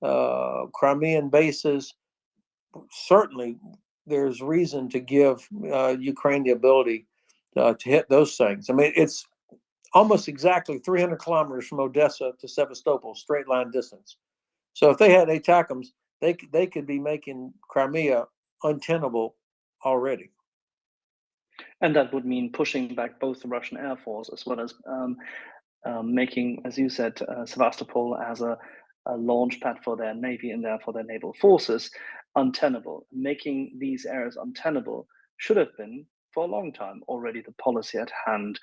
Crimean bases, certainly there's reason to give Ukraine the ability to hit those things. I mean, it's almost exactly 300 kilometers from Odessa to Sevastopol, straight line distance. So if they had ATACMS, they could be making Crimea untenable already. And that would mean pushing back both the Russian Air Force as well as making, as you said, Sevastopol as a launch pad for their navy and therefore their naval forces untenable. Making these areas untenable should have been, for a long time, already the policy at hand.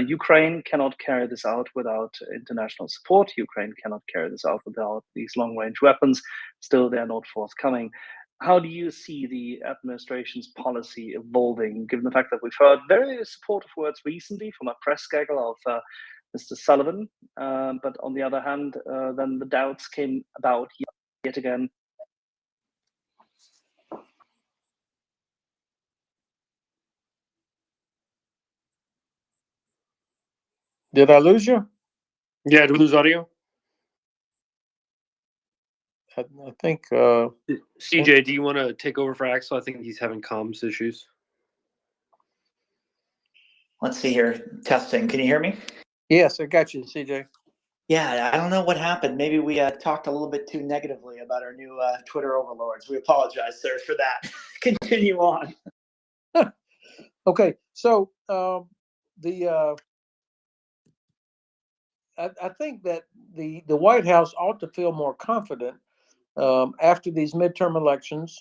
Ukraine cannot carry this out without international support. Ukraine cannot carry this out without these long-range weapons. Still, they're not forthcoming. How do you see the administration's policy evolving, given the fact that we've heard very supportive words recently from a press gaggle of Mr. Sullivan, but on the other hand, then the doubts came about yet again. Did I lose you? Yeah, did we lose audio? I think. CJ, do you want to take over for Axel? I think he's having comms issues. Let's see here. Testing. Can you hear me? Yes, I got you, CJ. Yeah, I don't know what happened. Maybe we talked a little bit too negatively about our new Twitter overlords. We apologize, sir, for that. Continue on. Okay, so I think that the White House ought to feel more confident after these midterm elections.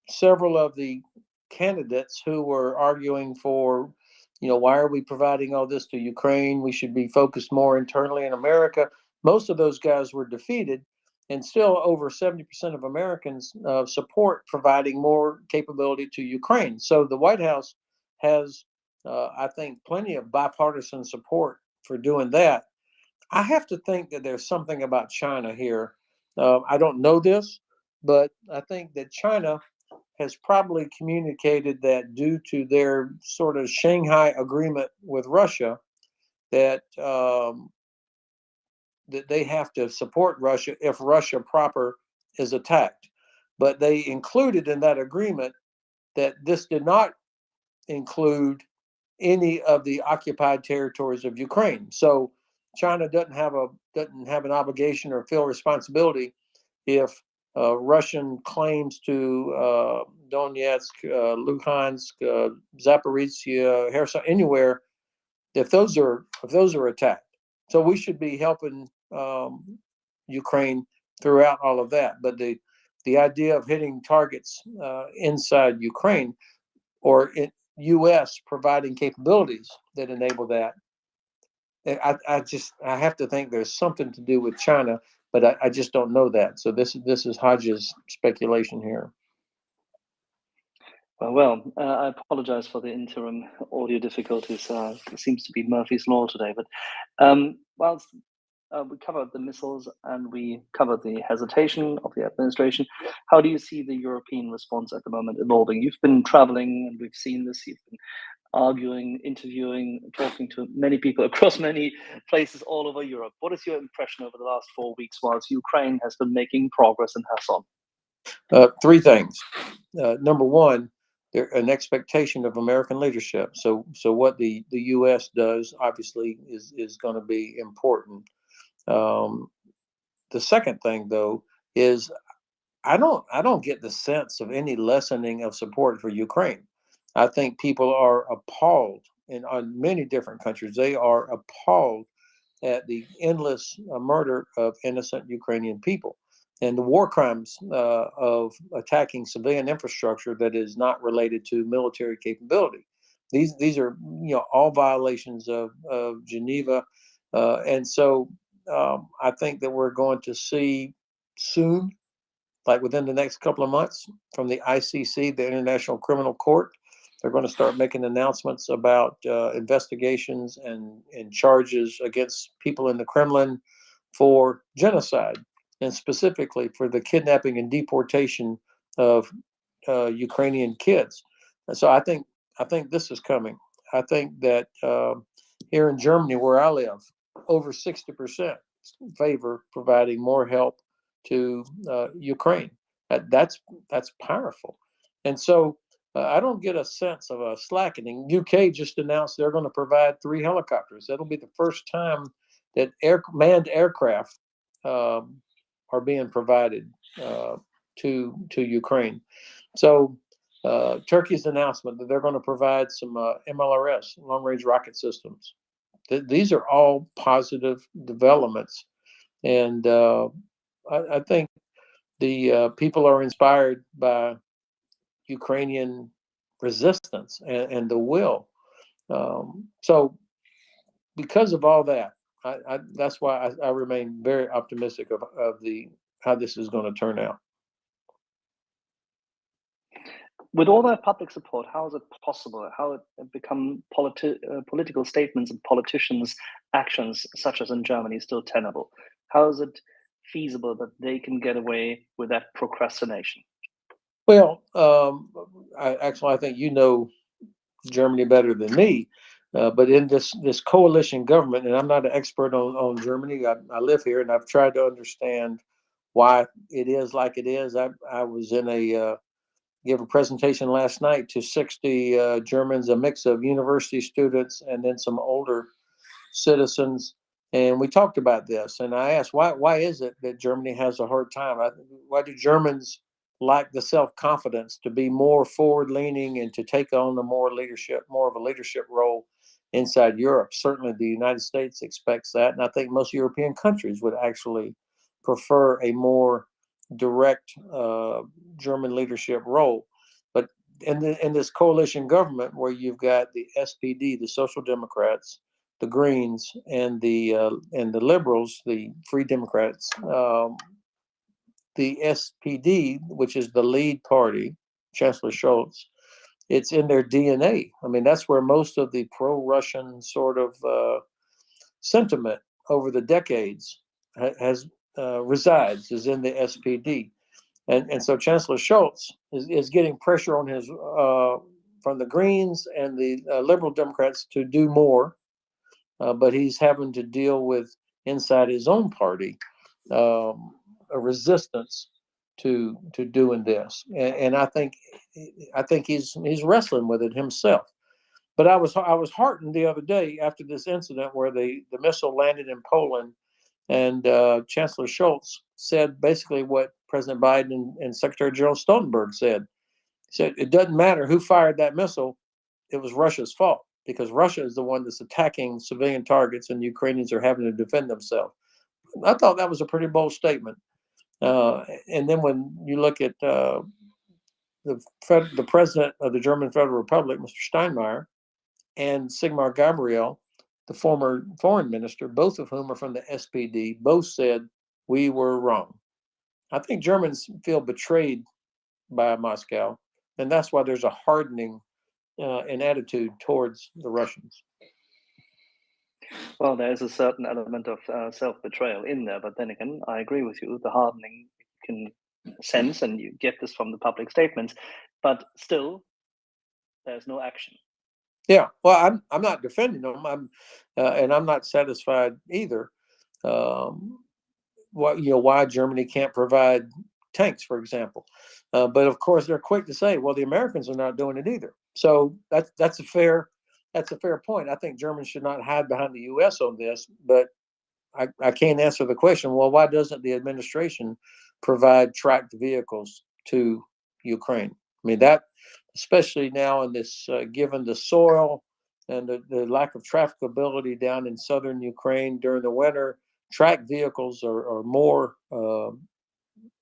Several of the candidates who were arguing for, why are we providing all this to Ukraine? We should be focused more internally in America. Most of those guys were defeated, and still over 70% of Americans support providing more capability to Ukraine. So the White House has, I think, plenty of bipartisan support for doing that. I have to think that there's something about China here. I don't know this, but I think that China has probably communicated that due to their sort of Shanghai agreement with Russia, that that they have to support Russia if Russia proper is attacked. But they included in that agreement that this did not include any of the occupied territories of Ukraine. So China doesn't have an obligation or feel responsibility if Russian claims to Donetsk, Luhansk, Zaporizhia, Kherson, anywhere, if those are attacked. So we should be helping Ukraine throughout all of that. But the idea of hitting targets inside Ukraine or in U.S. providing capabilities that enable that, I have to think there's something to do with China, but I just don't know that. So this is Hodges' speculation here. Well, I apologize for the interim audio difficulties. It seems to be Murphy's Law today. But whilst we covered the missiles and we covered the hesitation of the administration, how do you see the European response at the moment evolving? You've been traveling and we've seen this. You've been arguing, interviewing, talking to many people across many places all over Europe. What is your impression over the last 4 weeks whilst Ukraine has been making progress in Kherson? Three things. Number one, an expectation of American leadership. So what the U.S. does obviously is going to be important. The second thing, though, is I don't get the sense of any lessening of support for Ukraine. I think people are appalled on many different countries. They are appalled at the endless murder of innocent Ukrainian people and the war crimes of attacking civilian infrastructure that is not related to military capability. These are all violations of Geneva, and so I think that we're going to see soon, like within the next couple of months, from the ICC, the International Criminal Court. They're going to start making announcements about investigations and charges against people in the Kremlin for genocide, and specifically for the kidnapping and deportation of Ukrainian kids. And so I think this is coming. I think that here in Germany, where I live, over 60% favor providing more help to Ukraine. That's powerful. And so I don't get a sense of a slackening. UK just announced they're going to provide 3 helicopters. That'll be the first time that manned aircraft are being provided to Ukraine. So Turkey's announcement that they're going to provide some MLRS, long-range rocket systems. These are all positive developments. And I think the people are inspired by Ukrainian resistance and the will. So because of all that, that's why I remain very optimistic of how this is going to turn out. With all that public support, how is it possible? How it become political statements and politicians' actions, such as in Germany, still tenable? How is it feasible that they can get away with that procrastination? Well, I think you know Germany better than me, but in this coalition government, and I'm not an expert on Germany. I live here, and I've tried to understand why it is like it is. I was in gave a presentation last night to 60 Germans, a mix of university students and then some older citizens. And we talked about this. And I asked, why is it that Germany has a hard time? Why do Germans lack the self-confidence to be more forward-leaning and to take on more of a leadership role inside Europe? Certainly the United States expects that. And I think most European countries would actually prefer a more direct German leadership role. But in this coalition government where you've got the SPD, the Social Democrats, the Greens, and the Liberals, the Free Democrats, the SPD, which is the lead party, Chancellor Scholz, it's in their DNA. I mean, that's where most of the pro-Russian sort of sentiment over the decades has resides, is in the SPD. And so Chancellor Scholz is getting pressure on his from the Greens and the Liberal Democrats to do more, but he's having to deal with inside his own party a resistance to doing this, and I think he's wrestling with it himself. But I was heartened the other day after this incident where the missile landed in Poland, and Chancellor Scholz said basically what President Biden and Secretary General Stoltenberg said. He said, it doesn't matter who fired that missile, it was Russia's fault, because Russia is the one that's attacking civilian targets and the Ukrainians are having to defend themselves. I thought that was a pretty bold statement. And then when you look at the president of the German Federal Republic, Mr. Steinmeier, and Sigmar Gabriel, the former foreign minister, both of whom are from the SPD, both said we were wrong. I think Germans feel betrayed by Moscow, and that's why there's a hardening in attitude towards the Russians. Well, there is a certain element of self-betrayal in there, but then again, I agree with you. The hardening you can sense, and you get this from the public statements, but still, there's no action. Yeah, well, I'm not defending them. And I'm not satisfied either. Why Germany can't provide tanks, for example. But of course, they're quick to say, well, the Americans are not doing it either. So that's a fair point. I think Germans should not hide behind the U.S. on this, but I can't answer the question. Well, why doesn't the administration provide tracked vehicles to Ukraine? I mean, that, especially now in this, given the soil and the lack of trafficability down in southern Ukraine during the winter, tracked vehicles are more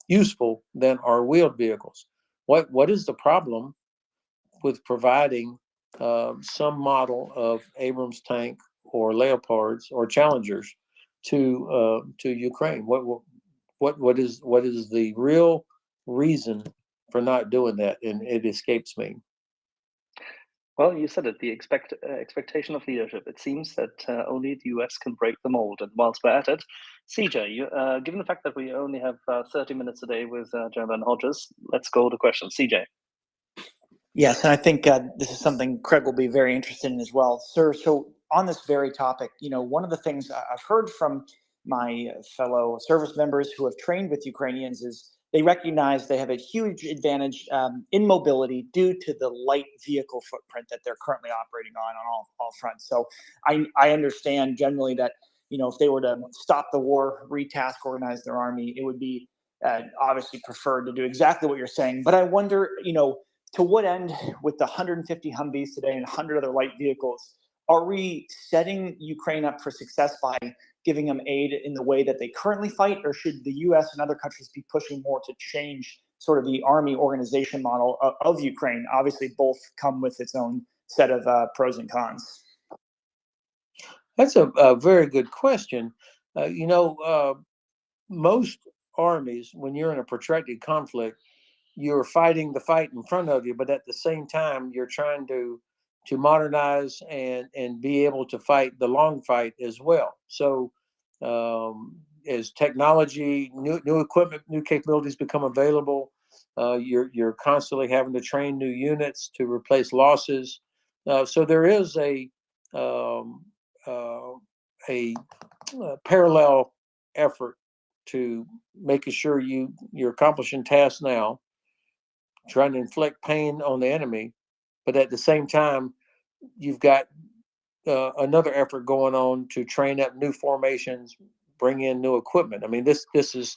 useful than our wheeled vehicles. What is the problem with providing some model of Abrams tank or Leopards or Challengers to Ukraine? What is the real reason for not doing that? And it escapes me. Well, you said it, the expectation of leadership. It seems that only the US can break the mold. And whilst we're at it, CJ, given the fact that we only have 30 minutes a day with Jennifer and Hodges, let's go to questions. CJ. Yes, and I think this is something Craig will be very interested in as well. Sir, so on this very topic, one of the things I've heard from my fellow service members who have trained with Ukrainians is they recognize they have a huge advantage in mobility due to the light vehicle footprint that they're currently operating on all fronts. So I understand generally that, you know, if they were to stop the war, retask, organize their army, it would be obviously preferred to do exactly what you're saying. But I wonder, you know, to what end, with the 150 Humvees today and 100 other light vehicles, are we setting Ukraine up for success by giving them aid in the way that they currently fight, or should the U.S. and other countries be pushing more to change sort of the army organization model of Ukraine? Obviously, both come with its own set of pros and cons. That's a very good question. You know, most armies, when you're in a protracted conflict, you're fighting the fight in front of you, but at the same time, you're trying to modernize and be able to fight the long fight as well. So, as technology, new equipment, new capabilities become available, you're constantly having to train new units to replace losses. So there is um, a parallel effort to making sure you're accomplishing tasks now, trying to inflict pain on the enemy, but at the same time, you've got another effort going on to train up new formations, bring in new equipment. I mean, this is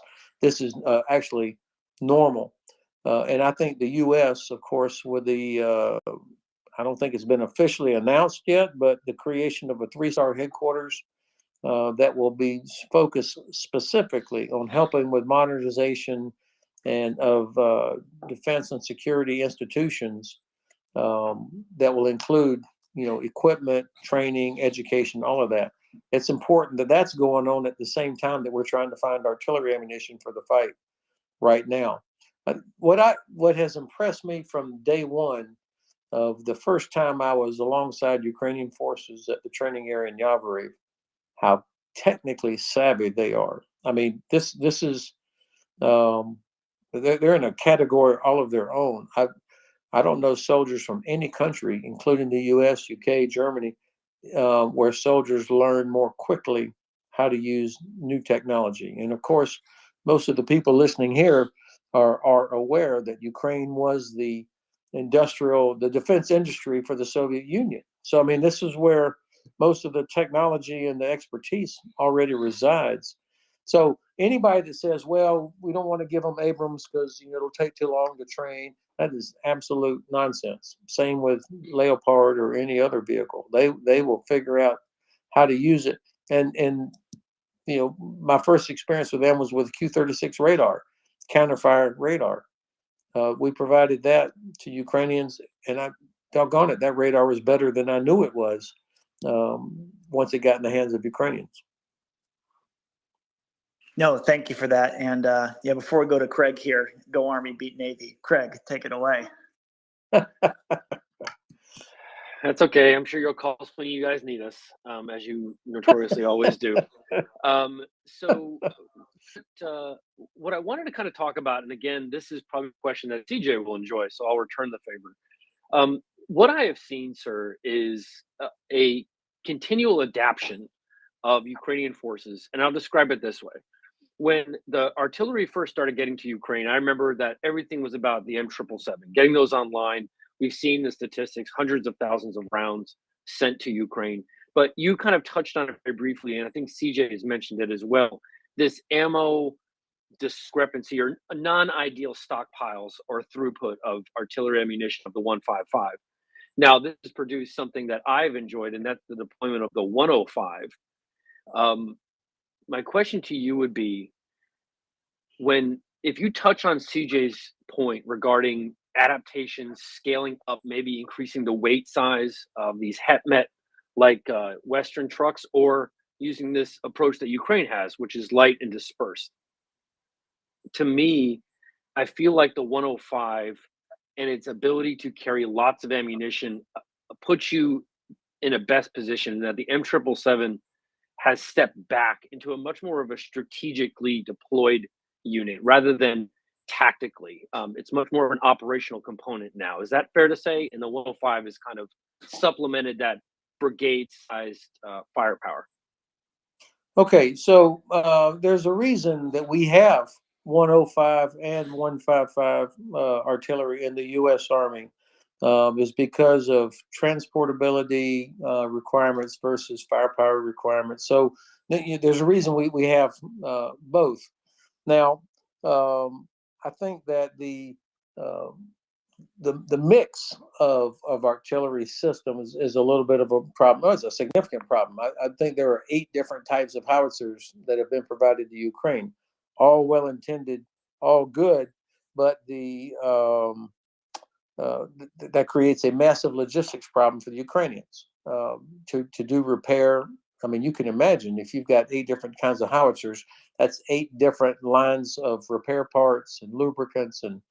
actually normal, and I think the U.S., of course, with the I don't think it's been officially announced yet, but the creation of a 3-star headquarters that will be focused specifically on helping with modernization and of defense and security institutions, that will include, you know, equipment, training, education, all of that. It's important that that's going on at the same time that we're trying to find artillery ammunition for the fight right now. What has impressed me from day one of the first time I was alongside Ukrainian forces at the training area in Yavoriv, how technically savvy they are. I mean, this is they're in a category all of their own. I don't know soldiers from any country, including the U.S., UK, Germany, where soldiers learn more quickly how to use new technology. And of course, most of the people listening here are aware that Ukraine was the defense industry for the Soviet Union. So, I mean, this is where most of the technology and the expertise already resides. So anybody that says, well, we don't want to give them Abrams because, you know, it'll take too long to train, that is absolute nonsense. Same with Leopard or any other vehicle. They will figure out how to use it. And you know, my first experience with them was with Q-36 radar, counterfire radar. We provided that to Ukrainians, and doggone it, that radar was better than I knew it was once it got in the hands of Ukrainians. No, thank you for that. And yeah, before we go to Craig here, go Army, beat Navy. Craig, take it away. That's okay. I'm sure you'll call us when you guys need us, as you notoriously always do. So what I wanted to kind of talk about, and again, this is probably a question that CJ will enjoy, so I'll return the favor. What I have seen, sir, is a continual adaptation of Ukrainian forces, and I'll describe it this way. When the artillery first started getting to Ukraine, I remember that everything was about the M777, getting those online. We've seen the statistics, hundreds of thousands of rounds sent to Ukraine. But you kind of touched on it very briefly, and I think CJ has mentioned it as well. This ammo discrepancy or non-ideal stockpiles or throughput of artillery ammunition of the 155. Now, this has produced something that I've enjoyed, and that's the deployment of the 105. My question to you would be, if you touch on CJ's point regarding adaptations, scaling up, maybe increasing the weight size of these HETMET like Western trucks, or using this approach that Ukraine has, which is light and dispersed. To me, I feel like the 105 and its ability to carry lots of ammunition puts you in a best position, that the M777 has stepped back into a much more of a strategically deployed unit rather than tactically. It's much more of an operational component now. Is that fair to say? And the 105 has kind of supplemented that brigade-sized firepower. Okay, so there's a reason that we have 105 and 155 artillery in the U.S. Army. Is because of transportability requirements versus firepower requirements. So there's a reason we have both. Now, I think that uh, the mix of artillery systems is a little bit of a problem. No, it's a significant problem. I think there are 8 different types of howitzers that have been provided to Ukraine, all well intended, all good, but that creates a massive logistics problem for the Ukrainians to do repair. I mean, you can imagine if you've got 8 different kinds of howitzers, that's 8 different lines of repair parts and lubricants and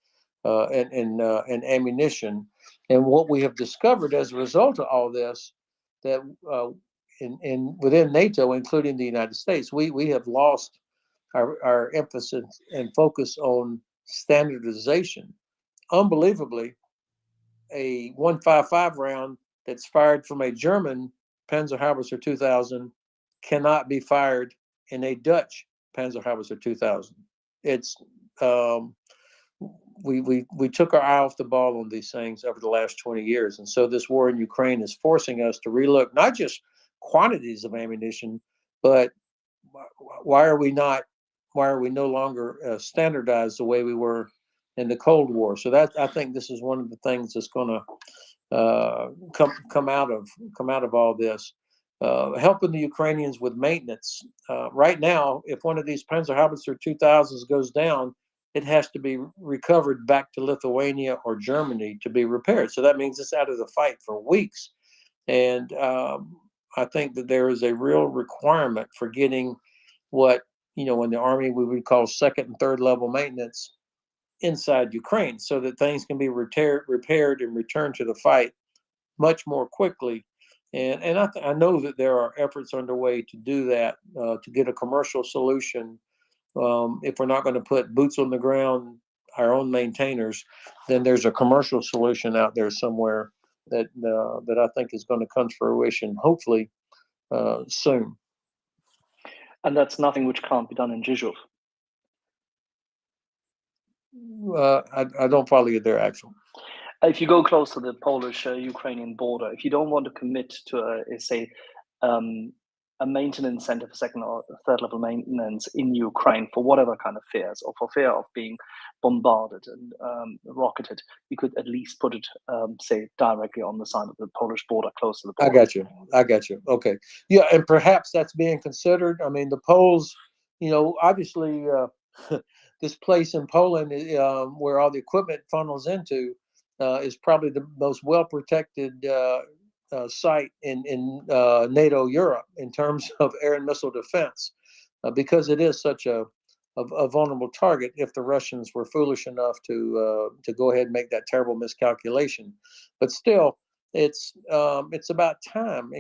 ammunition. And what we have discovered as a result of all this, that within NATO, including the United States, we have lost our emphasis and focus on standardization. Unbelievably, a 155 round that's fired from a German Panzerhaubitze 2000 cannot be fired in a Dutch Panzerhaubitze 2000. It's we took our eye off the ball on these things over the last 20 years, and so this war in Ukraine is forcing us to relook not just quantities of ammunition, but why are we no longer standardized the way we were in the Cold War? So that I think this is one of the things that's going to come out of all this. Helping the Ukrainians with maintenance. Right now, if one of these Panzerhaubitze 2000s goes down, it has to be recovered back to Lithuania or Germany to be repaired. So that means it's out of the fight for weeks. And I think that there is a real requirement for getting what, in the Army we would call second and third level maintenance inside Ukraine, so that things can be repaired and returned to the fight much more quickly. And I know that there are efforts underway to do that, to get a commercial solution. If we're not going to put boots on the ground, our own maintainers, then there's a commercial solution out there somewhere that I think is going to come to fruition, hopefully soon. And that's nothing which can't be done in Rzeszów. I don't follow you there, actually. If you go close to the Polish-Ukrainian border, if you don't want to commit to a maintenance center for second or third level maintenance in Ukraine for whatever kind of fears, or for fear of being bombarded and rocketed, you could at least put it, say, directly on the side of the Polish border, close to the border. I got you. Okay. Yeah, and perhaps that's being considered. I mean, the Poles, obviously, this place in Poland where all the equipment funnels into is probably the most well-protected site in NATO Europe in terms of air and missile defense, because it is such a vulnerable target if the Russians were foolish enough to go ahead and make that terrible miscalculation. But still, it's about time,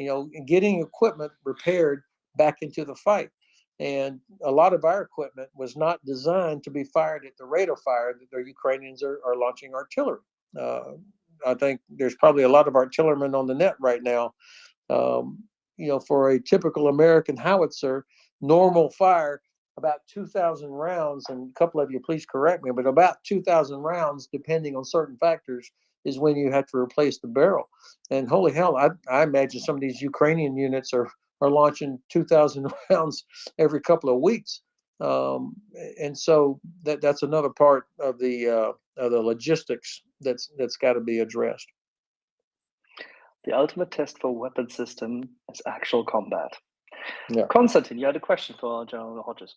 getting equipment repaired back into the fight. And a lot of our equipment was not designed to be fired at the rate of fire that the Ukrainians are launching artillery. I think there's probably a lot of artillerymen on the net right now. For a typical American howitzer, normal fire, about 2,000 rounds, and a couple of you please correct me, but about 2,000 rounds, depending on certain factors, is when you have to replace the barrel. And holy hell, I imagine some of these Ukrainian units are launching 2,000 rounds every couple of weeks. And so that's another part of the logistics that's got to be addressed. The ultimate test for a weapon system is actual combat. Yeah. Konstantin, you had a question for General Hodges.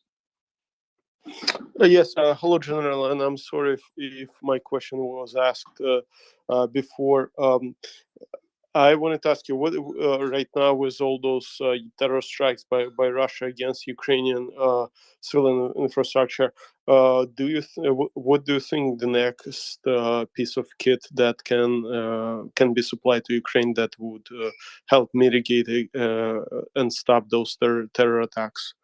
Yes, hello, General, and I'm sorry if my question was asked before. I wanted to ask you, what right now with all those terror strikes by Russia against Ukrainian civilian infrastructure, what do you think the next piece of kit that can be supplied to Ukraine that would help mitigate and stop those terror attacks?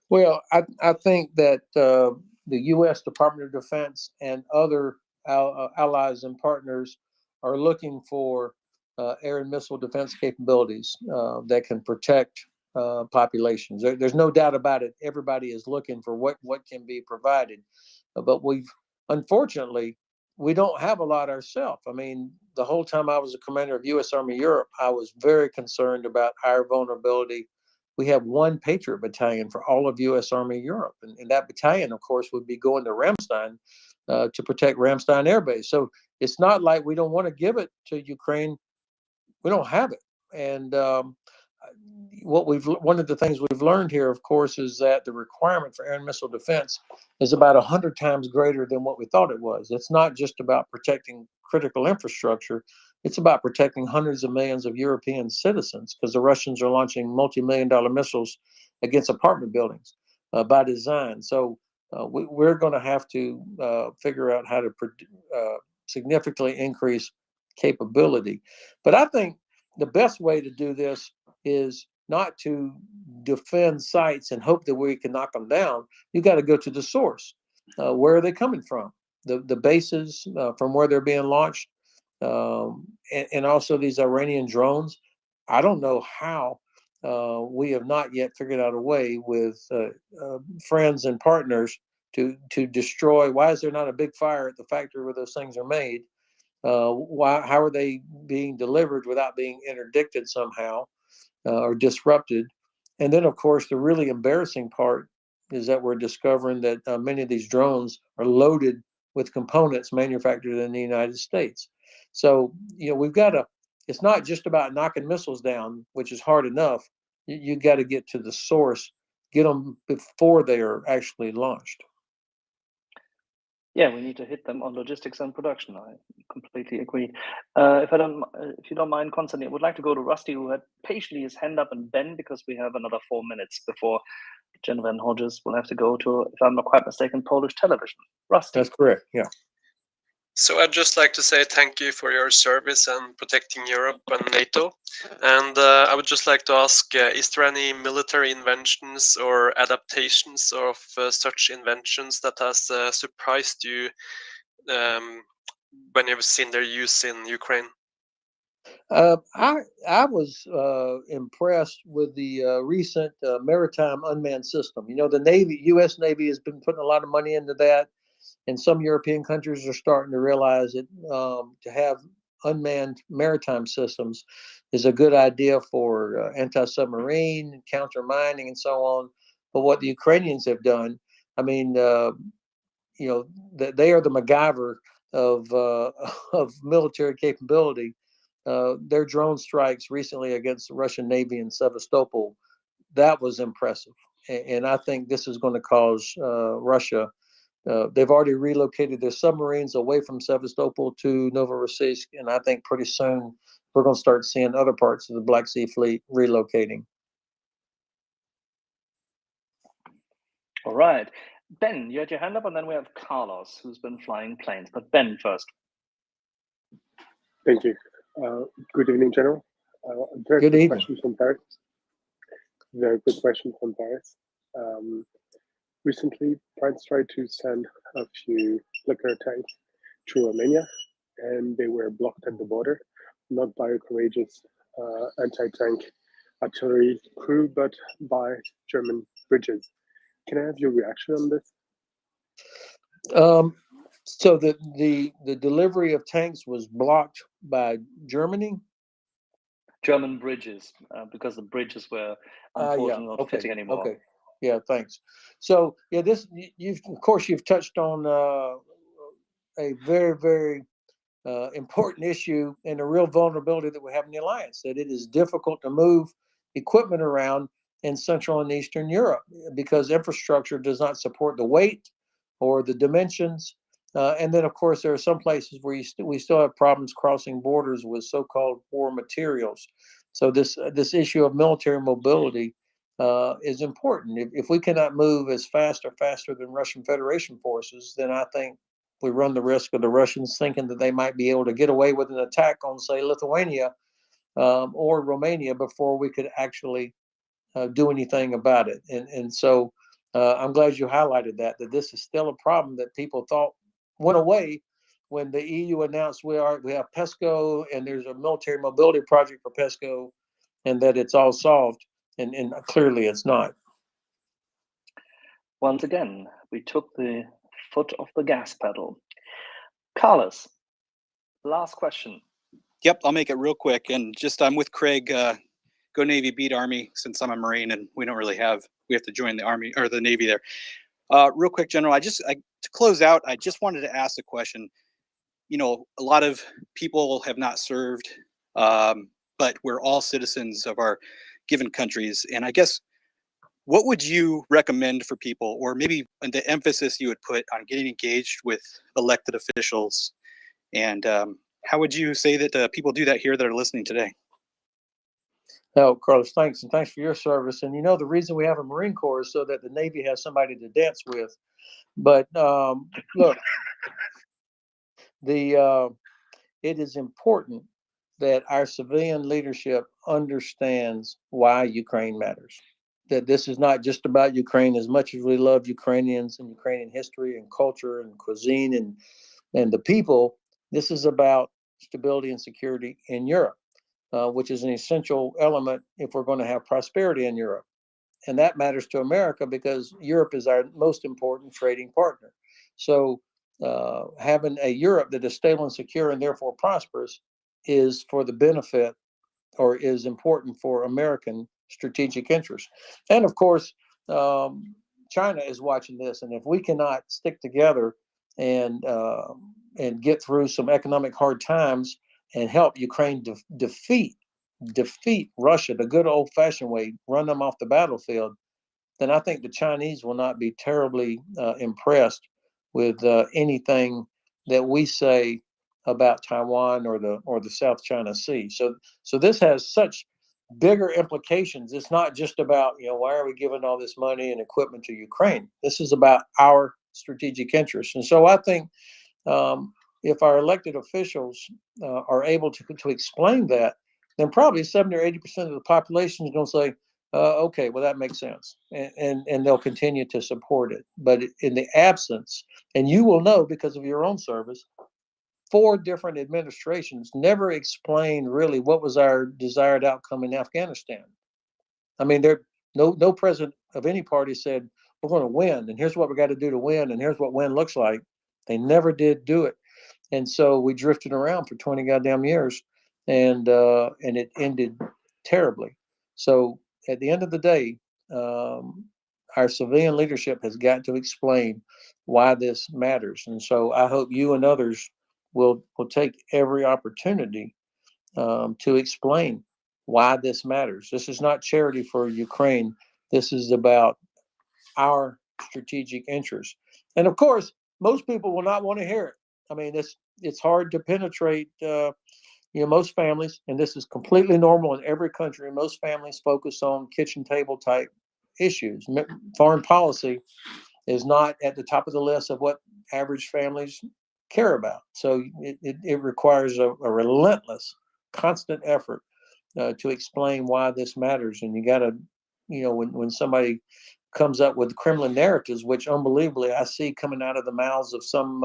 Well, I think that the U.S. Department of Defense and other allies and partners are looking for air and missile defense capabilities that can protect populations. There's no doubt about it. Everybody is looking for what can be provided, but unfortunately, we don't have a lot ourselves. I mean, the whole time I was a commander of U.S. Army Europe, I was very concerned about our vulnerability. We have one Patriot battalion for all of U.S. Army Europe, and that battalion, of course, would be going to Ramstein to protect Ramstein Air Base. So it's not like we don't want to give it to Ukraine. We don't have it, and one of the things we've learned here, of course, is that the requirement for air and missile defense is about 100 times greater than what we thought it was. It's not just about protecting critical infrastructure. It's about protecting hundreds of millions of European citizens, because the Russians are launching multi-million-dollar missiles against apartment buildings by design. So we're going to have to figure out how to significantly increase capability. But I think the best way to do this is not to defend sites and hope that we can knock them down. You got to go to the source. Where are they coming from? The bases from where they're being launched, and also these Iranian drones. I don't know how we have not yet figured out a way with friends and partners to destroy. Why is there not a big fire at the factory where those things are made? How are they being delivered without being interdicted somehow or disrupted? And then, of course, the really embarrassing part is that we're discovering that many of these drones are loaded with components manufactured in the United States. So, we've got to, it's not just about knocking missiles down, which is hard enough. You got to get to the source, get them before they are actually launched. Yeah, we need to hit them on logistics and production. I completely agree. If you don't mind, Konstantin, I would like to go to Rusty, who had patiently his hand up, and Ben, because we have another 4 minutes before Jennifer and Hodges will have to go to, if I'm not quite mistaken, Polish television. Rusty. That's correct. Yeah. So I'd just like to say thank you for your service and protecting Europe and NATO. And I would just like to ask, is there any military inventions or adaptations of such inventions that has surprised you when you've seen their use in Ukraine? I was impressed with the recent maritime unmanned system. The Navy, U.S. Navy, has been putting a lot of money into that. And some European countries are starting to realize that to have unmanned maritime systems is a good idea for anti-submarine, counter-mining, and so on. But what the Ukrainians have done, I mean, they are the MacGyver of military capability. Their drone strikes recently against the Russian Navy in Sevastopol, that was impressive. And I think this is going to cause Russia. They've already relocated their submarines away from Sevastopol to Novorossiysk, and I think pretty soon we're going to start seeing other parts of the Black Sea Fleet relocating. All right. Ben, you had your hand up, and then we have Carlos, who's been flying planes. But Ben first. Thank you. Good evening, General. Good evening. Question from Paris. Very good question from Paris. Recently, France tried to send a few Leopard tanks to Romania, and they were blocked at the border, not by a courageous anti-tank artillery crew, but by German bridges. Can I have your reaction on this? So the delivery of tanks was blocked by Germany? German bridges, because the bridges were unfortunately not fitting anymore. Okay. Yeah, thanks. So yeah, you've touched on a very, very important issue and a real vulnerability that we have in the alliance, that it is difficult to move equipment around in Central and Eastern Europe because infrastructure does not support the weight or the dimensions. And then, of course, there are some places where we still have problems crossing borders with so-called war materials. So this issue of military mobility is important. If we cannot move as fast or faster than Russian Federation forces, then I think we run the risk of the Russians thinking that they might be able to get away with an attack on, say, Lithuania or Romania before we could actually do anything about it. And so I'm glad you highlighted that this is still a problem that people thought went away when the EU announced we have PESCO and there's a military mobility project for PESCO and that it's all solved. and clearly it's not. Once again, we took the foot off the gas pedal. Carlos, last question. Yep, I'll make it real quick. And just I'm with Craig. Go Navy, beat Army. Since I'm a Marine and we have to join the Army or the Navy there. Real quick, General. To close out, I just wanted to ask a question. You know, a lot of people have not served, but we're all citizens of our given countries. And I guess, what would you recommend for people, or maybe the emphasis you would put on getting engaged with elected officials? And how would you say that people do that here that are listening today? No, Carlos, thanks. And thanks for your service. And the reason we have a Marine Corps is so that the Navy has somebody to dance with. But look, it is important that our civilian leadership understands why Ukraine matters. That this is not just about Ukraine. As much as we love Ukrainians and Ukrainian history and culture and cuisine and the people, this is about stability and security in Europe, which is an essential element if we're going to have prosperity in Europe. And that matters to America because Europe is our most important trading partner. So having a Europe that is stable and secure and therefore prosperous is for the benefit, or is important for American strategic interests. And of course, China is watching this. And if we cannot stick together and get through some economic hard times and help Ukraine defeat Russia the good old-fashioned way, run them off the battlefield, then I think the Chinese will not be terribly impressed with anything that we say about Taiwan or the South China Sea. So this has such bigger implications. It's not just about, why are we giving all this money and equipment to Ukraine? This is about our strategic interests. And so I think if our elected officials are able to explain that, then probably 70 or 80% of the population is going to say, okay, well, that makes sense. And they'll continue to support it. But in the absence, and you will know because of your own service, 4 different administrations never explained really what was our desired outcome in Afghanistan. I mean, no president of any party said, we're going to win, and here's what we got to do to win, and here's what win looks like. They never did do it. And so we drifted around for 20 goddamn years, and it ended terribly. So at the end of the day, our civilian leadership has got to explain why this matters. And so I hope you and others will take every opportunity to explain why this matters. This is not charity for Ukraine. This is about our strategic interests. And of course, most people will not want to hear it. I mean, it's hard to penetrate. Most families, and this is completely normal in every country, most families focus on kitchen table type issues. Foreign policy is not at the top of the list of what average families care about. So it requires a relentless, constant effort to explain why this matters. And you got to, when somebody comes up with Kremlin narratives, which unbelievably I see coming out of the mouths of some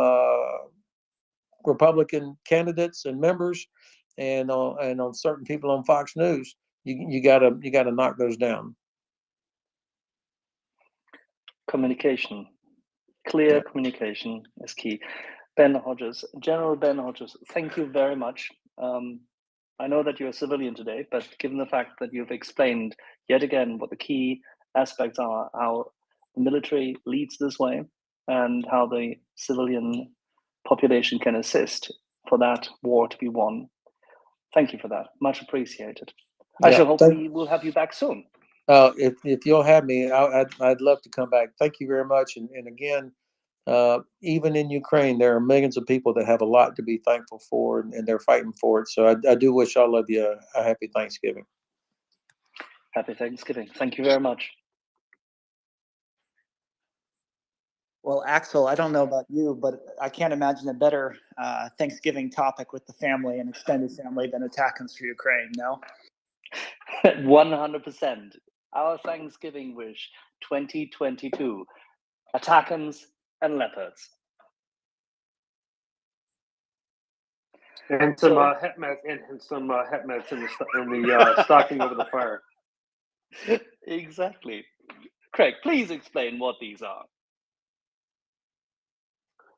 Republican candidates and members, and on certain people on Fox News, you gotta knock those down. Communication, clear communication is key. Ben Hodges, General Ben Hodges, thank you very much. I know that you're a civilian today, but given the fact that you've explained yet again what the key aspects are, how the military leads this way, and how the civilian population can assist for that war to be won. Thank you for that. Much appreciated. I shall hope we will have you back soon. If you'll have me, I'd love to come back. Thank you very much. And again, even in Ukraine, there are millions of people that have a lot to be thankful for, and they're fighting for it. So I do wish all of you a happy Thanksgiving. Happy Thanksgiving. Thank you very much. Well, Axel, I don't know about you, but I can't imagine a better Thanksgiving topic with the family and extended family than attackings for Ukraine, no? 100%. Our Thanksgiving wish 2022. Attackings and leopards. And some het mats and some het mats in the stocking over the fire. Exactly. Craig, please explain what these are.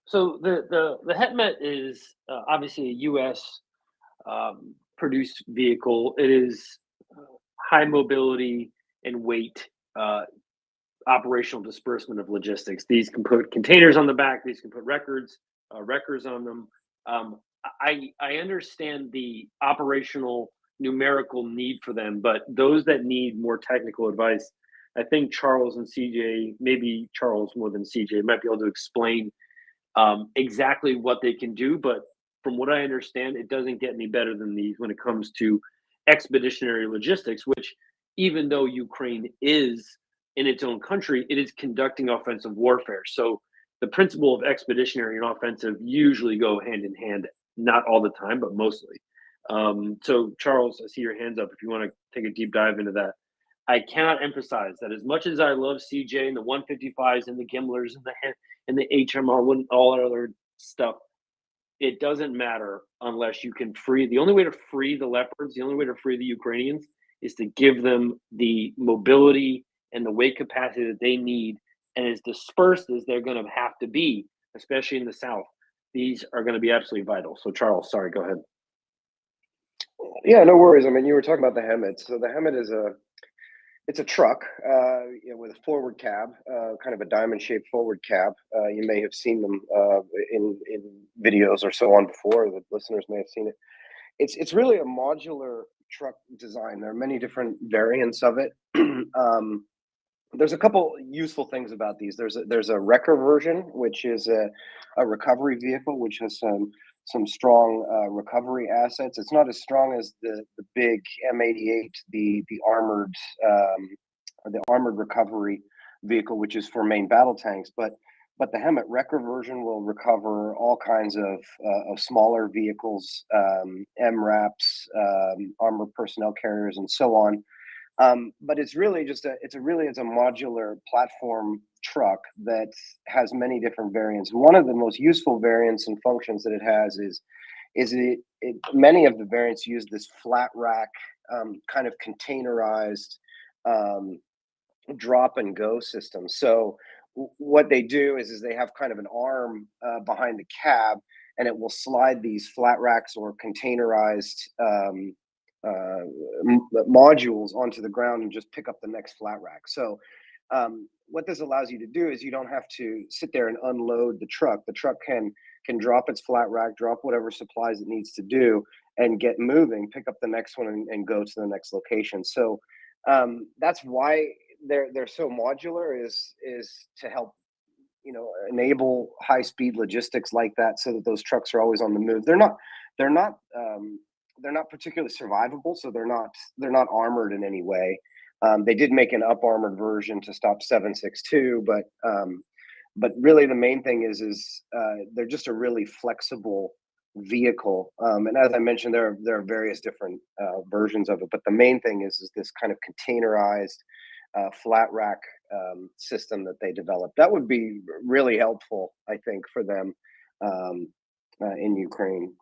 So the HETMET is obviously a U.S. Produced vehicle. It is high mobility and weight operational disbursement of logistics. These can put containers on the back. These can put wreckers on them. I understand the operational numerical need for them, but those that need more technical advice, I think Charles and CJ, maybe Charles more than CJ, might be able to explain exactly what they can do. But from what I understand, it doesn't get any better than these when it comes to expeditionary logistics, which even though Ukraine is in its own country, it is conducting offensive warfare. So the principle of expeditionary and offensive usually go hand in hand, not all the time, but mostly. So Charles, I see your hands up if you want to take a deep dive into that. I cannot emphasize that as much as I love CJ and the 155s and the Gimlers and the HMR and all that other stuff, it doesn't matter unless you can free. The only way to free the Leopards, the only way to free the Ukrainians is to give them the mobility and the weight capacity that they need. And as dispersed as they're going to have to be, especially in the South, these are going to be absolutely vital. So Charles, sorry, go ahead. Yeah, no worries. I mean, you were talking about the HEMET. So the HEMET is it's a truck with a forward cab, kind of a diamond-shaped forward cab. You may have seen them in videos or so on before. The listeners may have seen it. It's really a modular truck design. There are many different variants of it. There's a couple useful things about these. There's a wrecker version, which is a recovery vehicle, which has some strong recovery assets. It's not as strong as the big M88, the armored recovery vehicle, which is for main battle tanks. But the HEMET wrecker version will recover all kinds of smaller vehicles, MRAPs, armored personnel carriers, and so on. But it's really just it's a modular platform truck that has many different variants. One of the most useful variants and functions that it has is many of the variants use this flat rack kind of containerized drop and go system. So what they do is they have kind of an arm behind the cab, and it will slide these flat racks or containerized modules onto the ground and just pick up the next flat rack. So what this allows you to do is you don't have to sit there and unload the truck. The truck can drop its flat rack, drop whatever supplies it needs to do, and get moving, pick up the next one, and go to the next location. So that's why they're so modular, is to help enable high speed logistics like that, so that those trucks are always on the move. They're not particularly survivable, so they're not armored in any way. They did make an up armored version to stop 7.62, but really the main thing is they're just a really flexible vehicle. And as I mentioned, there are various different versions of it, but the main thing is this kind of containerized flat rack system that they developed. That would be really helpful, I think, for them in Ukraine.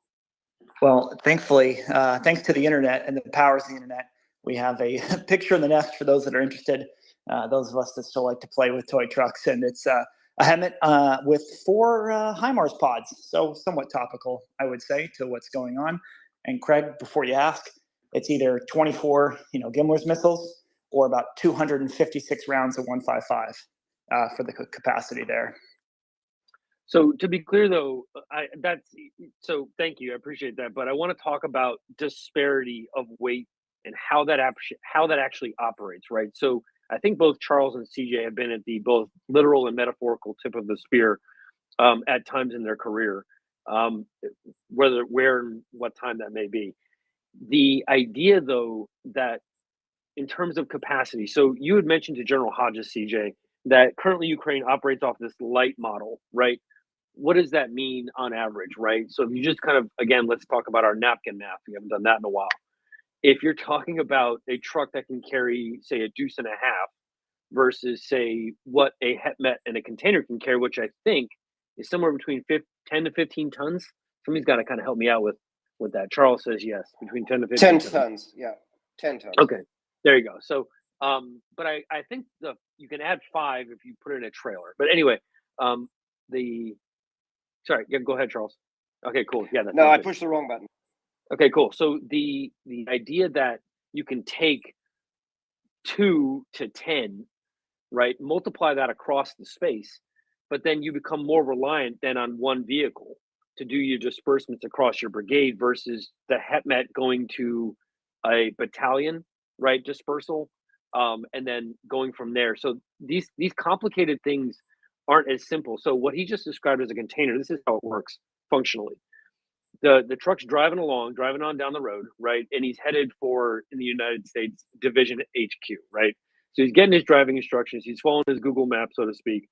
Well, thankfully, thanks to the internet and the powers of the internet, we have a picture in the nest for those that are interested. Those of us that still like to play with toy trucks, and it's a HEMET with 4 HIMARS pods, so somewhat topical, I would say, to what's going on. And Craig, before you ask, it's either 24, Gimler's missiles, or about 256 rounds of 155 for the capacity there. So to be clear, though, thank you, I appreciate that. But I want to talk about disparity of weight and how that actually operates, right? So I think both Charles and CJ have been at the both literal and metaphorical tip of the spear at times in their career, where and what time that may be. The idea, though, that in terms of capacity, so you had mentioned to General Hodges, CJ, that currently Ukraine operates off this light model, right? What does that mean on average, right? So if you just kind of, again, let's talk about our napkin math. We haven't done that in a while. If you're talking about a truck that can carry, say, a deuce and a half versus, say, what a HETMET and a container can carry, which I think is somewhere between 10 to 15 tons. Somebody's got to kind of help me out with that. Charles says yes, between 10 to 15 10 tons. Yeah, 10 tons. Okay, there you go. So But I think you can add 5 if you put it in a trailer. But anyway, sorry, yeah, go ahead, Charles. Okay, cool. Yeah, that's No, I good. pushed the wrong button. Okay, cool. So the idea that you can take 2 to 10, right? Multiply that across the space, but then you become more reliant than on one vehicle to do your disbursements across your brigade versus the HETMET going to a battalion, right? Dispersal, and then going from there. So these complicated things aren't as simple. So what he just described as a container, this is how it works functionally. The truck's driving on down the road, right? And he's headed for, in the United States, Division HQ, right? So he's getting his driving instructions. He's following his Google map, so to speak.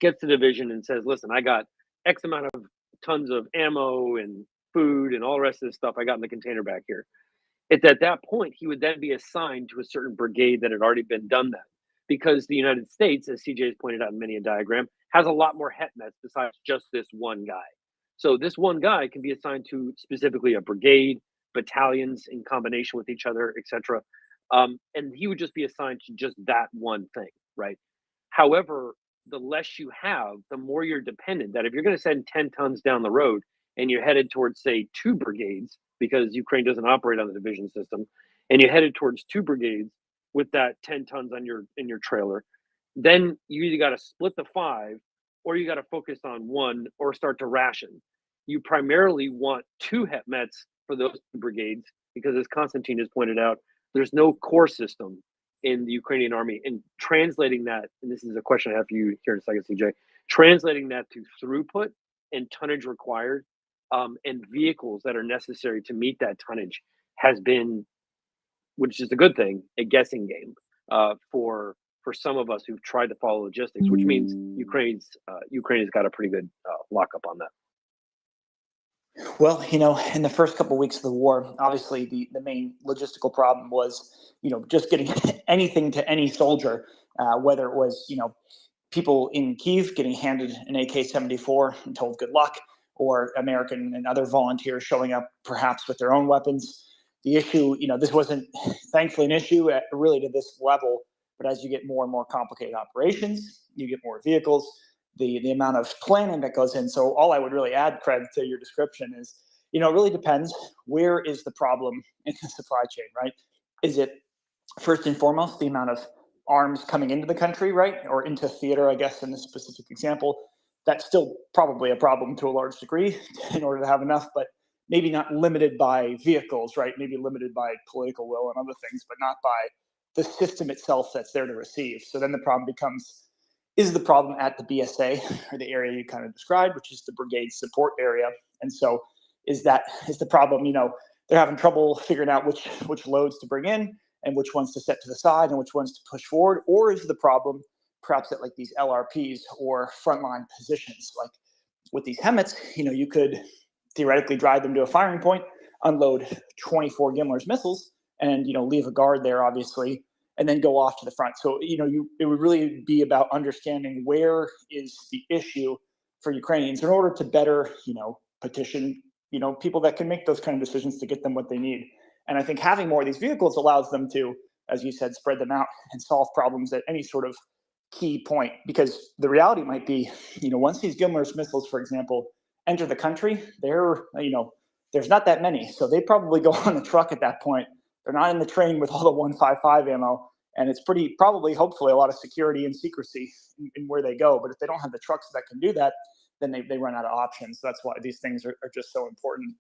Gets to division and says, "Listen, I got X amount of tons of ammo and food and all the rest of this stuff I got in the container back here." It's at that point he would then be assigned to a certain brigade that had already been done that, because the United States, as CJ has pointed out in many a diagram, has a lot more HETMETs besides just this one guy. So this one guy can be assigned to specifically a brigade, battalions in combination with each other, etc. And he would just be assigned to just that one thing, right? However, the less you have, the more you're dependent. That if you're going to send 10 tons down the road and you're headed towards, say, 2 brigades, because Ukraine doesn't operate on the division system, and you're headed towards 2 brigades with that 10 tons on in your trailer, then you either got to split the 5 or you got to focus on 1 or start to ration. You primarily want 2 HETMETs for those 2 brigades because, as Konstantin has pointed out, there's no core system in the Ukrainian army. And translating that, and this is a question I have for you here in a second, CJ, translating that to throughput and tonnage required, and vehicles that are necessary to meet that tonnage has been, which is a good thing, a guessing game for some of us who've tried to follow logistics, which means Ukraine has got a pretty good lockup on that. Well, in the first couple of weeks of the war, obviously the main logistical problem was, just getting anything to any soldier, whether it was, people in Kyiv getting handed an AK-74 and told good luck, or American and other volunteers showing up perhaps with their own weapons. The issue, this wasn't thankfully an issue really to this level, but as you get more and more complicated operations, you get more vehicles, the amount of planning that goes in. So all I would really add, Craig, to your description is, it really depends. Where is the problem in the supply chain, right? Is it first and foremost the amount of arms coming into the country, right? Or into theater, I guess, in this specific example? That's still probably a problem to a large degree in order to have enough, but maybe not limited by vehicles, right? Maybe limited by political will and other things, but not by the system itself that's there to receive. So then the problem becomes, is the problem at the BSA, or the area you kind of described, which is the brigade support area? And so is the problem, they're having trouble figuring out which loads to bring in and which ones to set to the side and which ones to push forward? Or is the problem perhaps at like these LRPs or frontline positions? Like with these HEMETs, you could theoretically drive them to a firing point, unload 24 Gimler's missiles, and leave a guard there, obviously, and then go off to the front. So it would really be about understanding where is the issue for Ukrainians in order to better petition people that can make those kind of decisions to get them what they need. And I think having more of these vehicles allows them to, as you said, spread them out and solve problems at any sort of key point. Because the reality might be, once these Gimler's missiles, for example, enter the country, there's not that many. So they probably go on the truck at that point. They're not in the train with all the 155 ammo. And it's probably, hopefully, a lot of security and secrecy in where they go. But if they don't have the trucks that can do that, then they run out of options. So that's why these things are just so important.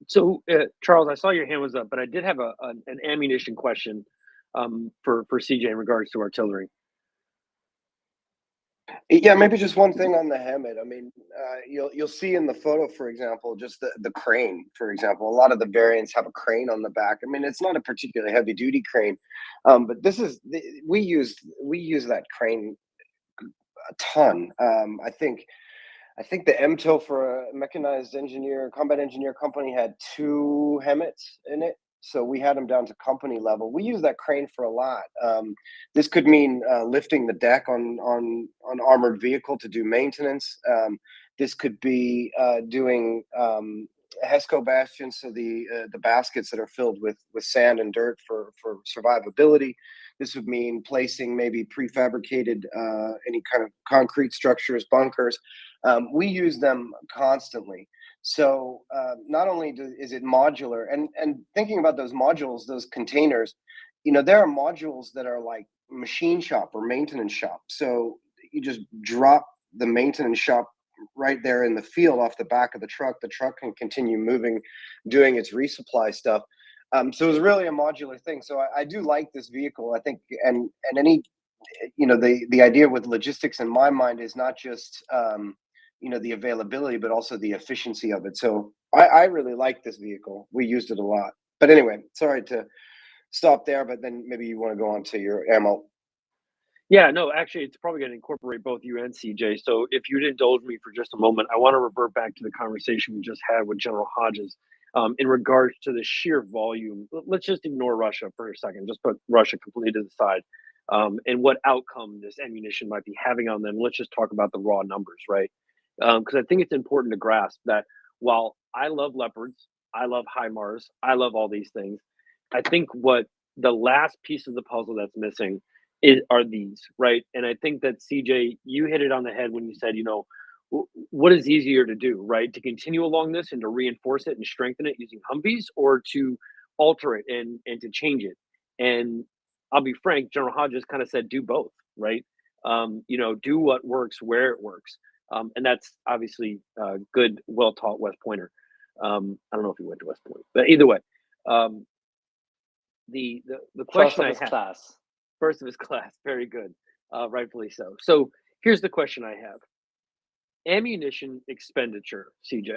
So, Charles, I saw your hand was up, but I did have an ammunition question for CJ in regards to artillery. Yeah, maybe just one thing on the HEMET. I mean, you'll see in the photo, for example, just the crane. For example, a lot of the variants have a crane on the back. I mean, it's not a particularly heavy duty crane, but we use that crane a ton. I think the MTO for a mechanized engineer, combat engineer company had 2 HEMETs in it. So we had them down to company level. We use that crane for a lot. This could mean lifting the deck on armored vehicle to do maintenance. This could be doing HESCO bastions, so the baskets that are filled with sand and dirt for survivability. This would mean placing maybe prefabricated any kind of concrete structures, bunkers. We use them constantly. So not only is it modular, and thinking about those modules, those containers, you know, there are modules that are like machine shop or maintenance shop. So you just drop the maintenance shop right there in the field off the back of the truck. The truck can continue moving, doing its resupply stuff. So it was really a modular thing. So I do like this vehicle. I think, and any, you know, the idea with logistics in my mind is not just you know, the availability, but also the efficiency of it. So I really like this vehicle. We used it a lot. But anyway, sorry to stop there, but then maybe you want to go on to your ammo. Yeah, no, actually, it's probably going to incorporate both you and CJ. So if you'd indulge me for just a moment, I want to revert back to the conversation we just had with General Hodges in regards to the sheer volume. Let's just ignore Russia for a second, just put Russia completely to the side, and what outcome this ammunition might be having on them. Let's just talk about the raw numbers, right? Because I think it's important to grasp that while I love Leopards, I love HIMARS, I love all these things, I think what the last piece of the puzzle that's missing are these, right? And I think that CJ, you hit it on the head when you said, you know, what is easier to do, right? To continue along this and to reinforce it and strengthen it using Humvees, or to alter it and to change it. And I'll be frank, General Hodges kind of said, do both, right? You know, do what works where it works. And that's obviously good, well taught West Pointer. I don't know if he went to West Point, but either way, the question I have. Class. First of his class, very good, rightfully so. So here's the question I have: ammunition expenditure, CJ.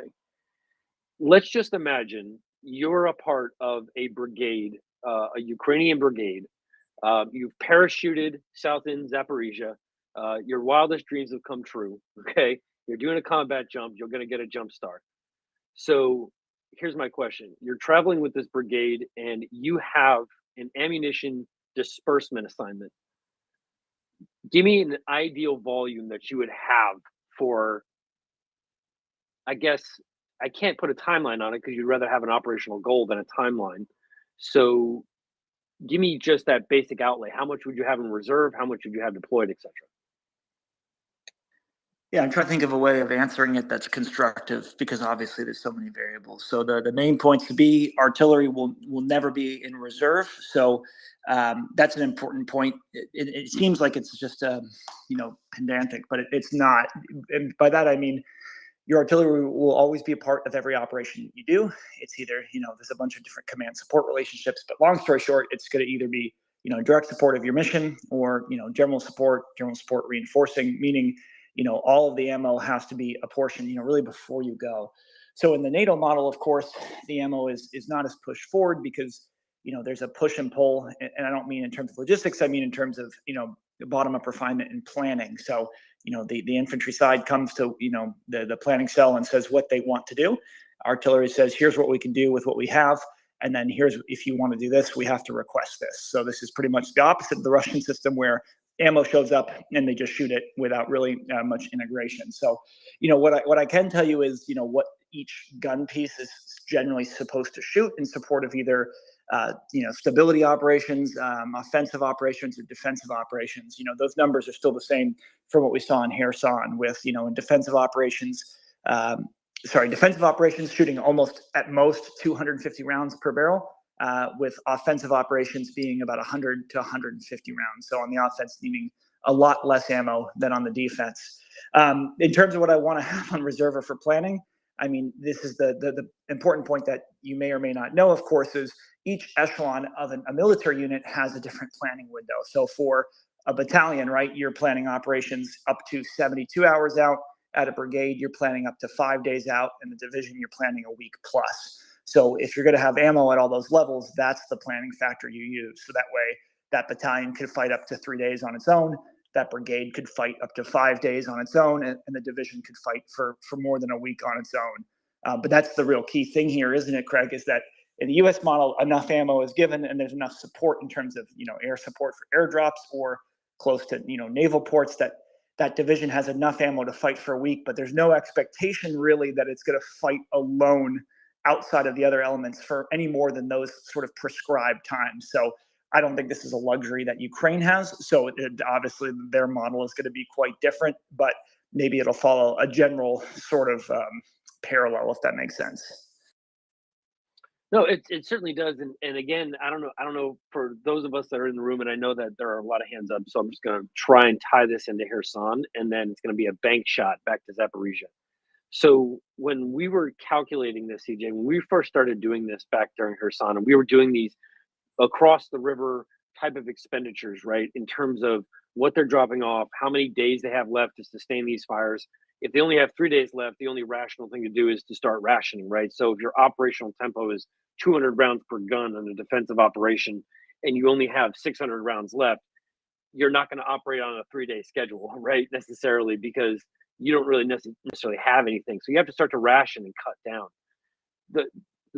Let's just imagine you're a part of a brigade, a Ukrainian brigade. You've parachuted south in Zaporizhia. Your wildest dreams have come true. Okay, you're doing a combat jump. You're going to get a jump start. So here's my question: you're traveling with this brigade, and you have an ammunition disbursement assignment. Give me an ideal volume that you would have for, I guess I can't put a timeline on it because you'd rather have an operational goal than a timeline. So give me just that basic outlay. How much would you have in reserve? How much would you have deployed, etc.? Yeah, I'm trying to think of a way of answering it that's constructive, because obviously there's so many variables. So the main points to be: artillery will never be in reserve. So that's an important point. It seems like it's just you know, pedantic, but it's not. And by that I mean, your artillery will always be a part of every operation you do. It's either, you know, there's a bunch of different command support relationships, but long story short, it's going to either be, you know, direct support of your mission, or, you know, general support reinforcing, meaning, you know, all of the ammo has to be apportioned, you know, really before you go. So in the NATO model, of course, the ammo is not as pushed forward because, you know, there's a push and pull, and I don't mean in terms of logistics, I mean in terms of, you know, bottom up refinement and planning. So, you know, the infantry side comes to, you know, the planning cell and says what they want to do. Artillery says, here's what we can do with what we have. And then here's, if you want to do this, we have to request this. So this is pretty much the opposite of the Russian system, where ammo shows up and they just shoot it without really much integration. So, you know, what I can tell you is, you know, what each gun piece is generally supposed to shoot in support of either you know, stability operations, offensive operations, or defensive operations. You know, those numbers are still the same from what we saw in Kherson, with, you know, in defensive operations, defensive operations shooting almost at most 250 rounds per barrel, with offensive operations being about 100 to 150 rounds. So on the offense, needing a lot less ammo than on the defense. In terms of what I want to have on reserve or for planning, I mean, this is the important point that you may or may not know, of course, is each echelon of a military unit has a different planning window. So for a battalion, right, you're planning operations up to 72 hours out. At a brigade, you're planning up to 5 days out. In the division, you're planning a week plus. So if you're going to have ammo at all those levels, that's the planning factor you use. So that way, that battalion could fight up to 3 days on its own. That brigade could fight up to 5 days on its own, and the division could fight for more than a week on its own. But that's the real key thing here, isn't it, Craig? Is that in the U.S. model, enough ammo is given, and there's enough support in terms of, you know, air support for airdrops, or close to, you know, naval ports, that division has enough ammo to fight for a week. But there's no expectation really that it's going to fight alone outside of the other elements for any more than those sort of prescribed times. So I don't think this is a luxury that Ukraine has. So obviously their model is going to be quite different, but maybe it'll follow a general sort of parallel, if that makes sense. No, it certainly does. And again, I don't know for those of us that are in the room, and I know that there are a lot of hands up, so I'm just going to try and tie this into Kherson, and then it's going to be a bank shot back to Zaporizhia. So when we were calculating this, CJ, when we first started doing this back during Kherson, and we were doing these across the river type of expenditures, right? In terms of what they're dropping off, how many days they have left to sustain these fires. If they only have 3 days left, the only rational thing to do is to start rationing, right? So if your operational tempo is 200 rounds per gun on a defensive operation and you only have 600 rounds left, you're not going to operate on a 3-day schedule, right? Necessarily, because you don't really necessarily have anything. So you have to start to ration and cut down. The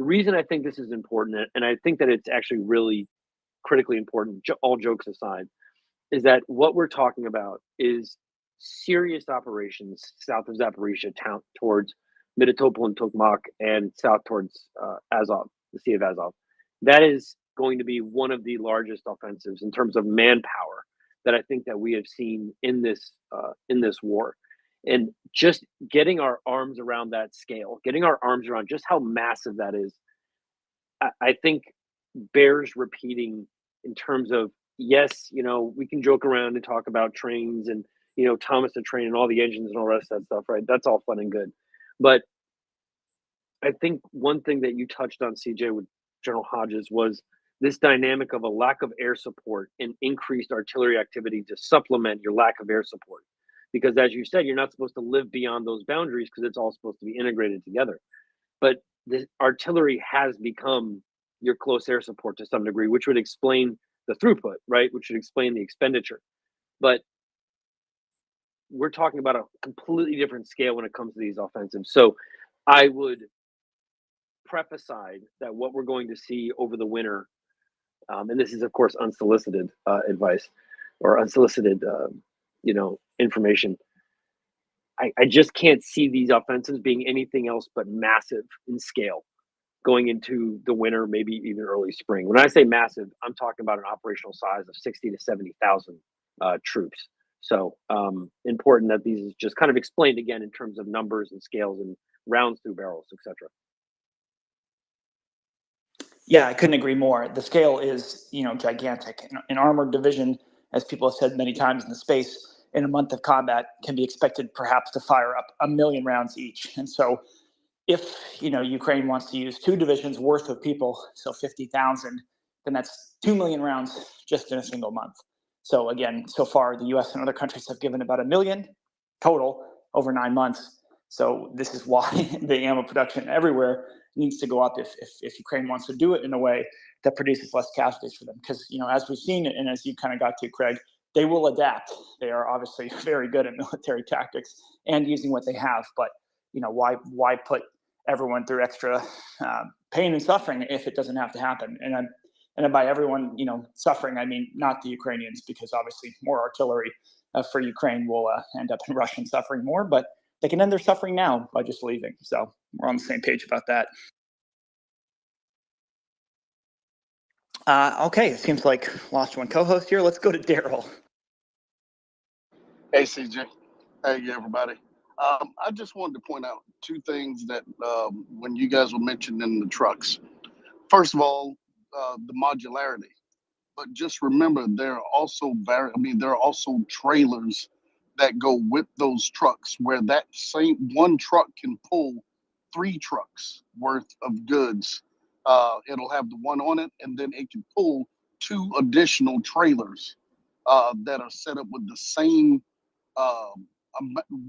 reason I think this is important, and I think that it's actually really critically important, all jokes aside, is that what we're talking about is serious operations south of Zaporizhia town towards Melitopol and Tokmak and south towards Azov, the Sea of Azov. That is going to be one of the largest offensives in terms of manpower that I think that we have seen in this war. And just getting our arms around that scale, getting our arms around just how massive that is, I think bears repeating in terms of, yes, we can joke around and talk about trains and, Thomas the Train and all the engines and all the rest of that stuff, right? That's all fun and good. But I think one thing that you touched on, CJ, with General Hodges was this dynamic of a lack of air support and increased artillery activity to supplement your lack of air support. Because as you said, you're not supposed to live beyond those boundaries because it's all supposed to be integrated together. But the artillery has become your close air support to some degree, which would explain the throughput, right? Which would explain the expenditure. But we're talking about a completely different scale when it comes to these offensives. So I would preface that what we're going to see over the winter, and this is, of course, unsolicited advice or unsolicited, information. I just can't see these offensives being anything else but massive in scale going into the winter, maybe even early spring. When I say massive, I'm talking about an operational size of 60 to 70,000 troops. So important that these is just kind of explained again in terms of numbers and scales and rounds through barrels, etc. Yeah, I couldn't agree more. The scale is, gigantic. An armored division, as people have said many times in the space, in a month of combat can be expected perhaps to fire up 1 million rounds each. And so if, Ukraine wants to use 2 divisions worth of people, so 50,000, then that's 2 million rounds just in a single month. So again, so far the US and other countries have given about 1 million total over 9 months. So this is why the ammo production everywhere needs to go up if Ukraine wants to do it in a way that produces less casualties for them. Because, as we've seen, and as you kind of got to, Craig, they will adapt. They are obviously very good at military tactics and using what they have. But, why put everyone through extra pain and suffering if it doesn't have to happen? And by everyone, suffering, I mean not the Ukrainians, because obviously more artillery for Ukraine will end up in Russian suffering more. But they can end their suffering now by just leaving. So we're on the same page about that. Okay, it seems like lost one co-host here. Let's go to Daryl. Hey, CJ. Hey, everybody. I just wanted to point out 2 things that when you guys were mentioning the trucks. First of all, the modularity. But just remember, there are also trailers that go with those trucks where that same one truck can pull 3 trucks worth of goods. It'll have the one on it, and then it can pull 2 additional trailers that are set up with the same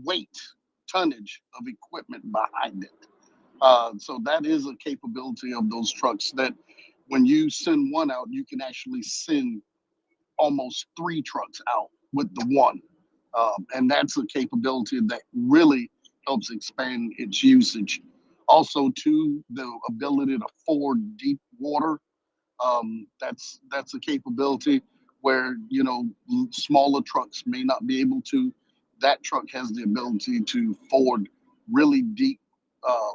weight, tonnage of equipment behind it. So that is a capability of those trucks that when you send one out, you can actually send almost 3 trucks out with the one. And that's a capability that really helps expand its usage. Also, too, the ability to ford deep water. That's a capability where, smaller trucks may not be able to. That truck has the ability to ford really deep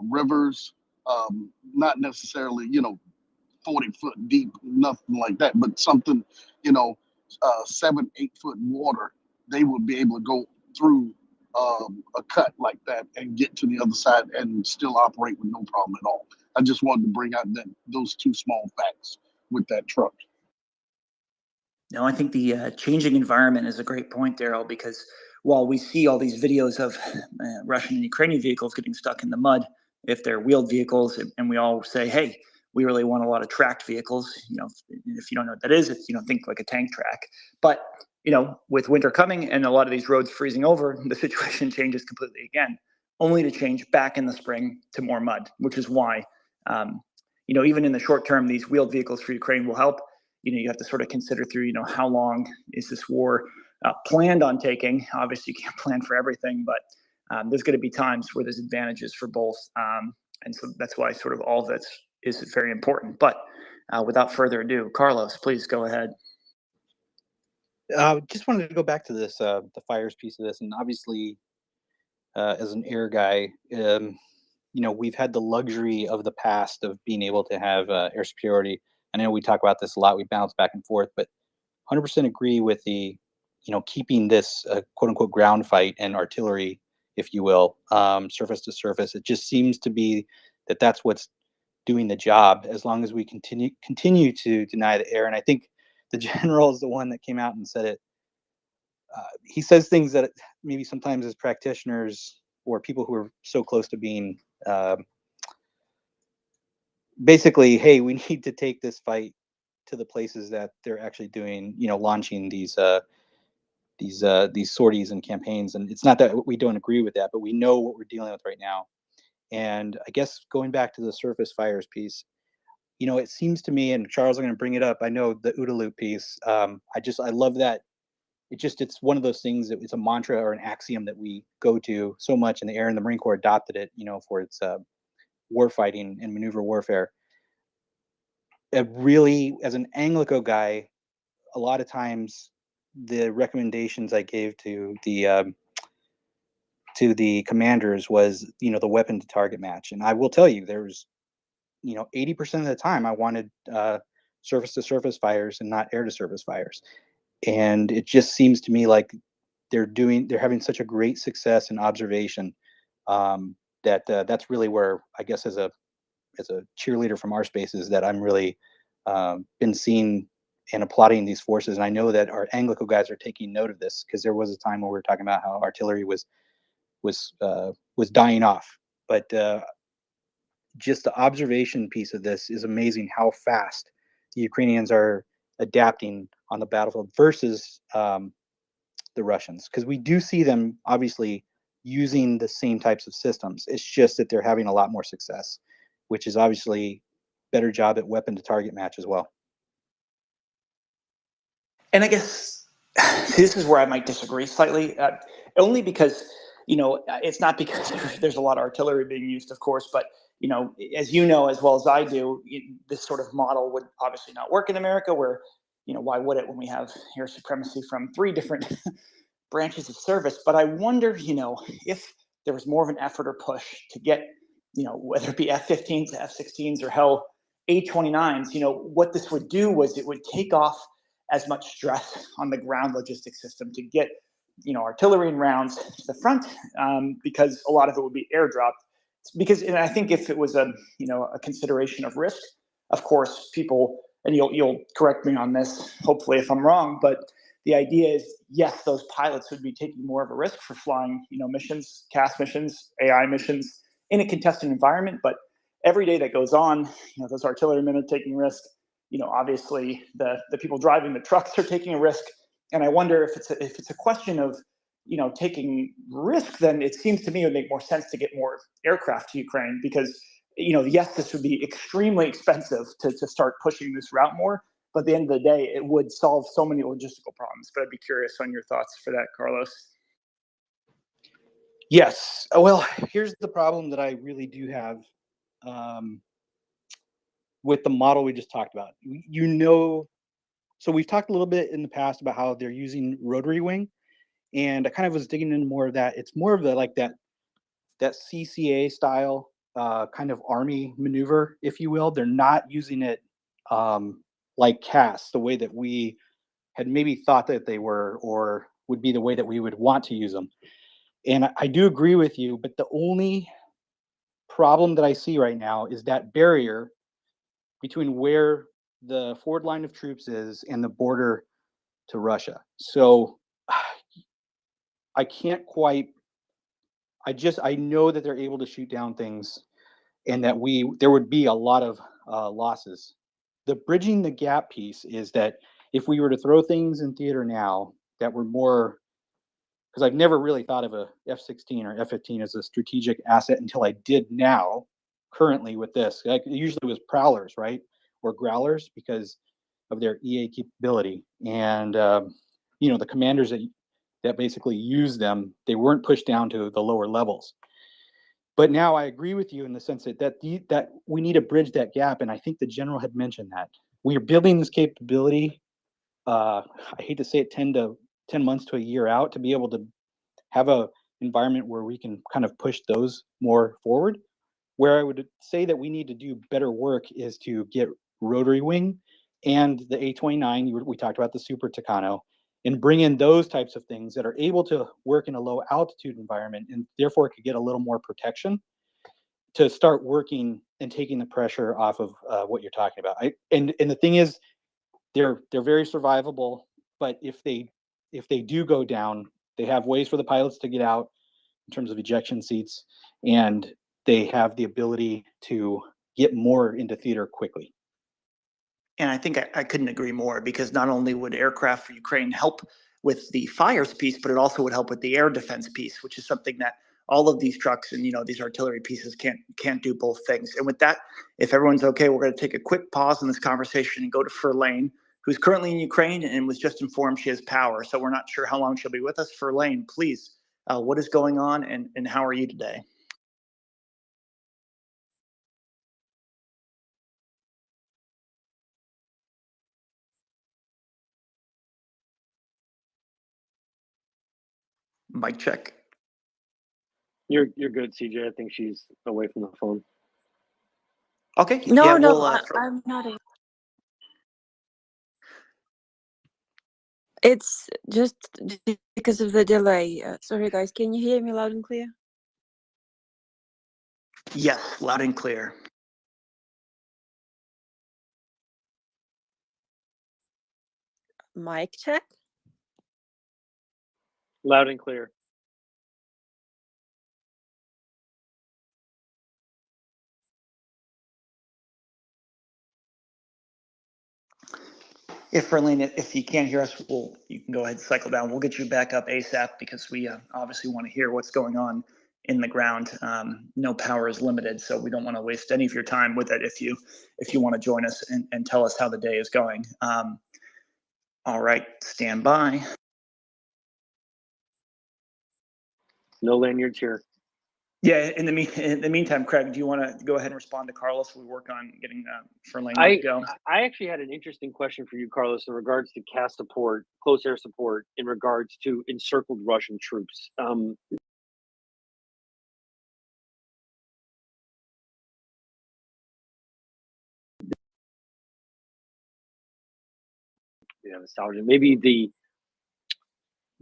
rivers not necessarily, 40 foot deep, nothing like that, but something, you know, 7, 8 foot water, they would be able to go through a cut like that and get to the other side and still operate with no problem at all. I just wanted to bring out those two small facts with that truck. No, I think the changing environment is a great point, Daryl, because while we see all these videos of Russian and Ukrainian vehicles getting stuck in the mud, if they're wheeled vehicles, and we all say, hey, we really want a lot of tracked vehicles, if you don't know what that is, it's, think like a tank track. But, with winter coming and a lot of these roads freezing over, the situation changes completely again, only to change back in the spring to more mud, which is why, even in the short term, these wheeled vehicles for Ukraine will help. You have to sort of consider through, how long is this war planned on taking? Obviously, you can't plan for everything, but there's going to be times where there's advantages for both. And so that's why sort of all of this is very important. But without further ado, Carlos, please go ahead. Just wanted to go back to this, the fires piece of this. And obviously, as an air guy, we've had the luxury of the past of being able to have air superiority. I know we talk about this a lot. We bounce back and forth, but 100% agree with the, keeping this quote unquote ground fight and artillery, if you will, surface to surface. It just seems to be that that's what's doing the job, as long as we continue to deny the air. And I think the general is the one that came out and said it. He says things that maybe sometimes as practitioners or people who are so close to being basically, hey, we need to take this fight to the places that they're actually doing, launching these sorties and campaigns. And it's not that we don't agree with that, but we know what we're dealing with right now. And I guess going back to the surface fires piece, it seems to me, and Charles, I'm going to bring it up. I know the OODA loop piece. I love that. It's one of those things that it's a mantra or an axiom that we go to so much in the air, and the Marine Corps adopted it, for its war fighting and maneuver warfare. It really, as an Anglico guy, a lot of times the recommendations I gave to the commanders was, the weapon to target match. And I will tell you, there was, 80% of the time I wanted surface to surface fires and not air to surface fires. And it just seems to me like they're having such a great success in observation that that's really where, I guess, as a cheerleader from our spaces, that I'm really been seeing and applauding these forces. And I know that our Anglico guys are taking note of this, because there was a time when we were talking about how artillery was dying off. But just the observation piece of this is amazing, how fast the Ukrainians are adapting on the battlefield versus the Russians, because we do see them obviously using the same types of systems. It's just that they're having a lot more success, which is obviously better job at weapon to target match as well. And I guess this is where I might disagree slightly, only because, it's not because there's a lot of artillery being used, of course, but, as you know, as well as I do, this sort of model would obviously not work in America, where, why would it when we have air supremacy from 3 different branches of service? But I wonder, if there was more of an effort or push to get, whether it be F-15s, F-16s, or hell, A-29s, what this would do was it would take off as much stress on the ground logistics system to get, artillery and rounds to the front, because a lot of it would be airdropped. Because, and I think if it was a consideration of risk, of course, people, and you'll correct me on this, hopefully, if I'm wrong, but the idea is, yes, those pilots would be taking more of a risk for flying, missions, CAS missions, AI missions in a contested environment. But every day that goes on, those artillerymen are taking risk. Obviously the people driving the trucks are taking a risk. And I wonder if it's a question of, taking risk, then it seems to me it would make more sense to get more aircraft to Ukraine, because, yes, this would be extremely expensive to start pushing this route more. But at the end of the day, it would solve so many logistical problems. But I'd be curious on your thoughts for that, Carlos. Yes. Well, here's the problem that I really do have with the model we just talked about. So we've talked a little bit in the past about how they're using rotary wing, and I kind of was digging into more of that. It's more of that CCA style kind of army maneuver, if you will. They're not using it like CAS, the way that we had maybe thought that they were, or would be the way that we would want to use them. And I do agree with you, but the only problem that I see right now is that barrier between where the forward line of troops is and the border to Russia. So I can't quite, I know that they're able to shoot down things, and that there would be a lot of losses. The bridging the gap piece is that if we were to throw things in theater now that were more, because I've never really thought of a F-16 or F-15 as a strategic asset until I did now, currently with this. Like, it usually was prowlers, right? Or growlers, because of their EA capability. And, the commanders that basically use them, they weren't pushed down to the lower levels. But now I agree with you in the sense that we need to bridge that gap. And I think the general had mentioned that we are building this capability. I hate to say it, 10 months to a year out, to be able to have a environment where we can kind of push those more forward. Where I would say that we need to do better work is to get rotary wing and the A-29. We talked about the Super Tucano, and bring in those types of things that are able to work in a low altitude environment, and therefore could get a little more protection to start working and taking the pressure off of what you're talking about. And the thing is, they're very survivable, but if they do go down, they have ways for the pilots to get out in terms of ejection seats, and they have the ability to get more into theater quickly. And I think I couldn't agree more, because not only would aircraft for Ukraine help with the fires piece, but it also would help with the air defense piece, which is something that all of these trucks and these artillery pieces can't do both things. And with that, if everyone's okay, we're going to take a quick pause in this conversation and go to Ferlane, who's currently in Ukraine and was just informed she has power. So we're not sure how long she'll be with us. Ferlane, please, what is going on, and how are you today? Mic check. You're good, CJ. I think she's away from the phone. Okay. No, yeah, no, we'll, I'm not. It's just because of the delay. Sorry, guys. Can you hear me loud and clear? Yes, loud and clear. Mic check. Loud and clear. If Verlaine, if you can't hear us, you can go ahead and cycle down. We'll get you back up ASAP, because we obviously want to hear what's going on in the ground. No power is limited, so we don't want to waste any of your time with it if you want to join us and tell us how the day is going. All right, stand by. No lanyards here. Yeah, in the meantime, Craig, do you want to go ahead and respond to Carlos? We work on getting Verlaine to go. I actually had an interesting question for you, Carlos, in regards to CAS support, close air support, in regards to encircled Russian troops. Nostalgia. Maybe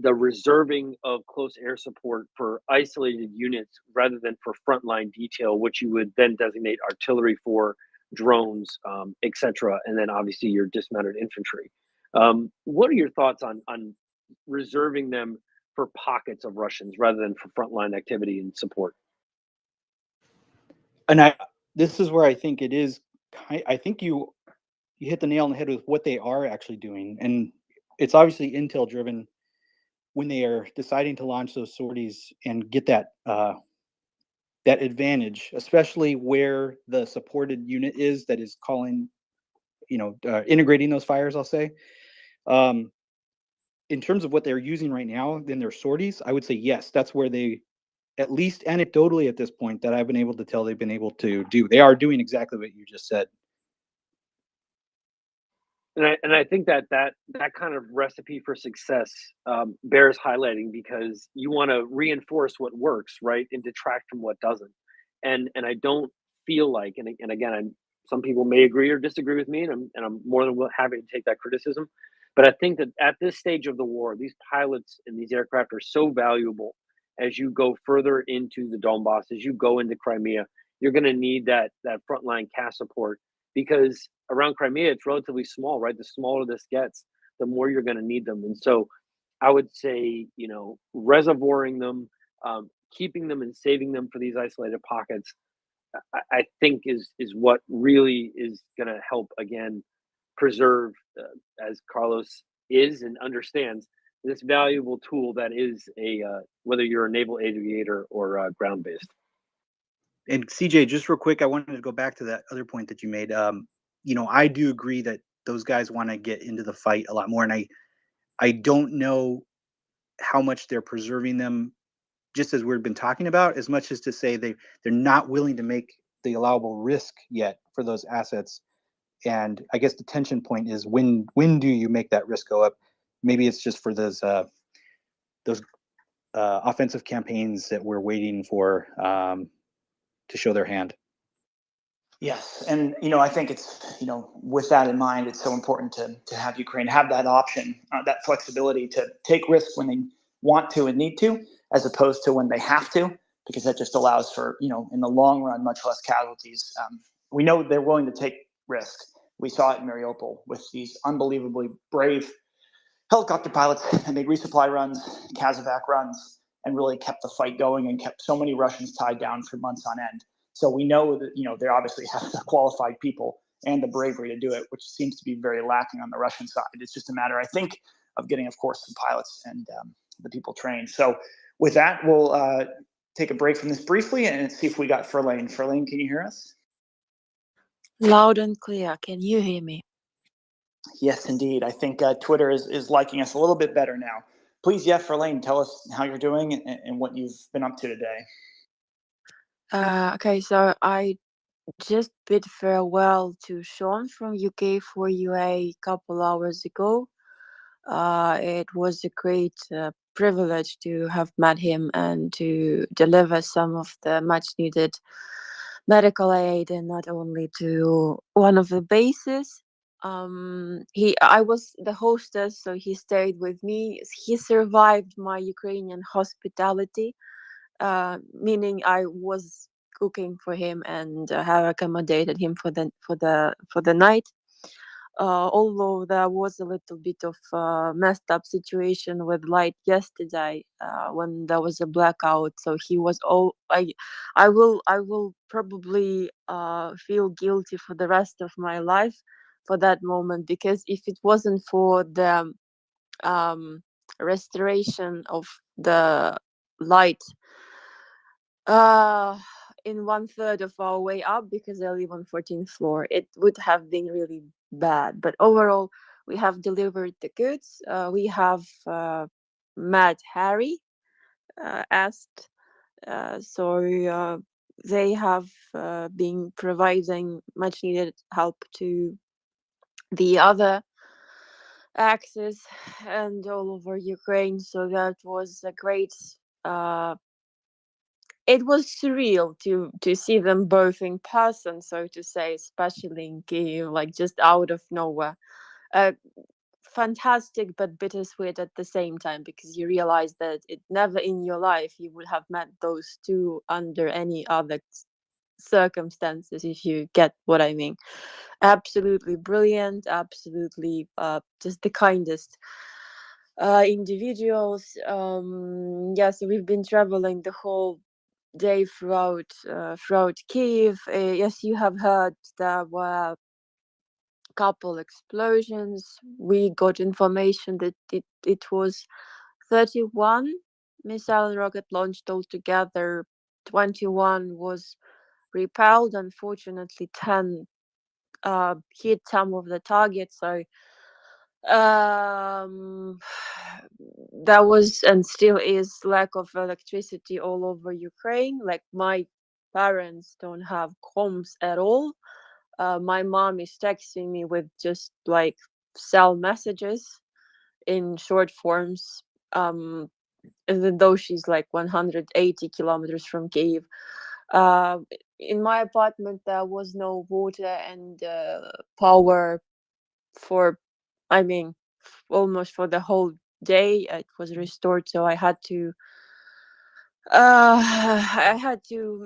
the reserving of close air support for isolated units rather than for frontline detail, which you would then designate artillery for, drones, etc., and then obviously your dismounted infantry. What are your thoughts on reserving them for pockets of Russians rather than for frontline activity and support? And this is where I think it is. I think you hit the nail on the head with what they are actually doing, and it's obviously intel driven when they are deciding to launch those sorties and get that advantage, especially where the supported unit is that is calling, integrating those fires. I'll say, in terms of what they're using right now in their sorties, I would say yes, that's where they, at least anecdotally at this point, that I've been able to tell they've been able to do. They are doing exactly what you just said. And I think that kind of recipe for success bears highlighting, because you want to reinforce what works, right, and detract from what doesn't. and I don't feel like, and again, some people may agree or disagree with me, and I'm more than happy to take that criticism. But I think that at this stage of the war, these pilots and these aircraft are so valuable. As you go further into the Donbass, as you go into Crimea, you're going to need that frontline CAS support, because around Crimea it's relatively small, right? The smaller this gets, the more you're going to need them. And so, I would say, reservoiring them, keeping them and saving them for these isolated pockets, I think is what really is going to help, again, preserve, as Carlos is and understands, this valuable tool that is whether you're a naval aviator or ground based. And CJ, just real quick, I wanted to go back to that other point that you made. I do agree that those guys want to get into the fight a lot more, and I don't know how much they're preserving them, just as we've been talking about, as much as to say they're not willing to make the allowable risk yet for those assets. And I guess the tension point is, when do you make that risk go up? Maybe it's just for those offensive campaigns that we're waiting for to show their hand. Yes, and I think it's with that in mind, it's so important to have Ukraine have that option, that flexibility to take risks when they want to and need to, as opposed to when they have to, because that just allows for in the long run much less casualties. We know they're willing to take risks. We saw it in Mariupol with these unbelievably brave helicopter pilots that made resupply runs, Kazovac runs, and really kept the fight going and kept so many Russians tied down for months on end. So we know that they obviously have the qualified people and the bravery to do it, which seems to be very lacking on the Russian side. It's just a matter, I think, of getting, of course, some pilots and the people trained. So with that, we'll take a break from this briefly and see if we got Ferlane. Ferlane, can you hear us? Loud and clear. Can you hear me? Yes, indeed. I think Twitter is liking us a little bit better now. Please, Ferlane, tell us how you're doing and what you've been up to today. Okay, so I just bid farewell to Sean from UK for UA a couple hours ago. It was a great privilege to have met him and to deliver some of the much needed medical aid, and not only to one of the bases. I was the hostess, so he stayed with me. He survived my Ukrainian hospitality, meaning I was cooking for him and have accommodated him for the night. Although there was a little bit of messed up situation with light yesterday when there was a blackout, so he was all I will probably feel guilty for the rest of my life for that moment, because if it wasn't for the restoration of the light in 1/3 of our way up, because I live on 14th floor, it would have been really bad. But overall, we have delivered the goods. We have met Harry, asked, so they have been providing much needed help to the other axis and all over Ukraine. So that was a great it was surreal to see them both in person, so to say, especially in Kyiv, like just out of nowhere. Fantastic but bittersweet at the same time, because you realize that it never in your life you would have met those two under any other circumstances, if you get what I mean. Absolutely brilliant, absolutely just the kindest individuals. So we've been traveling the whole day throughout Kyiv. Yes, you have heard there were a couple explosions. We got information that it was 31 missile and rocket launched altogether. 21 was repelled. Unfortunately, 10 hit some of the targets. So there was and still is lack of electricity all over Ukraine. Like, my parents don't have comms at all. My mom is texting me with just like cell messages in short forms, even though she's like 180 kilometers from Kyiv. In my apartment, there was no water and power for, I mean, almost for the whole day. It was restored, so I had to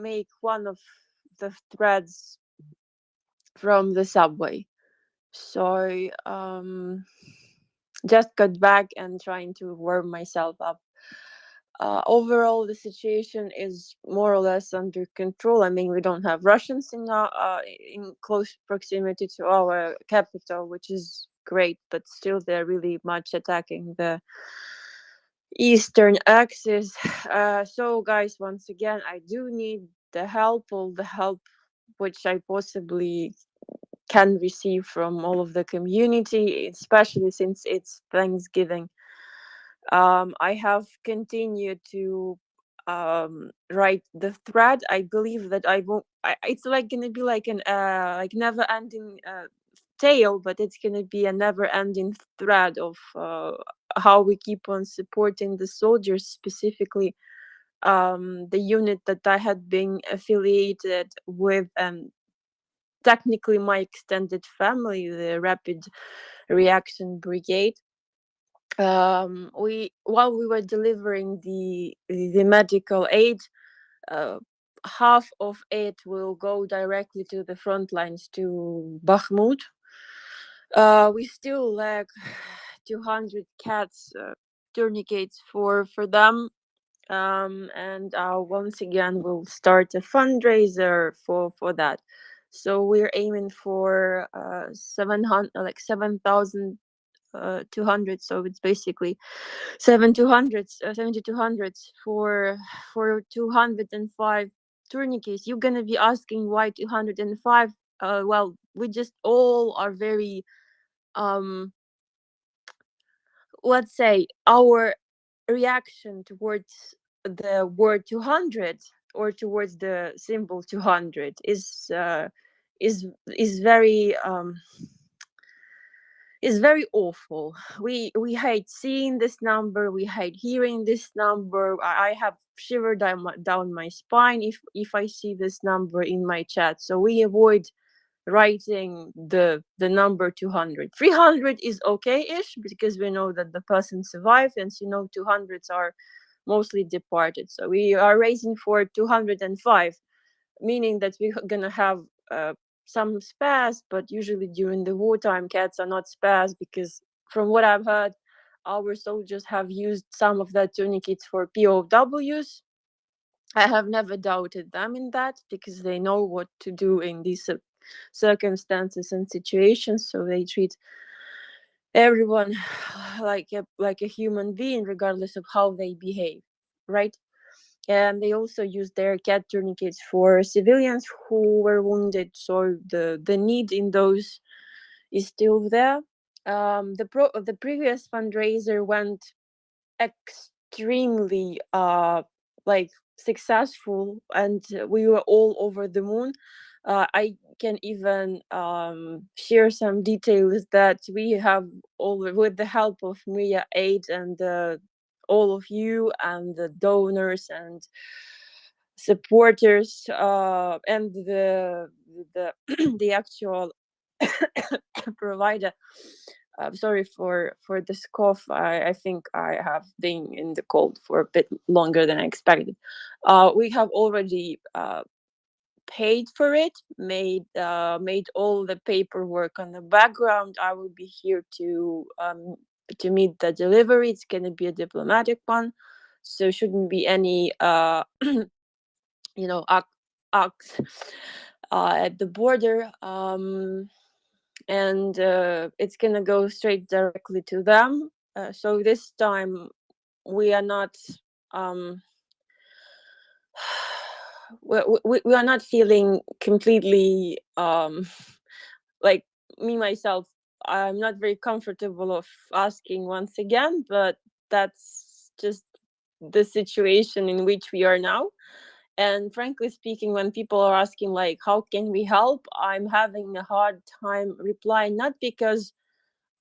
make one of the threads from the subway. So just got back and trying to warm myself up. Overall, the situation is more or less under control. I mean, we don't have Russians in close proximity to our capital, which is great, but still they're really much attacking the eastern axis. So, guys, once again, I do need all the help which I possibly can receive from all of the community, especially since it's Thanksgiving. I have continued to write the thread. I believe that I won't. It's like gonna be like an like never-ending tale, but it's gonna be a never-ending thread of how we keep on supporting the soldiers, specifically the unit that I had been affiliated with, and technically my extended family, the Rapid Reaction Brigade. While we were delivering the medical aid, half of it will go directly to the front lines, to Bakhmut. We still lack 200 cats, tourniquets for them. And once again we'll start a fundraiser for that. So we're aiming for 700, like 7,000 200. So it's basically 7,200s for 205 tourniquets. You're gonna be asking why 205. Well, we just all are very let's say our reaction towards the word 200 or towards the symbol 200 is very is very awful. We hate seeing this number. We hate hearing this number. I have shivered down my spine if I see this number in my chat. So we avoid writing the number 200. 300 is okay-ish because we know that the person survived, and 200s are mostly departed. So we are raising for 205, meaning that we're gonna have some spares, but usually during the wartime cats are not spares, because from what I've heard, our soldiers have used some of their tourniquets for POWs. I have never doubted them in that, because they know what to do in these circumstances and situations. So they treat everyone like a human being, regardless of how they behave, right? And they also use their cat tourniquets for civilians who were wounded. So the need in those is still there. The previous fundraiser went extremely like successful, and we were all over the moon. I can even share some details that we have all, with the help of Mria Aid and all of you and the donors and supporters, and the the actual provider. Sorry for this cough. I think I have been in the cold for a bit longer than I expected. We have already paid for it, made all the paperwork on the background. I will be here to meet the delivery. It's going to be a diplomatic one, so shouldn't be any acts at the border. And it's gonna go straight directly to them. So this time we are not we are not feeling completely like, me myself, I'm not very comfortable of asking once again, but that's just the situation in which we are now. And frankly speaking, when people are asking like, how can we help, I'm having a hard time replying, not because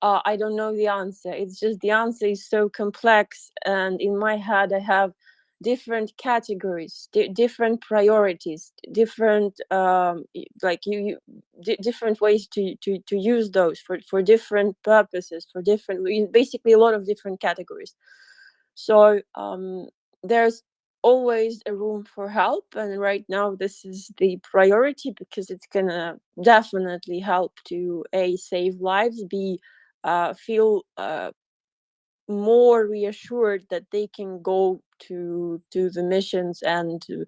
I don't know the answer. It's just the answer is so complex, and in my head I have different categories, different priorities, different different ways to use those for different purposes, for different, basically a lot of different categories. So there's always a room for help, and right now this is the priority, because it's gonna definitely help to save lives, b feel more reassured that they can go to the missions and to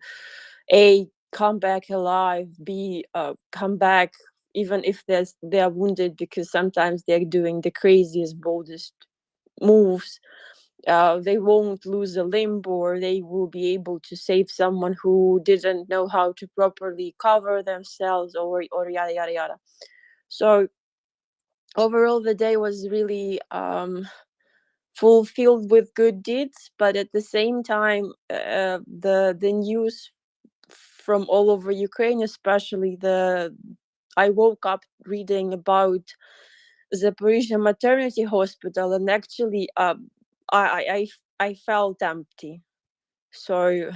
come back alive, b come back even if they're wounded, because sometimes they're doing the craziest, boldest moves. They won't lose a limb, or they will be able to save someone who didn't know how to properly cover themselves, or yada yada yada. So overall the day was really fulfilled with good deeds, but at the same time the news from all over Ukraine, especially I woke up reading about Zaporizhia maternity hospital, and actually I felt empty. So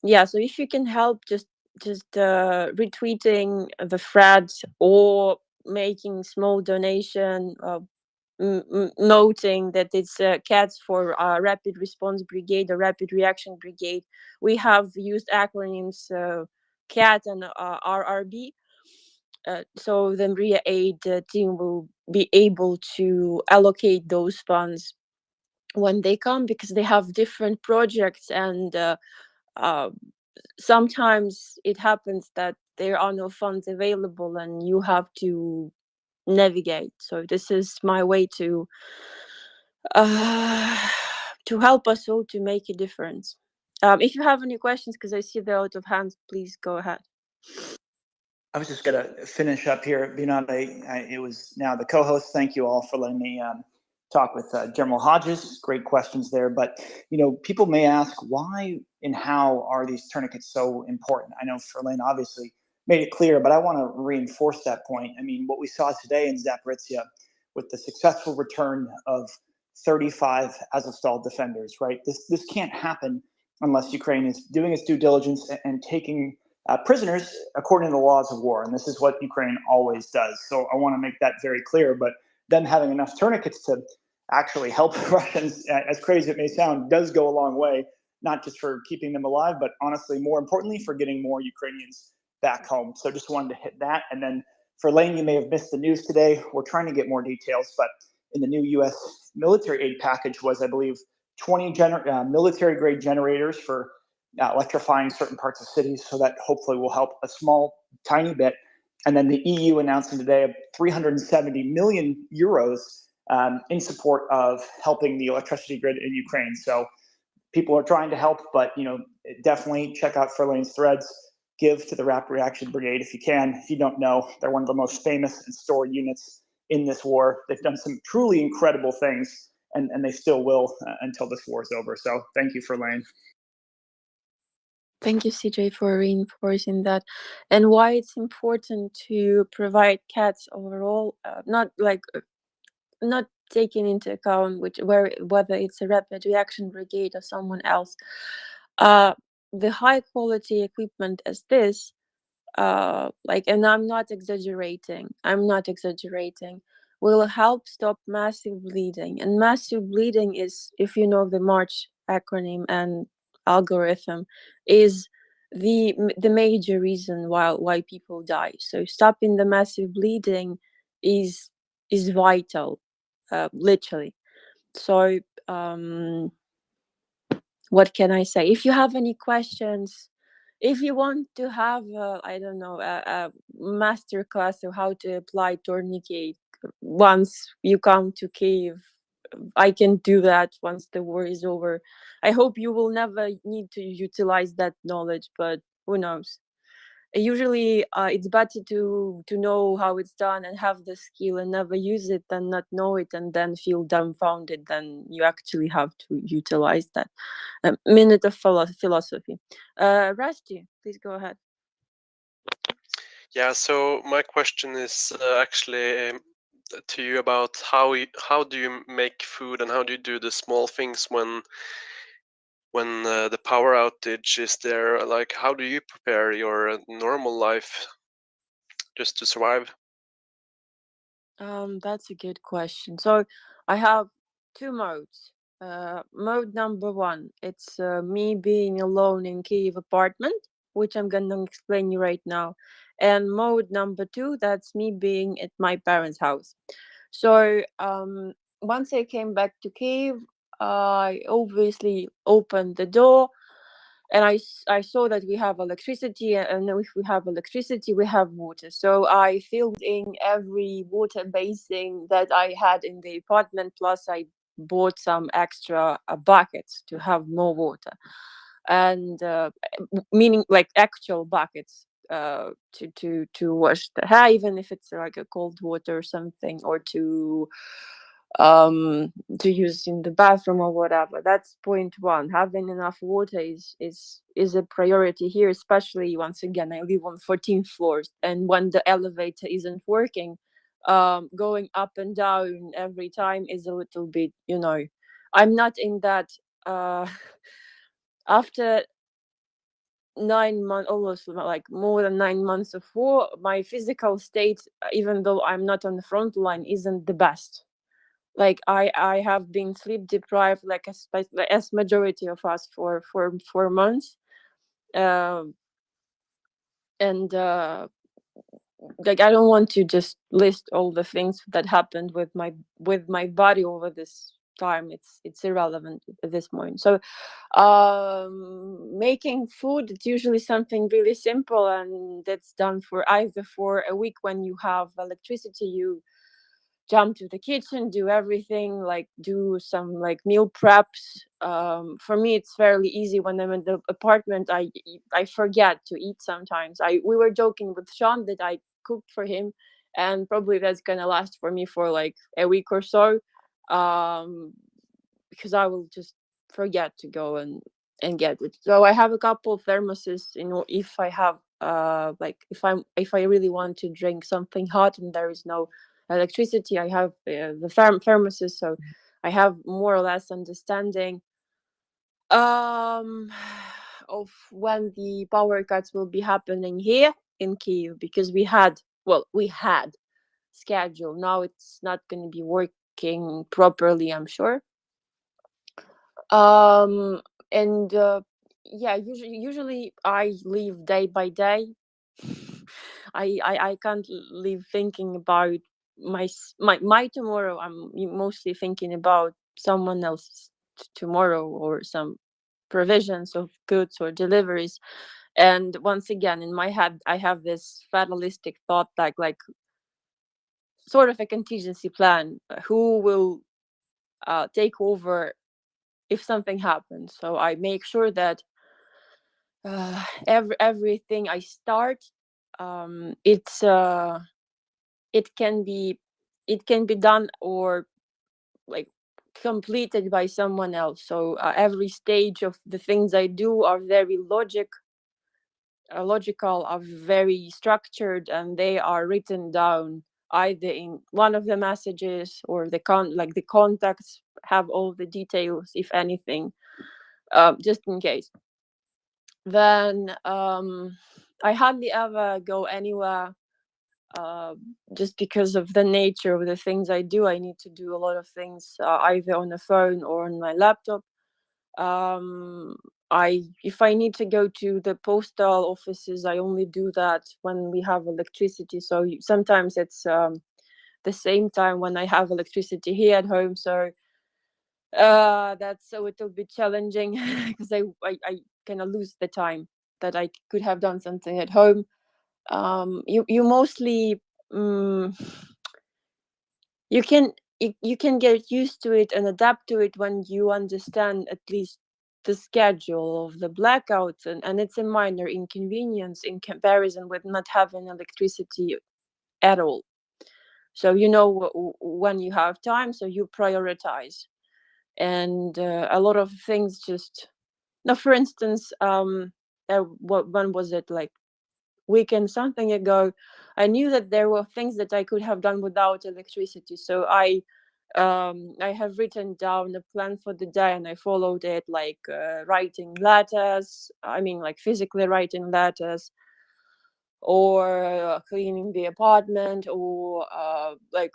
yeah, so if you can help, just retweeting the thread, or making small donation, noting that it's cats for rapid response brigade or rapid reaction brigade. We have used acronyms cat and RRB. So the Mria Aid team will be able to allocate those funds when they come, because they have different projects, and sometimes it happens that there are no funds available and you have to navigate. So this is my way to help us all to make a difference. If you have any questions, because I see they're out of hands, please go ahead. I was just going to finish up here. It was now the co-host. Thank you all for letting me talk with General Hodges. Great questions there. But, people may ask, why and how are these tourniquets so important? I know Ferlane obviously made it clear, but I want to reinforce that point. I mean, what we saw today in Zaporizhia with the successful return of 35 Azovstal defenders, right? This can't happen unless Ukraine is doing its due diligence and taking prisoners according to the laws of war. And this is what Ukraine always does. So I want to make that very clear. But them having enough tourniquets to actually help Russians, as crazy as it may sound, does go a long way, not just for keeping them alive, but honestly, more importantly, for getting more Ukrainians back home. So just wanted to hit that. And then for Lane, you may have missed the news today. We're trying to get more details, but in the new U.S. military aid package was, I believe, 20 military grade generators for electrifying certain parts of cities. So that hopefully will help a small, tiny bit. And then the EU announcing today 370 million euros in support of helping the electricity grid in Ukraine. So people are trying to help, but definitely check out Ferlane's threads. Give to the Rapid Reaction Brigade if you can. If you don't know, they're one of the most famous and storied units in this war. They've done some truly incredible things, and they still will until this war is over. So thank you, Ferlane. Thank you, CJ, for reinforcing that. And why it's important to provide cats overall, not taking into account whether it's a rapid reaction brigade or someone else. The high quality equipment as this, and I'm not exaggerating, will help stop massive bleeding. And massive bleeding is, if you know the March acronym and algorithm, is the major reason why people die. So stopping the massive bleeding is vital, literally. So what can I say? If you have any questions, if you want to have a master class of how to apply tourniquet once you come to Kyiv, I can do that once the war is over. I hope you will never need to utilize that knowledge, but who knows? Usually it's better to know how it's done and have the skill and never use it than not know it and then feel dumbfounded. Then you actually have to utilize that. A minute of philosophy. Rusty, please go ahead. Yeah, so my question is actually to you about how do you make food and how do you do the small things when when the power outage is there? Like, how do you prepare your normal life just to survive? That's a good question. So I have two modes. Mode number one, it's me being alone in Kyiv apartment, which I'm gonna explain you right now. And mode number two, that's me being at my parents' house. So once I came back to Kyiv, I obviously opened the door and I saw that we have electricity, and if we have electricity we have water, so I filled in every water basin that I had in the apartment, plus I bought some extra buckets to have more water, and meaning like actual buckets to wash the hair, even if it's like a cold water or something, or to use in the bathroom or whatever. That's point one. Having enough water is a priority here, especially once again I live on 14th floors, and when the elevator isn't working, going up and down every time is a little bit, I'm not in that after 9 months, almost like more than 9 months of war, my physical state, even though I'm not on the front line, isn't the best. Like I have been sleep deprived, like as majority of us, for 4 months, um and like I don't want to just list all the things that happened with my body over this time. It's irrelevant at this point. So making food, it's usually something really simple, and that's done for either for a week. When you have electricity, you jump to the kitchen, do everything, like do some like meal preps. For me it's fairly easy. When I'm in the apartment, I forget to eat sometimes. We were joking with Sean that I cooked for him, and probably that's gonna last for me for like a week or so, because I will just forget to go and get it. So I have a couple of thermoses, if I have like if I really want to drink something hot and there is no electricity, I have the thermoses, so I have more or less understanding um of when the power cuts will be happening here in Kyiv, because we had schedule. Now it's not going to be working properly, I'm sure. um and yeah, usually I live day by day. I can't live thinking about my tomorrow. I'm mostly thinking about someone else's tomorrow, or some provisions of goods or deliveries. And once again, in my head I have this fatalistic thought, like sort of a contingency plan. Who will take over if something happens? So I make sure that everything I start, it's it can be it can be done, or like completed by someone else. So every stage of the things I do are very logical, are very structured, and they are written down either in one of the messages, or the contacts have all the details, if anything, just in case. Then I hardly ever go anywhere, uh, just because of the nature of the things I do. I need to do a lot of things either on the phone or on my laptop. um if I need to go to the postal offices, I only do that when we have electricity. So sometimes it's the same time when I have electricity here at home. So that's a little bit challenging because I kind of lose the time that I could have done something at home. You mostly um, you can get used to it and adapt to it when you understand at least the schedule of the blackouts, and it's a minor inconvenience in comparison with not having electricity at all. So when you have time, so you prioritize. And a lot of things just now, for instance, when was it, like weekend something ago, I knew that there were things that I could have done without electricity. So I I have written down a plan for the day and I followed it, like writing letters. I mean, like physically writing letters, or cleaning the apartment, or like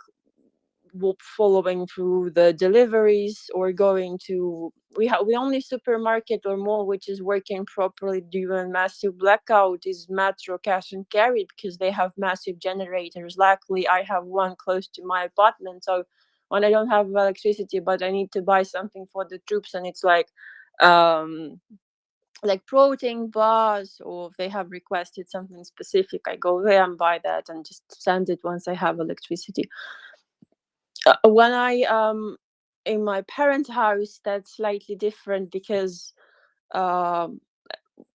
following through the deliveries, or going to we only supermarket or mall which is working properly during massive blackout is Metro Cash and Carry, because they have massive generators. Luckily I have one close to my apartment, so when I don't have electricity but I need to buy something for the troops, and it's like protein bars, or if they have requested something specific, I go there and buy that and just send it once I have electricity. When I in my parents' house, that's slightly different, because um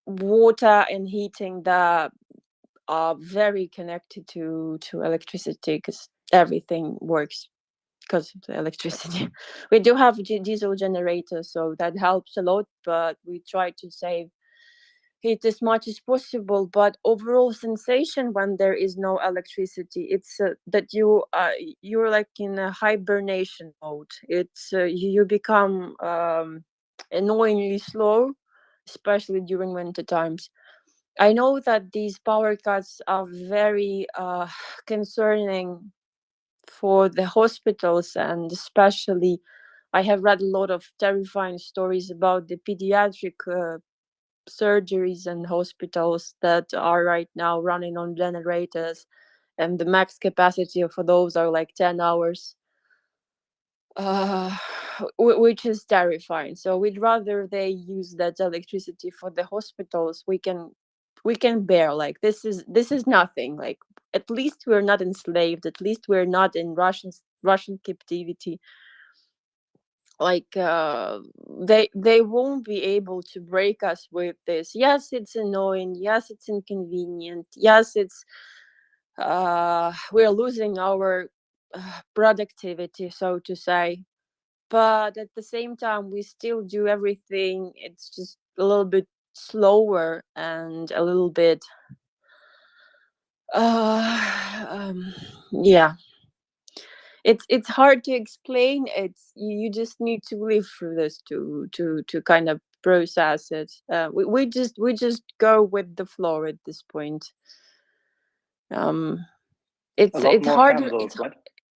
water and heating that are very connected to electricity, because everything works because of the electricity. We do have diesel generators, so that helps a lot, but we try to save heat as much as possible. But overall sensation when there is no electricity, it's that you're like in a hibernation mode. It's you become annoyingly slow, especially during winter times. I know that these power cuts are very concerning for the hospitals, and especially I have read a lot of terrifying stories about the pediatric surgeries and hospitals that are right now running on generators, and the max capacity for those are like 10 hours, uh, which is terrifying. So we'd rather they use that electricity for the hospitals. We can bear, like this is nothing, like at least we're not enslaved, at least we're not in Russian captivity. Like they won't be able to break us with this. Yes, it's annoying, yes, it's inconvenient, yes, it's we're losing our productivity, so to say, but at the same time we still do everything. It's just a little bit slower and a little bit yeah, it's hard to explain. It's you just need to live through this to kind of process it. We just go with the flow at this point. A lot It's more hard. candles, right?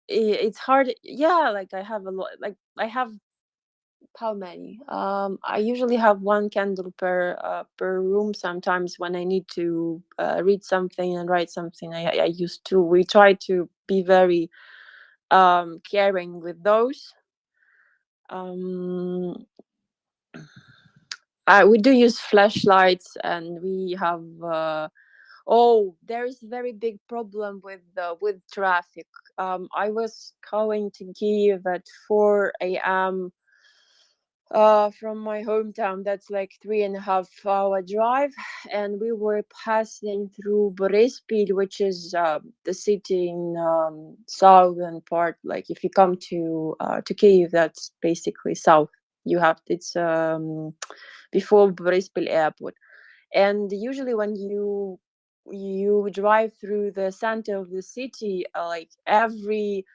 It's hard. Yeah, like I have a lot. Like I have how many? I usually have one candle per room. Sometimes when I need to read something and write something, I use two. We try to be very caring with those. Um, we do use flashlights, and we have. There's a very big problem with traffic. I was going to Kiev at 4 a.m. From my hometown. That's like 3.5 hour drive, and we were passing through Borispil, which is the city in southern part. Like if you come to Kiev, that's basically south. You have it's before Borispil airport, and usually when you drive through the center of the city, like every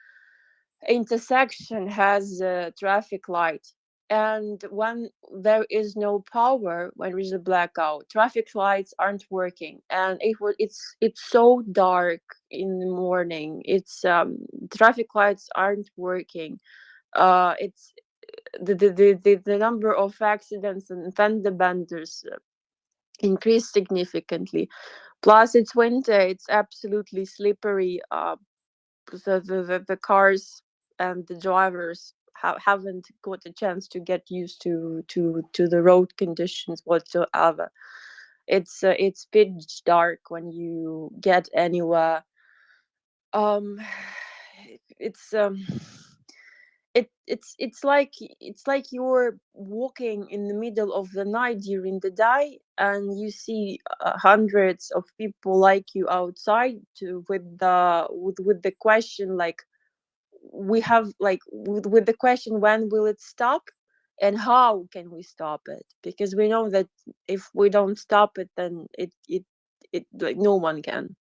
intersection has a traffic light, and when there is no power, when there is a blackout, traffic lights aren't working, and it's so dark in the morning. It's traffic lights aren't working. It's the number of accidents and fender benders increased significantly. Plus it's winter, it's absolutely slippery. The cars and the drivers haven't got a chance to get used to the road conditions whatsoever. It's pitch dark when you get anywhere. um it's it's like you're walking in the middle of the night during the day, and you see hundreds of people like you outside with the question, like we have like with the question, when will it stop and how can we stop it, because we know that if we don't stop it, then it like no one can.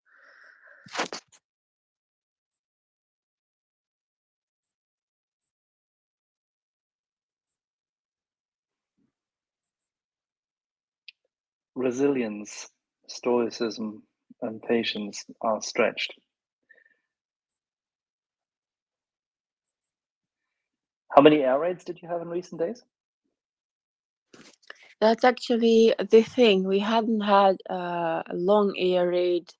resilience, stoicism, and patience are stretched. How many air raids did you have in recent days? That's actually the thing. We hadn't had a long air raid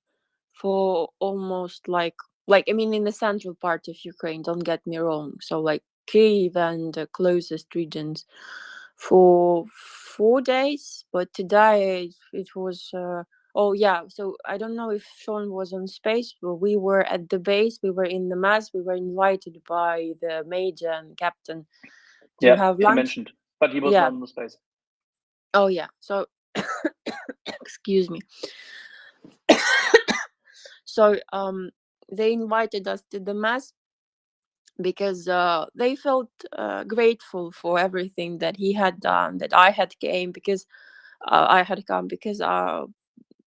for almost like I mean in the central part of Ukraine, don't get me wrong. So like Kyiv and the closest regions for 4 days, but today it was oh yeah, so I don't know if Sean was on space, but we were at the base, we were in the mass, we were invited by the major and captain to have he lunch. mentioned, but he was Yeah. not in the space. Oh yeah, so excuse me. So they invited us to the mass because they felt grateful for everything that he had done, that I had came because I had come because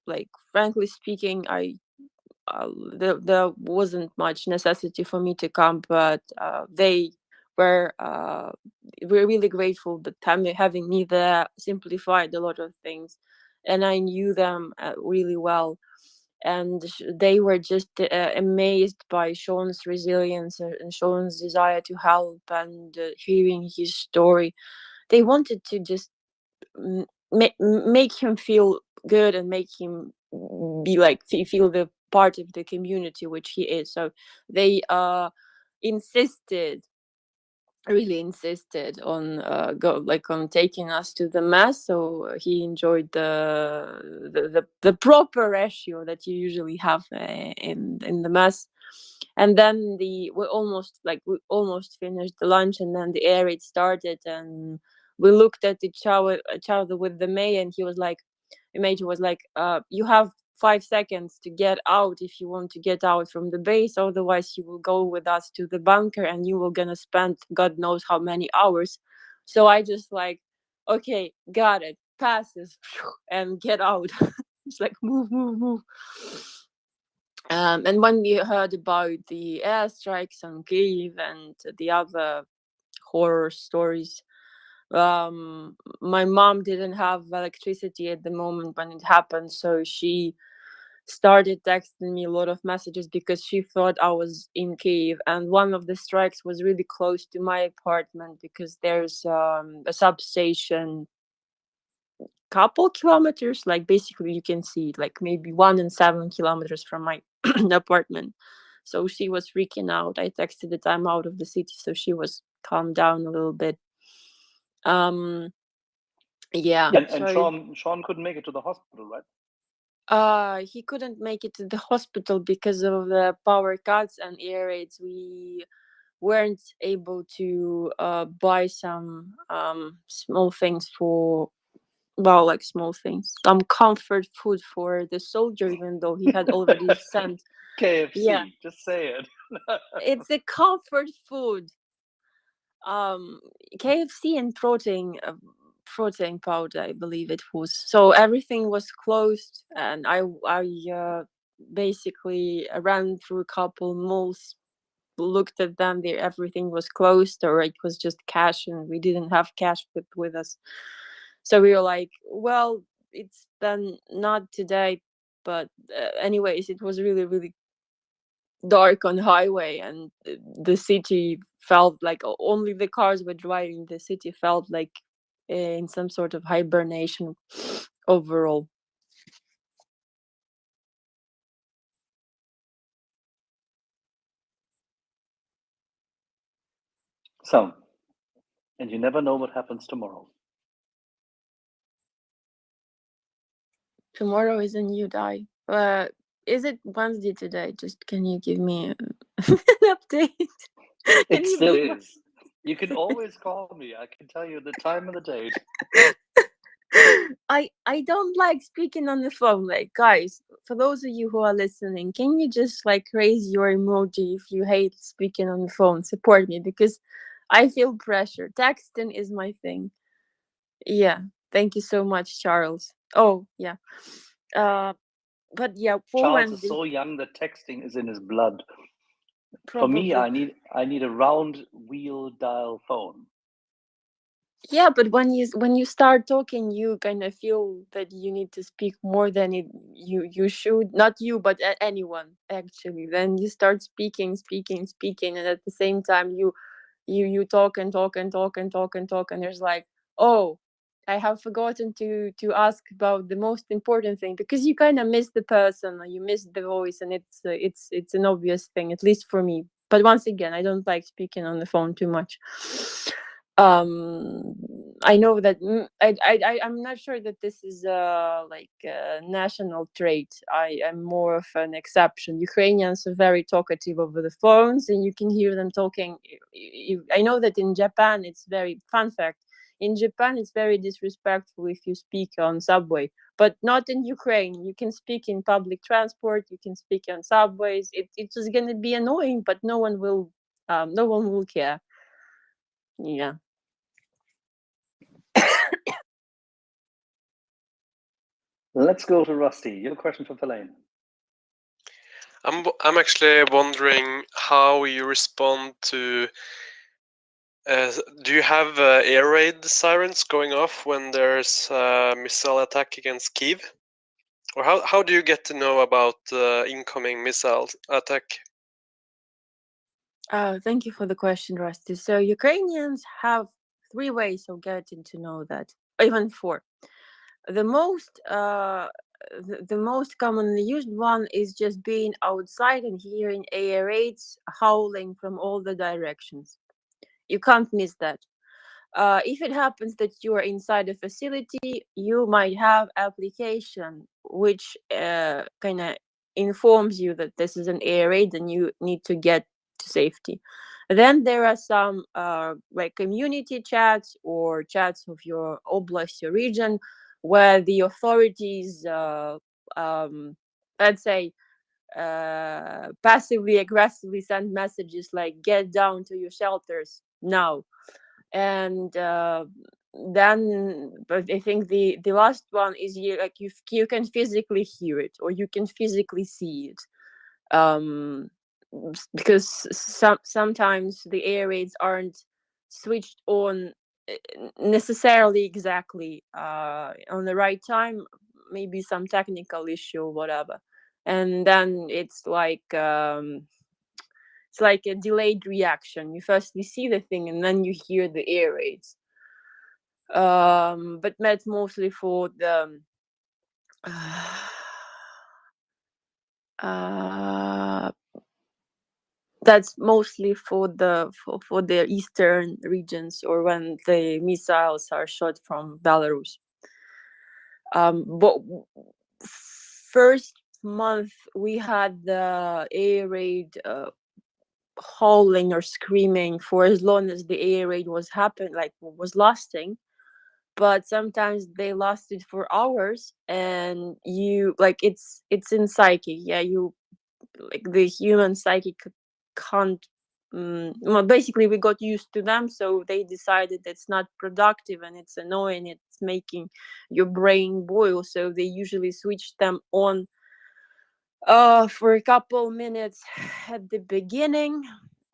like frankly speaking, there wasn't much necessity for me to come, but they were really grateful that having me there simplified a lot of things, and I knew them really well, and they were just amazed by Sean's resilience and Sean's desire to help, and hearing his story. They wanted to just make him feel good and make him be like feel the part of the community which he is. So they insisted really insisted on on taking us to the mass, so he enjoyed the proper ratio that you usually have in the mass. And then we almost finished the lunch, and then the air raid started, and we looked at each other with the mayor, and he was like, the major was like, you have 5 seconds to get out if you want to get out from the base, otherwise you will go with us to the bunker and you will gonna spend god knows how many hours. So I just like, okay, got it, passes, and get out. It's like move. And when we heard about the airstrikes on Kyiv and the other horror stories, my mom didn't have electricity at the moment when it happened, so she started texting me a lot of messages because she thought I was in Kyiv, and one of the strikes was really close to my apartment because there's a substation couple kilometers, like basically you can see like maybe 1 and 7 kilometers from my apartment. So she was freaking out. I texted that I'm out of the city, so she was calmed down a little bit. Yeah. And Sean couldn't make it to the hospital, right? He couldn't make it to the hospital because of the power cuts and air raids. We weren't able to buy some small things for, well, like small things, some comfort food for the soldier, even though he had already sent KFC. Yeah, Just say it. it's a comfort food. KFC and protein powder, I believe it was. So everything was closed, and I basically ran through a couple malls, looked at them. There, everything was closed, or it was just cash, and we didn't have cash with us. So we were like, well, it's then not today. But anyways, it was really dark on highway, and the city felt like only the cars were driving. The city felt like in some sort of hibernation overall. So, and you never know what happens tomorrow. Tomorrow is a new day. Is it Wednesday today? Just can you give me an update? It still is. You can always call me. I can tell you the time and the date. I don't like speaking on the phone. Like, guys, for those of you who are listening, can you just like raise your emoji if you hate speaking on the phone? Support me, because I feel pressure. Texting is my thing. Yeah, thank you so much, Charles. Oh yeah, but yeah, for Charles Wednesday, is so young that texting is in his blood. probably. For me, I need a round wheel dial phone. Yeah, but when you start talking, you kind of feel that you need to speak more than you should. Not you, but anyone actually. Then you start speaking, and at the same time you talk and talk and talk and talk and talk, and there's like, oh, I have forgotten to ask about the most important thing, because you kind of miss the person or you miss the voice, and it's an obvious thing, at least for me. But once again, I don't like speaking on the phone too much. I know that I'm not sure that this is like a national trait. I am more of an exception. Ukrainians are very talkative over the phones, and you can hear them talking. I know that in Japan, it's very fun fact. In Japan, it's very disrespectful if you speak on subway, but not in Ukraine. You can speak in public transport. You can speak on subways. It's just gonna be annoying, but no one will care. Yeah. Let's go to Rusty. You have a question for Verlaine. I'm actually wondering how you respond to. Do you have air raid sirens going off when there's a missile attack against Kyiv? Or how do you get to know about incoming missile attack? Thank you for the question, Rusty. So Ukrainians have 3 ways of getting to know that, even 4. The most commonly used one is just being outside and hearing air raids howling from all the directions. You can't miss that. If it happens that you are inside a facility, you might have application which kind of informs you that this is an air raid and you need to get to safety. Then there are some like community chats or chats of your oblast, your region, where the authorities, let's say, passively aggressively send messages like "get down to your shelters now." And then, but I think the last one is you can physically hear it or you can physically see it, because sometimes the air raids aren't switched on necessarily exactly on the right time, maybe some technical issue or whatever, and then it's like a delayed reaction. You firstly see the thing and then you hear the air raids. But that's mostly for the that's mostly for the eastern regions, or when the missiles are shot from Belarus. But first month we had the air raid howling or screaming for as long as the air raid was lasting, but sometimes they lasted for hours, and you like it's in psyche. Yeah, you like the human psyche can't well, basically we got used to them, so they decided it's not productive and it's annoying, it's making your brain boil, so they usually switch them on for a couple minutes at the beginning,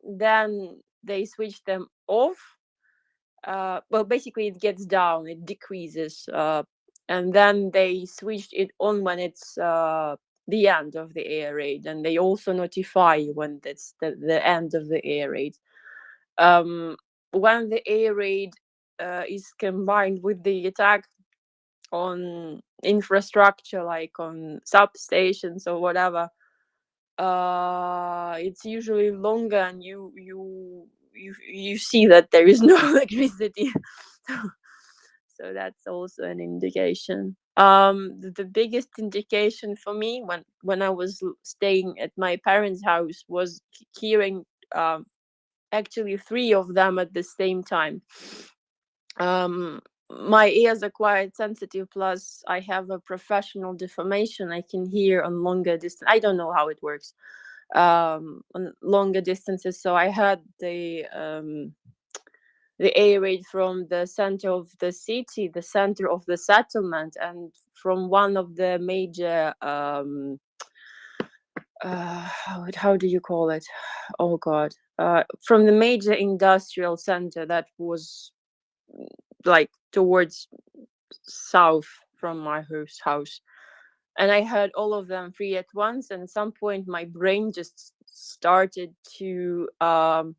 then they switch them off. Well, basically it gets down, it decreases, and then they switched it on when it's the end of the air raid, and they also notify you when that's the end of the air raid. When the air raid is combined with the attack on infrastructure, like on substations or whatever, it's usually longer, and you see that there is no electricity. So that's also an indication. The biggest indication for me when I was staying at my parents' house was hearing actually 3 of them at the same time. My ears are quite sensitive, plus I have a professional deformation. I can hear on longer distance. I don't know how it works on longer distances, so I heard the air raid from the center of the city, the center of the settlement, and from one of the major how do you call it? Oh god, from the major industrial center that was like towards south from my house. And I heard all of them three at once. And at some point, my brain just started to, how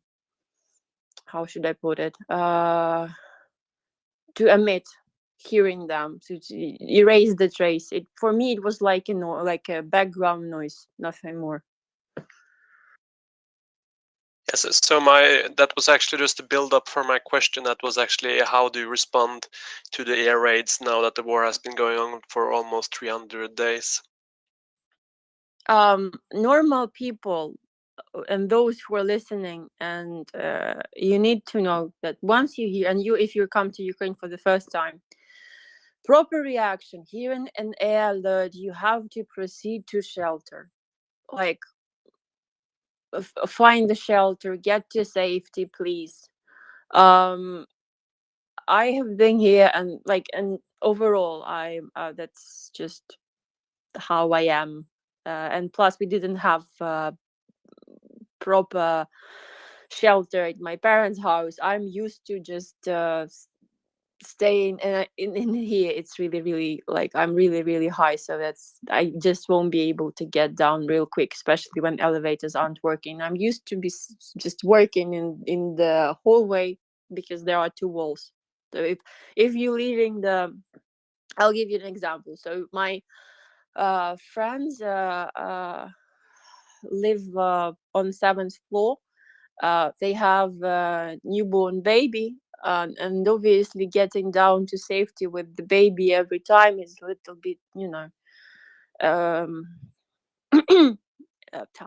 should I put it? To emit hearing them, to erase the trace. For me, it was like like a background noise, nothing more. Yes, so that was actually just a build up for my question. That was actually, how do you respond to the air raids now that the war has been going on for almost 300 days? Normal people and those who are listening, and you need to know that once you hear, and if you come to Ukraine for the first time, proper reaction, hearing an air alert, you have to proceed to shelter. Like, find the shelter, get to safety, please. I have been here, and overall, that's just how I am. And plus, we didn't have proper shelter at my parents' house. I'm used to just staying in here. It's really like, I'm really high, so I just won't be able to get down real quick, especially when elevators aren't working. I'm used to be just working in the hallway, because there are two walls. So if you're leaving I'll give you an example. So my friends live on 7th floor. They have a newborn baby, and obviously getting down to safety with the baby every time is a little bit, um,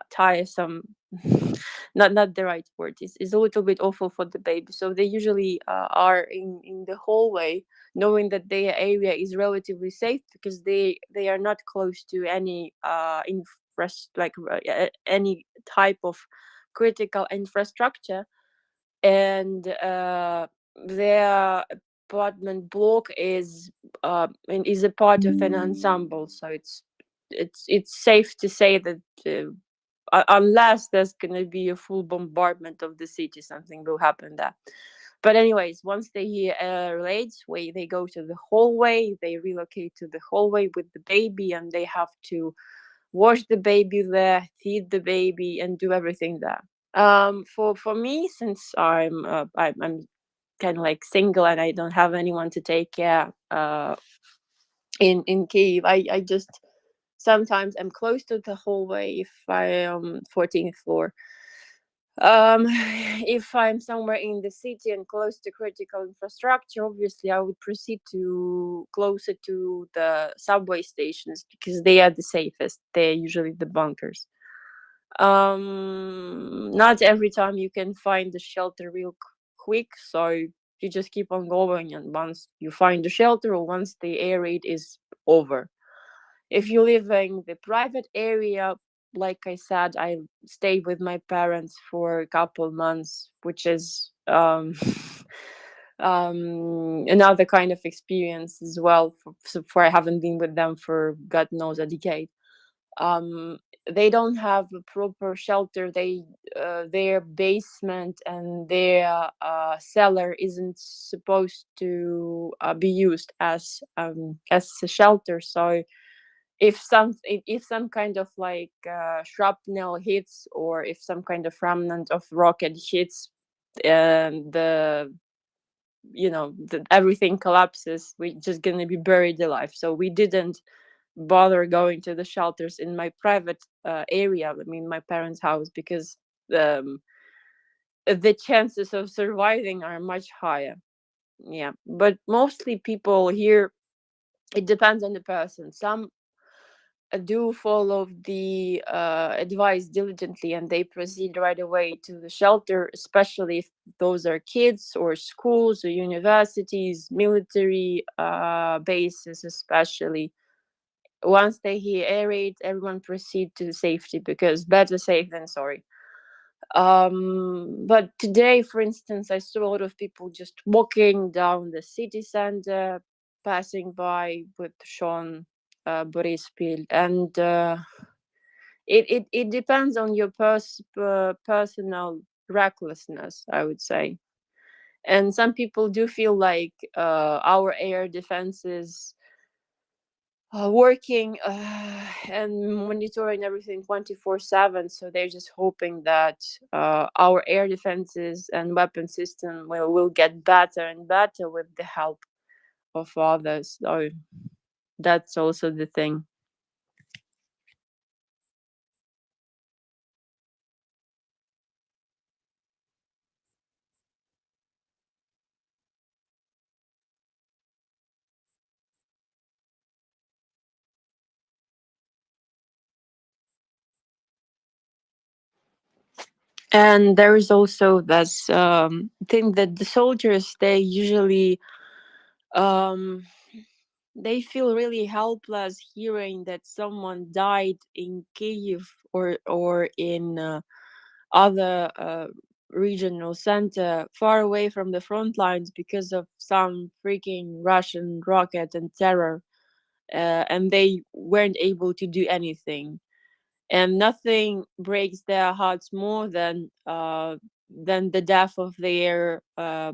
tiresome. not the right word. It's a little bit awful for the baby. So they usually are in the hallway, knowing that their area is relatively safe, because they are not close to any any type of critical infrastructure. And their apartment block is a part of an ensemble, so it's safe to say that unless there's gonna be a full bombardment of the city, something will happen there. But anyways, once they hear raids, they go to the hallway, they relocate to the hallway with the baby, and they have to wash the baby there, feed the baby, and do everything there. For me, since I'm kind of like single and I don't have anyone to take care in Kiev, I just sometimes I'm close to the hallway if I am 14th floor. If I'm somewhere in the city and close to critical infrastructure, obviously I would proceed to closer to the subway stations, because they are the safest. They're usually the bunkers. Not every time you can find the shelter real quick, so you just keep on going, and once you find the shelter, or once the air raid is over. If you live in the private area, like I said, I stayed with my parents for a couple months, which is another kind of experience as well. For I haven't been with them for God knows a decade. They don't have a proper shelter. Their basement and their cellar isn't supposed to be used as a shelter. So if some kind of like shrapnel hits, or if some kind of remnant of rocket hits, everything collapses, we're just gonna be buried alive. So we didn't bother going to the shelters in my private area, I mean my parents' house, because the chances of surviving are much higher. Yeah, but mostly people here, it depends on the person. Some do follow the advice diligently, and they proceed right away to the shelter, especially if those are kids or schools or universities, military bases especially. Once they hear air raid, everyone proceed to safety, because better safe than sorry. But today, for instance, I saw a lot of people just walking down the city center, passing by with Sean Borispil, and it depends on your personal recklessness, I would say. And some people do feel like our air defense is working and monitoring everything 24/7. So they're just hoping that our air defenses and weapon system will get better and better with the help of others. So that's also the thing. And there is also this thing that the soldiers, they usually um, they feel really helpless hearing that someone died in Kyiv or in other regional center far away from the front lines because of some freaking Russian rocket and terror, and they weren't able to do anything. And nothing breaks their hearts more than the death of their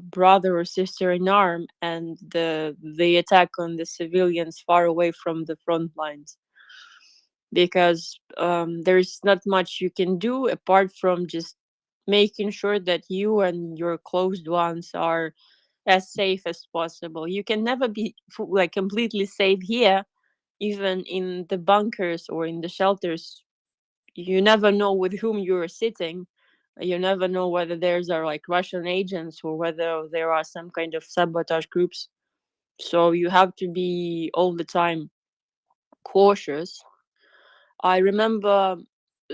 brother or sister in arm and the attack on the civilians far away from the front lines, because there's not much you can do apart from just making sure that you and your closed ones are as safe as possible. You can never be like completely safe here, even in the bunkers or in the shelters. You never know with whom you're sitting. You never know whether there's are like Russian agents or whether there are some kind of sabotage groups. So you have to be all the time cautious. I remember,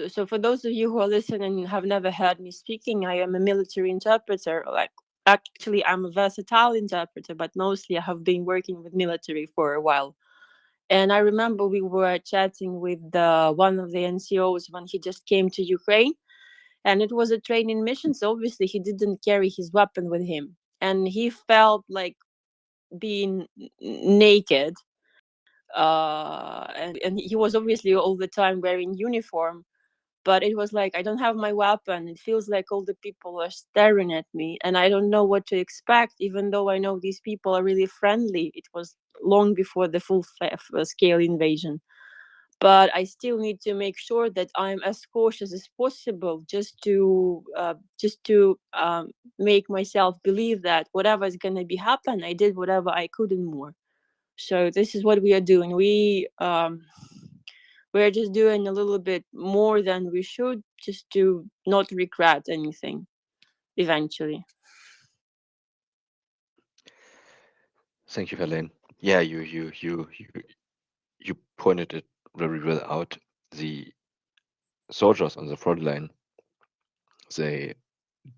so for those of you who are listening and have never heard me speaking, I am a military interpreter. Like, actually, I'm a versatile interpreter, but mostly I have been working with military for a while. And I remember we were chatting with one of the NCOs when he just came to Ukraine, and it was a training mission. So obviously, he didn't carry his weapon with him, and he felt like being naked. And he was obviously all the time wearing uniform, but it was like, I don't have my weapon. It feels like all the people are staring at me and I don't know what to expect, even though I know these people are really friendly. It was long before the full scale invasion, but I still need to make sure that I'm as cautious as possible, just to make myself believe that whatever is going to be happen, I did whatever I could and more. So this is what we are doing. We're just doing a little bit more than we should, just to not regret anything eventually. Thank you, Helene. Yeah, you pointed it very well out. The soldiers on the front line, they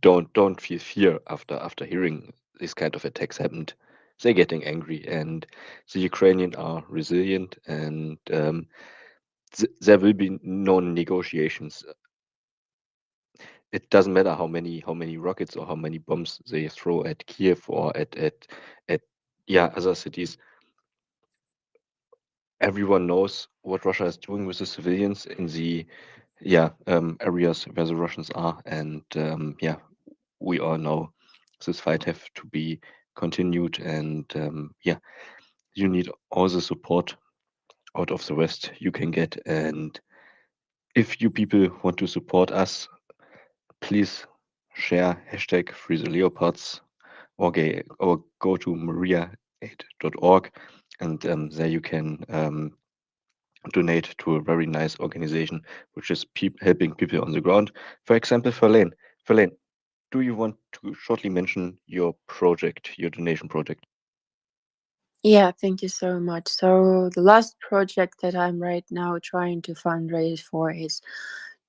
don't feel fear after hearing these kind of attacks happened. They're getting angry, and the Ukrainians are resilient, and there will be no negotiations. It doesn't matter how many rockets or how many bombs they throw at Kiev or at yeah, other cities. Everyone knows what Russia is doing with the civilians in the areas where the Russians are, and yeah, we all know this fight have to be continued, and yeah, you need all the support out of the West you can get, and if you people want to support us, please share hashtag Free the Leopards or go to MriyaReport.org, and there you can donate to a very nice organization which is helping people on the ground. For example, Verlaine. Verlaine, do you want to shortly mention your project, your donation project? Yeah, thank you so much. So the last project that I'm right now trying to fundraise for is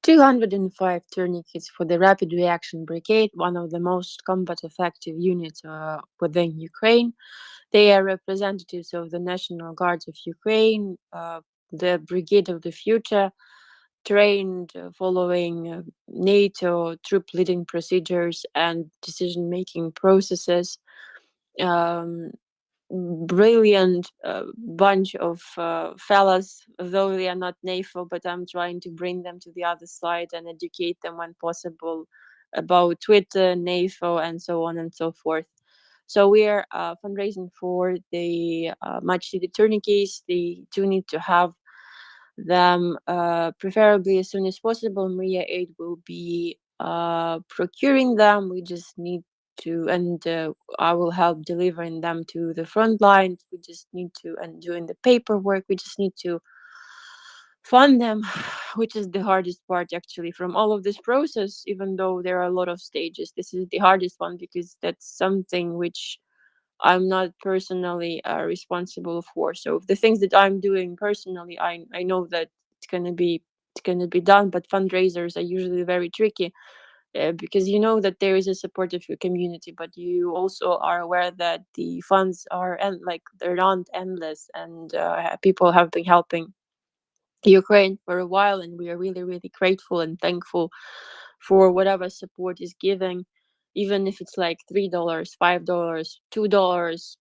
205 tourniquets for the Rapid Reaction Brigade, one of the most combat effective units within Ukraine. They are representatives of the National Guards of Ukraine, the Brigade of the Future, trained following NATO troop leading procedures and decision making processes. Um, Brilliant bunch of fellas, though they are not NATO, but I'm trying to bring them to the other side and educate them when possible about Twitter, NATO, and so on and so forth. So we are fundraising for the much needed tourniquets. They do need to have them preferably as soon as possible. MriyaAid will be procuring them. We just need to, and I will help delivering them to the front line. We just need to, and doing the paperwork, we just need to fund them, which is the hardest part actually from all of this process. Even though there are a lot of stages, this is the hardest one because that's something which I'm not personally responsible for. So the things that I'm doing personally, I know that it's gonna be done. But fundraisers are usually very tricky because you know that there is a supportive community, but you also are aware that the funds are like they're not endless, and people have been helping Ukraine for a while, and we are really, really grateful and thankful for whatever support is given, even if it's like $3, $5, $2.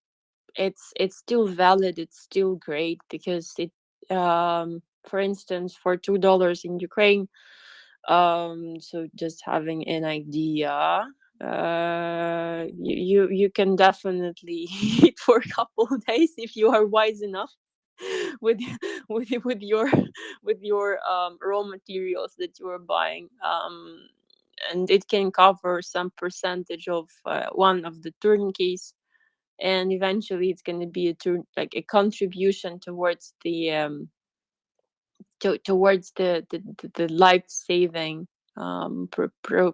It's still valid. It's still great because it, for instance, for $2 in Ukraine, so just having an idea, you can definitely eat for a couple of days if you are wise enough with with your raw materials that you are buying, and it can cover some percentage of one of the turnkey, and eventually it's going to be like a contribution towards the towards the life saving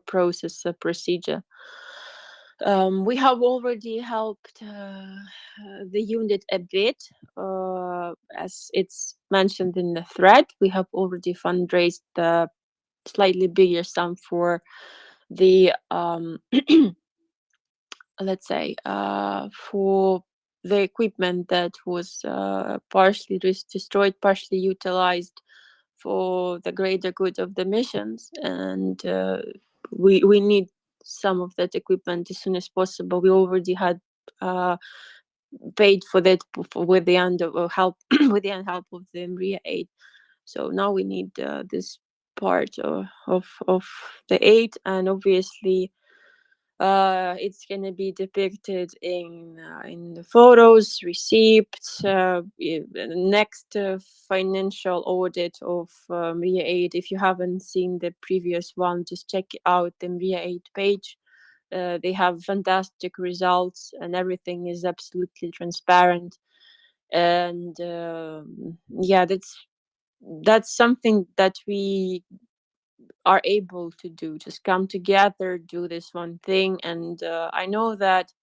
process procedure. We have already helped the unit a bit, as it's mentioned in the thread. We have already fundraised the slightly bigger sum for the let's say for the equipment that was partially destroyed, partially utilized for the greater good of the missions, and we need some of that equipment as soon as possible. We already had paid for that with the end of help with the help of the MriyaAid. So now we need this part of the aid, and obviously it's going to be depicted in the photos, receipts, next financial audit of MriyaAid. If you haven't seen the previous one, just check out the MriyaAid page. They have fantastic results, and everything is absolutely transparent. And yeah, that's something that we are able to do, just come together, do this one thing. And I know that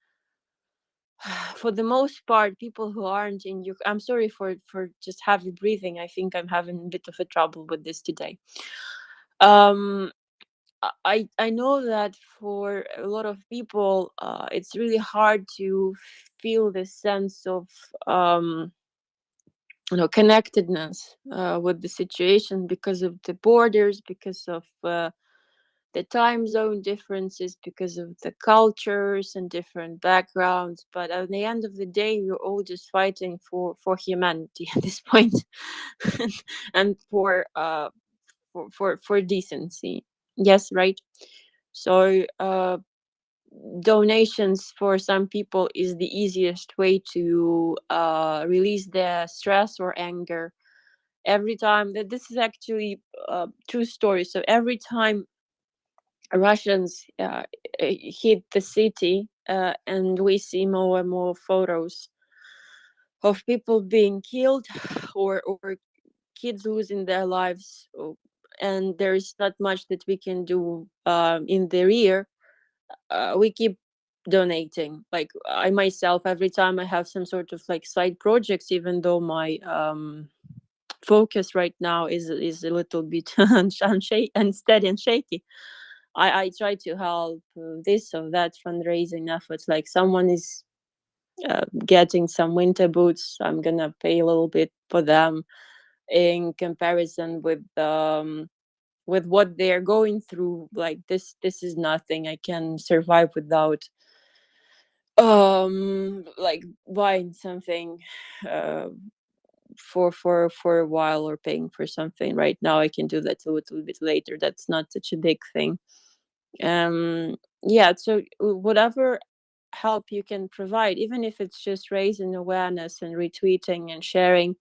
for the most part, people who aren't in I'm sorry for just heavy breathing. I think I'm having a bit of a trouble with this today. I know that for a lot of people it's really hard to feel this sense of connectedness with the situation because of the borders, because of the time zone differences, because of the cultures and different backgrounds. But at the end of the day, we're all just fighting for humanity at this point, and for decency. Yes, right. So donations for some people is the easiest way to release their stress or anger. Every time that this is actually true story. So every time Russians hit the city, and we see more and more photos of people being killed, or kids losing their lives, and there is not much that we can do in the rear. We keep donating. Like I myself, every time I have some sort of like side projects, even though my focus right now is a little bit unsteady and shaky, I try to help this or that fundraising efforts. Like someone is getting some winter boots, I'm gonna pay a little bit for them in comparison with what they're going through. Like this is nothing. I can survive without like buying something for a while, or paying for something right now. I can do that a little bit later. That's not such a big thing. Yeah, so whatever help you can provide, even if it's just raising awareness and retweeting and sharing,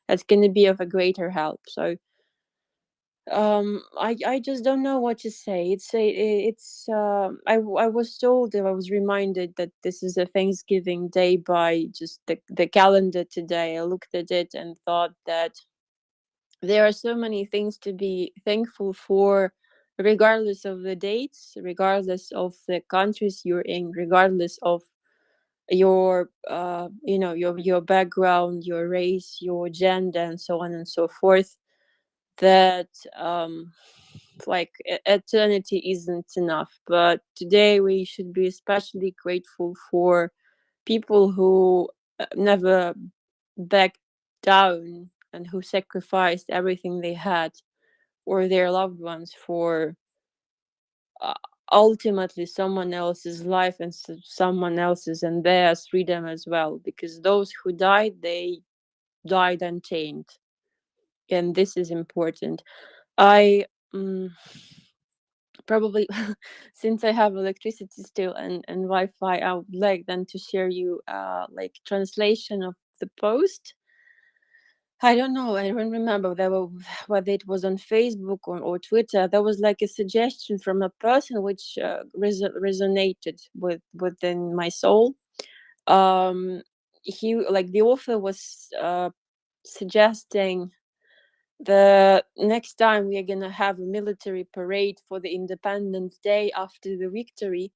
that's going to be of a greater help. So I just don't know what to say. I was told, I was reminded that this is a Thanksgiving Day by just the calendar today. I looked at it and thought that there are so many things to be thankful for, regardless of the dates, regardless of the countries you're in, regardless of your your background, your race, your gender, and so on and so forth, that like eternity isn't enough. But today we should be especially grateful for people who never backed down and who sacrificed everything they had or their loved ones for uh, ultimately someone else's life and someone else's and theirs freedom as well, because those who died, they died unchained, and this is important. I probably since I have electricity still and Wi-Fi, I would like then to share you like translation of the post. I don't know, I don't remember whether it was on Facebook or Twitter. There was like a suggestion from a person which resonated within my soul. He, like, the author was suggesting the next time we are going to have a military parade for the Independence Day after the victory,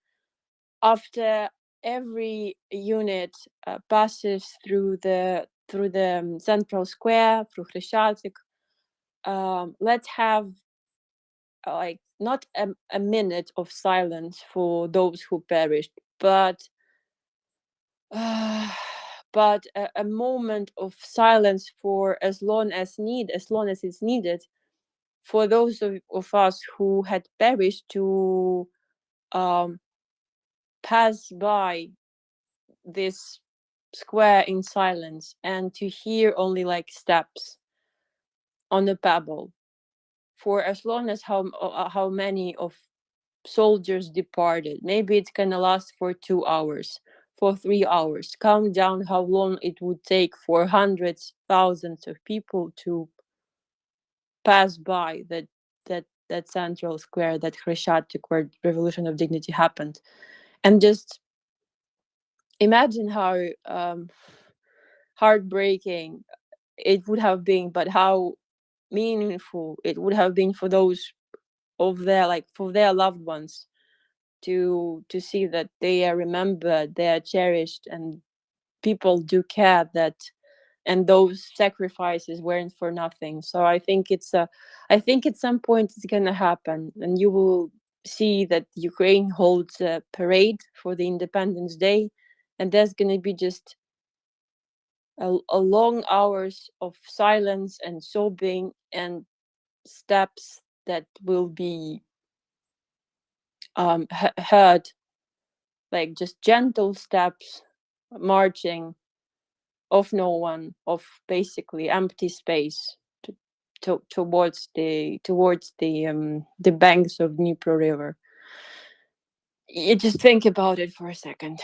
after every unit passes through the central square, through Hryshczatyk, let's have like not a minute of silence for those who perished, but a moment of silence for as long as it's needed for those of us who had perished, to pass by this square in silence and to hear only like steps on a pebble, for as long as how many of soldiers departed. Maybe it's gonna last for 2 hours, for 3 hours. Count down how long it would take for hundreds, thousands of people to pass by that central square, that Hryshczatyk, where Revolution of Dignity happened, and just imagine how heartbreaking it would have been, but how meaningful it would have been for those for their loved ones to see that they are remembered, they are cherished, and people do care that, and those sacrifices weren't for nothing. So I think at some point it's gonna happen, and you will see that Ukraine holds a parade for the Independence Day, and there's gonna be just a long hours of silence and sobbing and steps that will be heard, like just gentle steps marching of no one, of basically empty space towards the banks of Dnipro River. You just think about it for a second.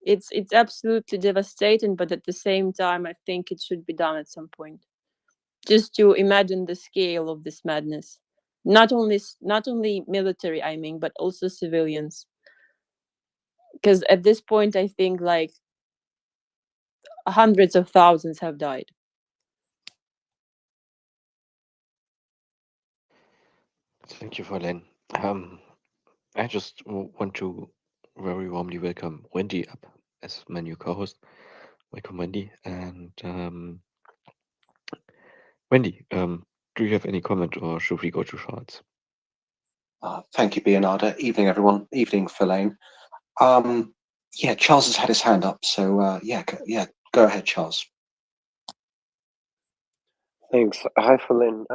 It's absolutely devastating, but at the same time, I think it should be done at some point. Just to imagine the scale of this madness, not only military, I mean, but also civilians. Because at this point, I think like hundreds of thousands have died. Thank you, Verlaine. I just want to very warmly welcome Wendy up as my new co-host. Welcome, Wendy. And Wendy, do you have any comment, or should we go to shorts? Thank you, Bernarda. Evening, everyone. Evening, Verlaine. Yeah, Charles has had his hand up, so yeah, go ahead, Charles. Thanks. Hi, Philin.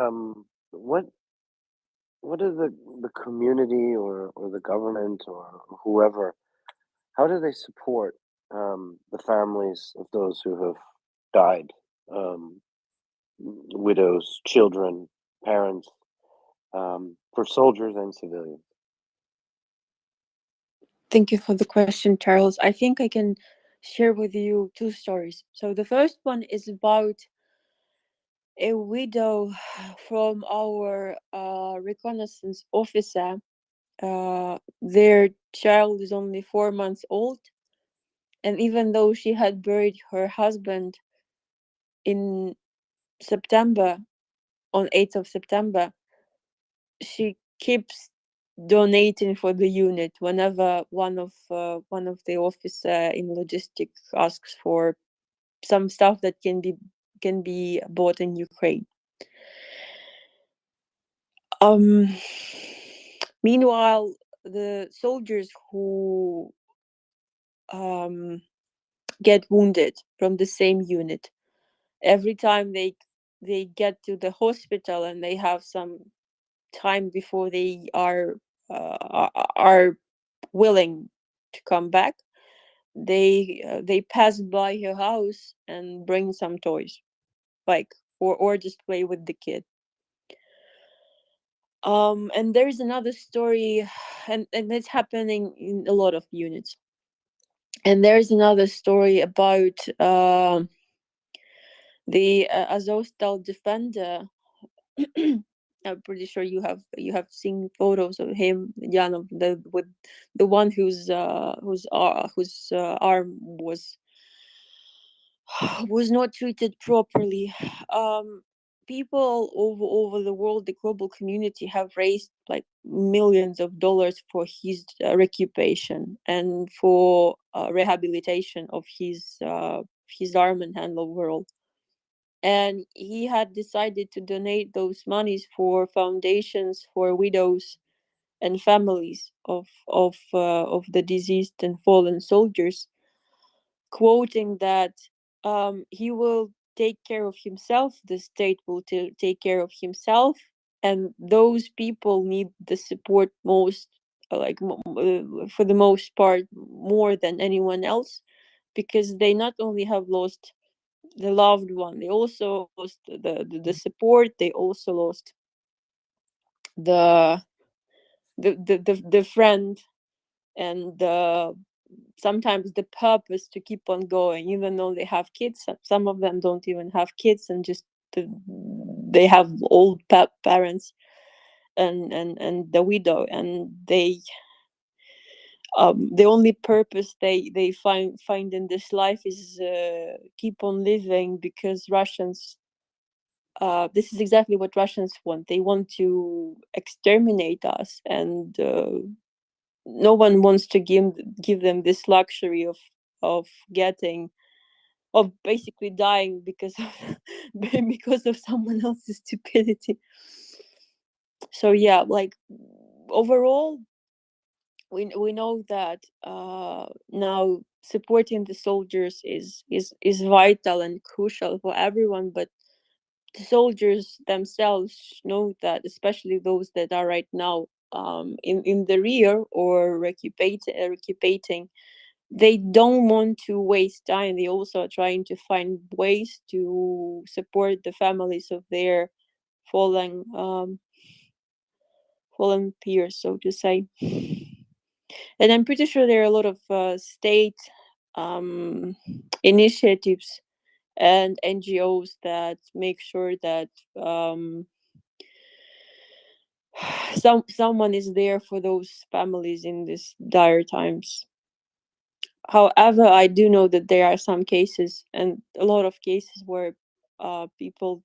What is the community or the government or whoever? How do they support the families of those who have died? Widows, children, parents, for soldiers and civilians. Thank you for the question, Charles. I think I can share with you two stories. So the first one is about a widow from our reconnaissance officer. Their child is only 4 months old, and even though she had buried her husband in September, on 8th of September, she keeps donating for the unit whenever one of the officer in logistics asks for some stuff that can be bought in Ukraine. Meanwhile, the soldiers who get wounded from the same unit, every time they get to the hospital and they have some time before they are willing to come back, they pass by her house and bring some toys, like or just play with the kid. And there is another story, and it's happening in a lot of units. And there is another story about the Azovstal defender. I'm pretty sure you have seen photos of him, Jan, of the one whose arm was not treated properly. People over the world, the global community, have raised like millions of dollars for his recuperation and for rehabilitation of his arm and hand overall. And he had decided to donate those monies for foundations for widows and families of the deceased and fallen soldiers, quoting that he will take care of himself, the state will take care of himself, and those people need the support most, for the most part, more than anyone else, because they not only have lost the loved one, they also lost the support, they also lost the friend, and sometimes the purpose to keep on going, even though they have kids. Some of them don't even have kids, and just they have old parents and the widow, and the only purpose they find in this life is keep on living, because Russians, this is exactly what Russians want. They want to exterminate us, and no one wants to give them this luxury of getting, of basically dying because of because of someone else's stupidity. So yeah, like overall, we know that now supporting the soldiers is vital and crucial for everyone, but the soldiers themselves know that, especially those that are right now in the rear or recuperating, they don't want to waste time. They also are trying to find ways to support the families of their fallen peers, so to say. And I'm pretty sure there are a lot of state initiatives and NGOs that make sure that someone is there for those families in these dire times. However, I do know that there are some cases, and a lot of cases, where people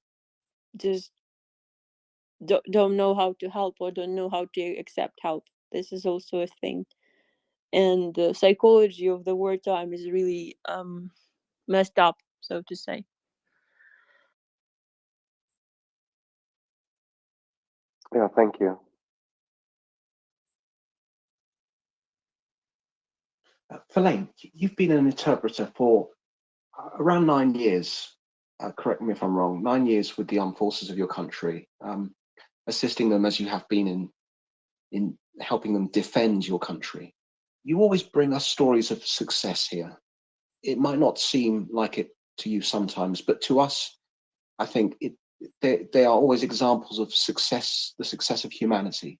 just don't know how to help, or don't know how to accept help. This is also a thing. And the psychology of the wartime is really messed up, so to say. Yeah, thank you. Verlaine, you've been an interpreter for around 9 years. Correct me if I'm wrong. 9 years with the armed forces of your country, assisting them as you have been in helping them defend your country. You always bring us stories of success here. It might not seem like it to you sometimes, but to us, I think they are always examples of success, the success of humanity.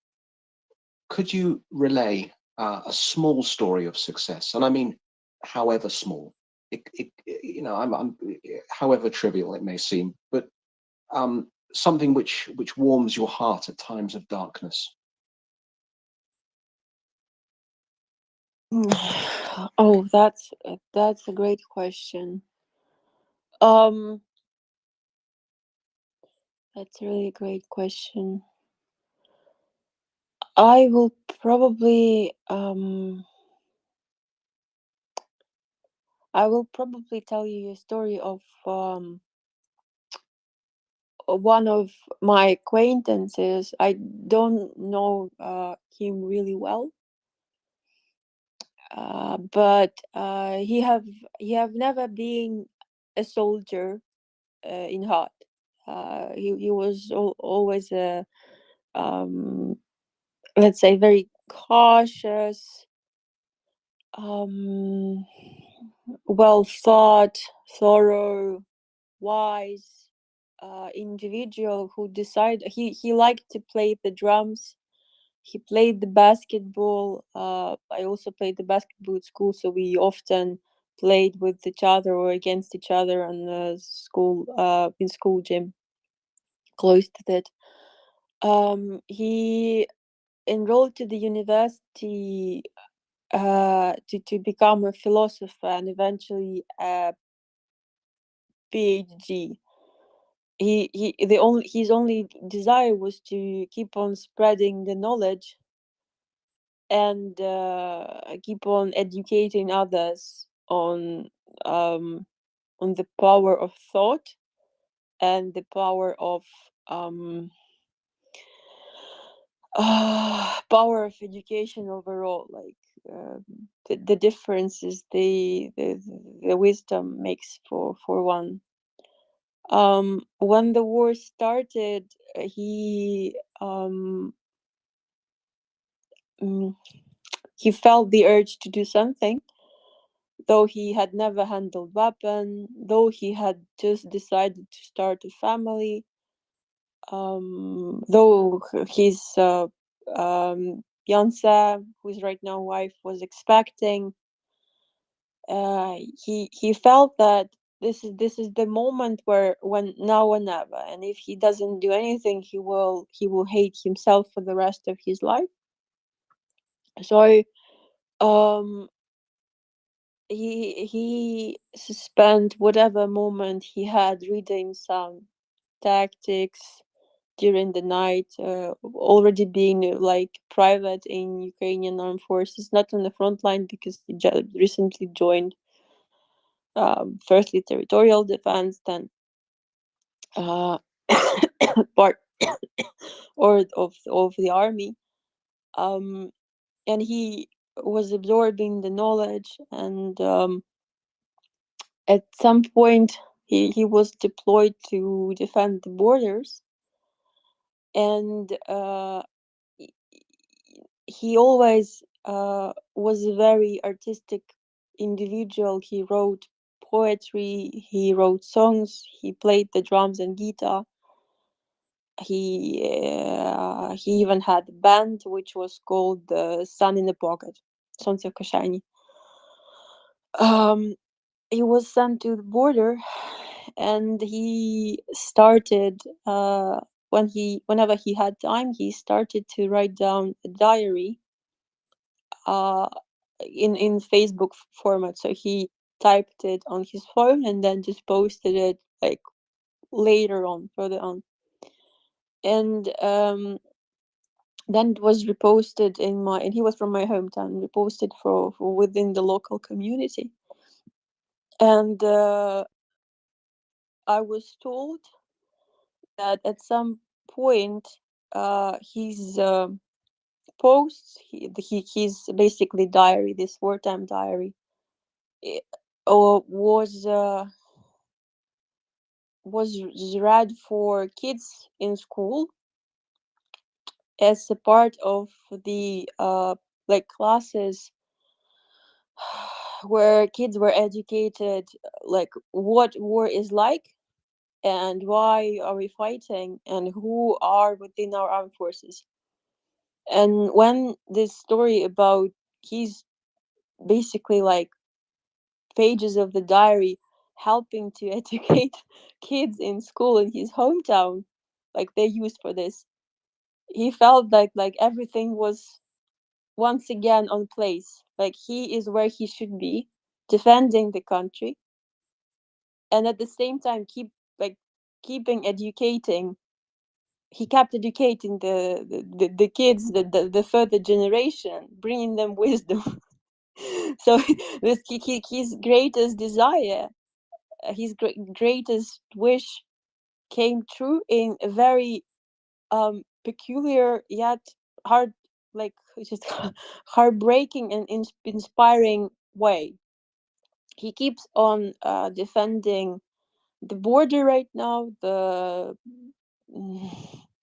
Could you relay a small story of success, and I mean, however small, I'm however trivial it may seem, but something which warms your heart at times of darkness? Oh, that's a great question. That's a really great question. I will probably tell you a story of one of my acquaintances. I don't know him really well, but he have never been a soldier in heart. He was always a let's say very cautious, well thought, thorough, wise individual who decided he liked to play the drums. He played the basketball. I also played the basketball at school, so we often played with each other or against each other on the school in school gym close to that. He enrolled to the university to become a philosopher and eventually a PhD. His only desire was to keep on spreading the knowledge and keep on educating others on the power of thought and the power of power of education overall. Like the differences the wisdom makes for one. When the war started, he felt the urge to do something, though he had never handled weapon, though he had just decided to start a family, though his fiance, who's right now wife, was expecting. He felt that this is the moment when now or never, and if he doesn't do anything, he will hate himself for the rest of his life. So um he spent whatever moment he had reading some tactics during the night, already being like private in Ukrainian armed forces, not on the front line because he recently joined firstly territorial defense, then part or of the army, and he was absorbing the knowledge, and at some point he was deployed to defend the borders, and he always was a very artistic individual. He wrote poetry, he wrote songs, he played the drums and guitar. He even had a band which was called the Sun in the Pocket, Сонце в кишені. He was sent to the border, and he started whenever he had time, he started to write down a diary in Facebook format. So he typed it on his phone and then just posted it like later on, further on, and then it was reposted and he was from my hometown, reposted for within the local community, and I was told that at some point his posts, his basically diary, this wartime diary, was read for kids in school as a part of the like classes where kids were educated, like what war is like and why are we fighting and who are within our armed forces. And when this story about he's basically like pages of the diary helping to educate kids in school in his hometown, like they used for this. He felt like everything was once again on place, like he is where he should be, defending the country, and at the same time keeping educating. He kept educating the kids, the further generation, bringing them wisdom. So this his greatest desire, his greatest wish came true in a very peculiar yet hard, like just heartbreaking and inspiring way. He keeps on defending the border right now, the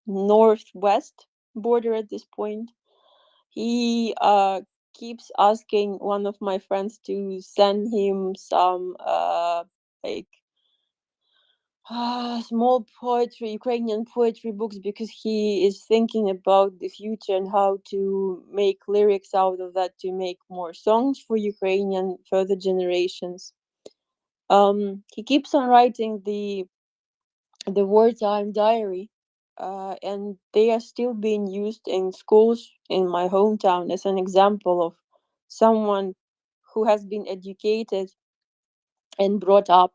northwest border at this point. He keeps asking one of my friends to send him some like small poetry, Ukrainian poetry books, because he is thinking about the future and how to make lyrics out of that to make more songs for Ukrainian further generations. He keeps on writing the wartime diary, and they are still being used in schools in my hometown as an example of someone who has been educated and brought up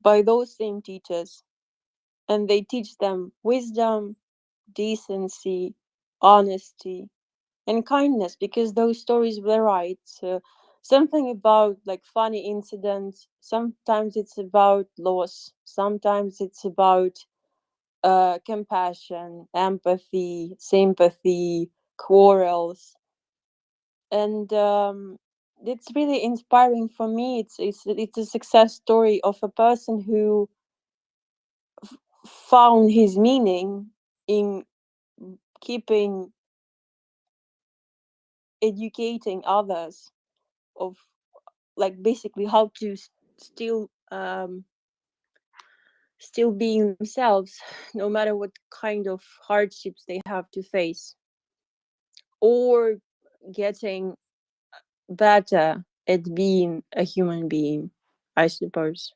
by those same teachers, and they teach them wisdom, decency, honesty, and kindness, because those stories were right. So something about like funny incidents, sometimes it's about loss, sometimes it's about compassion, empathy, sympathy, quarrels, and it's really inspiring for me. It's a success story of a person who found his meaning in keeping educating others of like basically how to still being themselves no matter what kind of hardships they have to face, or getting better at being a human being, I suppose.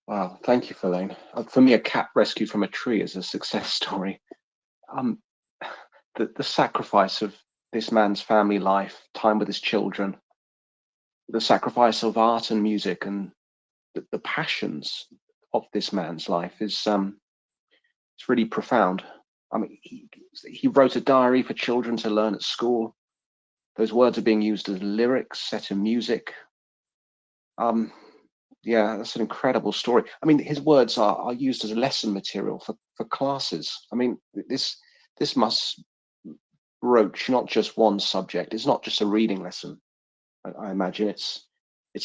Wow, thank you, Verlaine. For me, a cat rescued from a tree is a success story. Um, the sacrifice of this man's family life, time with his children, the sacrifice of art and music, and the passions of this man's life is it's really profound. I mean, he wrote a diary for children to learn at school. Those words are being used as lyrics set in music. Yeah, that's an incredible story. I mean, his words are used as lesson material for classes. I mean, this must broach not just one subject. It's not just a reading lesson. I imagine it's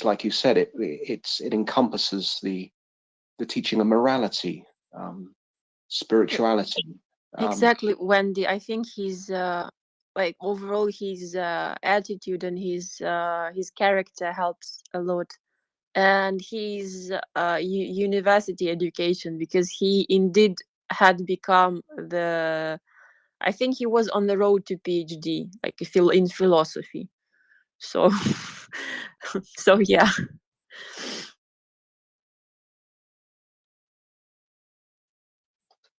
like you said. It encompasses the teaching of morality, spirituality. Exactly, Wendy. I think his like overall his attitude and his character helps a lot, and his university education, because he indeed had become the, I think he was on the road to PhD, like in philosophy. So so yeah.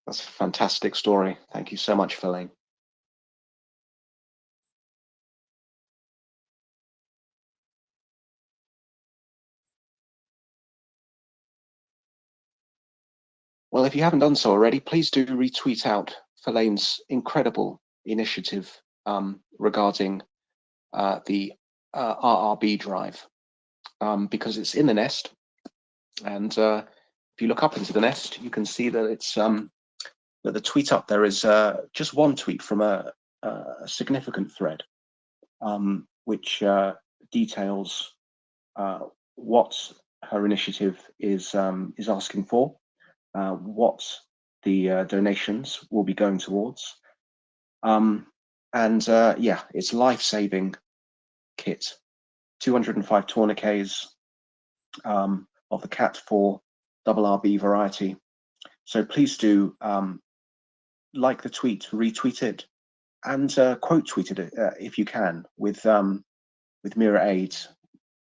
That's a fantastic story. Thank you so much, Verlaine. Well, if you haven't done so already, please do retweet out Verlaine's incredible initiative regarding the RRB drive, because it's in the nest. And if you look up into the nest, you can see that it's that the tweet up there is just one tweet from a significant thread, which details what her initiative is asking for, what the donations will be going towards, and yeah, it's life-saving kit, 205 tourniquets of the Cat 4 double RB variety, So please do like the tweet, retweet it, and quote tweet it if you can with MriyaAid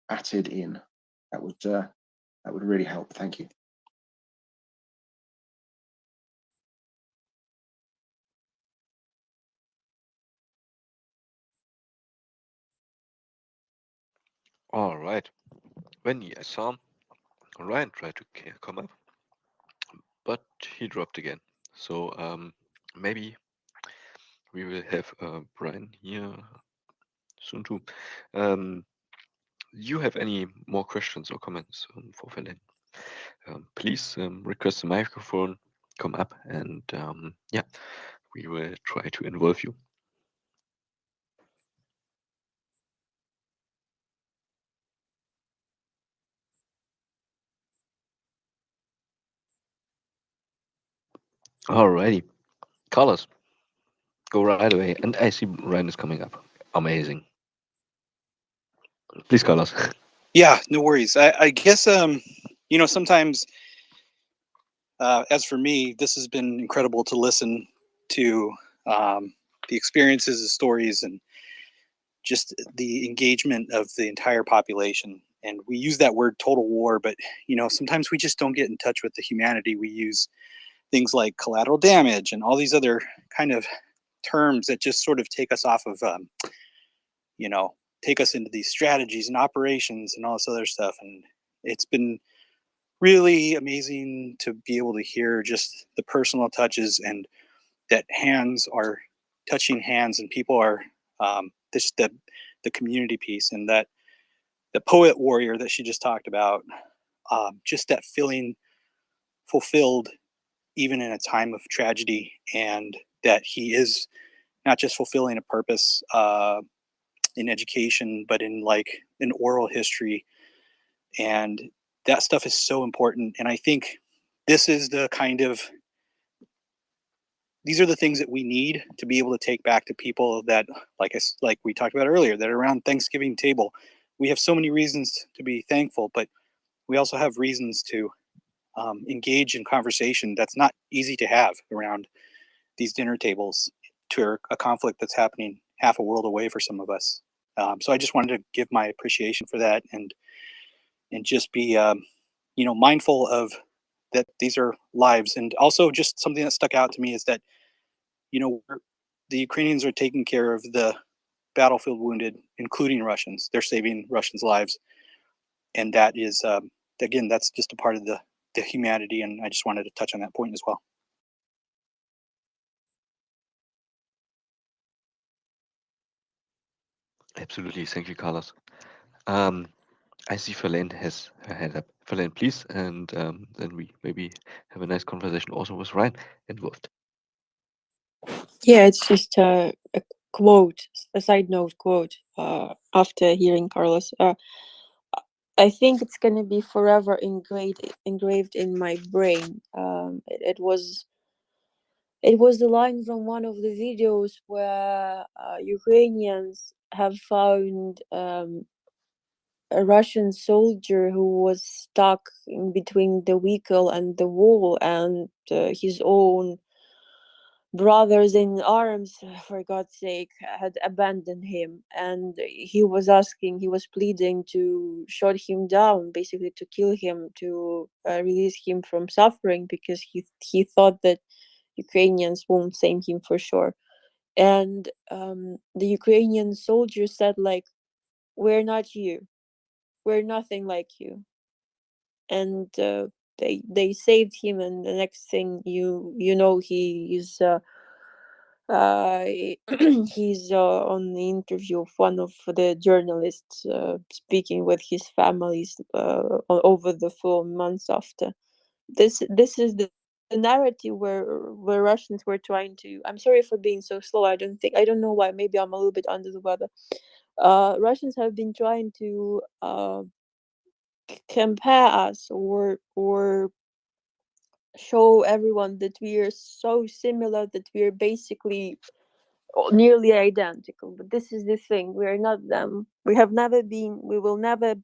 added in. That would really help. Thank you. All right. Wendy, I saw Ryan try to come up, but he dropped again. So maybe we will have Brian here soon too. You have any more questions or comments for Felen? Please request the microphone, come up, and yeah, we will try to involve you. Alrighty, Carlos, go right away. And I see Ryan is coming up. Amazing. Please, Carlos. Yeah, no worries. I guess sometimes as for me, this has been incredible to listen to the experiences, the stories, and just the engagement of the entire population. And we use that word total war, but sometimes we just don't get in touch with the humanity. We use things like collateral damage and all these other kind of terms that just sort of take us off of take us into these strategies and operations and all this other stuff. And it's been really amazing to be able to hear just the personal touches, and that hands are touching hands, and people are just the community piece, and that the poet warrior that she just talked about, just that feeling fulfilled even in a time of tragedy, and that he is not just fulfilling a purpose in education, but in like an oral history. And that stuff is so important. And I think this is the kind of, these are the things that we need to be able to take back to people that, like we talked about earlier, that are around Thanksgiving table. We have so many reasons to be thankful, but we also have reasons to engage in conversation that's not easy to have around these dinner tables to a conflict that's happening half a world away for some of us. So I just wanted to give my appreciation for that, and just be mindful of that these are lives. And also just something that stuck out to me is that the Ukrainians are taking care of the battlefield wounded, including Russians. They're saving Russians' lives, and that is again, that's just a part of the humanity. And I just wanted to touch on that point as well. Absolutely. Thank you, Carlos. I see Verlaine has her hand up. Verlaine, please. And then we maybe have a nice conversation also with Ryan involved. Yeah, it's just a quote, a side note quote, after hearing Carlos. I think it's going to be forever engraved in my brain. It was the line from one of the videos where Ukrainians have found a Russian soldier who was stuck in between the vehicle and the wall, and his own brothers in arms, for God's sake, had abandoned him, and he was pleading to shut him down, basically to kill him, to release him from suffering, because he thought that Ukrainians won't save him for sure. And the Ukrainian soldier said, like, we're not you, we're nothing like you. And they saved him, and the next thing he is he's on the interview of one of the journalists, speaking with his families over the phone months after. This is the narrative where Russians were trying to. I'm sorry for being so slow. I don't know why. Maybe I'm a little bit under the weather. Russians have been trying to compare us, or show everyone that we are so similar, that we are basically nearly identical. But this is the thing: we are not them. We have never been. We will never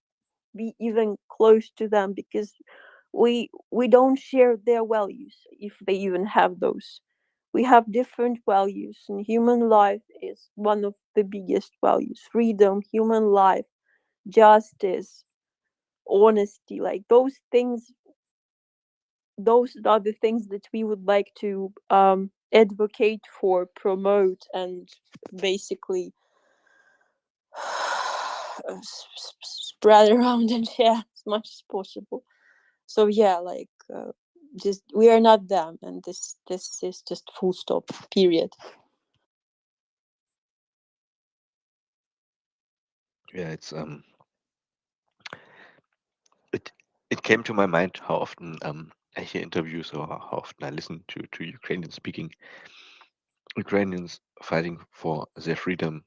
be even close to them, because we don't share their values, if they even have those. We have different values, and human life is one of the biggest values: freedom, human life, justice, honesty. Like those things, those are the things that we would like to advocate for, promote, and basically spread around and share as much as possible. So yeah, like just we are not them, and this is just full stop, period. Yeah, it came to my mind how often I hear interviews, or how often I listen to Ukrainians speaking. Ukrainians fighting for their freedom,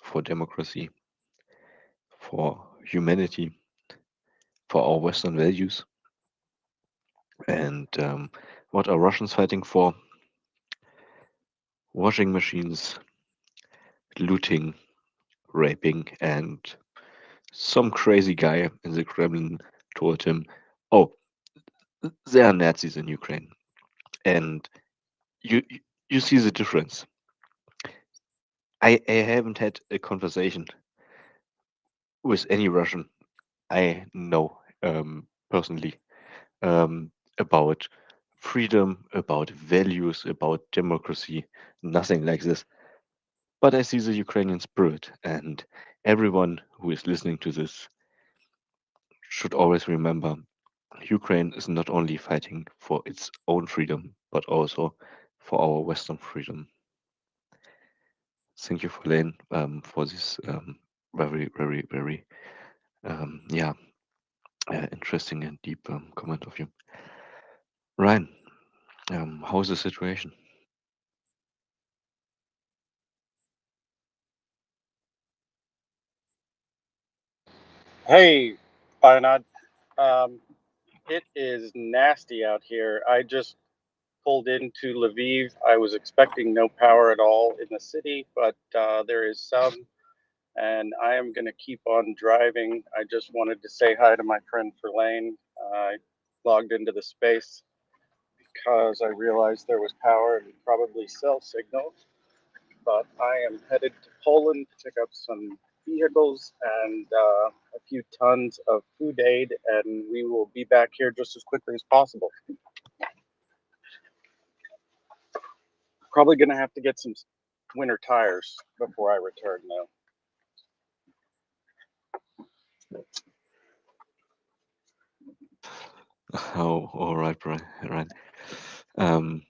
for democracy, for humanity, for our Western values. And what are Russians fighting for? Washing machines, looting, raping, and some crazy guy in the Kremlin told him, "Oh, there are Nazis in Ukraine," and you you see the difference. I haven't had a conversation with any Russian I know personally about freedom, about values, about democracy, nothing like this. But I see the Ukrainian spirit, and everyone who is listening to this should always remember Ukraine is not only fighting for its own freedom, but also for our Western freedom. Thank you, Verlaine, for this very, very, very, yeah, interesting and deep comment of you. Ryan, how is the situation? Hey, Bionad. It is nasty out here. I just pulled into Lviv. I was expecting no power at all in the city, but there is some, and I am going to keep on driving. I just wanted to say hi to my friend Verlaine. I logged into the space because I realized there was power and probably cell signal, but I am headed to Poland to pick up some vehicles and a few tons of food aid, and we will be back here just as quickly as possible. Probably going to have to get some winter tires before I return, though. Oh, all right, Brian. Right. Um,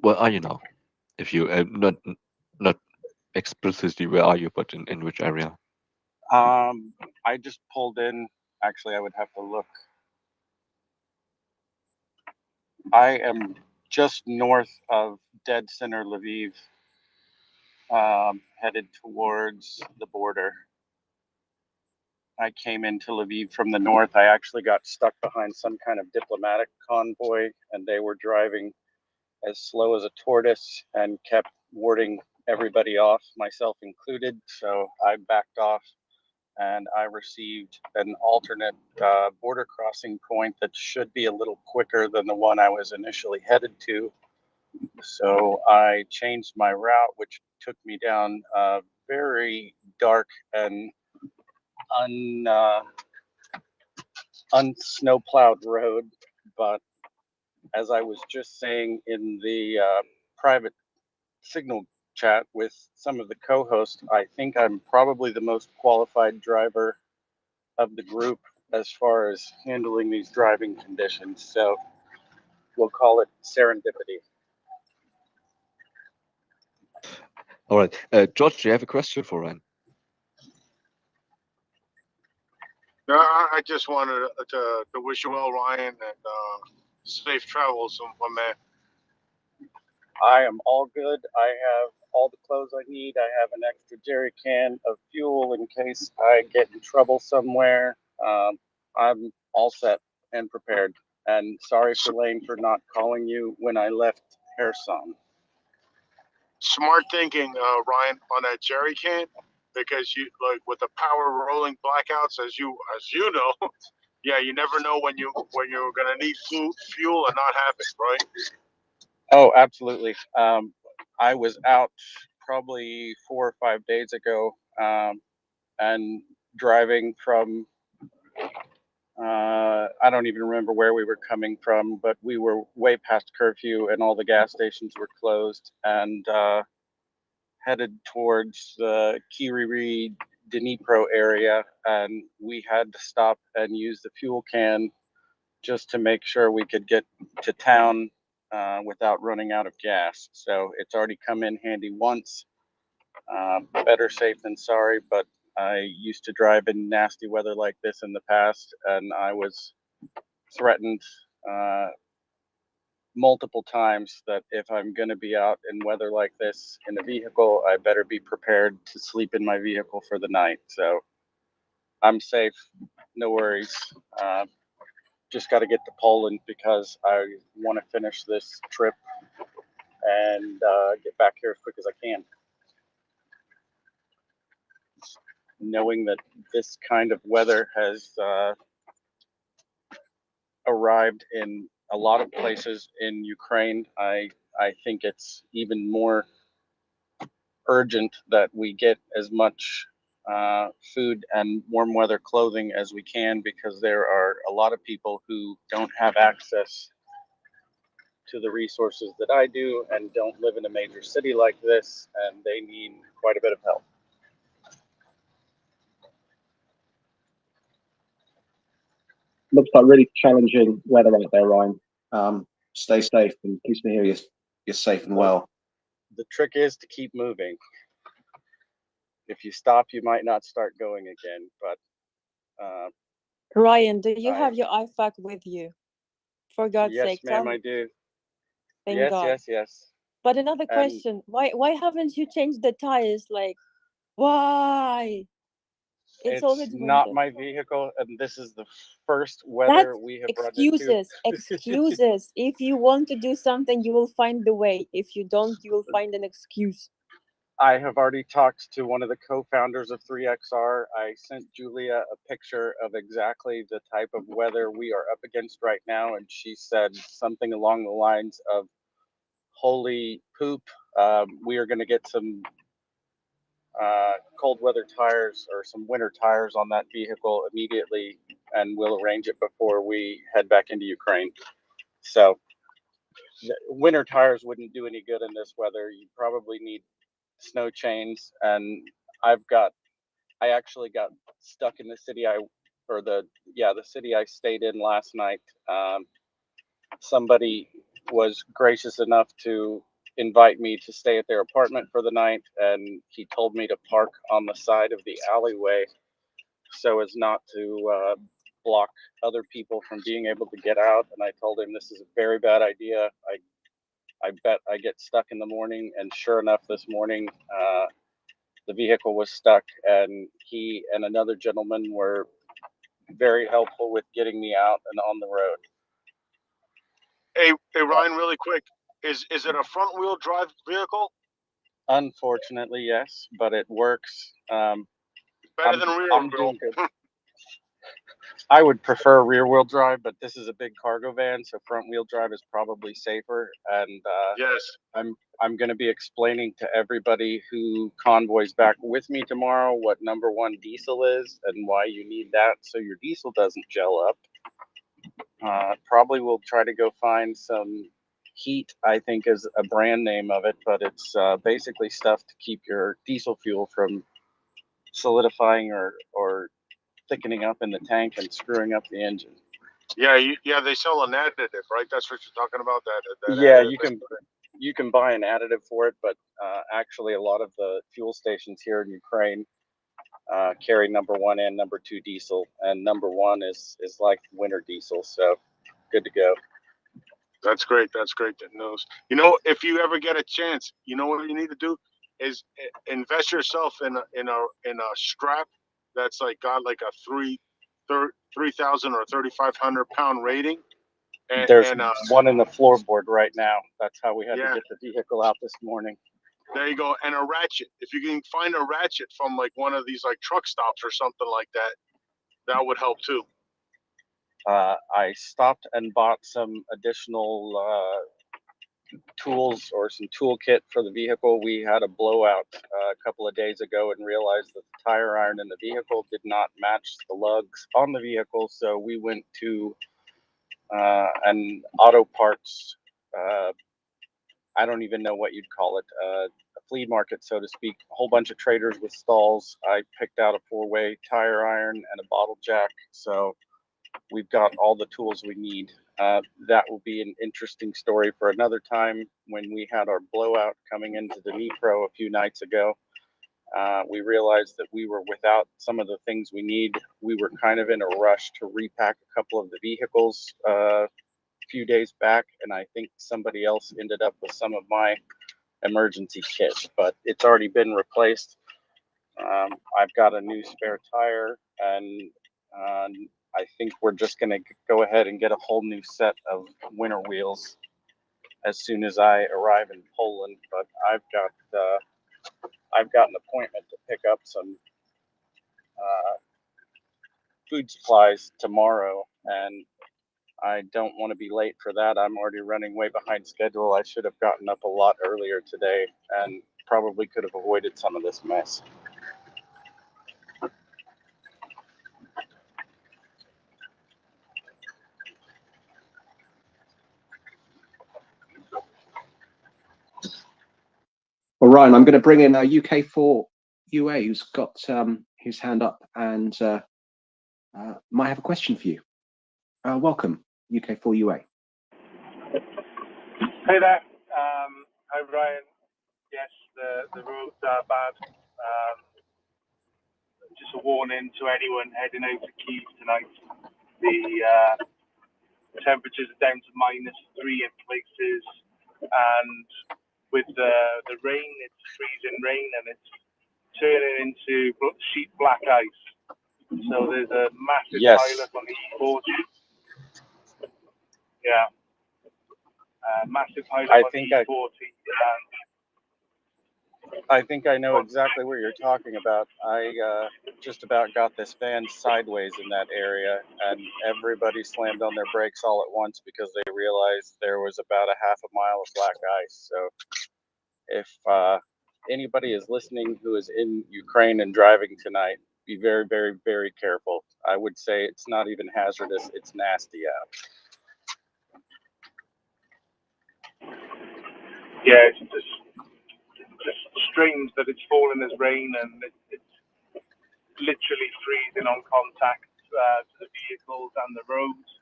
where are you now? If you not explicitly, where are you, but in which area? I just pulled in. Actually, I would have to look. I am just north of dead center Lviv, headed towards the border. I came into Lviv from the north. I actually got stuck behind some kind of diplomatic convoy, and they were driving as slow as a tortoise and kept warding everybody off, myself included. So I backed off, and I received an alternate border crossing point that should be a little quicker than the one I was initially headed to. So I changed my route, which took me down a very dark and unsnowplowed road. But as I was just saying in the private signal chat with some of the co-hosts, I think I'm probably the most qualified driver of the group as far as handling these driving conditions. So we'll call it serendipity. All right, George, do you have a question for Ryan? No, I just wanted to wish you well, Ryan, and safe travels, my man. I am all good. I have all the clothes I need. I have an extra jerry can of fuel in case I get in trouble somewhere. I'm all set and prepared. And sorry, Lane, for not calling you when I left Kherson. Smart thinking, Ryan, on that jerry can, because you like with the power rolling blackouts, as you know, Yeah, you never know when you're gonna need fuel and not have it, right? Oh, absolutely. I was out probably 4 or 5 days ago, and driving from I don't even remember where we were coming from, but we were way past curfew and all the gas stations were closed, and headed towards the Kiriri Dnipro area, and we had to stop and use the fuel can just to make sure we could get to town without running out of gas. So it's already come in handy once. Better safe than sorry, but I used to drive in nasty weather like this in the past, and I was threatened multiple times that if I'm going to be out in weather like this in a vehicle, I better be prepared to sleep in my vehicle for the night. So I'm safe, no worries. Just got to get to Poland because I want to finish this trip and get back here as quick as I can. Knowing that this kind of weather has arrived in a lot of places in Ukraine, I think it's even more urgent that we get as much food and warm weather clothing as we can, because there are a lot of people who don't have access to the resources that I do and don't live in a major city like this, and they need quite a bit of help. Looks like really challenging weather out there, Ryan. Stay safe, and pleased to hear you're safe and well. The trick is to keep moving. If you stop, you might not start going again. But Ryan, do you have your IFAC with you? For God's yes, sake, ma'am, tell I me. do. Thank God. Yes. But another And question: why haven't you changed the tires? Like, why? It's it's already not winter. my vehicle, and this is the first That's weather we have run into. excuses. If you want to do something, you will find the way. If you don't, you will find an excuse. I have already talked to one of the co-founders of 3XR. I sent Julia a picture of exactly the type of weather we are up against right now, and she said something along the lines of, "Holy poop, we are going to get some cold weather tires or some winter tires on that vehicle immediately, and we'll arrange it before we head back into Ukraine." So winter tires wouldn't do any good in this weather. You probably need snow chains, and I actually got stuck in the city the city I stayed in last night. Somebody was gracious enough to invite me to stay at their apartment for the night, and he told me to park on the side of the alleyway so as not to block other people from being able to get out. And I told him this is a very bad idea. I bet I get stuck in the morning. And sure enough, this morning, the vehicle was stuck, and he and another gentleman were very helpful with getting me out and on the road. Hey, Ryan, really quick, is it a front wheel drive vehicle? Unfortunately, yes, but it works. Better than rear I'm wheel. doing good. I would prefer rear wheel drive, but this is a big cargo van, so front wheel drive is probably safer. And Yes. I'm going to be explaining to everybody who convoys back with me tomorrow what number 1 diesel is and why you need that so your diesel doesn't gel up. Probably will try to go find some Heat, I think, is a brand name of it, but it's basically stuff to keep your diesel fuel from solidifying or thickening up in the tank and screwing up the engine. Yeah, they sell an additive, right? That's what you're talking about. That Yeah, additive. you can buy an additive for it, but actually a lot of the fuel stations here in Ukraine carry number 1 and number 2 diesel, and number 1 is like winter diesel, so good to go. That's great. That's great to know. You know, if you ever get a chance, you know what you need to do is invest yourself in a strap that's like got like a 3,000 or 3,500 pound rating. There's one in the floorboard right now. That's how we had Yeah. to get the vehicle out this morning. There you go. And a ratchet. If you can find a ratchet from like one of these like truck stops or something like that, that would help too. I stopped and bought some additional tools or some toolkit for the vehicle. We had a blowout a couple of days ago and realized that the tire iron in the vehicle did not match the lugs on the vehicle. So we went to an auto parts, I don't even know what you'd call it, a flea market, so to speak, a whole bunch of traders with stalls. I picked out a 4-way tire iron and a bottle jack. So we've got all the tools we need. That will be an interesting story for another time. When we had our blowout coming into the Dnipro a few nights ago, we realized that we were without some of the things we need. We were kind of in a rush to repack a couple of the vehicles a few days back, and I think somebody else ended up with some of my emergency kit, but it's already been replaced. I've got a new spare tire, and I think we're just going to go ahead and get a whole new set of winter wheels as soon as I arrive in Poland. But I've got an appointment to pick up some food supplies tomorrow, and I don't want to be late for that. I'm already running way behind schedule. I should have gotten up a lot earlier today and probably could have avoided some of this mess. Well, Ryan, I'm going to bring in UK4 UA, who's got his hand up and might have a question for you. Welcome, UK4 UA. Hey there. Hi, Ryan. Yes, the roads are bad. Just a warning to anyone heading out to Kyiv tonight. The temperatures are down to -3 in places, and with the rain, it's freezing rain, and it's turning into sheet black ice. So there's a massive pileup on the E40. Yeah, massive pileup on the E40. I think I know exactly what you're talking about. I just about got this van sideways in that area, and everybody slammed on their brakes all at once because they realized there was about a half a mile of black ice. So if anybody is listening who is in Ukraine and driving tonight, be very, very, very careful. I would say it's not even hazardous, it's nasty out. Yeah, it's just strange that it's falling as rain, and it's literally freezing on contact to the vehicles and the roads.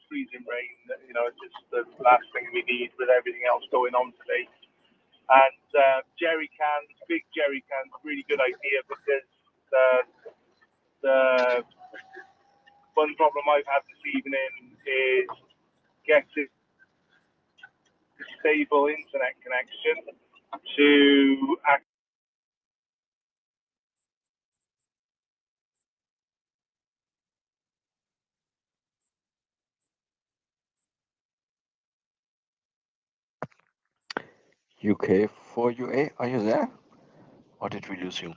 Freezing rain, you know, it's just the last thing we need with everything else going on today. And jerry cans, big jerry cans, really good idea, because the one problem I've had this evening is getting a stable internet connection to access. UK4 UA, are you there? Or did we lose you?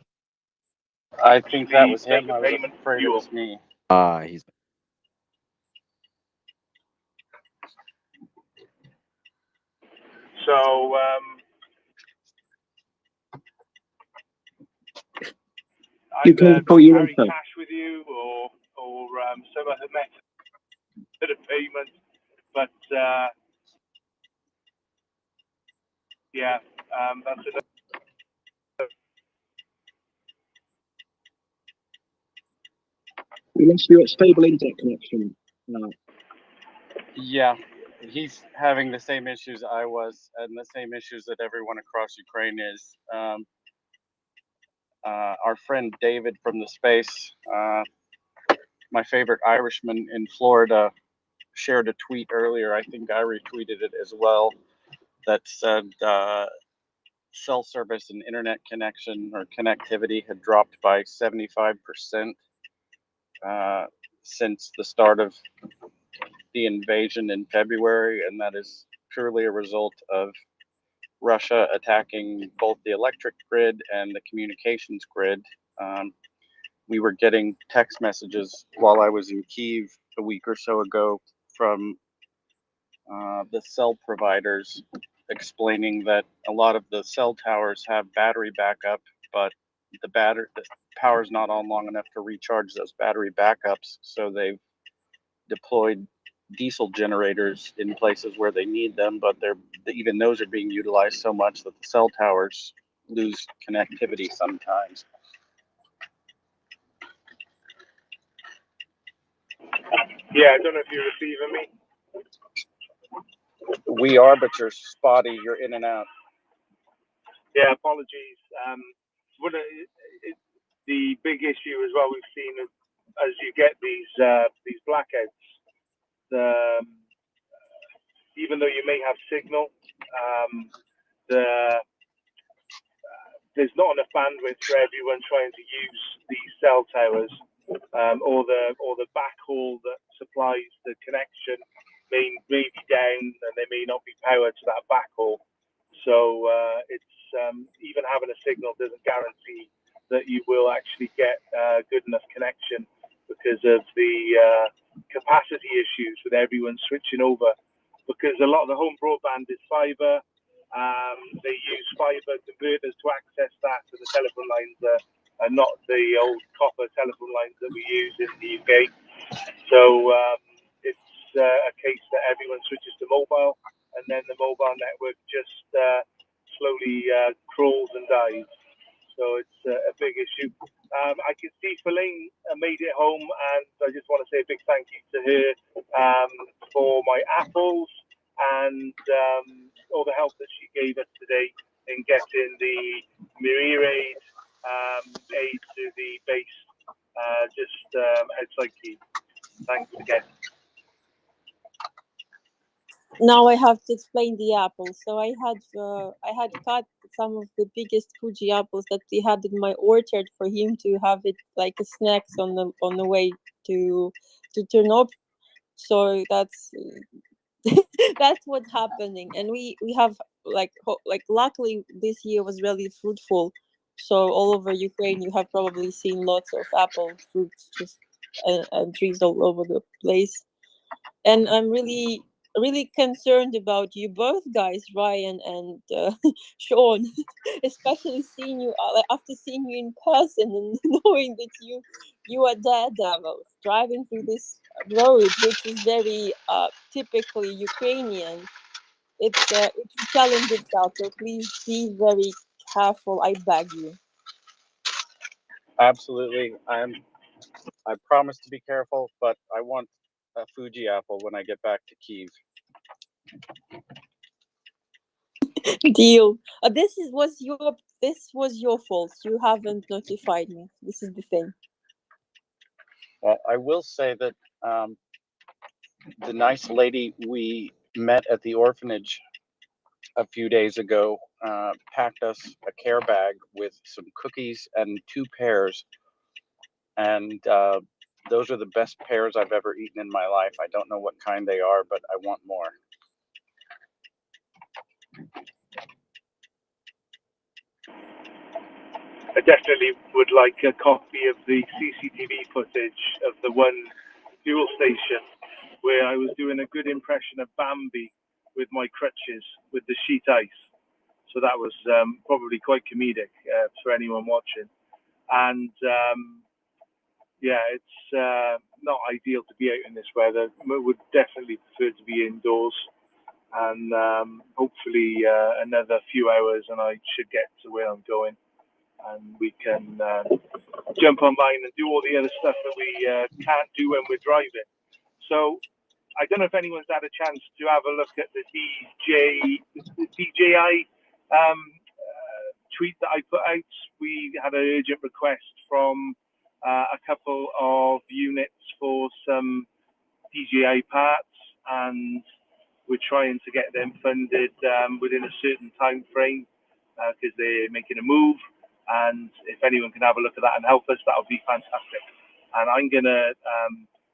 I think that was him. I was afraid it was me. He's. So either carry cash with you or some other method of payment, but yeah, that's it. We lost you at stable internet connection. Yeah, he's having the same issues I was, and the same issues that everyone across Ukraine is. Our friend David from the space, my favorite Irishman in Florida, shared a tweet earlier. I think I retweeted it as well. That said, cell service and internet connection or connectivity had dropped by 75% since the start of the invasion in February, and that is purely a result of Russia attacking both the electric grid and the communications grid. we were getting text messages while I was in Kyiv a week or so ago from the cell providers explaining that a lot of the cell towers have battery backup, but the power is not on long enough to recharge those battery backups. So they've deployed diesel generators in places where they need them, but even those are being utilized so much that the cell towers lose connectivity sometimes. Yeah, I don't know if you're receiving me. We are, but you're spotty. You're in and out. Yeah, apologies. The big issue as well we've seen is, as you get these blackouts, even though you may have signal, there's not enough bandwidth for everyone trying to use these cell towers, or the backhaul that supplies the connection may be down and they may not be powered to that backhaul. So it's even having a signal doesn't guarantee that you will actually get good enough connection because of the capacity issues with everyone switching over. Because a lot of the home broadband is fiber. They use fiber converters to access that, so the telephone lines are not the old copper telephone lines that we use in the UK. So it's a case that everyone switches to mobile, and then the mobile network just slowly crawls and dies. So it's a big issue. I can see Feline made it home, and I just want to say a big thank you to her for my apples and all the help that she gave us today in getting the MriyaReport aid to the base just outside Kyiv. Thanks again. Now I have to explain the apples. So I had cut some of the biggest Fuji apples that we had in my orchard for him to have it like a snacks on the way to turn up. So that's that's what's happening, and we have like luckily this year was really fruitful. So all over Ukraine, you have probably seen lots of apple fruits just and trees all over the place. And I'm really concerned about you both guys, Ryan and Sean, especially seeing you after seeing you in person and knowing that you are daredevils driving through this road, which is very typically Ukrainian. It's a challenge itself, so please be very careful, I beg you. Absolutely. I promise to be careful, but I want a Fuji apple when I get back to Kyiv. Deal. This was your fault. You haven't notified me. This is the thing. Well, I will say that the nice lady we met at the orphanage a few days ago packed us a care bag with some cookies and 2 pears, and those are the best pears I've ever eaten in my life. I don't know what kind they are, but I want more. I definitely would like a copy of the CCTV footage of the one fuel station where I was doing a good impression of Bambi with my crutches with the sheet ice. So that was probably quite comedic for anyone watching. And yeah, it's not ideal to be out in this weather. I would definitely prefer to be indoors. And hopefully another few hours and I should get to where I'm going. And we can jump online and do all the other stuff that we can't do when we're driving. So I don't know if anyone's had a chance to have a look at the DJI tweet that I put out. We had an urgent request from a couple of units for some DJI parts, and we're trying to get them funded within a certain time frame because they're making a move. And if anyone can have a look at that and help us, that would be fantastic. And I'm going to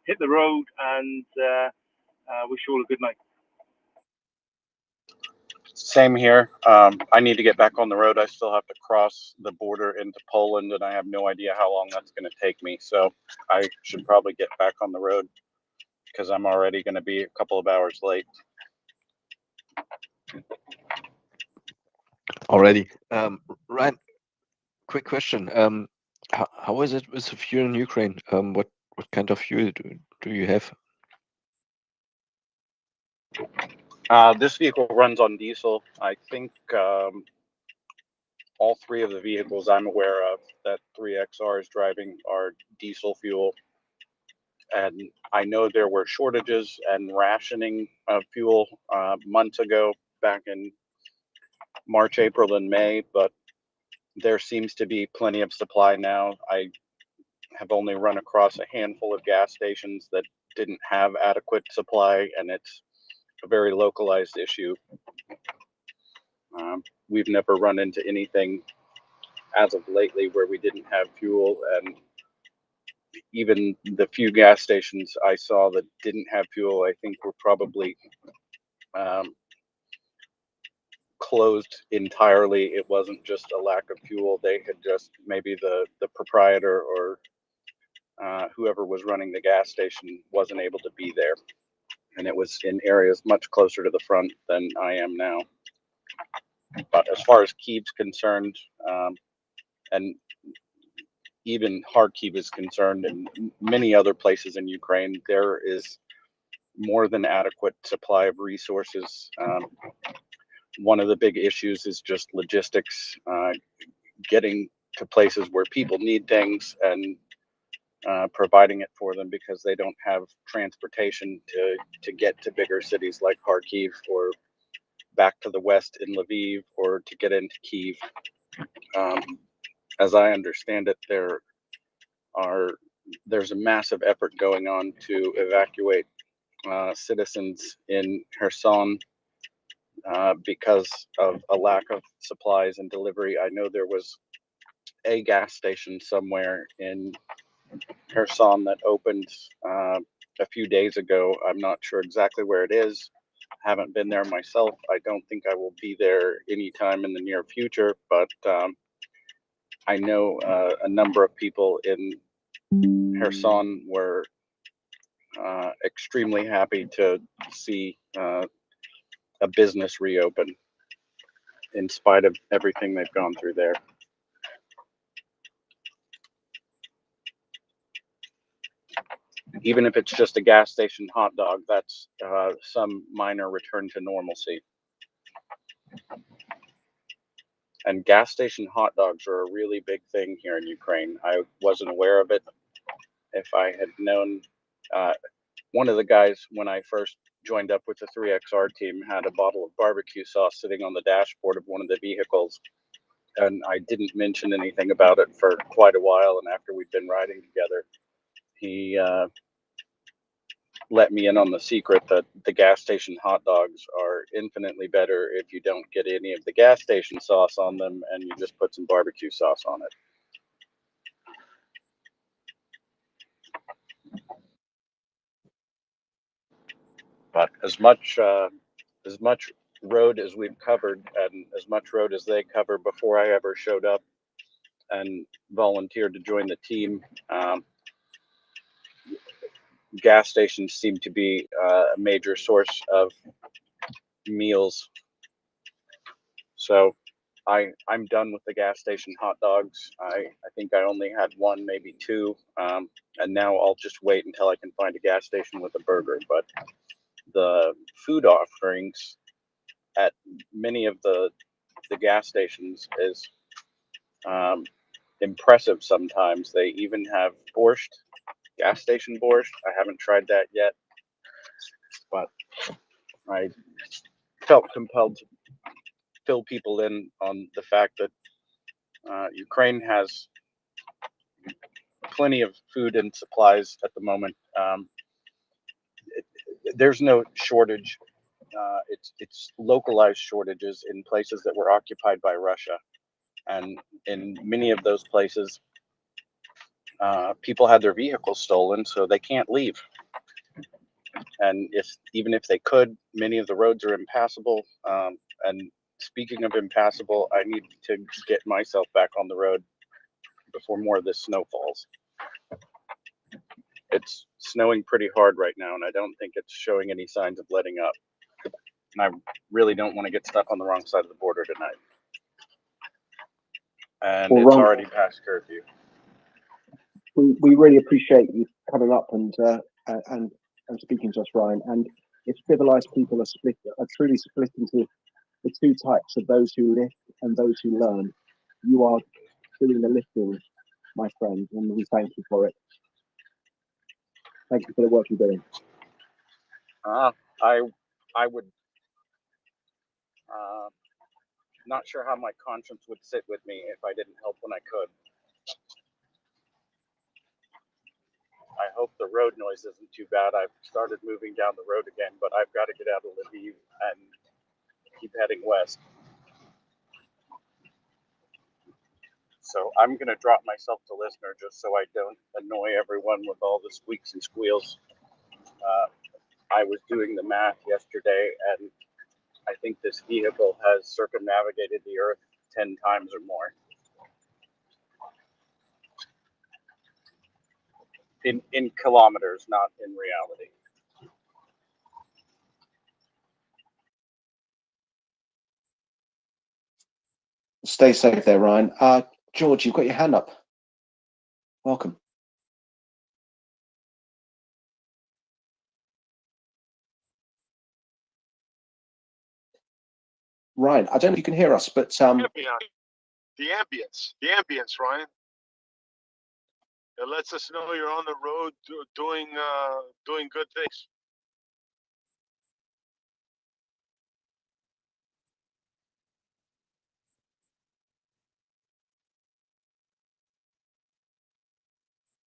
hit the road and wish you all a good night. Same here. I need to get back on the road. I still have to cross the border into Poland, and I have no idea how long that's going to take me. So I should probably get back on the road because I'm already going to be a couple of hours late. Already. Ryan, quick question. How is it with the fuel in Ukraine? What kind of fuel do you have? This vehicle runs on diesel. I think all three of the vehicles I'm aware of that 3XR is driving are diesel fuel. And I know there were shortages and rationing of fuel months ago, back in March, April, and May, but there seems to be plenty of supply now. I have only run across a handful of gas stations that didn't have adequate supply, and it's a very localized issue. We've never run into anything as of lately where we didn't have fuel, and even the few gas stations I saw that didn't have fuel, I think were probably closed entirely. It wasn't just a lack of fuel. They had just, maybe the proprietor or whoever was running the gas station wasn't able to be there. And it was in areas much closer to the front than I am now. But as far as Kyiv's concerned, and even Kharkiv is concerned, and many other places in Ukraine, there is more than adequate supply of resources. One of the big issues is just logistics, getting to places where people need things and providing it for them, because they don't have transportation to get to bigger cities like Kharkiv, or back to the west in Lviv, or to get into Kyiv. As I understand it, there's a massive effort going on to evacuate citizens in Kherson because of a lack of supplies and delivery. I know there was a gas station somewhere in Kherson that opened a few days ago. I'm not sure exactly where it is. Haven't been there myself. I don't think I will be there anytime in the near future, but I know a number of people in Kherson were extremely happy to see a business reopen in spite of everything they've gone through there. Even if it's just a gas station hot dog, that's some minor return to normalcy. And gas station hot dogs are a really big thing here in Ukraine. I wasn't aware of it. If I had known, one of the guys, when I first joined up with the 3XR team, had a bottle of barbecue sauce sitting on the dashboard of one of the vehicles. And I didn't mention anything about it for quite a while. And after we'd been riding together, he let me in on the secret that the gas station hot dogs are infinitely better if you don't get any of the gas station sauce on them and you just put some barbecue sauce on it. But as much road as we've covered, and as much road as they covered before I ever showed up and volunteered to join the team, gas stations seem to be a major source of meals. So I'm done with the gas station hot dogs. I think I only had one, maybe two, and now I'll just wait until I can find a gas station with a burger. But the food offerings at many of the gas stations is impressive sometimes. They even have borscht, gas station borscht. I haven't tried that yet, but I felt compelled to fill people in on the fact that Ukraine has plenty of food and supplies at the moment. There's no shortage. It's localized shortages in places that were occupied by Russia, and in many of those places, people had their vehicles stolen, so they can't leave. And even if they could, many of the roads are impassable. And speaking of impassable, I need to get myself back on the road before more of this snow falls. It's snowing pretty hard right now, and I don't think it's showing any signs of letting up. And I really don't want to get stuck on the wrong side of the border tonight. And Well, it's Ron, already past curfew. we really appreciate you coming up and speaking to us, Ryan. And if civilized people are truly split into the two types of those who lift and those who learn, you are doing the lifting, my friend, and we thank you for it. Thank you for the work you're doing. I would not sure how my conscience would sit with me if I didn't help when I could. I hope the road noise isn't too bad. I've started moving down the road again, but I've got to get out of Lviv and keep heading west. So I'm going to drop myself to listener just so I don't annoy everyone with all the squeaks and squeals. I was doing the math yesterday, and I think this vehicle has circumnavigated the Earth 10 times or more. In kilometers, not in reality. Stay safe there, Ryan. George, you've got your hand up. Welcome. Ryan, I don't know if you can hear us, but the ambience, Ryan. It lets us know you're on the road doing good things.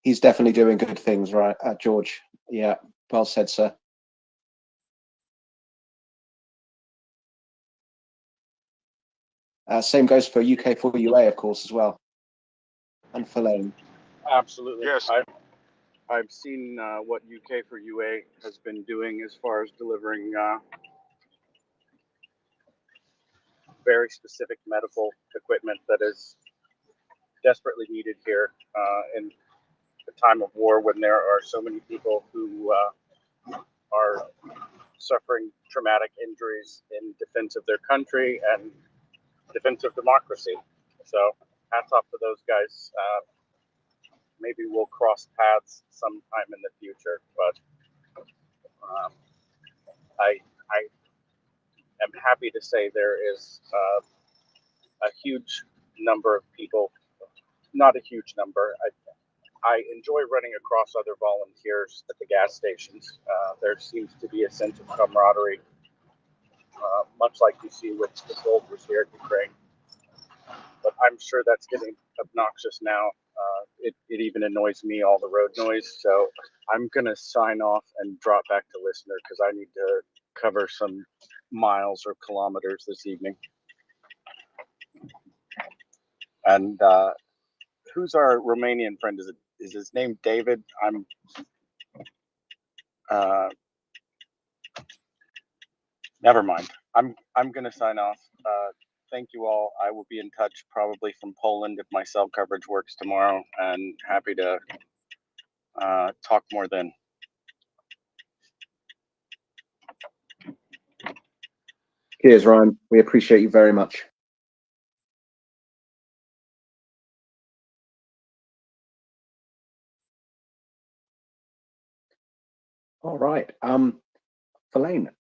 he's definitely doing good things, right, George? Yeah, well said, sir. Same goes for UK4UA, of course, as well, and for Lane. Absolutely. Yes. I've seen what UK4UA has been doing as far as delivering very specific medical equipment that is desperately needed here in the time of war, when there are so many people who are suffering traumatic injuries in defense of their country and defense of democracy. So hats off to those guys. Maybe we'll cross paths sometime in the future, but I am happy to say there is a huge number of people, not a huge number. I enjoy running across other volunteers at the gas stations. There seems to be a sense of camaraderie, much like you see with the soldiers here in Ukraine. But I'm sure that's getting obnoxious now. It even annoys me, all the road noise. So I'm going to sign off and drop back to listener because I need to cover some miles or kilometers this evening. And who's our Romanian friend? Is his name David? Never mind. I'm going to sign off. Thank you all. I will be in touch probably from Poland if my cell coverage works tomorrow, and happy to talk more then. Cheers, Ryan. We appreciate you very much. All right. Verlaine,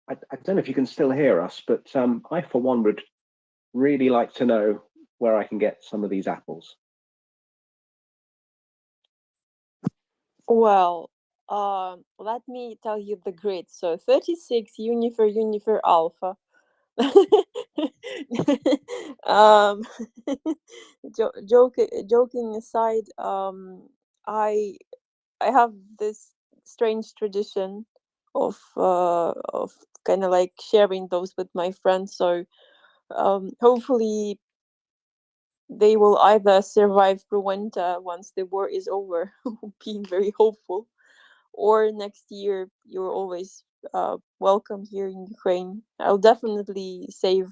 I don't know if you can still hear us, but I, for one, would really like to know where I can get some of these apples. Well, let me tell you the grid. So 36 Unifer Alpha. Joking aside, I have this strange tradition of kind of like sharing those with my friends. So hopefully they will either survive through winter once the war is over, being very hopeful, or next year, you're always welcome here in Ukraine. I'll definitely save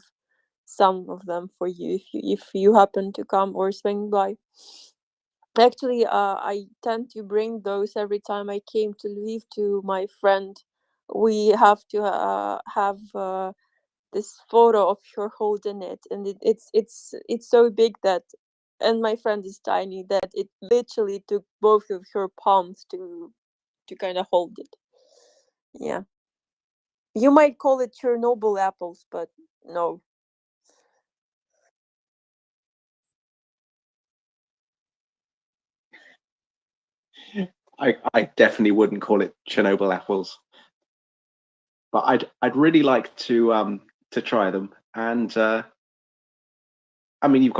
some of them for you if you happen to come or swing by. Actually, I tend to bring those every time I came to Lviv to my friend. We have to have this photo of her holding it, and it's so big that, and my friend is tiny, that it literally took both of her palms to kind of hold it. Yeah, you might call it Chernobyl apples, but no. I definitely wouldn't call it Chernobyl apples, but I'd really like to try them. And I mean,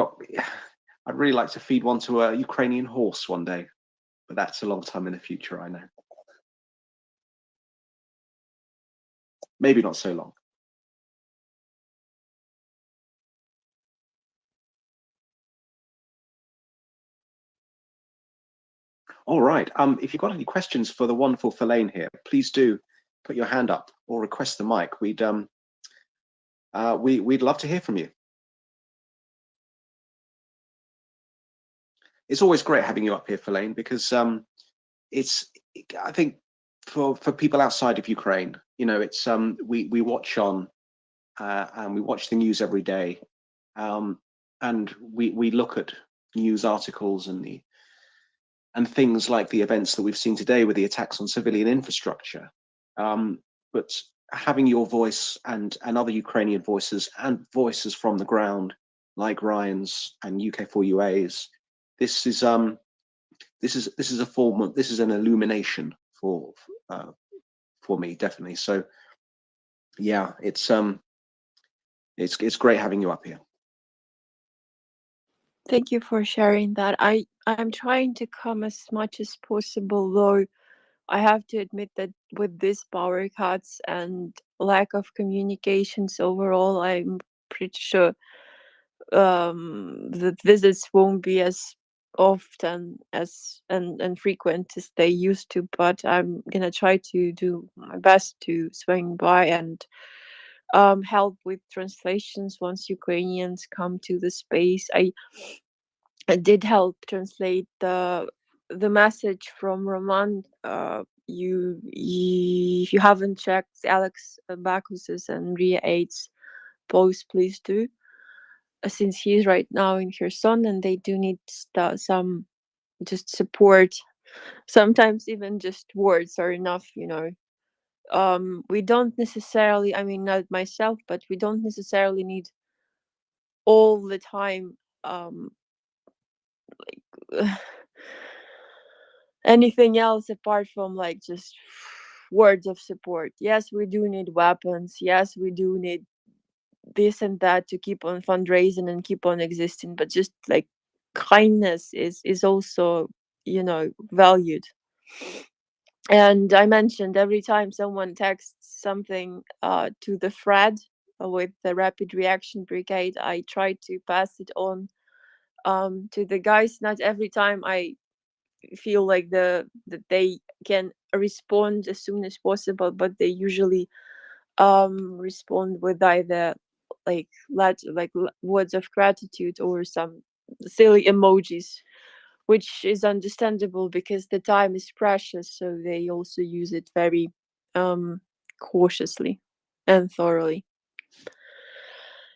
I'd really like to feed one to a Ukrainian horse one day, but that's a long time in the future, I know. Maybe not so long. All right. If you've got any questions for the wonderful Fellaini here, please do put your hand up or request the mic. We'd love to hear from you. It's always great having you up here, Fellaini, because I think for people outside of Ukraine, you know, it's we watch on and we watch the news every day, and we look at news articles and things like the events that we've seen today with the attacks on civilian infrastructure. But having your voice and other Ukrainian voices and voices from the ground, like Ryan's and UK4UA's, this is a form of, this is an illumination for me, definitely. So yeah, it's great having you up here. Thank you for sharing that. I'm trying to come as much as possible, though I have to admit that with these power cuts and lack of communications overall, I'm pretty sure the visits won't be as often as and frequent as they used to, but I'm gonna try to do my best to swing by and help with translations once Ukrainians come to the space. I did help translate the message from Roman. If you haven't checked Alex Bacchus's and MriyaReport's post, please do, since he's right now in Kherson and they do need some just support. Sometimes even just words are enough, you know. We don't necessarily, I mean, not myself, but we don't necessarily need all the time anything else apart from like just words of support. Yes, we do need weapons. Yes, we do need this and that to keep on fundraising and keep on existing, but just like kindness is also, you know, valued. And I mentioned every time someone texts something to the thread with the rapid reaction brigade, I try to pass it on to the guys. Not every time I feel like that they can respond as soon as possible, but they usually respond with either like words of gratitude or some silly emojis, which is understandable because the time is precious, so they also use it very cautiously and thoroughly.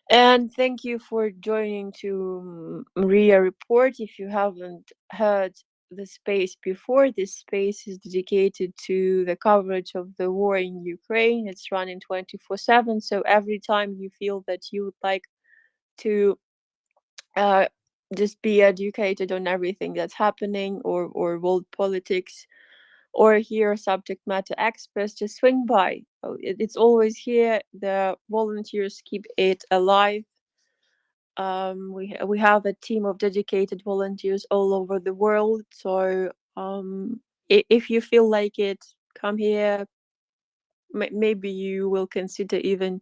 And thank you for joining to MriyaReport. If you haven't heard the space before, this space is dedicated to the coverage of the war in Ukraine. It's running 24/7. So every time you feel that you would like to just be educated on everything that's happening, or world politics, or hear subject matter experts, just swing by. It's always here. The volunteers keep it alive. We have a team of dedicated volunteers all over the world. So if you feel like it, come here. Maybe you will consider even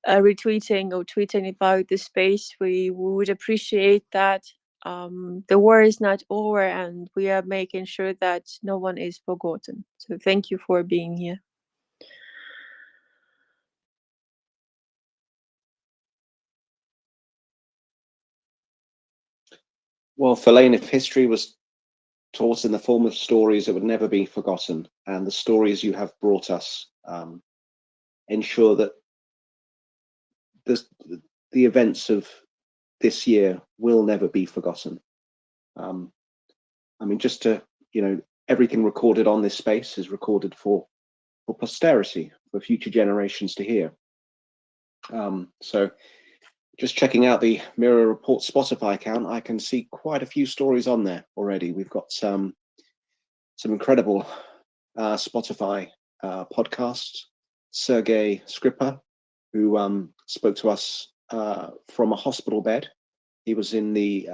retweeting or tweeting about the space. We would appreciate that. The war is not over, and we are making sure that no one is forgotten. So So thank you for being here. Well, Fellaini, if history was taught in the form of stories, it would never be forgotten. And the stories you have brought us ensure that the events of this year will never be forgotten. I mean, just to, everything recorded on this space is recorded for posterity, for future generations to hear. So just checking out the MriyaReport Spotify account, I can see quite a few stories on there already. We've got some incredible Spotify podcasts. Sergei Skripa, who spoke to us from a hospital bed. He was in the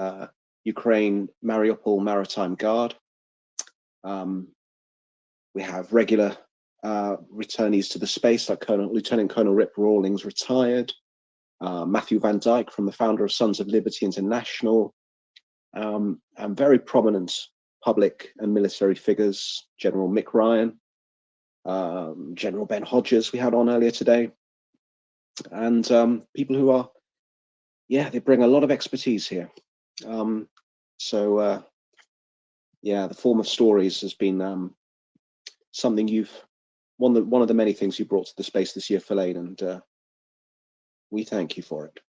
Ukraine Mariupol Maritime Guard. We have regular returnees to the space, like Lieutenant Colonel Rip Rawlings, retired. Matthew Van Dyke, from the founder of Sons of Liberty International, and very prominent public and military figures, General Mick Ryan, General Ben Hodges we had on earlier today, and people who are, they bring a lot of expertise here. So the form of stories has been something one of the many things you brought to the space this year, Fellaini, and we thank you for it.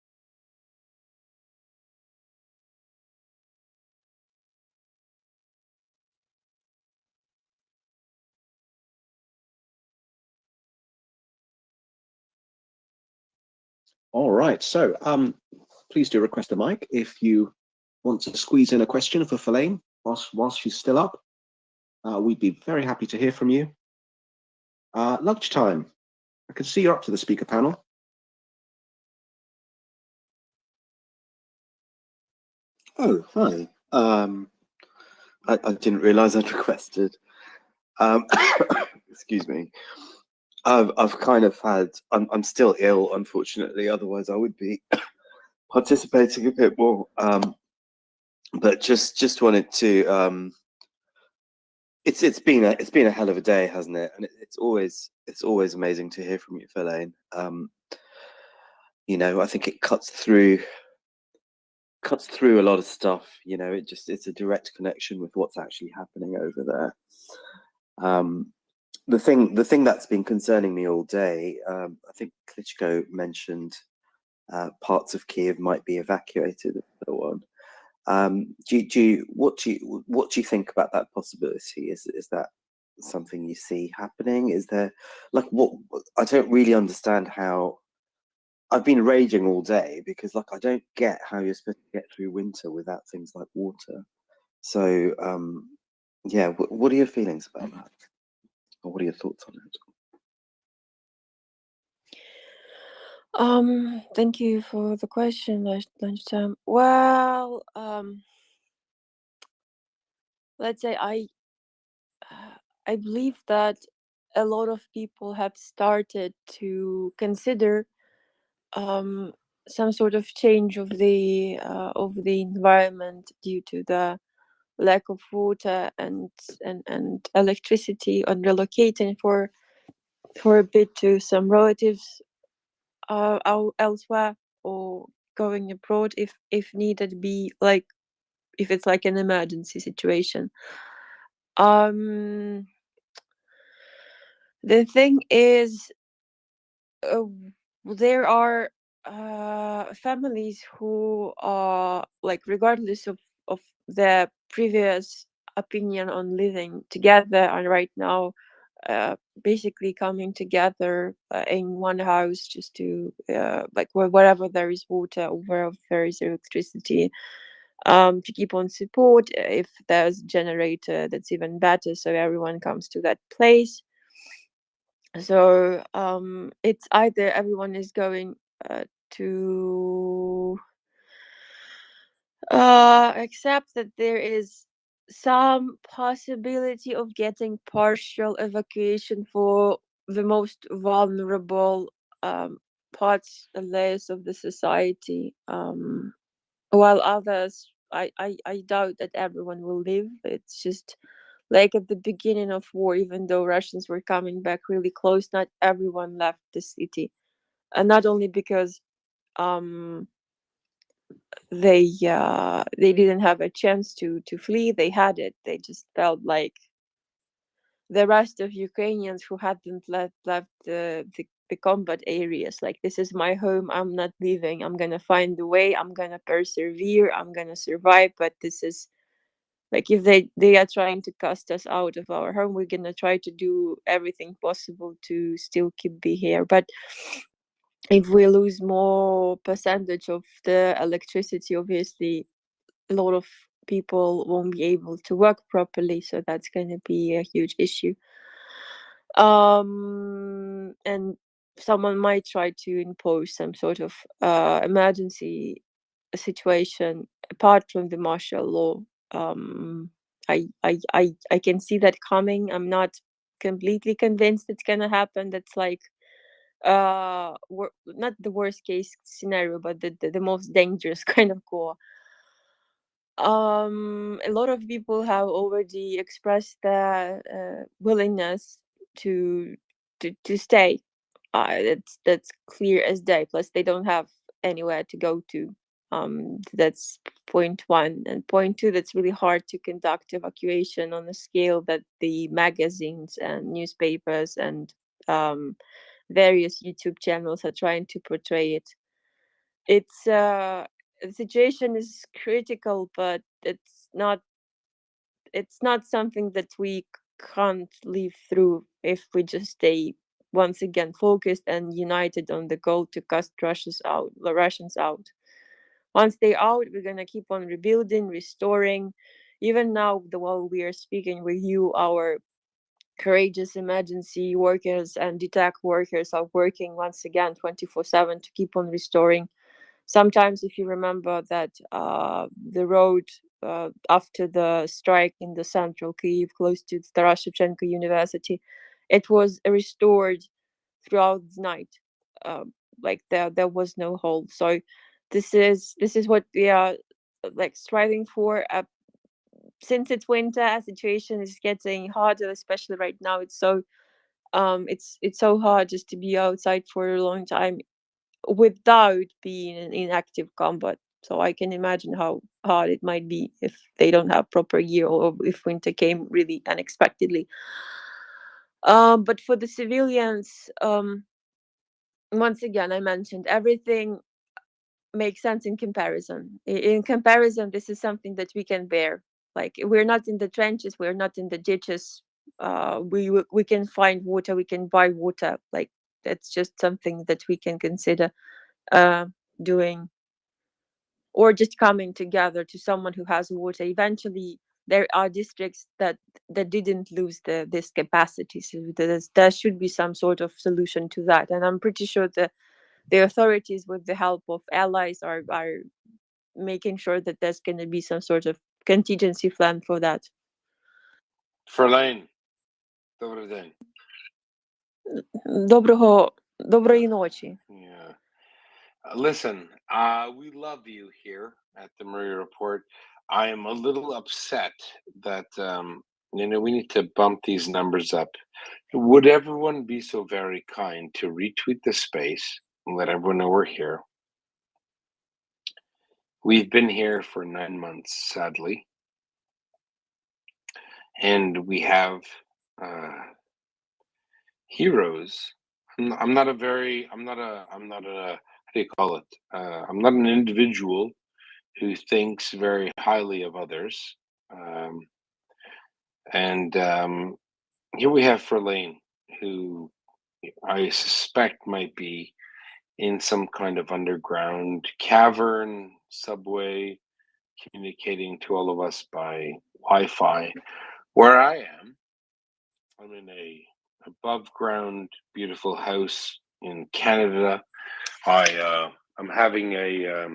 All right, so please do request a mic if you want to squeeze in a question for Fellaini whilst she's still up. We'd be very happy to hear from you. Lunchtime. I can see you're up to the speaker panel. Oh, hi. I didn't realise I'd requested. Excuse me. I've kind of had. I'm still ill, unfortunately. Otherwise, I would be participating a bit more. But just wanted to. It's been a hell of a day, hasn't it? And it's always amazing to hear from you, Fellaini. I think it cuts through a lot of stuff. It's a direct connection with what's actually happening over there. The thing that's been concerning me all day, I think Klitschko mentioned parts of Kiev might be evacuated and so on. What do you think about that possibility? Is that something you see happening? Is there what I don't really understand how. I've been raging all day because I don't get how you're supposed to get through winter without things like water. So what are your feelings about that? Or what are your thoughts on it? Thank you for the question, Lunchtime. Well, let's say I believe that a lot of people have started to consider some sort of change of the environment due to the lack of water and electricity, and relocating for a bit to some relatives elsewhere, or going abroad if needed be, if it's an emergency situation. The thing is, there are families who are regardless of their previous opinion on living together, and right now basically coming together in one house just to wherever there is water or wherever there is electricity, to keep on support. If there's a generator, that's even better, so everyone comes to that place. So it's either everyone is going to accept that there is some possibility of getting partial evacuation for the most vulnerable parts and layers of the society, while others, I doubt that everyone will live. It's just Like at the beginning of war, even though Russians were coming back really close, not everyone left the city, and not only because they didn't have a chance to flee. They had it. They just felt like the rest of Ukrainians who hadn't left the combat areas. Like, this is my home. I'm not leaving. I'm gonna find a way. I'm gonna persevere. I'm gonna survive. But this is like, if they are trying to cast us out of our home, we're gonna try to do everything possible to still be here. But if we lose more percentage of the electricity, obviously a lot of people won't be able to work properly, so that's going to be a huge issue. And someone might try to impose some sort of emergency situation apart from the martial law. I can see that coming. I'm not completely convinced it's gonna happen. That's like not the worst case scenario, but the most dangerous kind of goal. A lot of people have already expressed their willingness to stay. That's clear as day. Plus, they don't have anywhere to go to. That's point one. And point two, that's really hard to conduct evacuation on a scale that the magazines and newspapers and various YouTube channels are trying to portray it. It's the situation is critical, but it's not something that we can't live through if we just stay once again focused and united on the goal to cast the Russians out. Once they're out, we're gonna keep on rebuilding, restoring. Even now, while we are speaking with you, our courageous emergency workers and detect workers are working once again 24/7 to keep on restoring. Sometimes, if you remember that the road after the strike in the central Kyiv, close to Taras Shevchenko University, it was restored throughout the night. Like there was no hold. So this is what we are like striving for. Since it's winter, situation is getting harder, especially right now. It's so hard just to be outside for a long time without being in active combat. So I can imagine how hard it might be if they don't have proper gear or if winter came really unexpectedly. But for the civilians, once again, I mentioned everything makes sense in comparison. In comparison, this is something that we can bear. Like, we're not in the trenches, we're not in the ditches. We can find water, we can buy water. Like, that's just something that we can consider doing, or just coming together to someone who has water. Eventually, there are districts that didn't lose this capacity, so there should be some sort of solution to that. And I'm pretty sure the authorities, with the help of allies, are making sure that there's going to be some sort of contingency plan for that. Frelaine, добрий день. Доброї ночі. Yeah. Listen, we love you here at the MriyaReport. I am a little upset that we need to bump these numbers up. Would everyone be so very kind to retweet the space and let everyone know we're here? We've been here for 9 months, sadly, and we have heroes. I'm not a how do you call it? I'm not an individual who thinks very highly of others. And here we have Frelaine, who I suspect might be in some kind of underground cavern, subway, communicating to all of us by Wi-Fi. Where I am, I'm in a above ground beautiful house in Canada. I'm having a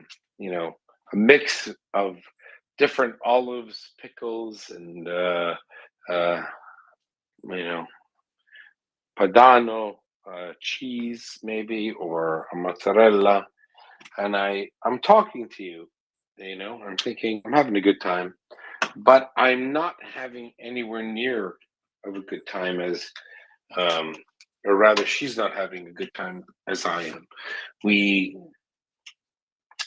mix of different olives, pickles, and padano, cheese maybe, or a mozzarella. And I'm talking to you, I'm thinking I'm having a good time. but I'm not having anywhere near of a good time as, or rather, she's not having a good time as I am. We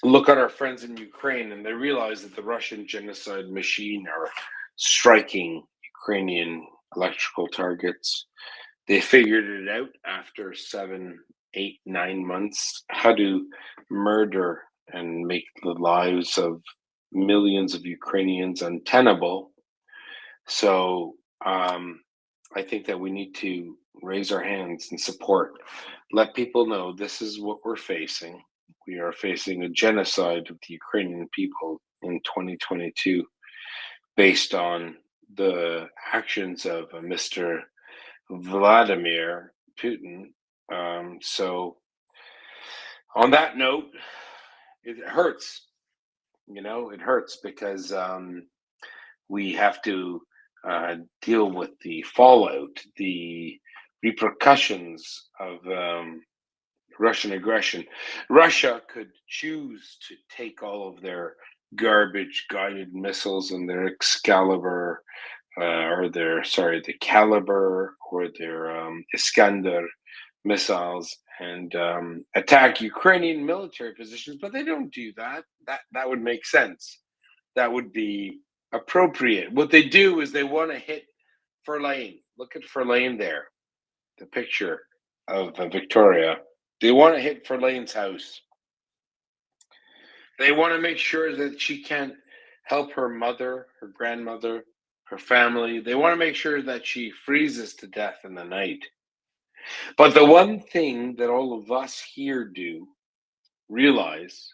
look at our friends in Ukraine and they realize that the Russian genocide machine are striking Ukrainian electrical targets. They figured it out after 7, 8, 9 months how to murder and make the lives of millions of Ukrainians untenable. So I think that we need to raise our hands and support, let people know this is what we're facing. We are facing a genocide of the Ukrainian people in 2022 based on the actions of Mr. Vladimir Putin. So, on that note, it hurts. It hurts because we have to deal with the fallout, the repercussions of Russian aggression. Russia could choose to take all of their garbage guided missiles and their Excalibur, the Caliber or their Iskander missiles and attack Ukrainian military positions, but they don't do that. That would make sense. That would be appropriate. What they do is they want to hit Verlaine. Look at Verlaine there, the picture of Victoria. They want to hit Verlaine's house. They want to make sure that she can't help her mother, her grandmother, her family. They want to make sure that she freezes to death in the night. But the one thing that all of us here do realize,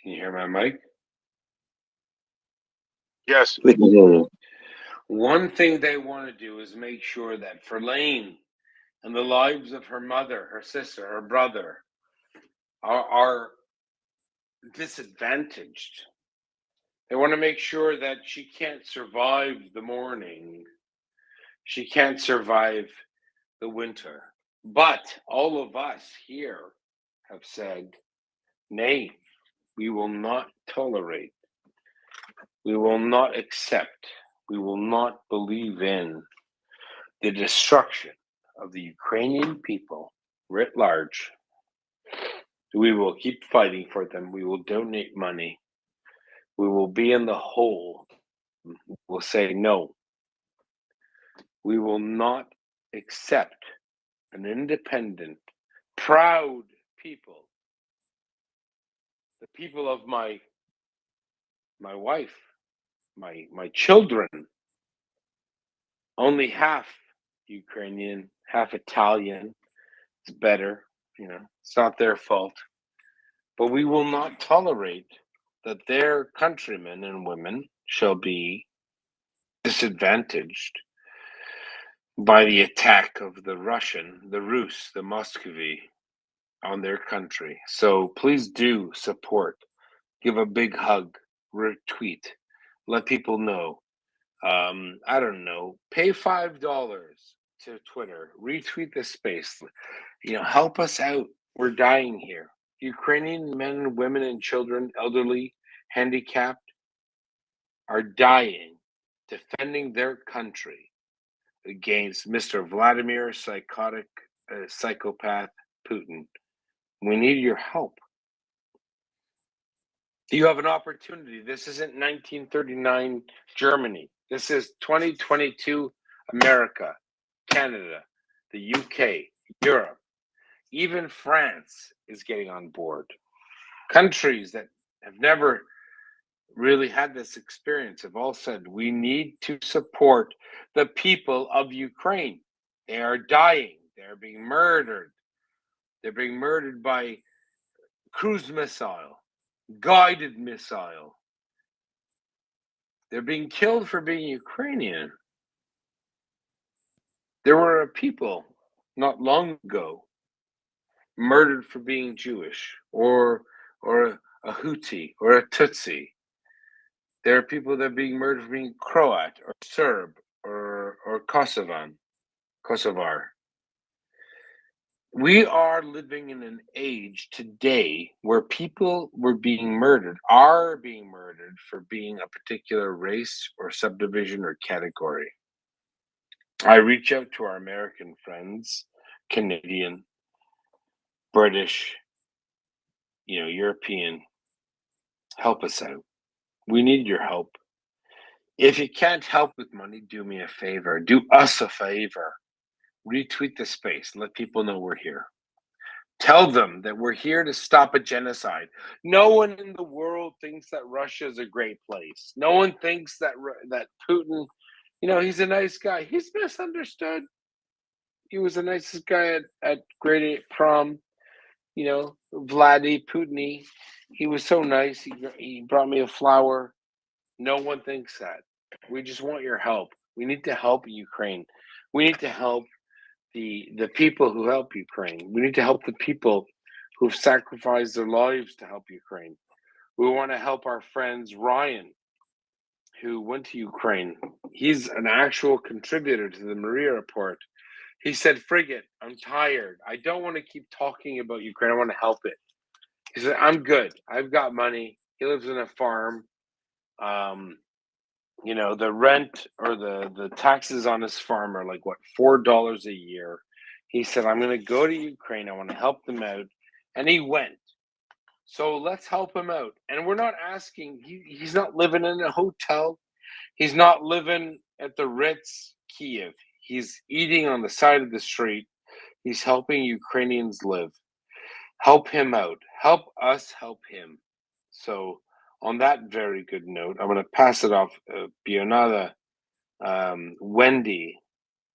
can you hear my mic? Yes. We can hear you. One thing they want to do is make sure that Verlaine and the lives of her mother, her sister, her brother are disadvantaged. They want to make sure that she can't survive the morning. She can't survive the winter. But all of us here have said, nay, we will not tolerate, we will not accept, we will not believe in the destruction of the Ukrainian people writ large. We will keep fighting for them. We will donate money. We will be in the hole. We'll say no. We will not accept an independent, proud people, the people of my wife, my children, only half Ukrainian, half Italian. It's better, it's not their fault. But we will not tolerate that their countrymen and women shall be disadvantaged by the attack of the Russian, the Rus, the Muscovy on their country. So please do support, give a big hug, retweet, let people know. I don't know, pay $5 to Twitter, retweet this space, help us out. We're dying here. Ukrainian men, women, and children, elderly, handicapped, are dying defending their country against Mr. Vladimir psychopath Putin. We need your help. You have an opportunity. This isn't 1939 Germany. This is 2022 America, Canada, the UK, Europe. Even France is getting on board. Countries that have never really had this experience have all said, we need to support the people of Ukraine. They are dying. They're being murdered. They're being murdered by cruise missile, guided missile. They're being killed for being Ukrainian. There were a people not long ago murdered for being Jewish or a Hutu or a Tutsi. There are people that are being murdered for being Croat or Serb or Kosovar. We are living in an age today where people are being murdered for being a particular race or subdivision or category. I reach out to our American friends, Canadian, British, European, help us out. We need your help. If you can't help with money, do me a favor. Do us a favor. Retweet the space. Let people know we're here. Tell them that we're here to stop a genocide. No one in the world thinks that Russia is a great place. No one thinks that Putin, he's a nice guy. He's misunderstood. He was the nicest guy at grade 8 prom. Vladdy Putiny. He was so nice. He brought me a flower. No one thinks that. We just want your help. We need to help Ukraine. We need to help the people who help Ukraine. We need to help the people who've sacrificed their lives to help Ukraine. We want to help our friends Ryan, who went to Ukraine. He's an actual contributor to the MriyaReport. He said, "Frigate, I'm tired. I don't want to keep talking about Ukraine. I want to help it." He said, "I'm good. I've got money." He lives in a farm. The rent or the taxes on his farm are like what, $4 a year. He said, "I'm going to go to Ukraine. I want to help them out," and he went. So let's help him out. And we're not asking. He's not living in a hotel. He's not living at the Ritz, Kiev. He's eating on the side of the street. He's helping Ukrainians live. Help him out. Help us help him. So on that very good note, I'm going to pass it off Bionada, Wendy,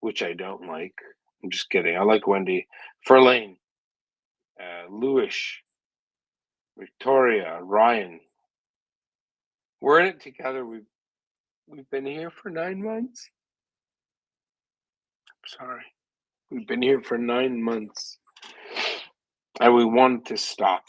which I don't like. I'm just kidding. I like Wendy. Ferlane, Lewis, Victoria, Ryan. We're in it together. We've been here for 9 months. Sorry. We've been here for 9 months. And we want to stop.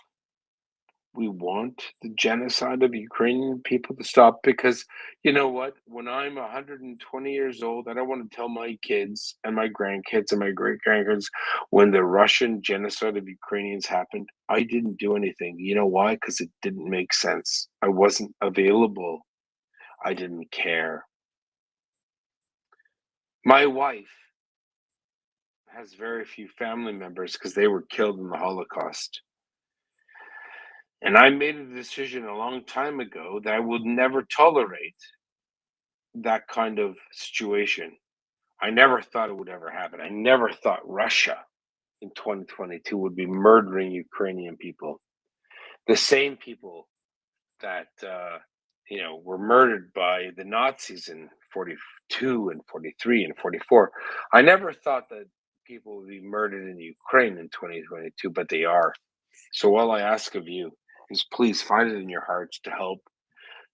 We want the genocide of Ukrainian people to stop because you know what? When I'm 120 years old, I don't want to tell my kids and my grandkids and my great grandkids when the Russian genocide of Ukrainians happened, I didn't do anything. You know why? Because it didn't make sense. I wasn't available. I didn't care. My wife has very few family members because they were killed in the Holocaust. And I made a decision a long time ago that I would never tolerate that kind of situation. I never thought it would ever happen. I never thought Russia in 2022 would be murdering Ukrainian people. The same people that, were murdered by the Nazis in 42 and 43 and 44. I never thought that people would be murdered in Ukraine in 2022, but they are. So all I ask of you is please find it in your hearts to help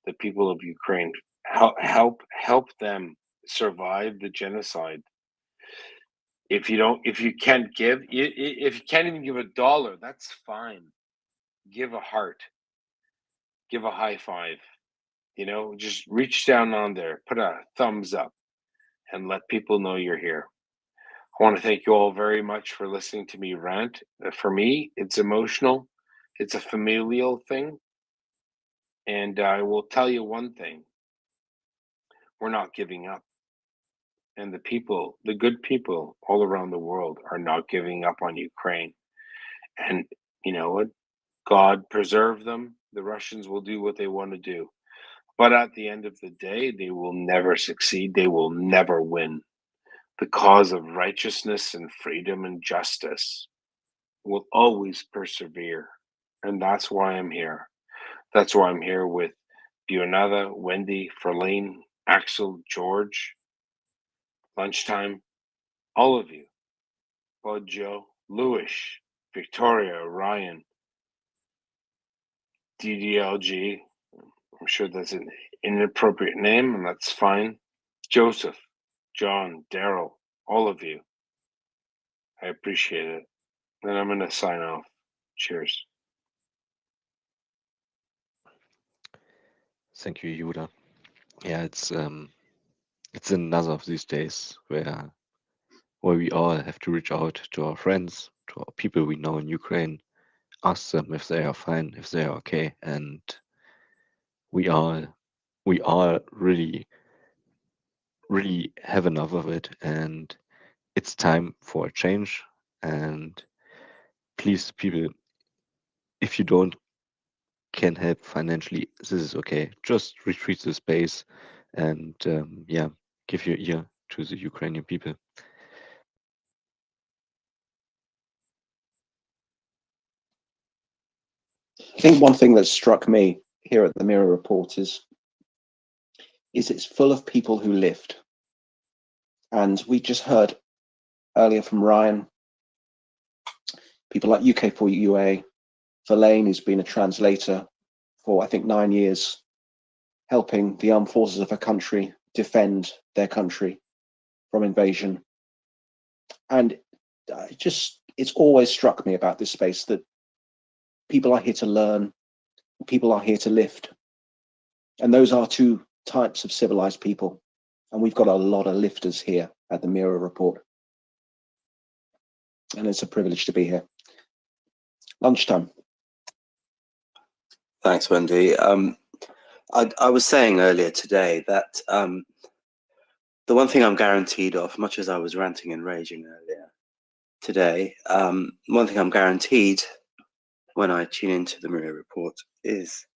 the people of Ukraine, help them survive the genocide. If you can't give, if you can't even give $1, that's fine. Give a heart, give a high five. Just reach down on there, put a thumbs up, and let people know you're here. I want to thank you all very much for listening to me rant. For me, it's emotional. It's a familial thing. And I will tell you one thing. We're not giving up. And the good people all around the world are not giving up on Ukraine. And you know what? God preserve them. The Russians will do what they want to do. But at the end of the day, they will never succeed. They will never win. The cause of righteousness and freedom and justice will always persevere. And that's why I'm here. That's why I'm here with Bionada, Wendy, Ferlane, Axel, George, Lunchtime, all of you, Bud Joe, Lewis, Victoria, Ryan, DDLG. I'm sure that's an inappropriate name, and that's fine. Joseph, John, Daryl, all of you. I appreciate it. And I'm going to sign off. Cheers. Thank you, Yuda. Yeah, it's another of these days where we all have to reach out to our friends, to our people we know in Ukraine, ask them if they are fine, if they are okay, and we are really have enough of it, and it's time for a change. And please, people, if you don't can help financially, this is okay. Just retreat the space and yeah, give your ear to the Ukrainian people. I think one thing that struck me here at the Mirror Report is it's full of people who lived. And we just heard earlier from Ryan, people like UK4UA, Verlaine, who's been a translator for, I think, 9 years, helping the armed forces of a country defend their country from invasion. And it's always struck me about this space that people are here to learn, people are here to lift. And those are two types of civilized people. And we've got a lot of lifters here at the Mirror Report. And it's a privilege to be here. Lunchtime. Thanks, Wendy. I was saying earlier today that the one thing I'm guaranteed of, much as I was ranting and raging earlier today, one thing I'm guaranteed when I tune into the Maria Report is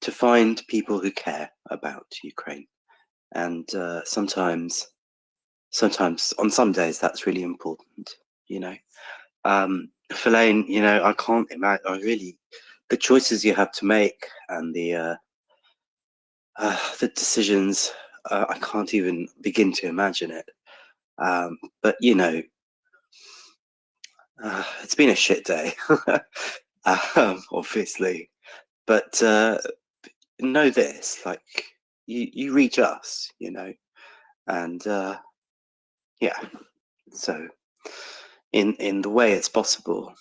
to find people who care about Ukraine. And sometimes on some days that's really important, you know. Verlaine, you know, I can't imagine, the choices you have to make and the decisions, I can't even begin to imagine it. But you know, it's been a shit day, obviously. But know this, like you reach us, you know, and yeah. So in the way it's possible,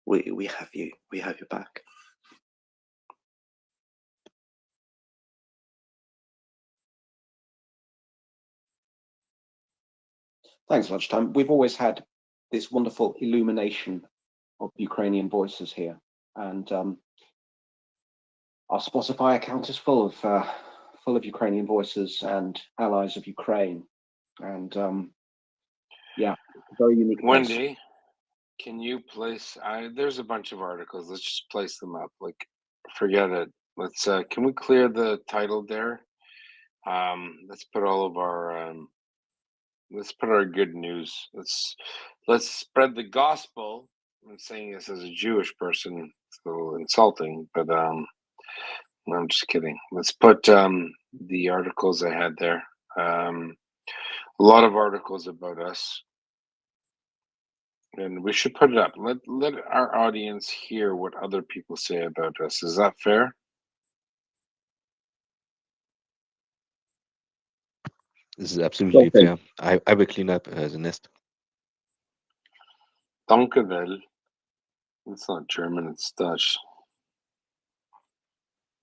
we have you. We have your back. Thanks, Lunchtime. We've always had this wonderful illumination of Ukrainian voices here, and our Spotify account is full of Ukrainian voices and allies of Ukraine, and yeah, very unique place. Wendy, can you place? There's a bunch of articles. Let's just place them up. Like, forget it. Let's. Can we clear the title there? Let's put all of our. Let's put our good news. Let's spread the gospel. I'm saying this as a Jewish person. It's a little insulting, but I'm just kidding. Let's put the articles I had there. A lot of articles about us, and we should put it up. Let our audience hear what other people say about us. Is that fair? This is absolutely fair. I will clean up the nest. Danke wel. It's not German, it's Dutch.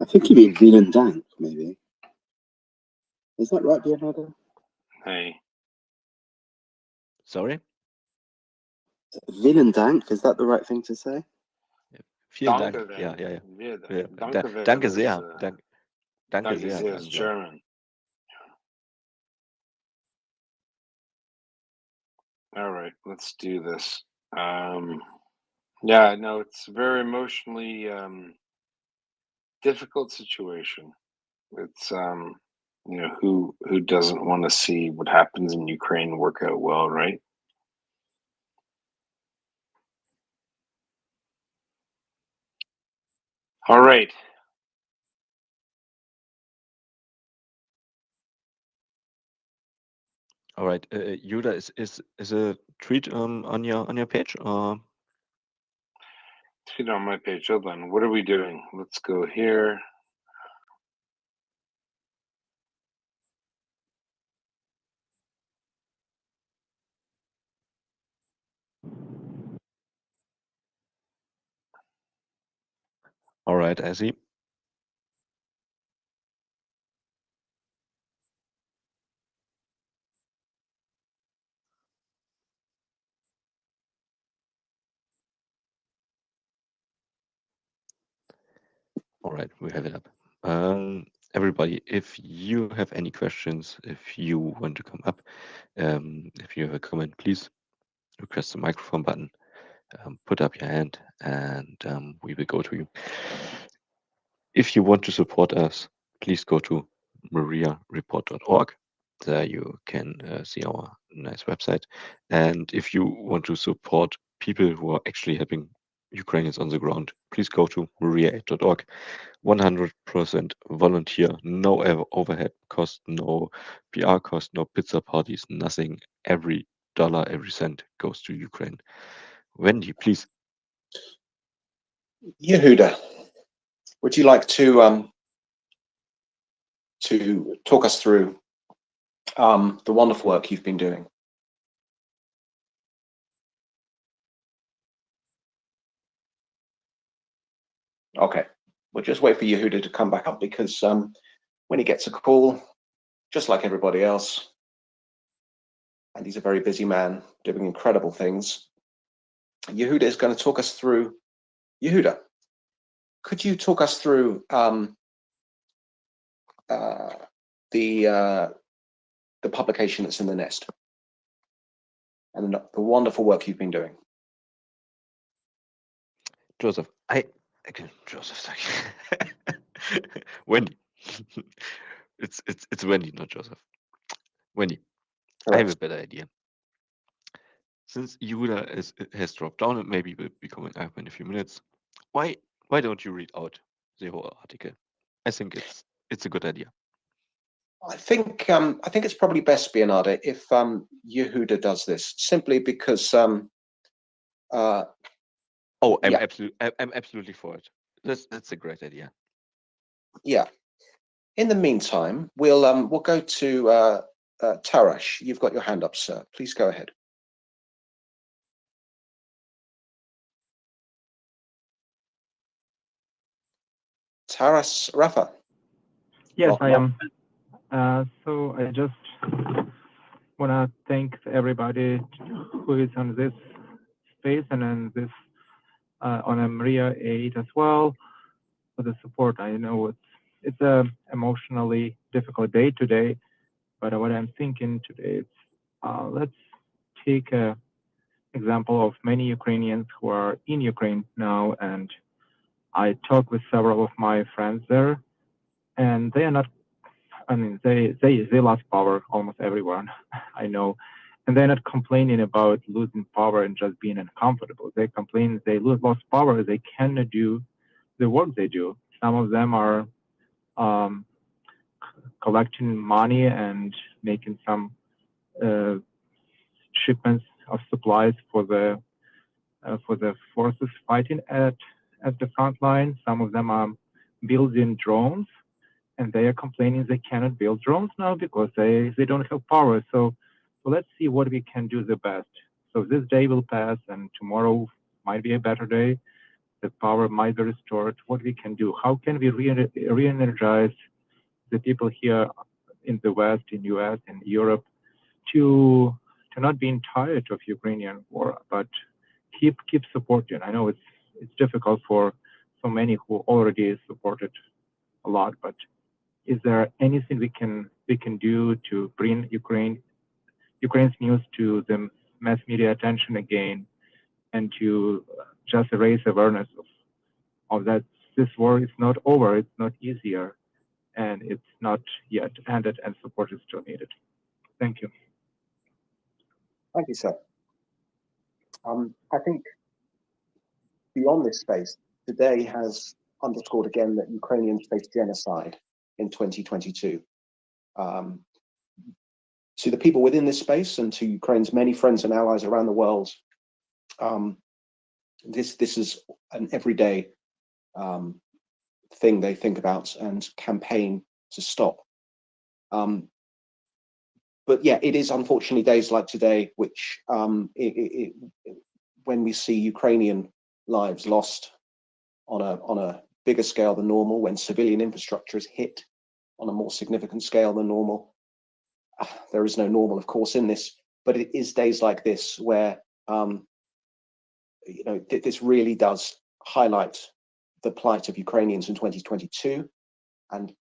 I think you mean vielen Dank, maybe. Is that right, Leonardo? Hey. Sorry? Vielen Dank, is that the right thing to say? Vielen Dank. Danke Ja. Danke wel Danke is, sehr. Danke Danke sehr. sehr is German. All right, let's do this. Yeah, no, it's a very emotionally difficult situation. It's you know, who doesn't want to see what happens in Ukraine work out well, right? All right. All right, Yuda, is a tweet on your page or? Tweet on my page. Hold on. What are we doing? Let's go here. All right, I see. All right, we have it up. Everybody, if you have any questions, if you want to come up, if you have a comment, please request the microphone button, put up your hand, and we will go to you. If you want to support us, please go to MriyaReport.org. There you can see our nice website. And if you want to support people who are actually helping Ukrainians on the ground, please go to MriyaAid.org. 100% volunteer, no overhead cost, no PR cost, no pizza parties, nothing. Every dollar, every cent goes to Ukraine. Wendy, please. Yehuda, would you like to talk us through the wonderful work you've been doing? Okay, we'll just wait for Yehuda to come back up, because when he gets a call, just like everybody else, and he's a very busy man doing incredible things, Yehuda is going to talk us through. Yehuda, could you talk us through the publication that's in the Nest and the wonderful work you've been doing? Joseph, Joseph, sorry. Wendy. It's Wendy, not Joseph. Wendy, I have a better idea. Since Yehuda has dropped down and maybe will be coming up in a few minutes, why don't you read out the whole article? I think it's a good idea. I think it's probably best, Bernardo, if Yehuda does this, simply because I'm absolutely for it. That's a great idea. Yeah. In the meantime, we'll go to Tarash. You've got your hand up, sir. Please go ahead. Taras Rafa. Yes, I am. So I just want to thank everybody who is on this space and on this on MriyaAid as well for the support. I know it's a emotionally difficult day today, but what I'm thinking today is let's take a example of many Ukrainians who are in Ukraine now, and I talk with several of my friends there, and they are not. I mean, they lost power almost everyone I know, and they're not complaining about losing power and just being uncomfortable. They complain they lost power, they cannot do the work they do. Some of them are collecting money and making some shipments of supplies for the forces fighting at the front line. Some of them are building drones, and they are complaining they cannot build drones now because they don't have power. So let's see what we can do the best. So this day will pass, and tomorrow might be a better day. The power might be restored. What we can do? How can we re-energize the people here in the West, in US, in Europe, to not being tired of Ukrainian war, but keep supporting. I know it's difficult for so many who already supported a lot, but is there anything we can do to bring Ukraine's news to the mass media attention again, and to just raise awareness of that this war is not over, it's not easier, and it's not yet ended, and support is still needed. Thank you. Thank you, sir. I think beyond this space, today has underscored again that Ukrainians face genocide in 2022. To the people within this space and to Ukraine's many friends and allies around the world, this is an everyday thing they think about and campaign to stop. But yeah, it is unfortunately days like today which when we see Ukrainian lives lost on a bigger scale than normal, when civilian infrastructure is hit on a more significant scale than normal. There is no normal, of course, in this, but it is days like this where this really does highlight the plight of Ukrainians in 2022, and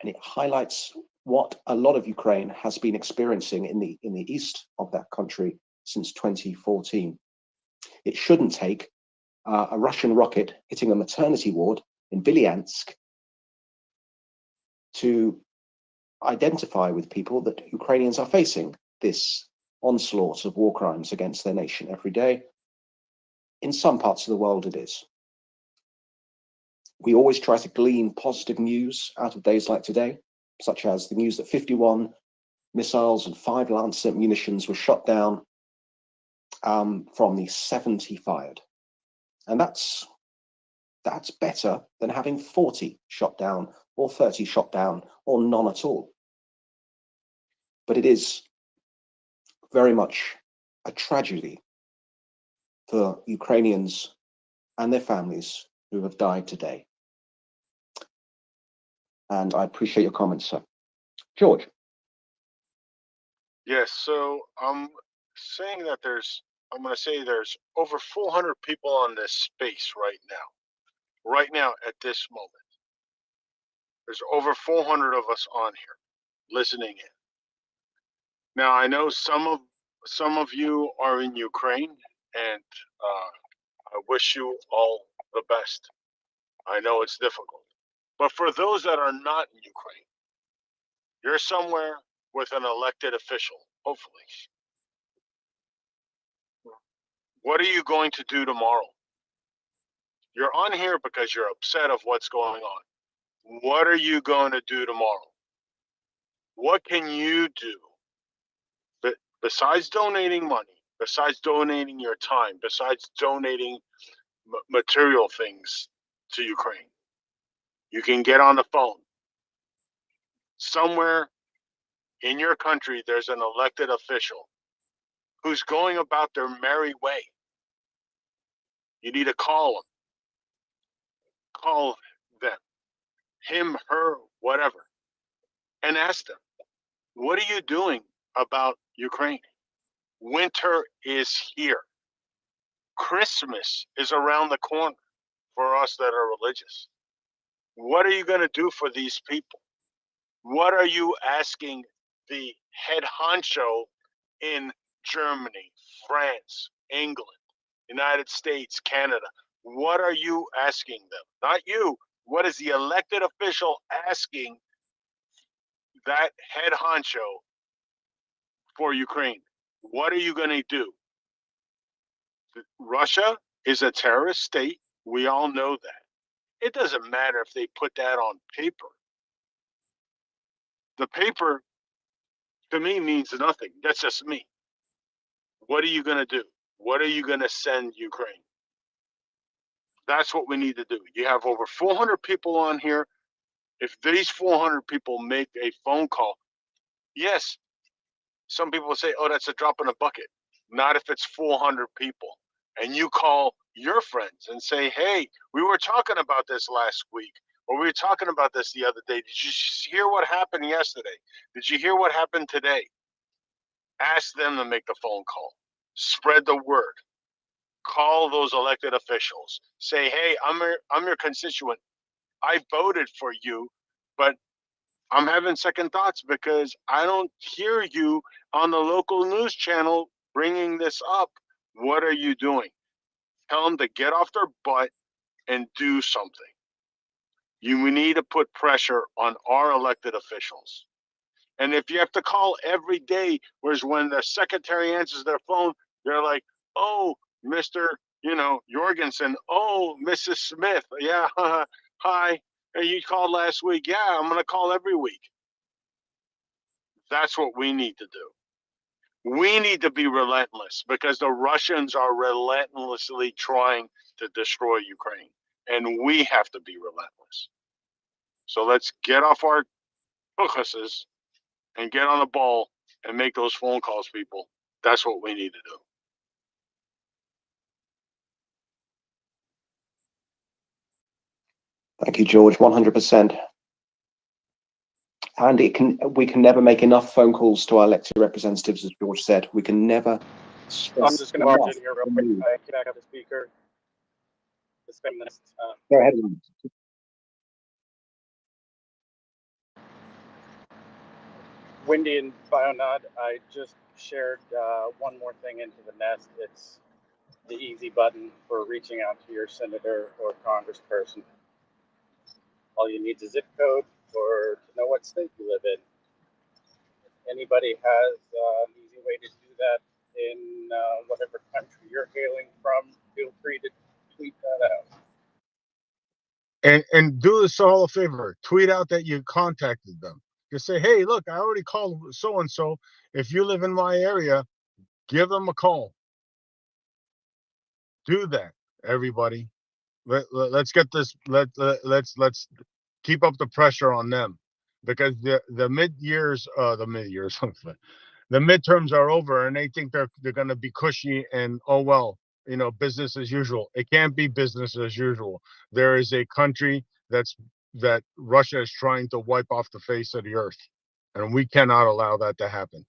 it highlights what a lot of Ukraine has been experiencing in the east of that country since 2014. It shouldn't take a Russian rocket hitting a maternity ward in Vilyansk to identify with people that Ukrainians are facing this onslaught of war crimes against their nation every day. In some parts of the world, it is. We always try to glean positive news out of days like today, such as the news that 51 missiles and 5 Lancet munitions were shot down from the 70 fired. And that's better than having 40 shot down or 30 shot down or none at all. But it is very much a tragedy for Ukrainians and their families who have died today. And I appreciate your comments, sir. George. Yes, so I'm saying that I'm going to say there's over 400 people on this space right now at this moment. There's over 400 of us on here listening in. Now, I know some of you are in Ukraine, and I wish you all the best. I know it's difficult. But for those that are not in Ukraine, you're somewhere with an elected official, hopefully. What are you going to do tomorrow? You're on here because you're upset of what's going on. What are you going to do tomorrow? What can you do? But besides donating money, besides donating your time, besides donating material things to Ukraine, you can get on the phone. Somewhere in your country, there's an elected official who's going about their merry way. You need to call them. Call them. Him, her, whatever. And ask them, what are you doing about Ukraine? Winter is here. Christmas is around the corner for us that are religious. What are you going to do for these people? What are you asking the head honcho in Germany, France, England, United States, Canada? What are you asking them? Not you. What is the elected official asking that head honcho for Ukraine? What are you going to do? Russia is a terrorist state. We all know that. It doesn't matter if they put that on paper. The paper, to me, means nothing. That's just me. What are you going to do? What are you going to send Ukraine? That's what we need to do. You have over 400 people on here. If these 400 people make a phone call, yes, some people will say, oh, that's a drop in a bucket. Not if it's 400 people. And you call your friends and say, hey, we were talking about this last week, or we were talking about this the other day. Did you hear what happened yesterday? Did you hear what happened today? Ask them to make the phone call. Spread the word. Call those elected officials. Say, hey, I'm your constituent. I voted for you, but I'm having second thoughts because I don't hear you on the local news channel bringing this up. What are you doing? Tell them to get off their butt and do something. We need to put pressure on our elected officials. And if you have to call every day, whereas when the secretary answers their phone, they're like, oh, Mr. Jorgensen, oh, Mrs. Smith, yeah, hi, hey, you called last week. Yeah, I'm going to call every week. That's what we need to do. We need to be relentless because the Russians are relentlessly trying to destroy Ukraine, and we have to be relentless. So let's get off our hookasses and get on the ball and make those phone calls, people. That's what we need to do. Thank you, George. 100%. And we can never make enough phone calls to our elected representatives, as George said. We can never I'm stress just going to barge enough in here real the quick. need. I can I have the speaker? Go ahead. Wendy and Bionod, I just shared one more thing into the nest. It's the easy button for reaching out to your senator or congressperson. All you need is a zip code or to know what state you live in. If anybody has an easy way to do that in whatever country you're hailing from, feel free to tweet that out. And do us all a favor. Tweet out that you contacted them. Just say, hey, look, I already called so and so. If you live in my area, give them a call. Do that, everybody. Let's get this. Let's keep up the pressure on them, because the midterms are over, and they think they're going to be cushy and, oh well, business as usual. It can't be business as usual. There is a country that Russia is trying to wipe off the face of the earth, and we cannot allow that to happen.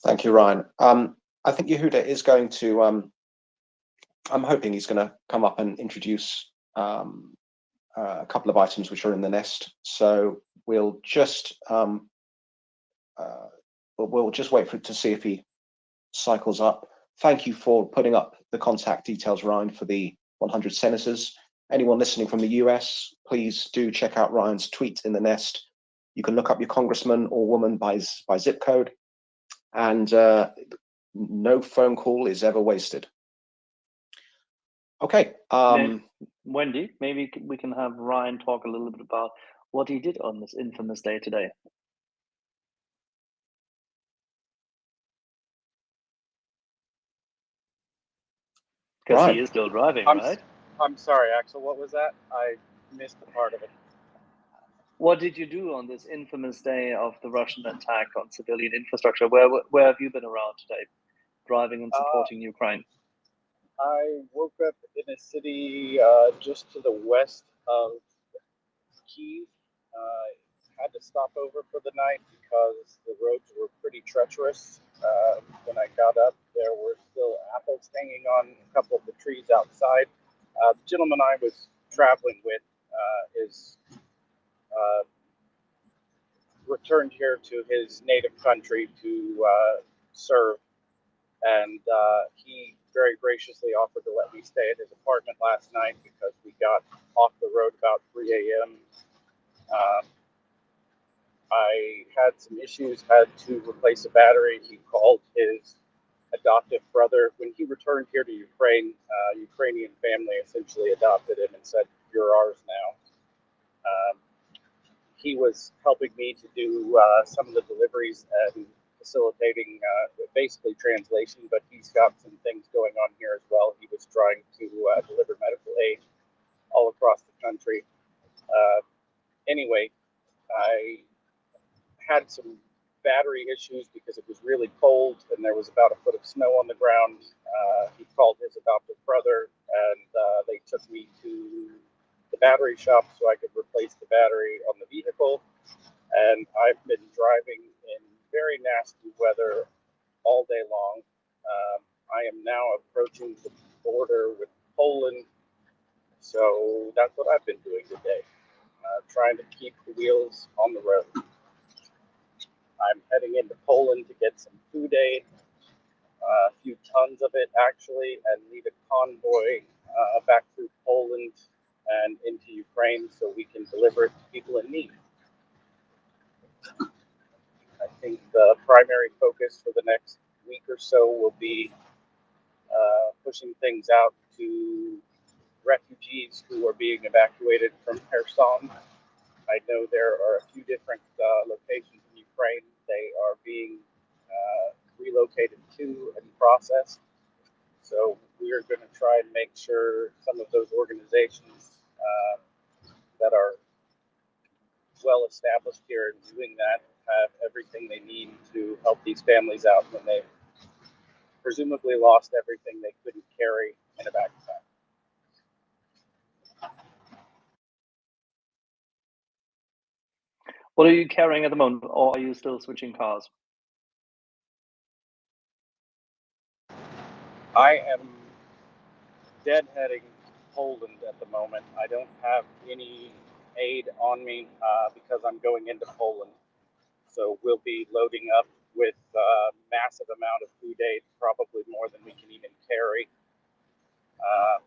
Thank you, Ryan. I think Yehuda is going to, I'm hoping he's going to come up and introduce a couple of items which are in the nest. So we'll just wait for it to see if he cycles up. Thank you for putting up the contact details, Ryan, for the 100 senators. Anyone listening from the US, please do check out Ryan's tweet in the nest. You can look up your congressman or woman by zip code, and no phone call is ever wasted. Okay. Wendy, maybe we can have Ryan talk a little bit about what he did on this infamous day today. Because he is still driving, right? I'm sorry, Axel. What was that? I missed the part of it. What did you do on this infamous day of the Russian attack on civilian infrastructure? Where have you been around today, driving and supporting Ukraine? I woke up in a city just to the west of Kyiv. Had to stop over for the night because the roads were pretty treacherous. When I got up, there were still apples hanging on a couple of the trees outside. The gentleman I was traveling with is returned here to his native country to serve, and he very graciously offered to let me stay at his apartment last night because we got off the road about 3 a.m. I had some issues, had to replace a battery. He called his adoptive brother. When he returned here to Ukraine, Ukrainian family essentially adopted him and said, "You're ours now." He was helping me to do some of the deliveries and facilitating basically translation, but he's got some things going on here as well. He was trying to deliver medical aid all across the country. Anyway, I had some battery issues because it was really cold and there was about a foot of snow on the ground. He called his adoptive brother, and they took me to the battery shop so I could replace the battery on the vehicle. And I've been driving in very nasty weather all day long. I am now approaching the border with Poland, so that's what I've been doing today, trying to keep the wheels on the road. I'm heading into Poland to get some food aid, a few tons of it actually, and lead a convoy back through Poland and into Ukraine so we can deliver it to people in need. I think the primary focus for the next week or so will be pushing things out to refugees who are being evacuated from Kherson. I know there are a few different locations in Ukraine they are being relocated to and processed. So we are going to try and make sure some of those organizations that are well established here in doing that have everything they need to help these families out when they've presumably lost everything they couldn't carry in a backpack. What are you carrying at the moment, or are you still switching cars? I am deadheading Poland at the moment. I don't have any aid on me because I'm going into Poland. So we'll be loading up with a massive amount of food aid, probably more than we can even carry.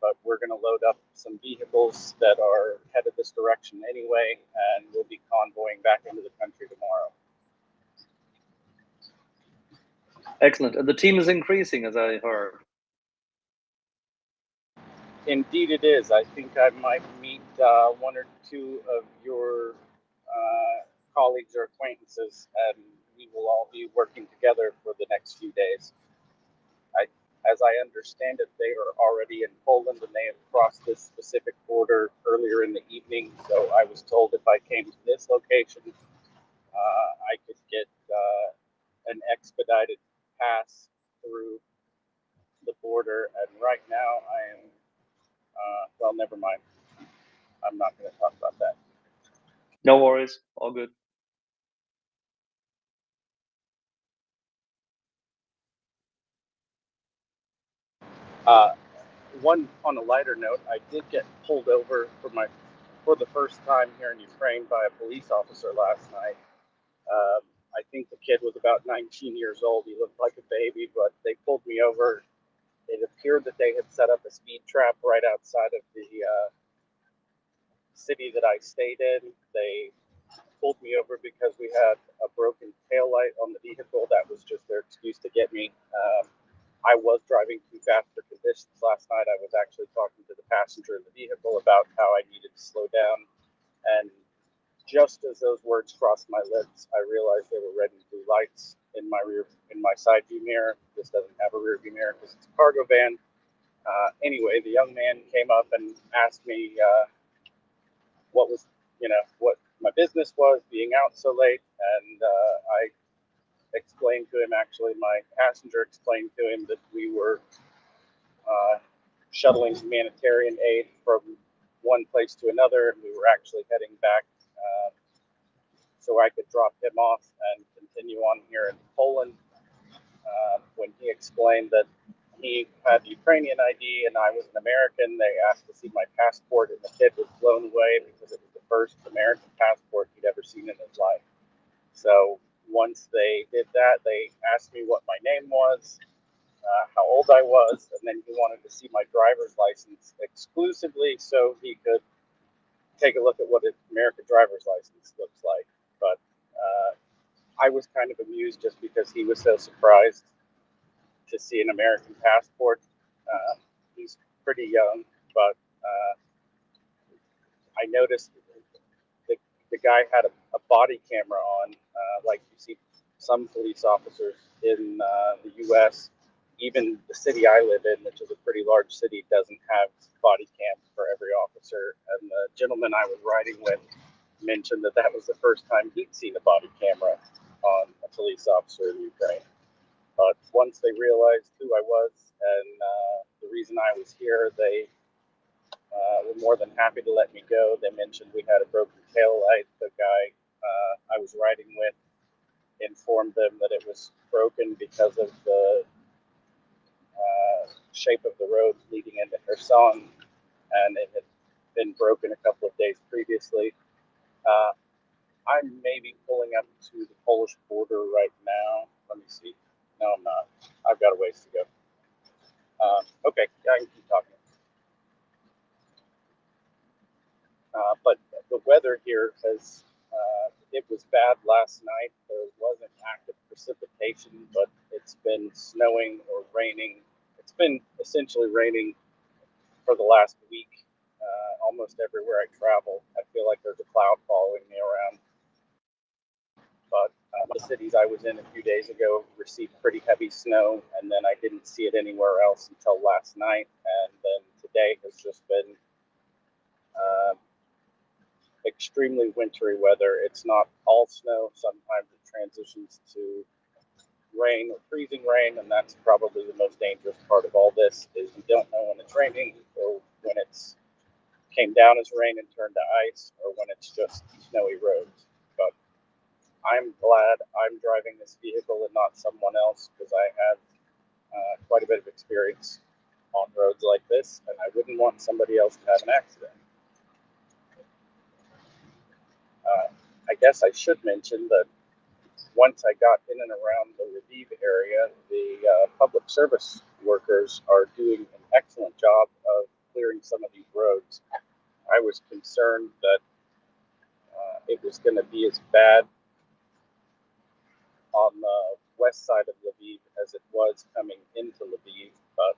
But we're going to load up some vehicles that are headed this direction anyway, and we'll be convoying back into the country tomorrow. Excellent. And the team is increasing, as I heard. Indeed it is. I think I might meet one or two of your colleagues or acquaintances, and we will all be working together for the next few days. As I understand it, they are already in Poland and they have crossed this specific border earlier in the evening. So I was told if I came to this location, I could get an expedited pass through the border. And right now I am, well, never mind. I'm not going to talk about that. No worries. All good. One on a lighter note, I did get pulled over for the first time here in Ukraine by a police officer last night. I think the kid was about 19 years old. He looked like a baby, but they pulled me over. It appeared that they had set up a speed trap right outside of the city that I stayed in. They pulled me over because we had a broken taillight on the vehicle. That was just their excuse to get me. I was driving too fast for conditions last night. I was actually talking to the passenger in the vehicle about how I needed to slow down. And just as those words crossed my lips, I realized there were red and blue lights in my side view mirror. This doesn't have a rear view mirror because it's a cargo van. Anyway, the young man came up and asked me what my business was being out so late. And I explained to him, actually, my passenger explained to him that we were shuttling humanitarian aid from one place to another, and we were actually heading back so I could drop him off and continue on here in Poland. When he explained that he had Ukrainian ID and I was an American, they asked to see my passport, and the kid was blown away because it was the first American passport he'd ever seen in his life. So once they did that, they asked me what my name was, how old I was, and then he wanted to see my driver's license exclusively so he could take a look at what an American driver's license looks like. But I was kind of amused just because he was so surprised to see an American passport. He's pretty young, but I noticed the guy had a body camera on, like you see some police officers in the U.S. Even the city I live in, which is a pretty large city, doesn't have body cams for every officer. And the gentleman I was riding with mentioned that that was the first time he'd seen a body camera on a police officer in Ukraine. But once they realized who I was and the reason I was here, they were more than happy to let me go. They mentioned we had a broken tail light. The guy I was riding with informed them that it was broken because of the shape of the road leading into Kherson, and it had been broken a couple of days previously. I'm maybe pulling up to the Polish border right now. Let me see. No, I'm not. I've got a ways to go. Okay, yeah, I can keep talking. But the weather here it was bad last night. There wasn't active precipitation, but it's been snowing or raining. It's been essentially raining for the last week, almost everywhere I travel. I feel like there's a cloud following me around. But the cities I was in a few days ago received pretty heavy snow, and then I didn't see it anywhere else until last night. And then today has just been extremely wintry weather. It's not all snow. Sometimes it transitions to rain or freezing rain, and that's probably the most dangerous part of all this is you don't know when it's raining or when it's came down as rain and turned to ice or when it's just snowy roads. But I'm glad I'm driving this vehicle and not someone else because I have quite a bit of experience on roads like this, and I wouldn't want somebody else to have an accident. I guess I should mention that once I got in and around the Lviv area, the public service workers are doing an excellent job of clearing some of these roads. I was concerned that it was going to be as bad on the west side of Lviv as it was coming into Lviv, but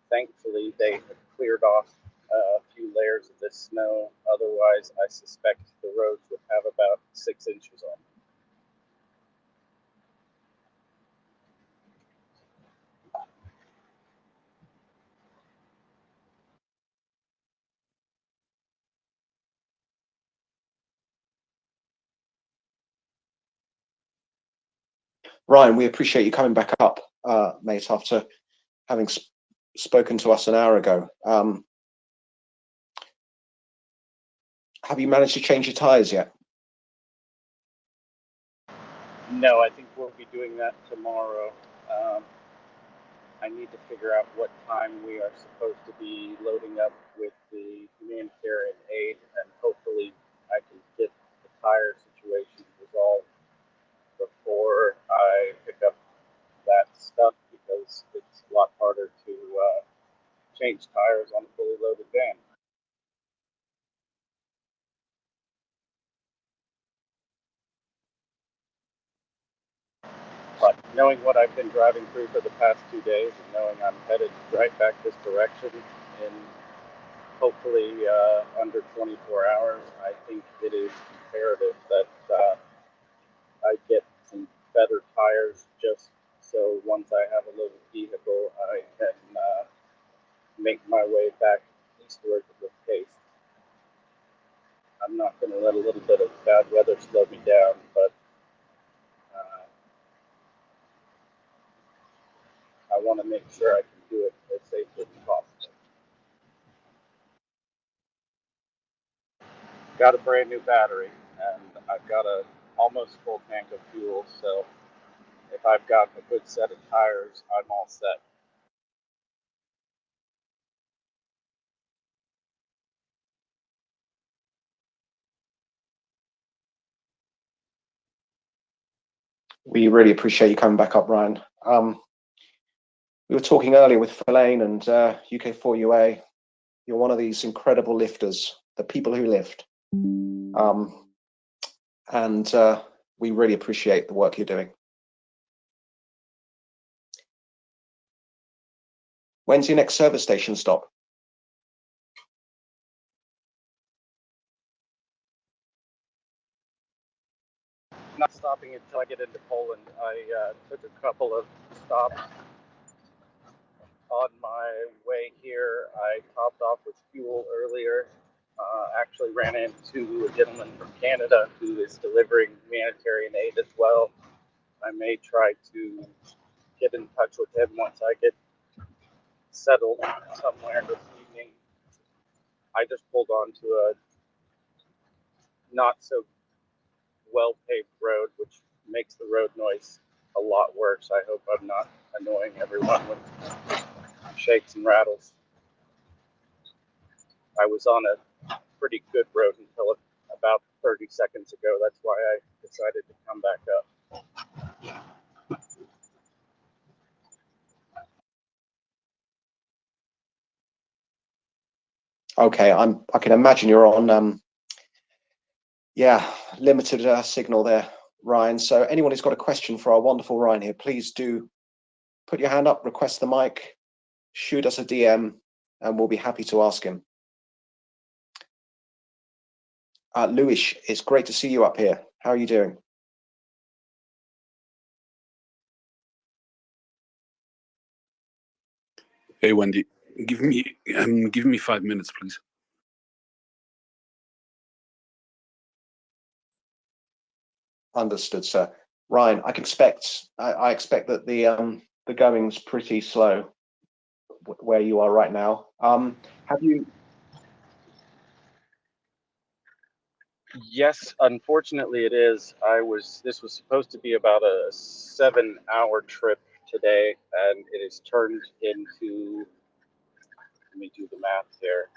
thankfully they have cleared off a few layers of this snow. Otherwise, I suspect the roads would have about 6 inches on them. Ryan, we appreciate you coming back up, mate, after having spoken to us an hour ago. Have you managed to change your tyres yet? No, I think we'll be doing that tomorrow. I need to figure out what time we are supposed to be loading up with the humanitarian aid, and hopefully I can get the tire situation resolved before I pick up that stuff, because it's a lot harder to change tires on a fully loaded van. But knowing what I've been driving through for the past 2 days, and knowing I'm headed right back this direction in hopefully under 24 hours, I think it is imperative that I get some better tires, just so once I have a loaded vehicle, I can make my way back eastward with pace. I'm not going to let a little bit of bad weather slow me down, but I want to make sure I can do it as safely as possible. Got a brand new battery, and I've got a almost full tank of fuel, so if I've got a good set of tires, I'm all set. We really appreciate you coming back up, Ryan. We were talking earlier with Fellaini and UK4UA. You're one of these incredible lifters, the people who lift. And we really appreciate the work you're doing. When's your next service station stop? Not stopping until I get into Poland. I took a couple of stops on my way here. I topped off with fuel earlier. Actually ran into a gentleman from Canada who is delivering humanitarian aid as well. I may try to get in touch with him once I get settled somewhere this evening. I just pulled onto a not so well-paved road, which makes the road noise a lot worse. I hope I'm not annoying everyone with shakes and rattles. I was on a pretty good road until about 30 seconds ago. That's why I decided to come back up. Okay, I can imagine you're on limited signal there, Ryan. So anyone who's got a question for our wonderful Ryan here, please do put your hand up, request the mic, shoot us a DM, and we'll be happy to ask him. Luis, it's great to see you up here. How are you doing? Hey, Wendy, give me 5 minutes, please. Understood, sir. Ryan, I expect that the going's pretty slow where you are right now. Have you? Yes, unfortunately it is. This was supposed to be about a 7-hour trip today, and it is turned into, let me do the math here,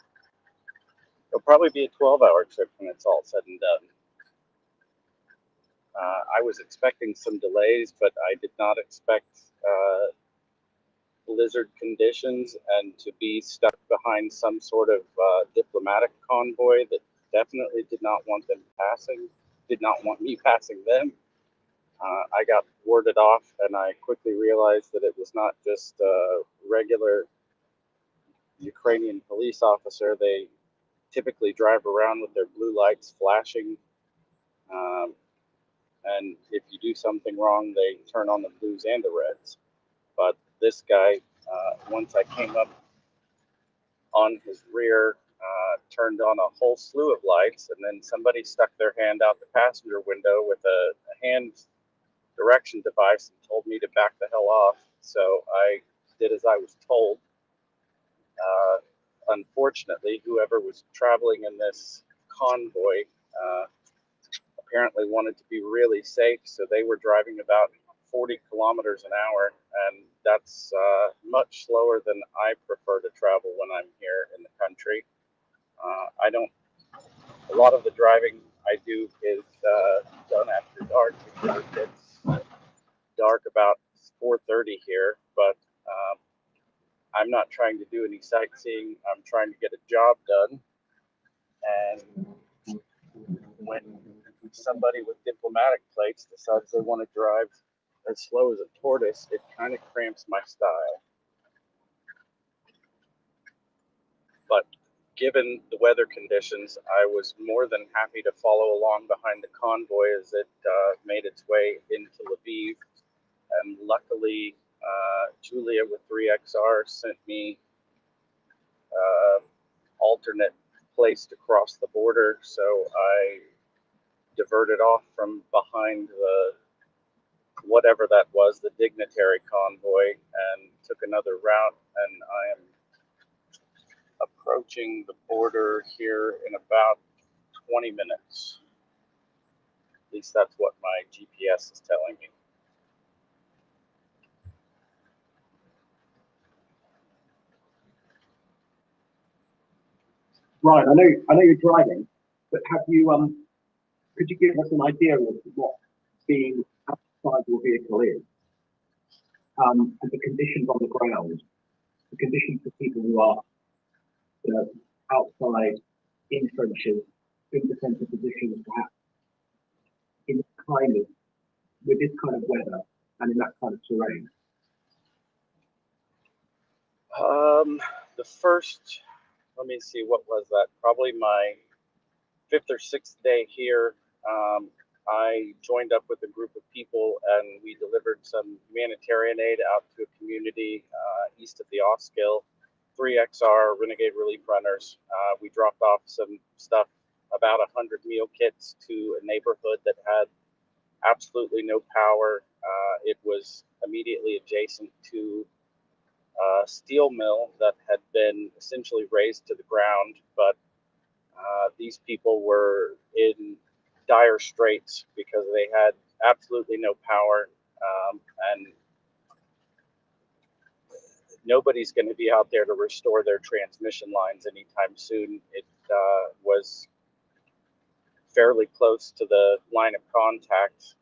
it'll probably be a 12-hour trip when it's all said and done. I was expecting some delays, but I did not expect blizzard conditions and to be stuck behind some sort of diplomatic convoy that definitely did not want them passing, did not want me passing them. I got warded off, and I quickly realized that it was not just a regular Ukrainian police officer. They typically drive around with their blue lights flashing, and if you do something wrong, they turn on the blues and the reds. But this guy, once I came up on his rear, turned on a whole slew of lights, and then somebody stuck their hand out the passenger window with a hand direction device and told me to back the hell off. So I did as I was told. Unfortunately, whoever was traveling in this convoy apparently wanted to be really safe, so they were driving about 40 kilometers an hour, and that's much slower than I prefer to travel when I'm here in the country. A lot of the driving I do is done after dark because it's dark about 4:30 here, but I'm not trying to do any sightseeing. I'm trying to get a job done. And when somebody with diplomatic plates decides they want to drive as slow as a tortoise, it kind of cramps my style. But given the weather conditions, I was more than happy to follow along behind the convoy as it made its way into Lviv. And luckily, Julia with 3XR sent me alternate place to cross the border, so I diverted off from behind the whatever that was, the dignitary convoy, and took another route, and I am approaching the border here in about 20 minutes. At least that's what my GPS is telling me. Right, I know you're driving, but have you could you give us an idea of what being outside your vehicle is, and the conditions on the ground, the conditions for people who are outside in trenches, in defensive positions, perhaps in kind of with this kind of weather and in that kind of terrain? The first, let me see, what was that? Probably my 5th or 6th day here. I joined up with a group of people and we delivered some humanitarian aid out to a community east of the Osskill. 3XR Renegade Relief Runners. We dropped off some stuff, about 100 meal kits to a neighborhood that had absolutely no power. It was immediately adjacent to a steel mill that had been essentially razed to the ground, but these people were in dire straits because they had absolutely no power, and nobody's going to be out there to restore their transmission lines anytime soon. It was fairly close to the line of contact.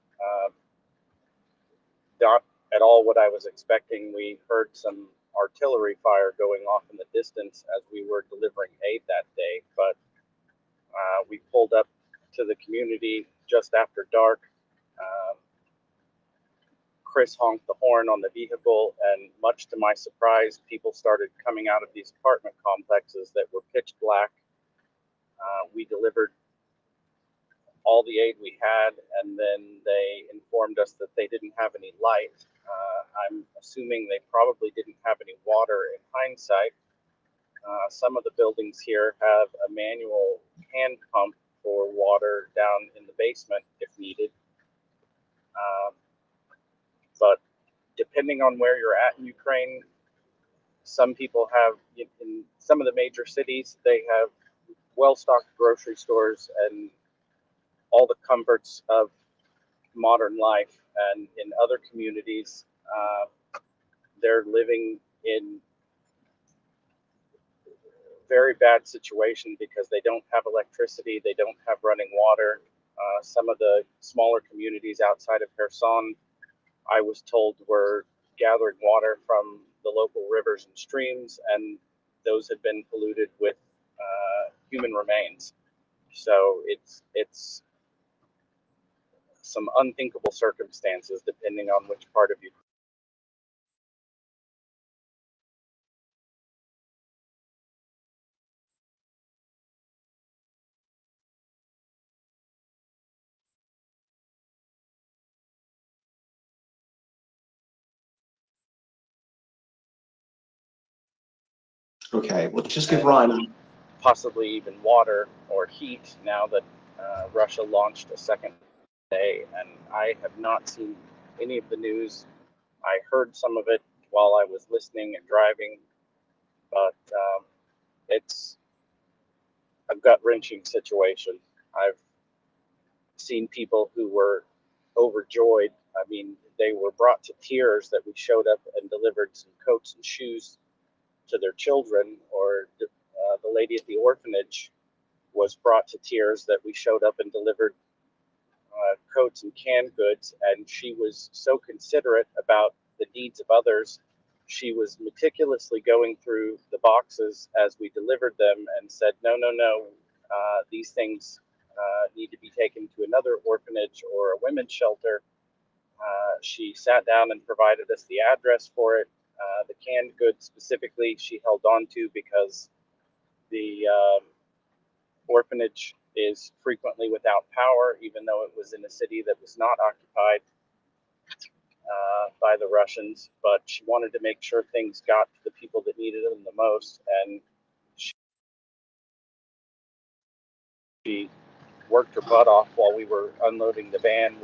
Not at all what I was expecting. We heard some artillery fire going off in the distance as we were delivering aid that day, but we pulled up to the community just after dark. Chris honked the horn on the vehicle, and much to my surprise, people started coming out of these apartment complexes that were pitch black. We delivered all the aid we had, and then they informed us that they didn't have any light. I'm assuming they probably didn't have any water in hindsight. Some of the buildings here have a manual hand pump for water down in the basement if needed. But depending on where you're at in Ukraine, some people have, in some of the major cities, they have well-stocked grocery stores and all the comforts of modern life. And in other communities, they're living in very bad situation because they don't have electricity, they don't have running water. Some of the smaller communities outside of Kherson, I was told, were gathering water from the local rivers and streams, and those had been polluted with human remains. So it's some unthinkable circumstances depending on which part of Ukraine. Okay, well, just give Ryan. Possibly even water or heat now that Russia launched a second day, and I have not seen any of the news. I heard some of it while I was listening and driving, but it's a gut-wrenching situation. I've seen people who were overjoyed. I mean, they were brought to tears that we showed up and delivered some coats and shoes to their children, or the lady at the orphanage was brought to tears that we showed up and delivered coats and canned goods, and she was so considerate about the needs of others. She was meticulously going through the boxes as we delivered them and said, no, no, no, these things need to be taken to another orphanage or a women's shelter. She sat down and provided us the address for it. The canned goods specifically she held on to because the orphanage is frequently without power, even though it was in a city that was not occupied by the Russians. But she wanted to make sure things got to the people that needed them the most, and she worked her butt off while we were unloading the van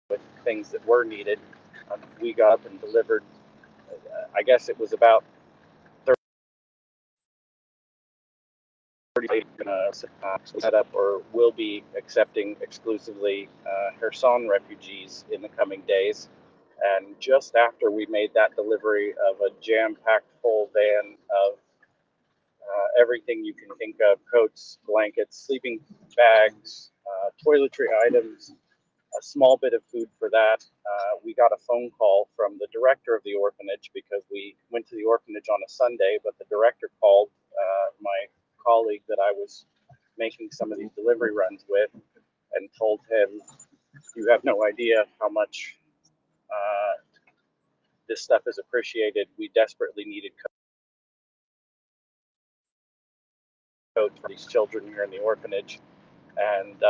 with things that were needed. We got up and delivered, I guess it was about 30 set up or will be accepting exclusively Kherson refugees in the coming days. And just after we made that delivery of a jam-packed full van of everything you can think of, coats, blankets, sleeping bags, toiletry items, a small bit of food for that. We got a phone call from the director of the orphanage because we went to the orphanage on a Sunday, but the director called my colleague that I was making some of these delivery runs with and told him, you have no idea how much this stuff is appreciated. We desperately needed coats for these children here in the orphanage. And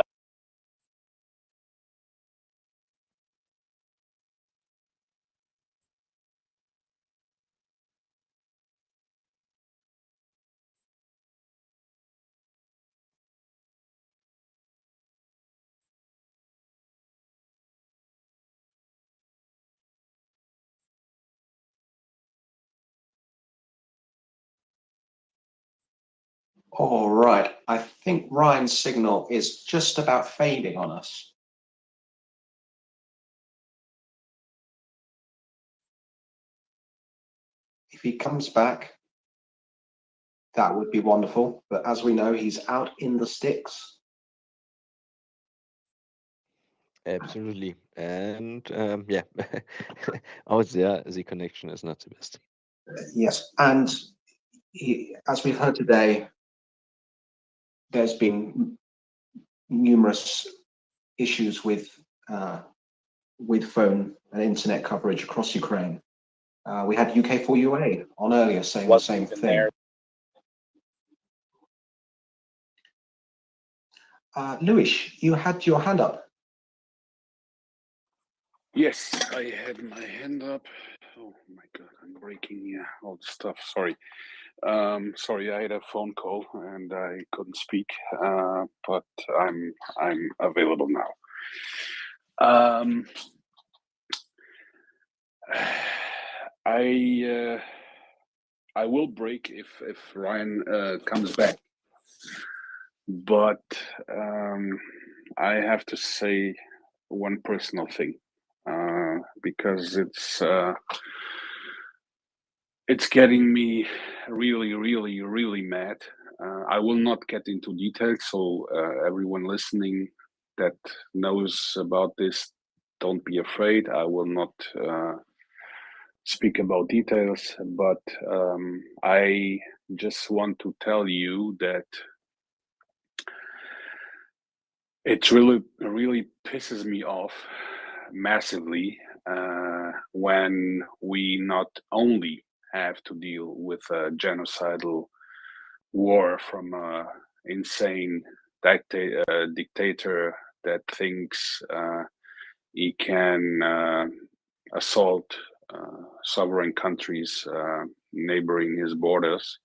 All right, I think Ryan's signal is just about fading on us. If he comes back, that would be wonderful. But as we know, he's out in the sticks. Absolutely. And yeah, out there, the connection is not the best. Yes, and as we've heard today, there's been numerous issues with phone and internet coverage across Ukraine. We had UK4UA on earlier saying the same thing. Lewis, you had your hand up. Yes, I had my hand up. Oh my God, I'm breaking all the stuff. Sorry. Sorry, I had a phone call and I couldn't speak, but I'm available now. I will break if Ryan comes back, but I have to say one personal thing. because it's getting me really, really, really mad. I will not get into details, so everyone listening that knows about this, don't be afraid. I will not speak about details, but I just want to tell you that it really pisses me off massively when we not only have to deal with a genocidal war from an insane dictator that thinks he can assault sovereign countries neighboring his borders.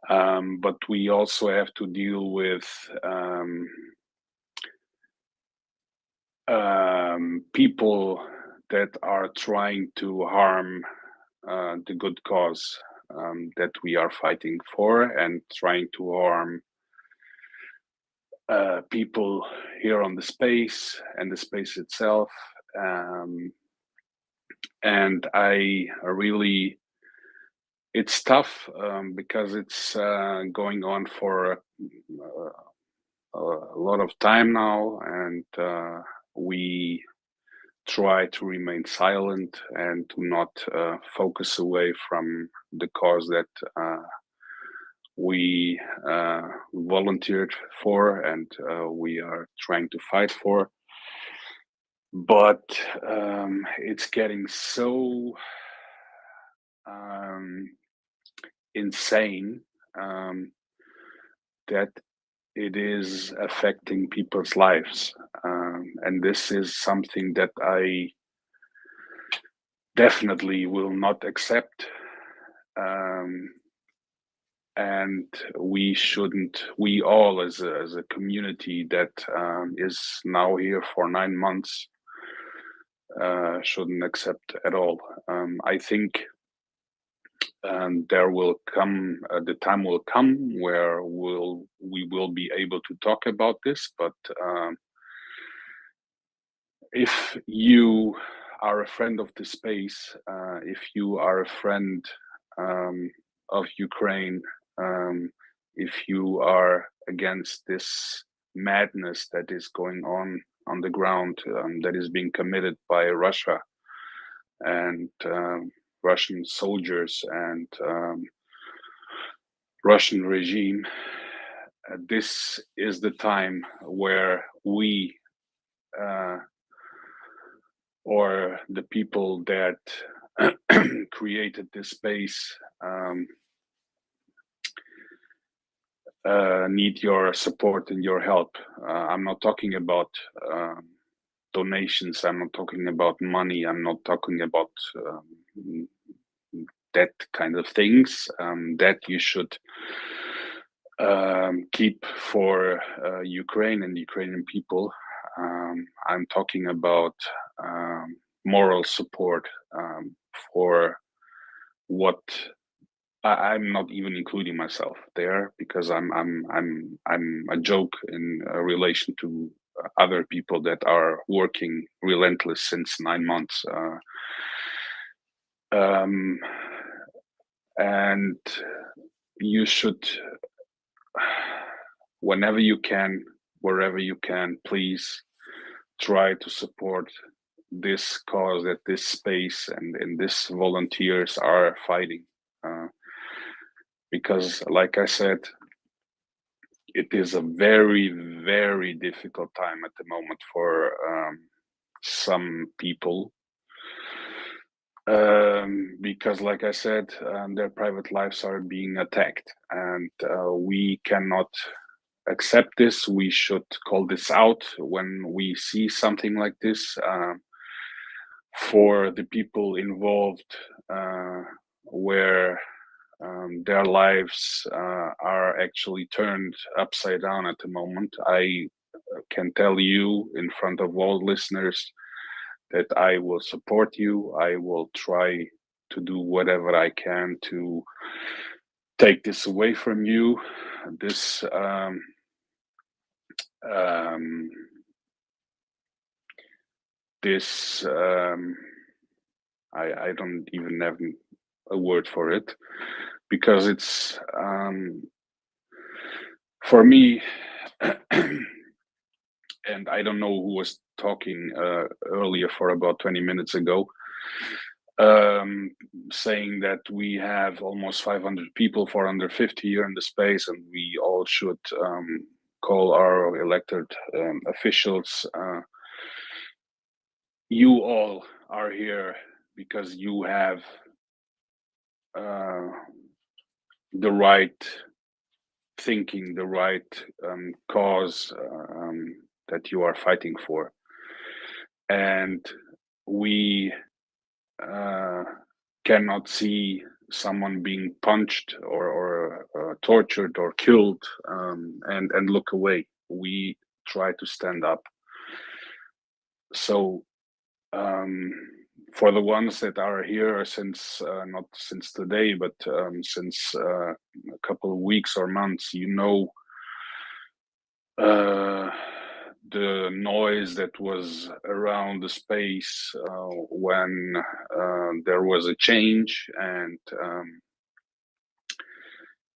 But we also have to deal with people that are trying to harm the good cause that we are fighting for, and trying to harm people here on the space and the space itself. And I really, it's tough because it's going on for a lot of time now, and we try to remain silent and to not focus away from the cause that we volunteered for and we are trying to fight for. But it's getting so insane that it is affecting people's lives. And this is something that I definitely will not accept. And we shouldn't, we all as a community that is now here for 9 months, shouldn't accept at all. I think there will come, the time will come where we will be able to talk about this, but if you are a friend of the space, if you are a friend of Ukraine, if you are against this madness that is going on the ground, that is being committed by Russia and Russian soldiers and Russian regime, this is the time where we or the people that created this space need your support and your help. I'm not talking about donations. I'm not talking about money. I'm not talking about that kind of things that you should keep for Ukraine and Ukrainian people. I'm talking about moral support for what I'm not even including myself there, because I'm a joke in relation to other people that are working relentless since 9 months. And you should, whenever you can, wherever you can, please try to support this cause that this space and this volunteers are fighting. Because like I said, it is a very, very difficult time at the moment for some people. Because like I said, their private lives are being attacked, and we cannot accept this. We should call this out when we see something like this. For the people involved, where their lives are actually turned upside down at the moment, I can tell you in front of all listeners that I will support you. I will try to do whatever I can to take this away from you. This this I don't even have a word for it, because it's for me and I don't know who was talking earlier for about 20 minutes ago, saying that we have almost 500 people, 450 here in the space, and we all should call our elected officials. You all are here because you have the right thinking, the right cause that you are fighting for. And we cannot see someone being punched or tortured or killed and look away. We try to stand up. So for the ones that are here since not since today, but since a couple of weeks or months, you know, the noise that was around the space when there was a change. And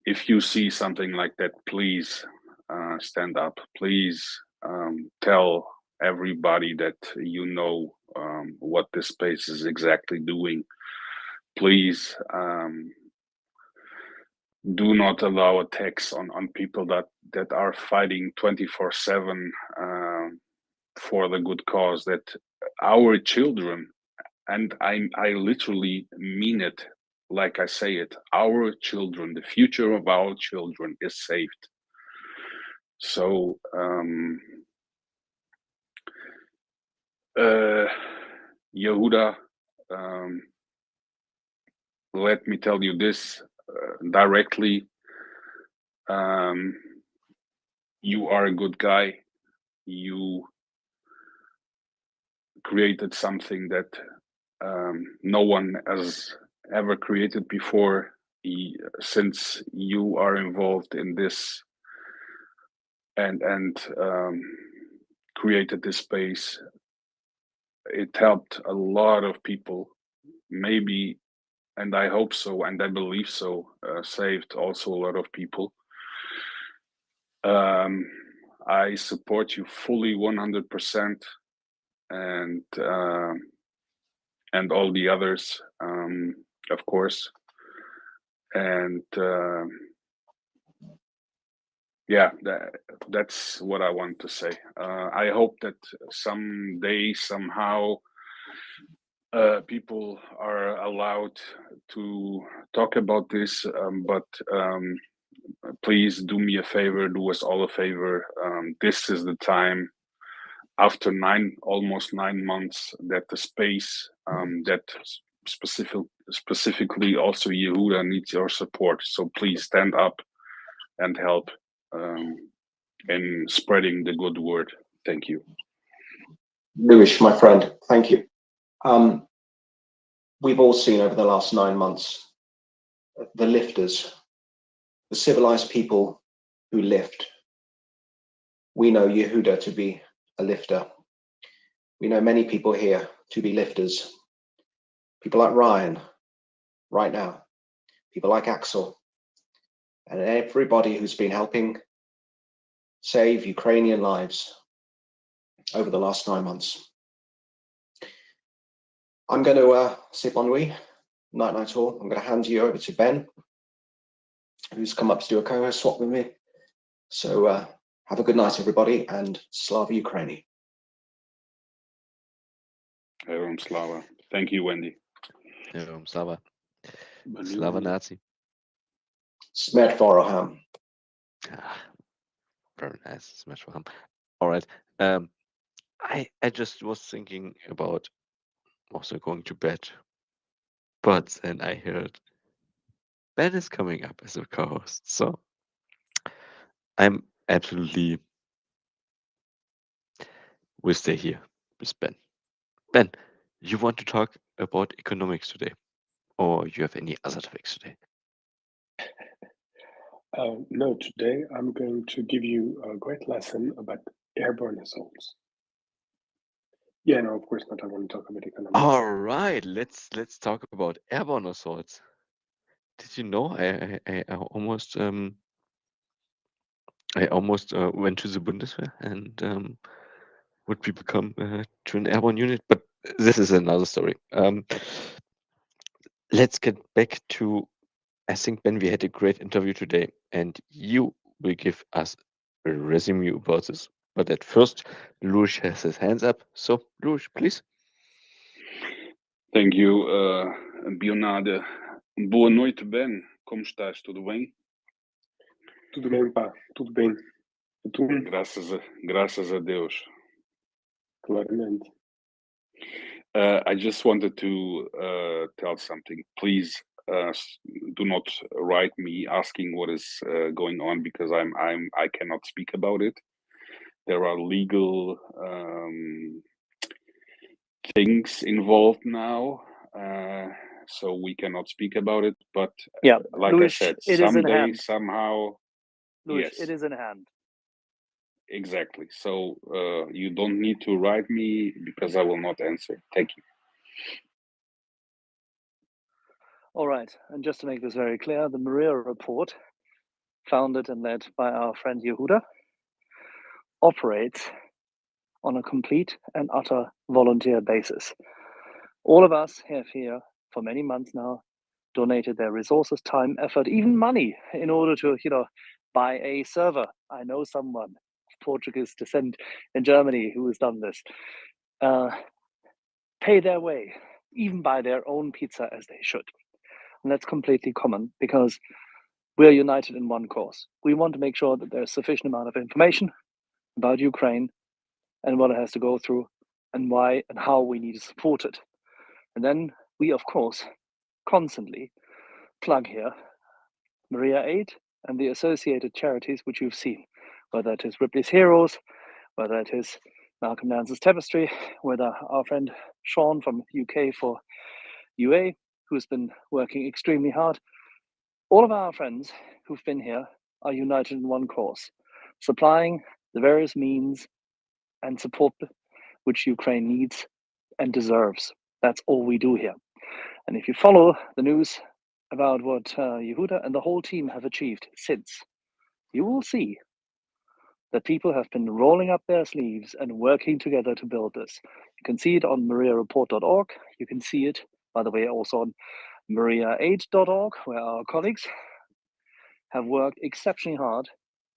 if you see something like that, please stand up. Please tell everybody that you know what this space is exactly doing. Please do not allow attacks on people that are fighting 24/7 for the good cause, that our children, and I literally mean it like I say it, our children, the future of our children is saved. So Yehuda, let me tell you this directly. You are a good guy. You created something that no one has ever created before. Since you are involved in this and created this space, it helped a lot of people. Maybe, and I hope so, and I believe so, saved also a lot of people. I support you fully 100%, and all the others, of course. And yeah, that's what I want to say. I hope that someday, somehow, people are allowed to talk about this, but please do me a favor, do us all a favor. This is the time, after almost 9 months, that the space that specifically also Yehuda needs your support. So please stand up and help in spreading the good word. Thank you. Lewis, my friend, thank you. We've all seen over the last 9 months the lifters, the civilized people who lift. We know Yehuda to be a lifter. We know many people here to be lifters. People like Ryan, right now. People like Axel. And everybody who's been helping save Ukrainian lives over the last 9 months. I'm going to say bon nuit, night all. I'm going to hand you over to Ben, who's come up to do a co-host swap with me. So have a good night, everybody, and Slava Ukraini. Herom Slava. Thank you, Wendy. Herom Slava. Slava Nazi. Smert Voraham. Very nice. Smash for him. All right. I just was thinking about also going to bed, but then I heard Ben is coming up as a co-host, so I'm absolutely will stay here with Ben. Ben, you want to talk about economics today, or you have any other topics today? No, today I'm going to give you a great lesson about airborne assaults. Yeah, no, of course not. I want to talk about economics. All right, let's talk about airborne assaults. Did you know I almost went to the Bundeswehr and would be become to an airborne unit, but this is another story. Let's get back to, I think, Ben, we had a great interview today, and you will give us a resume about this. But at first, Lush has his hands up. So, Lush, please. Thank you, Bionade. Boa noite, Ben. Como estás? Tudo bem? Tudo bem, pá, tudo bem. E tu? Graças a Deus. Claramente. I just wanted to tell something. Please do not write me asking what is going on, because I cannot speak about it. There are legal things involved now, so we cannot speak about it. But Yeah, like Luis, I said, it is in someday, hand. somehow, Luis, yes, it is in hand. exactly. So you don't need to write me, because I will not answer. Thank you. All right, and just to make this very clear, the MriyaReport, founded and led by our friend Yehuda, operates on a complete and utter volunteer basis. All of us have here for many months now donated their resources, time, effort, even money in order to, buy a server. I know someone of Portuguese descent in Germany who has done this. Pay their way, even buy their own pizza as they should. And that's completely common because we're united in one cause. We want to make sure that there's sufficient amount of information about Ukraine and what it has to go through and why and how we need to support it. And then we, of course, constantly plug here MriyaAid and the associated charities which you've seen, whether it is Ripley's Heroes, whether it is Malcolm Nance's Tapestry, whether our friend Sean from UK for UA, who's been working extremely hard. All of our friends who've been here are united in one cause, supplying the various means and support which Ukraine needs and deserves. That's all we do here. And if you follow the news about what Yehuda and the whole team have achieved since, you will see that people have been rolling up their sleeves and working together to build this. You can see it on MriyaReport.org. You can see it, by the way, also on MriyaAid.org, where our colleagues have worked exceptionally hard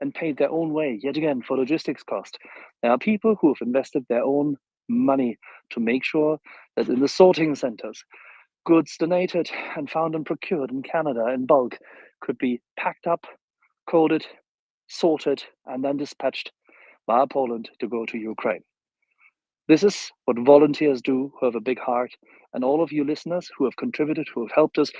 and paid their own way, yet again, for logistics cost. There are people who have invested their own money to make sure that in the sorting centers, goods donated and found and procured in Canada in bulk could be packed up, coded, sorted, and then dispatched via Poland to go to Ukraine. This is what volunteers do who have a big heart, and all of you listeners who have contributed, who have helped us,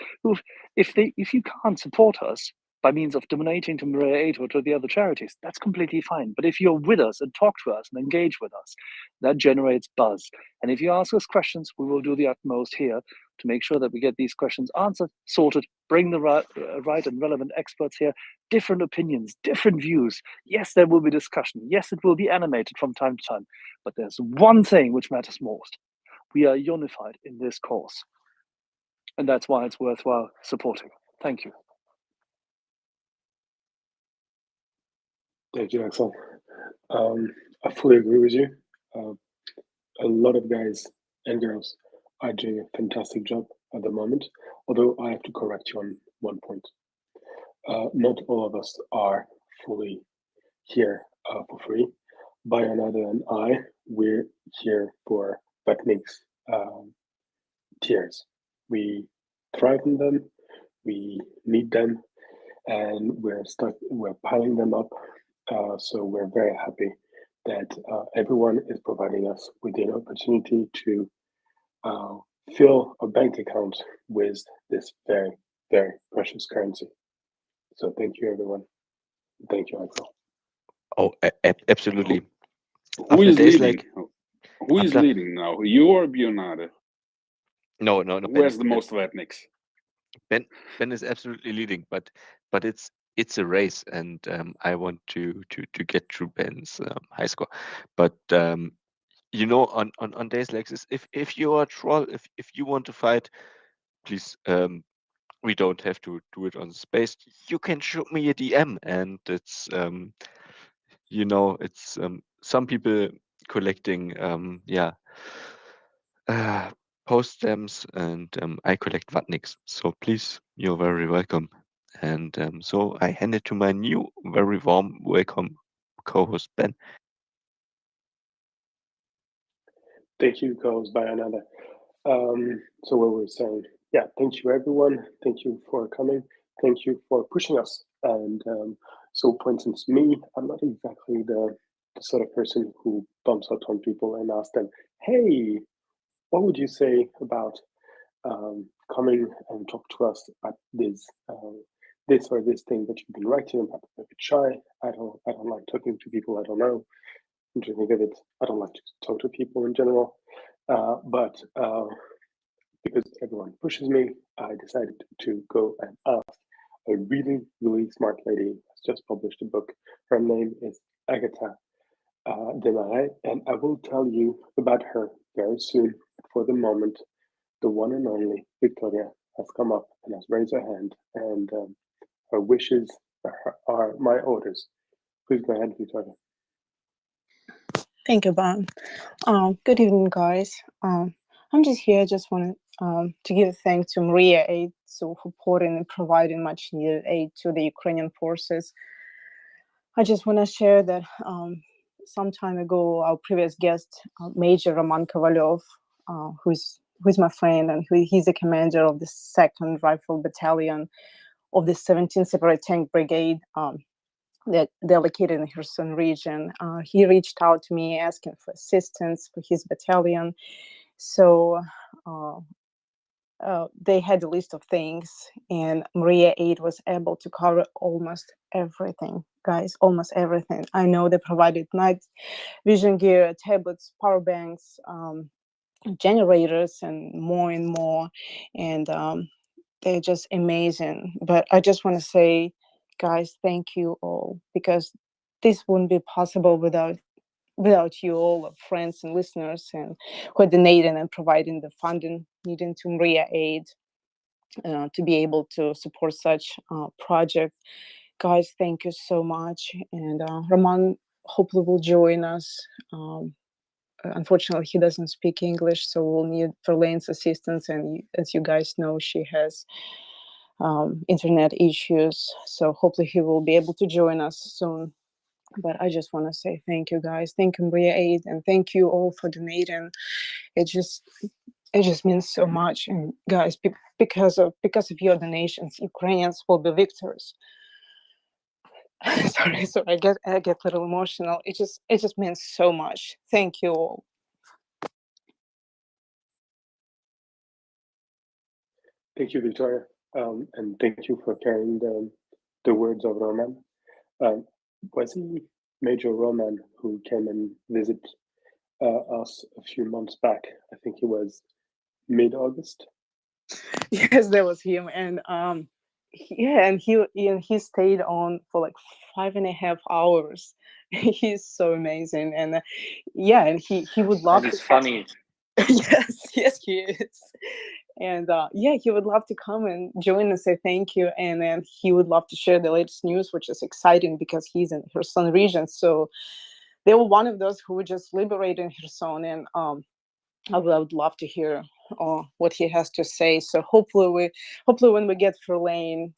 if you can't support us by means of donating to MriyaAid or to the other charities, that's completely fine. But if you're with us and talk to us and engage with us, that generates buzz. And if you ask us questions, we will do the utmost here to make sure that we get these questions answered, sorted, bring the right and relevant experts here, different opinions, different views. Yes, there will be discussion. Yes, it will be animated from time to time. But there's one thing which matters most. We are unified in this cause. And that's why it's worthwhile supporting. Thank you. Thank you, Axel. I fully agree with you. A lot of guys and girls are doing a fantastic job at the moment, although I have to correct you on one point. Not all of us are fully here for free. Bionada and I, we're here for techniques tiers. We thrive on them, we need them, and we're piling them up. So we're very happy that everyone is providing us with the opportunity to fill a bank account with this very, very precious currency. So thank you, everyone. Thank you, Axel. Oh, absolutely. Who is leading? Like, who is leading now? You or Bionade? No. Who has the most ethnics? Ben is absolutely leading, but it's a race, and I want to get through Ben's high score. But you know, on days like this, if you are a troll, if you want to fight, please, we don't have to do it on space. You can shoot me a DM, and it's you know, it's some people collecting yeah, post stamps, and I collect Vatniks. So please, you're very welcome. And so I hand it to my new, very warm welcome co-host Ben. Thank you, co-host by another. So what we're saying, yeah, thank you everyone. Thank you for coming. Thank you for pushing us. And so, for instance, me, I'm not exactly the sort of person who bumps out on people and asks them, "Hey, what would you say about coming and talk to us about this or this thing that you've been writing about?" I'm a bit shy. I don't like talking to people I don't know. I'm just think of it. I don't like to talk to people in general. But because everyone pushes me, I decided to go and ask a really, really smart lady who has just published a book. Her name is Agatha Desmarais, and I will tell you about her very soon. For the moment, the one and only Victoria has come up and has raised her hand, and her wishes are my orders. Please go ahead, Victoria. Thank you, Ben. Good evening, guys. I'm just here. Just wanted to give thanks to MriyaAid for supporting and providing much needed aid to the Ukrainian forces. I just want to share that some time ago, our previous guest, Major Roman Kovalyov, who's my friend, and he's the commander of the 2nd Rifle Battalion of the 17th Separate Tank Brigade. They're located in the Kherson region. He reached out to me asking for assistance for his battalion. So they had a list of things, and MriyaAid was able to cover almost everything, guys, almost everything. I know they provided night vision gear, tablets, power banks, generators, and more. And they're just amazing. But I just want to say, guys, thank you all, because this wouldn't be possible without you all, friends and listeners, and who are donating and providing the funding needed to MriyaAid to be able to support such project. Guys, thank you so much. And Roman hopefully will join us. Unfortunately, he doesn't speak English, so we'll need Verlaine's assistance. And as you guys know, she has internet issues. So hopefully he will be able to join us soon. But I just want to say thank you, guys. Thank you, MriyaAid, and thank you all for donating. It just means so much. And guys, because of your donations, Ukrainians will be victors. sorry, I get a little emotional. It just means so much. Thank you all. Thank you, Victoria, and thank you for carrying the words of Roman. Was he Major Roman who came and visited us a few months back? I think it was mid-August. Yes, that was him, and he stayed on for like 5.5 hours. He's so amazing, and and he would love And to it's funny. yes, he is. And he would love to come and join and say thank you. And then he would love to share the latest news, which is exciting because he's in Kherson region. So they were one of those who were just liberating Kherson. And I would love to hear what he has to say. So hopefully when we get Verlaine,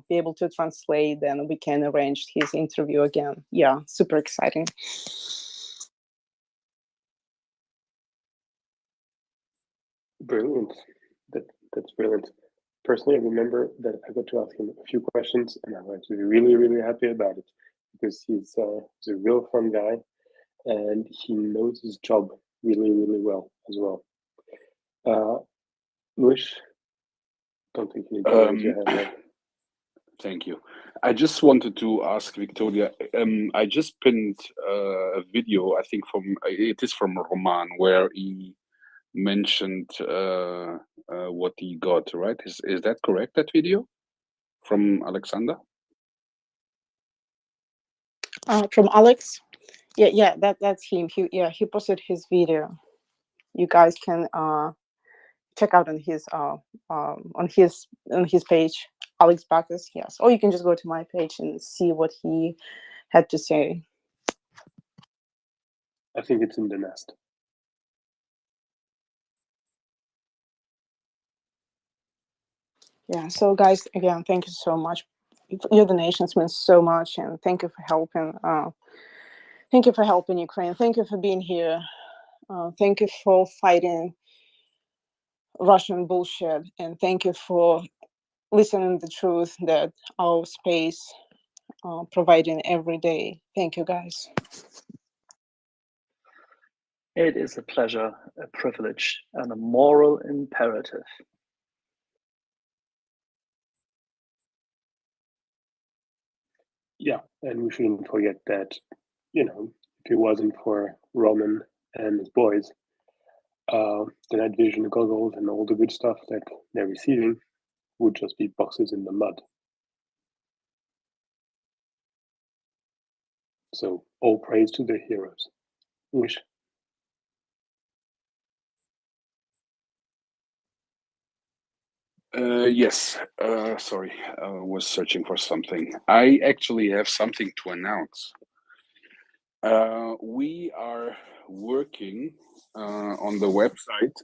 be able to translate, then we can arrange his interview again. Yeah, super exciting. Brilliant. That's brilliant. Personally, I remember that I got to ask him a few questions, and I was really, really happy about it because he's a real fun guy, and he knows his job really, really well as well. Luis, don't think you need to raise your hand. Thank you. I just wanted to ask Victoria. I just pinned a video. I think it is from Roman, where he mentioned what he got. Right? Is that correct? That video from Alexander? From Alex? Yeah, that's him. He posted his video. You guys can check out on his page, Alex Bacchus. Yes, or you can just go to my page and see what he had to say. I think it's in the nest. Yeah. So guys, again, thank you so much. Your donations mean so much, and thank you for helping. Thank you for helping Ukraine. Thank you for being here. Thank you for fighting Russian bullshit, and thank you for listening to the truth that our space providing every day. Thank you, guys. It is a pleasure, a privilege, and a moral imperative. Yeah, and we shouldn't forget that, if it wasn't for Roman and his boys, the night vision goggles and all the good stuff that they're receiving would just be boxes in the mud. So all praise to the heroes. Wish. Yes, sorry, I was searching for something. I actually have something to announce. We are working on the website.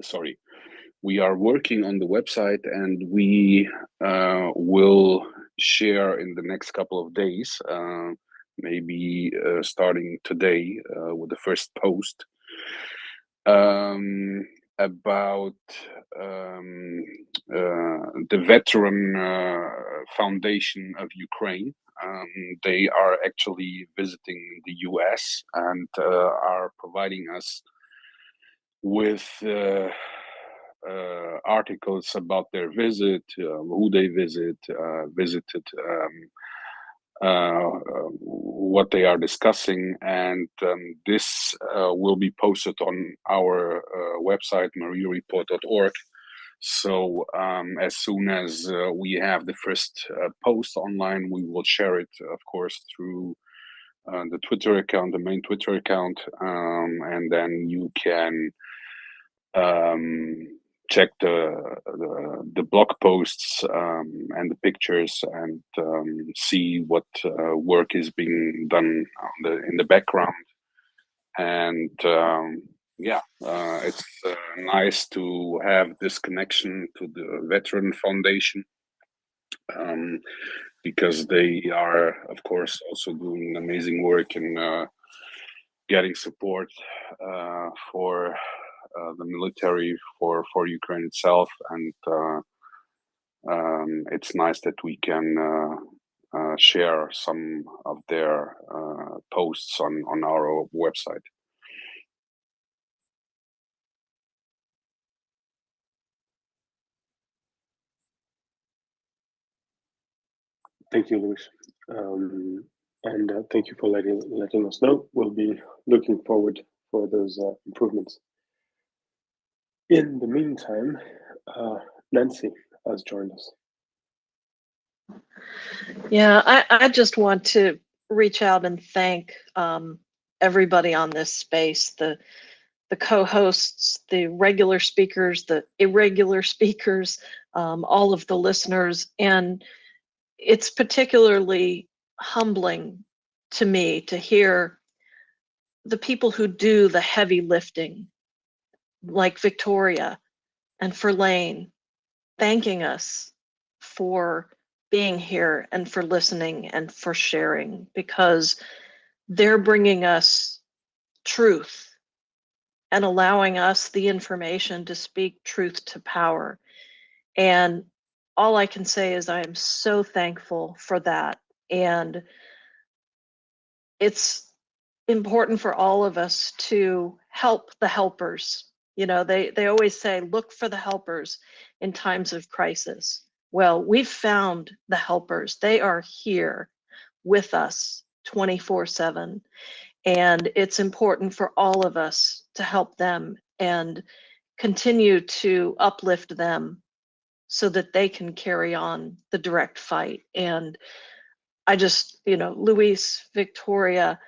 Sorry, we are working on the website, and we will share in the next couple of days, maybe starting today with the first post. About the Veteran Foundation of Ukraine. They are actually visiting the US and are providing us with articles about their visit, who they visited, what they are discussing, and this will be posted on our website, MriyaReport.org. So as soon as we have the first post online, we will share it, of course, through the Twitter account, the main Twitter account, and then you can check the blog posts and the pictures and see what work is being done in the background. And it's nice to have this connection to the Veteran Foundation, because they are, of course, also doing amazing work in getting support for the military, for Ukraine itself, and it's nice that we can share some of their posts on our website. Thank you, Luis. And thank you for letting us know. We'll be looking forward for those improvements. In the meantime, Nancy has joined us. Yeah, I just want to reach out and thank everybody on this space, the co-hosts, the regular speakers, the irregular speakers, all of the listeners. And it's particularly humbling to me to hear the people who do the heavy lifting, like Victoria and Verlaine, thanking us for being here and for listening and for sharing, because they're bringing us truth and allowing us the information to speak truth to power. And all I can say is I am so thankful for that. And it's important for all of us to help the helpers. They always say, look for the helpers in times of crisis. Well, we've found the helpers. They are here with us 24/7. And it's important for all of us to help them and continue to uplift them so that they can carry on the direct fight. And I just, Luis, Victoria,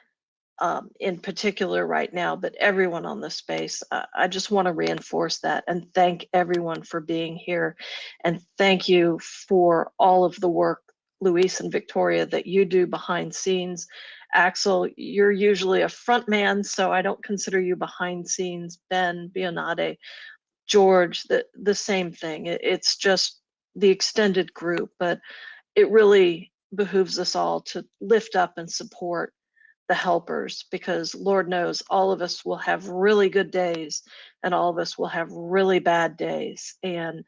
in particular right now, but everyone on the space, I just want to reinforce that and thank everyone for being here. And thank you for all of the work, Luis and Victoria, that you do behind scenes. Axel, you're usually a front man, so I don't consider you behind scenes. Ben, Bionade, George, the same thing. It's just the extended group, but it really behooves us all to lift up and support the helpers, because Lord knows all of us will have really good days and all of us will have really bad days. And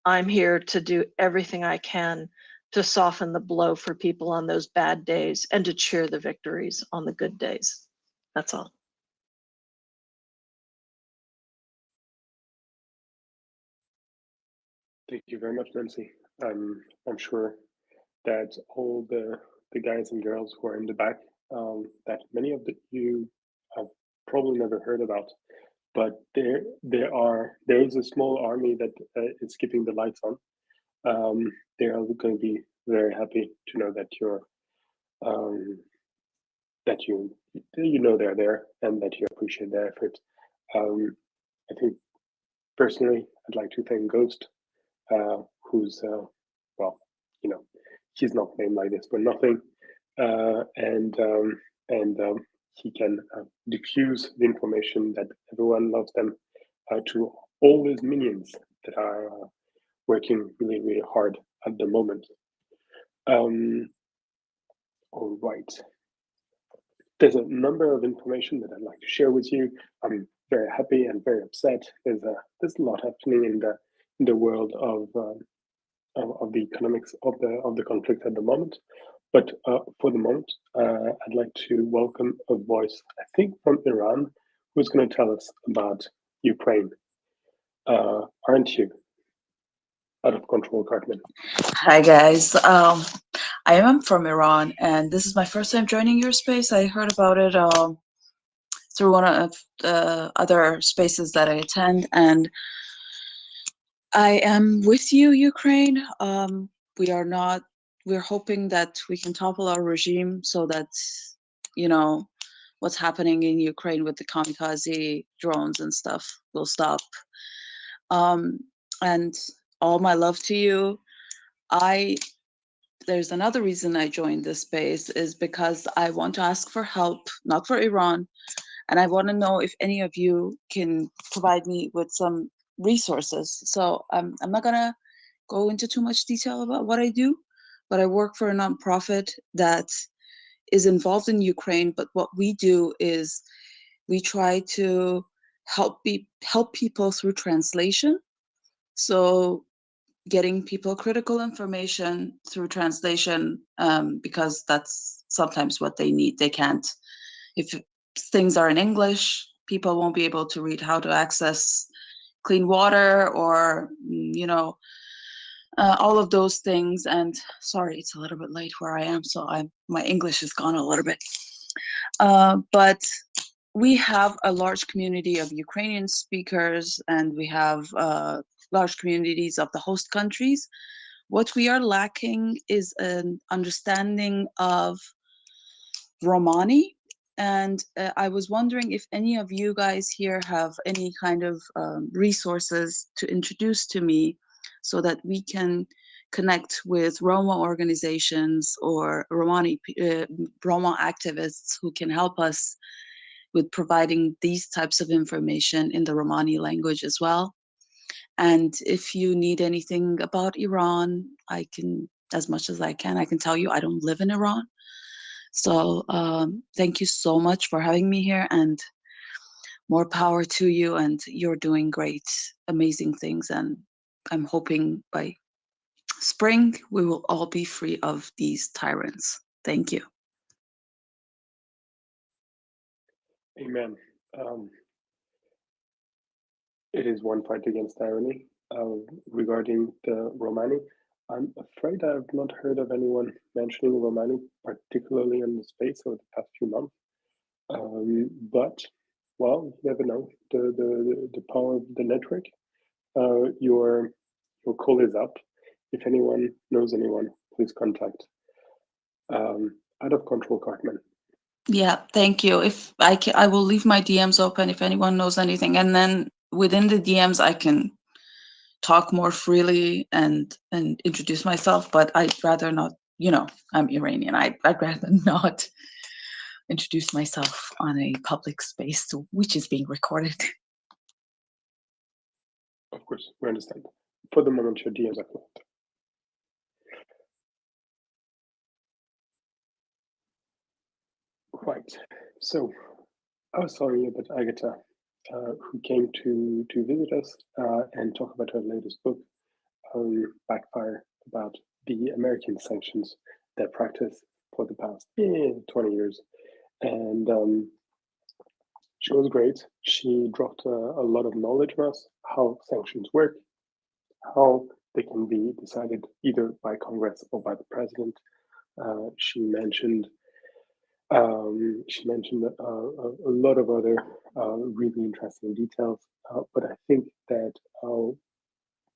I'm here to do everything I can to soften the blow for people on those bad days and to cheer the victories on the good days. That's all. Thank you very much, Nancy. I'm sure that all the guys and girls who are in the back, that many of you have probably never heard about, but there is a small army that is keeping the lights on. They are going to be very happy to know that you know they're there and that you appreciate their effort. I think personally, I'd like to thank Ghost, who's well, he's not named like this for nothing, and he can diffuse the information that everyone loves them to all these minions that are working really, really hard at the moment. All right. There's a number of information that I'd like to share with you. I'm very happy and very upset. There's a lot happening in the world of the economics of the conflict at the moment. But for the moment, I'd like to welcome a voice, I think from Iran, who's going to tell us about Ukraine. Aren't you? Out of control, Cartman. Hi guys, I am from Iran, and this is my first time joining your space. I heard about it through one of the other spaces that I attend, and I am with you, Ukraine. We're hoping that we can topple our regime so that, what's happening in Ukraine with the kamikaze drones and stuff will stop. And all my love to you. There's another reason I joined this space is because I want to ask for help, not for Iran. And I want to know if any of you can provide me with some resources. So I'm not going to go into too much detail about what I do, but I work for a nonprofit that is involved in Ukraine. But what we do is we try to help people through translation. So getting people critical information through translation, because that's sometimes what they need. They can't, if things are in English, people won't be able to read how to access clean water or, all of those things. And sorry, it's a little bit late where I am, so my English is gone a little bit. But we have a large community of Ukrainian speakers, and we have large communities of the host countries. What we are lacking is an understanding of Romani. And I was wondering if any of you guys here have any kind of resources to introduce to me so that we can connect with Roma organizations or Roma activists who can help us with providing these types of information in the Romani language as well. And if you need anything about Iran, I can, as much as I can tell you I don't live in Iran. So thank you so much for having me here, and more power to you. And you're doing great, amazing things. And I'm hoping by spring, we will all be free of these tyrants. Thank you. Amen. It is one fight against tyranny. Regarding the Romani, I'm afraid I've not heard of anyone mentioning Romani, particularly in the space over the past few months. But, well, you never know. The power of the network. Your call is up. If anyone knows anyone, please contact. Out of control, Cartman. Yeah, thank you. If I can, I will leave my DMs open if anyone knows anything, and then within the DMs I can talk more freely and introduce myself. But I'd rather not. You know, I'm Iranian. I'd rather not introduce myself on a public space, which is being recorded. Of course, we understand. For the moment, your DMs are closed. Right. So, I was telling you about Agatha, who came to visit us and talk about her latest book, Backfire, about the American sanctions that practiced for the past 20 years. And she was great. She dropped a lot of knowledge on us, how sanctions work, how they can be decided either by Congress or by the president. She mentioned a lot of other really interesting details. But I think that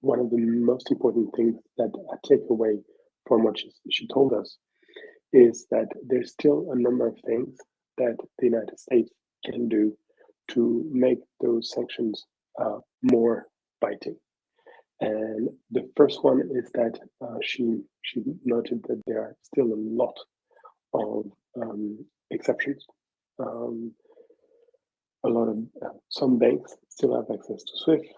one of the most important things that I take away from what she told us is that there's still a number of things that the United States can do to make those sanctions more biting. And the first one is that she noted that there are still a lot of exceptions. A lot of some banks still have access to SWIFT.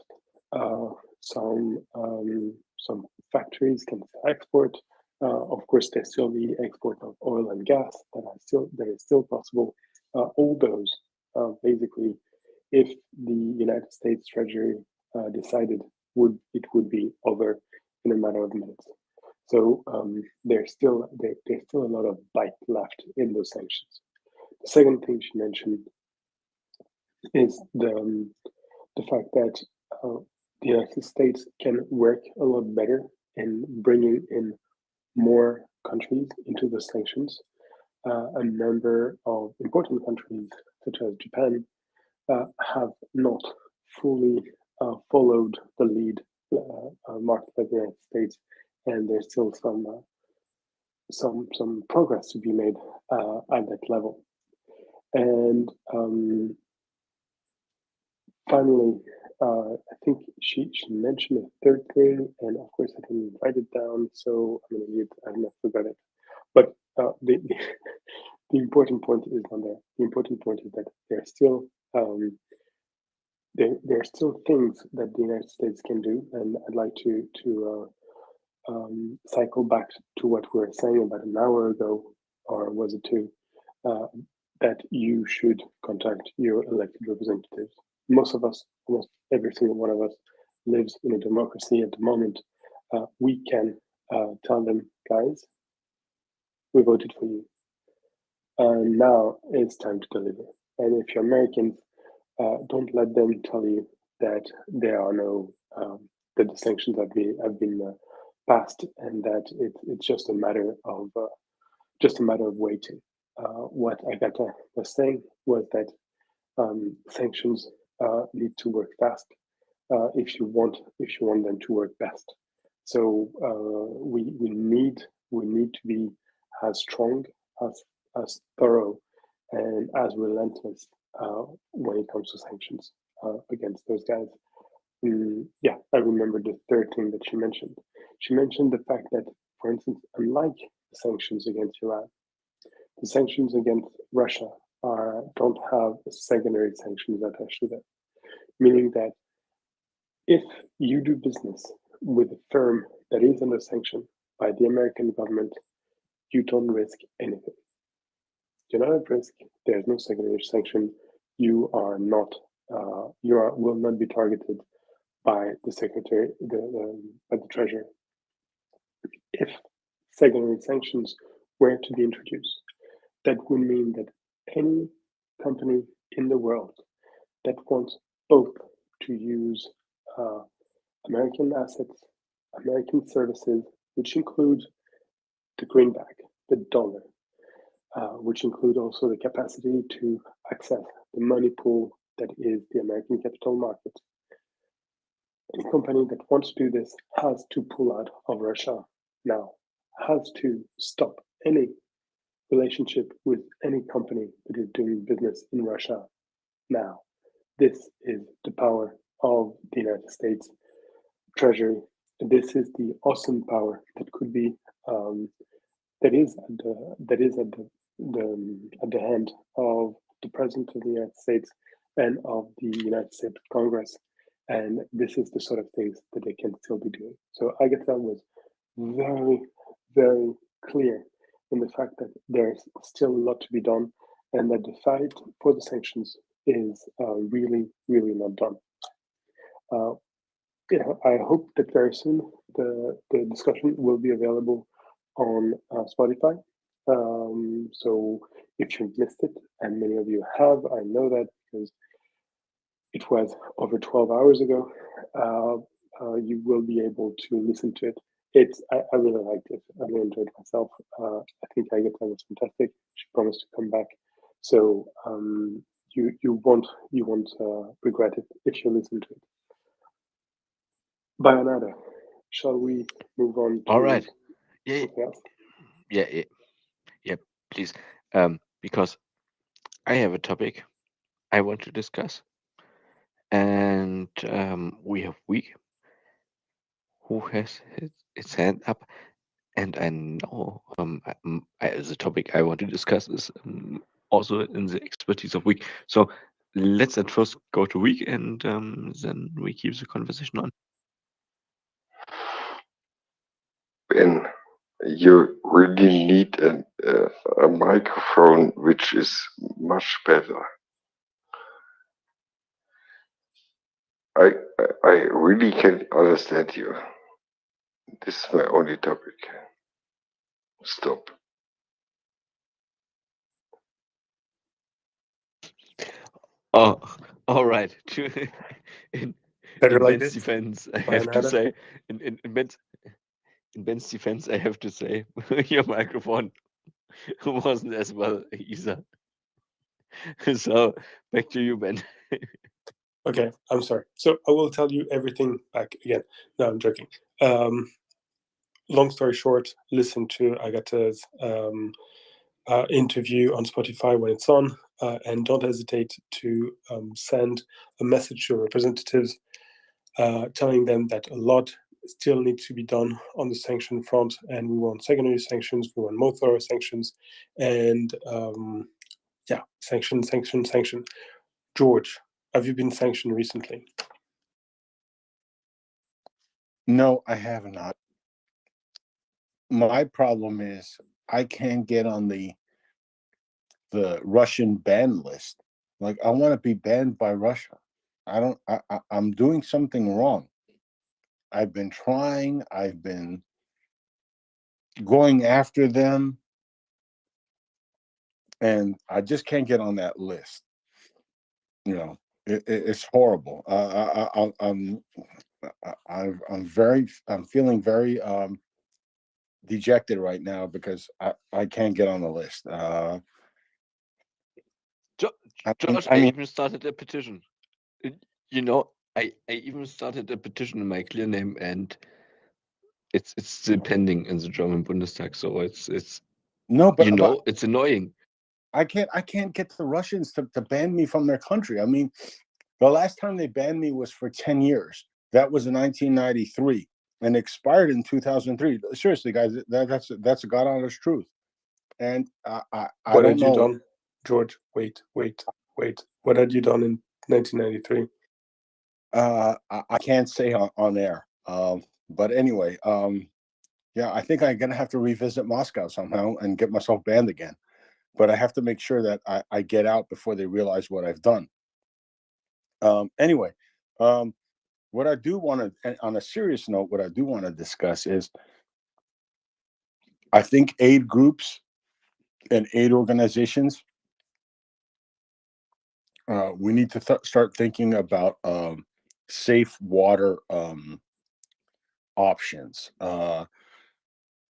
Some factories can export. Of course, there's still the export of oil and gas that is still possible. All those basically, if the United States Treasury decided, it would be over in a matter of minutes. So there's still a lot of bite left in those sanctions. The second thing she mentioned is the fact that the United States can work a lot better in bringing in more countries into the sanctions. A number of important countries, such as Japan, have not fully followed the lead marked by the United States, and there's still some progress to be made at that level. And finally, I think she mentioned a third thing, and of course I didn't write it down, so I'm gonna I have forgot it. But the important point is not there. The important point is that there are still there are still things that the United States can do, and I'd like to cycle back to what we were saying about an hour ago, or was it two, that you should contact your elected representatives. Most of us, almost every single one of us, lives in a democracy at the moment. We can tell them, guys, we voted for you. And now it's time to deliver. And if you're Americans, don't let them tell you that there are no, that the sanctions have been passed, and that it's just a matter of waiting. What Agatha was saying was that sanctions need to work fast if you want them to work best. So we need to be as strong, as thorough, and as relentless when it comes to sanctions against those guys. Yeah, I remember the third thing that she mentioned. She mentioned the fact that, for instance, unlike the sanctions against Iran, the sanctions against Russia don't have secondary sanctions attached to them, meaning that if you do business with a firm that is under sanction by the American government, you don't risk anything. You're not at risk. There's no secondary sanction. You are not. Will not be targeted by the secretary, by the treasurer. If secondary sanctions were to be introduced, that would mean that any company in the world that wants both to use American assets, American services, which include the greenback, the dollar, which include also the capacity to access the money pool that is the American capital market. Any company that wants to do this has to pull out of Russia now, has to stop any relationship with any company that is doing business in Russia now. This is the power of the United States Treasury. This is the awesome power that could be that is at the hand of the President of the United States and of the United States Congress. And this is the sort of things that they can still be doing. So Agatha was very, very clear in the fact that there's still a lot to be done and that the fight for the sanctions is really, really not done. I hope that very soon the discussion will be available on Spotify. So if you missed it, and many of you have, I know that because it was over 12 hours ago, you will be able to listen to it. I really liked it. I really enjoyed myself. I think Agatha was fantastic. She promised to come back. So you won't regret it if you listen to it. Bayonada, shall we move on to All right. Yeah. something else? Yeah. Please. Because I have a topic I want to discuss, and we have Week who has its hand up, and I know the topic I want to discuss is also in the expertise of Week. So let's at first go to Week, and then we keep the conversation on. Ben, you really need a microphone which is much better. I really can't understand you. This is my only topic. Stop. Oh, all right. in Better like Ben's this, defense, I have to Bayonada? say, in Ben's defense, I have to say, your microphone wasn't as well either. So back to you, Ben. Okay, I'm sorry. So I will tell you everything back again. No, I'm joking. Long story short, listen to Agatha's interview on Spotify when it's on, and don't hesitate to send a message to your representatives telling them that a lot still needs to be done on the sanction front, and we want secondary sanctions, we want more thorough sanctions, and sanction. George, have you been sanctioned recently? No, I have not. My problem is I can't get on the Russian ban list. Like, I want to be banned by Russia. I'm doing something wrong. I've been trying, I've been going after them, and I just can't get on that list. You know, it's horrible. I'm feeling very dejected right now because I can't get on the list. Josh, I even started a petition. You know, I even started a petition in my clear name, and it's still pending in the German Bundestag. So it's no, but it's annoying. I can't get the Russians to ban me from their country. I mean, the last time they banned me was for 10 years. That was in 1993 and expired in 2003. Seriously, guys, that's a God honest truth. And I What don't had you know. done, George? Wait. What had you done in 1993? I can't say on air. But anyway, yeah, I think I'm gonna have to revisit Moscow somehow and get myself banned again. But I have to make sure that I get out before they realize what I've done. Anyway, what I do want to, on a serious note, what I do want to discuss is I think aid groups and aid organizations, we need to start thinking about safe water options.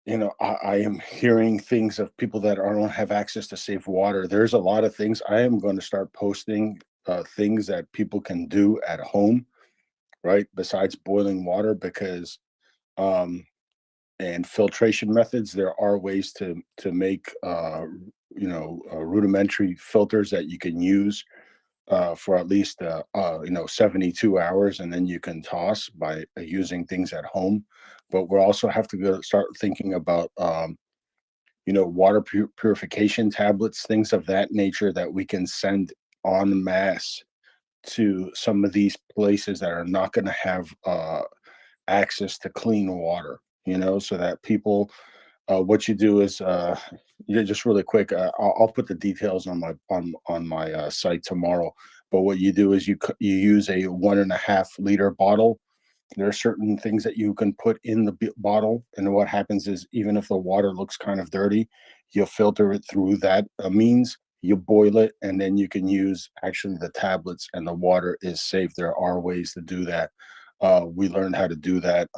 You know, I am hearing things of people that don't have access to safe water. There's a lot of things. I am going to start posting things that people can do at home, right? Besides boiling water, because and filtration methods. There are ways to make rudimentary filters that you can use for at least 72 hours, and then you can toss by using things at home. But we'll also have to start thinking about water purification tablets, things of that nature that we can send en masse to some of these places that are not going to have access to clean water, so that people, what you do is, just really quick, I'll put the details on my site tomorrow. But what you do is you use a 1.5 liter bottle. There are certain things that you can put in the bottle, and what happens is, even if the water looks kind of dirty, you'll filter it through that means. You boil it, and then you can use actually the tablets, and the water is safe. There are ways to do that. We learned how to do that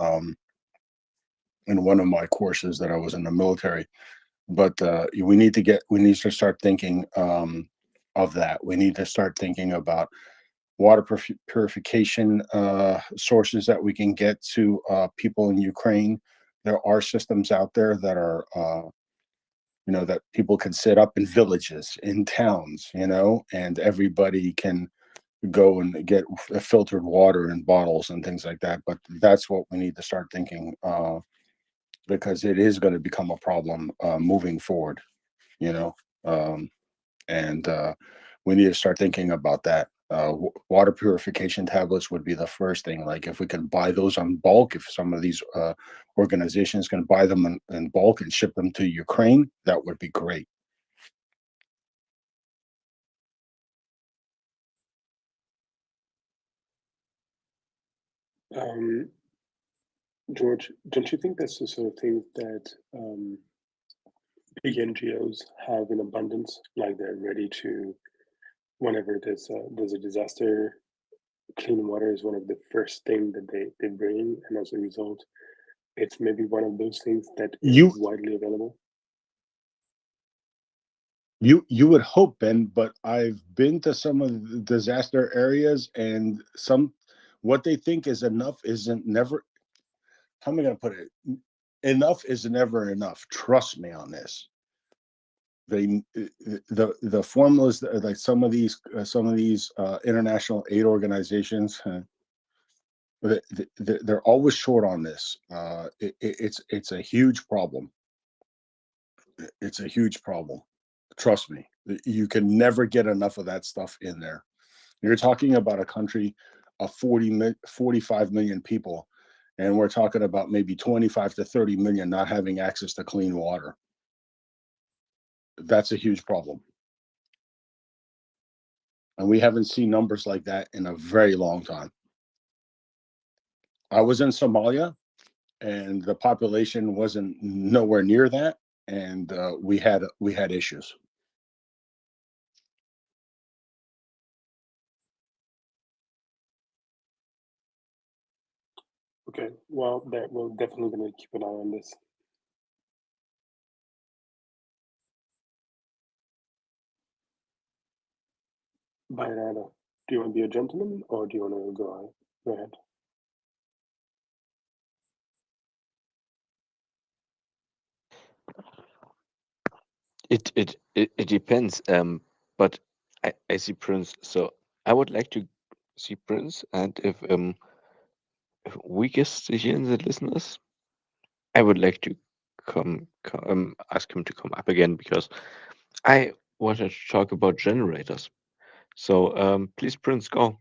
in one of my courses that I was in the military. But we need to start thinking of that. We need to start thinking about water purification sources that we can get to people in Ukraine. There are systems out there that are, that people can set up in villages, in towns, and everybody can go and get filtered water in bottles and things like that. But that's what we need to start thinking, because it is going to become a problem moving forward, and we need to start thinking about that. Water purification tablets would be the first thing. Like, if we could buy those on bulk, if some of these organizations can buy them in bulk and ship them to Ukraine, that would be great. George, don't you think that's the sort of thing that big NGOs have in abundance? Like, they're ready to, whenever there's a disaster, clean water is one of the first things that they bring, and as a result, it's maybe one of those things that is widely available. You would hope, Ben, but I've been to some of the disaster areas, and what they think is enough isn't never. How am I going to put it? Enough is never enough. Trust me on this. The formulas, like some of these international aid organizations, they're always short on this. It's a huge problem. It's a huge problem. Trust me, you can never get enough of that stuff in there. You're talking about a country of 45 million people, and we're talking about maybe 25 to 30 million not having access to clean water. That's a huge problem. And we haven't seen numbers like that in a very long time. I was in Somalia, and the population wasn't nowhere near that, and we had issues. Okay, well, we're definitely going to keep an eye on this. Bayarada, do you want to be a gentleman, or do you want to go ahead? It depends. But I see Prince, so I would like to see Prince, and if weakest here in the listeners, I would like to ask him to come up again, because I wanted to talk about generators. So please, Prince, go.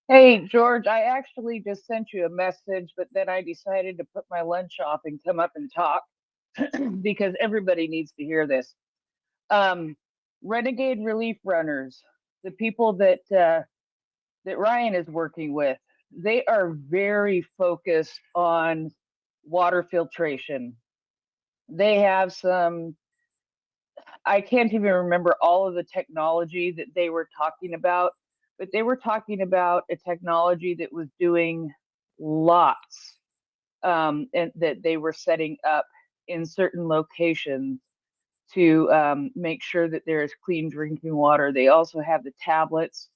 Hey, George, I actually just sent you a message, but then I decided to put my lunch off and come up and talk because everybody needs to hear this. Renegade relief runners, the people that Ryan is working with, they are very focused on water filtration. They have I can't even remember all of the technology that they were talking about, but they were talking about a technology that was doing lots, and that they were setting up in certain locations to make sure that there is clean drinking water. They also have the tablets.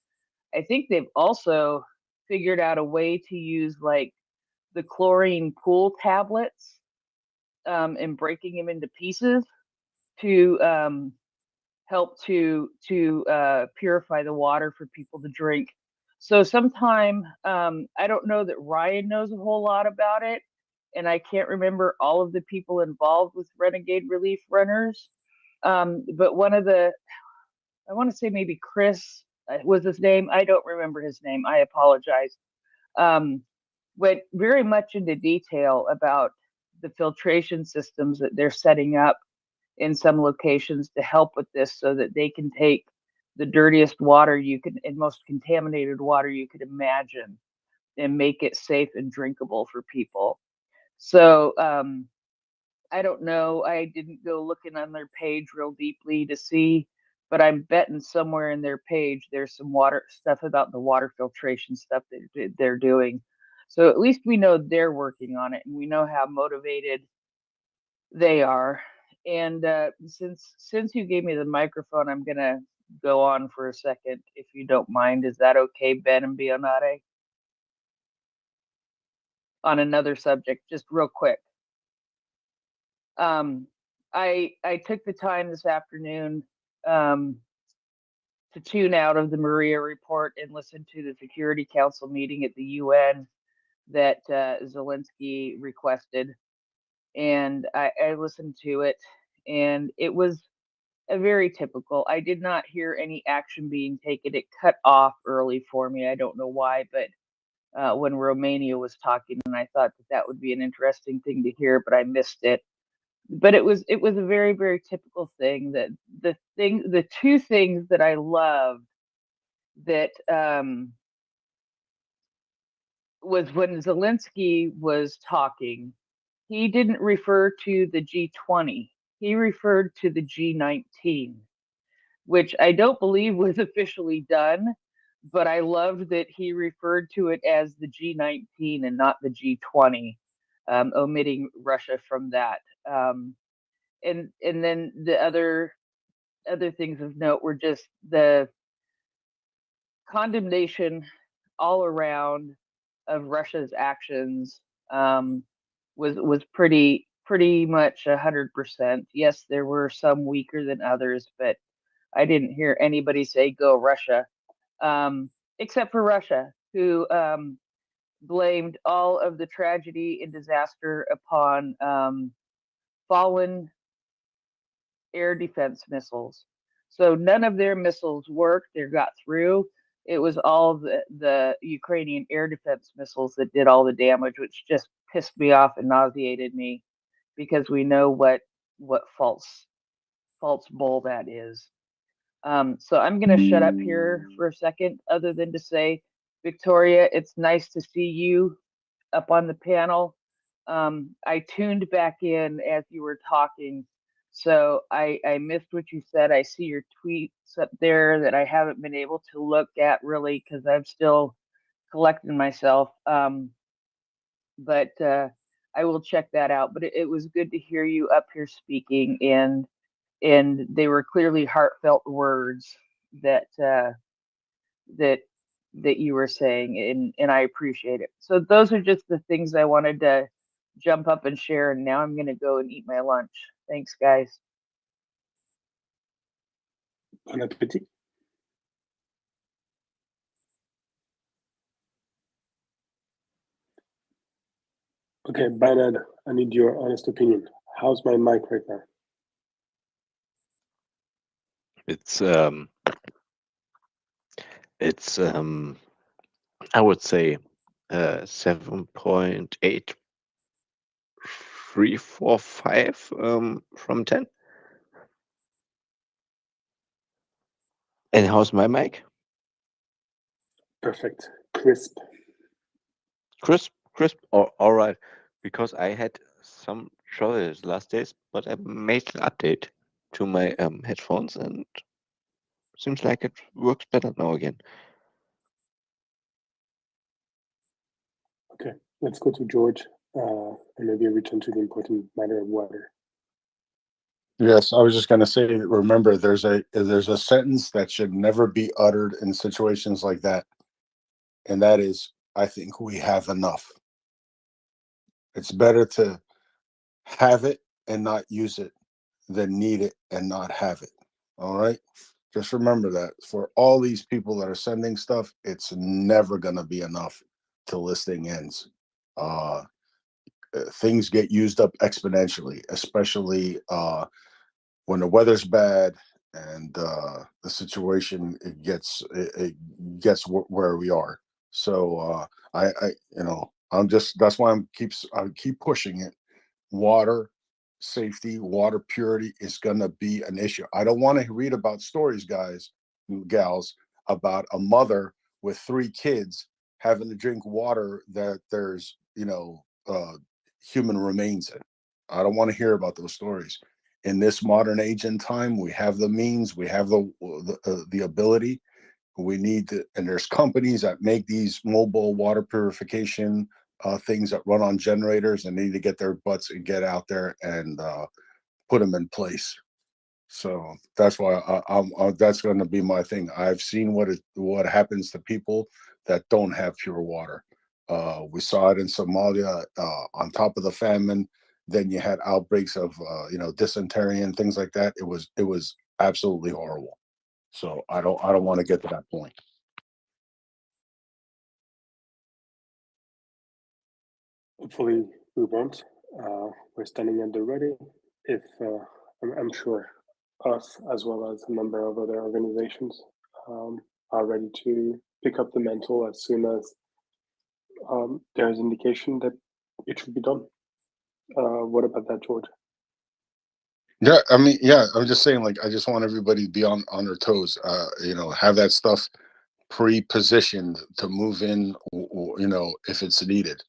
I think they've also figured out a way to use like the chlorine pool tablets and breaking them into pieces to help to purify the water for people to drink. So sometime, I don't know that Ryan knows a whole lot about it, and I can't remember all of the people involved with Renegade Relief Runners. But one of the, I want to say maybe Chris was his name. I don't remember his name. I apologize. Went very much into detail about the filtration systems that they're setting up in some locations to help with this, so that they can take the dirtiest water you could and most contaminated water you could imagine and make it safe and drinkable for people. So I don't know. I didn't go looking on their page real deeply to see, but I'm betting somewhere in their page there's some water stuff about the water filtration stuff that they're doing. So at least we know they're working on it, and we know how motivated they are. And since you gave me the microphone, I'm gonna go on for a second, if you don't mind. Is that okay, Ben and Bionade? On another subject, just real quick. I took the time this afternoon to tune out of the MriyaReport and listen to the Security Council meeting at the UN that Zelensky requested. And I listened to it, and it was a very typical. I did not hear any action being taken. It cut off early for me. I don't know why, but when Romania was talking, and I thought that would be an interesting thing to hear, but I missed it. But it was a very, very typical thing. That the two things that I loved that was when Zelensky was talking, he didn't refer to the G20. He referred to the G19, which I don't believe was officially done, but I loved that he referred to it as the G19 and not the G20, omitting Russia from that. And then the other things of note were just the condemnation all around of Russia's actions. Was pretty much 100%. Yes, there were some weaker than others, but I didn't hear anybody say "Go Russia," except for Russia, who blamed all of the tragedy and disaster upon fallen air defense missiles. So none of their missiles worked or got through. It was all the Ukrainian air defense missiles that did all the damage, which just pissed me off and nauseated me, because we know what false bull that is. So I'm going to shut up here for a second, other than to say, Victoria, it's nice to see you up on the panel. I tuned back in as you were talking, so I missed what you said. I see your tweets up there that I haven't been able to look at really, because I'm still collecting myself. But I will check that out. But it was good to hear you up here speaking, and they were clearly heartfelt words that that you were saying, and I appreciate it. So those are just the things I wanted to jump up and share, and now I'm going to go and eat my lunch. Thanks, guys. Bon appetit. Okay, Bernard, I need your honest opinion. How's my mic right now? It's I would say 7.8345 from 10. And how's my mic? Perfect. Crisp. Crisp. All right. Because I had some troubles last days, but I made an update to my headphones, and seems like it works better now again. Okay, let's go to George, and maybe return to the important matter of water. Yes, I was just going to say, remember, there's a sentence that should never be uttered in situations like that, and that is, "I think we have enough." It's better to have it and not use it than need it and not have it. All right. Just remember that for all these people that are sending stuff, it's never going to be enough till this thing ends. Uh, Things get used up exponentially, especially when the weather's bad and the situation it gets where we are. So I I'm just that's why I keep pushing it. Water safety, water purity is going to be an issue. I don't want to read about stories, guys, gals, about a mother with 3 kids having to drink water that there's, human remains in. I don't want to hear about those stories. In this modern age and time, we have the means, we have the ability. We need to, and there's companies that make these mobile water purification things that run on generators, and need to get their butts and get out there and put them in place. So that's why that's going to be my thing. I've seen what happens to people that don't have pure water. We saw it in Somalia on top of the famine. Then you had outbreaks of dysentery and things like that. It was absolutely horrible. So I don't want to get to that point. Hopefully we won't. We're standing at the ready. If I'm sure us, as well as a number of other organizations, are ready to pick up the mantle as soon as there's indication that it should be done. What about that, George? Yeah, I mean, yeah, I'm just saying, like, I just want everybody to be on their toes. Have that stuff pre-positioned to move in, if it's needed.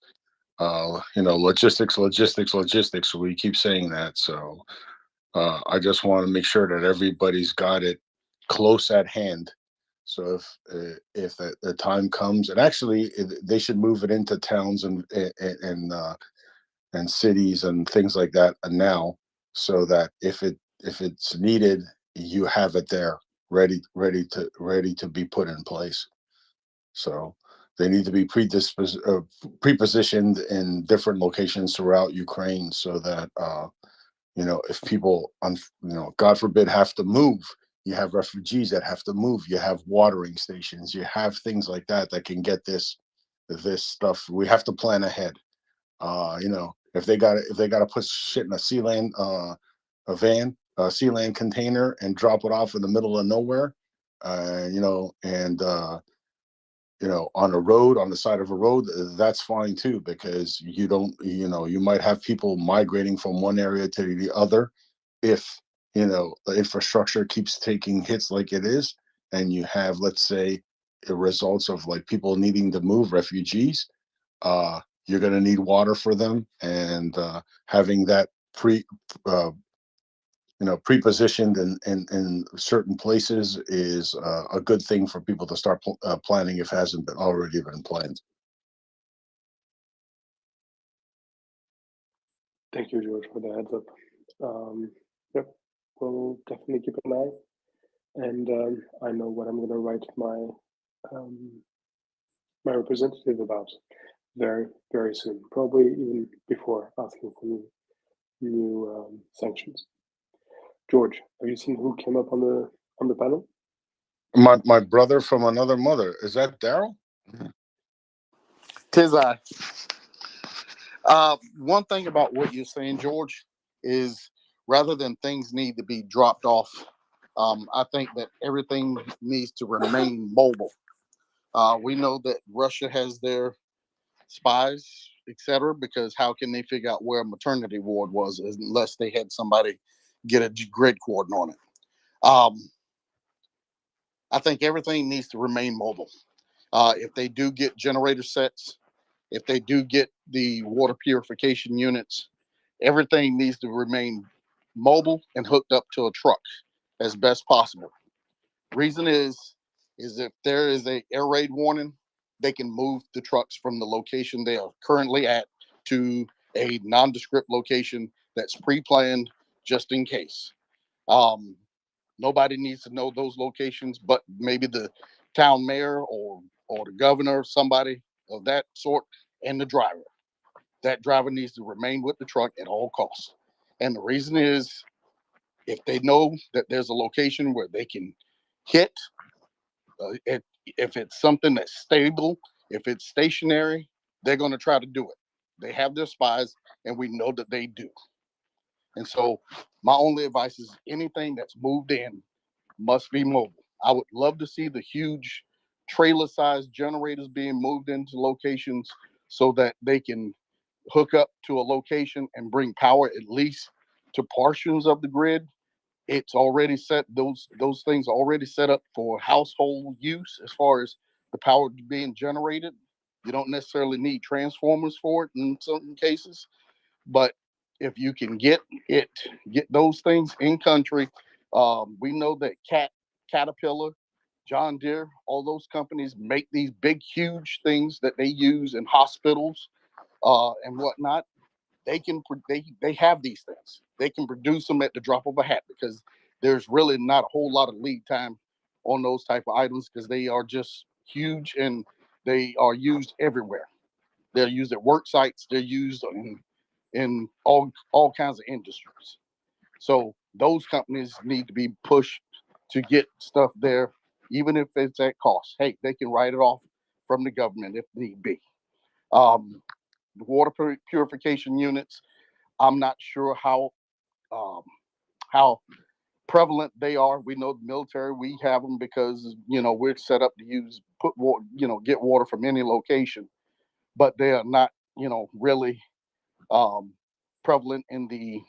Logistics, logistics, logistics. We keep saying that, so I just want to make sure that everybody's got it close at hand. So if the time comes, and actually they should move it into towns and cities and things like that now, so that if it's needed, you have it there ready to be put in place. So they need to be pre-positioned in different locations throughout Ukraine, so that if people God forbid, have to move, you have refugees that have to move, you have watering stations, you have things like that can get this stuff. We have to plan ahead. If they got to put shit in a Sealand container and drop it off in the middle of nowhere, on a road, on the side of a road, that's fine too, because you might have people migrating from one area to the other. If the infrastructure keeps taking hits like it is, and you have, let's say, the results of like people needing to move, refugees, you're going to need water for them, and having that pre-positioned in certain places is a good thing for people to start planning, if it hasn't been already been planned. Thank you, George, for the heads up. Yep, we'll definitely keep an eye, and I know what I'm going to write my representative about very, very soon, probably even before asking for new sanctions. George, have you seen who came up on the panel? My brother from another mother. Is that Daryl? Tis I. One thing about what you're saying, George, is rather than things need to be dropped off, I think that everything needs to remain mobile. We know that Russia has their spies, etc., because how can they figure out where a maternity ward was unless they had somebody get a grid coordinate on it? I think everything needs to remain mobile. If they do get generator sets, if they do get the water purification units, everything needs to remain mobile and hooked up to a truck as best possible. Reason is if there is a air raid warning, they can move the trucks from the location they are currently at to a nondescript location that's pre-planned just in case. Nobody needs to know those locations, but maybe the town mayor or the governor, somebody of that sort, and the driver. that driver needs to remain with the truck at all costs. And the reason is, if they know that there's a location where they can hit, if it's something that's stable, if it's stationary, they're going to try to do it. They have their spies, and we know that they do. And so my only advice is anything that's moved in must be mobile. I would love to see the huge trailer-sized generators being moved into locations so that they can hook up to a location and bring power at least to portions of the grid. It's already set, those things are already set up for household use as far as the power being generated. You don't necessarily need transformers for it in certain cases, but if you can get those things in country, we know that Caterpillar, John Deere, all those companies make these big, huge things that they use in hospitals and whatnot. They have these things. They can produce them at the drop of a hat because there's really not a whole lot of lead time on those type of items because they are just huge and they are used everywhere. They're used at work sites. They're used in all kinds of industries. So those companies need to be pushed to get stuff there, even if it's at cost. Hey, they can write it off from the government if need be. The water purification units, I'm not sure um, how prevalent they are. We know the military, we have them because we're set up to put water, get water from any location, but they are not really um, prevalent in the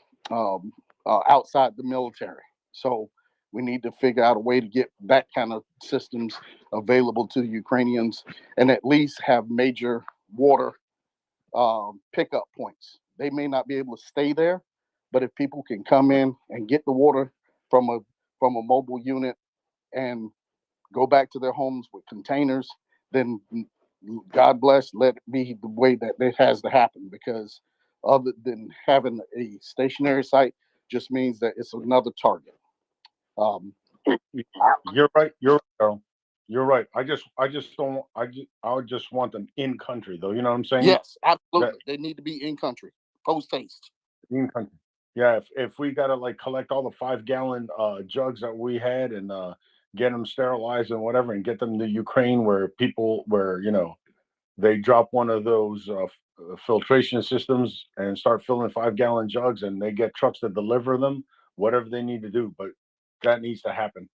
outside the military. So we need to figure out a way to get that kind of systems available to the Ukrainians and at least have major water pickup points. They may not be able to stay there, but if people can come in and get the water from a mobile unit and go back to their homes with containers, then God bless, let it be the way that it has to happen, because other than having a stationary site just means that it's another target. You're right. You're right, Carl. You're right. I just don't. I would just want them in country, though. You know what I'm saying? Yes, That absolutely. They need to be in country, post haste. in country. Yeah. If we gotta like collect all the 5 gallon jugs that we had and get them sterilized and whatever, and get them to Ukraine where they drop one of those filtration systems and start filling 5 gallon jugs, and they get trucks to deliver them. Whatever they need to do, but that needs to happen.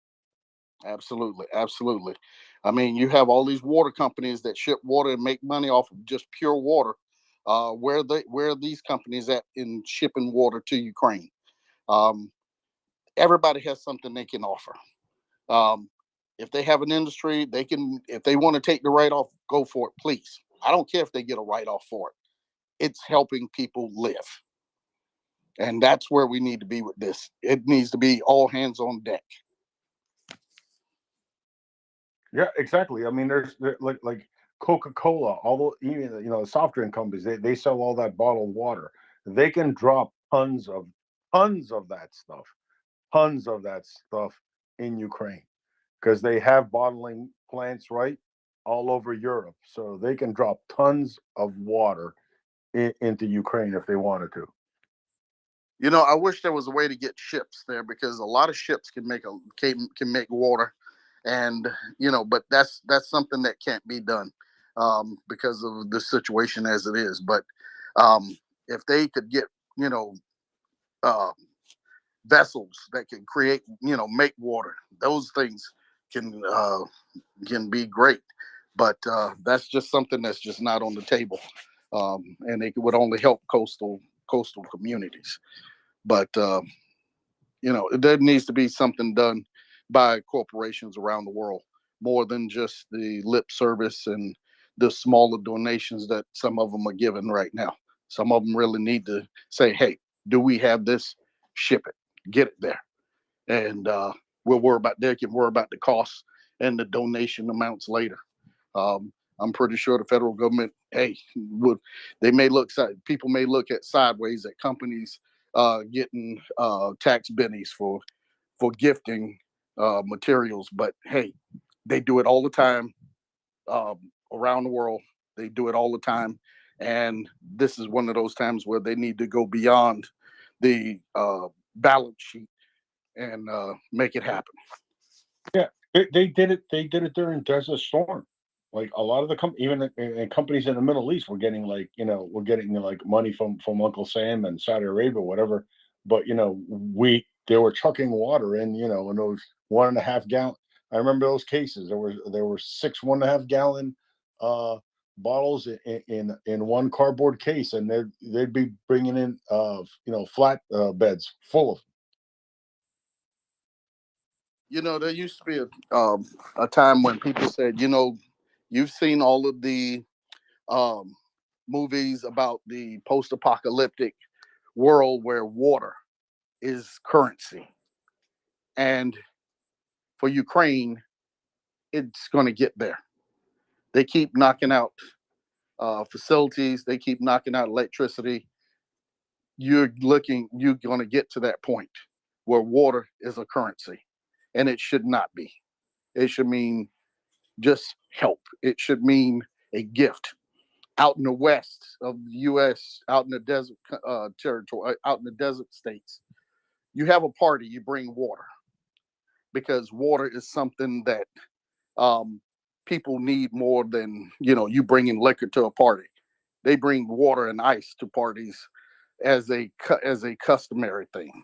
Absolutely, absolutely. I mean, you have all these water companies that ship water and make money off of just pure water. Where are these companies at in shipping water to Ukraine? Um, Everybody has something they can offer. Um, if they have an industry, they can. If they want to take the write off, go for it, please. I don't care if they get a write off for it. It's helping people live, and that's where we need to be with this. It needs to be all hands on deck. Yeah, exactly. I mean, there like Coca-Cola, although even soft drink companies, they sell all that bottled water. They can drop tons of that stuff in Ukraine because they have bottling plants right all over Europe, so they can drop tons of water into Ukraine if they wanted to. I wish there was a way to get ships there because a lot of ships can make water, and but that's something that can't be done because of the situation as it is. But if they could get you know uh, vessels that can create make water, those things can can be great. But that's just something that's just not on the table, and it would only help coastal communities. But there needs to be something done by corporations around the world more than just the lip service and the smaller donations that some of them are giving right now. Some of them really need to say, hey, do we have this? Ship it, get it there. And we'll worry about, they can worry about the costs and the donation amounts later. I'm pretty sure the federal government, hey, people may look at sideways at companies getting tax bennies for gifting materials, but hey, they do it all the time around the world. They do it all the time, And this is one of those times where they need to go beyond the balance sheet and make it happen. Yeah, they did it. They did it during Desert Storm. Like a lot of the even companies in the Middle East were getting we're getting like money from Uncle Sam and Saudi Arabia, whatever. But they were trucking water in, in those 1.5 gallon. I remember those cases. There were 6 1.5 gallon bottles in one cardboard case, and they'd be bringing in flat beds full of. There used to be a time when people said, you've seen all of the movies about the post-apocalyptic world where water is currency. And for Ukraine, it's going to get there. They keep knocking out facilities. They keep knocking out electricity. You're going to get to that point where water is a currency, and it should not be. It should mean just help. It should mean a gift. Out in the west of the U.S., out in the desert territory, out in the desert states, you have a party, you bring water, because water is something that people need more than you bringing liquor to a party. They bring water and ice to parties as a customary thing.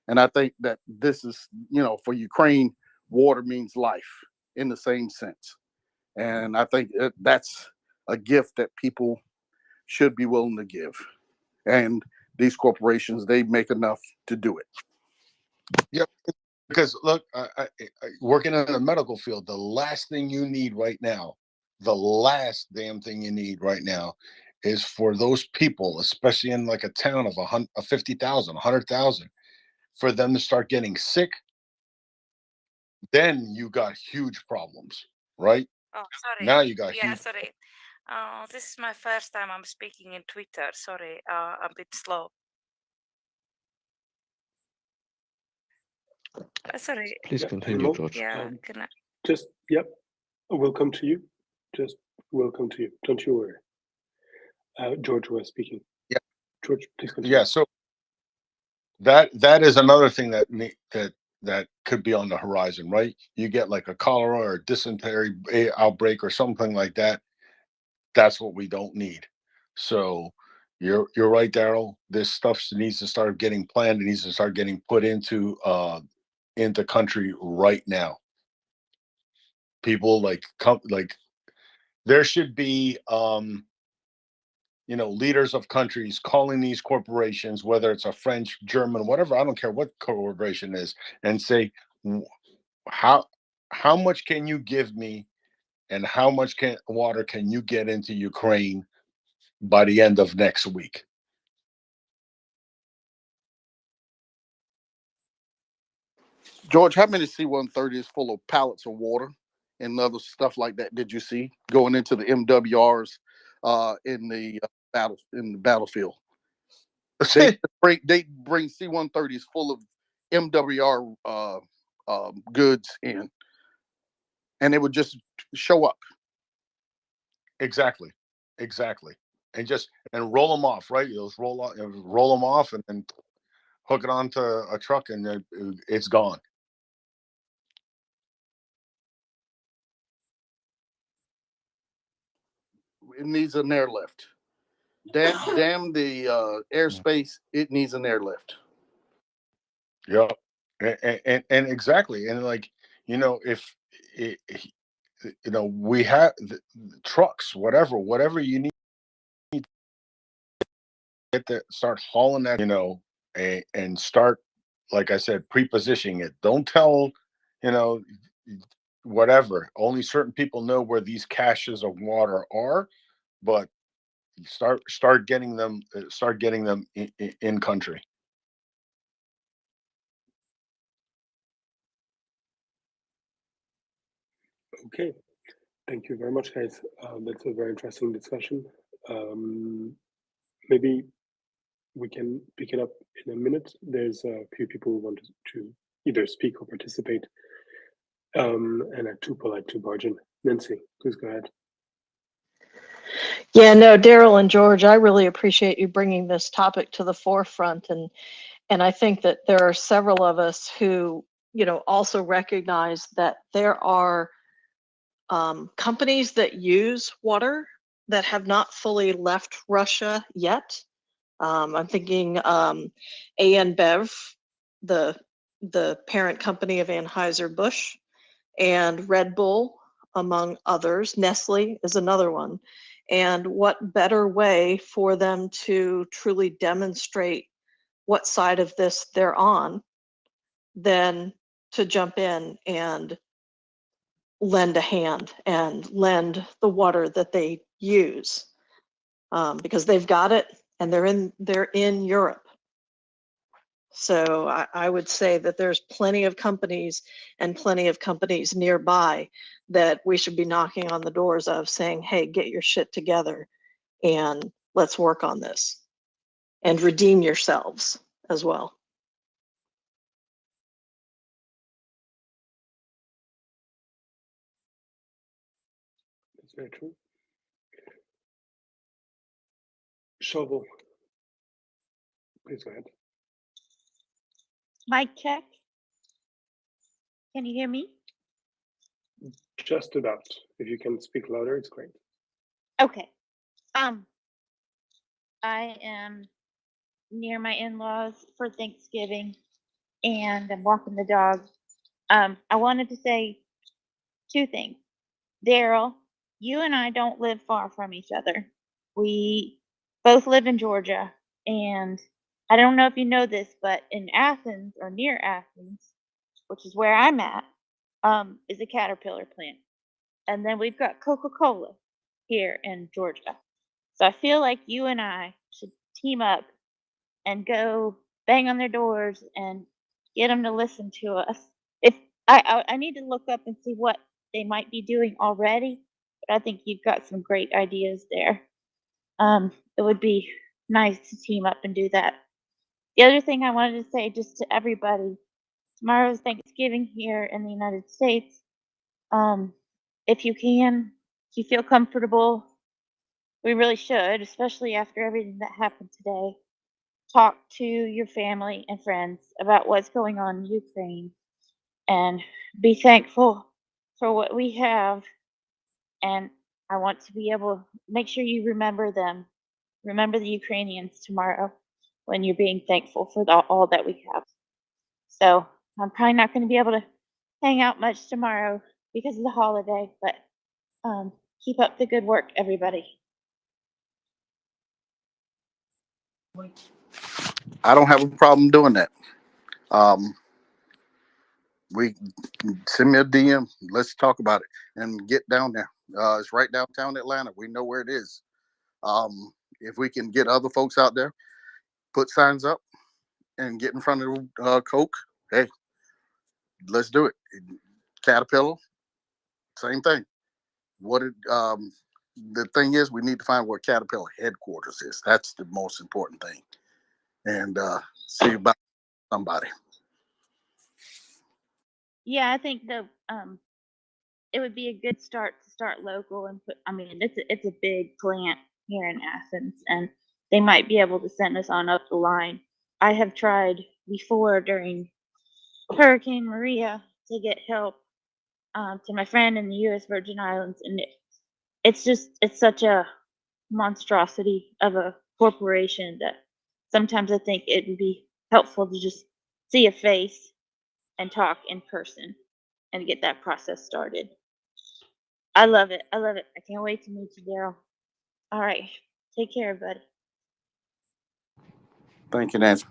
And I think that this is, for Ukraine, water means life in the same sense. And I think that's a gift that people should be willing to give. And these corporations, they make enough to do it. Yep. Because look, working in the medical field, the last thing you need right now, the last damn thing you need right now is for those people, especially in like a town of 50,000, 100,000, for them to start getting sick. Then you got huge problems, right? Oh, sorry. Now you got Yeah, huge. sorry. This is my first time I'm speaking in Twitter. Sorry, a bit slow. Sorry. Please Yeah, continue, Helmut, George. Yeah, can I? Just, yep, welcome to you. Just welcome to you. Don't you worry. George was speaking. Yeah. George, please continue. Yeah. So that is another thing that could be on the horizon, right? You get like a cholera or dysentery outbreak or something like that. That's what we don't need. So you're right, Daryl. This stuff needs to start getting planned. It needs to start getting put into country right now. People like there should be leaders of countries calling these corporations, whether it's a French, German, whatever, I don't care what corporation is, and say, how much can you give me, and how much water can you get into Ukraine by the end of next week? George, how many C-130s full of pallets of water and other stuff like that did you see going into the MWRs in the battlefield? They bring C-130s full of MWR goods in, and it would just show up. Exactly, and roll them off, right? You just roll them off, and then hook it onto a truck, and it's gone. It needs an airlift. Damn the airspace. It needs an airlift. Yeah, and exactly, and like if we have the trucks, whatever you need to get there, start hauling that, and start, like I said, pre-positioning it. Don't tell, whatever. Only certain people know where these caches of water are, but start getting them in country. Okay, thank you very much, guys. That's a very interesting discussion. Maybe we can pick it up in a minute. There's a few people who want to either speak or participate, and are too polite to barge in. Nancy, please go ahead. Yeah, no, Daryl and George, I really appreciate you bringing this topic to the forefront, and I think that there are several of us who, also recognize that there are companies that use water that have not fully left Russia yet. I'm thinking AN the parent company of Anheuser-Busch, and Red Bull, among others. Nestle is another one. And what better way for them to truly demonstrate what side of this they're on than to jump in and lend a hand and lend the water that they use, because they've got it and they're in Europe. So I would say that there's plenty of companies nearby that we should be knocking on the doors of, saying, hey, get your shit together and let's work on this and redeem yourselves as well. That's very true. Shovel, please go ahead. Mic check. Can you hear me? Just about. If you can speak louder, it's great. Okay. I am near my in-laws for Thanksgiving and I'm walking the dog. I wanted to say two things. Daryl, you and I don't live far from each other. We both live in Georgia, and I don't know if you know this, but in Athens or near Athens, which is where I'm at, is a Caterpillar plant. And then we've got Coca-Cola here in Georgia. So I feel like you and I should team up and go bang on their doors and get them to listen to us. If I need to look up and see what they might be doing already, but I think you've got some great ideas there. It would be nice to team up and do that. The other thing I wanted to say just to everybody, tomorrow's Thanksgiving here in the United States. If you can, if you feel comfortable, we really should, especially after everything that happened today, talk to your family and friends about what's going on in Ukraine and be thankful for what we have. And I want to be able to make sure you remember them. Remember the Ukrainians tomorrow when you're being thankful for all that we have. So I'm probably not going to be able to hang out much tomorrow because of the holiday, but keep up the good work, everybody. I don't have a problem doing that. We send me a DM. Let's talk about it and get down there. It's right downtown Atlanta. We know where it is. If we can get other folks out there, put signs up and get in front of Coke, hey, let's do it. Caterpillar, same thing. The thing is, we need to find where Caterpillar headquarters is. That's the most important thing. And see about somebody. Yeah, I think it would be a good start to start local and put. I mean, it's a big plant here in Athens, and they might be able to send us on up the line. I have tried before during Hurricane Maria to get help to my friend in the U.S. Virgin Islands, and it's such a monstrosity of a corporation that sometimes I think it would be helpful to just see a face and talk in person and get that process started. I love it. I love it. I can't wait to meet you, Daryl. All right. Take care, everybody. Thank you, Nancy.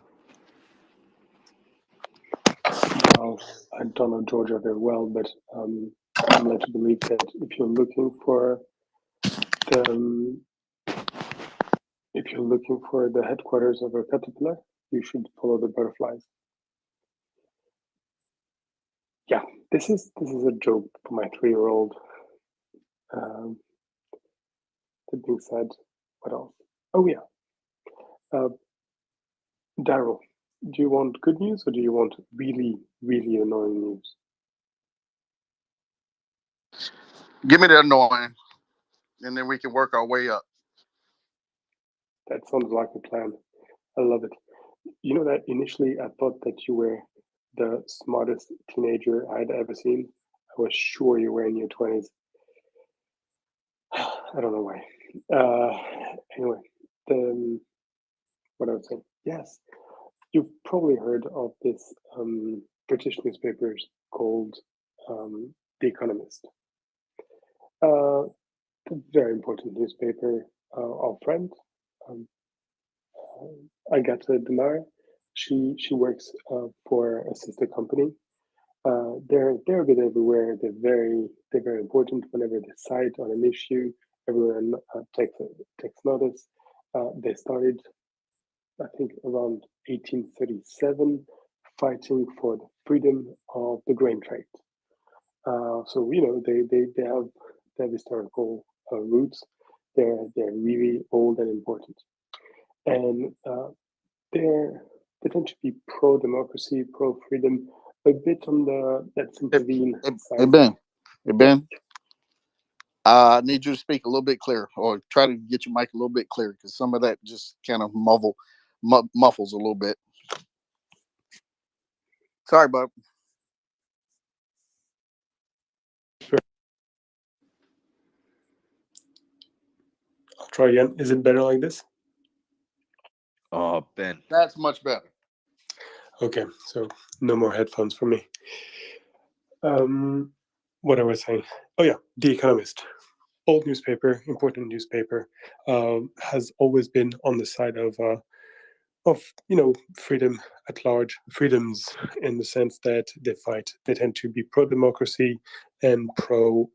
I don't know Georgia very well, but I'm led to believe that if you're looking for the headquarters of a caterpillar, you should follow the butterflies. Yeah, this is a joke for my 3-year-old. That being said, what else? Oh yeah, Daryl, do you want good news or do you want really, really annoying news? Give me the annoying, and then we can work our way up. That sounds like a plan. I love it. You know that initially I thought that you were the smartest teenager I'd ever seen. I was sure you were in your 20s. I don't know why. Anyway, what I was saying. Yes, you've probably heard of this British newspapers called The Economist. A very important newspaper. Our friend, Agatha Demare, she works for a sister company. They're a bit everywhere. They're very important. Whenever they decide on an issue, everyone takes notice. They started, I think, around 1837, fighting for the freedom of the grain trade. So you know they have historical roots. They're really old and important, and they tend to be pro democracy, pro freedom, a bit on the let's intervene Hey, side. Ben, I need you to speak a little bit clearer, or try to get your mic a little bit clearer, because some of that just kind of muffles a little bit. Sorry, bud. Sure. I'll try again. Is it better like this? Oh, Ben. That's much better. Okay, so no more headphones for me. What I was saying. Oh yeah, The Economist. Old newspaper, important newspaper, has always been on the side of freedom at large, freedoms in the sense that they tend to be pro democracy and pro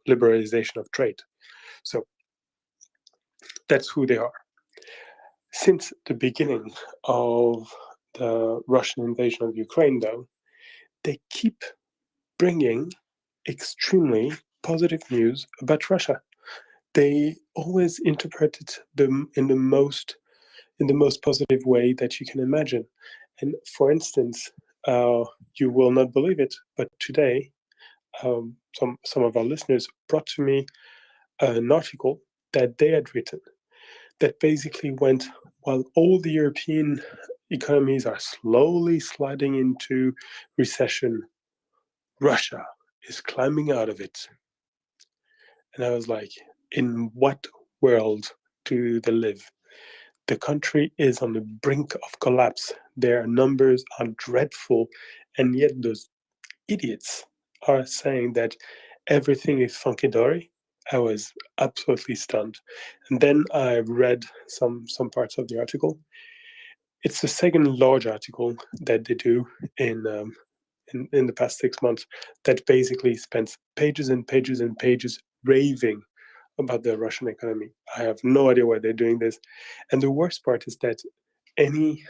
liberalization of trade. So that's who they are. Since the beginning of the Russian invasion of Ukraine, though, they keep bringing extremely positive news about Russia. They always interpreted them in the most positive way that you can imagine. And for instance, you will not believe it, but today, some of our listeners brought to me an article that they had written that basically went, while all the European economies are slowly sliding into recession, Russia is climbing out of it. And I was like, in what world do they live? The country is on the brink of collapse. Their numbers are dreadful, and yet those idiots are saying that everything is funky dory. I was absolutely stunned. And then I read some parts of the article. It's the second large article that they do in the past 6 months that basically spends pages and pages and pages raving about the Russian economy. I have no idea why they're doing this. And the worst part is that any,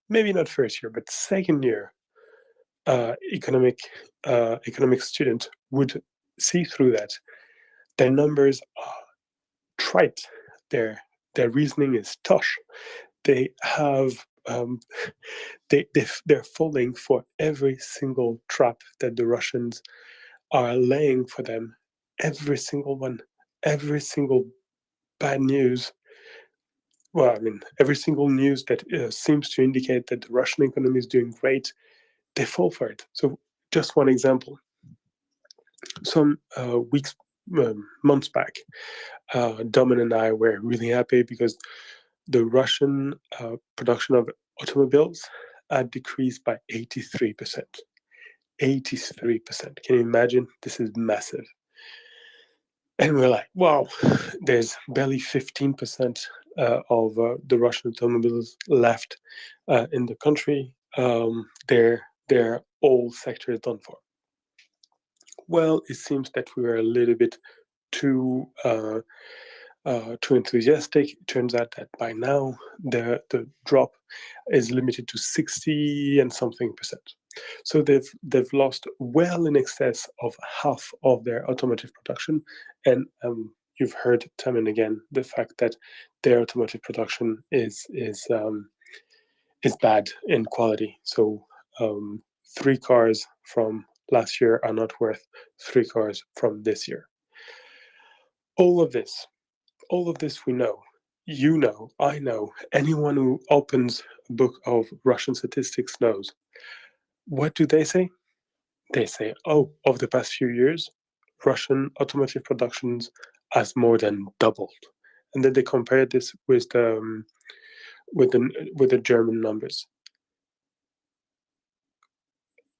maybe not first year, but second year economic student would see through that. Their numbers are trite. Their reasoning is tosh. They have they're falling for every single trap that the Russians are laying for them. Every single one, every single bad news. Well, I mean, every single news that seems to indicate that the Russian economy is doing great, they fall for it. So, just one example. Some months back, Domin and I were really happy because the Russian production of automobiles had decreased by 83%. 83%. Can you imagine? This is massive. And we're like, wow, there's barely 15% of the Russian automobiles left in the country. Their whole sector is done for. Well, it seems that we were a little bit too enthusiastic. It turns out that by now the drop is limited to 60 and something percent. So they've lost well in excess of half of their automotive production, and you've heard time and again the fact that their automotive production is bad in quality. So 3 cars from last year are not worth 3 cars from this year. All of this we know. you know, I know, anyone who opens a book of Russian statistics knows. What do they say? They say, oh, over the past few years, Russian automotive productions has more than doubled. And then they compare this with the German numbers.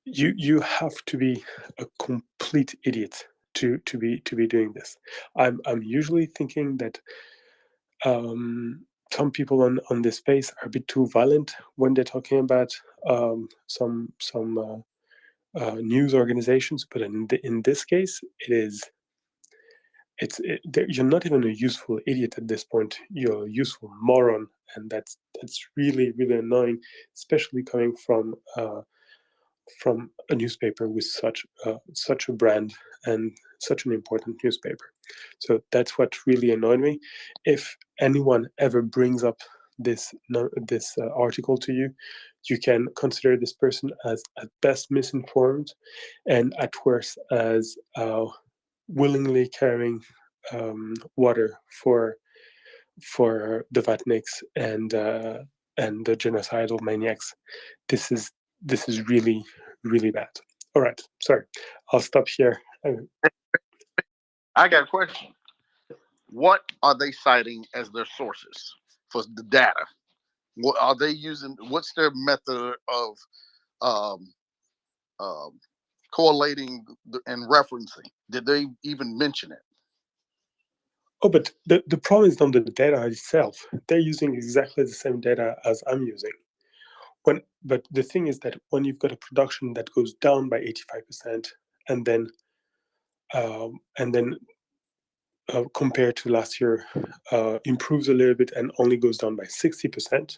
You have to be a complete idiot to be doing this. I'm usually thinking that some people on this space are a bit too violent when they're talking about some news organizations, but in this case, you're not even a useful idiot at this point. You're a useful moron, and that's really really annoying, especially coming from a newspaper with such a brand and such an important newspaper. So that's what really annoyed me. If anyone ever brings up this article to you, you can consider this person as at best misinformed, and at worst as willingly carrying water for the Vatniks and the genocidal maniacs. This is really really bad. All right, sorry, I'll stop here. I got a question. What are they citing as their sources for the data? What are they using? What's their method of um, correlating and referencing? Did they even mention it? Oh, but the problem is not the data itself. They're using exactly the same data as I'm using. But the thing is that when you've got a production that goes down by 85%, and then compared to last year, improves a little bit and only goes down by 60%,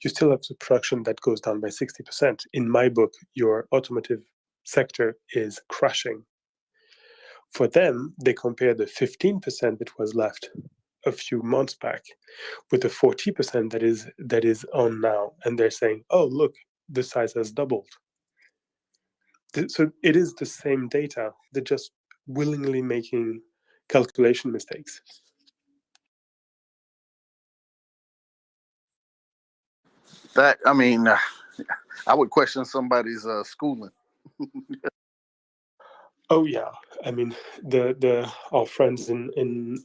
you still have the production that goes down by 60%. In my book, your automotive sector is crashing. For them, they compare the 15% that was left a few months back with the 40% that is on now, and they're saying, "Oh, look, the size has doubled." So it is the same data. They're just willingly making calculation mistakes. That I mean, I would question somebody's schooling. Oh yeah, I mean our friends in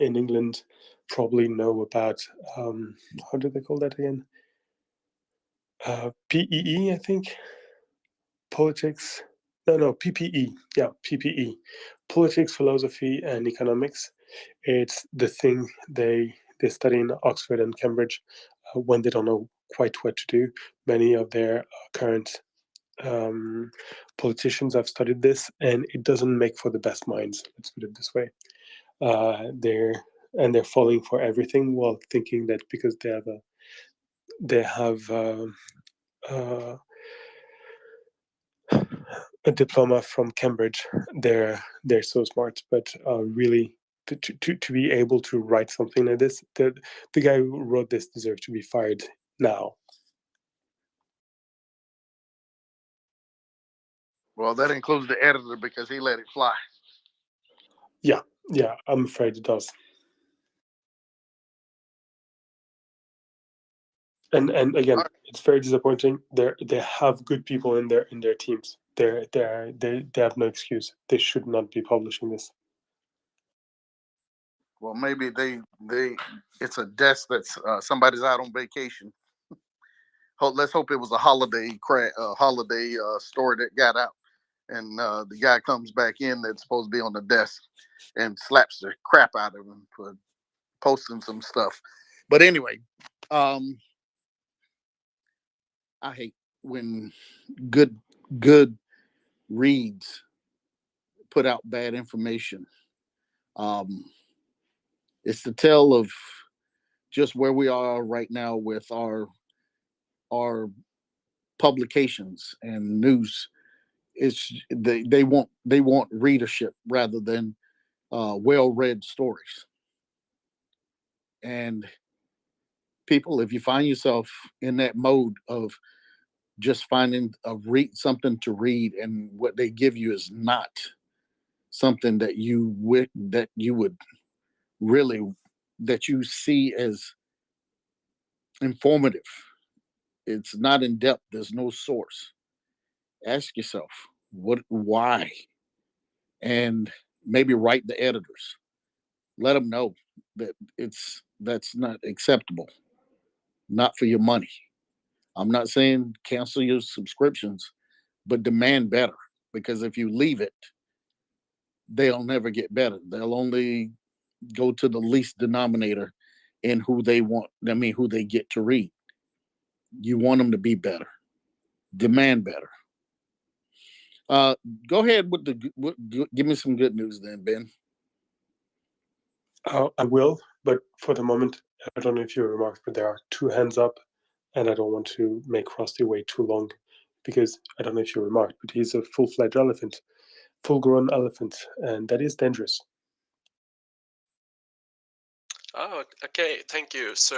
England probably know about how do they call that again? PEE, I think. Politics. No, PPE. Yeah, PPE. Politics, philosophy, and economics. It's the thing they study in Oxford and Cambridge when they don't know quite what to do. Many of their current politicians have studied this, and it doesn't make for the best minds. Let's put it this way. They're falling for everything while thinking that because they have a diploma from Cambridge, they're so smart. But really, to be able to write something like this, the guy who wrote this deserves to be fired now. Well, that includes the editor because he let it fly. Yeah, I'm afraid it does. And again, it's very disappointing. They have good people in their teams. They have no excuse. They should not be publishing this. Well, maybe they it's a desk that's somebody's out on vacation. Let's hope it was a holiday story that got out, and the guy comes back in that's supposed to be on the desk and slaps the crap out of him for posting some stuff. But anyway, I hate when good reads put out bad information. It's the tale of just where we are right now with our publications and news. It's they want readership rather than well-read stories. And people, if you find yourself in that mode of just finding something to read, and what they give you is not something that you would really that you see as informative. It's not in depth. There's no source. Ask yourself, why? And maybe write the editors. Let them know that that's not acceptable. Not for your money. I'm not saying cancel your subscriptions, but demand better. Because if you leave it, they'll never get better. They'll only go to the least denominator in who they want. I mean, who they get to read. You want them to be better. Demand better. Go ahead with give me some good news then, Ben. I will, but for the moment, I don't know if you remarked, but there are 2 hands up, and I don't want to make Rusty wait too long, because I don't know if you remarked, but he's a full-fledged elephant, full-grown elephant, and that is dangerous. Oh, okay, thank you. So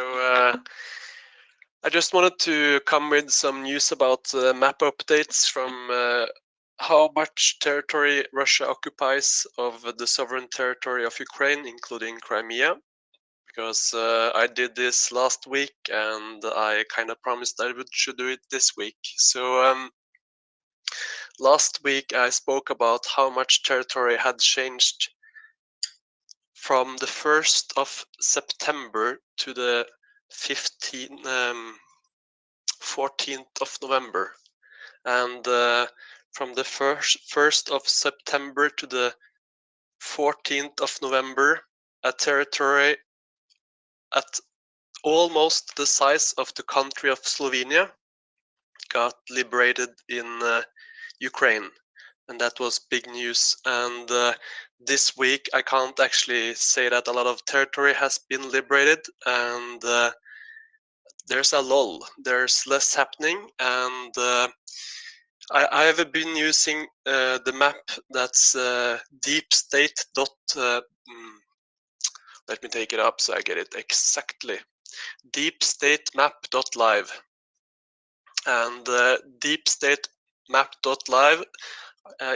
I just wanted to come with some news about map updates from how much territory Russia occupies of the sovereign territory of Ukraine, including Crimea. Because I did this last week and I kind of promised I should do it this week. So last week I spoke about how much territory had changed from the 1st of September to the 14th of November. And from the 1st of September to the 14th of November, a territory at almost the size of the country of Slovenia got liberated in Ukraine, and that was big news. And this week I can't actually say that a lot of territory has been liberated, and there's a lull, there's less happening. And I have been using the map that's deepstate. Let me take it up so I get it exactly. deepstatemap.live, and deepstatemap.live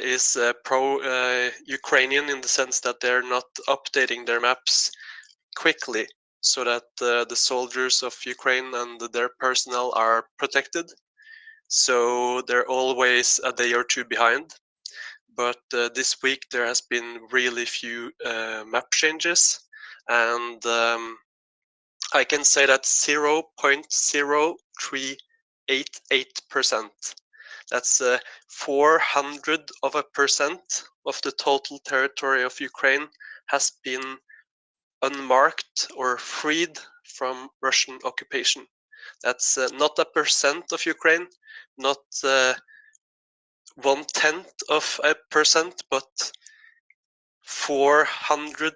is pro-Ukrainian in the sense that they're not updating their maps quickly so that the soldiers of Ukraine and their personnel are protected. So they're always a day or two behind. But this week there has been really few map changes, and I can say that 0.0388%. That's 400% of the total territory of Ukraine has been unmarked or freed from Russian occupation. That's not a percent of Ukraine, not 0.1%, but 400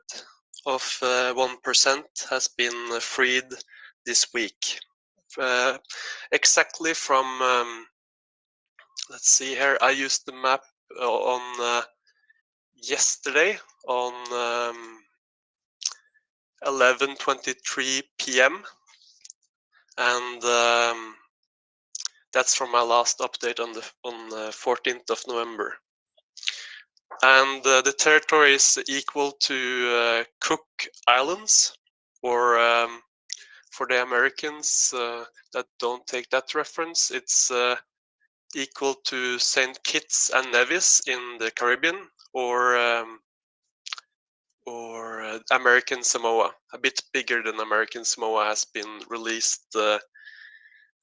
of 1% has been freed this week. Exactly from, let's see here, I used the map on yesterday on 11:23 p.m. and that's from my last update on the 14th of November. And the territory is equal to Cook Islands, or for the Americans that don't take that reference, it's equal to St. Kitts and Nevis in the Caribbean, or American Samoa. A bit bigger than American Samoa has been released the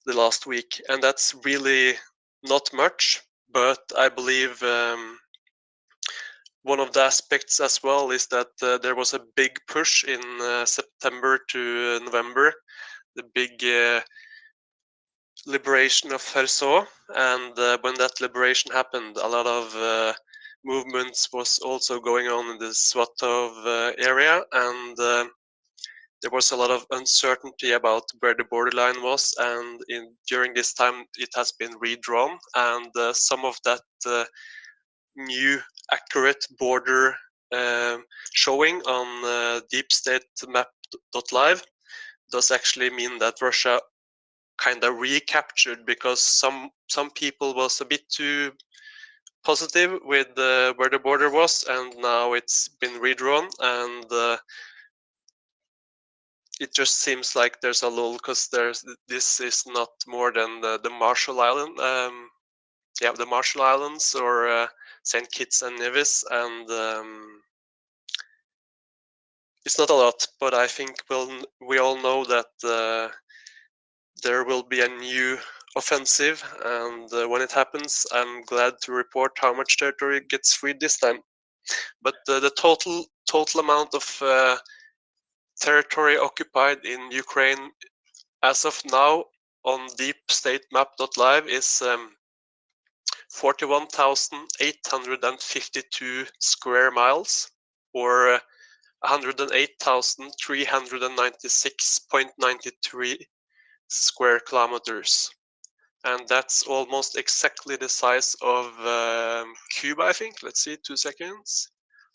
last week, and that's really not much, but I believe one of the aspects as well is that there was a big push in September to November, the big liberation of Kherson, and when that liberation happened, a lot of movements was also going on in the Svatov area, and there was a lot of uncertainty about where the borderline was, and during this time it has been redrawn, and some of that new accurate border showing on deepstatemap.live does actually mean that Russia kind of recaptured, because some people was a bit too positive with where the border was, and now it's been redrawn, and it just seems like there's a lull because this is not more than the Marshall Island, the Marshall Islands or Saint Kitts and Nevis, and it's not a lot. But I think we all know that there will be a new offensive, and when it happens, I'm glad to report how much territory gets freed this time. But the total amount of territory occupied in Ukraine as of now on deepstatemap.live is 41,852 square miles, or 108,396.93 square kilometers. And that's almost exactly the size of Cuba, I think. Let's see, 2 seconds.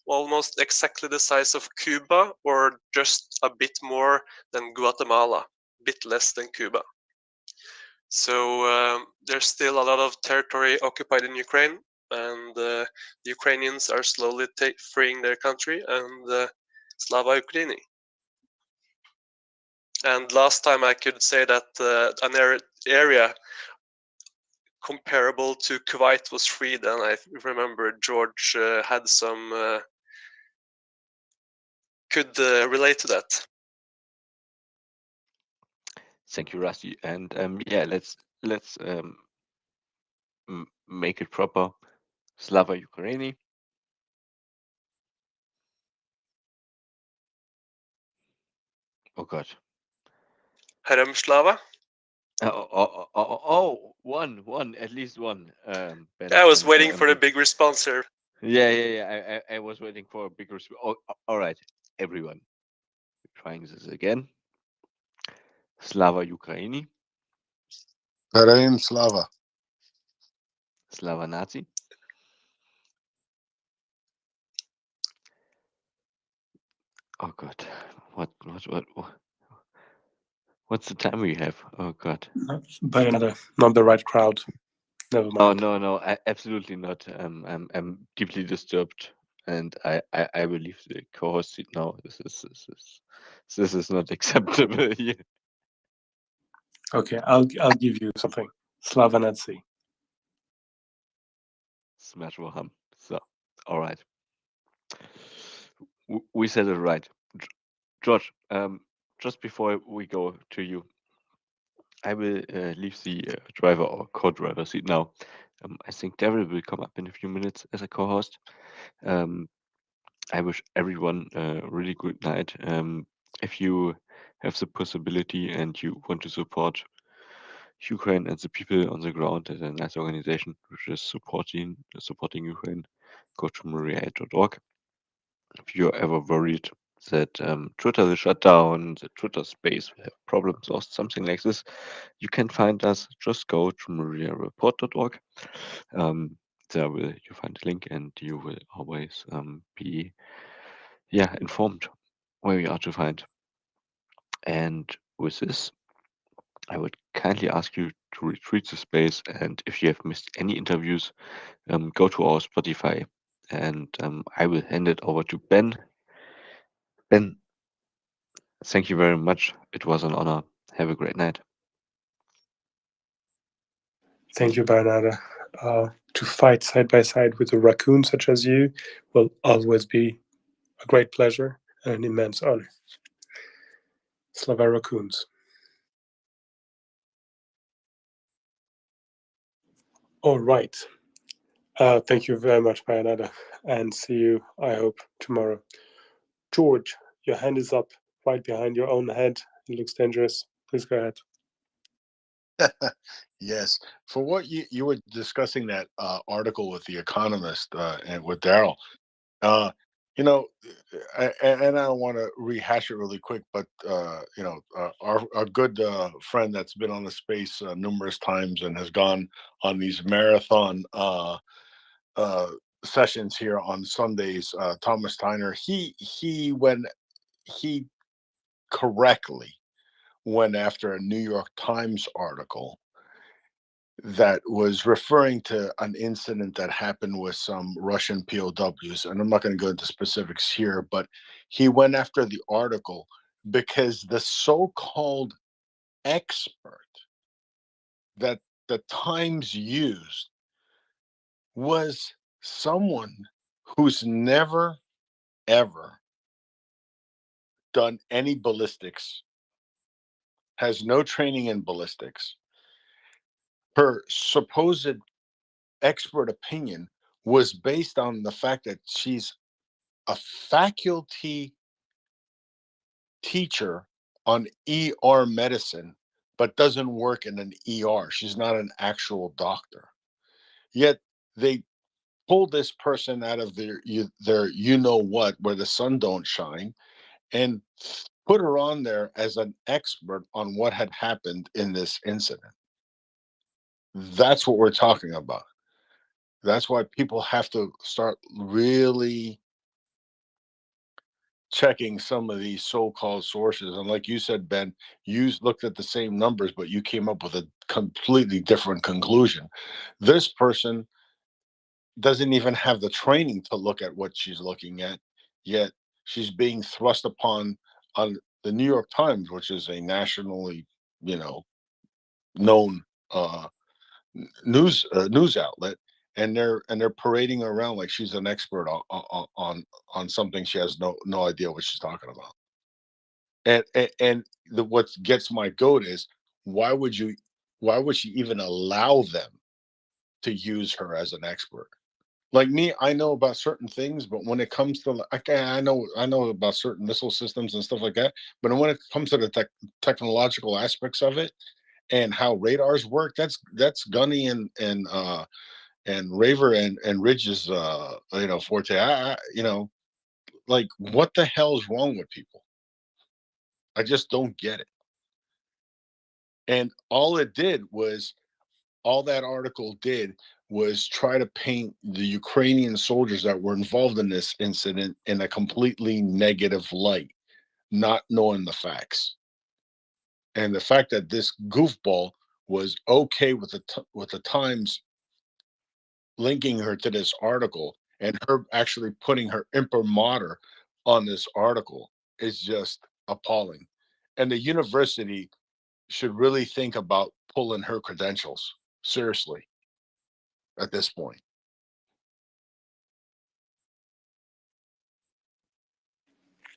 Almost exactly the size of Cuba, or just a bit more than Guatemala, a bit less than Cuba. So there's still a lot of territory occupied in Ukraine, and the Ukrainians are slowly freeing their country, and Slava Ukraini. And last time I could say that an area comparable to Kuwait was freed, and I remember George had some could relate to that. Thank you, Rusty. And yeah, let's make it proper. Slava Ukraini. Oh God. Herem Slava. One, at least one. Ben, I was Ben, waiting for the big response here. Yeah. I was waiting for a big response. Oh, all right, everyone. We're trying this again. Slava Ukraini. Herem Slava. Slava Nazi. Oh God. What's the time we have? Oh God. By another, not the right crowd. Never mind. Oh no, absolutely not. I'm deeply disturbed, and I will leave the co-host seat now. This is not acceptable here. Okay, I'll give you something. Slava Nazi. Smash Waham. So, all right. We said it right. George, just before we go to you, I will leave the driver or co-driver seat now. I think Daryl will come up in a few minutes as a co-host. I wish everyone a really good night. If you have the possibility and you want to support Ukraine and the people on the ground at a nice organization which is supporting Ukraine, go to MriyaReport.org. If you're ever worried that Twitter will shut down, that Twitter space will have problems or something like this, you can find us. Just go to MriyaReport.org. There you find a link, and you will always be informed where we are to find. And with this, I would kindly ask you to retweet the space, and if you have missed any interviews, go to our Spotify, and I will hand it over to Ben. Ben, thank you very much. It was an honor. Have a great night. Thank you, Bernarda. To fight side by side with a raccoon such as you will always be a great pleasure and an immense honor. Slava raccoons. All right. Thank you very much, Bernarda, and see you, I hope, tomorrow. George, your hand is up right behind your own head. It looks dangerous. Please go ahead. Yes, for what you were discussing that article with The Economist and with Daryl, you know, and I don't want to rehash it really quick, but our good friend that's been on the space numerous times and has gone on these marathon sessions here on Sundays, Thomas Tyner, he correctly went after a New York Times article that was referring to an incident that happened with some Russian POWs. And I'm not going to go into specifics here, but he went after the article because the so-called expert that the Times used was someone who's never, ever done any ballistics, has no training in ballistics. Her supposed expert opinion was based on the fact that she's a faculty teacher on ER medicine, but doesn't work in an ER. She's not an actual doctor. Yet they pull this person out of their you know what, where the sun don't shine, and put her on there as an expert on what had happened in this incident. That's what we're talking about. That's why people have to start really checking some of these so-called sources. And like you said, Ben, you looked at the same numbers, but you came up with a completely different conclusion. This person doesn't even have the training to look at what she's looking at, yet she's being thrust upon on the New York Times, which is a nationally, known news outlet, and they're parading her around like she's an expert on something she has no idea what she's talking about. And what gets my goat is why would she even allow them to use her as an expert? Like me, I know about certain things, but when it comes to I know about certain missile systems and stuff like that, but when it comes to the technological aspects of it and how radars work, that's Gunny and Raver and Ridge's forte. Like what the hell's wrong with people? I just don't get it. And all that article did was try to paint the Ukrainian soldiers that were involved in this incident in a completely negative light, not knowing the facts. And the fact that this goofball was okay with the Times linking her to this article and her actually putting her imprimatur on this article is just appalling. And the university should really think about pulling her credentials seriously at this point.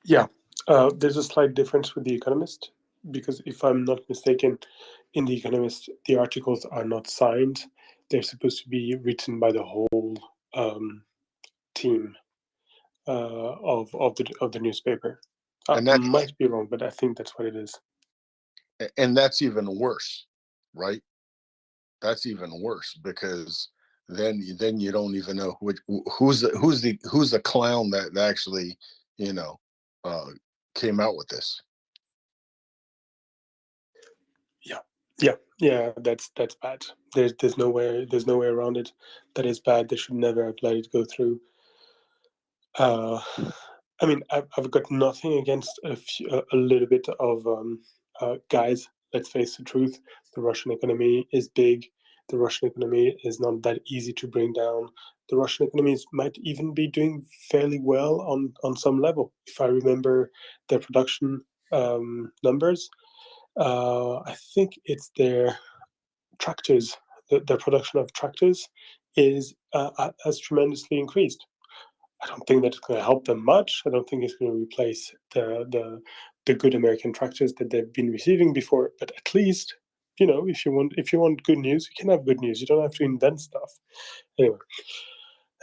Yeah, there's a slight difference with The Economist, because if I'm not mistaken, in The Economist, the articles are not signed. They're supposed to be written by the whole team of the newspaper. And I that's might be wrong, but I think that's what it is. and that's even worse, right? That's even worse because then you don't even know who's the clown that actually came out with this. Yeah, that's bad. There's no way around it. That is bad. They should never have let it go through. I mean, I've got nothing against a little bit of guys. Let's face the truth: the Russian economy is big. The Russian economy is not that easy to bring down. The Russian economy might even be doing fairly well on some level. If I remember their production numbers, I think it's their tractors. Their production of tractors has tremendously increased. I don't think that's going to help them much. I don't think it's going to replace the good American tractors that they've been receiving before. But at least, if you want good news, you can have good news. You don't have to invent stuff. Anyway,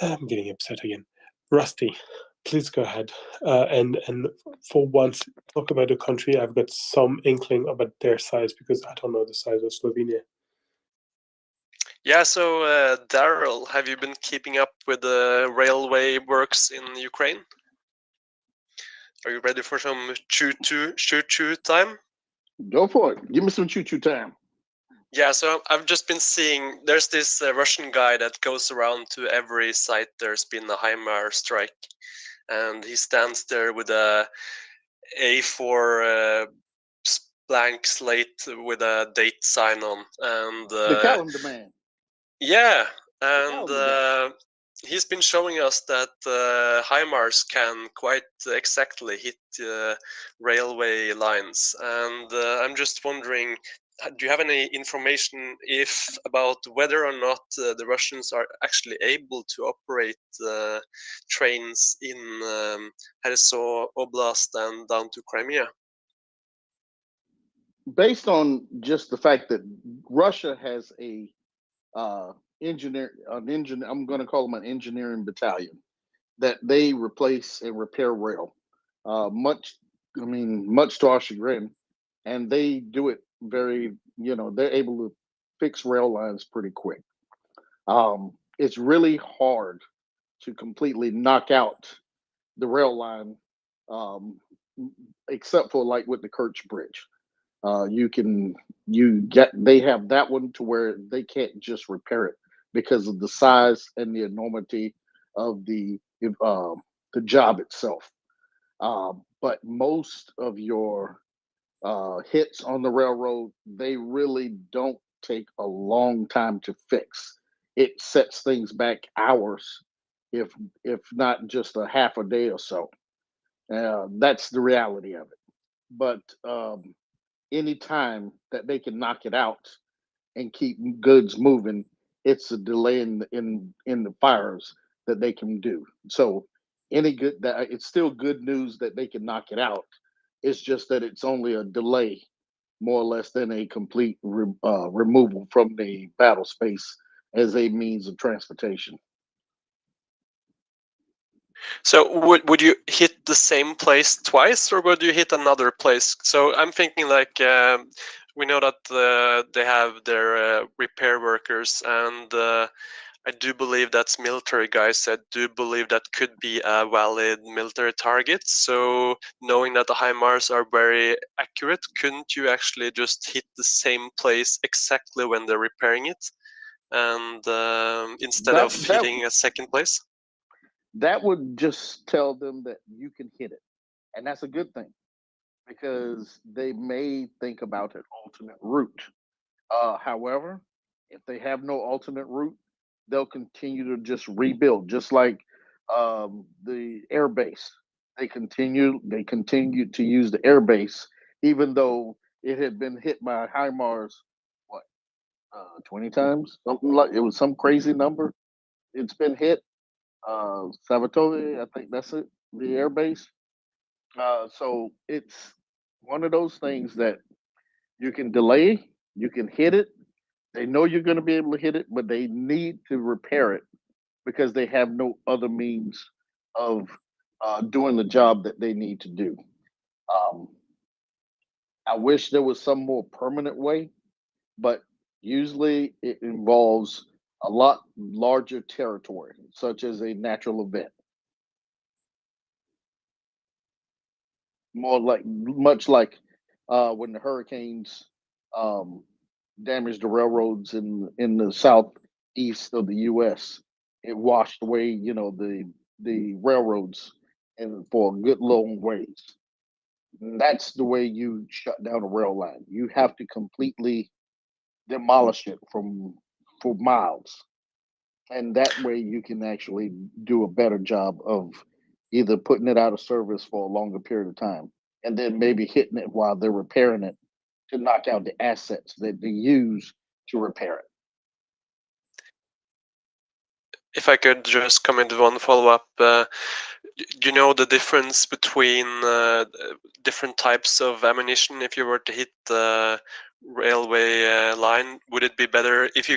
I'm getting upset again. Rusty, please go ahead and for once talk about a country I've got some inkling about their size, because I don't know the size of Slovenia. Yeah, so Daryl, have you been keeping up with the railway works in Ukraine? Are you ready for some choo-choo time? Go for it. Give me some choo-choo time. Yeah, so I've just been seeing there's this Russian guy that goes around to every site there's been a HIMARS strike, and he stands there with a A4 blank slate with a date sign on, and The calendar man. yeah, The and calendar guy. he's been showing us that HIMARS can quite exactly hit railway lines, and I'm just wondering, do you have any information about whether or not the Russians are actually able to operate trains in Kherson Oblast and down to Crimea? Based on just the fact that Russia has a an engineer, I'm going to call them an engineering battalion that they replace and repair rail. Much to our chagrin, and they do it very, they're able to fix rail lines pretty quick. It's really hard to completely knock out the rail line, except for like with the Kerch Bridge. They have that one to where they can't just repair it because of the size and the enormity of the job itself. But most of your hits on the railroad, they really don't take a long time to fix. It sets things back hours, if not just a half a day or so. That's the reality of it. But any time that they can knock it out and keep goods moving, it's a delay in the fires that they can do. So it's still good news that they can knock it out. It's just that it's only a delay, more or less, than a complete removal from the battle space as a means of transportation. So would you hit the same place twice, or would you hit another place? So I'm thinking like we know that they have their repair workers, and I do believe that's military guys that do believe that could be a valid military target. So knowing that the HIMARS are very accurate, couldn't you actually just hit the same place exactly when they're repairing it, and instead of hitting a second place? That would just tell them that you can hit it, and that's a good thing because they may think about an alternate route. However, if they have no alternate route, they'll continue to just rebuild, just like the air base. They continue to use the air base, even though it had been hit by HIMARS, what, 20 times? Something like, it was some crazy number. It's been hit. Savatove, I think that's it, the air base. So it's one of those things that you can delay, you can hit it. They know you're going to be able to hit it, but they need to repair it because they have no other means of doing the job that they need to do. I wish there was some more permanent way, but usually it involves a lot larger territory, such as a natural event. Much like when the hurricanes damaged the railroads in the southeast of the U.S. It washed away, the railroads and for a good long ways. That's the way you shut down a rail line. You have to completely demolish it for miles, and that way you can actually do a better job of either putting it out of service for a longer period of time, and then maybe hitting it while they're repairing it to knock out the assets that they use to repair it. If I could just come into one follow-up, do you know the difference between different types of ammunition? If you were to hit the railway line, would it be better if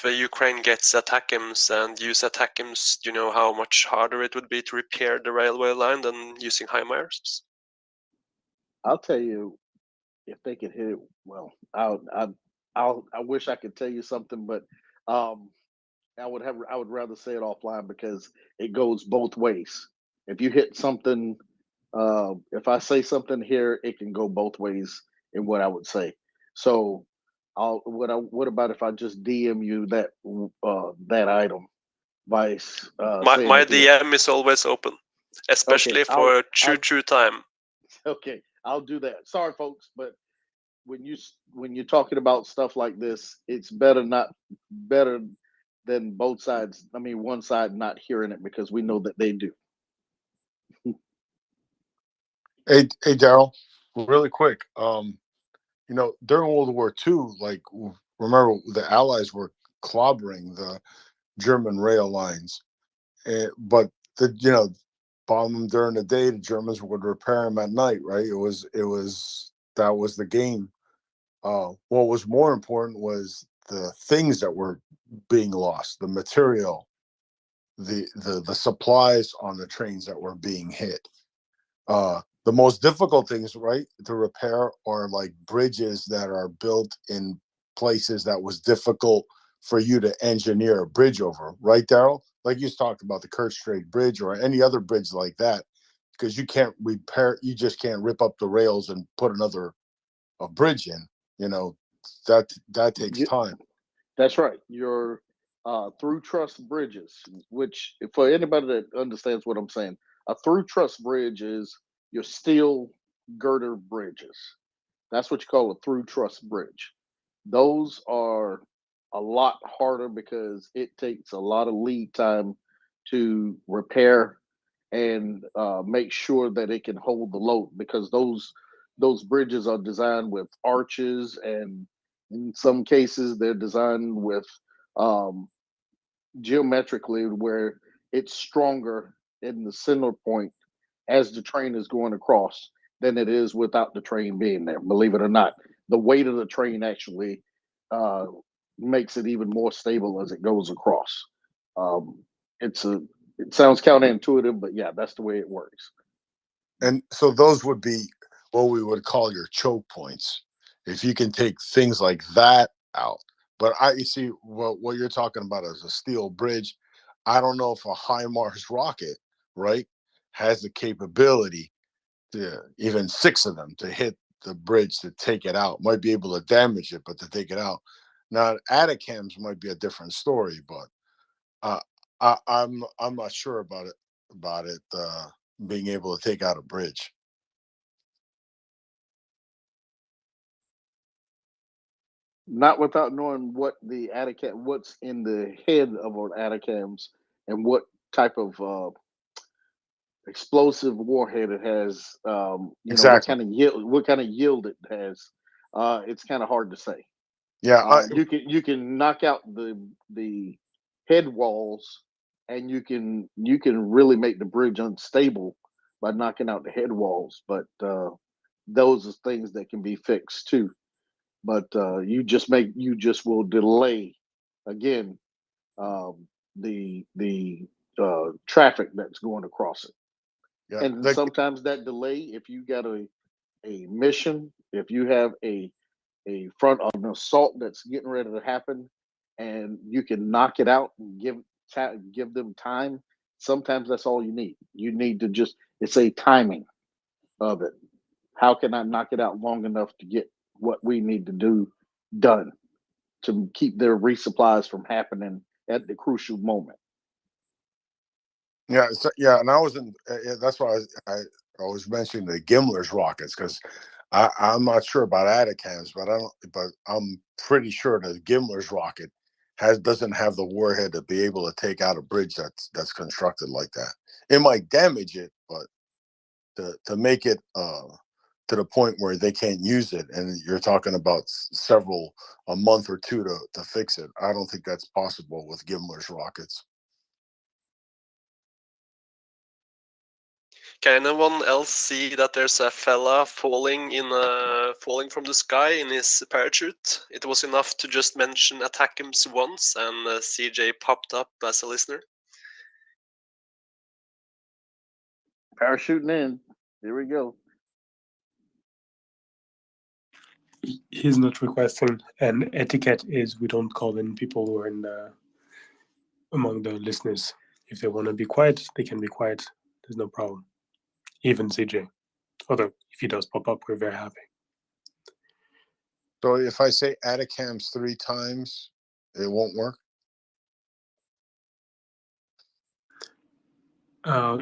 Ukraine gets ATACMS and use ATACMS? Do you know how much harder it would be to repair the railway line than using HIMARS? I'll tell you, if they could hit it well, I wish I could tell you something, but I would rather say it offline because it goes both ways. If you hit something, if I say something here, it can go both ways in what I would say. So, what about if I just DM you that item, Vice? My DM is always open, especially for choo-choo time. Okay, I'll do that. Sorry, folks, but when you're talking about stuff like this, it's better than both sides. I mean, one side not hearing it because we know that they do. Hey, Daryl, really quick. You know, during World War II, like remember the Allies were clobbering the German rail lines, but bomb them during the day. The Germans would repair them at night, right? That was the game. What was more important was the things that were being lost, the material, the supplies on the trains that were being hit. The most difficult things, right, to repair are like bridges that are built in places that was difficult for you to engineer a bridge over, right, Daryl? Like you talked about the Kerch Strait Bridge or any other bridge like that, because you can't repair, you just can't rip up the rails and put another a bridge in. You know, that takes time. That's right. Your through truss bridges, which for anybody that understands what I'm saying, a through truss bridge is your steel girder bridges. That's what you call a through truss bridge. Those are a lot harder because it takes a lot of lead time to repair and make sure that it can hold the load, because those bridges are designed with arches, and in some cases they're designed with um, geometrically where it's stronger in the center point as the train is going across than it is without the train being there. Believe it or not, the weight of the train actually uh, makes it even more stable as it goes across. Um, it's a it sounds counterintuitive, but yeah, that's the way it works. And so those would be what we would call your choke points. If you can take things like that out. But you see what you're talking about is a steel bridge. I don't know if a HIMARS rocket, right, has the capability to even 6 of them to hit the bridge to take it out. Might be able to damage it, but to take it out. Now, ATACMS might be a different story, but I'm not sure about it being able to take out a bridge. Not without knowing what the ATACM, what's in the head of an ATACMS, and what type of explosive warhead it has. Exactly. What kind of yield it has. It's kind of hard to say. Yeah, You can knock out the head walls, and you can really make the bridge unstable by knocking out the head walls. But those are things that can be fixed too. But you just will delay again the traffic that's going across it. yeah. And sometimes that delay, if you got a mission, if you have a front of an assault that's getting ready to happen, and you can knock it out and give them time. Sometimes that's all you need. You need to it's a timing of it. How can I knock it out long enough to get what we need to do done to keep their resupplies from happening at the crucial moment? Yeah, and I was in. That's why I was mentioning the Gimler's rockets, because I'm not sure about ATACMS, but I'm pretty sure the Gimler's rocket doesn't have the warhead to be able to take out a bridge that's constructed like that. It might damage it, but to make it to the point where they can't use it, and you're talking about a month or two to fix it. I don't think that's possible with Gimler's rockets. Can anyone else see that there's a fella falling from the sky in his parachute? It was enough to just mention ATACMS once, and CJ popped up as a listener. Parachuting in. Here we go. He's not requesting, and etiquette is we don't call in people who are among the listeners. If they want to be quiet, they can be quiet. There's no problem. Even CJ. Although if he does pop up, we're very happy. So if I say ATACMS 3 times, it won't work?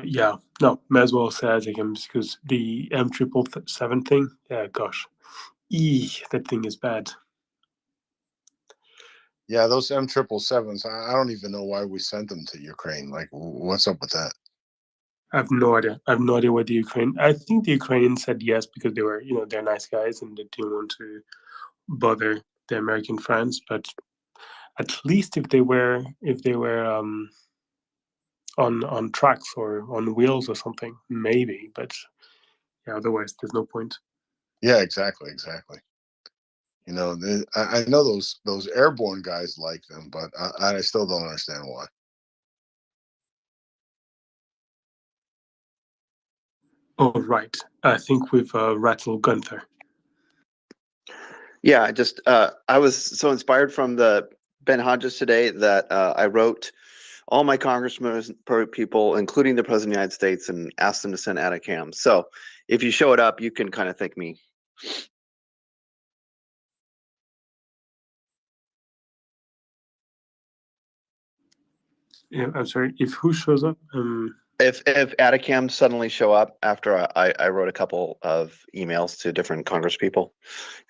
Yeah, no, may as well say ATACMS, because the M777 thing, yeah, gosh. That thing is bad. Yeah, those M777s. I don't even know why we sent them to Ukraine. Like, what's up with that? I have no idea. I have no idea why the Ukraine. I think the Ukrainians said yes because they were, they're nice guys and they didn't want to bother the American friends. But at least if they were on tracks or on wheels or something, maybe. But yeah, otherwise there's no point. Yeah, exactly. I know those airborne guys like them, but I still don't understand why. Oh, right. I think we've rattled Gunther. Yeah, I was so inspired from the Ben Hodges today that I wrote all my congressmen people, including the President of the United States, and asked them to send ATACAMs. So if you show it up, you can kind of thank me. Yeah, I'm sorry. If who shows up? If ATACAMs suddenly show up after I wrote a couple of emails to different Congress people,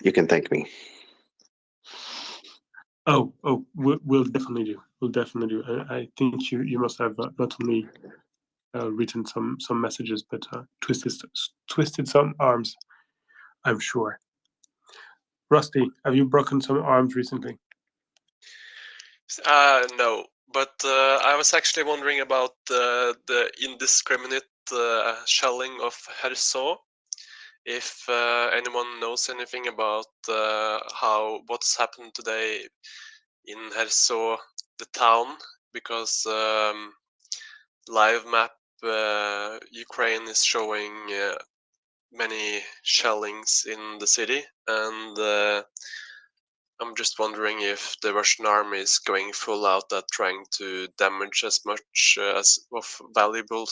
you can thank me. Oh, we'll definitely do. We'll definitely do. I think you must have not only written some messages, but twisted some arms, I'm sure. Rusty, have you broken some arms recently? No, but I was actually wondering about the indiscriminate shelling of Kherson. If anyone knows anything about what's happened today in Kherson, the town, because live map Ukraine is showing many shellings in the city, and I'm just wondering if the Russian army is going full out at trying to damage as much as of valuable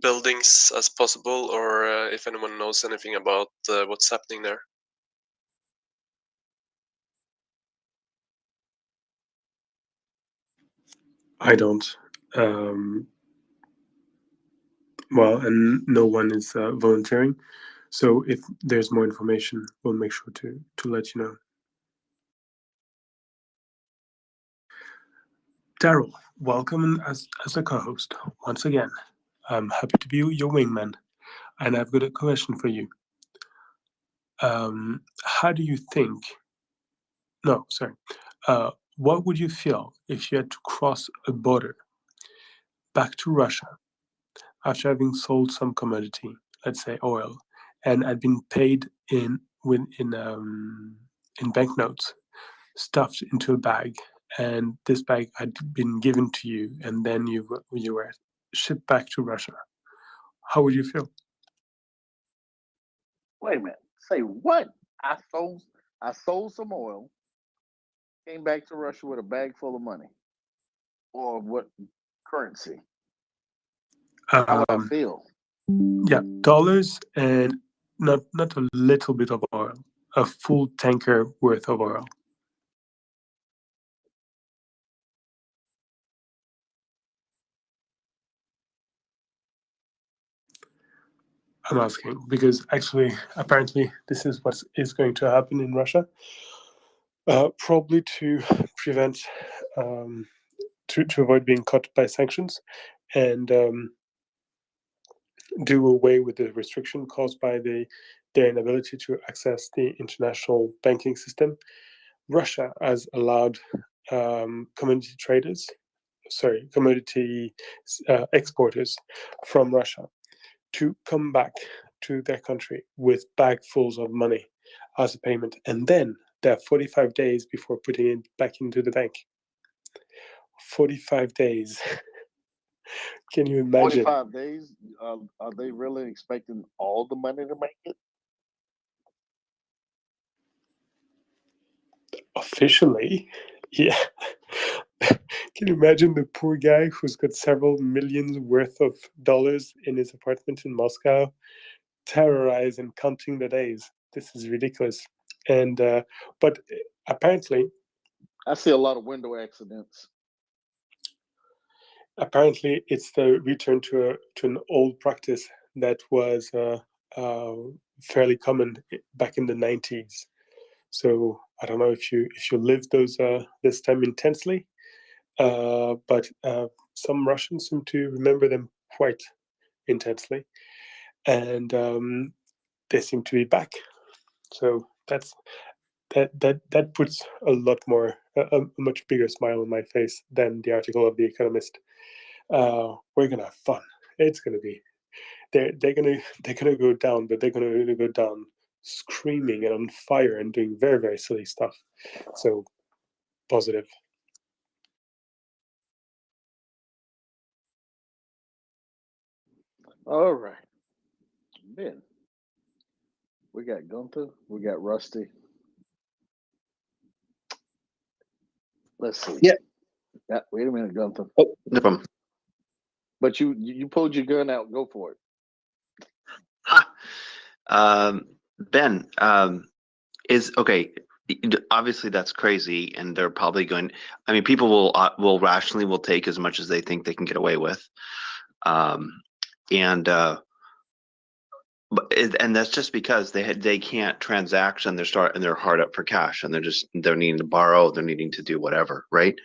buildings as possible, or if anyone knows anything about what's happening there. I don't. Well, and no one is volunteering. So if there's more information, we'll make sure to let you know. Daryl, welcome as a co-host once again. I'm happy to be your wingman, and I've got a question for you. How do you think? No, sorry. What would you feel if you had to cross a border back to Russia after having sold some commodity, let's say oil, and had been paid in banknotes, stuffed into a bag, and this bag had been given to you, and then you were shipped back to Russia? How would you feel? Wait a minute. Say what? I sold some oil, came back to Russia with a bag full of money. Or what currency? How would I feel? Yeah, dollars and not a little bit of oil, a full tanker worth of oil. I'm asking because actually, apparently, this is what is going to happen in Russia. Probably to prevent, to avoid being caught by sanctions, and do away with the restriction caused by their inability to access the international banking system. Russia has allowed commodity exporters from Russia to come back to their country with bagfuls of money as a payment, and then they have 45 days before putting it back into the bank. 45 days. Can you imagine? 45 days? Are they really expecting all the money to make it? Officially, yeah. Can you imagine the poor guy who's got several millions worth of dollars in his apartment in Moscow, terrorized and counting the days? This is ridiculous. And but apparently, I see a lot of window accidents. Apparently, it's the return to an old practice that was fairly common back in the 90s. So I don't know if you lived those this time intensely, but some Russians seem to remember them quite intensely, and they seem to be back. So that puts a lot more, a much bigger smile on my face than the article of The Economist. We're gonna have fun. It's gonna be. They're gonna go down, but they're gonna go down screaming and on fire and doing very, very silly stuff. So positive. All right, Ben. We got Gunther. We got Rusty. Let's see. Yeah. Wait a minute, Gunther. Oh, no problem. But you pulled your gun out. Go for it. Ben, is okay. Obviously, that's crazy, and they're probably going. I mean, people will rationally will take as much as they think they can get away with, and that's just because they can't transact and they're hard up for cash and they're needing to borrow, they're needing to do whatever, right?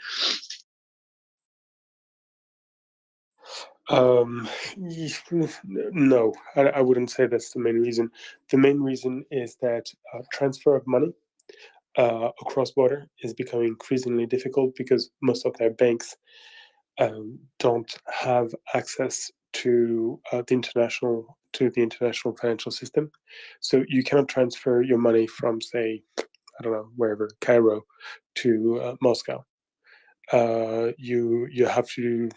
No, I wouldn't say that's the main reason. The main reason is that transfer of money across border is becoming increasingly difficult because most of their banks don't have access to the international financial system. So you cannot transfer your money from, say, I don't know, wherever, Cairo to Moscow. You have to.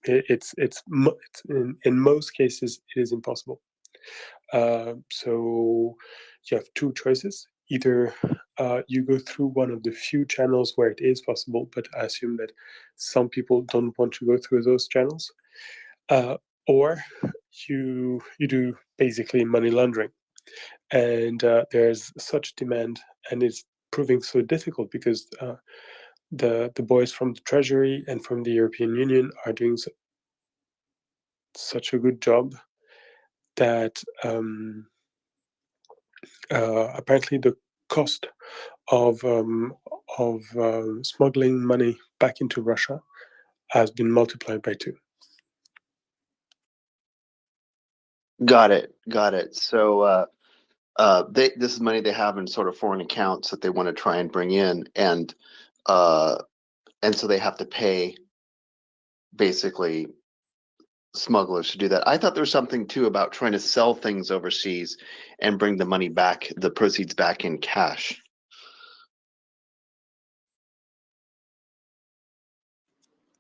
It's in most cases it is impossible. So you have two choices. Either you go through one of the few channels where it is possible, but I assume that some people don't want to go through those channels, or you do basically money laundering. And there's such demand, and it's proving so difficult because the boys from the Treasury and from the European Union are doing such a good job that apparently the cost of smuggling money back into Russia has been multiplied by 2. Got it. So this is money they have in sort of foreign accounts that they want to try and bring in, and so they have to pay basically smugglers to do that. I thought there was something too about trying to sell things overseas and bring the money back, the proceeds back in cash.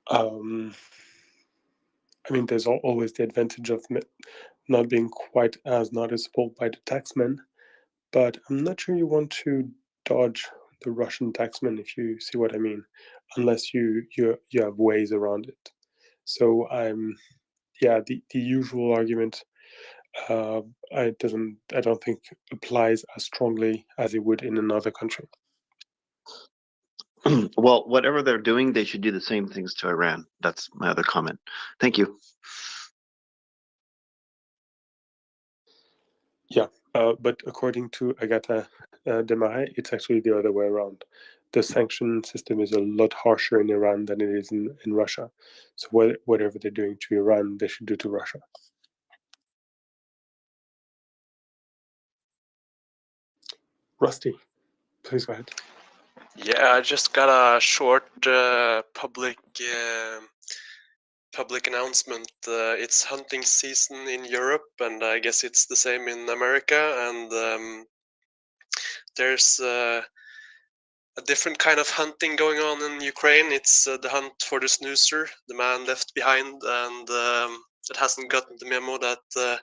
I mean, there's always the advantage of not being quite as noticeable by the taxmen, but I'm not sure you want to dodge the Russian taxmen, if you see what I mean, unless you have ways around it. So the usual argument I don't think applies as strongly as it would in another country. Well, whatever they're doing, they should do the same things to Iran. That's my other comment. Thank you. Yeah, but according to Agatha Demarais, it's actually the other way around. The sanction system is a lot harsher in Iran than it is in Russia. So whatever they're doing to Iran, they should do to Russia. Rusty, please go ahead. Yeah, I just got a short public announcement. It's hunting season in Europe, and I guess it's the same in America. And there's a different kind of hunting going on in Ukraine. It's the hunt for the snoozer, the man left behind, and it hasn't gotten the memo that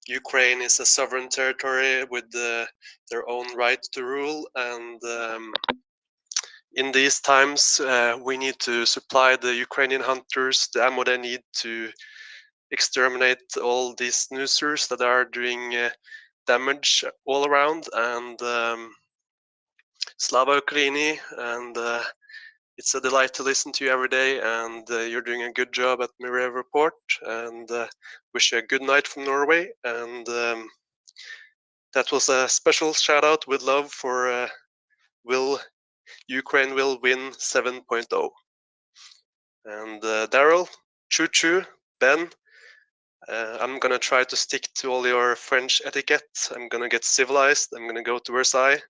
Ukraine is a sovereign territory with their own right to rule. And in these times, we need to supply the Ukrainian hunters the ammo they need to exterminate all these snoozers that are doing damage all around. And Slava Ukraini, and it's a delight to listen to you every day, and you're doing a good job at MriyaReport, and wish you a good night from Norway. And that was a special shout out with love for Ukraine will win 7.0. And Daryl, choo choo, Ben. I'm gonna try to stick to all your French etiquette. I'm gonna get civilized. I'm gonna go to Versailles.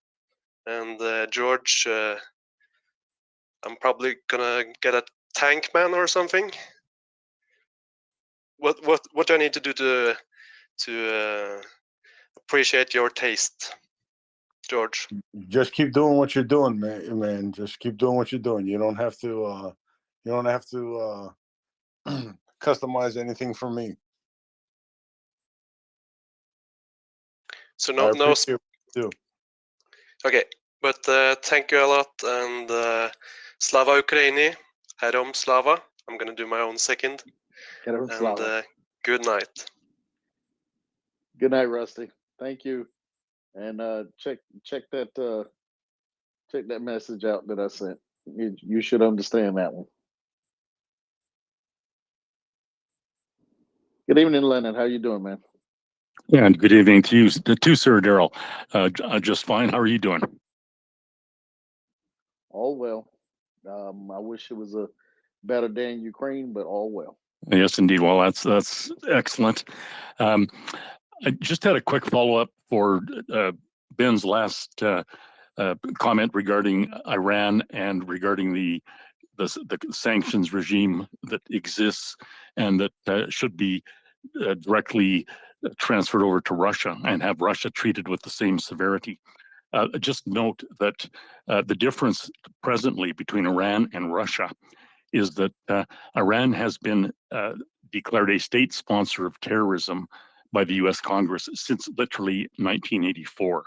And George, I'm probably gonna get a tank man or something. What do I need to do to appreciate your taste, George? Just keep doing what you're doing, man. Just keep doing what you're doing. You don't have to customize anything for me. So I no appreciate what you do. Okay, but thank you a lot, and Slava Ukraini, Herom Slava. I'm gonna do my own second. Herom And Slava. good night. Good night, Rusty. Thank you. And check that message out that I sent. You should understand that one. Good evening, Leonard. How you doing, man? Yeah, and good evening to you, too, Sir Daryl. Just fine. How are you doing? All well. I wish it was a better day in Ukraine, but all well. Yes, indeed. Well, that's excellent. I just had a quick follow up for Ben's last comment regarding Iran and regarding the sanctions regime that exists and that should be directly transferred over to Russia and have Russia treated with the same severity. Just note that the difference presently between Iran and Russia is that Iran has been declared a state sponsor of terrorism by the US Congress since literally 1984.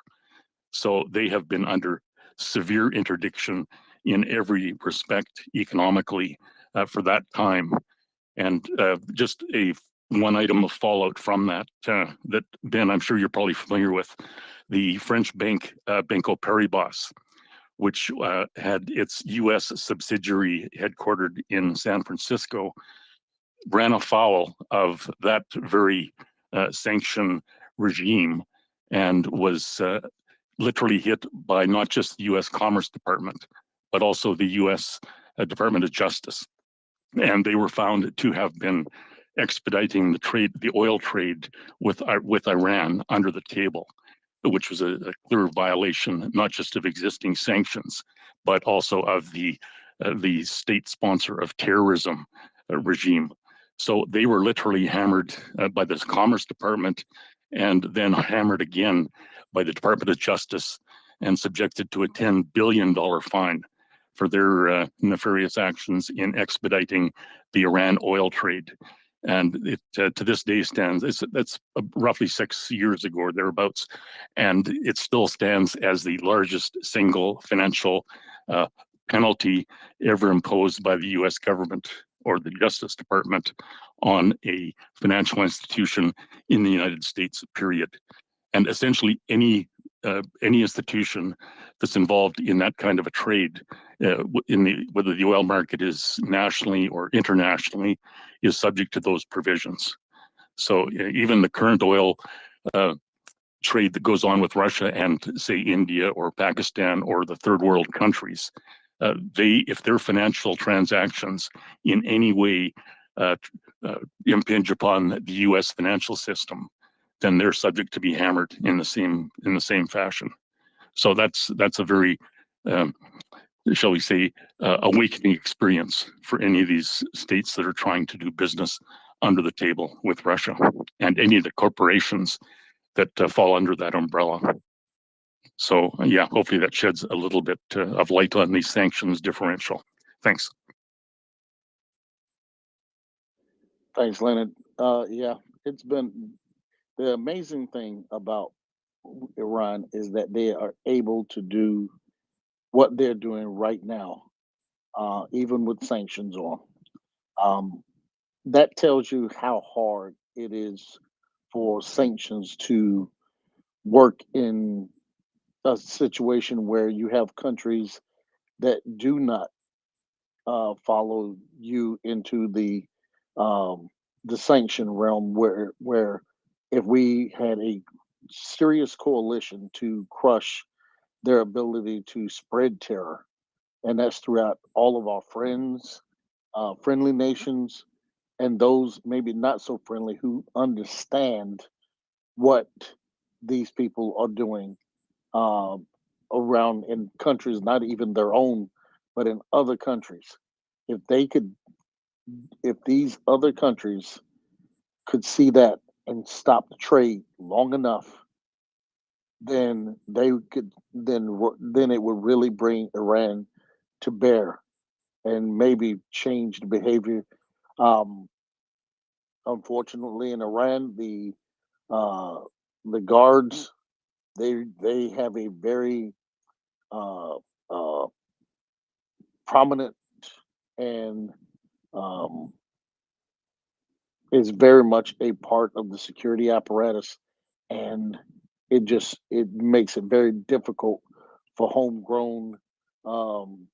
So they have been under severe interdiction in every respect economically for that time. And just one item of fallout from that, that Ben, I'm sure you're probably familiar with, the French bank, Banco Paribas, which had its US subsidiary headquartered in San Francisco, ran afoul of that very sanction regime and was literally hit by not just the US Commerce Department, but also the US Department of Justice. And they were found to have been expediting the oil trade with Iran under the table, which was a clear violation not just of existing sanctions, but also of the state sponsor of terrorism regime. So they were literally hammered by the Commerce Department and then hammered again by the Department of Justice and subjected to a $10 billion fine for their nefarious actions in expediting the Iran oil trade. And it to this day stands, that's roughly 6 years ago or thereabouts, and it still stands as the largest single financial penalty ever imposed by the US government or the Justice Department on a financial institution in the United States, period. And essentially any institution that's involved in that kind of a trade, whether the oil market is nationally or internationally, is subject to those provisions. So even the current oil trade that goes on with Russia and say India or Pakistan or the third world countries, if their financial transactions in any way impinge upon the U.S. financial system, then they're subject to be hammered in the same fashion. So that's a very, shall we say, awakening experience for any of these states that are trying to do business under the table with Russia and any of the corporations that fall under that umbrella. So yeah, hopefully that sheds a little bit of light on these sanctions differential. Thanks. Thanks, Leonard. Yeah, it's been the amazing thing about Iran is that they are able to do what they're doing right now, even with sanctions on. That tells you how hard it is for sanctions to work in a situation where you have countries that do not follow you into the sanction realm, where if we had a serious coalition to crush their ability to spread terror, and that's throughout all of our friends, friendly nations, and those maybe not so friendly who understand what these people are doing around in countries not even their own, but in other countries. If they could, if these other countries could see that and stop the trade long enough, then they could then it would really bring Iran to bear and maybe change the behavior. Um, Unfortunately, in Iran, uh, the guards they have a very uh, uh, prominent and um, is very much a part of the security apparatus, and it makes it very difficult for homegrown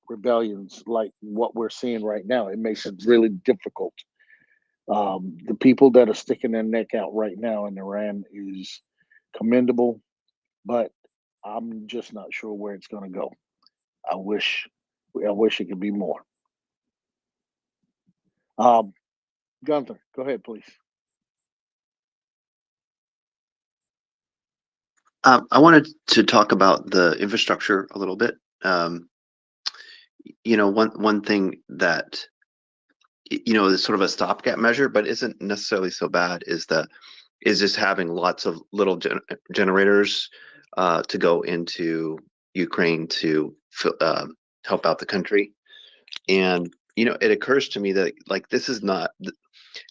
rebellions like what we're seeing right now. It makes it really difficult. The people that are sticking their neck out right now in Iran is commendable, but I'm just not sure where it's going to go. I wish, I wish it could be more. Um, Gunther, go ahead, please. I wanted to talk about the infrastructure a little bit. One thing that is sort of a stopgap measure, but isn't necessarily so bad, is just having lots of little generators to go into Ukraine to help out the country. And it occurs to me that like this is not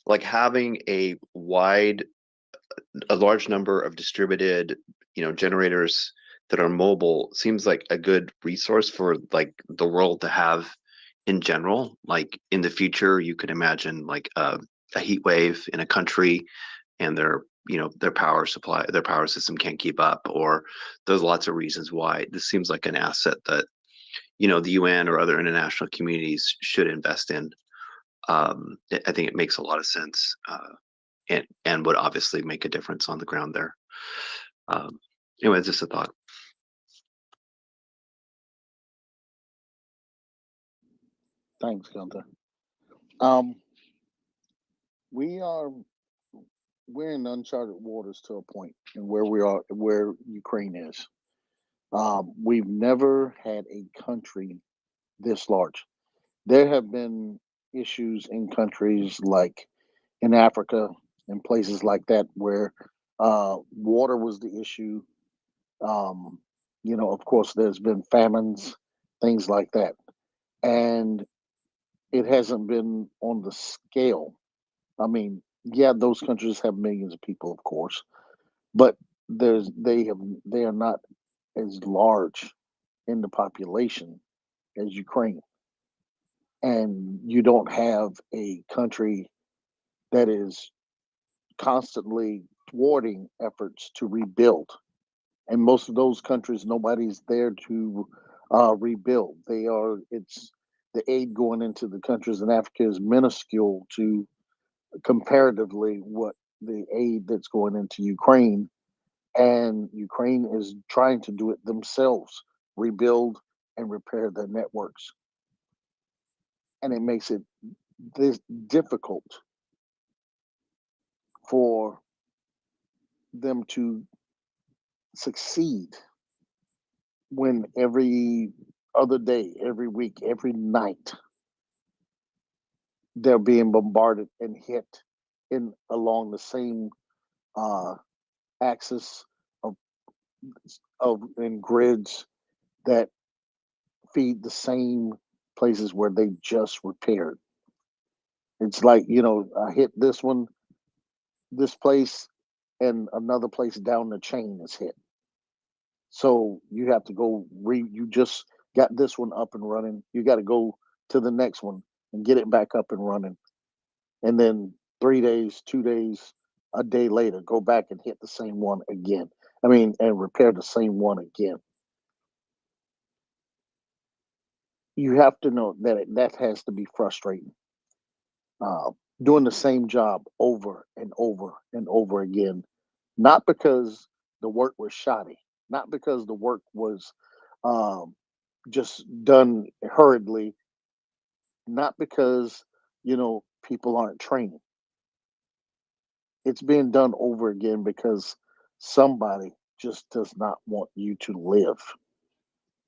like having a large number of distributed generators that are mobile seems like a good resource for like the world to have in general. Like in the future you could imagine like a heat wave in a country and their power system can't keep up, or there's lots of reasons why this seems like an asset that the UN or other international communities should invest in. I think it makes a lot of sense, and would obviously make a difference on the ground there. Anyway, it's just a thought. Thanks, Gunther. We're in uncharted waters to a point, and where Ukraine is. We've never had a country this large. There have been issues in countries like in Africa and places like that where water was the issue. Um, of course, there's been famines, things like that, and it hasn't been on the scale. I mean, yeah, those countries have millions of people, of course, but they are not as large in the population as Ukraine, and you don't have a country that is constantly thwarting efforts to rebuild. And most of those countries, nobody's there to rebuild. It's the aid going into the countries in Africa is minuscule to comparatively what the aid that's going into Ukraine. And Ukraine is trying to do it themselves, rebuild and repair their networks. And it makes it this difficult for them to succeed when every other day, every week, every night, they're being bombarded and hit in along the same uh, axis of in grids that feed the same places where they just repaired. It's like I hit this one, this place, and another place down the chain is hit. So you have to go you just got this one up and running. You got to go to the next one and get it back up and running. And then 3 days, 2 days, a day later, go back and hit the same one again. I mean, and repair the same one again. You have to know that has to be frustrating. Doing the same job over and over and over again, not because the work was shoddy, not because the work was just done hurriedly, not because people aren't training. It's being done over again because somebody just does not want you to live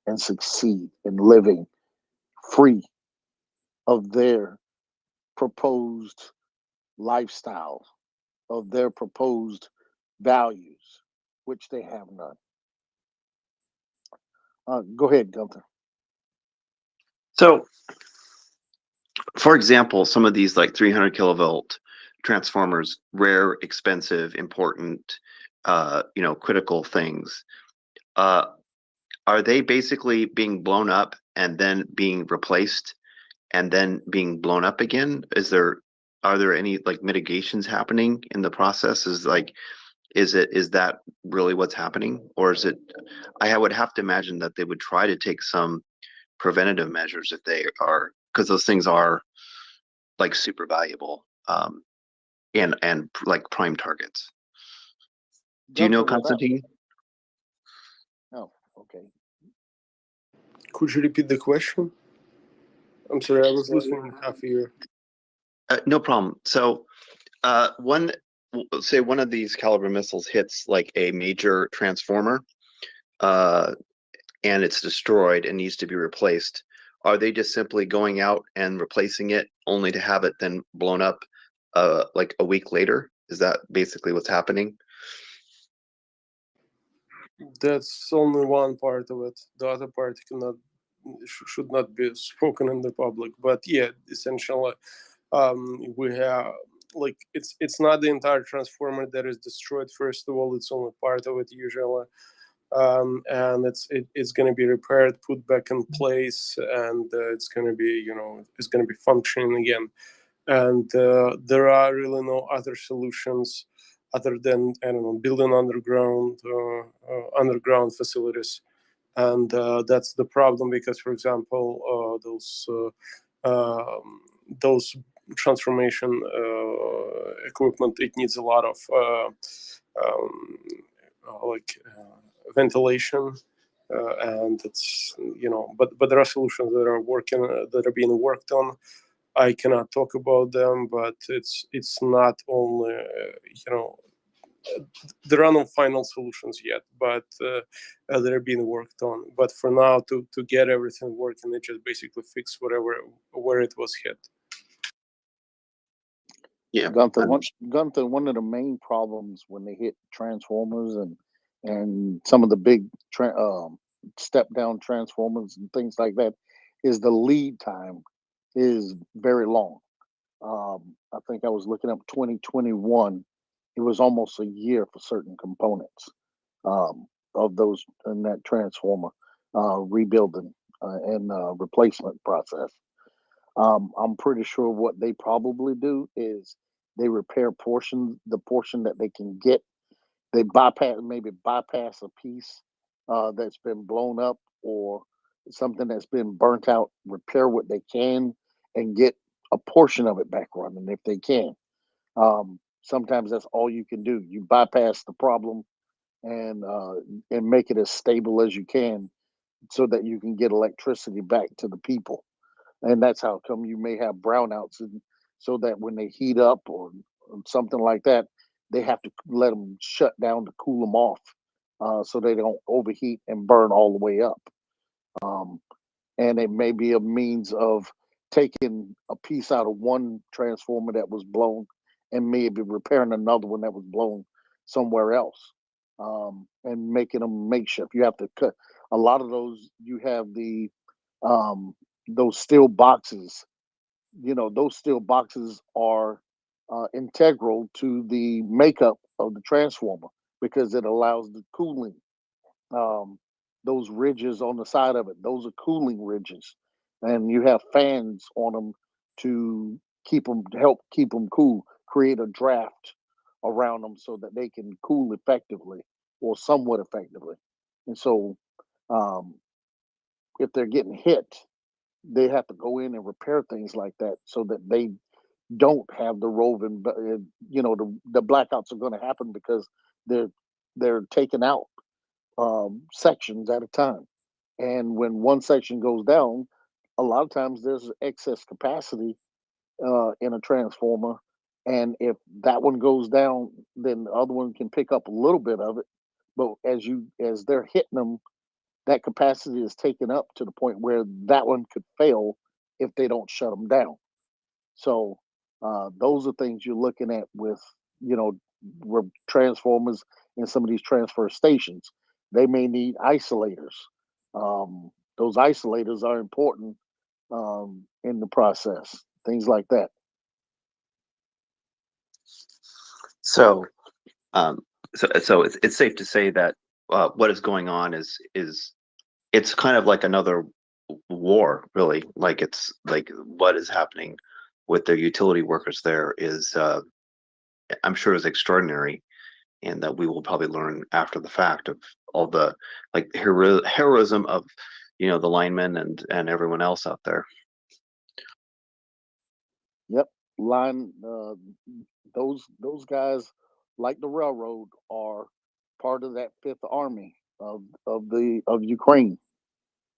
and succeed in living free of their proposed lifestyle, of their proposed values, which they have none. Go ahead, Gunther. So, for example, some of these like 300 kilovolt transformers, rare, expensive, important, critical things, are they basically being blown up and then being replaced and then being blown up again? Are there any like mitigations happening in the process? Is that really what's happening? Or is it, I would have to imagine that they would try to take some preventative measures if they are, because those things are like super valuable, and like prime targets. Do you know, Gunther, without. Constantine? Oh, okay. Could you repeat the question? I'm sorry, I was listening half ear. No problem. So, say one of these caliber missiles hits like a major transformer, and it's destroyed and needs to be replaced. Are they just simply going out and replacing it only to have it then blown up, like a week later? Is that basically what's happening? That's only one part of it. The other part should not be spoken in the public. But yeah, essentially, we have like it's not the entire transformer that is destroyed. First of all, it's only part of it usually, and it's going to be repaired, put back in place, and it's going to be it's going to be functioning again. And there are really no other solutions other than building underground facilities, and that's the problem because, for example, those transformation equipment, it needs a lot of ventilation, and it's but there are solutions that are being worked on. I cannot talk about them, but it's not only there are no final solutions yet, but they're being worked on. But for now, to get everything working, it just basically fix where it was hit. Yeah, Gunther, one of the main problems when they hit transformers and some of the big step down transformers and things like that is the lead time is very long. I think I was looking up 2021. It was almost a year for certain components of those in that transformer rebuilding and replacement process. I'm pretty sure what they probably do is they repair the portion that they can get. They bypass a piece that's been blown up or something that's been burnt out, repair what they can and get a portion of it back running if they can. Sometimes that's all you can do. You bypass the problem and make it as stable as you can so that you can get electricity back to the people. And that's how come you may have brownouts, and so that when they heat up or something like that, they have to let them shut down to cool them off, so they don't overheat and burn all the way up. Um, and it may be a means of taking a piece out of one transformer that was blown and maybe repairing another one that was blown somewhere else, and making them makeshift. You have to cut a lot of those. You have um, those steel boxes. Those steel boxes are integral to the makeup of the transformer because it allows the cooling. um, those ridges on the side of it, those are cooling ridges, and you have fans on them to help keep them cool, create a draft around them so that they can cool effectively or somewhat effectively. And so, um, if they're getting hit, they have to go in and repair things like that so that they don't have the roving. The blackouts are going to happen because they're taking out sections at a time. And when one section goes down, a lot of times there's excess capacity in a transformer. And if that one goes down, then the other one can pick up a little bit of it. But as they're hitting them, that capacity is taken up to the point where that one could fail if they don't shut them down. So those are things you're looking at with, where transformers in some of these transfer stations. They may need isolators. Those isolators are important in the process, things like that. So, so it's safe to say that what is going on is it's kind of like another war, really. Like it's like what is happening with the utility workers there is, I'm sure, is extraordinary, and that we will probably learn after the fact of all the like heroism of the linemen and everyone else out there. Yep, those guys, like the railroad, are part of that Fifth Army of Ukraine.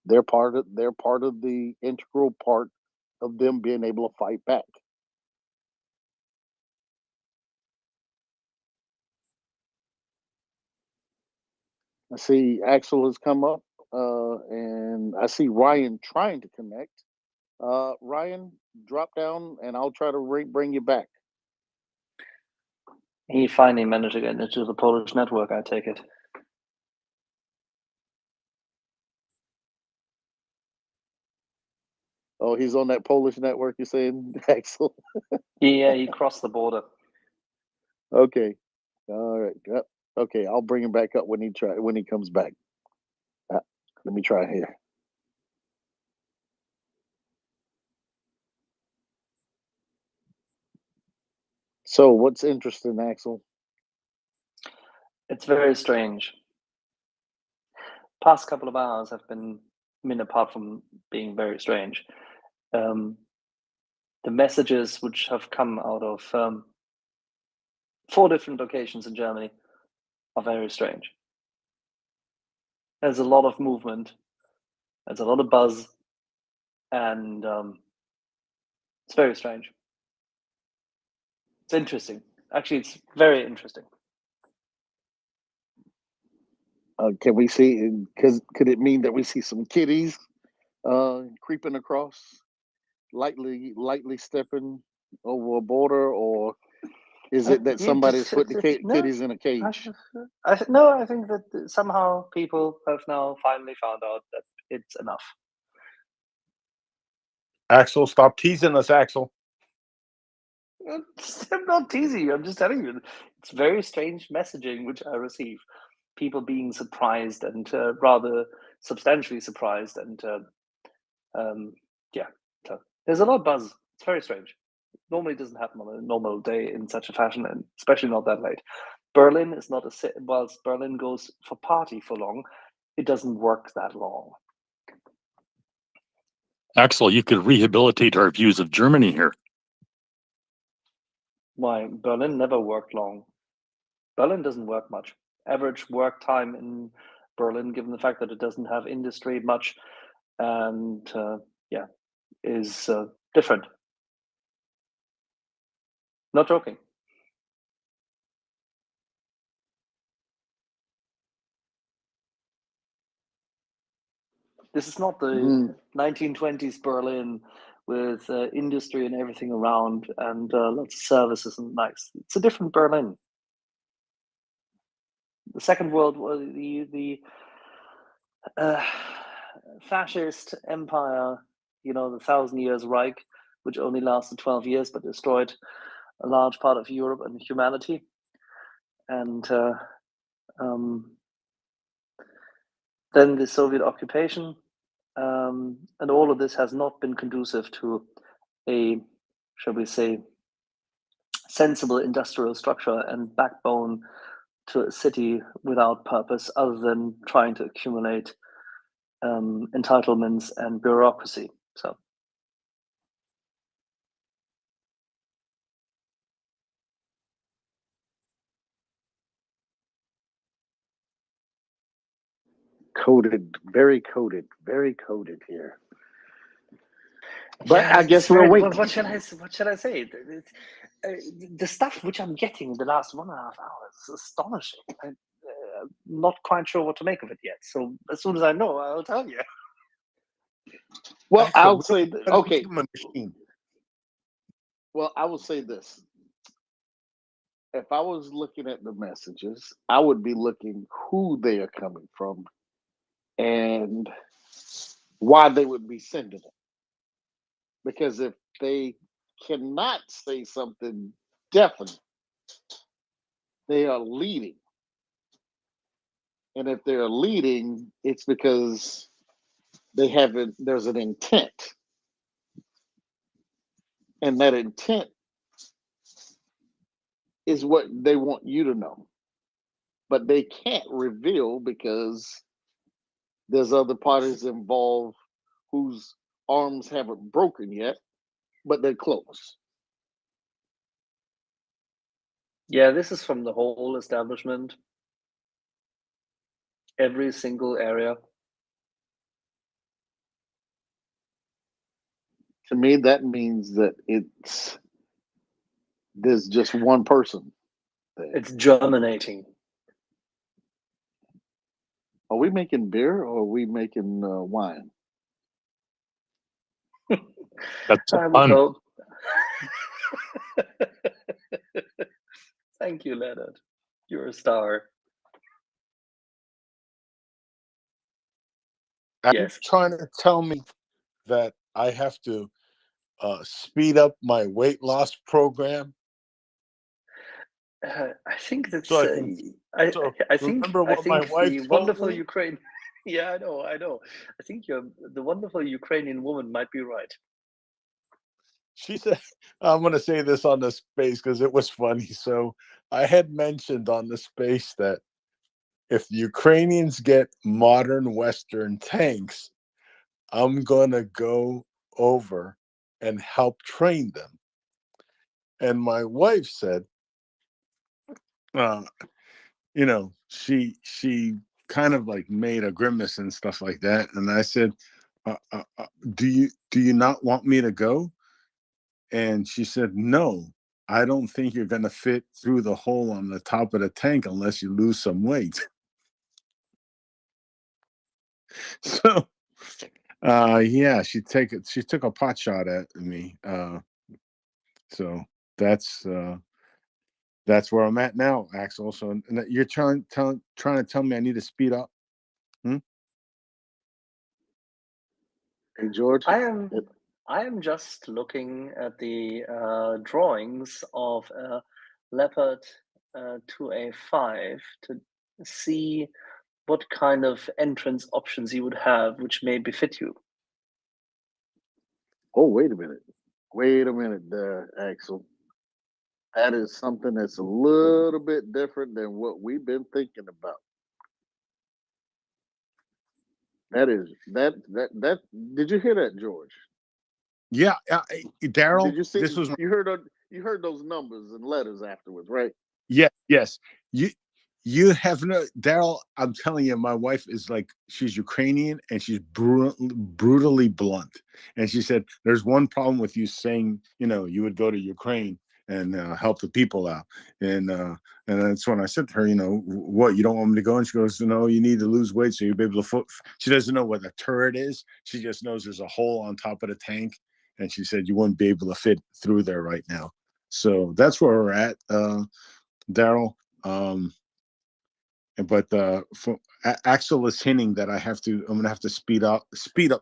They're part of the integral part of them being able to fight back. I see Axel has come up, and I see Ryan trying to connect. Ryan, drop down, and I'll try to bring you back. He finally managed to get into the Polish network, I take it. Oh, he's on that Polish network, you're saying, Axel? Yeah, he crossed the border. Okay. All right. Yep. Okay, I'll bring him back up when he comes back. Let me try here. So, what's interesting, Axel? It's very strange. Past couple of hours have been, apart from being very strange, the messages which have come out of 4 different locations in Germany are very strange. There's a lot of movement, there's a lot of buzz, and it's very strange. It's interesting. Actually, it's very interesting. Can we see? Because could it mean that we see some kitties creeping across, lightly stepping over a border, or is it that somebody's put the kitties in a cage? No, I think that somehow people have now finally found out that it's enough. Axel, stop teasing us, Axel. I'm not teasing you. I'm just telling you. It's very strange messaging which I receive. People being surprised and rather substantially surprised, and yeah. So there's a lot of buzz. It's very strange. Normally it doesn't happen on a normal day in such a fashion, and especially not that late. Berlin is not whilst Berlin goes for party for long, it doesn't work that long. Axel, you could rehabilitate our views of Germany here. Why? Berlin never worked long. Berlin doesn't work much. Average work time in Berlin, given the fact that it doesn't have industry much, and is different. Not joking. This is not the 1920s Berlin with industry and everything around and lots of services and nice. It's a different Berlin. The Second World War, the fascist empire, the 1,000 Years Reich, which only lasted 12 years but destroyed a large part of Europe and humanity. And then the Soviet occupation. And all of this has not been conducive to a, shall we say, sensible industrial structure and backbone to a city without purpose other than trying to accumulate entitlements and bureaucracy. So very coded here. But Yeah, I it's guess we'll very, wait. what shall I say? The stuff which I'm getting in the last 1.5 hours is astonishing. I'm not quite sure what to make of it yet. So as soon as I know, I'll tell you. Well, Excellent. I'll We say, don't okay. give 'em a machine. Well, I will say this. If I was looking at the messages, I would be looking who they are coming from and why they would be sending it. Because if they cannot say something definite, they are leading. And if they're leading, it's because there's an intent. And that intent is what they want you to know. But they can't reveal because there's other parties involved whose arms haven't broken yet, but they're close. Yeah, this is from the whole establishment. Every single area. To me, that means that there's just one person there. It's germinating. Are we making beer or are we making wine? That's a I would pun. hope. Thank you, Leonard. You're a star. Are Yes. you trying to tell me that I have to speed up my weight loss program? I think that's. So I can. So I think. remember I what my think wife the told wonderful me? Ukraine. Yeah, I know. I think the wonderful Ukrainian woman might be right. She said, I'm going to say this on the space because it was funny. So I had mentioned on the space that if the Ukrainians get modern Western tanks, I'm going to go over and help train them. And my wife said, she kind of like made a grimace and stuff like that. And I said, do you not want me to go? And she said, no, I don't think you're going to fit through the hole on the top of the tank unless you lose some weight. So, yeah, she took a pot shot at me. So that's where I'm at now, Axel. So and you're trying to tell me I need to speed up. Hey, George. I am just looking at the drawings of Leopard 2A5 to see what kind of entrance options you would have, which may befit you. Oh, wait a minute. Wait a minute there, Axel. That is something that's a little bit different than what we've been thinking about. That did you hear that, George? Yeah, Daryl. Did you see This was you heard those numbers and letters afterwards, right? yes. You have no, Daryl. I'm telling you, my wife is like, she's Ukrainian and she's brutally blunt. And she said, "There's one problem with you saying, you would go to Ukraine and help the people out." And that's when I said to her, "What, you don't want me to go?" And she goes, "No, you need to lose weight so you'll be able to foot." She doesn't know what a turret is. She just knows there's a hole on top of the tank. And she said you wouldn't be able to fit through there right now. So that's where we're at, Daryl. But Axel is hinting that I'm gonna have to speed up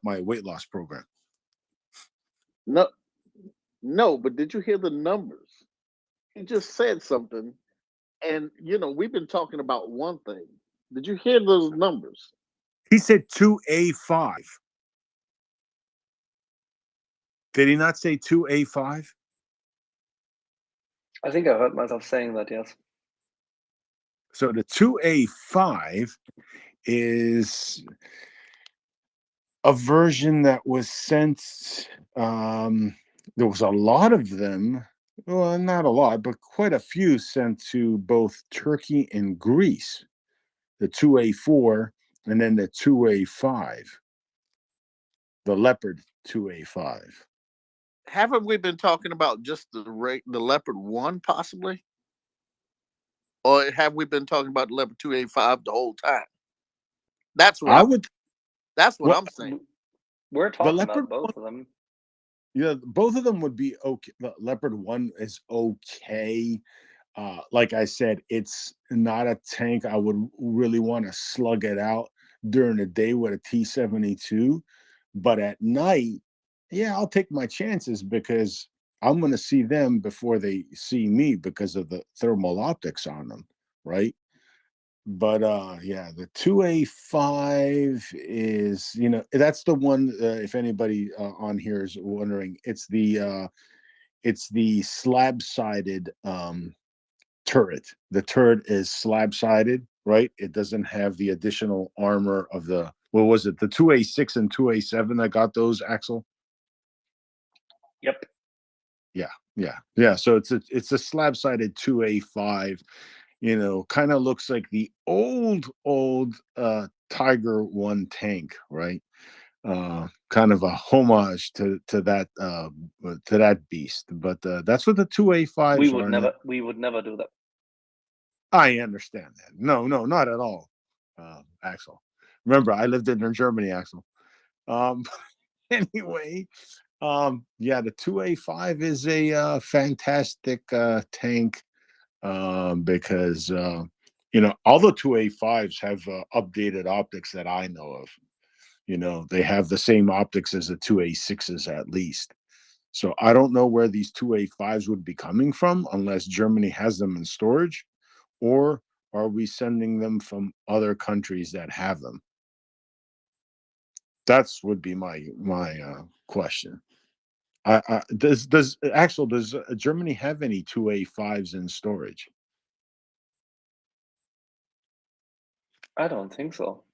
my weight loss program. No, but did you hear the numbers? He just said something, and we've been talking about one thing. Did you hear those numbers? He said 2A5. Did he not say 2A5? I think I heard myself saying that, yes. So the 2A5 is a version that was sent. There was a lot of them. Well, not a lot, but quite a few sent to both Turkey and Greece. The 2A4 and then the 2A5, the Leopard 2A5. Haven't we been talking about just the Leopard 1 possibly? Or have we been talking about the Leopard 2A5 the whole time? That's what I I'm would. that's what Well, I'm saying. We're the talking Leopard about both of them. Yeah, both of them would be okay. The Leopard 1 is okay. Like I said, it's not a tank I would really want to slug it out during the day with a T-72. But at night, yeah, I'll take my chances because I'm going to see them before they see me because of the thermal optics on them, right? But yeah, the 2A5 is, that's the one, if anybody on here is wondering, it's the slab-sided turret. The turret is slab-sided, right? It doesn't have the additional armor of the, what was it, the 2A6 and 2A7 that got those, Axel? Yep. Yeah. So it's a slab-sided 2A5. Kind of looks like the old Tiger 1 tank, right? Kind of a homage to that beast. But that's what the 2A5s We are would now. never do that. I understand that. No, not at all, Axel. Remember, I lived in Germany, Axel. Anyway, yeah, the 2A5 is a fantastic tank because all the 2A5s have updated optics that I know of. They have the same optics as the 2A6s at least. So I don't know where these 2A5s would be coming from unless Germany has them in storage, or are we sending them from other countries that have them? That's would be my question. Does Germany have any 2A5s in storage? I don't think so.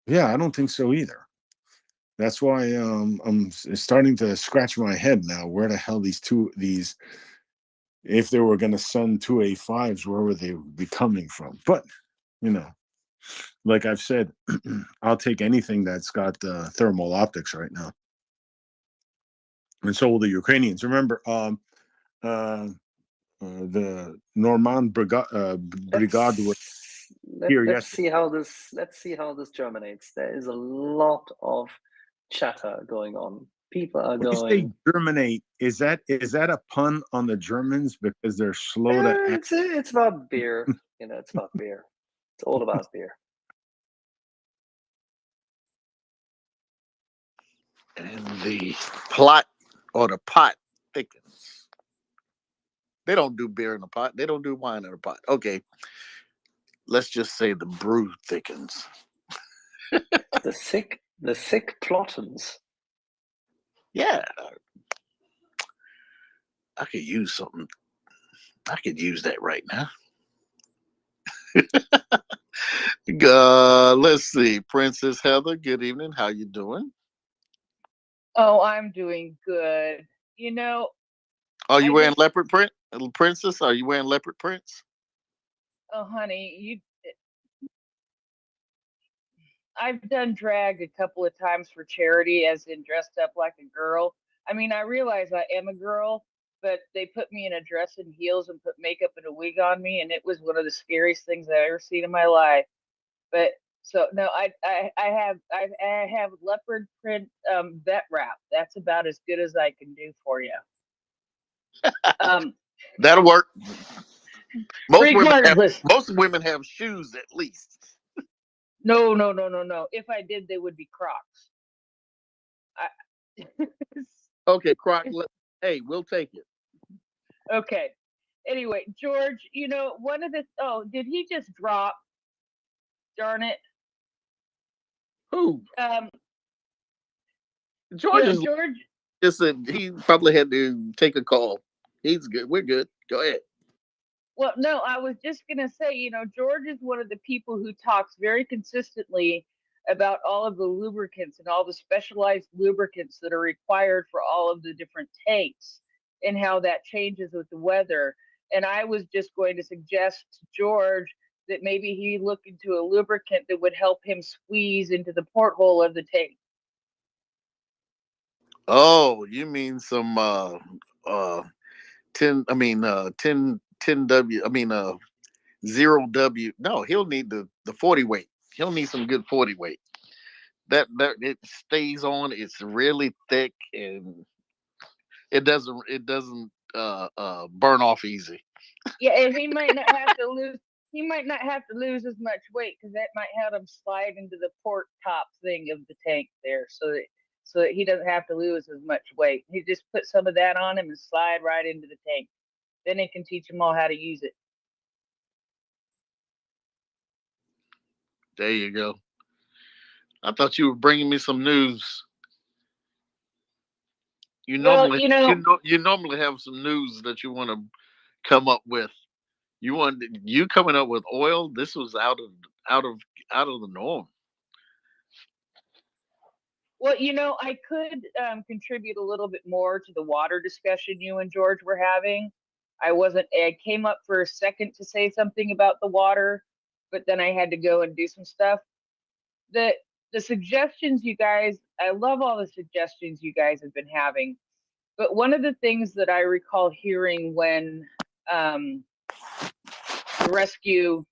Yeah, I don't think so either. That's why I'm starting to scratch my head now. Where the hell these, if they were going to send 2A5s, where would they be coming from? But like I've said, I'll take anything that's got thermal optics right now. And so will the Ukrainians. Remember, the Normand brigade were here Let's yesterday. see how this germinates. There is a lot of chatter going on. People are When you say going. germinate, is that a pun on the Germans because they're slow to act? It's about beer. It's about beer. It's all about beer. And the plot or the pot thickens. They don't do beer in a pot. They don't do wine in a pot. Okay. Let's just say the brew thickens. The thick plottons. Yeah. I could use something. I could use that right now. Let's see. Princess Heather, good evening. How you doing? Oh, I'm doing good. Are you I wearing just, leopard print? Princess, are you wearing leopard prints? oh, honey, I've done drag a couple of times for charity, as in dressed up like a girl. I mean, I realize I am a girl, but they put me in a dress and heels and put makeup and a wig on me, and it was one of the scariest things I've ever seen in my life. But so no, I have leopard print vet wrap. That's about as good as I can do for you. That'll work. Regardless. Most women have shoes at least. No. If I did, they would be Crocs. Okay, Croc. Hey, we'll take it. Okay. Anyway, George, one of the did he just drop? Darn it. Who? George. Listen, he probably had to take a call. He's good. We're good. Go ahead. Well, no, I was just going to say, George is one of the people who talks very consistently about all of the lubricants and all the specialized lubricants that are required for all of the different tanks and how that changes with the weather. And I was just going to suggest to George that maybe he look into a lubricant that would help him squeeze into the porthole of the tank. Oh, you mean some 10, I mean 10 W, I mean 0W. No, he'll need the 40 weight. He'll need some good 40 weight. That it stays on, it's really thick, and it doesn't burn off easy. Yeah, and he might not have to lose. He might not have to lose as much weight because that might have him slide into the port top thing of the tank there, so that he doesn't have to lose as much weight. He just put some of that on him and slide right into the tank. Then it can teach them all how to use it. There you go. I thought you were bringing me some news. You Well, normally you know, you normally have some news that you want to come up with. You coming up with oil. This was out of out of the norm. well, you know, I could contribute a little bit more to the water discussion you and George were having. I wasn't. I came up for a second to say something about the water, but then I had to go and do some stuff. The the suggestions you guys, I love all the suggestions you guys have been having. But one of the things that I recall hearing when um, the rescue,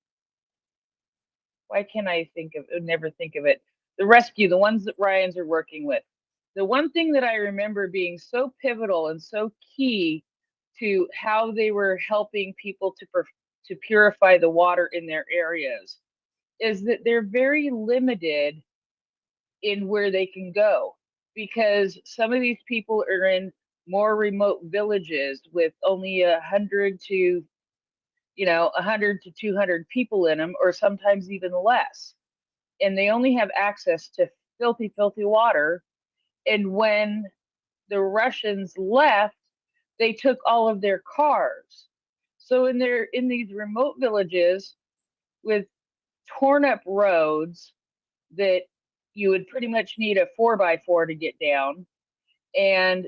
why can't I think of, never think of it? The rescue, the ones that Ryans are working with. The one thing that I remember being so pivotal and so key to how they were helping people to purify the water in their areas is that they're very limited in where they can go because some of these people are in more remote villages with only 100 to 100 to 200 people in them, or sometimes even less, and they only have access to filthy water. And when the Russians left, they took all of their cars. So in these remote villages with torn up roads that you would pretty much need a 4x4 to get down, and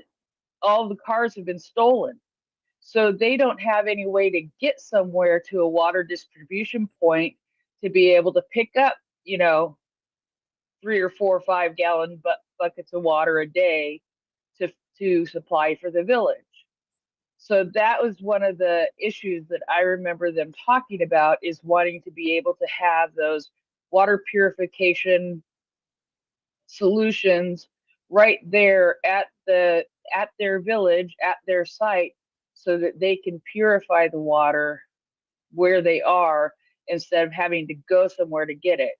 all the cars have been stolen. So they don't have any way to get somewhere to a water distribution point to be able to pick up, 3 or 4 or 5 gallon buckets of water a day to supply for the village. So that was one of the issues that I remember them talking about, is wanting to be able to have those water purification solutions right there at their village, at their site, so that they can purify the water where they are instead of having to go somewhere to get it,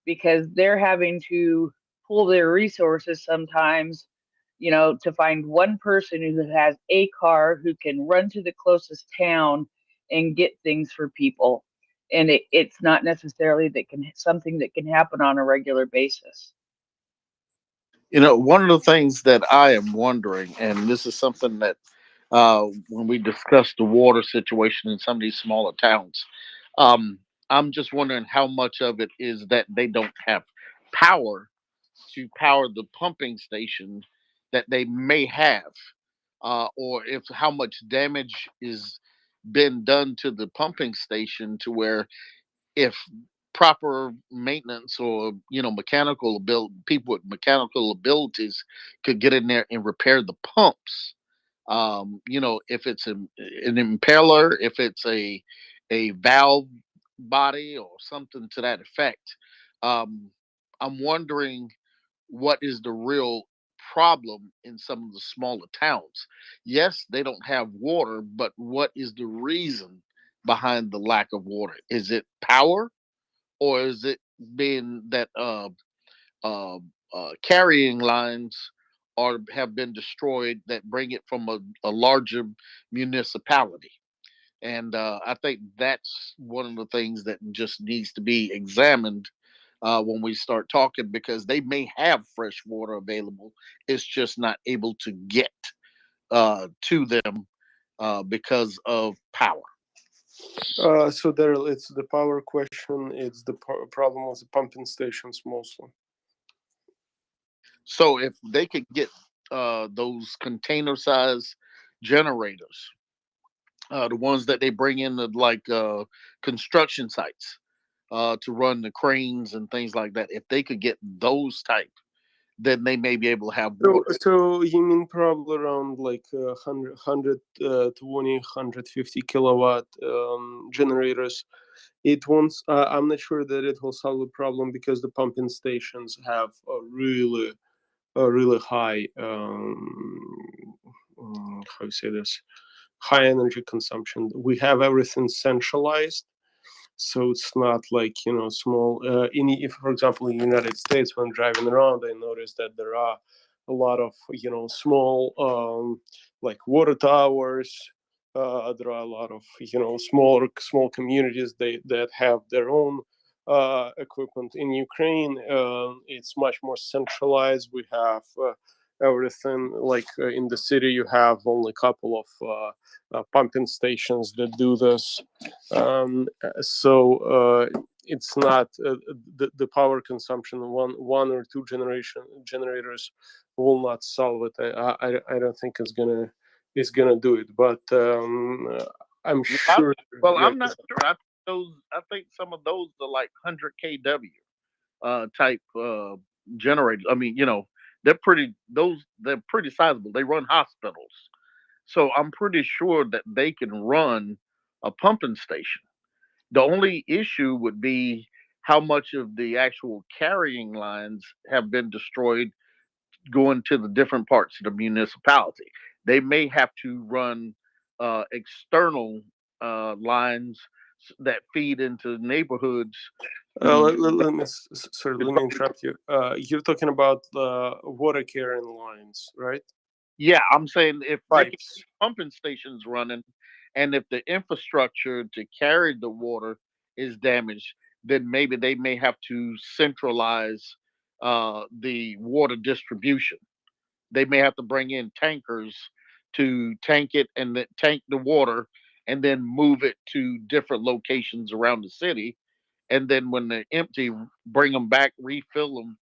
because they're having to pull their resources sometimes, to find one person who has a car who can run to the closest town and get things for people. And it's not necessarily something that can happen on a regular basis. One of the things that I am wondering, and this is something that when we discuss the water situation in some of these smaller towns, um, I'm just wondering how much of it is that they don't have power to power the pumping station that they may have, or if how much damage is been done to the pumping station to where if proper maintenance or mechanical ability, people with mechanical abilities could get in there and repair the pumps. If it's an impeller, if it's a valve body or something to that effect. um, I'm wondering what is the real problem in some of the smaller towns. Yes, they don't have water, but what is the reason behind the lack of water? Is it power, or is it being that uh, carrying lines are have been destroyed that bring it from a larger municipality? And I think that's one of the things that just needs to be examined when we start talking, because they may have fresh water available. It's just not able to get to them because of power. So Daryl, it's the power question. It's the problem of the pumping stations mostly. So if they could get those container size generators, the ones that they bring in the like construction sites, to run the cranes and things like that. If they could get those type, then they may be able to have So, water. so you mean probably around like 150 kilowatt generators. It won't. I'm not sure that it will solve the problem because the pumping stations have a really high how you say this, high energy consumption. We have everything centralized, so it's not like small. If, for example, in the United States, when driving around, I noticed that there are a lot of small like water towers. There are a lot of small communities that have their own equipment. In Ukraine, it's much more centralized. We have everything like in the city. You have only a couple of pumping stations that do this. So it's not the power consumption. One or two generators will not solve it. I don't think it's gonna do it. But I'm sure. Well, Yeah. I'm not sure. I think some of those are like 100 kW type generators. I mean, they're pretty sizable. They run hospitals, so I'm pretty sure that they can run a pumping station. The only issue would be how much of the actual carrying lines have been destroyed going to the different parts of the municipality. They may have to run external lines that feed into neighborhoods. Let me sorry. Let me interrupt you. You're talking about water carrying lines, right? Yeah, I'm saying if they can Pipes. keep pumping stations running, and if the infrastructure to carry the water is damaged, then maybe they may have to centralize the water distribution. They may have to bring in tankers to tank it and then tank the water and then move it to different locations around the city. And then when they're empty, bring them back, refill them,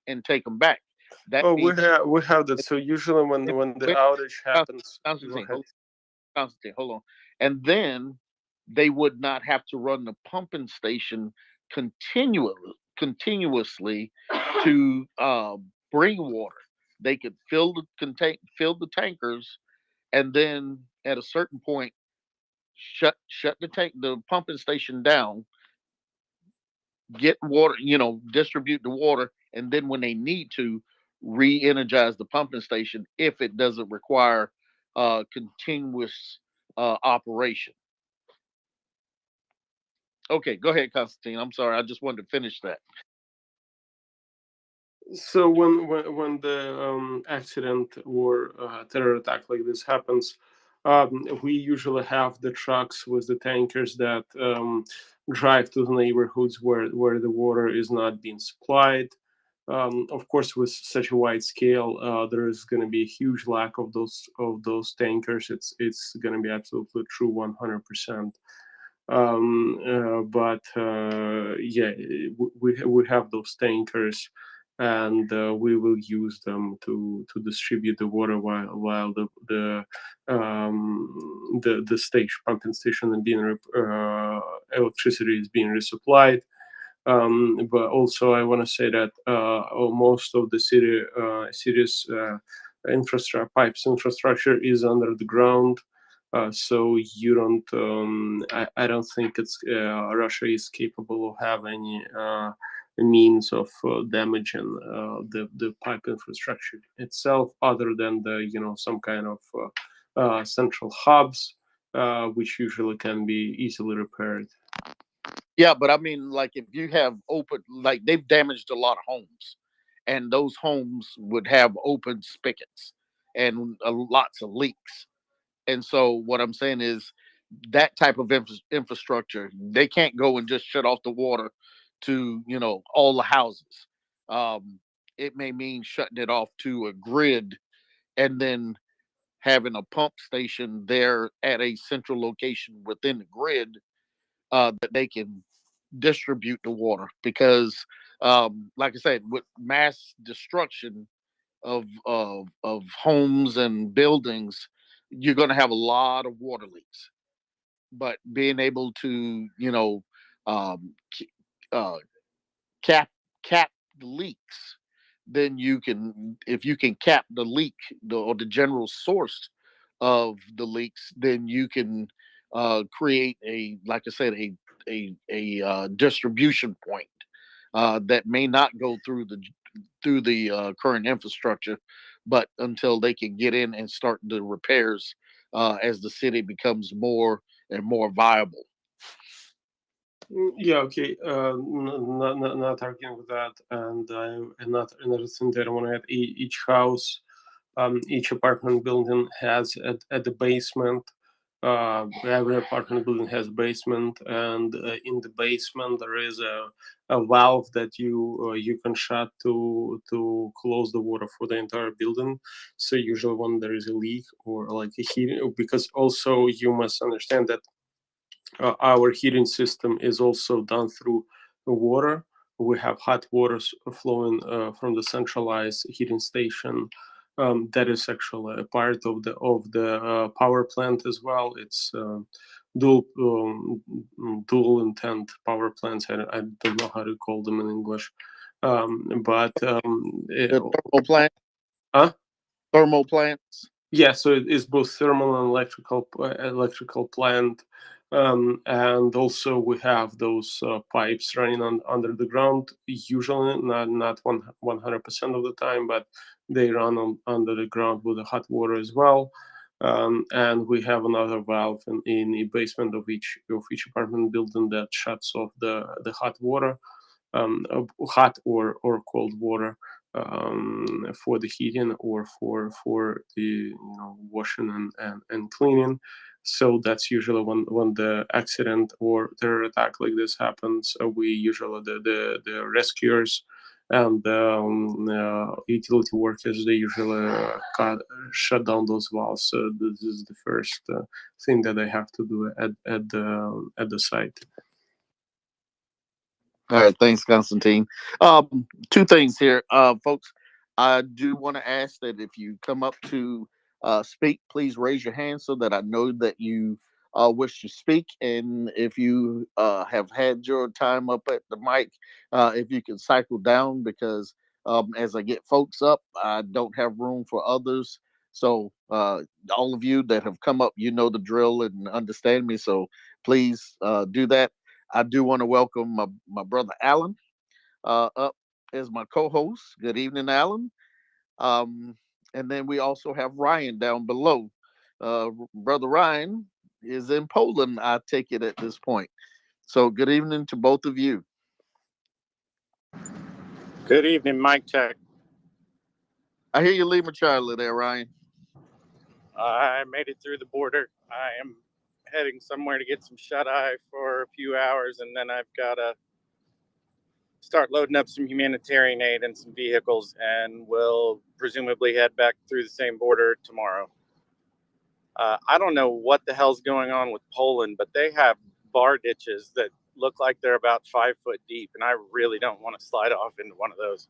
and take them back. That Oh, means we have that. So usually when the outage happens, go Constantine, ahead. Constantine, hold on. And then they would not have to run the pumping station continuously to bring water. They could fill the tankers, and then at a certain point, shut the pumping station down, get water, distribute the water, and then when they need to, re-energize the pumping station if it doesn't require continuous operation. Okay, go ahead, Constantine. I'm sorry, I just wanted to finish that. So when the accident or terror attack like this happens, we usually have the trucks with the tankers that drive to the neighborhoods where the water is not being supplied. Of course, with such a wide scale, there is going to be a huge lack of those tankers. It's going to be absolutely true, 100%. But yeah, we have those tankers, and we will use them to distribute the water while the station pumping station and being electricity is being resupplied. But also, I want to say that most of the city's infrastructure is under the ground. So you don't. I don't think Russia is capable of having any means of damaging the pipe infrastructure itself, other than some kind of central hubs, which usually can be easily repaired. Yeah, but I mean, like if you have open, like they've damaged a lot of homes, and those homes would have open spigots and lots of leaks. And so what I'm saying is that type of infrastructure, they can't go and just shut off the water to, all the houses. Um, it may mean shutting it off to a grid and then having a pump station there at a central location within the grid that they can distribute the water because like I said, with mass destruction of homes and buildings, you're going to have a lot of water leaks. But being able to um, uh, cap the leaks, then you can, if you can cap the leak, or the general source of the leaks, then you can create a, like I said, a distribution point that may not go through the current infrastructure, but until they can get in and start the repairs as the city becomes more and more viable. Yeah, okay. Not arguing with that, and another thing that I want to add: each house, each apartment building has at the basement. Every apartment building has basement, and in the basement there is a valve that you can shut to close the water for the entire building. So usually when there is a leak or like a heat, because also you must understand that our heating system is also done through water. We have hot water flowing from the centralized heating station. That is actually a part of the power plant as well. It's dual intent power plants. I don't know how to call them in English, but The thermal plant. Huh? Thermal plants. Yeah, so it is both thermal and electrical plant, and also we have those pipes running under the ground. Usually, not 100% of the time, but they run under the ground with the hot water as well. And we have another valve in the basement of each apartment building that shuts off the hot water, hot or cold water, for the heating or for the washing and cleaning. So that's usually when the accident or terror attack like this happens. We usually the rescuers and utility workers, they usually shut down those valves. So this is the first thing that they have to do at the site. All right, thanks, Constantine. Two things here, folks. I do want to ask that if you come up to speak, please raise your hand so that I know that you wish to speak. And if you have had your time up at the mic, if you can cycle down, because as I get folks up, I don't have room for others. So all of you that have come up, you know the drill and understand me. So please do that. I do want to welcome my brother Alan up as my co-host. Good evening, Alan. And then we also have Ryan down below. Brother Ryan is in Poland, I take it at this point. So good evening to both of you. Good evening, Mike Check. I hear you leaving Charlie there, Ryan. I made it through the border. I am heading somewhere to get some shut-eye for a few hours, and then I've got to start loading up some humanitarian aid and some vehicles, and we'll presumably head back through the same border tomorrow. I don't know what the hell's going on with Poland, but they have bar ditches that look like they're about 5 foot deep, and I really don't want to slide off into one of those.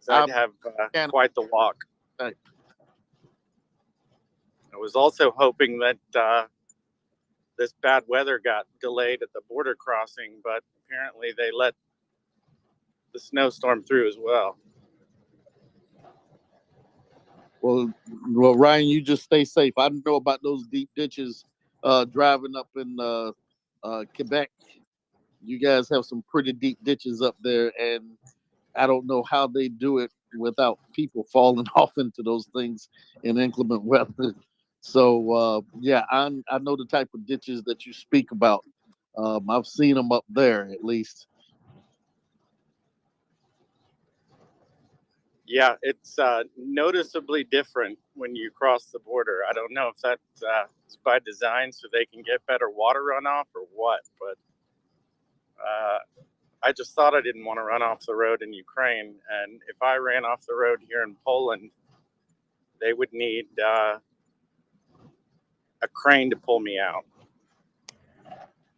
I'd have quite the walk. I was also hoping that this bad weather got delayed at the border crossing, but apparently they let the snowstorm through as well. Well, Ryan, you just stay safe. I know about those deep ditches driving up in Quebec. You guys have some pretty deep ditches up there, and I don't know how they do it without people falling off into those things in inclement weather. So yeah, I know the type of ditches that you speak about. I've seen them up there at least. Yeah, it's noticeably different when you cross the border. I don't know if that's by design so they can get better water runoff or what, but I just thought I didn't want to run off the road in Ukraine. And if I ran off the road here in Poland, they would need a crane to pull me out.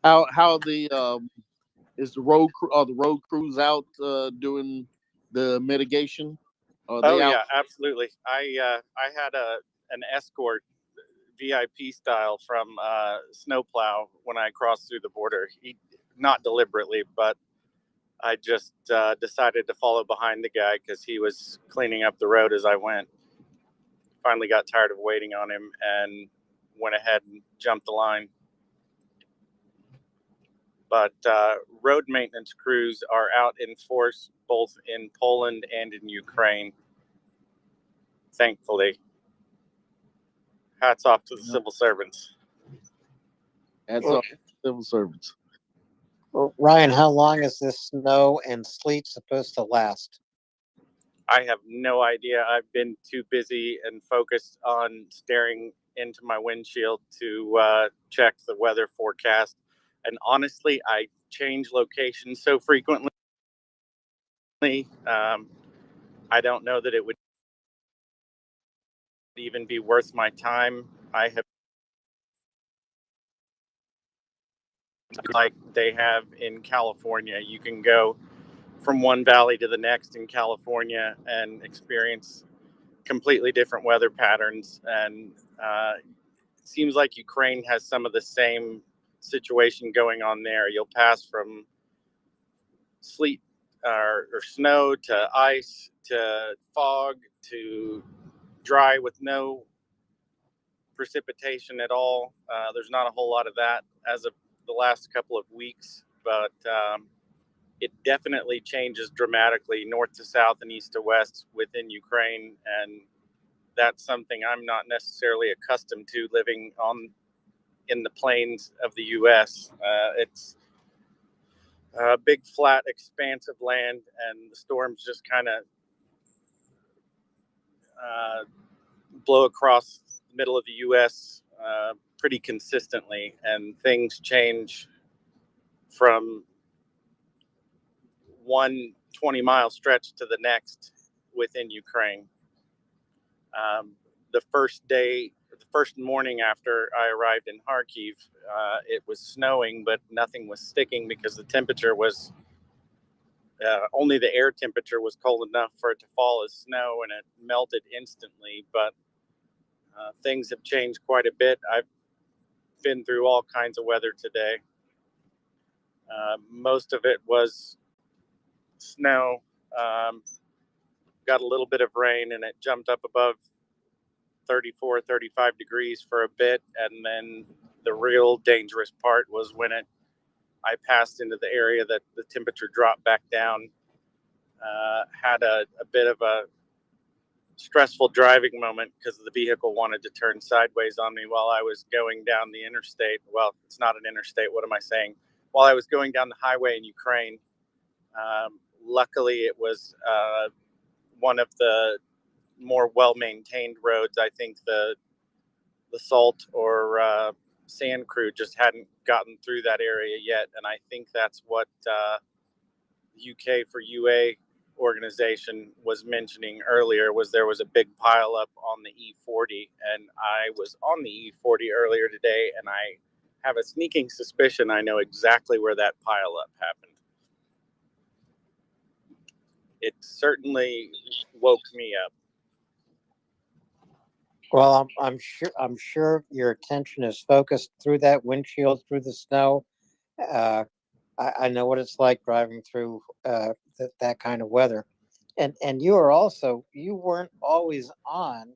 How the is the road are the road crews out doing the mitigation? Oh yeah, absolutely. I had an escort VIP style from Snowplow when I crossed through the border. not deliberately, but I just decided to follow behind the guy because he was cleaning up the road as I went. Finally got tired of waiting on him and went ahead and jumped the line. But road maintenance crews are out in force both in Poland and in Ukraine, thankfully. Hats off to the civil servants. Hats Well, off to civil servants. well, Ryan, how long is this snow and sleet supposed to last? I have no idea. I've been too busy and focused on staring into my windshield to check the weather forecast. And honestly, I change locations so frequently. I don't know that it would even be worth my time. I have, like they have in California, you can go from one valley to the next in California and experience completely different weather patterns. And it seems like Ukraine has some of the same situation going on there. You'll pass from sleet or snow to ice to fog to dry with no precipitation at all. There's not a whole lot of that as of the last couple of weeks, but it definitely changes dramatically north to south and east to west within Ukraine. And that's something I'm not necessarily accustomed to living in the plains of the U.S. It's a big, flat expanse of land, and the storms just kind of blow across the middle of the U.S. Pretty consistently, and things change from one 20-mile stretch to the next within Ukraine. The first morning after I arrived in Kharkiv, it was snowing, but nothing was sticking because the temperature was only the air temperature was cold enough for it to fall as snow, and it melted instantly. But things have changed quite a bit. I've been through all kinds of weather today. Most of it was snow. Got a little bit of rain, and it jumped up above 34, 35 degrees for a bit. And then the real dangerous part was when I passed into the area that the temperature dropped back down. Had a bit of a stressful driving moment because the vehicle wanted to turn sideways on me while I was going down the interstate. Well, it's not an interstate. What am I saying? While I was going down the highway in Ukraine. Luckily, it was one of the more well-maintained roads. I think the salt or sand crew just hadn't gotten through that area yet, and I think that's what UK for UA organization was mentioning earlier. Was there was a big pile up on the E40, and I was on the E40 earlier today, and I have a sneaking suspicion I know exactly where that pile up happened. It certainly woke me up. Well, I'm sure your attention is focused through that windshield, through the snow. I know what it's like driving through that kind of weather, and you weren't always on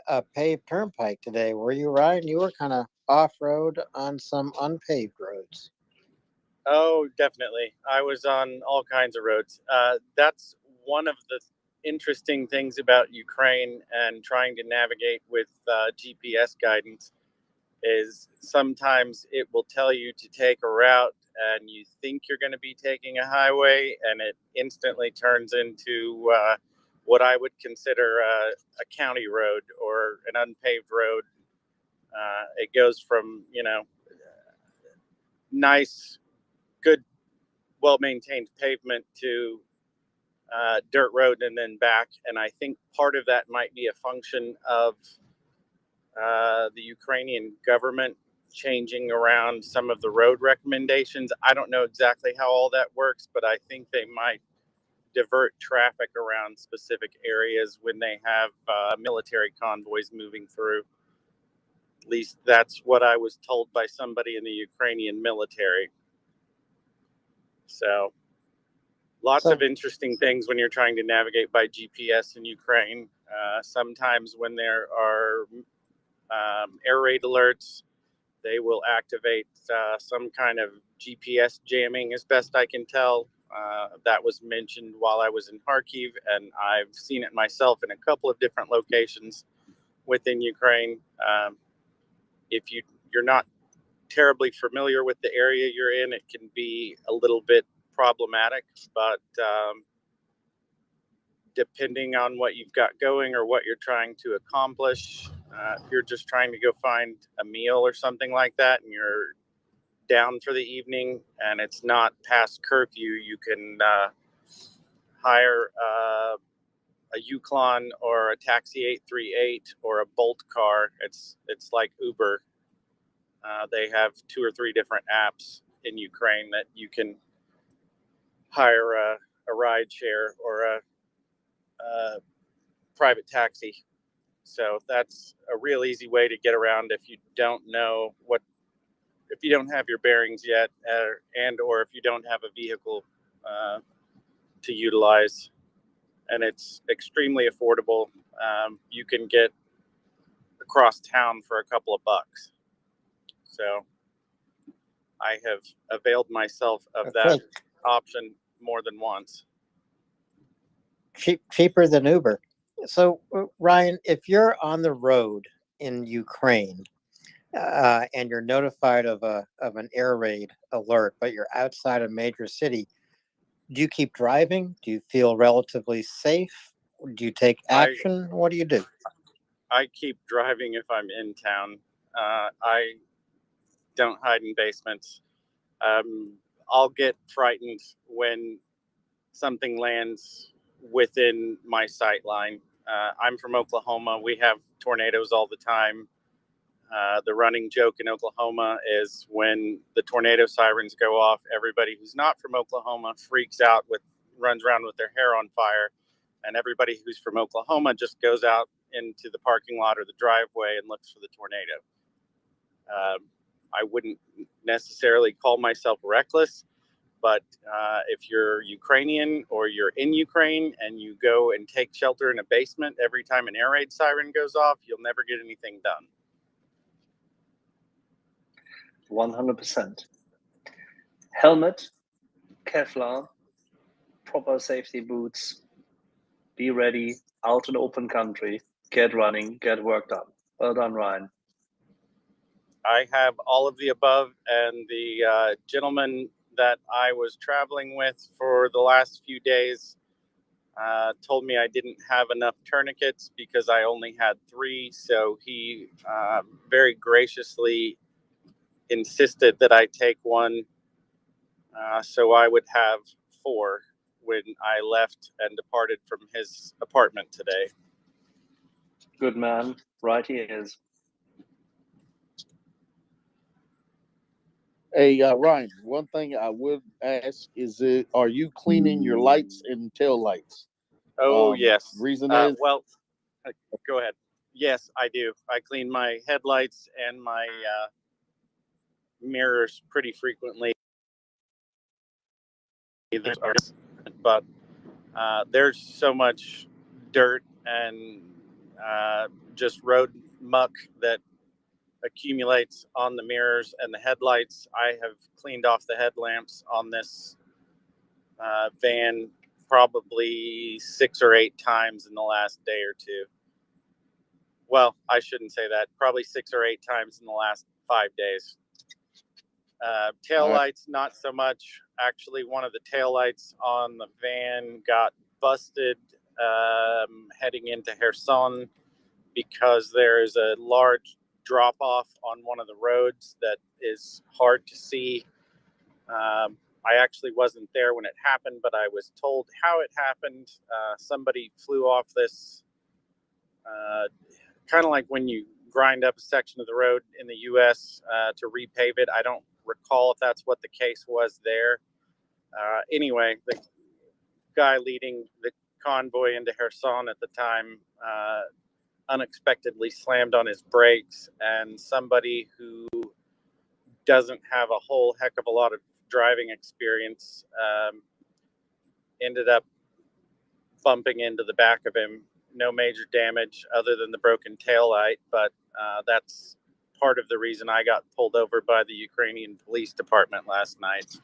a paved turnpike today, were you, Ryan? You were kind of off road on some unpaved roads. Oh, definitely. I was on all kinds of roads. That's one of the interesting things about Ukraine and trying to navigate with GPS guidance is sometimes it will tell you to take a route and you think you're going to be taking a highway, and it instantly turns into what I would consider a county road or an unpaved road. It goes from, nice, good, well-maintained pavement to dirt road and then back. And I think part of that might be a function of the Ukrainian government changing around some of the road recommendations. I don't know exactly how all that works, but I think they might divert traffic around specific areas when they have military convoys moving through. At least that's what I was told by somebody in the Ukrainian military. So lots So of interesting things when you're trying to navigate by GPS in Ukraine. Sometimes when there are air raid alerts, they will activate some kind of GPS jamming, as best I can tell. That was mentioned while I was in Kharkiv, and I've seen it myself in a couple of different locations within Ukraine. If you're not terribly familiar with the area you're in, it can be a little bit problematic, but depending on what you've got going or what you're trying to accomplish, if you're just trying to go find a meal or something like that and you're down for the evening and it's not past curfew, you can hire a Yukon or a Taxi 838 or a Bolt car. It's like Uber. They have 2 or 3 different apps in Ukraine that you can hire a ride share or a private taxi. So that's a real easy way to get around if you don't know if you don't have your bearings yet, or if you don't have a vehicle to utilize. And it's extremely affordable. You can get across town for a couple of bucks. So I have availed myself of that okay, option more than once. cheaper than Uber. So Ryan, if you're on the road in Ukraine and you're notified of an air raid alert, but you're outside a major city, do you keep driving? Do you feel relatively safe? Do you take action? What do you do? I keep driving if I'm in town. I don't hide in basements. I'll get frightened when something lands within my sight line. I'm from Oklahoma. We have tornadoes all the time. The running joke in Oklahoma is when the tornado sirens go off, everybody who's not from Oklahoma freaks out, runs around with their hair on fire, and everybody who's from Oklahoma just goes out into the parking lot or the driveway and looks for the tornado. I wouldn't necessarily call myself reckless, but if you're Ukrainian or you're in Ukraine and you go and take shelter in a basement every time an air raid siren goes off, you'll never get anything done. 100%. Helmet, Kevlar, proper safety boots, be ready, out in open country, get running, get work done. Well done, Ryan. I have all of the above, and the gentleman that I was traveling with for the last few days told me I didn't have enough tourniquets because I only had 3, so he very graciously insisted that I take one, so I would have 4 when I left and departed from his apartment today. Good man, right he is. Hey, Ryan, one thing I would ask is, are you cleaning your lights and tail lights? Oh, yes. Reason is, Well, go ahead. Yes, I do. I clean my headlights and my mirrors pretty frequently. But there's so much dirt and just road muck that accumulates on the mirrors and the headlights. I have cleaned off the headlamps on this van probably 6 or 8 times in the last day or 2. Well, I shouldn't say that. Probably 6 or 8 times in the last 5 days. Tail lights, not so much. Actually, one of the tail lights on the van got busted heading into Kherson because there is a large drop off on one of the roads that is hard to see. I actually wasn't there when it happened, but I was told how it happened. Somebody flew off this, kind of like when you grind up a section of the road in the U.S. To repave it. I don't recall if that's what the case was there. Anyway, the guy leading the convoy into Kherson at the time unexpectedly slammed on his brakes, and somebody who doesn't have a whole heck of a lot of driving experience. Ended up bumping into the back of him. No major damage other than the broken taillight, but that's part of the reason I got pulled over by the Ukrainian police department last night.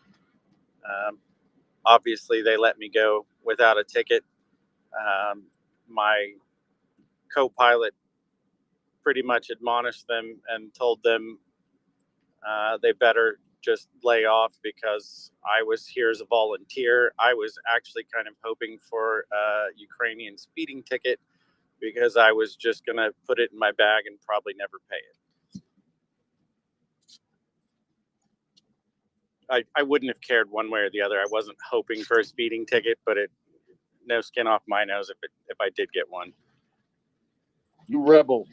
Obviously, they let me go without a ticket. My co-pilot pretty much admonished them and told them they better just lay off because I was here as a volunteer. I was actually kind of hoping for a Ukrainian speeding ticket because I was just going to put it in my bag and probably never pay it. I wouldn't have cared one way or the other. I wasn't hoping for a speeding ticket, but no skin off my nose if I did get one. You rebel.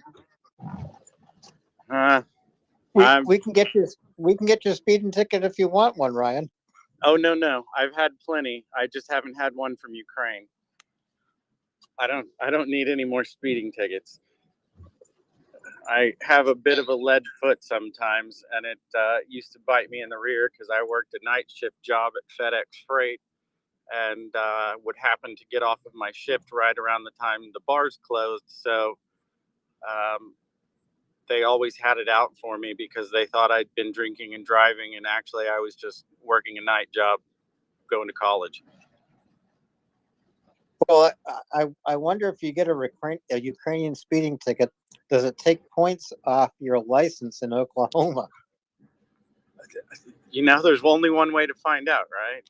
We can get you a speeding ticket if you want one, Ryan. Oh no, I've had plenty. I just haven't had one from Ukraine. I don't need any more speeding tickets. I have a bit of a lead foot sometimes, and it used to bite me in the rear because I worked a night shift job at FedEx Freight, and would happen to get off of my shift right around the time the bars closed. So they always had it out for me because they thought I'd been drinking and driving, and actually I was just working a night job going to college. Well, I wonder if you get a Ukrainian speeding ticket, does it take points off your license in Oklahoma? There's only one way to find out, right?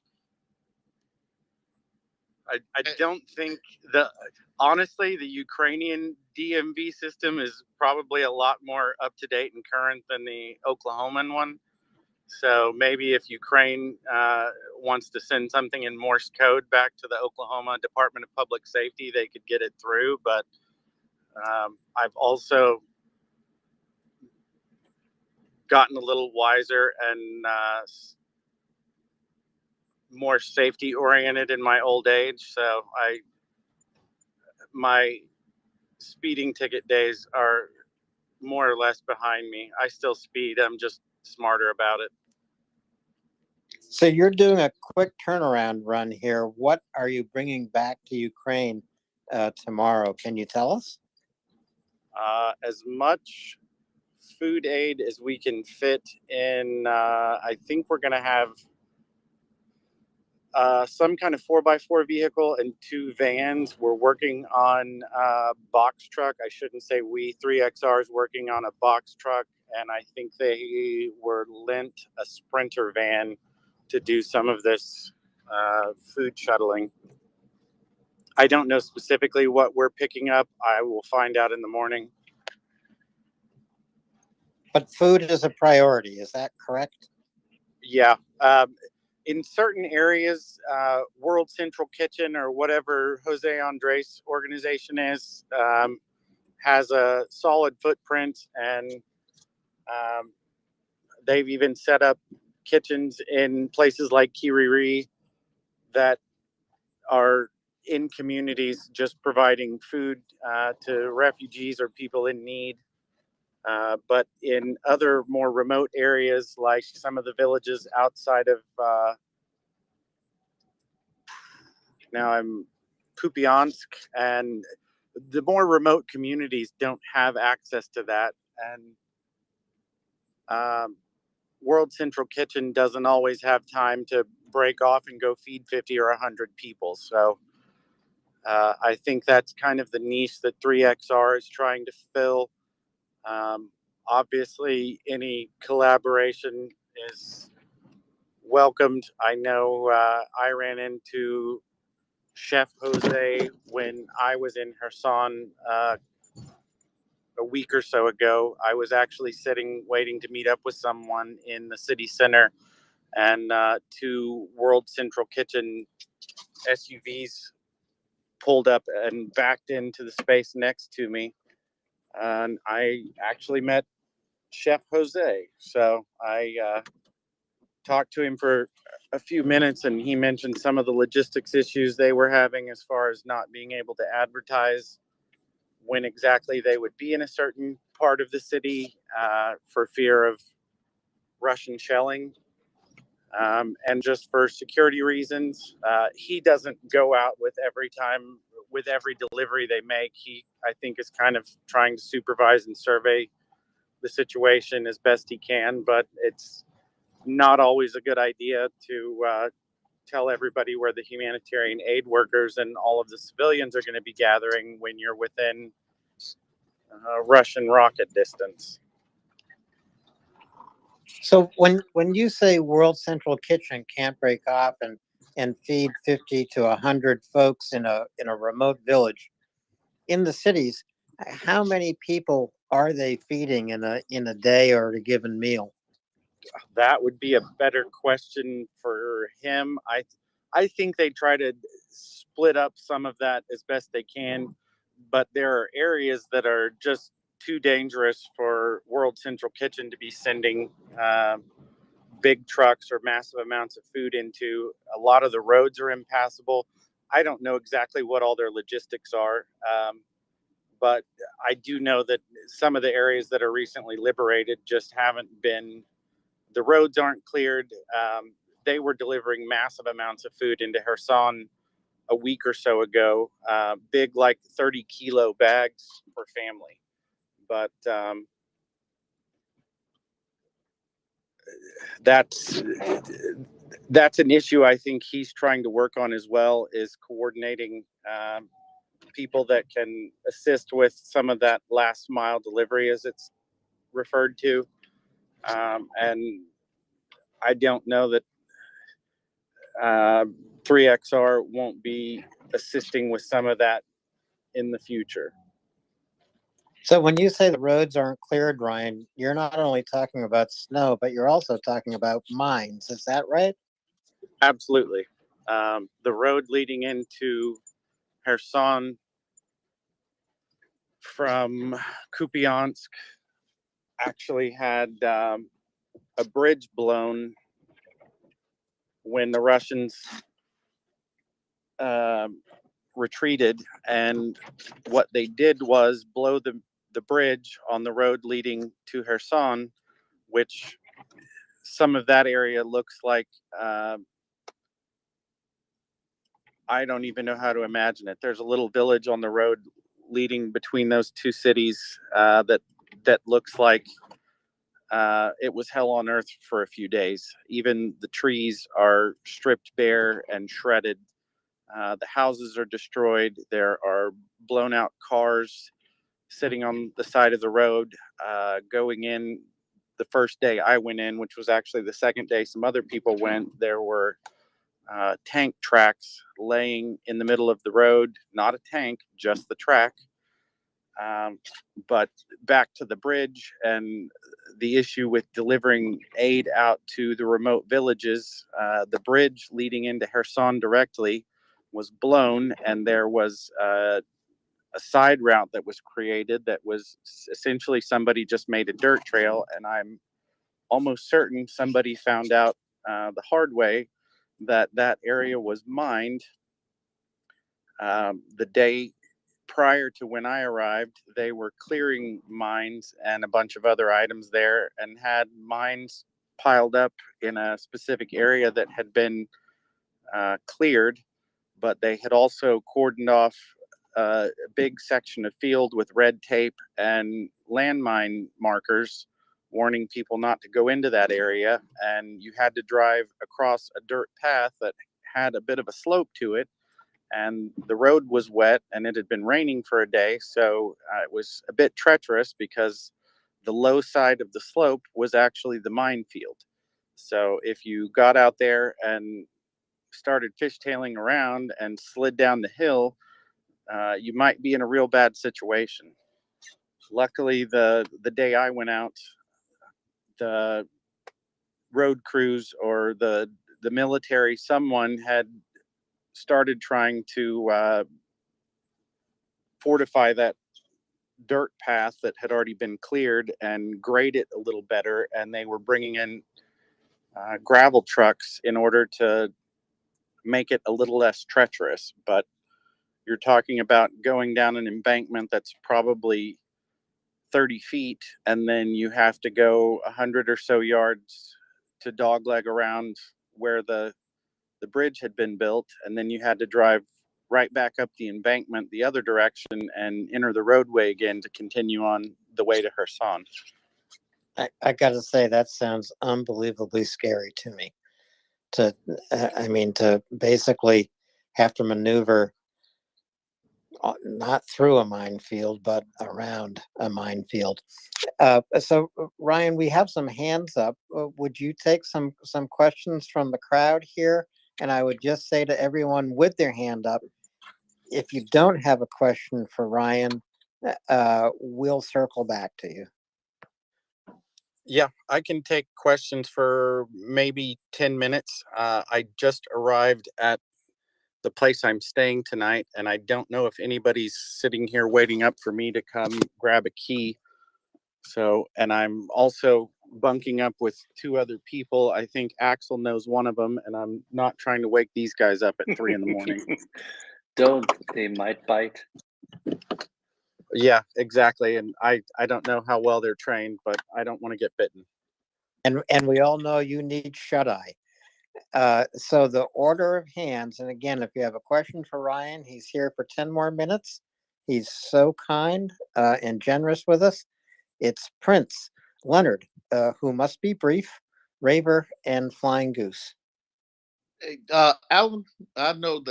I don't think honestly, the Ukrainian DMV system is probably a lot more up to date and current than the Oklahoman one. So maybe if Ukraine wants to send something in Morse code back to the Oklahoma Department of Public Safety, they could get it through. But I've also gotten a little wiser and more safety oriented in my old age. So my speeding ticket days are more or less behind me. I still speed. I'm just smarter about it. So you're doing a quick turnaround run here. What are you bringing back to Ukraine tomorrow? Can you tell us? As much food aid as we can fit in. I think we're going to have some kind of 4x4 vehicle and 2 vans. We're working on a box truck. I shouldn't say we. 3XR is working on a box truck, and I think they were lent a Sprinter van to do some of this food shuttling. I don't know specifically what we're picking up. I will find out in the morning. But food is a priority. Is that correct? Yeah. In certain areas, World Central Kitchen or whatever Jose Andres organization is, has a solid footprint, and they've even set up kitchens in places like Kiriri that are in communities just providing food to refugees or people in need. But in other more remote areas, like some of the villages outside of now I'm Kupiansk, and the more remote communities don't have access to that. And World Central Kitchen doesn't always have time to break off and go feed 50 or 100 people. So I think that's kind of the niche that 3XR is trying to fill. Obviously, any collaboration is welcomed. I know I ran into Chef Jose when I was in Kherson a week or so ago. I was actually waiting to meet up with someone in the city center, and 2 World Central Kitchen SUVs pulled up and backed into the space next to me. And I actually met Chef Jose. So I talked to him for a few minutes, and he mentioned some of the logistics issues they were having as far as not being able to advertise when exactly they would be in a certain part of the city for fear of Russian shelling. And just for security reasons, he doesn't go out with every delivery they make. He, I think, is kind of trying to supervise and survey the situation as best he can, but it's not always a good idea to tell everybody where the humanitarian aid workers and all of the civilians are going to be gathering when you're within Russian rocket distance. So when you say World Central Kitchen can't break off and feed 50 to 100 folks in a remote village in the cities, how many people are they feeding in a day or a given meal? That would be a better question for him. I think they try to split up some of that as best they can, but there are areas that are just too dangerous for World Central Kitchen to be sending big trucks or massive amounts of food into. A lot of the roads are impassable. I don't know exactly what all their logistics are, but I do know that some of the areas that are recently liberated just haven't been, the roads aren't cleared. They were delivering massive amounts of food into Kherson a week or so ago, big, like 30-kilo bags per family. But that's an issue I think he's trying to work on as well, is coordinating people that can assist with some of that last mile delivery, as it's referred to. And I don't know that 3XR won't be assisting with some of that in the future. So when you say the roads aren't cleared, Ryan, you're not only talking about snow, but you're also talking about mines. Is that right? Absolutely. The road leading into Kherson from Kupiansk actually had a bridge blown when the Russians retreated, and what they did was blow the bridge on the road leading to Kherson, which some of that area looks like I don't even know how to imagine it. There's a little village on the road leading between those two cities that looks like it was hell on earth for a few days. Even the trees are stripped bare and shredded. The houses are destroyed. There are blown out cars sitting on the side of the road. Going in the first day I went in, which was actually the second day some other people went, there were tank tracks laying in the middle of the road. Not a tank, just the track. But back to the bridge and the issue with delivering aid out to the remote villages, the bridge leading into Kherson directly was blown, and there was a side route that was created that was essentially somebody just made a dirt trail, and I'm almost certain somebody found out the hard way that that area was mined. The day prior to when I arrived, they were clearing mines and a bunch of other items there, and had mines piled up in a specific area that had been cleared, but they had also cordoned off a big section of field with red tape and landmine markers warning people not to go into that area. And you had to drive across a dirt path that had a bit of a slope to it, and the road was wet and it had been raining for a day, so it was a bit treacherous because the low side of the slope was actually the minefield. So if you got out there and started fishtailing around and slid down the hill, you might be in a real bad situation. Luckily, the day I went out, the road crews or the military, someone had started trying to fortify that dirt path that had already been cleared and grade it a little better, and they were bringing in gravel trucks in order to make it a little less treacherous. But you're talking about going down an embankment that's probably 30 feet, and then you have to go 100 or so yards to dogleg around where the bridge had been built, and then you had to drive right back up the embankment the other direction and enter the roadway again to continue on the way to Kherson. I got to say, that sounds unbelievably scary to me. To basically have to maneuver not through a minefield, but around a minefield. So Ryan, we have some hands up. Would you take some questions from the crowd here? And I would just say to everyone with their hand up, if you don't have a question for Ryan, we'll circle back to you. Yeah, I can take questions for maybe 10 minutes. I just arrived at the place I'm staying tonight, and I don't know if anybody's sitting here waiting up for me to come grab a key. So, and I'm also bunking up with two other people. I think Axel knows one of them, and I'm not trying to wake these guys up at 3 a.m. Don't, they might bite. Yeah, exactly. And I don't know how well they're trained, but I don't want to get bitten. And we all know you need shut-eye. So the order of hands, and again, if you have a question for Ryan, he's here for 10 more minutes. He's so kind and generous with us. It's Prince, Leonard, who must be brief, Raver, and Flying Goose. Hey, Alan, I know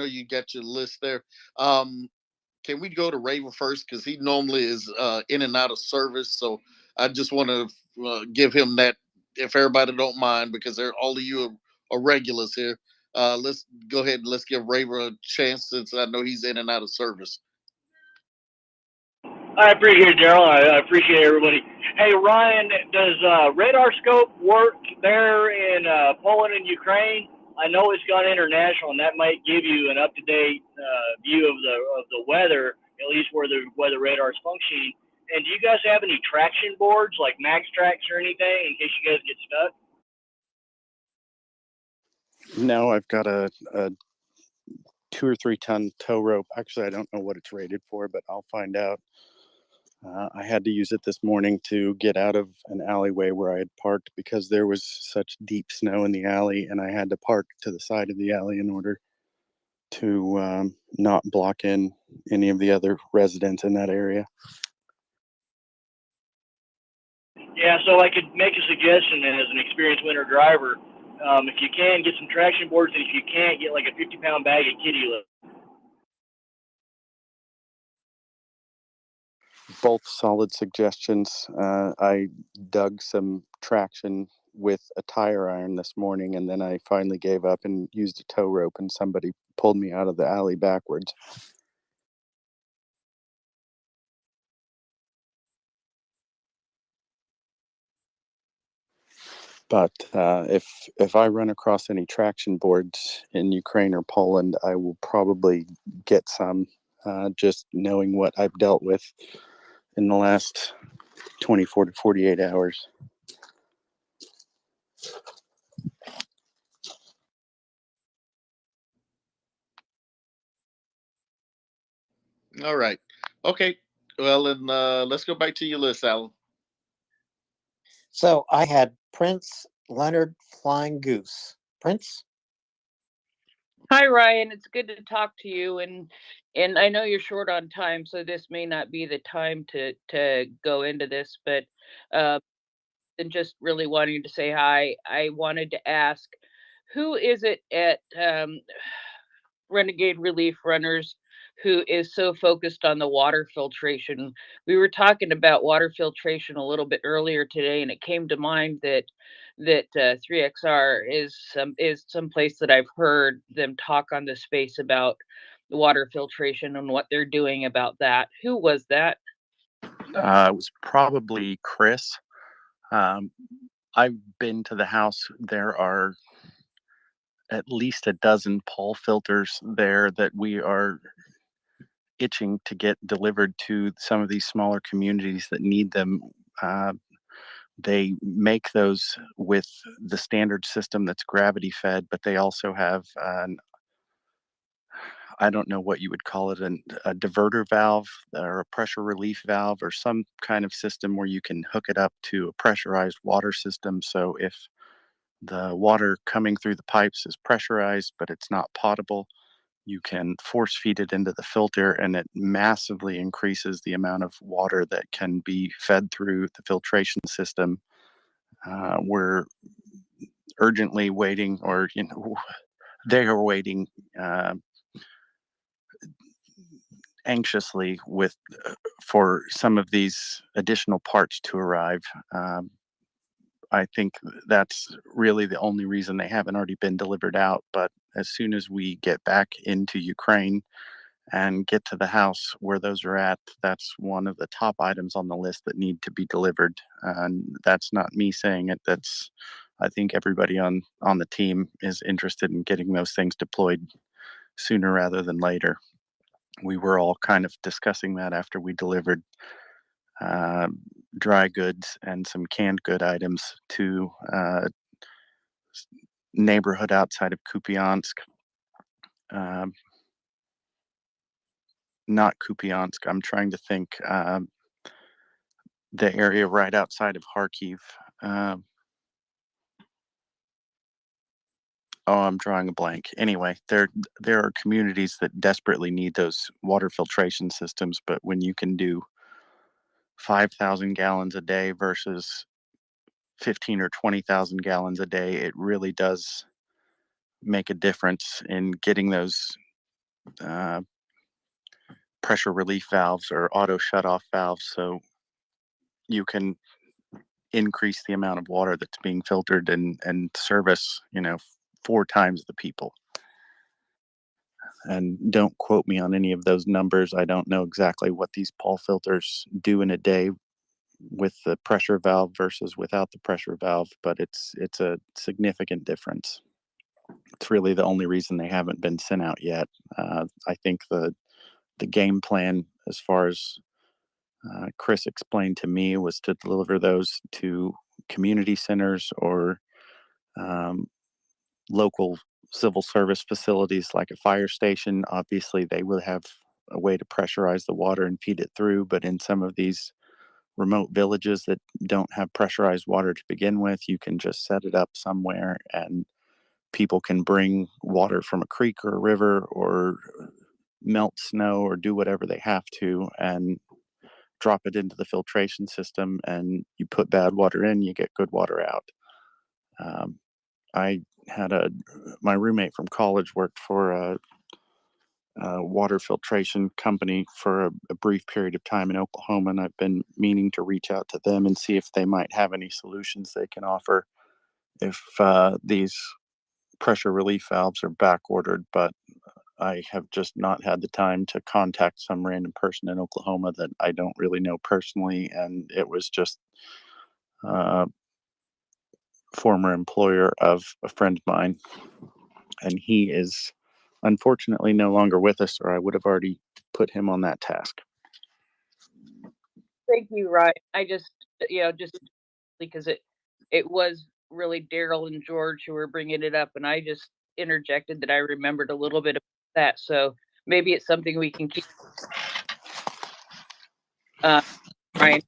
you got your list there. Can we go to Raven first, because he normally is in and out of service? So I just want to give him that, if everybody don't mind, because all of you are regulars here. Let's go ahead and let's give Raven a chance, since I know he's in and out of service. I appreciate it, Gerald. I appreciate everybody. Hey, Ryan, does radar scope work there in Poland and Ukraine? I know it's gone international, and that might give you an up-to-date view of the weather, at least where the weather radar is functioning. And do you guys have any traction boards like Max Tracks or anything in case you guys get stuck? No, I've got a 2 or 3 ton tow rope. Actually, I don't know what it's rated for, but I'll find out. I had to use it this morning to get out of an alleyway where I had parked because there was such deep snow in the alley, and I had to park to the side of the alley in order to not block in any of the other residents in that area. Yeah, so I could make a suggestion as an experienced winter driver. If you can, get some traction boards, and if you can't, get like a 50-pound bag of kitty litter. Both solid suggestions. I dug some traction with a tire iron this morning, and then I finally gave up and used a tow rope, and somebody pulled me out of the alley backwards. But if I run across any traction boards in Ukraine or Poland, I will probably get some, just knowing what I've dealt with in the last 24 to 48 hours. All right. Okay. Well, and let's go back to your list, Alan. So I had Prince, Leonard, Flying Goose. Prince? Hi, Ryan. It's good to talk to you, and I know you're short on time, so this may not be the time to go into this, but and just really wanting to say hi. I wanted to ask, who is it at Renegade Relief Runners who is so focused on the water filtration? We were talking about water filtration a little bit earlier today, and it came to mind that 3XR is some place that I've heard them talk on the space about the water filtration and what they're doing about that. Who was that? It was probably Chris. I've been to the house. There are at least a dozen pole filters there that we are itching to get delivered to some of these smaller communities that need them. They make those with the standard system that's gravity fed, but they also have I don't know what you would call it, a diverter valve or a pressure relief valve or some kind of system where you can hook it up to a pressurized water system. So if the water coming through the pipes is pressurized, but it's not potable. You can force feed it into the filter, and it massively increases the amount of water that can be fed through the filtration system. We're urgently waiting, or they are waiting anxiously for some of these additional parts to arrive. I think that's really the only reason they haven't already been delivered out. But as soon as we get back into Ukraine and get to the house where those are at, that's one of the top items on the list that need to be delivered. And that's not me saying it. That's, I think everybody on the team is interested in getting those things deployed sooner rather than later. We were all kind of discussing that after we delivered dry goods and some canned good items to neighborhood outside of Kupiansk. Not Kupiansk. I'm trying to think. The area right outside of Kharkiv. I'm drawing a blank. Anyway, there are communities that desperately need those water filtration systems, but when you can do 5,000 gallons a day versus 15 or 20,000 gallons a day, it really does make a difference in getting those pressure relief valves or auto shut-off valves, so you can increase the amount of water that's being filtered and service 4 times the people. And don't quote me on any of those numbers. I don't know exactly what these Paul filters do in a day with the pressure valve versus without the pressure valve, but it's a significant difference. It's really the only reason they haven't been sent out yet. I think the game plan, as far as Chris explained to me, was to deliver those to community centers or local civil service facilities like a fire station. Obviously, they will have a way to pressurize the water and feed it through, but in some of these remote villages that don't have pressurized water to begin with, you can just set it up somewhere and people can bring water from a creek or a river or melt snow or do whatever they have to and drop it into the filtration system, and you put bad water in, you get good water out. I had my roommate from college worked for a water filtration company for a brief period of time in Oklahoma, and I've been meaning to reach out to them and see if they might have any solutions they can offer if these pressure relief valves are back ordered. But I have just not had the time to contact some random person in Oklahoma that I don't really know personally, and it was just former employer of a friend of mine, and he is unfortunately no longer with us, or I would have already put him on that task. Thank you, Ryan. I just because it was really Daryl and George who were bringing it up, and I just interjected that I remembered a little bit of that. So maybe it's something we can keep. Ryan,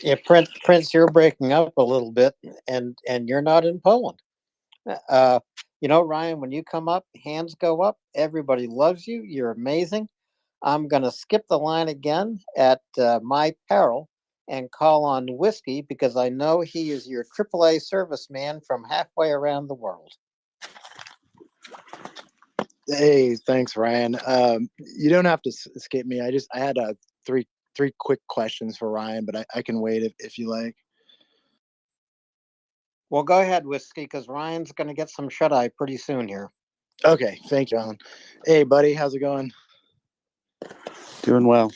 Yeah, Prince, you're breaking up a little bit, and you're not in Poland. Ryan, when you come up, hands go up. Everybody loves you. You're amazing. I'm going to skip the line again at my peril and call on Whiskey because I know he is your AAA serviceman from halfway around the world. Hey, thanks, Ryan. You don't have to skip me. I had three quick questions for Ryan, but I can wait if you like. Well, go ahead, Whiskey, because Ryan's going to get some shut-eye pretty soon here. Okay, thank you, Alan. Hey, buddy, how's it going? Doing well.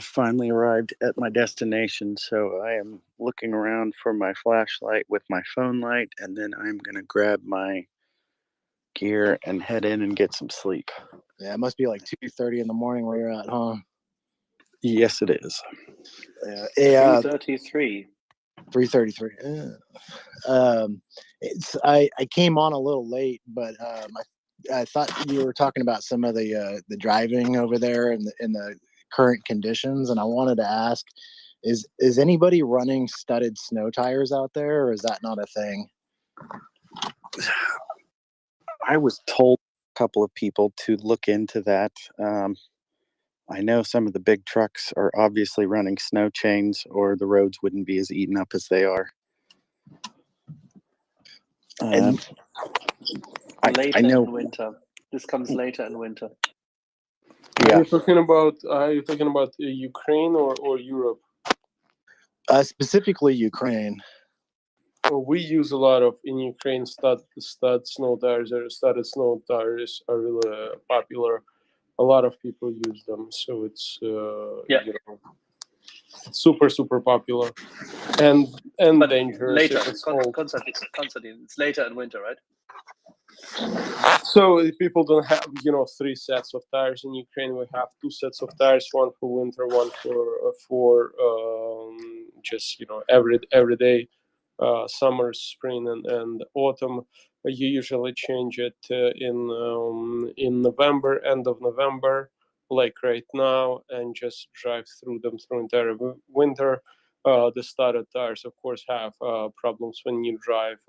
Finally arrived at my destination, so I am looking around for my flashlight with my phone light, and then I'm going to grab my gear and head in and get some sleep. Yeah, it must be like 2:30 in the morning where you're at, huh? Yes, it is. 3:33. 3:33. I came on a little late, but I thought you were talking about some of the driving over there and the current conditions, and I wanted to ask, Is anybody running studded snow tires out there, or is that not a thing? I was told a couple of people to look into that. I know some of the big trucks are obviously running snow chains, or the roads wouldn't be as eaten up as they are. And Later I know. in winter. This comes later in winter. Yeah. Are you talking about Ukraine or Europe? Specifically Ukraine. Well, we use a lot of in Ukraine studded snow tires. Studded snow tires are really popular. A lot of people use them, so it's super popular and But dangerous later, if it's cold. Constantine, it's later in winter, right? So people don't have 3 sets of tires in Ukraine. We have 2 sets of tires, one for winter, one for just every day, summer, spring, and autumn. You usually change it in November, end of November, like right now, and just drive through them through entire winter. The studded tires, of course, have problems when you drive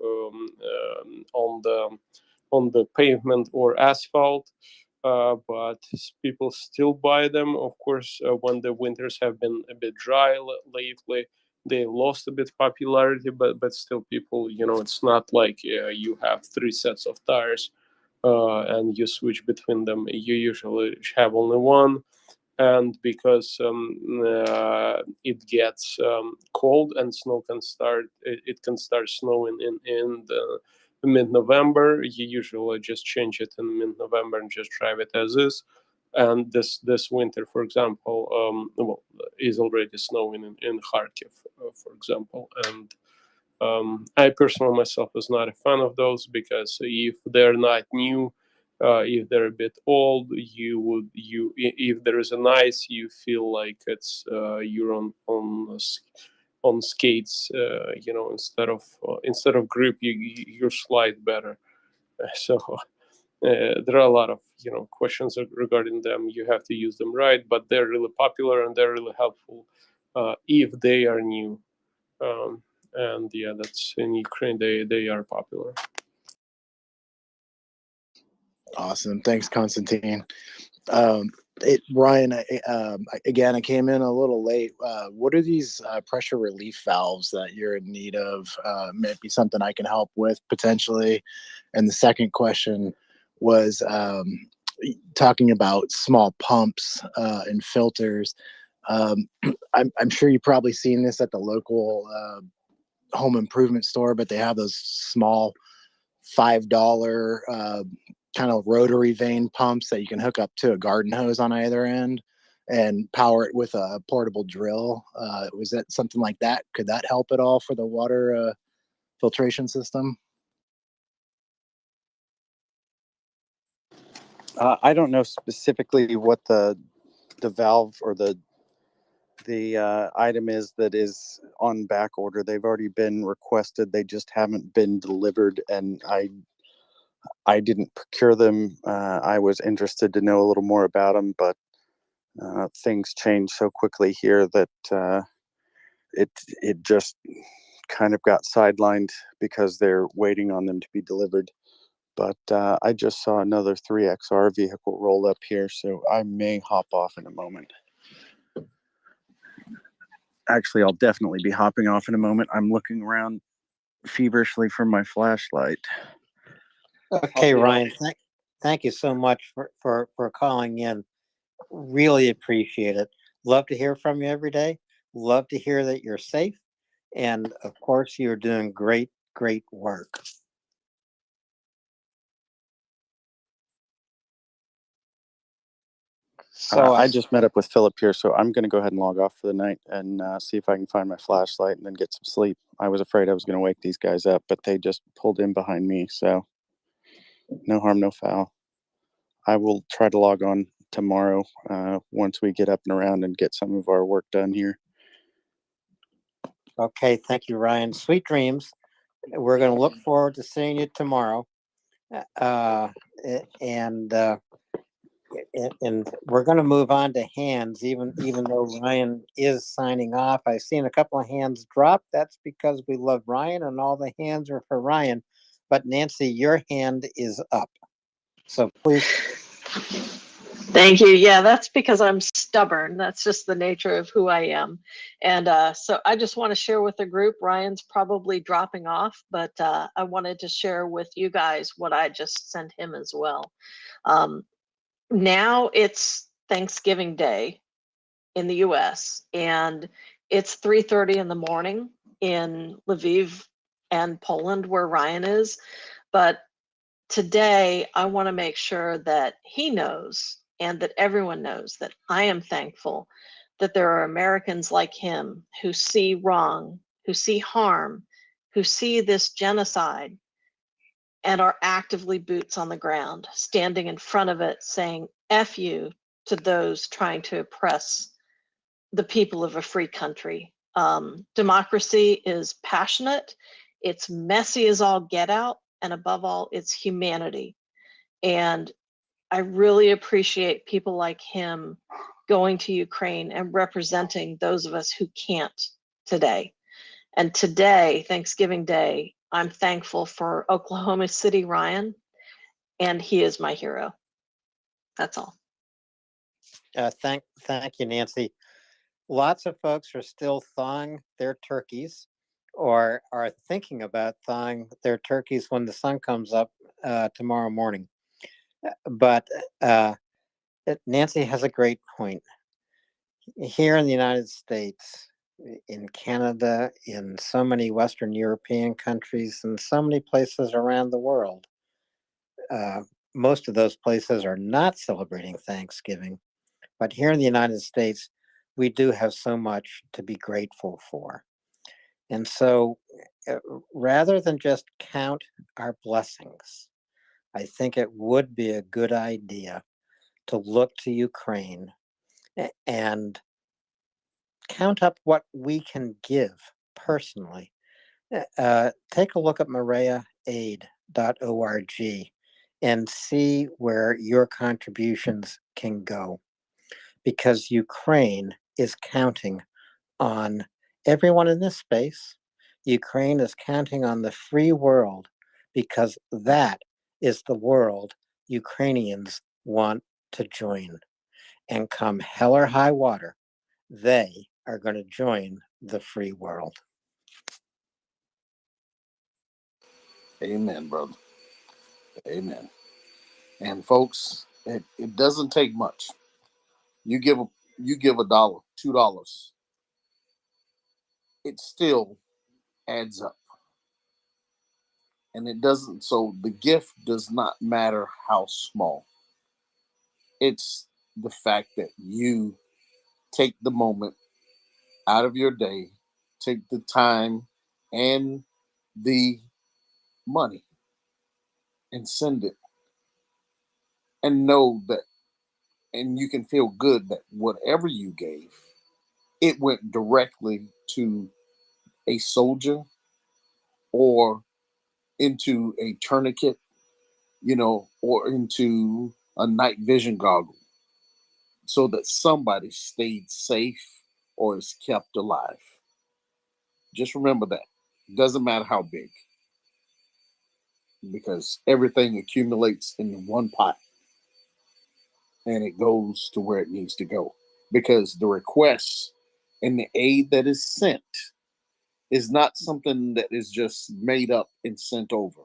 on the pavement or asphalt, but people still buy them. Of course, when the winters have been a bit dry lately, they lost a bit popularity, but still people, it's not like you have 3 sets of tires and you switch between them. You usually have only one. And because it gets cold and snow can start, it can start snowing in the mid-November. You usually just change it in mid-November and just drive it as is. And this winter, for example, is already snowing in Kharkiv, for example. And I personally myself is not a fan of those, because if they're not new, if they're a bit old, if there is an ice, you feel like it's you're on skates, instead of grip, you slide better. So there are a lot of questions regarding them. You have to use them right, but they're really popular and they're really helpful if they are new. And yeah, that's in Ukraine. They are popular. Awesome. Thanks, Konstantin. Ryan, again, I came in a little late. What are these pressure relief valves that you're in need of? Maybe something I can help with potentially. And the second question was talking about small pumps and filters. I'm sure you've probably seen this at the local home improvement store, but they have those small $5 kind of rotary vane pumps that you can hook up to a garden hose on either end and power it with a portable drill. Was that something like that? Could that help at all for the water filtration system? I don't know specifically what the valve or the item is that is on back order. They've already been requested. They just haven't been delivered, and I didn't procure them. I was interested to know a little more about them, but things change so quickly here that it just kind of got sidelined because they're waiting on them to be delivered. But I just saw another 3XR vehicle roll up here, so I may hop off in a moment. Actually, I'll definitely be hopping off in a moment. I'm looking around feverishly for my flashlight. Okay, Ryan, thank you so much for calling in. Really appreciate it. Love to hear from you every day. Love to hear that you're safe. And of course, you're doing great work. So I just met up with Philip here, so I'm going to go ahead and log off for the night and see if I can find my flashlight and then get some sleep. I was afraid I was going to wake these guys up, but they just pulled in behind me, so no harm, no foul. I will try to log on tomorrow once we get up and around and get some of our work done here. Okay, thank you, Ryan. Sweet dreams. We're going to look forward to seeing you tomorrow. And and we're going to move on to hands, even though Ryan is signing off. I've seen a couple of hands drop. That's because we love Ryan, and all the hands are for Ryan. But Nancy, your hand is up, so please. Thank you. Yeah, that's because I'm stubborn. That's just the nature of who I am. And so I just want to share with the group. Ryan's probably dropping off, but I wanted to share with you guys what I just sent him as well. Now it's Thanksgiving Day in the US, and it's 3:30 in the morning in Lviv and Poland, where Ryan is. But today, I want to make sure that he knows and that everyone knows that I am thankful that there are Americans like him who see wrong, who see harm, who see this genocide and are actively boots on the ground, standing in front of it, saying F you to those trying to oppress the people of a free country. Democracy is passionate, it's messy as all get out, and above all, it's humanity. And I really appreciate people like him going to Ukraine and representing those of us who can't today. And today, Thanksgiving Day, I'm thankful for Oklahoma City Ryan, and he is my hero. That's all. Thank you, Nancy. Lots of folks are still thawing their turkeys, or are thinking about thawing their turkeys when the sun comes up tomorrow morning. But Nancy has a great point. Here in the United States, in Canada, in so many Western European countries, and so many places around the world, most of those places are not celebrating Thanksgiving. But here in the United States, we do have so much to be grateful for. And so rather than just count our blessings, I think it would be a good idea to look to Ukraine and count up what we can give personally. Take a look at MriyaAid.org and see where your contributions can go, because Ukraine is counting on everyone in this space. Ukraine is counting on the free world, because that is the world Ukrainians want to join. And come hell or high water, they are going to join the free world. Amen, brother. Amen. And folks, it doesn't take much. You give $1, $2, it still adds up. And it doesn't, so the gift does not matter how small. It's the fact that you take the moment out of your day, take the time and the money and send it, and know that, and you can feel good that whatever you gave, it went directly to a soldier or into a tourniquet, or into a night vision goggle, so that somebody stayed safe or is kept alive. Just remember that. It doesn't matter how big, because everything accumulates in one pot and it goes to where it needs to go. Because the requests and the aid that is sent is not something that is just made up and sent over.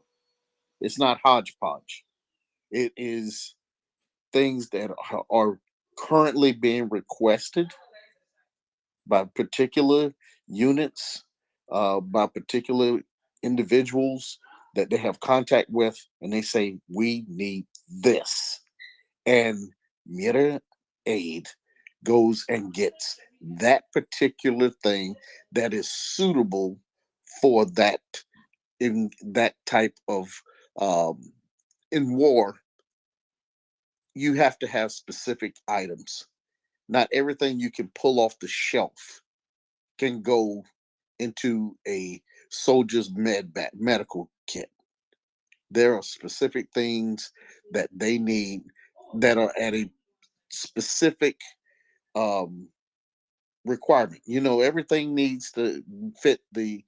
It's not hodgepodge. It is things that are currently being requested by particular units, by particular individuals that they have contact with, and they say, we need this. And MriyaAid goes and gets that particular thing that is suitable for that, in that type of, in war, you have to have specific items. Not everything you can pull off the shelf can go into a soldier's medical kit. There are specific things that they need that are at a specific requirement. You know, everything needs to fit the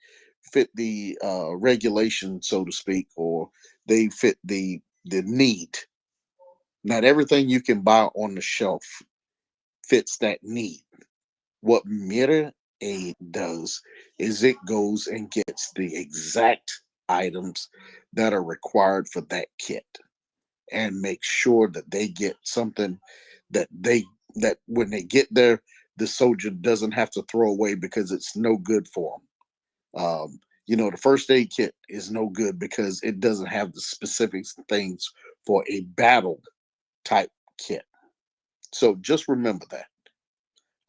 regulation, so to speak, or they fit the need. Not everything you can buy on the shelf fits that need. What MriyaAid does is it goes and gets the exact items that are required for that kit and make sure that they get something that when they get there, the soldier doesn't have to throw away because it's no good for them. You know, the first aid kit is no good because it doesn't have the specific things for a battle type kit. So just remember that.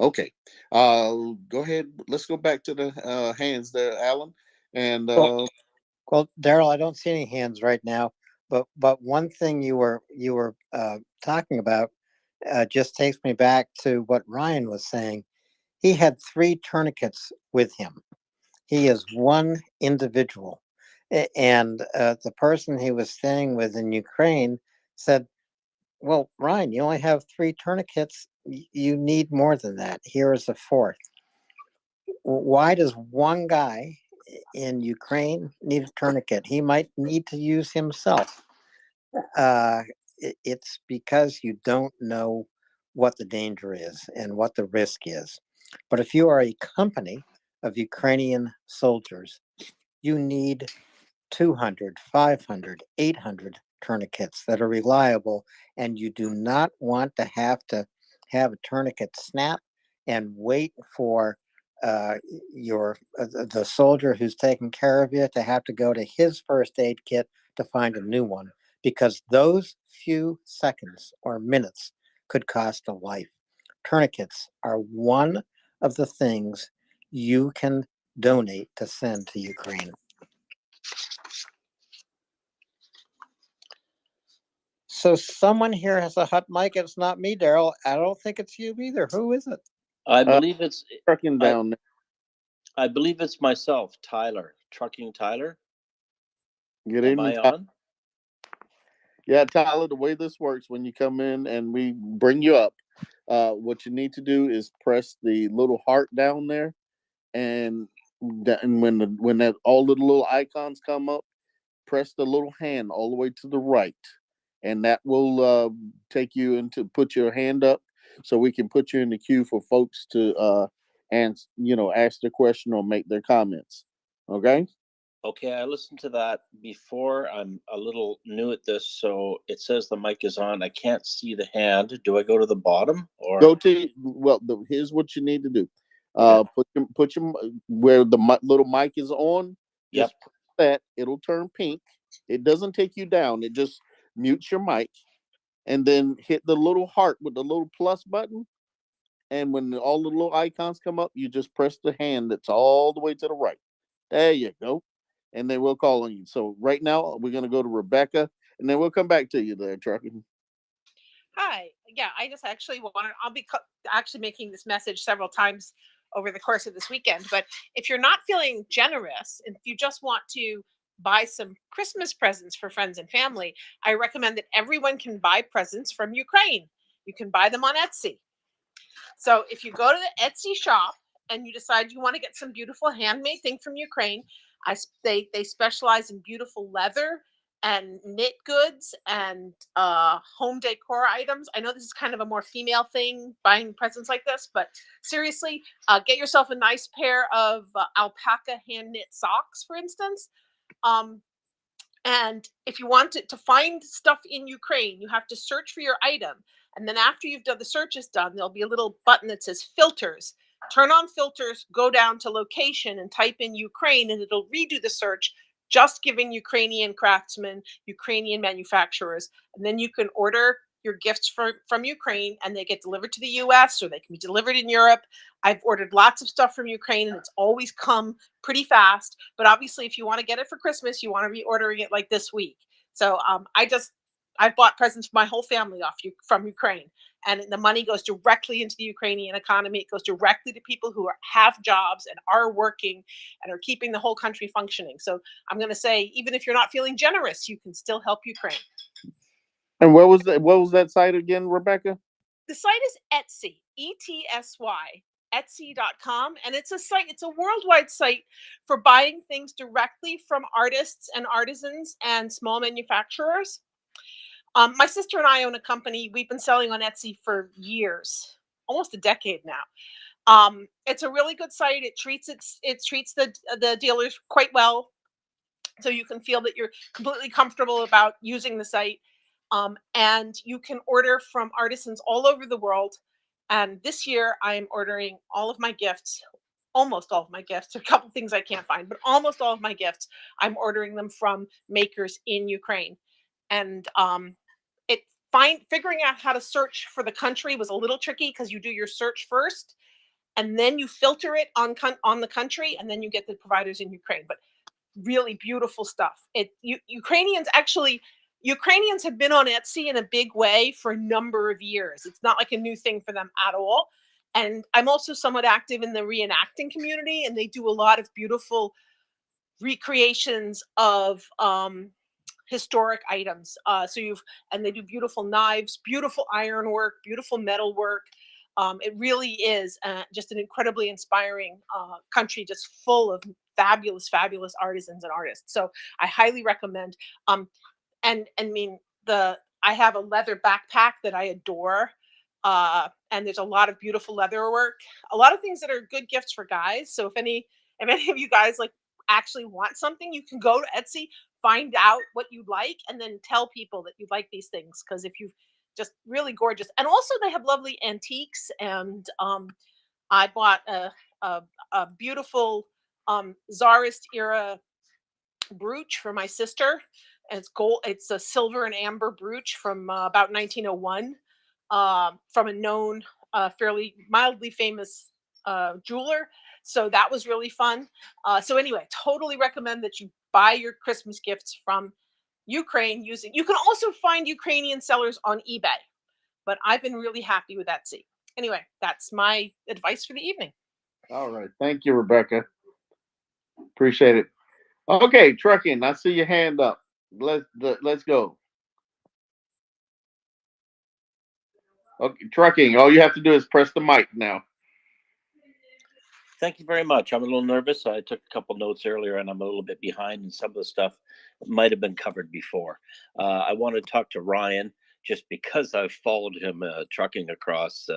Okay. Go ahead. Let's go back to the hands there, Alan. And Well, Daryl, I don't see any hands right now, but one thing you were talking about just takes me back to what Ryan was saying. He had 3 tourniquets with him. He is one individual, and the person he was staying with in Ukraine said, "Well, Ryan, you only have 3 tourniquets. You need more than that. Here is a 4th. Why does one guy in Ukraine need a tourniquet? He might need to use himself. It's because you don't know what the danger is and what the risk is. But if you are a company of Ukrainian soldiers, you need 200, 500, 800 tourniquets that are reliable, and you do not want to have a tourniquet snap and wait for the soldier who's taking care of you to have to go to his first aid kit to find a new one, because those few seconds or minutes could cost a life. Tourniquets are one of the things you can donate to send to Ukraine. So someone here has a hot mic. It's not me, Daryl. I don't think it's you either. Who is it? I believe it's trucking down there. I believe it's myself, Tyler, Trucking Tyler. Good Am evening, I Tyler. on? Yeah, Tyler, the way this works, when you come in and we bring you up, what you need to do is press the little heart down there, and when that all the little icons come up, press the little hand all the way to the right, and that will take you into put your hand up, so we can put you in the queue for folks to ask their question or make their comments. Okay. Okay, I listened to that before. I'm a little new at this, so it says the mic is on. I can't see the hand. Do I go to the bottom or Go to here's what you need to do. Put your where the little mic is on. Just press that. It'll turn pink. It doesn't take you down. It just mutes your mic, and then hit the little heart with the little plus button. And when all the little icons come up, you just press the hand that's all the way to the right. There you go. And then we'll call on you. So right now we're gonna go to Rebecca, and then we'll come back to you there, Trucking. Hi. Yeah, I just actually wanted, I'll be actually making this message several times over the course of this weekend. But if you're not feeling generous, and if you just want to buy some Christmas presents for friends and family, I recommend that everyone can buy presents from Ukraine. You can buy them on Etsy. So if you go to the Etsy shop and you decide you want to get some beautiful handmade thing from Ukraine, they specialize in beautiful leather and knit goods and home decor items. I know this is kind of a more female thing, buying presents like this, but seriously, get yourself a nice pair of alpaca hand knit socks, for instance. And if you want to find stuff in Ukraine, you have to search for your item. And then after you've done the search is done, there'll be a little button that says filters. Turn on filters, go down to location and type in Ukraine, and it'll redo the search, just giving Ukrainian craftsmen, Ukrainian manufacturers. And then you can order your gifts from Ukraine, and they get delivered to the US, or they can be delivered in Europe. I've ordered lots of stuff from Ukraine, and it's always come pretty fast. But obviously, if you want to get it for Christmas, you want to be ordering it like this week. So I've bought presents for my whole family from Ukraine, and the money goes directly into the Ukrainian economy. It goes directly to people who have jobs and are working and are keeping the whole country functioning. So I'm going to say, even if you're not feeling generous, you can still help Ukraine. And what was that site again, Rebecca? the site is Etsy, ETSY, Etsy.com. And it's a site, it's a worldwide site for buying things directly from artists and artisans and small manufacturers. My sister and I own a company. We've been selling on Etsy for years, almost a decade now. It's a really good site. It treats the dealers quite well, so you can feel that you're completely comfortable about using the site. And you can order from artisans all over the world. And this year, I am ordering all of my gifts, almost all of my gifts. A couple things I can't find, but almost all of my gifts, I'm ordering them from makers in Ukraine. And figuring out how to search for the country was a little tricky because you do your search first, and then you filter it on the country, and then you get the providers in Ukraine. But really beautiful stuff. Ukrainians have been on Etsy in a big way for a number of years. It's not like a new thing for them at all. And I'm also somewhat active in the reenacting community, and they do a lot of beautiful recreations of historic items. And they do beautiful knives, beautiful ironwork, beautiful metalwork. It really is just an incredibly inspiring country, just full of fabulous, fabulous artisans and artists. So I highly recommend. And I mean, I have a leather backpack that I adore. And there's a lot of beautiful leather work, a lot of things that are good gifts for guys. So if any of you guys like actually want something, you can go to Etsy, find out what you like, and then tell people that you like these things. Because if you just really gorgeous, and also they have lovely antiques. And I bought a beautiful Tsarist era brooch for my sister. And it's gold. It's a silver and amber brooch from about 1901, from a known, fairly mildly famous jeweler. So that was really fun. So anyway, totally recommend that you buy your Christmas gifts from Ukraine using. You can also find Ukrainian sellers on eBay, but I've been really happy with Etsy. Anyway, that's my advice for the evening. All right. Thank you, Rebecca. Appreciate it. Okay, trucking. I see your hand up. Let's go. Okay, trucking. All you have to do is press the mic now. Thank you very much. I'm a little nervous. I took a couple notes earlier, and I'm a little bit behind, and some of the stuff might have been covered before. I want to talk to Ryan just because I've followed him trucking across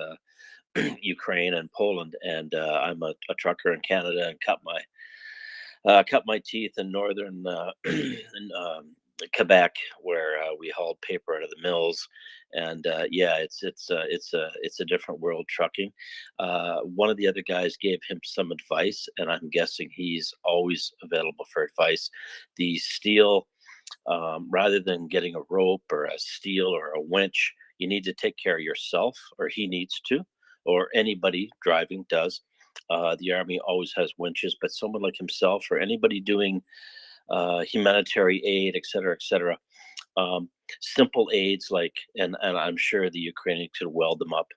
Ukraine and Poland, and I'm a trucker in Canada and cut my teeth in northern Quebec, where we hauled paper out of the mills. And yeah, it's a different world, trucking. One of the other guys gave him some advice, and I'm guessing he's always available for advice. The steel, rather than getting a rope or a steel or a winch, you need to take care of yourself, or he needs to, or anybody driving does. The Army always has winches, but someone like himself or anybody doing humanitarian aid, et cetera, simple aids like, and I'm sure the Ukrainians could weld them up.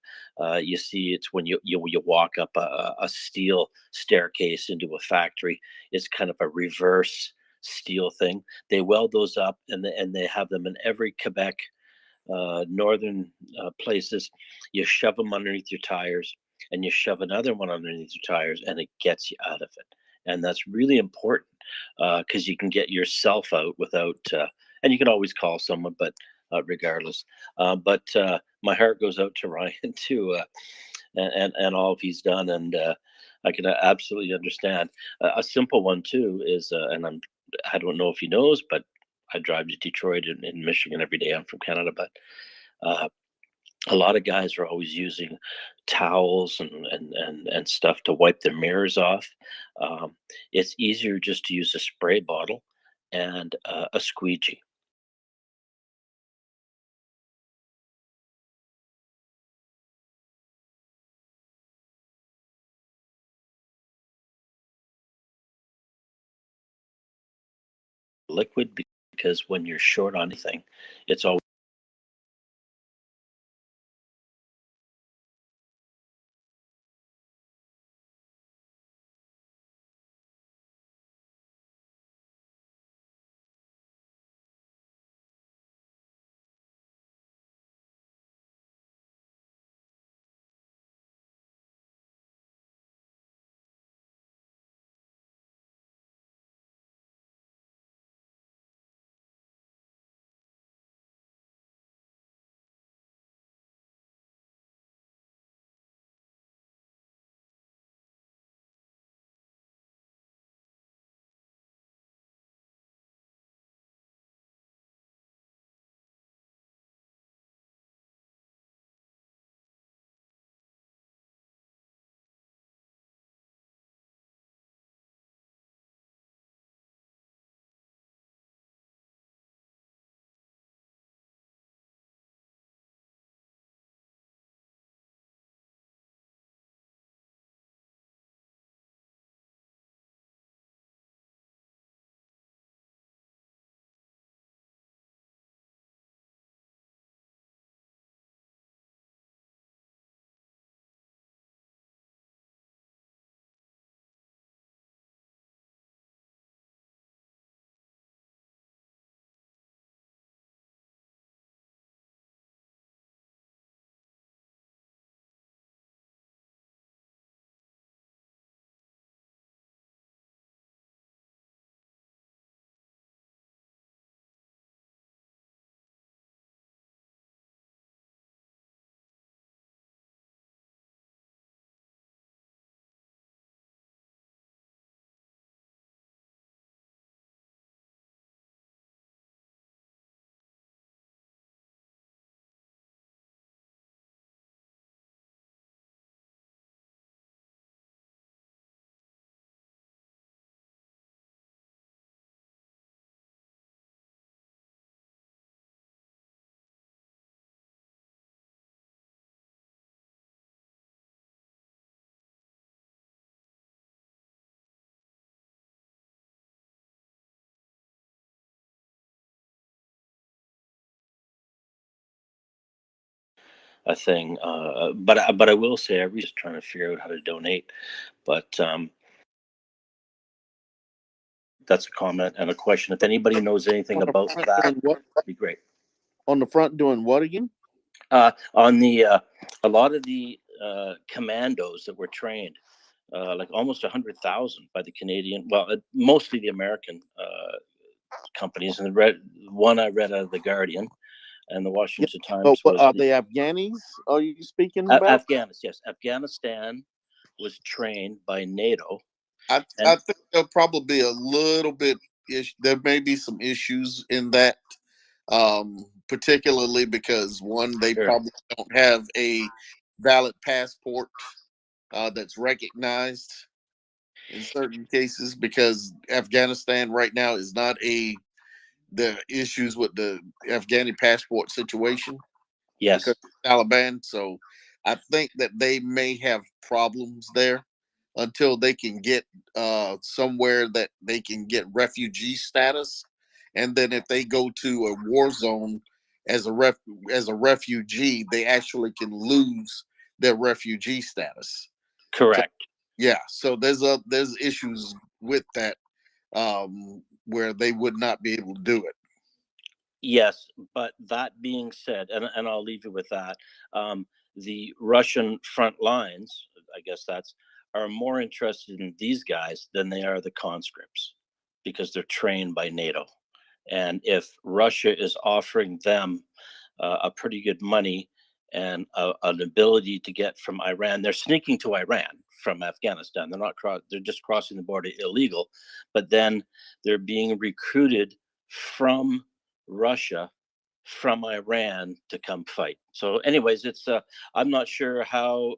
You see, it's when you walk up a steel staircase into a factory. It's kind of a reverse steel thing. They weld those up, and they have them in every Quebec northern places. You shove them underneath your tires, and you shove another one underneath your tires, and it gets you out of it. And that's really important because you can get yourself out without, and you can always call someone, but regardless. But my heart goes out to Ryan too, and all he's done, and I can absolutely understand. A simple one too is, and I don't know if he knows, but I drive to Detroit in Michigan every day. I'm from Canada, but a lot of guys are always using towels and stuff to wipe their mirrors off. It's easier just to use a spray bottle and a squeegee. Liquid, because when you're short on anything, it's always a thing. But I will say, I'm just trying to figure out how to donate. But that's a comment and a question. If anybody knows anything On the about front that, doing what? that'd be great. On the front doing what again? On the a lot of the commandos that were trained, like almost 100,000 by the Canadian, well, mostly the American companies. And the one I read out of the Guardian and the Washington Times But was are they Afghanis? Are you speaking about? Afghanistan. Yes, Afghanistan was trained by NATO. I think there'll probably be a little bit. There may be some issues in that, particularly because one, they probably don't have a valid passport that's recognized in certain cases, because Afghanistan right now is not the issues with the Afghani passport situation. Yes. Because of Taliban. So I think that they may have problems there until they can get somewhere that they can get refugee status. And then if they go to a war zone as a refugee, they actually can lose their refugee status. Correct. So, yeah. So there's issues with that, where they would not be able to do it. Yes, but that being said, and I'll leave you with that, the Russian front lines, I guess are more interested in these guys than they are the conscripts, because they're trained by NATO. And if Russia is offering them a pretty good money and an ability to get from Iran, they're sneaking to Iran from Afghanistan. They're just crossing the border illegal, but then they're being recruited from Russia, from Iran to come fight. So anyways, it's I'm not sure how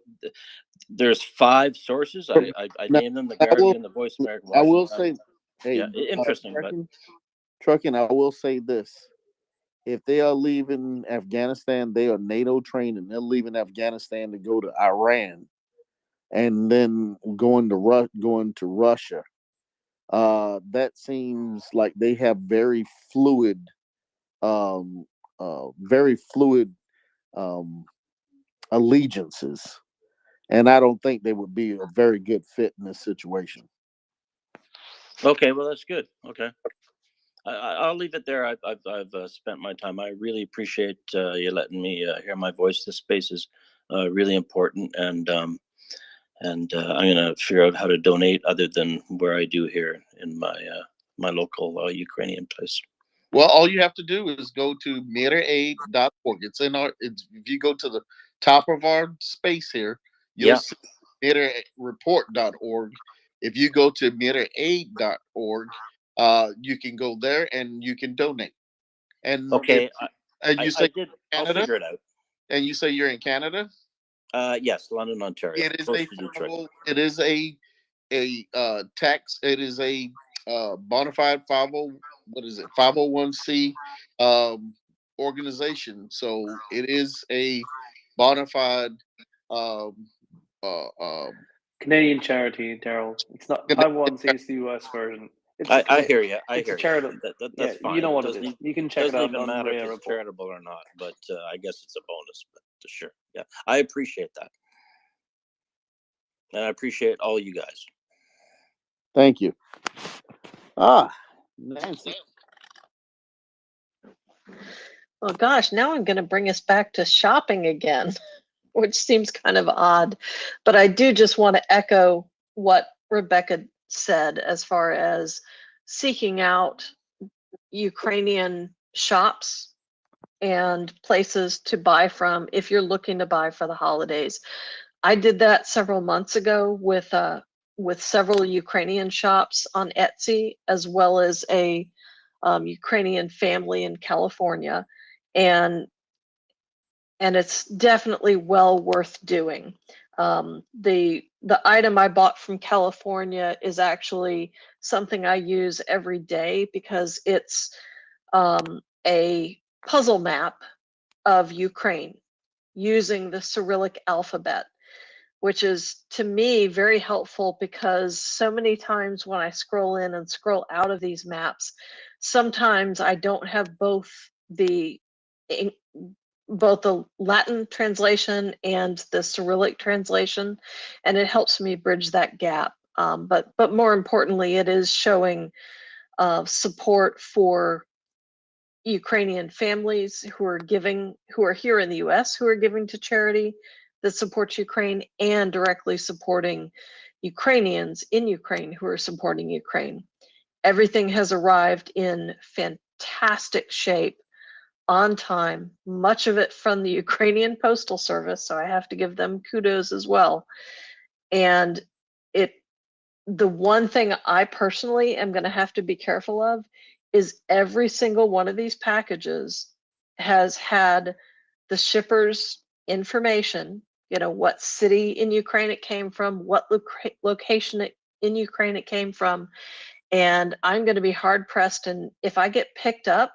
there's 5 sources. I named them: the Guardian, the Voice of America, I will Washington. say, hey, Yeah, interesting, but trucking, I will say this. If they are leaving Afghanistan, they are NATO trained, and they're leaving Afghanistan to go to Iran and then going to Russia. That seems like they have very fluid allegiances, and I don't think they would be a very good fit in this situation. okay, well, that's good. Okay, I'll leave it there. I've spent my time. I really appreciate you letting me hear my voice. This space is really important, and I'm gonna figure out how to donate other than where I do here in my local Ukrainian place. Well, all you have to do is go to MriyaReport. If you go to the top of our space here, you'll see MriyaReport.org. If you go to MriyaAid.org, you can go there and you can donate. And okay, you say I'll Canada, figure it out. and you say you're in Canada. Yes, London, Ontario. It is close a to Detroit. it is a tax. It is a bona fide 501c organization. So it is a bona fide Canadian charity, Daryl. It's not 501c. It's the US version. I hear you. It's a charitable. That's fine. You know what it doesn't is. even, You can check it doesn't out even on matter if Maria it's Report. charitable or not, but I guess it's a bonus. But sure, yeah, I appreciate that, and I appreciate all you guys. Thank you. Nancy. Well, gosh, now I'm going to bring us back to shopping again, which seems kind of odd. But I do just want to echo what Rebecca said as far as seeking out Ukrainian shops and places to buy from if you're looking to buy for the holidays. I did that several months ago with several Ukrainian shops on Etsy, as well as a Ukrainian family in California, and it's definitely well worth doing. The item I bought from California is actually something I use every day because it's a puzzle map of Ukraine using the Cyrillic alphabet, which is to me very helpful because so many times when I scroll in and scroll out of these maps, sometimes I don't have both the both the Latin translation and the Cyrillic translation, and it helps me bridge that gap. But more importantly, it is showing support for Ukrainian families who are here in the US, who are giving to charity that supports Ukraine, and directly supporting Ukrainians in Ukraine who are supporting Ukraine. Everything has arrived in fantastic shape, on time, much of it from the Ukrainian Postal Service, so I have to give them kudos as well. And the one thing I personally am going to have to be careful of is every single one of these packages has had the shipper's information, what city in Ukraine it came from, what location in Ukraine it came from. And I'm going to be hard pressed. And if I get picked up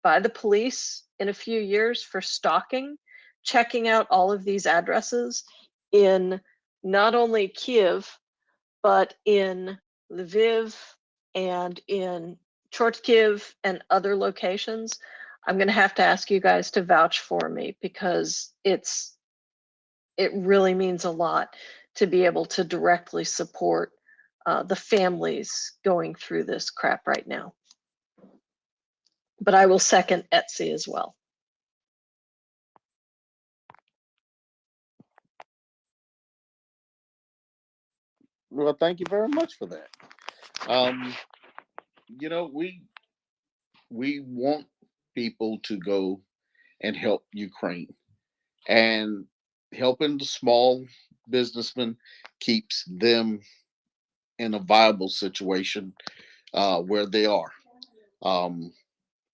by the police in a few years for stalking, checking out all of these addresses in not only Kiev, but in Lviv and in Chortkiv and other locations, I'm going to have to ask you guys to vouch for me, because it really means a lot to be able to directly support the families going through this crap right now. But I will second Etsy as well. Well, thank you very much for that. We want people to go and help Ukraine, and helping the small businessmen keeps them in a viable situation where they are.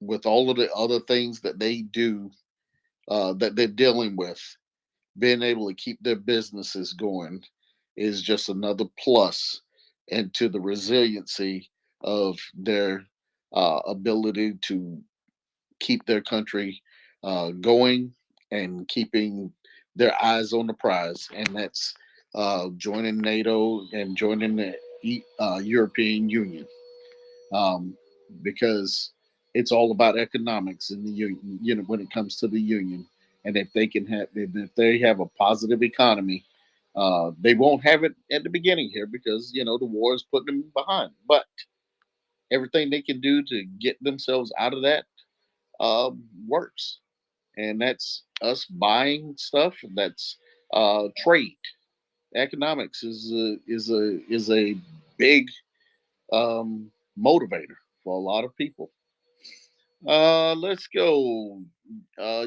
With all of the other things that they do, that they're dealing with, being able to keep their businesses going is just another plus into the resiliency of their ability to keep their country going and keeping their eyes on the prize, and that's joining NATO and joining the European Union, because it's all about economics in the union. When it comes to the union, and if they have a positive economy, they won't have it at the beginning here because the war is putting them behind. But everything they can do to get themselves out of that works, and that's us buying stuff. That's trade. Economics is a big motivator for a lot of people. Let's go.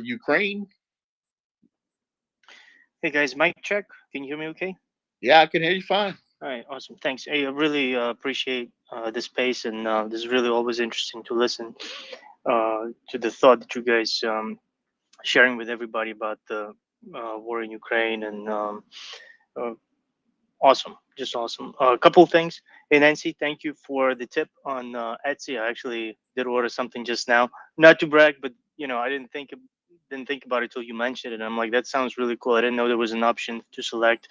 Ukraine. Hey guys, mic check. Can you hear me okay? Yeah, I can hear you fine. All right, awesome. Thanks. Hey, I really appreciate the space, and this is really always interesting to listen to the thought that you guys sharing with everybody about the war in Ukraine, and awesome, just awesome. A couple of things. Hey Nancy, thank you for the tip on Etsy. I actually did order something just now. Not to brag, but I didn't think about it till you mentioned it. I'm like, that sounds really cool. I didn't know there was an option to select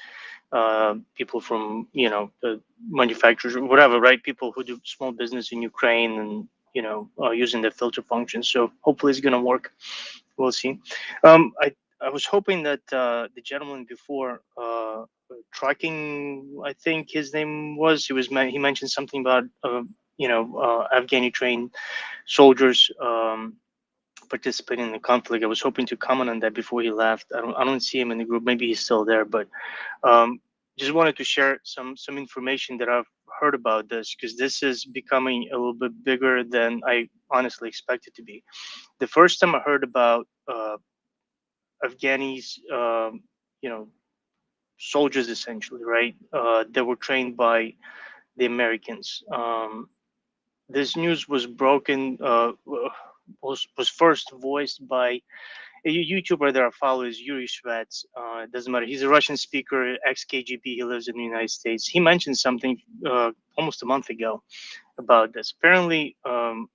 people from the manufacturers or whatever, right? People who do small business in Ukraine, and using the filter function. So hopefully it's gonna work. We'll see. I was hoping that the gentleman before tracking, I think his name was, he mentioned something about Afghani trained soldiers participating in the conflict. I was hoping to comment on that before he left. I don't see him in the group. Maybe he's still there, but just wanted to share some information that I've heard about this, because this is becoming a little bit bigger than I honestly expected to be. The first time I heard about Afghanis, soldiers essentially, right? That were trained by the Americans. This news was broken, was first voiced by a YouTuber that I follow, is Yuri Shvets. It doesn't matter. He's a Russian speaker, ex-KGB. He lives in the United States. He mentioned something almost a month ago about this. Apparently,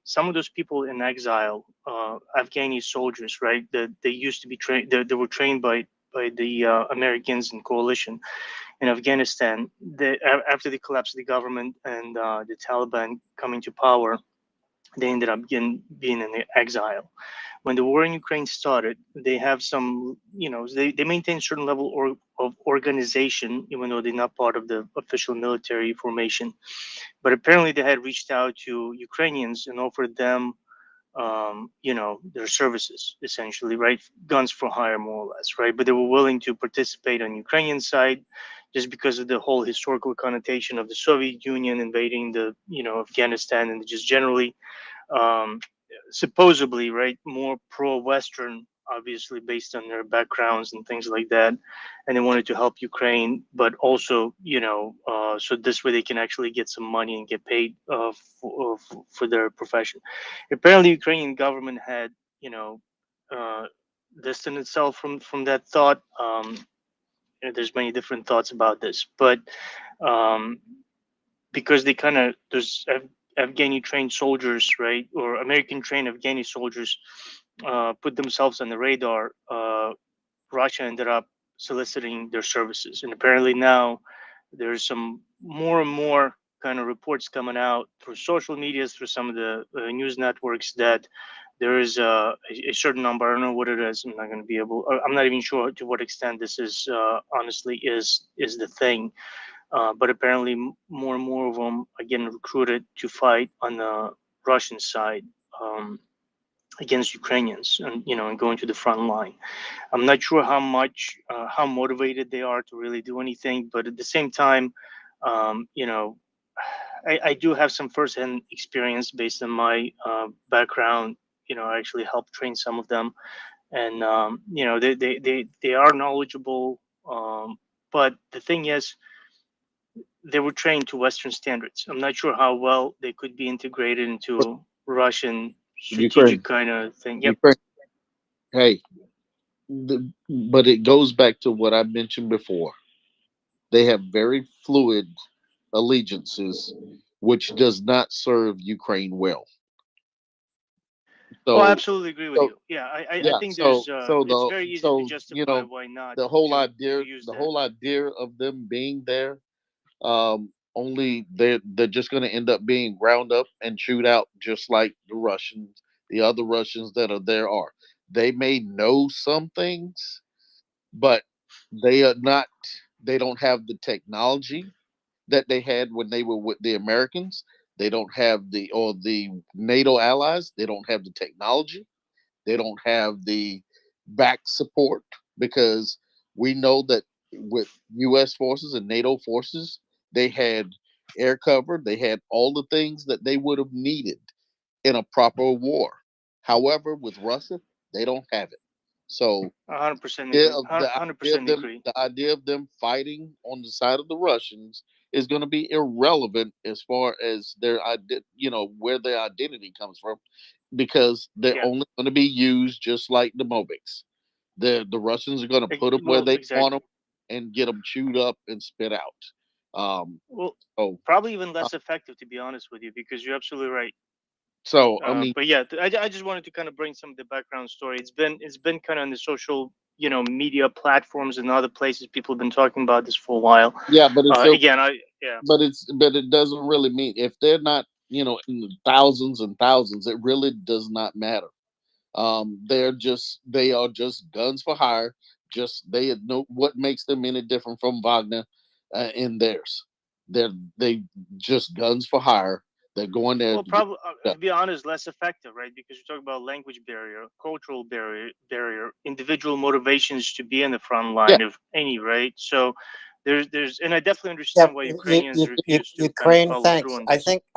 some of those people in exile, Afghani soldiers, right? That they used to be trained. They were trained by the Americans and coalition in Afghanistan. After the collapse of the government and the Taliban coming to power, they ended up being in exile. when the war in Ukraine started, they have some, they maintain certain level of organization, even though they're not part of the official military formation. But apparently, they had reached out to Ukrainians and offered them, their services, essentially, right? Guns for hire, more or less, right? But they were willing to participate on Ukrainian side just because of the whole historical connotation of the Soviet Union invading Afghanistan, and just generally, um, supposedly, right, more pro-Western, obviously based on their backgrounds and things like that, and they wanted to help Ukraine, but also, so this way they can actually get some money and get paid for their profession. Apparently, Ukrainian government had, uh, distanced itself from that thought. There's many different thoughts about this, but um, because they kind of there's Afghani trained soldiers, right, or American trained Afghani soldiers, put themselves on the radar. Russia ended up soliciting their services, and apparently now there's some more and more kind of reports coming out through social medias, through some of the news networks, that there is a certain number. I don't know what it is. I'm not going to be able. I'm not even sure to what extent this is honestly is the thing. But apparently, more and more of them are getting recruited to fight on the Russian side, against Ukrainians, and and going to the front line. I'm not sure how motivated they are to really do anything, but at the same time, um, you know, I do have some firsthand experience based on my background. I actually helped train some of them, and they are knowledgeable. But the thing is, they were trained to Western standards. I'm not sure how well they could be integrated into Russian strategic Ukraine. kind of thing. Yep. Ukraine. Hey, but it goes back to what I mentioned before. They have very fluid allegiances, which does not serve Ukraine well. Oh, I So, absolutely agree with you. Yeah, I think so there's so it's the very easy to so justify why not the whole to idea use the that. whole idea of them being there, only they're just going to end up being ground up and chewed out, just like the other Russians that are there are. They may know some things, but they are not. They don't have the technology that they had when they were with the Americans. They don't have the NATO allies. They don't have the technology. They don't have the back support, because we know that with U.S. forces and NATO forces, they had air cover. They had all the things that they would have needed in a proper war. However, with Russia, they don't have it. So 100% yeah, agree. 100% agree. the idea of them fighting on the side of the Russians is going to be irrelevant as far as where their identity comes from, because they're Yeah. only going to be used just like the Mobics. The Russians are going to put them where Well, they want exactly. them and get them chewed up and spit out. Well, So probably even uh, less effective, to be honest with you, because you're absolutely right. I mean, But yeah, I just wanted to kind of bring some of the background story. It's been kind of on the social media platforms and other places. People have been talking about this for a while. yeah, but it's still Again, yeah. but it doesn't really mean, if they're not in the thousands and thousands, it really does not matter. They are just guns for hire. Just they know what makes them any different from Wagner in theirs. They just guns for hire. They're going there Well, to get probably stuff. to be honest, less effective, right? Because you're talking about language barrier, cultural barrier, individual motivations to be in the front Yeah, line, if any, right? So and I definitely Yeah, understand why Ukrainians refuse to kind of Ukraine. follow through Thanks. on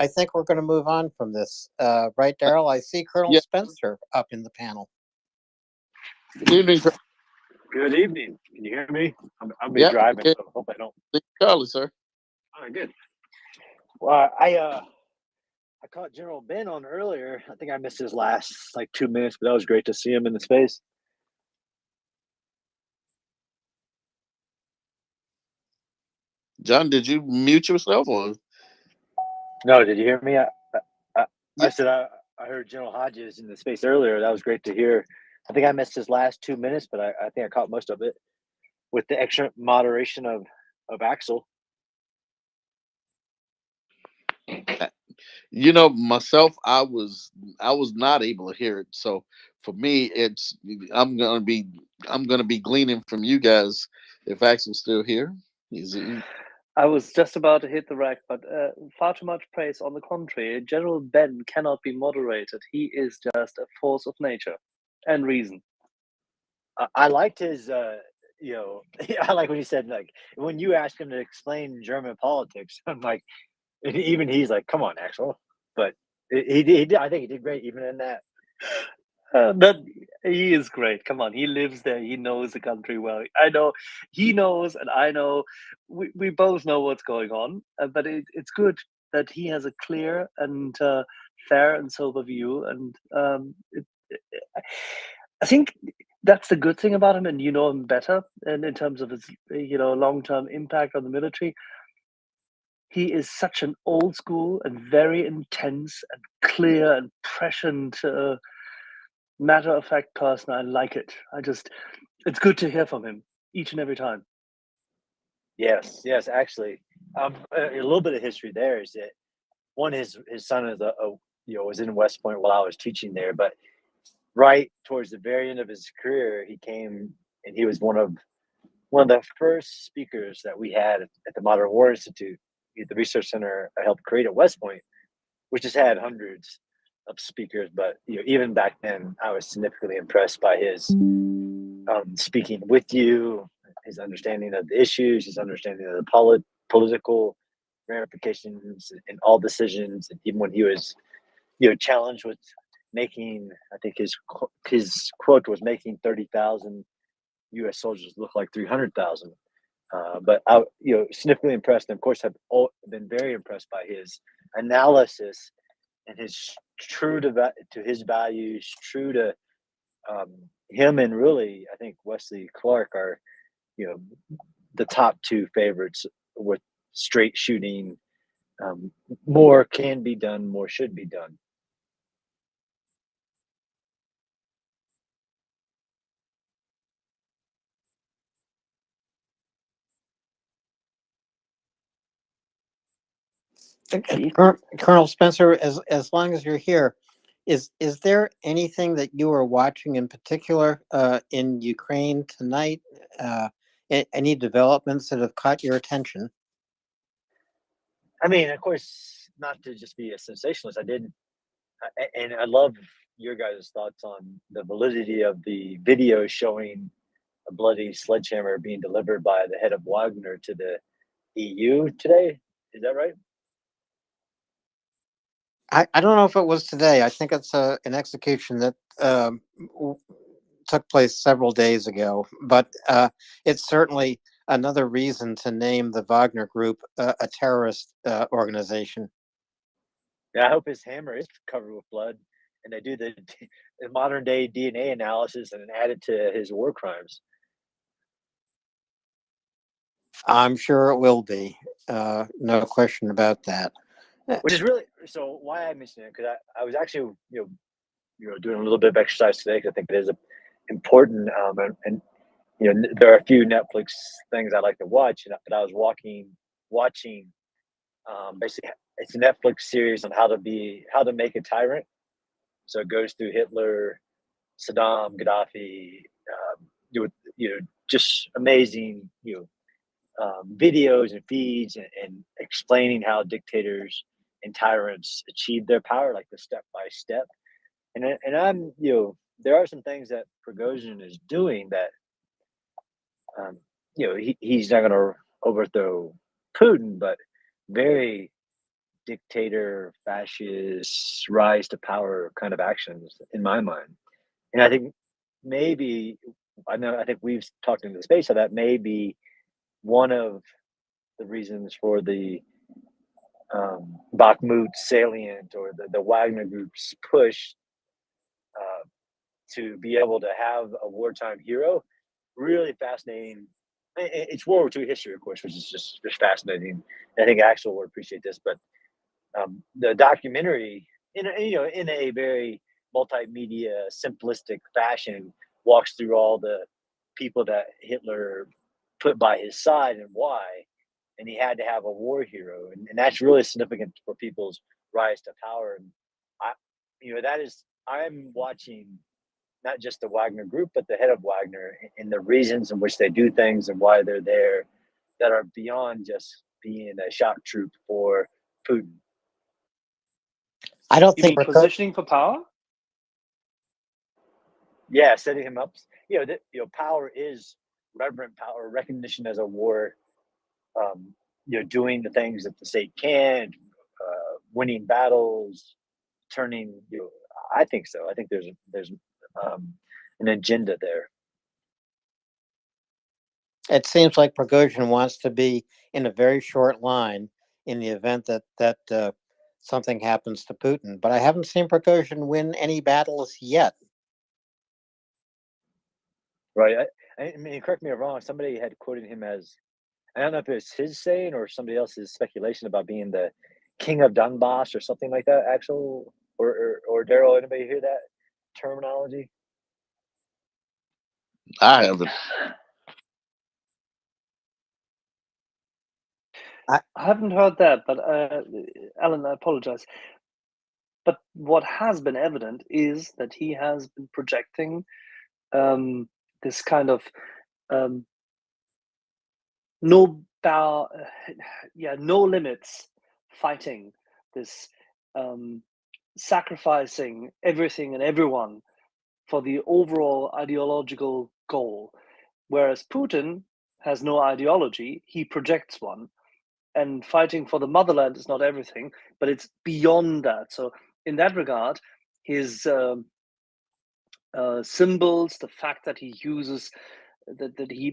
I this. think we're going to move on from this, right, uh, Daryl? I see Colonel yeah. Spencer up in the panel. Good evening, Good evening. Can you hear me? I'll be yeah. driving, Okay, so hope I don't. Charlie, sir. All right, good. Well, I caught General Ben on earlier. I think I missed his last like 2 minutes, but that was great to see him in the space. John, did you mute yourself or? No, did you hear me? I Yeah, said I heard General Hodges in the space earlier. That was great to hear. I think I missed his last 2 minutes, but I think I caught most of it with the extra moderation of Axel. Myself, I was not able to hear it. So for me, it's I'm gonna be I'm gonna be gleaning from you guys if Axel's still here. Is he? I was just about to hit the rack, but far too much praise. On the contrary, General Ben cannot be moderated. He is just a force of nature and reason. I liked his, I like when he said, like, when you ask him to explain German politics, I'm like, even he's like, come on, Axel. But he did, I think he did great even in that. That he is great. Come on, he lives there. He knows the country well. I know he knows, and I know. We both know what's going on, but it's good that he has a clear and fair and sober view. And I think that's the good thing about him, and you know him better. And in terms of his, long term impact on the military, he is such an old school and very intense and clear and prescient. Matter of fact person. I like it. It's good to hear from him each and every time. Yes, actually, a little bit of history there is that one, his son is was in West Point while I was teaching there, but right towards the very end of his career, he came and he was one of the first speakers that we had at the Modern War Institute, the research center I helped create at West Point, which has had hundreds of speakers. But even back then, I was significantly impressed by his speaking with you, his understanding of the issues, his understanding of the political ramifications in all decisions, and even when he was challenged with making, I think his quote was making 30,000 U.S. soldiers look like 300,000. But I, significantly impressed, and of course, have been very impressed by his analysis and his true to his values, true to him, and really, I think Wesley Clark are, the top two favorites with straight shooting. More can be done, more should be done. Colonel Spencer, as long as you're here, is there anything that you are watching in particular in Ukraine tonight? Any developments that have caught your attention? I mean, of course, not to just be a sensationalist. And I love your guys' thoughts on the validity of the video showing a bloody sledgehammer being delivered by the head of Wagner to the EU today. Is that right? I don't know if it was today. I think it's an execution that took place several days ago, but it's certainly another reason to name the Wagner Group a terrorist organization. Yeah, I hope his hammer is covered with blood, and they do the modern day DNA analysis and add it to his war crimes. I'm sure it will be. No question about that. Which is really so. Why I mentioned it, because I was actually doing a little bit of exercise today, because I think it is important. And there are a few Netflix things I like to watch, but I was watching. Basically, it's a Netflix series on how to make a tyrant. So it goes through Hitler, Saddam, Gaddafi, just amazing, videos and feeds and explaining how dictators and tyrants achieve their power, like the step by step. And I'm, there are some things that Prigozhin is doing that, he's not going to overthrow Putin, but very dictator, fascist, rise to power kind of actions in my mind. And I think I think we've talked in the space of that may be one of the reasons for the Bakhmut salient or the Wagner Group's push to be able to have a wartime hero. Really fascinating. It's World War II history, of course, which is just fascinating. I think Axel will appreciate this, but the documentary, in a very multimedia, simplistic fashion, walks through all the people that Hitler put by his side and why, and he had to have a war hero, and that's really significant for people's rise to power. And I'm watching not just the Wagner group, but the head of Wagner and the reasons in which they do things and why they're there that are beyond just being a shock troop for Putin. I don't You think mean positioning for power? Yeah, setting him up. Power is reverent power, recognition as a war. Doing the things that the state can, winning battles, turning. I think so. I think there's an agenda there. It seems like Prigozhin wants to be in a very short line in the event that something happens to Putin. But I haven't seen Prigozhin win any battles yet. Right. I mean, correct me if I'm wrong. Somebody had quoted him as, I don't know if it was his saying or somebody else's speculation about being the king of Donbass or something like that. Actual or Daryl, anybody hear that terminology? I haven't. I haven't heard that, but Alan, I apologize. But what has been evident is that he has been projecting this kind of no limits fighting, this sacrificing everything and everyone for the overall ideological goal. Whereas Putin has no ideology, he projects one. And fighting for the motherland is not everything, but it's beyond that. So in that regard, his symbols, the fact that he uses, that he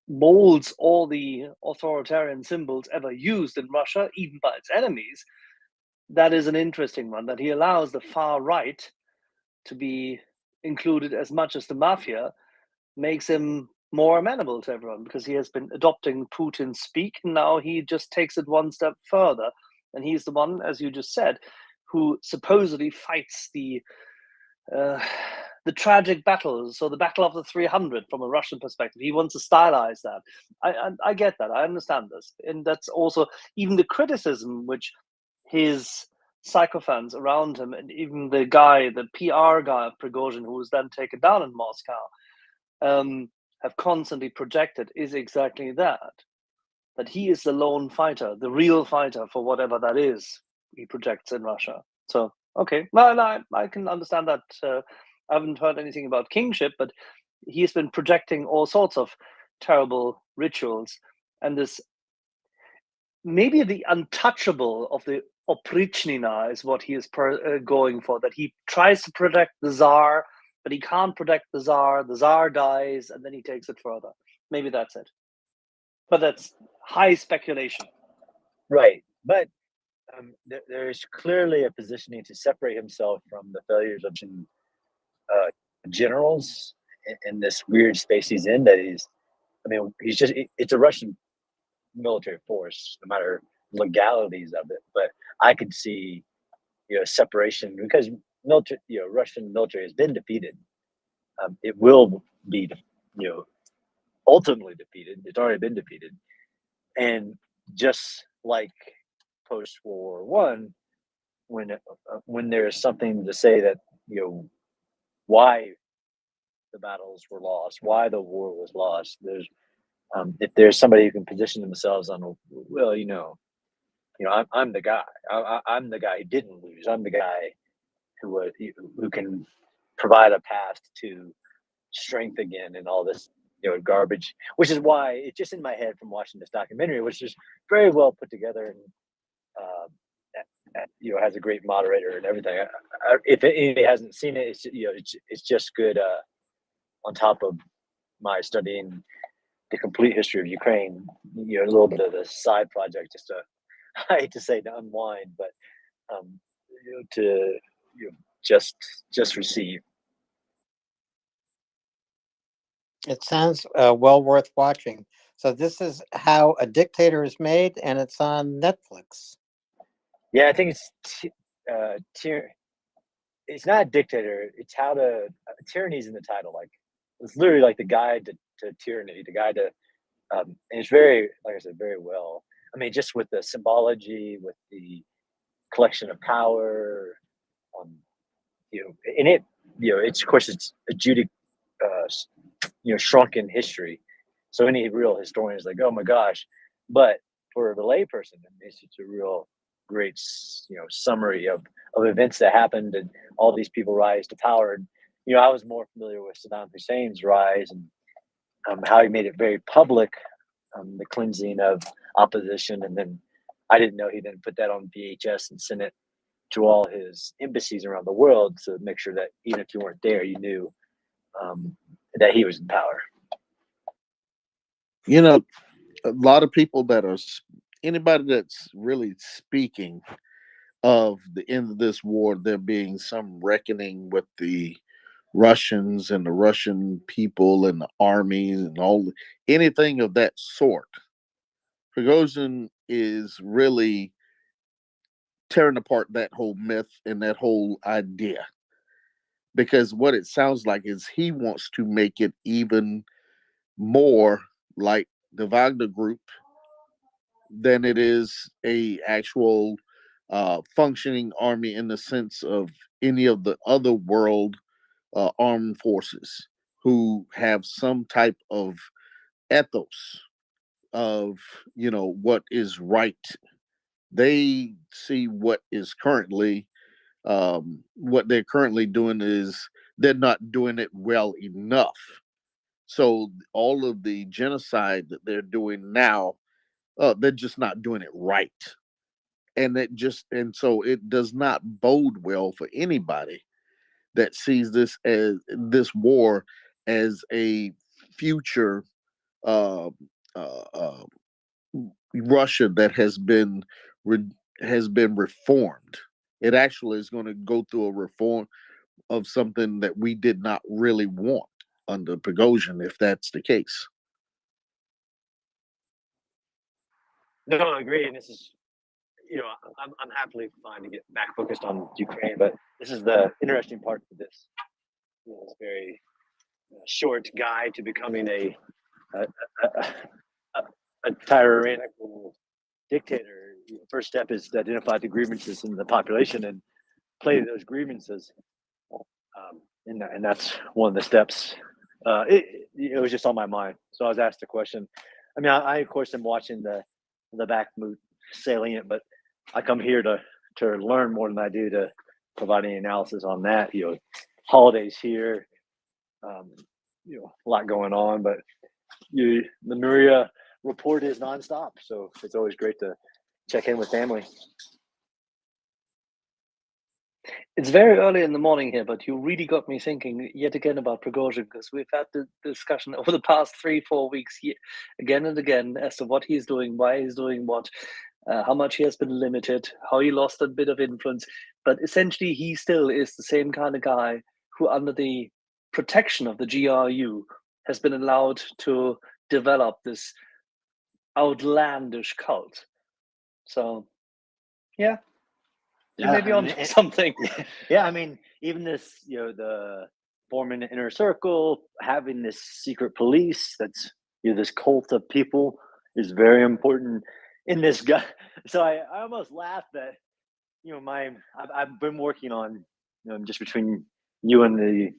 molds all the authoritarian symbols ever used in Russia, even by its enemies, that is an interesting one, that he allows the far right to be included as much as the mafia, makes him more amenable to everyone, because he has been adopting Putin's speak, and now he just takes it one step further. And he's the one, as you just said, who supposedly fights the tragic battles, or the Battle of the 300 from a Russian perspective. He wants to stylize that. I get that. I understand this. And that's also even the criticism which his sycophants around him, and even the PR guy of Prigozhin, who was then taken down in Moscow, have constantly projected, is exactly that he is the lone fighter, the real fighter for whatever that is he projects in Russia. So, okay, well, I can understand that. I haven't heard anything about kingship, but he's been projecting all sorts of terrible rituals, and this maybe the untouchable of the oprichnina is what he is going for, that he tries to protect the Tsar, but he can't protect the Tsar dies, and then he takes it further. Maybe that's it. But that's high speculation. Right. But there's clearly a positioning to separate himself from the failures of generals in this weird space he's in. It's a Russian military force, no matter legalities of it. But I could see, separation, because Russian military has been defeated. It will be, ultimately defeated. It's already been defeated. And just like post World War I, when there's something to say that, why the battles were lost, why the war was lost, there's if there's somebody who can position themselves on, well, I'm the guy. I'm the guy who didn't lose. I'm the guy who can provide a path to strength again, and all this garbage. Which is why it's just in my head from watching this documentary, which is very well put together, and has a great moderator and everything. If anybody hasn't seen it, it's just good. On top of my studying the complete history of Ukraine, a little bit of the side project, just to, I hate to say, to unwind, but to just receive. It sounds well worth watching. So this is How a Dictator is Made, and it's on Netflix. Yeah, I think it's it's not a dictator. It's how to tyranny's in the title. Like, it's literally like the guide to tyranny, the guide to. And it's very, like I said, very well. I mean, just with the symbology, with the collection of power. And it's of course it's a shrunken history. So any real historian is like, oh my gosh. But for the layperson, it's just a real great, summary of events that happened and all these people rise to power. And, I was more familiar with Saddam Hussein's rise and how he made it very public, the cleansing of opposition. And then I didn't know he then put that on VHS and sent it to all his embassies around the world to make sure that even if you weren't there, you knew that he was in power. A lot of people anybody that's really speaking of the end of this war, there being some reckoning with the Russians and the Russian people and the armies and anything of that sort. Prigozhin is really tearing apart that whole myth and that whole idea, because what it sounds like is he wants to make it even more like the Wagner Group than it is a actual functioning army in the sense of any of the other world armed forces who have some type of ethos of what is right. They see what they're currently doing is they're not doing it well enough. So all of the genocide that they're doing now, they're just not doing it right. And so it does not bode well for anybody that sees this war as a future uh, uh, uh, Russia that has been reformed. It actually is going to go through a reform of something that we did not really want under Prigozhin, if that's the case. No, I agree. And this is, I'm happily fine to get back focused on Ukraine, but this is the interesting part of this. This very short guide to becoming a tyrannical dictator. First step is to identify the grievances in the population and play those grievances, and that's one of the steps. It was just on my mind, so I was asked the question. I mean, I of course am watching the Bakhmut salient, but I come here to learn more than I do to provide any analysis on that. Holidays here, a lot going on, but the Maria report is nonstop, so it's always great to check in with family. It's very early in the morning here, but you really got me thinking yet again about Prigozhin, because we've had the discussion over the past 3-4 weeks again and again as to what he's doing, why he's doing what, how much he has been limited, how he lost a bit of influence. But essentially, he still is the same kind of guy who, under the protection of the GRU, has been allowed to develop this outlandish cult. So, yeah. You may be on something. Yeah, I mean, even this, the forming an inner circle, having this secret police that's, this cult of people is very important in this guy. So I almost laughed that, I've been working on, just between you and the,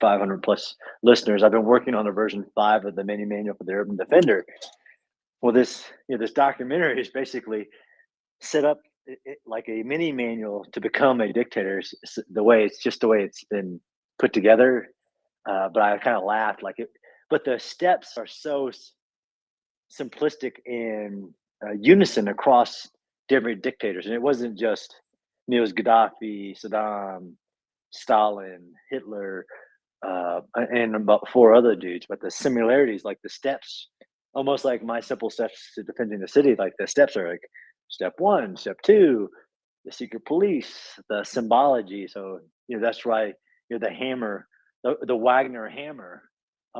500 plus listeners, I've been working on a version 5 of the mini manual for the Urban Defender. Well, this documentary is basically set up like a mini manual to become a dictator. The way it's been put together. But I kind of laughed but the steps are so simplistic in unison across different dictators. And it wasn't just Gaddafi, Saddam, Stalin, Hitler, and about 4 other dudes, but the similarities, like the steps, almost like my simple steps to defending the city, like the steps are like step 1, step 2, the secret police, the symbology. So that's why the hammer, the Wagner hammer,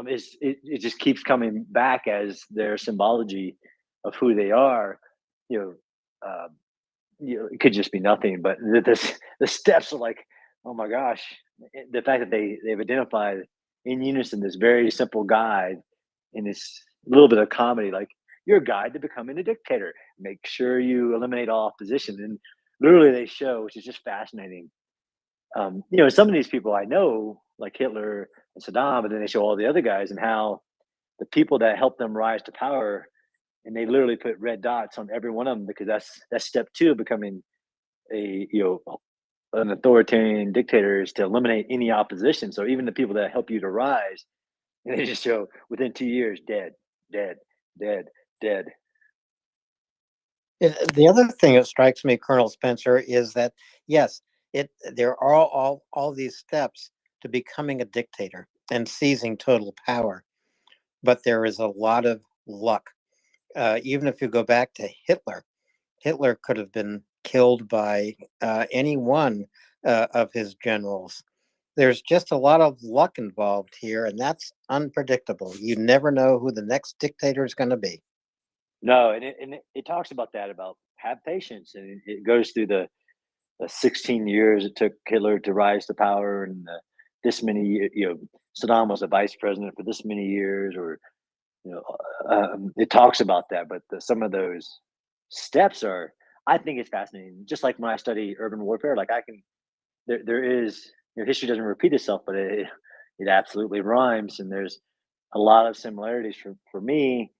it just keeps coming back as their symbology of who they are. It could just be nothing, but the steps are like, oh my gosh, the fact that they've identified in unison this very simple guide and this little bit of comedy, like your guide to becoming a dictator. Make sure you eliminate all opposition. And literally they show, which is just fascinating. Some of these people I know, like Hitler and Saddam, but then they show all the other guys and how the people that helped them rise to power, and they literally put red dots on every one of them because that's step two of becoming a an authoritarian dictator, is to eliminate any opposition. So even the people that help you to rise, and they just show within 2 years, dead, dead, dead, dead. The other thing that strikes me, Colonel Spencer, is that yes, there are all these steps to becoming a dictator and seizing total power, but there is a lot of luck. Even if you go back to Hitler, Hitler could have been killed by any one of his generals. There's just a lot of luck involved here, and that's unpredictable. You never know who the next dictator is going to be. No, and it talks about that, about have patience, and it goes through the 16 years it took Hitler to rise to power, and this many, Saddam was a vice president for this many years, or it talks about that. But some of those steps are, I think it's fascinating. Just like when I study urban warfare, like there is, history doesn't repeat itself, but it absolutely rhymes, and there's a lot of similarities for me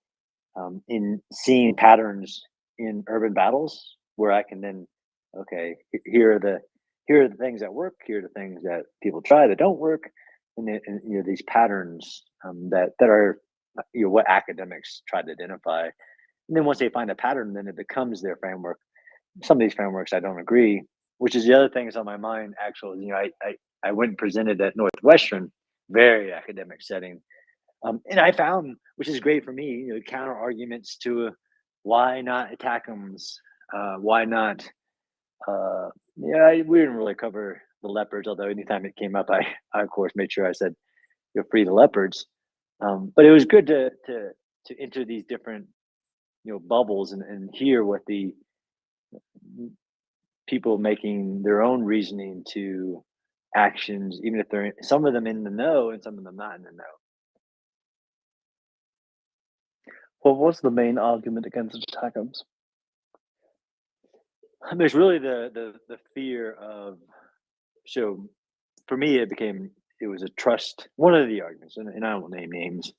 in seeing patterns in urban battles, where I can then, okay, here are the things that work, here are the things that people try that don't work, and these patterns that are what academics try to identify. And then once they find a pattern, then it becomes their framework. Some of these frameworks I don't agree, which is the other thing that's on my mind. Actually, I went and presented at Northwestern, very academic setting. And I found, which is great for me, counter arguments to why not attack them, why not. We didn't really cover the leopards, although anytime it came up, I of course made sure I said, free the leopards. But it was good to enter these different bubbles and hear what the people making their own reasoning to actions, even if they're some of them in the know and some of them not in the know. What was the main argument against ATACMS? There's really the fear of, so for me it was a trust. One of the arguments, and I won't name names,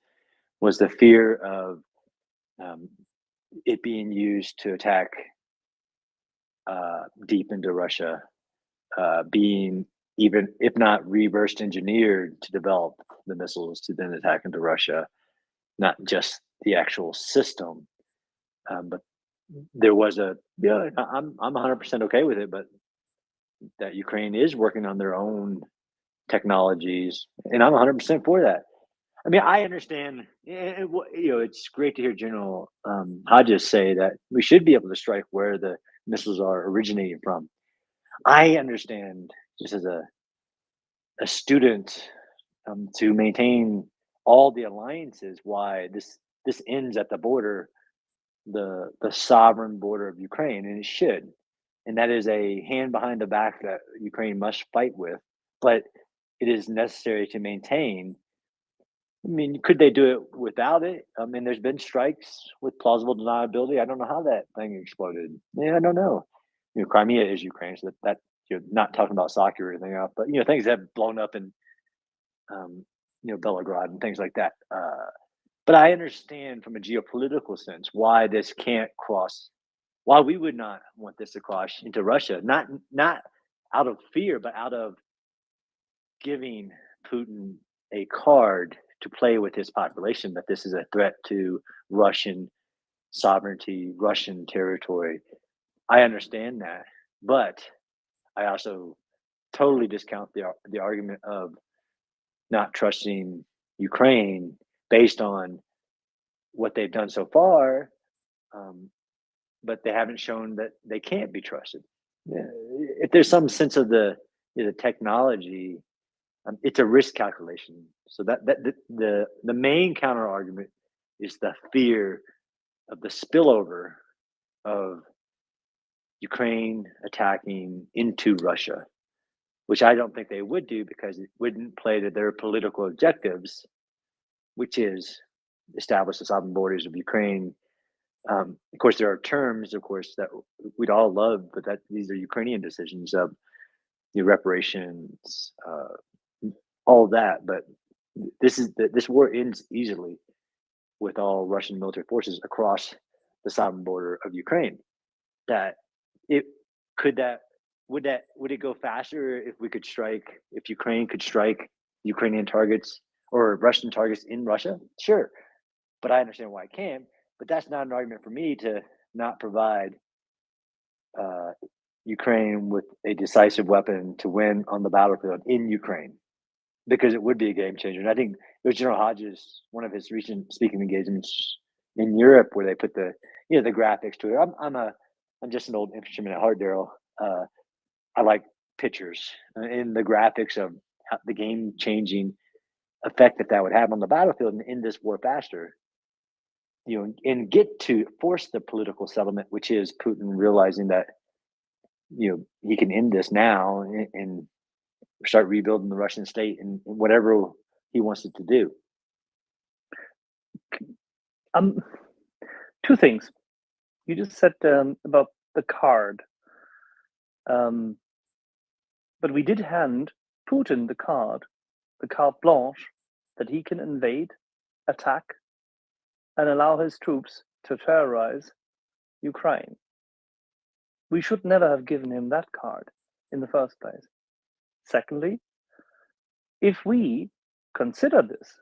was the fear of it being used to attack deep into Russia, being, even if not reverse engineered, to develop the missiles to then attack into Russia, not just the actual system, but there was I'm 100% okay with it, but that Ukraine is working on their own technologies, and I'm 100% for that. I mean, I understand, it's great to hear General Hodges say that we should be able to strike where the missiles are originating from. I understand, just as a student, to maintain all the alliances, why this ends at the border, the sovereign border of Ukraine, and it should. And that is a hand behind the back that Ukraine must fight with, but it is necessary to maintain. I mean, could they do it without it? I mean, there's been strikes with plausible deniability. I don't know how that thing exploded. Yeah, I don't know. Crimea is Ukraine, so that you're not talking about soccer or anything else, but things have blown up in Belgrade and things like that. But I understand from a geopolitical sense why this can't cross, why we would not want this to cross into Russia, not out of fear, but out of giving Putin a card to play with his population, that this is a threat to Russian sovereignty, Russian territory. I understand that, but I also totally discount the argument of not trusting Ukraine based on what they've done so far, but they haven't shown that they can't be trusted. If there's some sense of the technology, it's a risk calculation. So that the main counter argument is the fear of the spillover of Ukraine attacking into Russia, which I don't think they would do, because it wouldn't play to their political objectives, which is establish the sovereign borders of Ukraine, Of course, there are terms, of course, that we'd all love, but that these are Ukrainian decisions of reparations, all that. But this war ends easily with all Russian military forces across the southern border of Ukraine. That it could that would it go faster if we could strike, if Ukraine could strike Ukrainian targets or Russian targets in Russia? Sure, but I understand why it can. But that's not an argument for me to not provide Ukraine with a decisive weapon to win on the battlefield in Ukraine, because it would be a game changer. And I think it was General Hodges, one of his recent speaking engagements in Europe, where they put the the graphics to it. I'm just an old infantryman at heart, Daryl. I like pictures in the graphics of the game changing effect that would have on the battlefield and end this war faster. And get to force the political settlement, which is Putin realizing that he can end this now and start rebuilding the Russian state and whatever he wants it to do. Two things. You just said about the card, but we did hand Putin the card blanche, that he can invade, attack, and allow his troops to terrorize Ukraine. We should never have given him that card in the first place. Secondly, if we consider this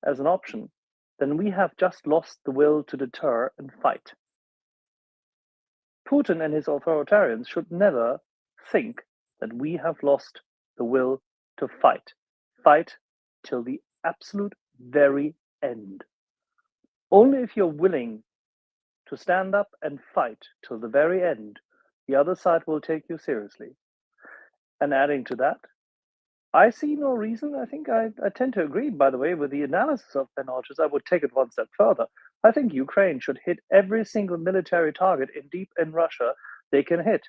as an option, then we have just lost the will to deter and fight. Putin and his authoritarians should never think that we have lost the will to fight. Fight till the absolute very end. Only if you're willing to stand up and fight till the very end, the other side will take you seriously. And adding to that, I see no reason. I think I tend to agree, by the way, with the analysis of Ben Hodges. I would take it one step further. I think Ukraine should hit every single military target deep in Russia they can hit.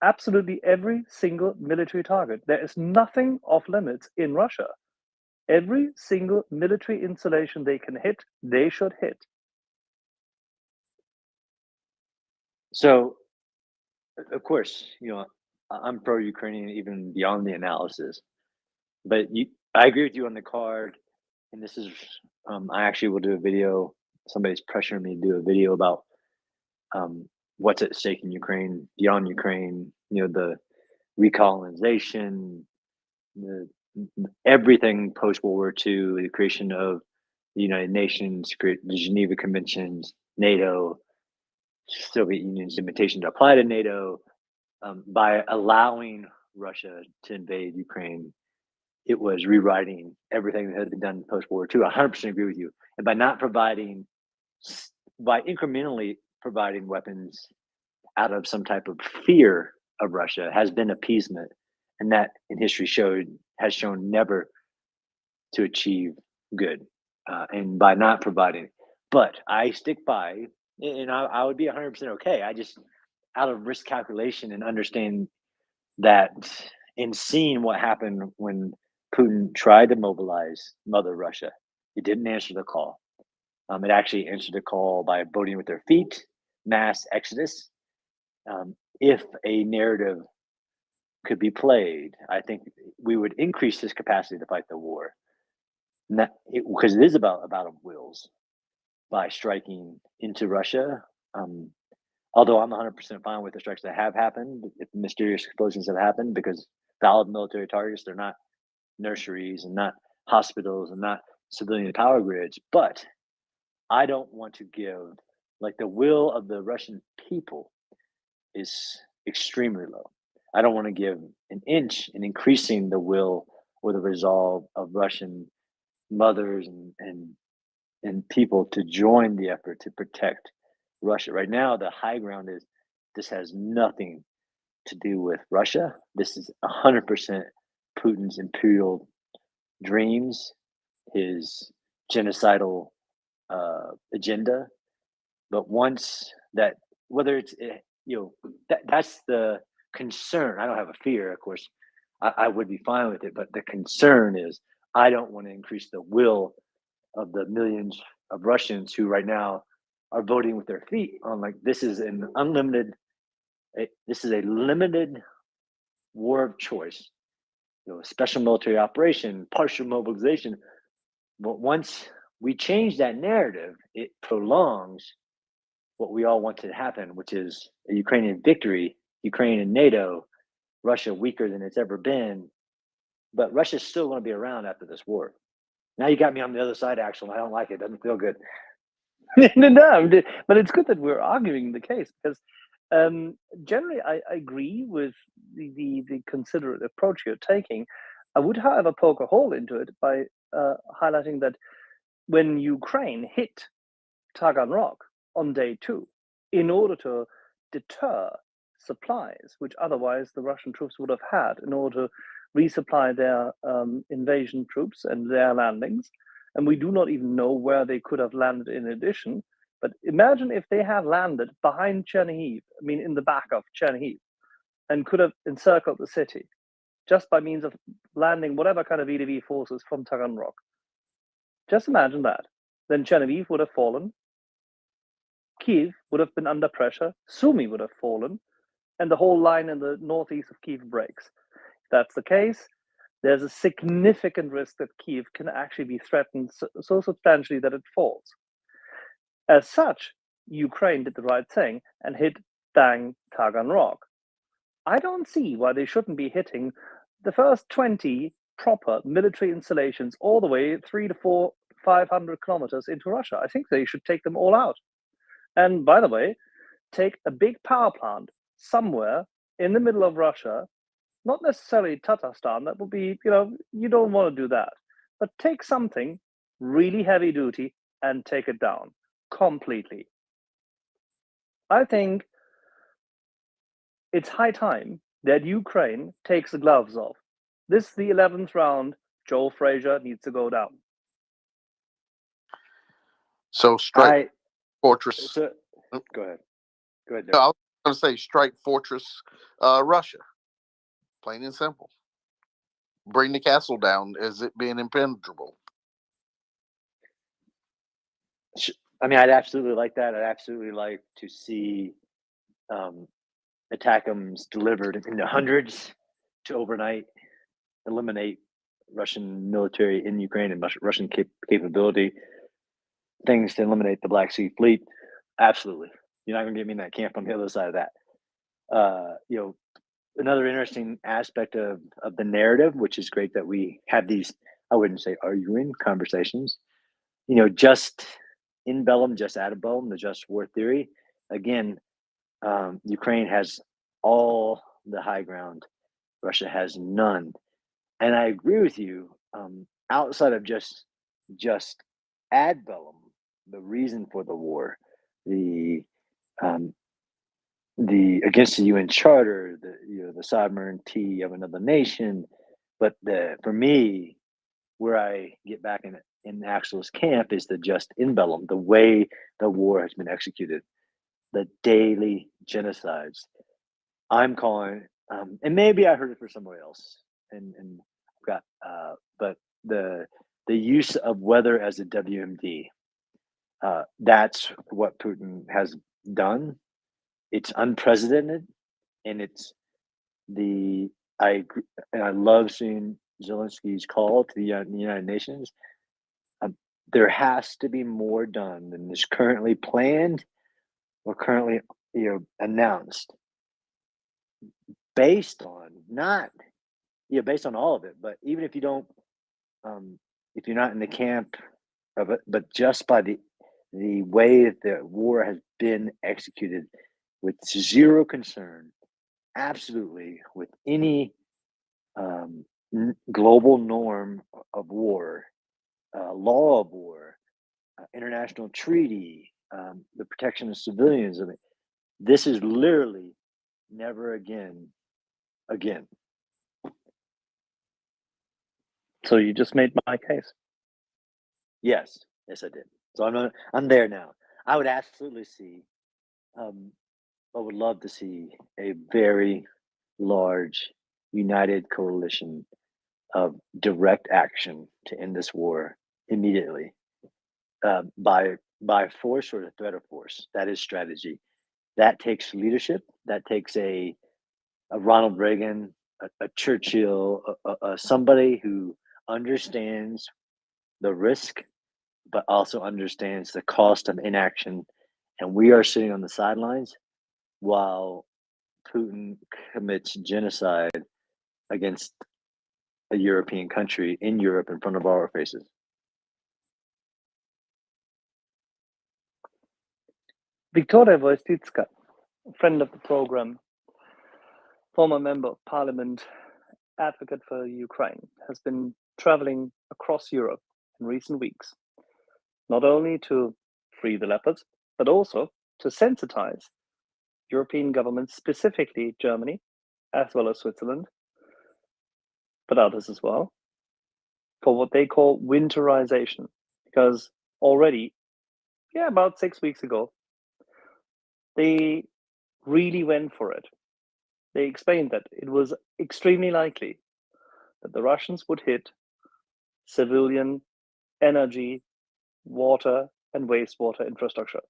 Absolutely every single military target. There is nothing off limits in Russia. Every single military installation they can hit, they should hit. So, of course, I'm pro-Ukrainian even beyond the analysis. But I agree with you on the card, and this is I actually will do a video. Somebody's pressuring me to do a video about what's at stake in Ukraine, beyond Ukraine. The recolonization, everything post World War II, the creation of the United Nations, the Geneva Conventions, NATO, Soviet Union's invitation to apply to NATO. By allowing Russia to invade Ukraine, it was rewriting everything that had been done post World War II. I 100% agree with you. And by incrementally providing weapons out of some type of fear of Russia has been appeasement, and that in history has shown never to achieve good. And by not providing, but I stick by, and I would be 100% okay. I just, out of risk calculation and understand that, in seeing what happened when Putin tried to mobilize Mother Russia, it didn't answer the call. It actually answered the call by voting with their feet, mass exodus. If a narrative could be played, I think we would increase his capacity to fight the war. Because it is about a battle of wills by striking into Russia. Although I'm 100% fine with the strikes that have happened, if mysterious explosions have happened, because valid military targets, they're not nurseries and not hospitals and not civilian power grids. But I don't want to give, the will of the Russian people is extremely low. I don't want to give an inch in increasing the will or the resolve of Russian mothers and people to join the effort to protect Russia. Right now, the high ground is this has nothing to do with Russia. This is 100% Putin's imperial dreams, his genocidal agenda. But once that, whether it's that's the concern. I don't have a fear, of course. I would be fine with it, but the concern is I don't want to increase the will of the millions of Russians who right now are voting with their feet on like this is an unlimited, this is a limited war of choice, special military operation, partial mobilization. But once we change that narrative, it prolongs what we all want to happen, which is a Ukrainian victory, Ukraine and NATO, Russia weaker than it's ever been. But Russia's still going to be around after this war. Now you got me on the other side, Axel. I don't like it. It doesn't feel good. No, but it's good that we're arguing the case because generally I agree with the considerate approach you're taking. I would, however, poke a hole into it by highlighting that when Ukraine hit Taganrog on day 2, in order to deter supplies, which otherwise the Russian troops would have had in order to resupply their invasion troops and their landings, and we do not even know where they could have landed in addition. But imagine if they had landed behind Chernihiv, I mean in the back of Chernihiv, and could have encircled the city just by means of landing whatever kind of VDV forces from Taganrog. Just imagine that. Then Chernihiv would have fallen, Kiev would have been under pressure, Sumy would have fallen, and the whole line in the northeast of Kiev breaks. If that's the case, there's a significant risk that Kiev can actually be threatened so substantially that it falls. As such, Ukraine did the right thing and hit bang Taganrog. I don't see why they shouldn't be hitting the first 20 proper military installations all the way 300 to 500 kilometers into Russia. I think they should take them all out. And by the way, take a big power plant somewhere in the middle of Russia, not necessarily Tatarstan, that would be, you don't want to do that. But take something really heavy duty and take it down completely. I think it's high time that Ukraine takes the gloves off. This is the 11th round. Joel Frazier needs to go down. So strike fortress. Go ahead. Go ahead. No, I was going to say strike fortress Russia. Plain and simple. Bring the castle down as it being impenetrable. I mean, I'd absolutely like that. I'd absolutely like to see ATACMS delivered in the hundreds to overnight eliminate Russian military in Ukraine and Russian capability. Things to eliminate the Black Sea Fleet. Absolutely. You're not going to get me in that camp on the other side of that. Another interesting aspect of the narrative, which is great that we have these, I wouldn't say arguing conversations, just in bellum, just out of bellum, the just war theory. Again, Ukraine has all the high ground. Russia has none. And I agree with you, outside of just ad bellum, the reason for the war, the against the UN Charter, the sovereignty of another nation, but for me, where I get back in Axel's camp is the just in bellum, the way the war has been executed, the daily genocides. I'm calling, and maybe I heard it from somewhere else, but the use of weather as a WMD. That's what Putin has done. It's unprecedented, and I agree, and I love seeing Zelensky's call to the United Nations. There has to be more done than is currently planned or currently announced, based on based on all of it. But even if you don't, if you're not in the camp of it, but just by the way that the war has been executed with zero concern, absolutely, with any global norm of war, law of war, international treaty, the protection of civilians. I mean, this is literally never again. So you just made my case. Yes, I did. So I'm there now. I would absolutely see. I would love to see a very large, united coalition of direct action to end this war immediately by by force or the threat of force. That is strategy. That takes leadership. That takes a Ronald Reagan, a Churchill, somebody who understands the risk, but also understands the cost of inaction. And we are sitting on the sidelines while Putin commits genocide against a European country in Europe in front of our faces. Victoria Wojcicka, friend of the program, former member of parliament, advocate for Ukraine, has been traveling across Europe in recent weeks, not only to free the leopards, but also to sensitize European governments, specifically Germany, as well as Switzerland, but others as well, for what they call winterization. Because already, about 6 weeks ago, they really went for it. They explained that it was extremely likely that the Russians would hit civilian energy, water, and wastewater infrastructure.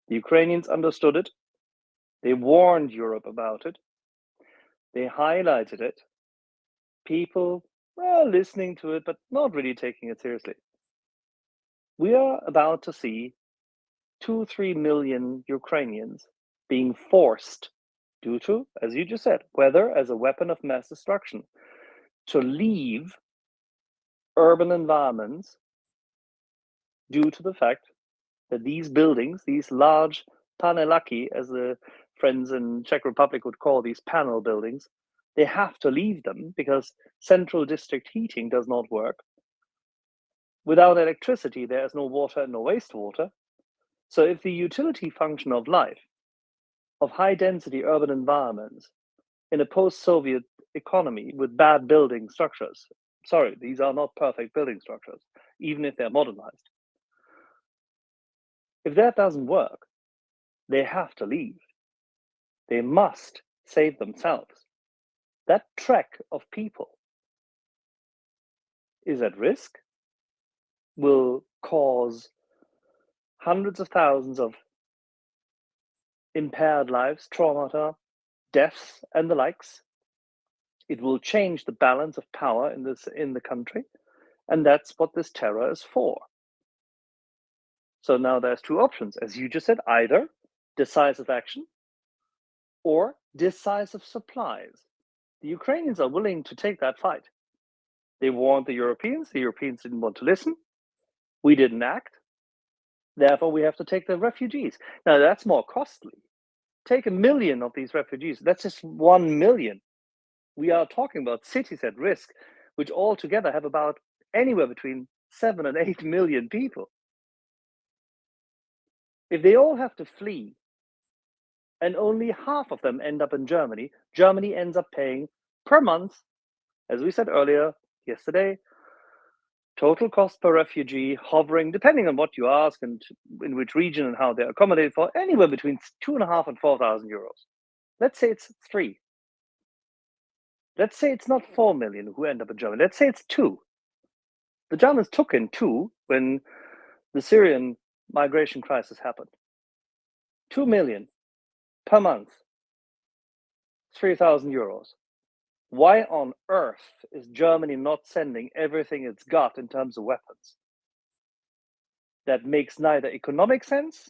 The Ukrainians understood it. They warned Europe about it. They highlighted it. People were listening to it, but not really taking it seriously. We are about to see 2-3 million Ukrainians being forced, due to, as you just said, weather as a weapon of mass destruction, to leave urban environments due to the fact that these buildings, these large panelaki, as the friends in Czech Republic would call these panel buildings, they have to leave them because central district heating does not work. Without electricity, there is no water and no wastewater. So if the utility function of life, of high density urban environments in a post-Soviet economy with bad building structures, sorry, these are not perfect building structures, even if they're modernized. If that doesn't work, they have to leave. They must save themselves. That trek of people is at risk, will cause hundreds of thousands of impaired lives, traumata, deaths, and the likes. It will change the balance of power in the country, and that's what this terror is for. So now there's two options, as you just said: either decisive action or decisive supplies. The Ukrainians are willing to take that fight. They warned the Europeans didn't want to listen. We didn't act. Therefore, we have to take the refugees. Now, that's more costly. Take 1 million of these refugees. That's just 1 million. We are talking about cities at risk, which altogether have about anywhere between 7 and 8 million people. If they all have to flee and only half of them end up in Germany, Germany ends up paying per month, as we said earlier, yesterday, total cost per refugee hovering, depending on what you ask and in which region and how they're accommodated for, anywhere between 2,500 and 4,000 euros. Let's say it's 3. Let's say it's not 4 million who end up in Germany. Let's say it's 2. The Germans took in 2 when the Syrian migration crisis happened. 2 million per month, 3,000 euros. Why on earth is Germany not sending everything it's got in terms of weapons? That makes neither economic sense,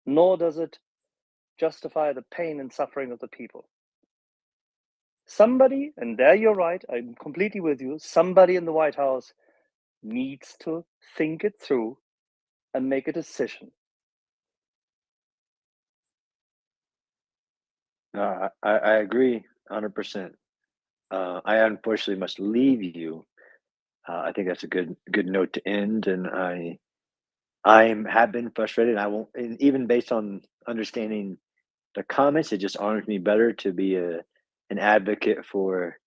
nor does it justify the pain and suffering of the people. Somebody, and there you're right, I'm completely with you, somebody in the White House needs to think it through and make a decision. I agree 100%. I unfortunately must leave you. I think that's a good note to end, and I have been frustrated. I won't, and even based on understanding the comments, it just honors me better to be an advocate for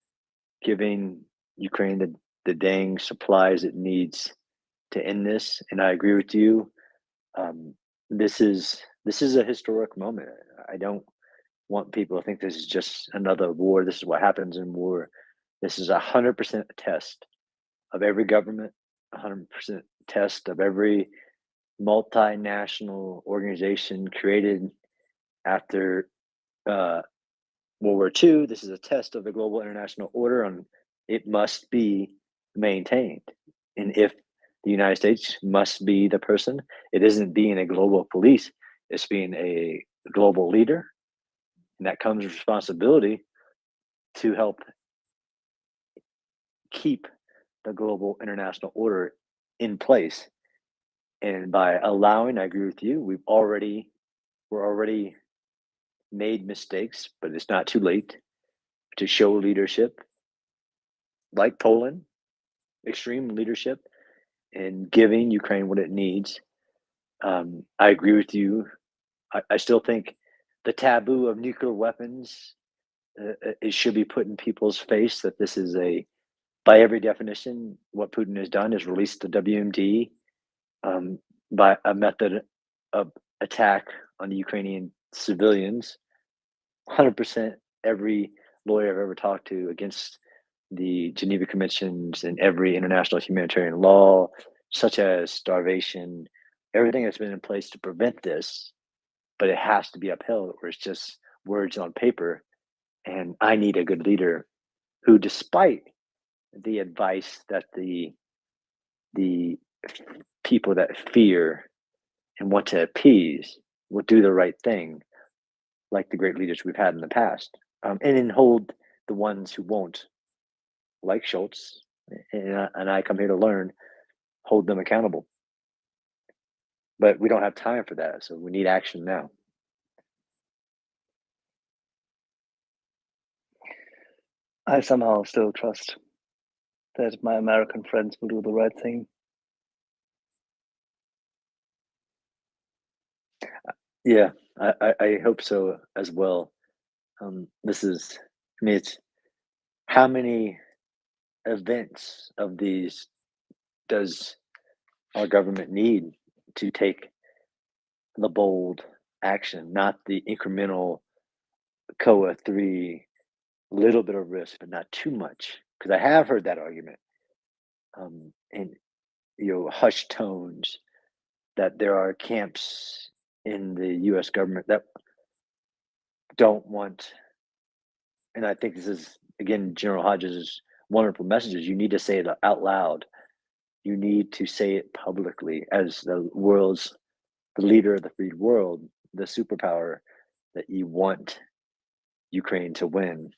giving Ukraine the dang supplies it needs to end this. And I agree with you. This is a historic moment. I don't want people to think this is just another war. This is what happens in war. This is 100% test of every government, 100% test of every multinational organization created after World War II. This is a test of the global international order, and it must be maintained. And if the United States must be the person, it isn't being a global police, it's being a global leader. And that comes with responsibility to help keep the global international order in place. And by allowing, I agree with you, we're already made mistakes, but it's not too late to show leadership like Poland, extreme leadership in giving Ukraine what it needs. I agree with you. I still think the taboo of nuclear weapons, it should be put in people's face that this is by every definition, what Putin has done is released the WMD by a method of attack on the Ukrainian civilians. 100% every lawyer I've ever talked to against the Geneva Conventions and every international humanitarian law, such as starvation, everything that's been in place to prevent this, but it has to be upheld, or it's just words on paper. And I need a good leader who, despite the advice that the people that fear and want to appease will do the right thing, like the great leaders we've had in the past, and then hold the ones who won't, like Schultz, and I come here to learn, hold them accountable. But we don't have time for that, so we need action now. I somehow still trust that my American friends will do the right thing. Yeah, I hope so as well. It's how many events of these does our government need to take the bold action, not the incremental COA 3, little bit of risk, but not too much? Because I have heard that argument, in hushed tones, that there are camps in the U.S. government that don't want, and I think this is again General Hodges' wonderful messages. You need to say it out loud. You need to say it publicly as the leader of the free world, the superpower, that you want Ukraine to win,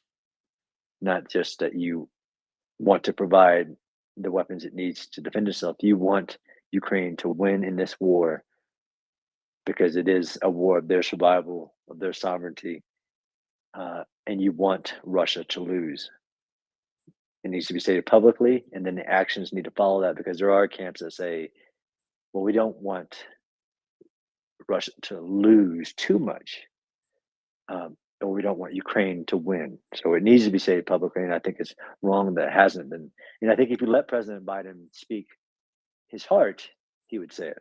not just that you want to provide the weapons it needs to defend itself. You want Ukraine to win in this war because it is a war of their survival, of their sovereignty, and you want Russia to lose. It needs to be stated publicly, and then the actions need to follow that, because there are camps that say, well, we don't want Russia to lose too much, or we don't want Ukraine to win. So it needs to be stated publicly, and I think it's wrong that it hasn't been. And I think if you let President Biden speak his heart, he would say it.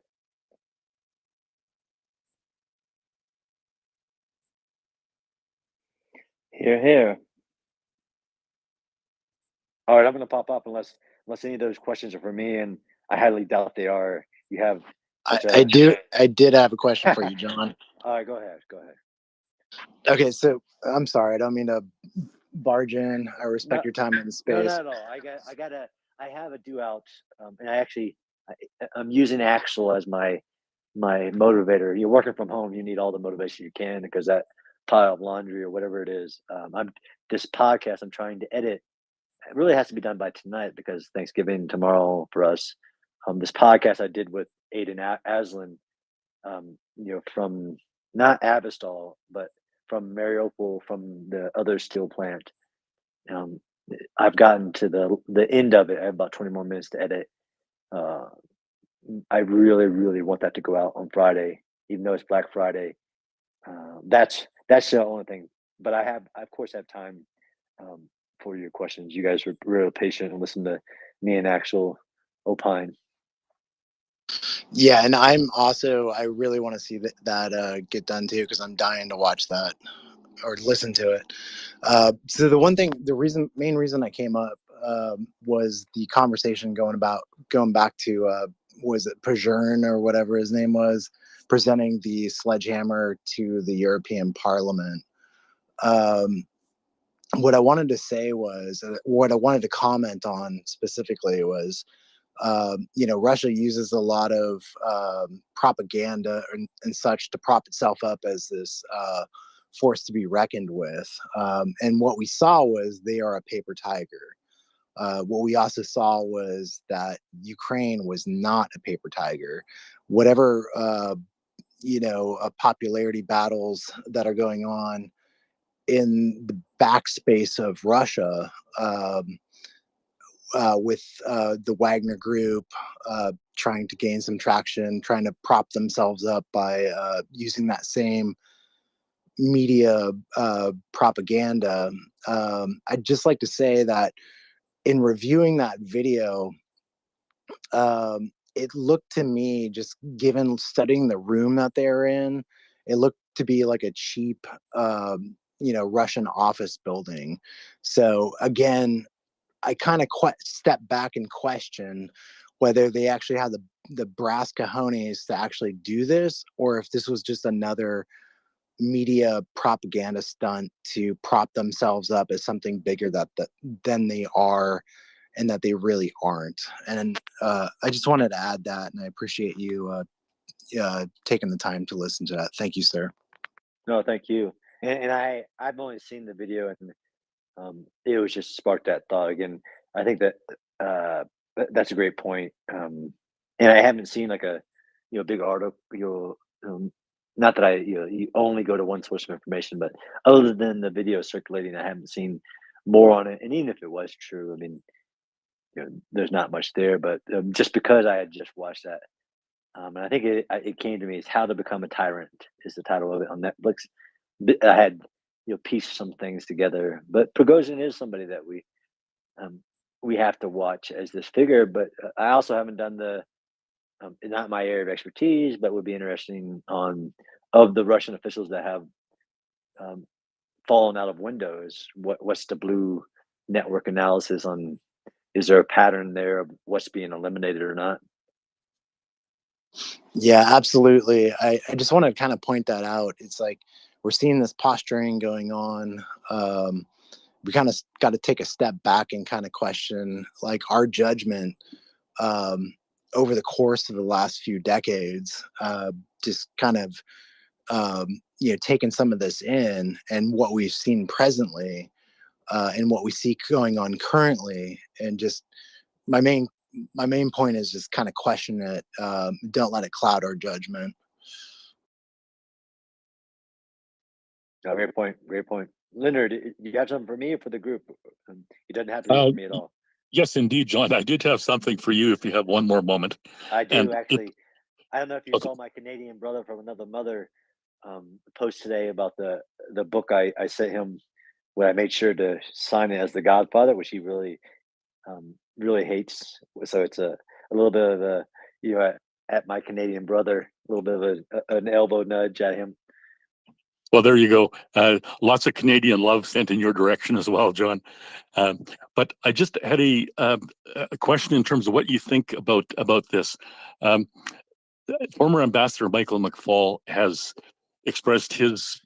Hear, hear. All right, I'm going to pop up unless any of those questions are for me, and I highly doubt they are. You have I did have a question for you, John. All right, go ahead. Okay, so I'm sorry, I don't mean to barge in. I respect your time in the space. No, not at all. I have a do out, and I'm using Axel as my motivator. You're working from home, you need all the motivation you can, because that pile of laundry or whatever it is. This podcast I'm trying to edit. It really has to be done by tonight, because Thanksgiving tomorrow for us. This podcast I did with Aiden Aslan, from not Avestal, but from Mariupol, from the other steel plant. I've gotten to the end of it. I have about 20 more minutes to edit. I really, really want that to go out on Friday, even though it's Black Friday. That's the only thing. But I of course have time for your questions. You guys were really patient and listened to me and Axel opine. Yeah, and I really want to see that get done too, because I'm dying to watch that or listen to it. So the main reason I came up was the conversation going back to was it Pajern or whatever his name was, presenting the sledgehammer to the European Parliament. What I wanted to say was, what I wanted to comment on specifically was, Russia uses a lot of propaganda and such to prop itself up as this force to be reckoned with. And what we saw was they are a paper tiger. What we also saw was that Ukraine was not a paper tiger. Whatever, popularity battles that are going on in the backspace of Russia, with the Wagner Group trying to gain some traction, trying to prop themselves up by using that same media propaganda. I'd just like to say that in reviewing that video, it looked to me, just given studying the room that they're in, it looked to be like a cheap, Russian office building. So again, I kind of step back and question whether they actually have the brass cojones to actually do this, or if this was just another media propaganda stunt to prop themselves up as something bigger than they are, and that they really aren't. And I just wanted to add that, and I appreciate you taking the time to listen to that. Thank you, sir. No, thank you. And I've only seen the video, and it was just sparked that thought again. I think that that's a great point. And I haven't seen like a big article. Not that I you only go to one source of information, but other than the video circulating, I haven't seen more on it. And even if it was true, I mean, there's not much there. But just because I had just watched that, and I think it came to me as "How to Become a Tyrant" is the title of it on Netflix. I had pieced some things together, but Prigozhin is somebody that we have to watch as this figure. But I also haven't done the not my area of expertise, but would be interesting on of the Russian officials that have fallen out of Windows. What's the blue network analysis on? Is there a pattern there of what's being eliminated or not? Yeah, absolutely. I just want to kind of point that out. It's like we're seeing this posturing going on. We kind of got to take a step back and kind of question like our judgment over the course of the last few decades, just kind of taking some of this in, and what we've seen presently, and what we see going on currently. And just my main point is just kind of question it. Don't let it cloud our judgment. Oh, great point. Great point. Leonard, you got something for me or for the group? It doesn't have to be for me at all. Yes, indeed, John. I did have something for you if you have one more moment. I do, And actually. I don't know if you saw my Canadian brother from another mother post today about the book I sent him, where I made sure to sign it as The Godfather, which he really really hates. So it's a little bit of a at my Canadian brother, a little bit of an elbow nudge at him. well, there you go. Lots of Canadian love sent in your direction as well, John. But I just had a question in terms of what you think about this. Former Ambassador Michael McFaul has expressed his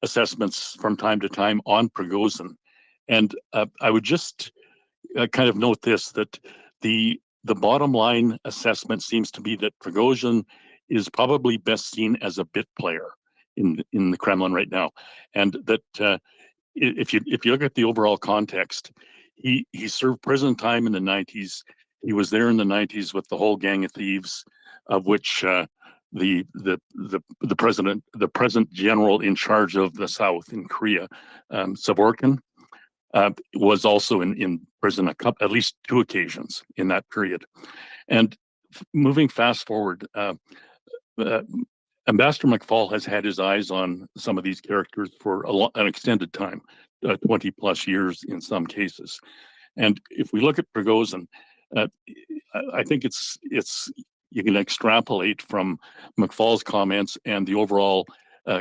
assessments from time to time on Prigozhin, and I would just kind of note this, that the bottom line assessment seems to be that Prigozhin is probably best seen as a bit player in the Kremlin right now, and that if you look at the overall context, he served prison time in the 90s. He was there in the 90s with the whole gang of thieves, of which the present general in charge of the South in Korea, Savorkin, was also in prison at least 2 occasions in that period. And moving fast forward, Ambassador McFaul has had his eyes on some of these characters for an extended time, 20 plus years in some cases. And if we look at Prigozhin, I think it's you can extrapolate from McFaul's comments and the overall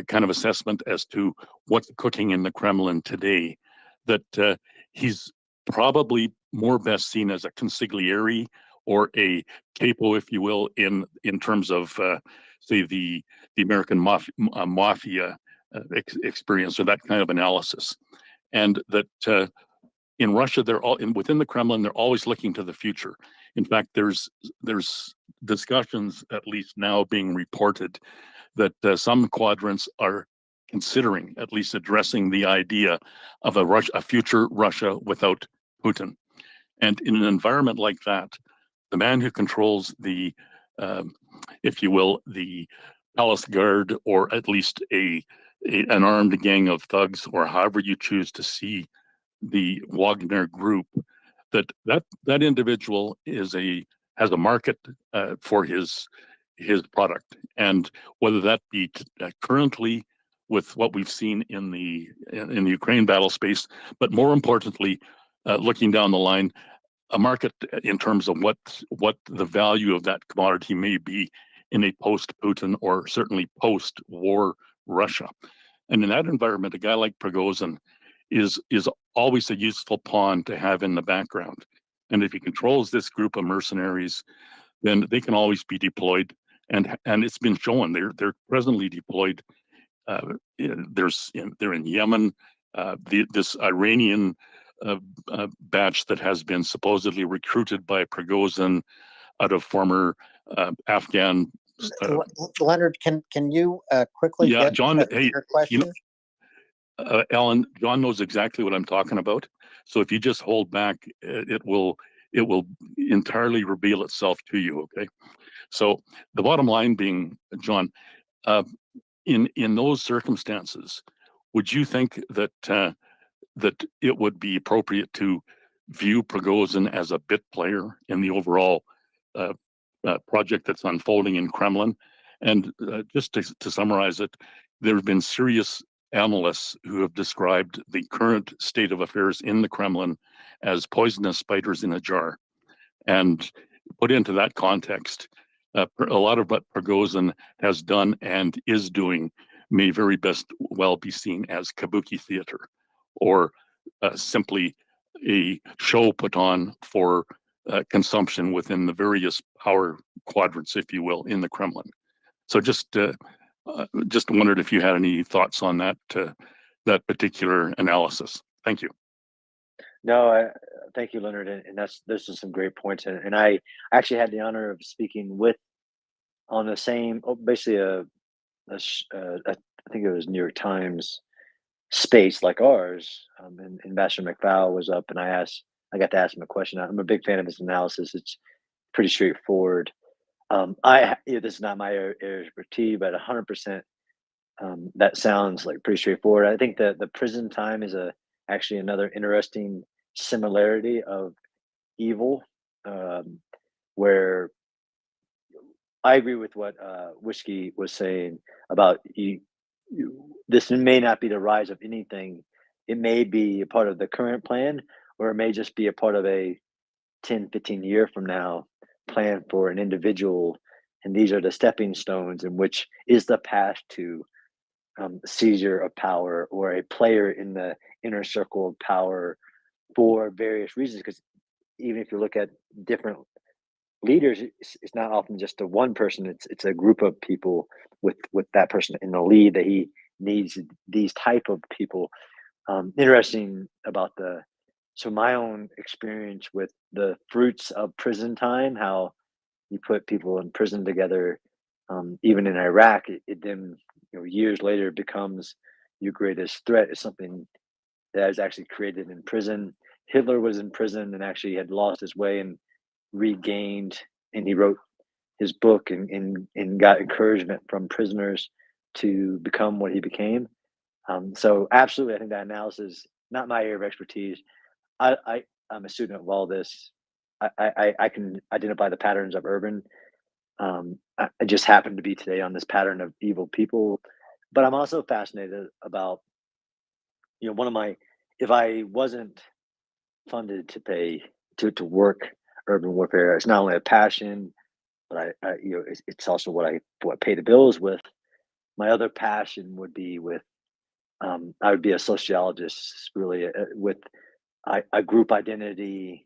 kind of assessment as to what's cooking in the Kremlin today, that he's probably more best seen as a consigliere or a capo, if you will, in terms of say the American mafia experience, or that kind of analysis, and that in Russia, within the Kremlin, they're always looking to the future. In fact, there's discussions, at least now being reported, that some quadrants are considering at least addressing the idea of a future Russia without Putin. And in an environment like that, the man who controls the, if you will, the palace guard, or at least an armed gang of thugs, or however you choose to see the Wagner group, that individual has a market for his product, and whether that be currently with what we've seen in the Ukraine battle space, but more importantly, looking down the line, a market in terms of what the value of that commodity may be in a post-Putin or certainly post-war Russia. And in that environment, a guy like Prigozhin is always a useful pawn to have in the background. And if he controls this group of mercenaries, then they can always be deployed. And it's been shown they're presently deployed. They're in Yemen. This Iranian batch that has been supposedly recruited by Prigozhin out of former Afghan. Leonard, can you quickly get John, to your question? Alan, John knows exactly what I'm talking about. So if you just hold back, it will entirely reveal itself to you. Okay. So the bottom line being, John, in those circumstances, would you think that that it would be appropriate to view Prigozhin as a bit player in the overall project that's unfolding in Kremlin? And just to summarize it, there have been serious analysts who have described the current state of affairs in the Kremlin as poisonous spiders in a jar. And put into that context, a lot of what Prigozhin has done and is doing may very best well be seen as kabuki theater, or simply a show put on for consumption within the various power quadrants, if you will, in the Kremlin. So just wondered if you had any thoughts on that particular analysis. Thank you. No, thank you, Leonard, and those are some great points. And I actually had the honor of speaking on the same, basically I think it was New York Times space like ours, and Ambassador McFowle was up, and I got to ask him a question. I'm a big fan of his analysis. It's pretty straightforward. This is not my area of expertise, but 100%, that sounds like pretty straightforward. I think that the prison time is actually another interesting similarity of evil, where I agree with what Whiskey was saying about this may not be the rise of anything. It may be a part of the current plan, or it may just be a part of a 10, 15 year from now plan for an individual. And these are the stepping stones in which is the path to seizure of power, or a player in the inner circle of power for various reasons. Because even if you look at different leaders, it's not often just a one person. It's a group of people with that person in the lead, that he needs these type of people. Interesting about my own experience with the fruits of prison time, how you put people in prison together, even in Iraq, it then years later becomes your greatest threat is something that is actually created in prison. Hitler was in prison and actually had lost his way and regained, and he wrote his book and got encouragement from prisoners to become what he became. So absolutely, I think that analysis, not my area of expertise. I'm a student of all this. I can identify the patterns of urban. I just happen to be today on this pattern of evil people, but I'm also fascinated about, if I wasn't funded to pay to work urban warfare, it's not only a passion, but it's also what pay the bills with. My other passion would be with, I would be a sociologist, really, with a group identity,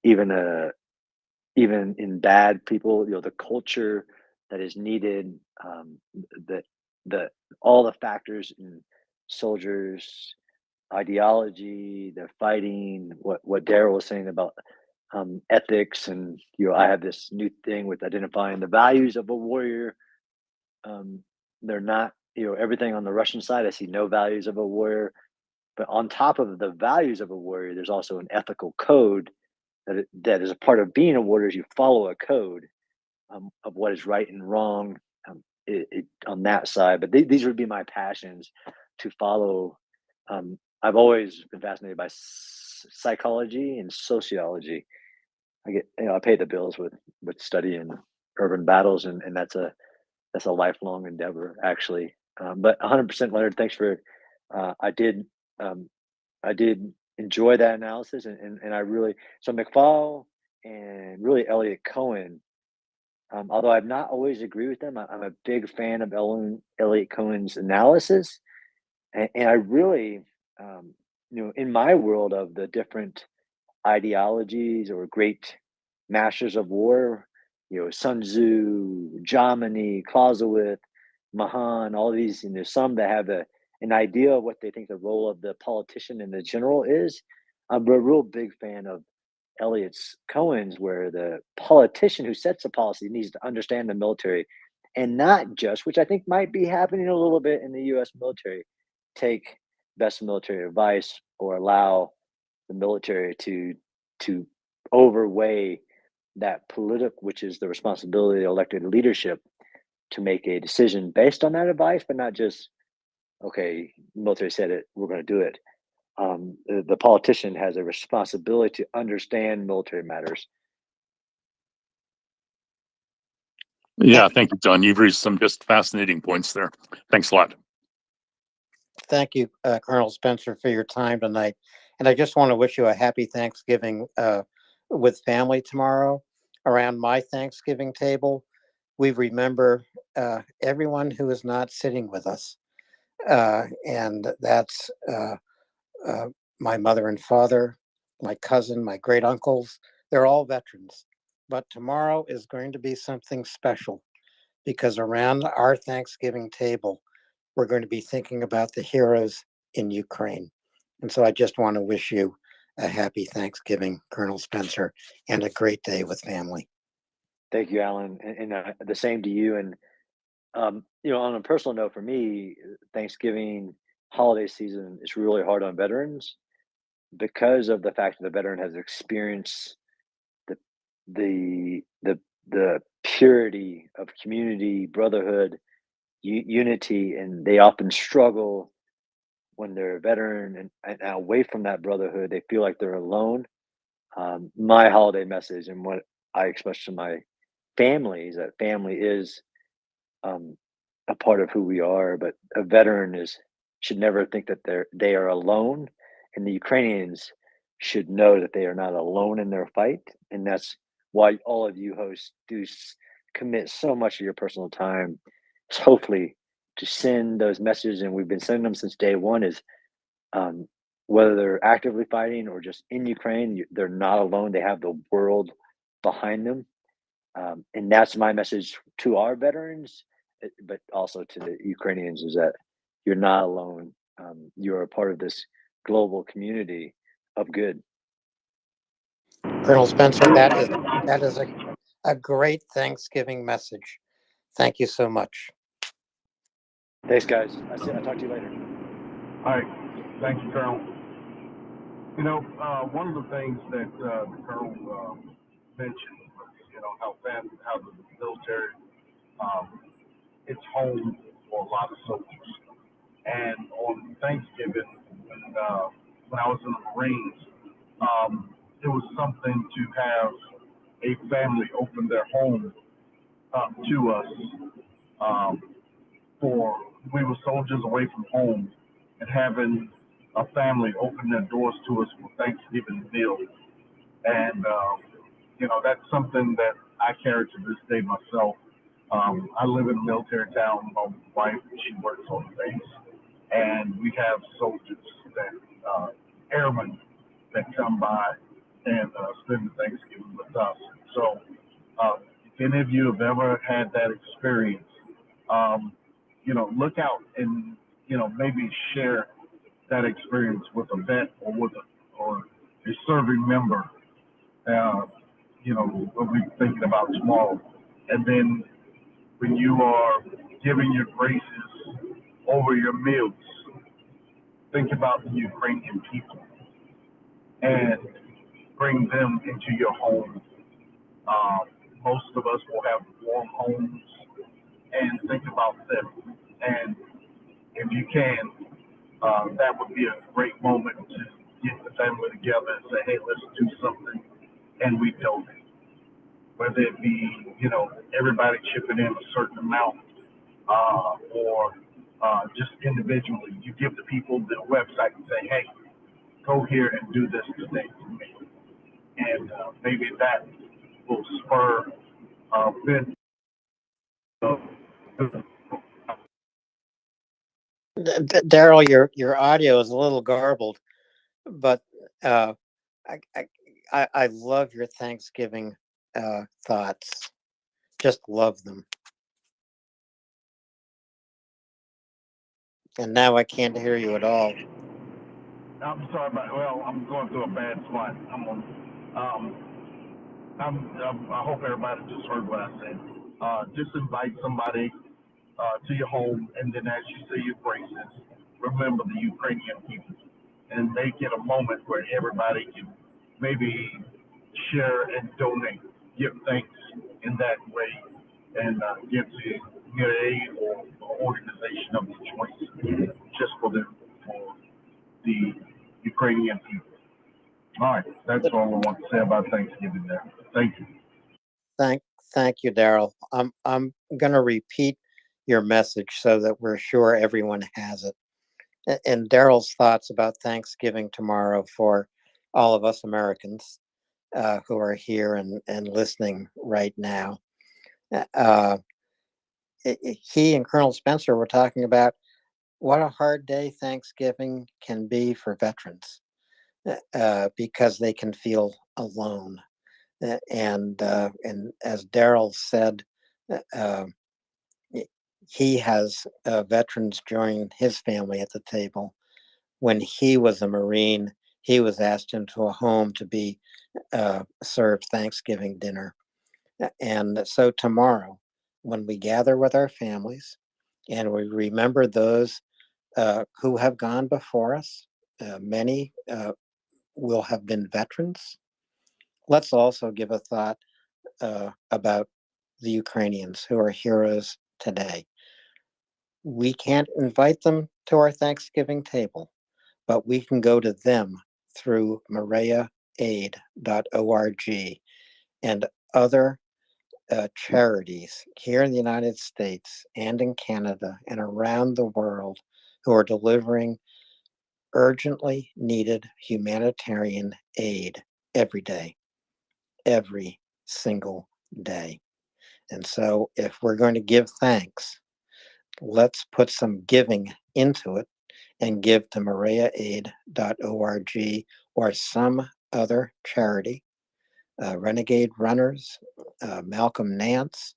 even even in bad people, the culture that is needed, the all the factors in soldiers, ideology, their fighting, what Daryl was saying about ethics, and I have this new thing with identifying the values of a warrior. They're not, everything on the Russian side. I see no values of a warrior, but on top of the values of a warrior, there's also an ethical code that is a part of being a warrior. Is you follow a code of what is right and wrong on that side. But these would be my passions to follow. I've always been fascinated by psychology and sociology. I pay the bills with studying urban battles, and that's a lifelong endeavor, actually. But 100%, Leonard, thanks for. I did enjoy that analysis, and I really McFall and really Elliot Cohen. Although I've not always agreed with them, I'm a big fan of Elliot Cohen's analysis, and I really, in my world of the different ideologies or great masters of war, Sun Tzu, Jomini, Clausewitz, Mahan, all these, and there's some that have an idea of what they think the role of the politician and the general is. I'm a real big fan of Elliot's Cohen's, where the politician who sets the policy needs to understand the military and not just, which I think might be happening a little bit in the US military, take best military advice or allow the military to overweigh that which is the responsibility of elected leadership, to make a decision based on that advice, but not just, okay, military said it, we're going to do it. The politician has a responsibility to understand military matters. Yeah, thank you, John. You've raised some just fascinating points there. Thanks a lot. Thank you, Colonel Spencer, for your time tonight. And I just want to wish you a happy Thanksgiving with family tomorrow. Around my Thanksgiving table, we remember everyone who is not sitting with us. And that's my mother and father, my cousin, my great uncles. They're all veterans. But tomorrow is going to be something special, because around our Thanksgiving table, we're going to be thinking about the heroes in Ukraine. And so I just want to wish you a happy Thanksgiving, Colonel Spencer, and a great day with family. Thank you, Alan, and the same to you. And on a personal note, for me, Thanksgiving holiday season is really hard on veterans because of the fact that the veteran has experienced the purity of community, brotherhood, unity, and they often struggle when they're a veteran and away from that brotherhood. They feel like they're alone. My holiday message and what I express to my family is that family is a part of who we are, but a veteran should never think that they are alone, and the Ukrainians should know that they are not alone in their fight, and that's why all of you hosts do commit so much of your personal time, hopefully, to send those messages, and we've been sending them since day one. Is whether they're actively fighting or just in Ukraine, they're not alone. They have the world behind them, and that's my message to our veterans, but also to the Ukrainians, is that you're not alone. You're a part of this global community of good. Colonel Spencer, that is a great Thanksgiving message. Thank you so much. Thanks, guys. I'll talk to you later. All right. Thank you, Colonel. One of the things that the Colonel mentioned was, how the military, it's home for a lot of soldiers. And on Thanksgiving, when I was in the Marines, it was something to have a family open their home up to us. For we were soldiers away from home, and having a family open their doors to us for Thanksgiving meals. And, that's something that I carry to this day myself. I live in a military town. My wife, she works on the base, and we have soldiers that, airmen that come by and spending Thanksgiving with us. So, if any of you have ever had that experience, um, look out and maybe share that experience with a vet or or a serving member. Uh, what we're thinking about tomorrow, and then when you are giving your graces over your meals, think about the Ukrainian people and bring them into your home. Most of us will have warm homes, and think about them. And if you can, that would be a great moment to get the family together and say, hey, let's do something, and we donate. Whether it be, everybody chipping in a certain amount, or just individually, you give the people the website and say, hey, go here and do this today for me. And maybe that will spur bit of Daryl, your audio is a little garbled, but I, I love your Thanksgiving thoughts. Just love them. And now I can't hear you at all. I'm sorry about. I'm going through a bad spot. I hope everybody just heard what I said. Just invite somebody to your home, and then as you say your graces, remember the Ukrainian people, and make it a moment where everybody can maybe share and donate, give thanks in that way, and give to your aid or organization of your choice, just for the Ukrainian people. All right, that's all I want to say about Thanksgiving there. Thank you. Thank you, Daryl. I'm gonna repeat your message so that we're sure everyone has it. And Daryl's thoughts about Thanksgiving tomorrow for all of us Americans who are here and listening right now. He and Colonel Spencer were talking about what a hard day Thanksgiving can be for veterans because they can feel alone. And as Daryl said, he has veterans join his family at the table. When he was a Marine, he was asked into a home to be served Thanksgiving dinner. And so tomorrow, when we gather with our families and we remember those who have gone before us, many will have been veterans. Let's also give a thought about the Ukrainians who are heroes today. We can't invite them to our Thanksgiving table, but we can go to them through MriyaAid.org and other charities here in the United States and in Canada and around the world who are delivering urgently needed humanitarian aid every day, every single day. And so if we're going to give thanks, let's put some giving into it and give to MriyaAid.org or some other charity. Renegade Runners, Malcolm Nance,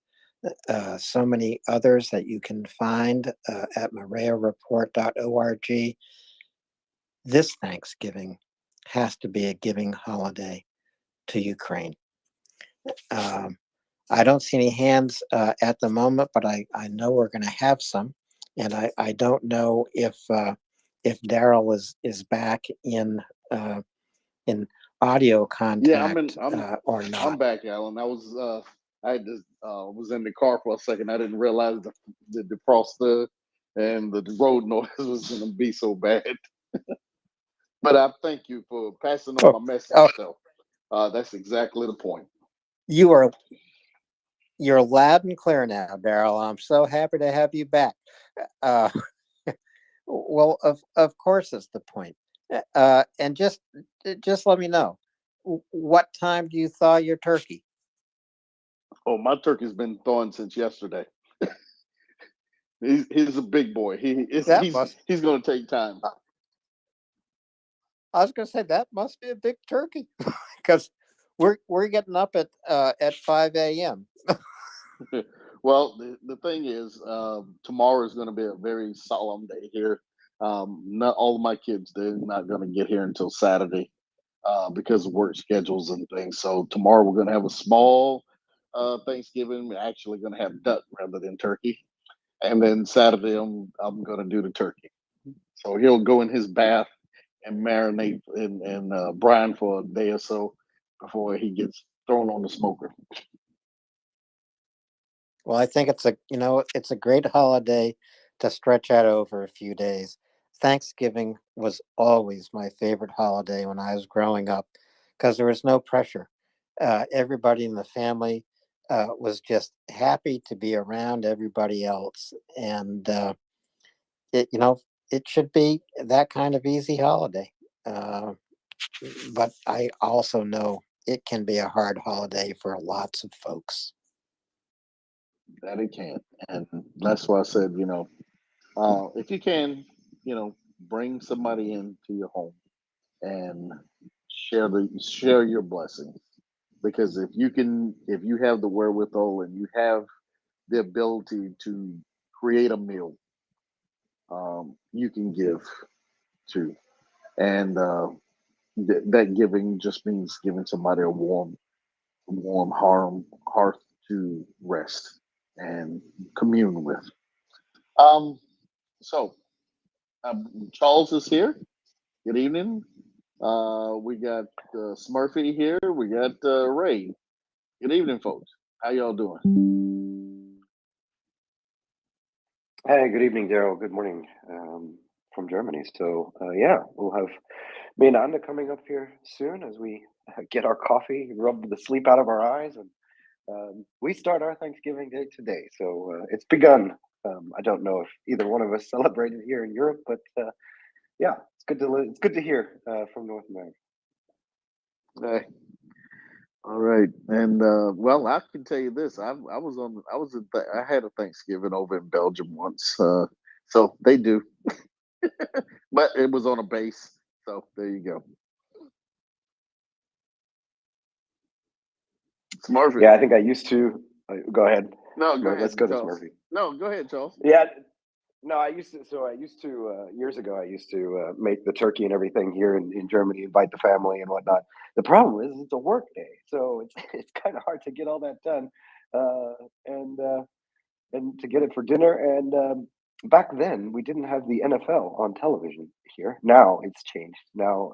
so many others that you can find at MriyaReport.org. This Thanksgiving has to be a giving holiday to Ukraine. I don't see any hands at the moment, but I know we're going to have some, and I don't know if Daryl is back in audio Yeah, contact or not. I'm back, Alan. I just was in the car for a second. I didn't realize the defroster and the road noise was going to be so bad. But I thank you for passing on my message, though. That's exactly the point. You're loud and clear now, Daryl. I'm so happy to have you back. Well, of course, it's the point. And just let me know, what time do you thaw your turkey? Oh, my turkey's been thawing since yesterday. He's a big boy. He's going to take time. I was going to say that must be a big turkey. because we're getting up at 5 a.m. Well, the thing is, tomorrow is going to be a very solemn day here. Not all of my kids, they're not going to get here until Saturday because of work schedules and things. So tomorrow we're going to have a small Thanksgiving. We're actually going to have duck rather than turkey. And then Saturday, I'm going to do the turkey. So he'll go in his bath and marinate in brine for a day or so before he gets thrown on the smoker. Well, I think it's a great holiday to stretch out over a few days. Thanksgiving was always my favorite holiday when I was growing up because there was no pressure. Everybody in the family was just happy to be around everybody else, and it it should be that kind of easy holiday. Uh, but I also know it can be a hard holiday for lots of folks. That it can. And that's why I said, if you can, bring somebody into your home and share your blessings. Because if you have the wherewithal and you have the ability to create a meal, you can give too. And that giving just means giving somebody a warm hearth to rest and commune with. Um, so Charles is here. Good evening. We got Smurfy here. We got Ray. Good evening, folks. How y'all doing? Hey, good evening, Daryl. Good morning from Germany. So, yeah, we'll have me and Anna coming up here soon as we get our coffee, rub the sleep out of our eyes, and we start our Thanksgiving Day today. So it's begun. I don't know if either one of us celebrated here in Europe, but yeah, it's good to hear from North America. Hey, all right, and well, I can tell you this: I had a Thanksgiving over in Belgium once, so they do, but it was on a base. So there you go. Smurfy. Yeah, I think I used to. Go ahead. No, go ahead. Let's go to Charles. Smurfy. No, go ahead, Charles. Yeah, no, I used to. So I used to years ago. I used to make the turkey and everything here in Germany, invite the family and whatnot. The problem is it's a work day, so it's it's kind of hard to get all that done, uh, and uh, and to get it for dinner. And back then, we didn't have the NFL on television here. Now it's changed. Now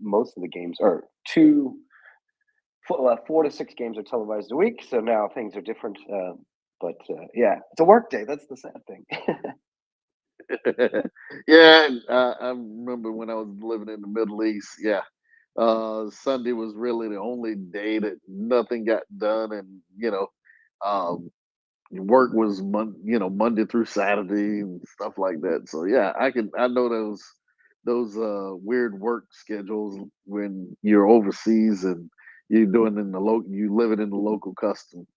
most of the games are 4 to 6 games are televised a week. So now things are different. But yeah, it's a work day. That's the sad thing. Yeah, I remember when I was living in the Middle East. Yeah, Sunday was really the only day that nothing got done, and um, work was Monday through Saturday and stuff like that. So yeah, I know those weird work schedules when you're overseas and you living in the local custom.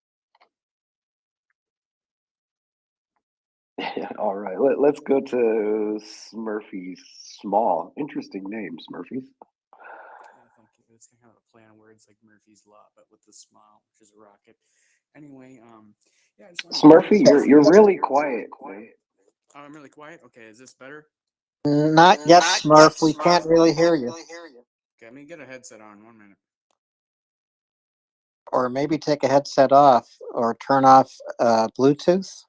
All right, let's go to Smurfy's Small. Interesting name, Smurfy's. Yeah, thank you. It's kind of a play on words like Murphy's Law, but with the smile, which is a rocket. Anyway, yeah, I just wanted to Smurfy, you're really quiet, man. Oh, I'm really quiet. Okay, is this better? Not yet, Smurf. We can't really hear you. Okay, let me get a headset on. 1 minute. Or maybe take a headset off or turn off Bluetooth.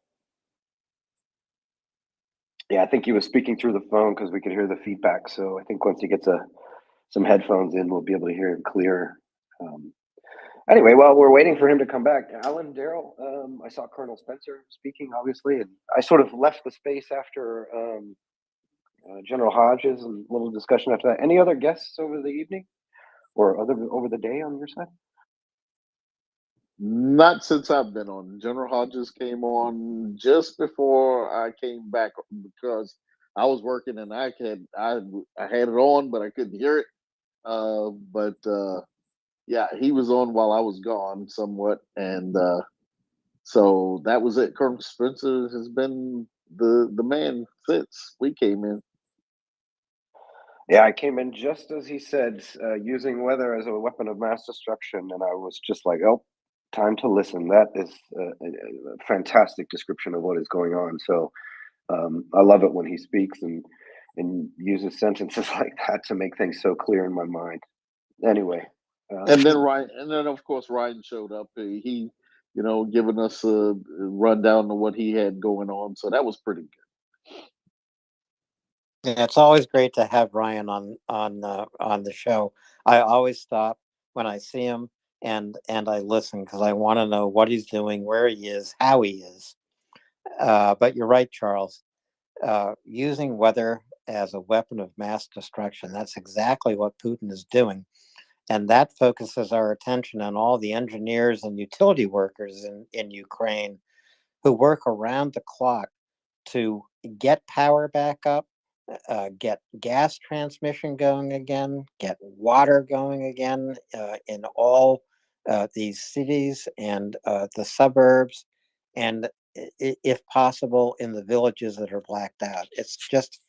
Yeah, I think he was speaking through the phone because we could hear the feedback. So I think once he gets some headphones in, we'll be able to hear him clear. Anyway, while we're waiting for him to come back, Alan, Daryl, I saw Colonel Spencer speaking, obviously, and I sort of left the space after General Hodges and a little discussion after that. Any other guests over the evening or over the day on your side? Not since I've been on. General Hodges came on just before I came back because I was working and I had it on, but I couldn't hear it. But yeah, he was on while I was gone somewhat, and so that was it. Colonel Spencer has been the man since we came in. Yeah, I came in just as he said, using weather as a weapon of mass destruction, and I was just like, "Oh, time to listen." That is a fantastic description of what is going on. So I love it when he speaks and uses sentences like that to make things so clear in my mind. Anyway, And then Ryan, and then of course Ryan showed up. He, giving us a rundown of what he had going on. So that was pretty good. Yeah, it's always great to have Ryan on the show. I always stop when I see him and I listen because I want to know what he's doing, where he is, how he is. But you're right, Charles. Using weather as a weapon of mass destruction, that's exactly what Putin is doing. And that focuses our attention on all the engineers and utility workers in Ukraine who work around the clock to get power back up, get gas transmission going again, get water going again in all these cities and the suburbs, and if possible, in the villages that are blacked out. It's just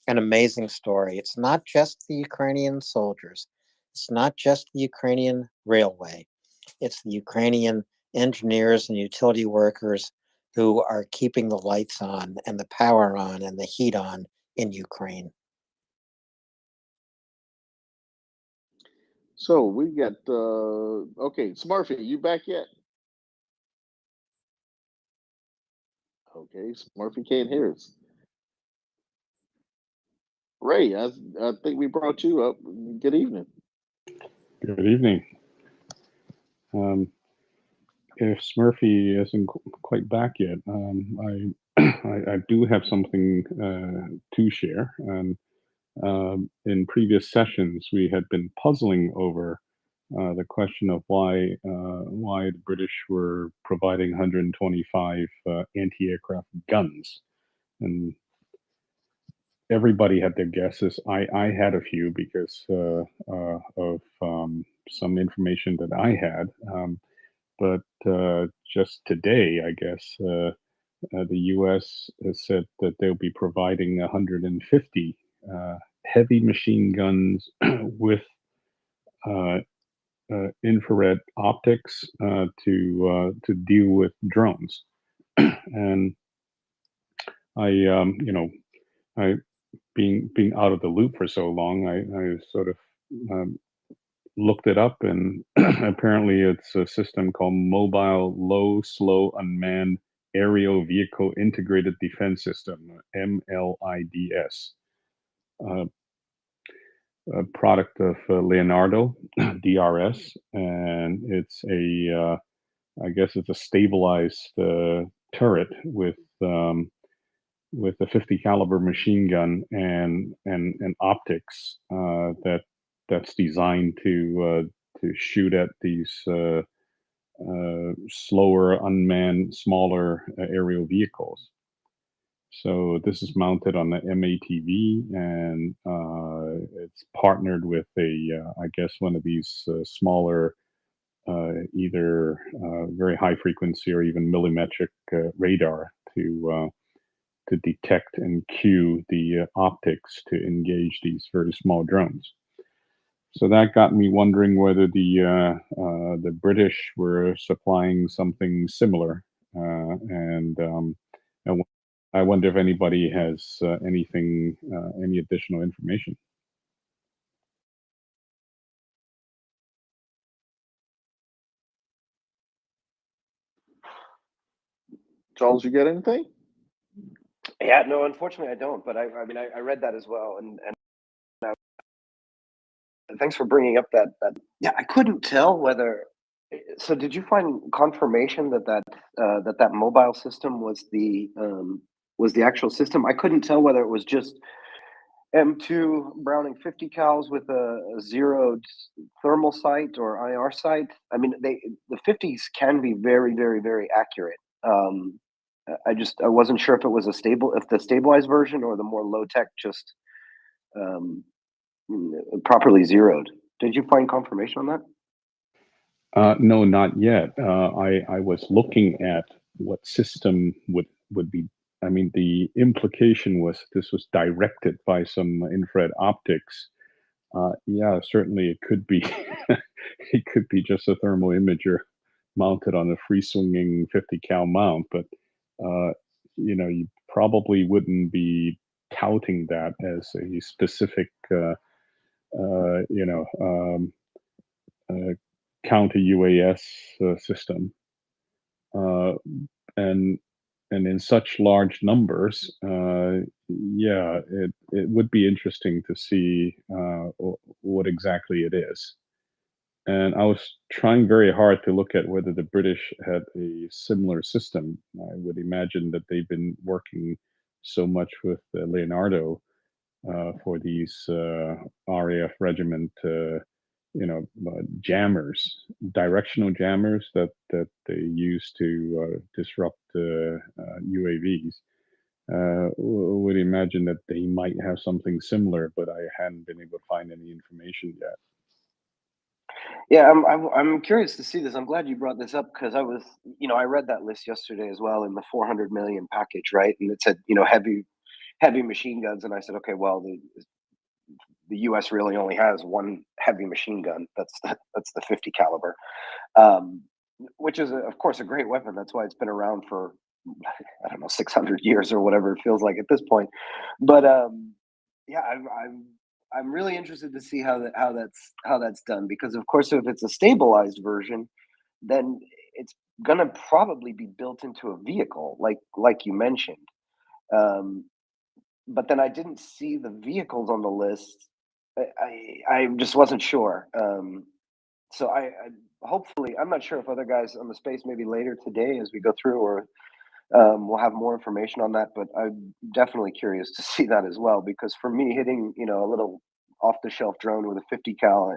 an amazing story. It's not just the Ukrainian soldiers, it's not just the Ukrainian railway, it's the Ukrainian engineers and utility workers who are keeping the lights on and the power on and the heat on in Ukraine. So we got okay, Smurfy, you back yet? Okay, Smurfy can't hear us. Ray, I think we brought you up. Good evening. Good evening. If Smurfy isn't quite back yet, I do have something to share. And in previous sessions, we had been puzzling over the question of why the British were providing 125 anti-aircraft guns, and everybody had their guesses. I had a few because of some information that I had. But just today, I guess, the U.S. has said that they'll be providing 150 heavy machine guns with infrared optics to deal with drones. And I being out of the loop for so long, I sort of looked it up, and apparently it's a system called Mobile Low Slow Unmanned Aerial Vehicle Integrated Defense System, MLIDS, a product of Leonardo, DRS, and it's I guess it's a stabilized turret with a 50 caliber machine gun and optics that's designed to shoot at these slower, unmanned, smaller aerial vehicles. So this is mounted on the MATV, and it's partnered with I guess, one of these smaller, either very high frequency or even millimetric radar to detect and cue the optics to engage these very small drones. So that got me wondering whether the British were supplying something similar, and I wonder if anybody has any additional information. Charles, you got anything? Yeah, no, unfortunately I don't. But I mean, I read that as well, and thanks for bringing up that. Yeah, I couldn't tell whether. So, did you find confirmation that mobile system was the actual system? I couldn't tell whether it was just M2 Browning 50 cals with a zeroed thermal sight or IR sight. I mean, the 50s can be very, very, very accurate. I wasn't sure if it was if the stabilized version or the more low tech, just properly zeroed. Did you find confirmation on that? No, not yet. I was looking at what system would be. I mean, the implication was this was directed by some infrared optics Yeah, certainly it could be. It could be just a thermal imager mounted on a free swinging 50 cal mount, but you probably wouldn't be touting that as a specific, you know, counter UAS system. Uh, and in such large numbers, yeah, it would be interesting to see what exactly it is. And I was trying very hard to look at whether the British had a similar system. I would imagine that they've been working so much with Leonardo for these RAF regiment, jammers, directional jammers that they use to disrupt UAVs. Would imagine that they might have something similar, but I hadn't been able to find any information yet. Yeah, I'm curious to see this. I'm glad you brought this up because I read that list yesterday as well in the 400 million package, right? And it said, heavy machine guns, and I said, okay, well, the U.S. really only has one heavy machine gun. That's the 50 caliber, which is of course a great weapon. That's why it's been around for, I don't know, 600 years or whatever it feels like at this point. But yeah, I'm really interested to see how that's done, because of course if it's a stabilized version, then it's gonna probably be built into a vehicle, like you mentioned. But then I didn't see the vehicles on the list. I just wasn't sure. So I hopefully, I'm not sure if other guys on the space maybe later today as we go through, or we'll have more information on that. But I'm definitely curious to see that as well, because for me, hitting a little off the shelf drone with a 50 cal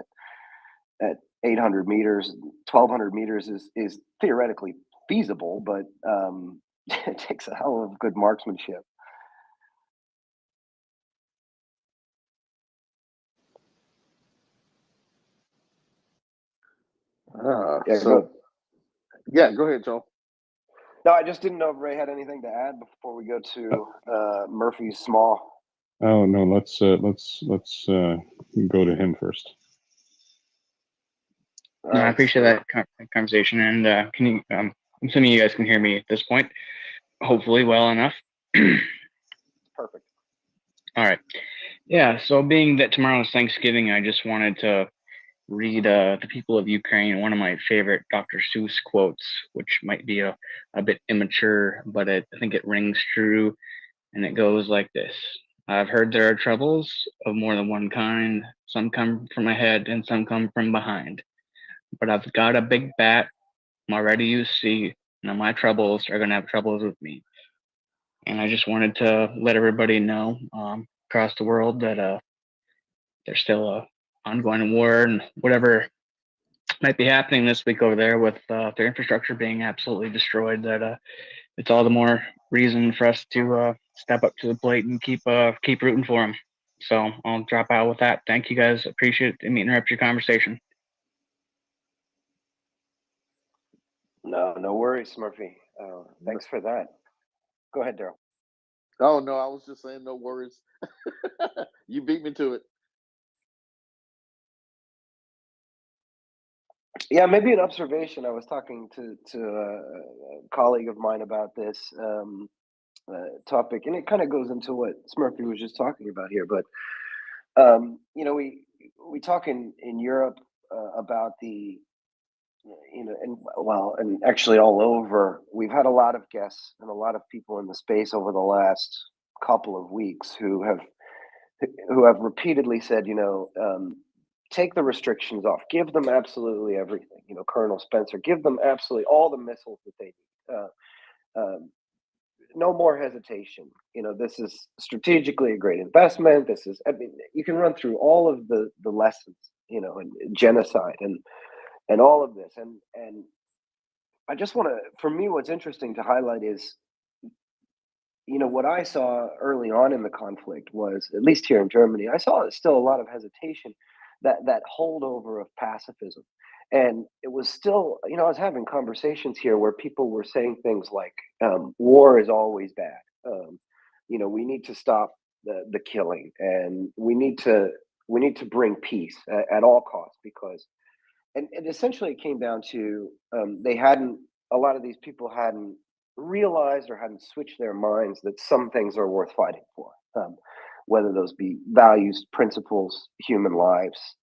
at 800 meters, 1200 meters is theoretically feasible, but it takes a hell of good marksmanship. Yeah, So yeah, go ahead, Joe. No, I just didn't know if Ray had anything to add before we go to Murphy's small. Oh no, let's go to him first. No, I appreciate that conversation, and can you? I'm assuming you guys can hear me at this point, hopefully well enough. Perfect. All right. Yeah. So, being that tomorrow is Thanksgiving, I just wanted to read "The People of Ukraine," one of my favorite Dr. Seuss quotes, which might be a bit immature, but I think it rings true, and it goes like this: "I've heard there are troubles of more than one kind. Some come from ahead, and some come from behind. But I've got a big bat. I'm already you see. Now my troubles are gonna have troubles with me." And I just wanted to let everybody know across the world that there's still a ongoing war, and whatever might be happening this week over there with their infrastructure being absolutely destroyed, that it's all the more reason for us to step up to the plate and keep rooting for them. So I'll drop out with that. Thank you guys. Appreciate it. Didn't mean to interrupt your conversation. No worries, Murphy. Thanks for that. Go ahead, Daryl. Oh no, I was just saying no worries. You beat me to it. Yeah, maybe an observation. I was talking to a colleague of mine about this topic, and it kind of goes into what Smurfy was just talking about here. But we talk in Europe about the and actually all over, we've had a lot of guests and a lot of people in the space over the last couple of weeks who have repeatedly said, take the restrictions off, give them absolutely everything. Colonel Spencer, give them absolutely all the missiles that they need. No more hesitation. This is strategically a great investment. You can run through all of the lessons, and genocide and all of this. And I just want to, for me, what's interesting to highlight is, what I saw early on in the conflict was, at least here in Germany, I saw still a lot of hesitation, that holdover of pacifism. And it was still, I was having conversations here where people were saying things like, war is always bad. We need to stop the killing, and we need to we need to bring peace at all costs, because and essentially it came down to a lot of these people hadn't realized or hadn't switched their minds that some things are worth fighting for, whether those be values, principles, human lives,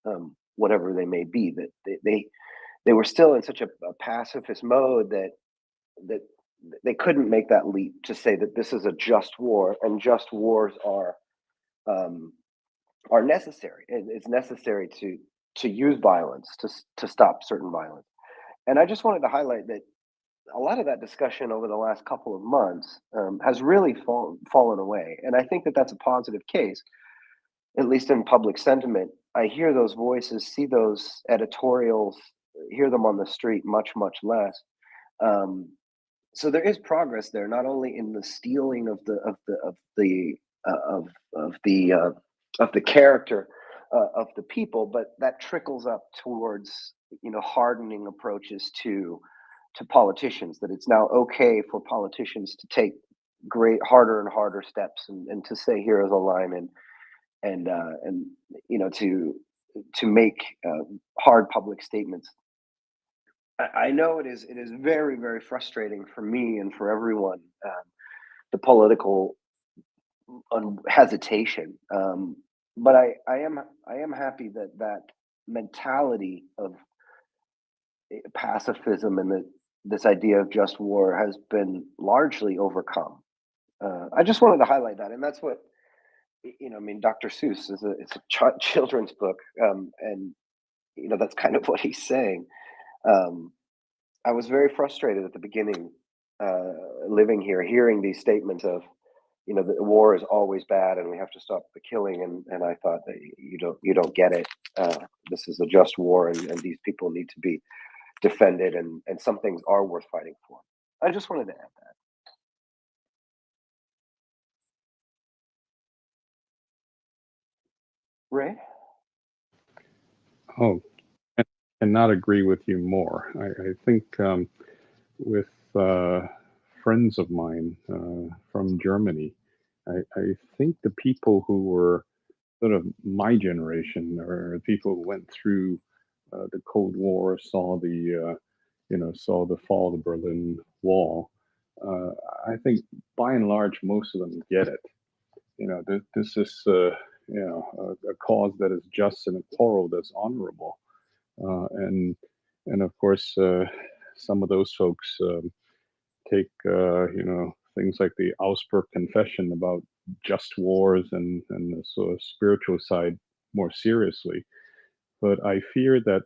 whatever they may be. That they were still in such a pacifist mode that they couldn't make that leap to say that this is a just war, and just wars are necessary. It's necessary to use violence to stop certain violence. And I just wanted to highlight that a lot of that discussion over the last couple of months has really fallen away, and I think that that's a positive case, at least in public sentiment. I hear those voices, see those editorials, hear them on the street much less. So there is progress there, not only in the steeling of the character of the people, but that trickles up towards hardening approaches to politicians. That it's now okay for politicians to take harder and harder steps, and to say here is a line, and to make hard public statements. I know it is very, very frustrating for me and for everyone, the political hesitation. But I am happy that mentality of pacifism and this idea of just war has been largely overcome. I just wanted to highlight that, and that's what I mean. Dr. Seuss it's a children's book, and that's kind of what he's saying. I was very frustrated at the beginning, living here, hearing these statements of, the war is always bad and we have to stop the killing. And I thought that you don't get it. This is a just war, and these people need to be defended, and some things are worth fighting for. I just wanted to add that. Ray? Oh, I cannot agree with you more. I think with friends of mine from Germany, I think the people who were sort of my generation, or people who went through the Cold War, saw the fall of the Berlin Wall. I think by and large, most of them get it. This is a cause that is just and a quarrel that's honorable, and of course, some of those folks take things like the Augsburg Confession about just wars and the sort of spiritual side more seriously. But I fear that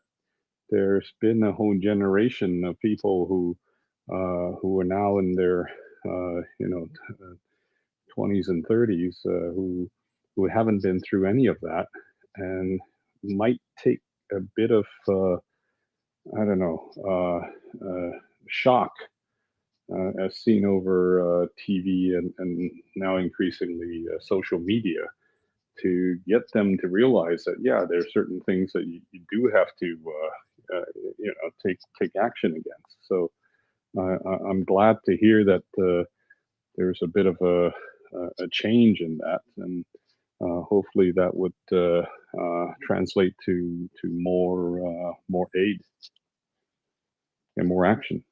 there's been a whole generation of people who are now in their 20s and 30s who haven't been through any of that, and might take a bit of I don't know shock as seen over TV and now increasingly social media, to get them to realize that there are certain things that you do have to take action against. So I'm glad to hear that there's a bit of a change in that, and hopefully that would translate to more aid and more action.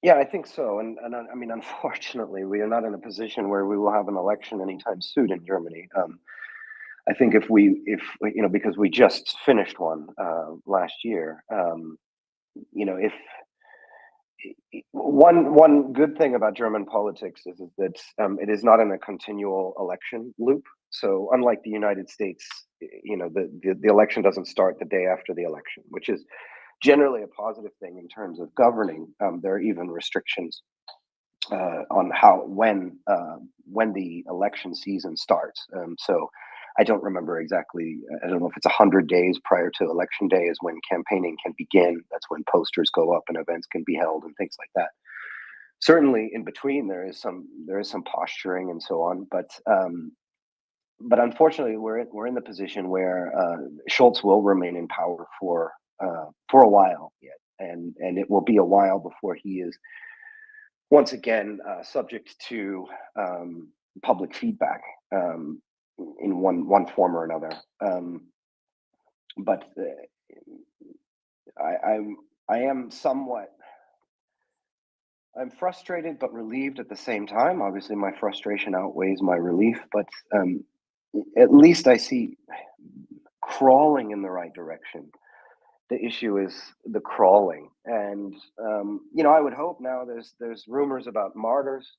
Yeah, I think so. And I mean, unfortunately, we are not in a position where we will have an election anytime soon in Germany. I think if because we just finished one last year, if one good thing about German politics is that it is not in a continual election loop. So unlike the United States, the election doesn't start the day after the election, which is generally a positive thing in terms of governing. There are even restrictions on when the election season starts. So I don't remember exactly. I don't know if it's 100 days prior to election day is when campaigning can begin. That's when posters go up and events can be held and things like that. Certainly, in between there is some posturing and so on, but unfortunately, we're in the position where Schultz will remain in power for a while yet, and it will be a while before he is once again subject to public feedback. in one form or another. But I am somewhat. I'm frustrated but relieved at the same time. Obviously, my frustration outweighs my relief, but at least I see crawling in the right direction. The issue is the crawling, and I would hope now there's rumors about martyrs,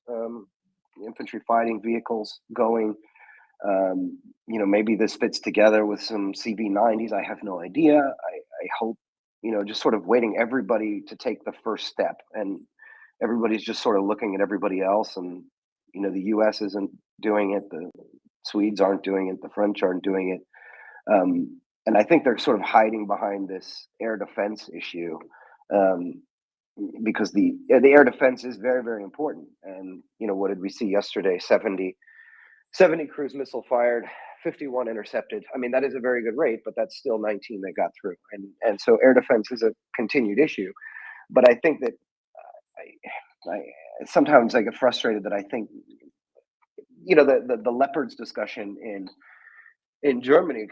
infantry fighting vehicles going. Maybe this fits together with some CV90s. I have no idea. I hope, just sort of waiting everybody to take the first step, and everybody's just sort of looking at everybody else, and the US isn't doing it, the Swedes aren't doing it, the French aren't doing it, and I think they're sort of hiding behind this air defense issue, because the air defense is very, very important. And what did we see yesterday? 70 cruise missile fired, 51 intercepted. I mean, that is a very good rate, but that's still 19 that got through, and so air defense is a continued issue. But I think that I sometimes I get frustrated that I think the leopards discussion in Germany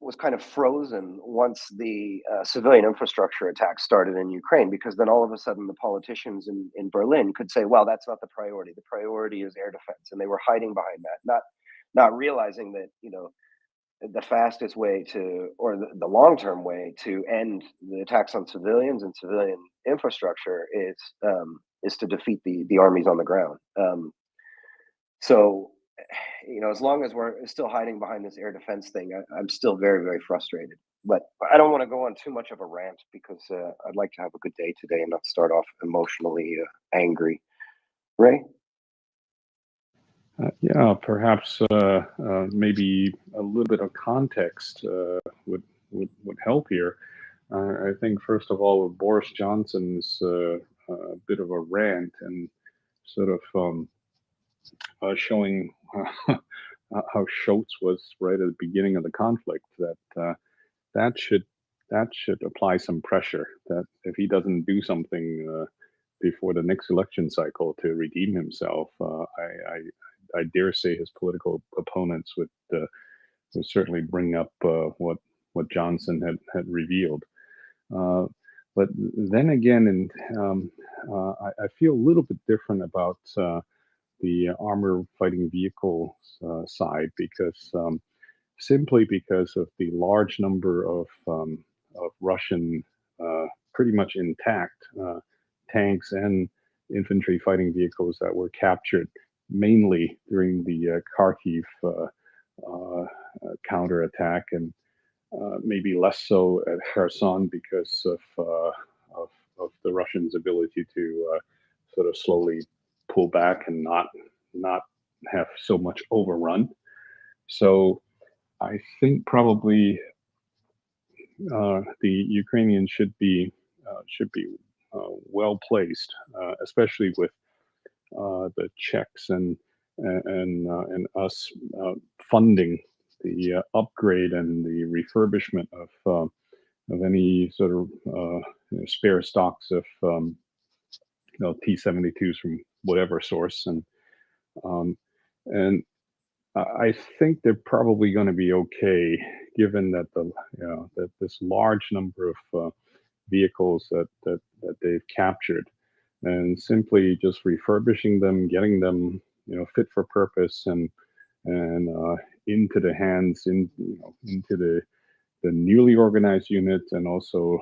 was kind of frozen once the civilian infrastructure attacks started in Ukraine, because then all of a sudden the politicians in Berlin could say, well, that's not the priority. The priority is air defense, and they were hiding behind that, not realizing that the fastest way or the long-term way to end the attacks on civilians and civilian infrastructure is to defeat the armies on the ground. So, as long as we're still hiding behind this air defense thing, I'm still very, very frustrated. But I don't want to go on too much of a rant, because I'd like to have a good day today and not start off emotionally angry. Ray? Yeah, perhaps maybe a little bit of context would help here. I think, first of all, with Boris Johnson's bit of a rant and sort of showing how Schultz was right at the beginning of the conflict, that should apply some pressure. That if he doesn't do something before the next election cycle to redeem himself, I dare say his political opponents would certainly bring up what Johnson had revealed. But then again, and I feel a little bit different about the armor fighting vehicles side, because simply because of the large number of Russian pretty much intact tanks and infantry fighting vehicles that were captured mainly during the Kharkiv counterattack, and maybe less so at Kherson because of the Russians' ability to sort of slowly pull back and not have so much overrun. So I think probably the Ukrainians should be well placed, especially with the Czechs and us funding the upgrade and the refurbishment of any sort of spare stocks of T-72s from whatever source, and I think they're probably going to be okay, given that that this large number of vehicles that they've captured, and simply just refurbishing them, getting them fit for purpose, and into the hands into the newly organized units, and also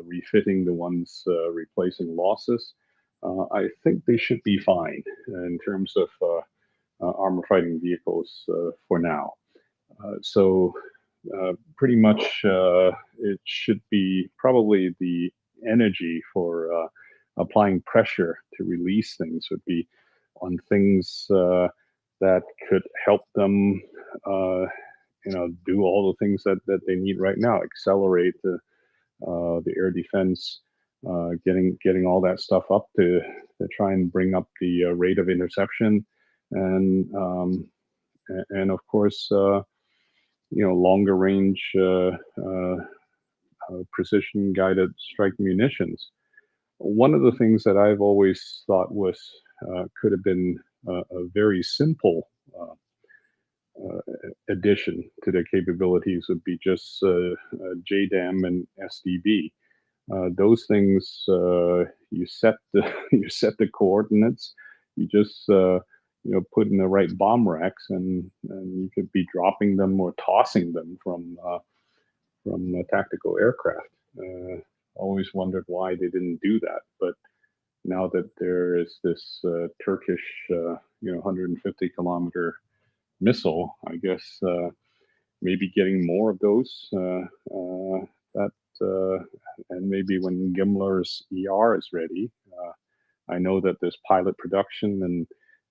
refitting the ones replacing losses. I think they should be fine in terms of armor fighting vehicles for now. So pretty much it should be probably the energy for applying pressure to release things would be on things that could help them do all the things that they need right now, accelerate the air defense, getting all that stuff up to try and bring up the rate of interception, and of course longer range precision guided strike munitions. One of the things that I've always thought was could have been a very simple addition to their capabilities would be just JDAM and SDB. Those things, you set the you set the coordinates. You just put in the right bomb racks, and you could be dropping them or tossing them from a tactical aircraft. Always wondered why they didn't do that, but now that there is this Turkish 150-kilometer missile, I guess maybe getting more of those. That and maybe when Gimler's ER is ready, I know that there's pilot production, and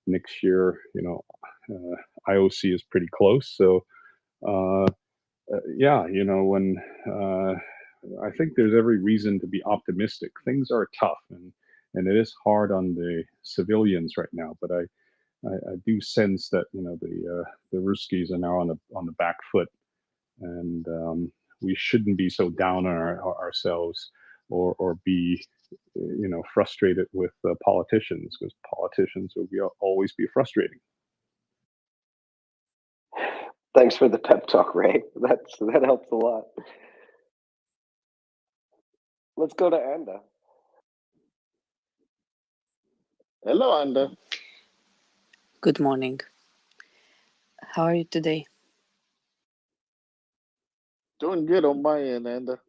next year, IOC is pretty close. So, yeah, when I think there's every reason to be optimistic. Things are tough, and it is hard on the civilians right now. But I do sense that the Ruskies are now on the back foot, and we shouldn't be so down on ourselves or be frustrated with politicians, because politicians will always be frustrating. Thanks for the pep talk, Ray. That helps a lot. Let's go to Anda. Hello, Anda. Good morning. How are you today? Doing good on my end, Anda.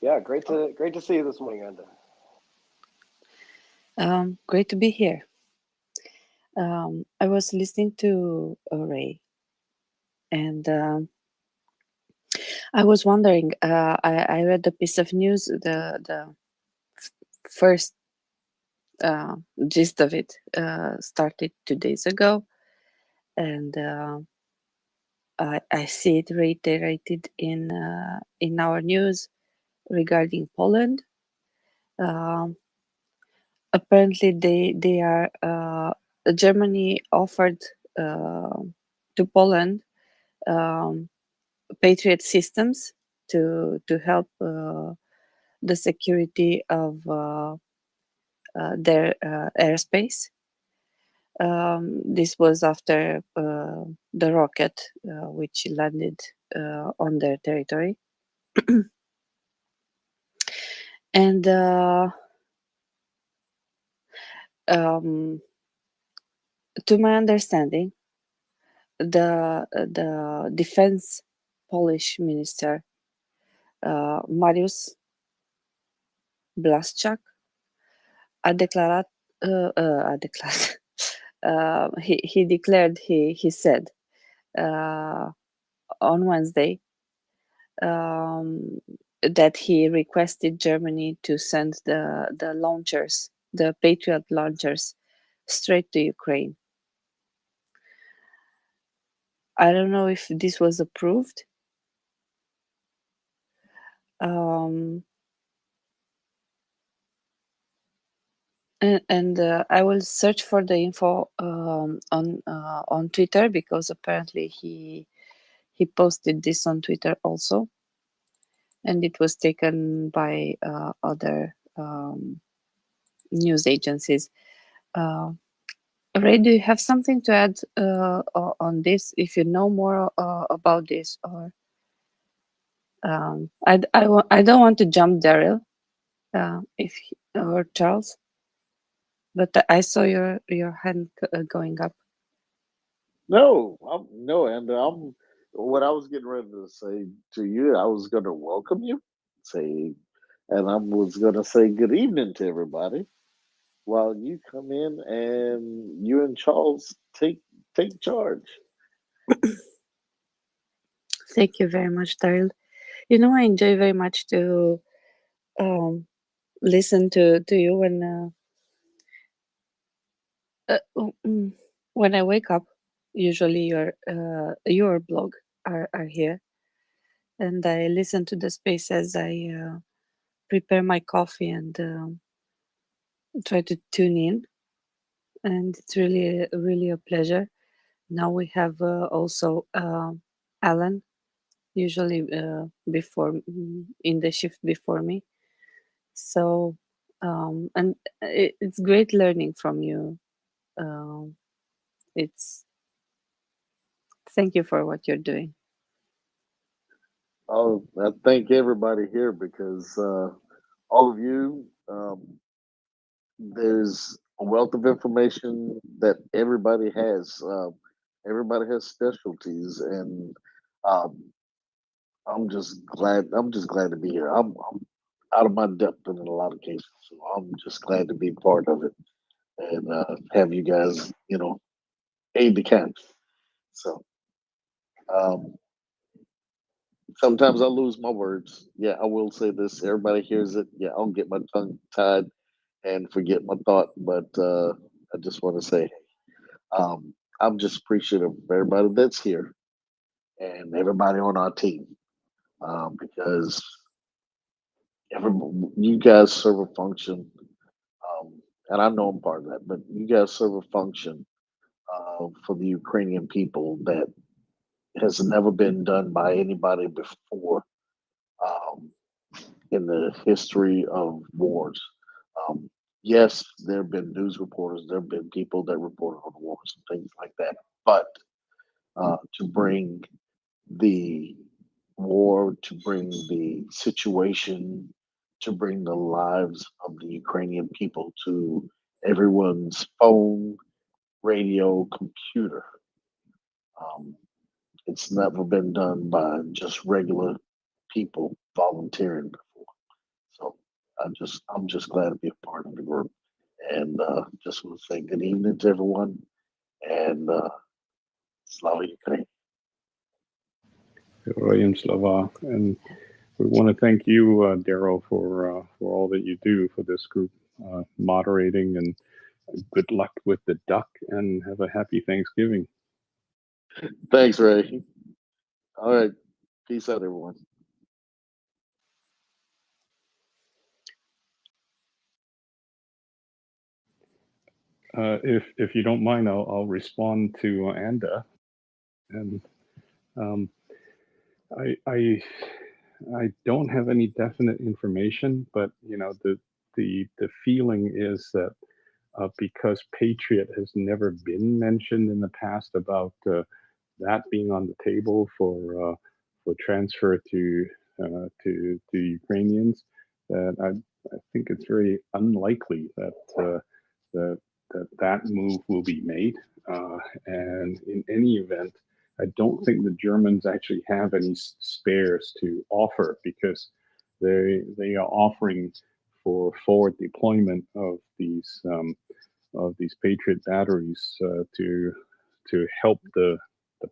Yeah, great to see you this morning, Anda. Great to be here. I was listening to Ray, and I was wondering. I read a piece of news. The first gist of it started 2 days ago, and I see it reiterated in our news regarding Poland. Apparently, they are Germany offered to Poland Patriot systems to help the security of their airspace. This was after the rocket which landed on their territory. And to my understanding, the defense Polish minister Mariusz Blaszczak declared he said on Wednesday that he requested Germany to send the launchers, the Patriot launchers, straight to Ukraine. I don't know if this was approved. And I will search for the info on Twitter, because apparently he posted this on Twitter also, and it was taken by other news agencies. Ray, do you have something to add on this? If you know more about this, or I don't want to jump Daryl, or Charles, but I saw your hand going up. No, I'm what I was getting ready to say to you. I was going to welcome you, and I was going to say good evening to everybody, while you come in and you and Charles take charge. Thank you very much, Daryl. I enjoy very much to listen to you when I wake up. Usually your blog are here, and I listen to the space as I prepare my coffee and try to tune in, and it's really a pleasure. Now we have also Alan, usually before in the shift before me. So and it's great learning from you. It's Thank you for what you're doing. Oh, I thank everybody here because all of you, there's a wealth of information that everybody has. Everybody has specialties, and um, I'm just glad. I'm just glad to be here. I'm out of my depth in a lot of cases, so I'm just glad to be part of it and have you guys, aid the camp. So um, sometimes I lose my words. Yeah, I will say this. Everybody hears it. Yeah, I'll get my tongue tied and forget my thought. But I just want to say, I'm just appreciative of everybody that's here and everybody on our team because you guys serve a function, and I know I'm part of that. But you guys serve a function for the Ukrainian people that has never been done by anybody before um, in the history of wars. Yes, there have been news reporters, there have been people that report on wars and things like that, but to bring the war, to bring the situation, to bring the lives of the Ukrainian people to everyone's phone, radio, computer. Um, it's never been done by just regular people volunteering before. So I'm just glad to be a part of the group, and just want to say good evening to everyone, and Slava Ukraine. Heroyam Slava. And we want to thank you, Daryl, for all that you do for this group, moderating, and good luck with the duck, and have a happy Thanksgiving. Thanks, Ray. All right, peace out, everyone. If you don't mind, I'll respond to Anda, and I don't have any definite information, but the feeling is that because Patriot has never been mentioned in the past about that being on the table for transfer to Ukrainians, that I think it's very unlikely that that move will be made. And in any event, I don't think the Germans actually have any spares to offer, because they are offering for forward deployment of these Patriot batteries to help the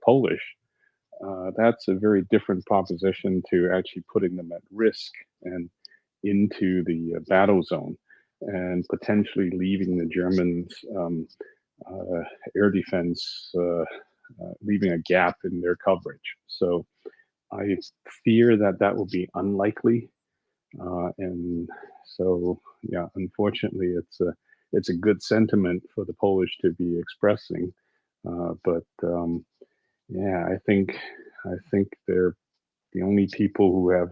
Polish. That's a very different proposition to actually putting them at risk and into the battle zone, and potentially leaving the Germans air defense, leaving a gap in their coverage. So I fear that that will be unlikely, and so yeah, unfortunately, it's a good sentiment for the Polish to be expressing, but yeah, I think they're the only people who have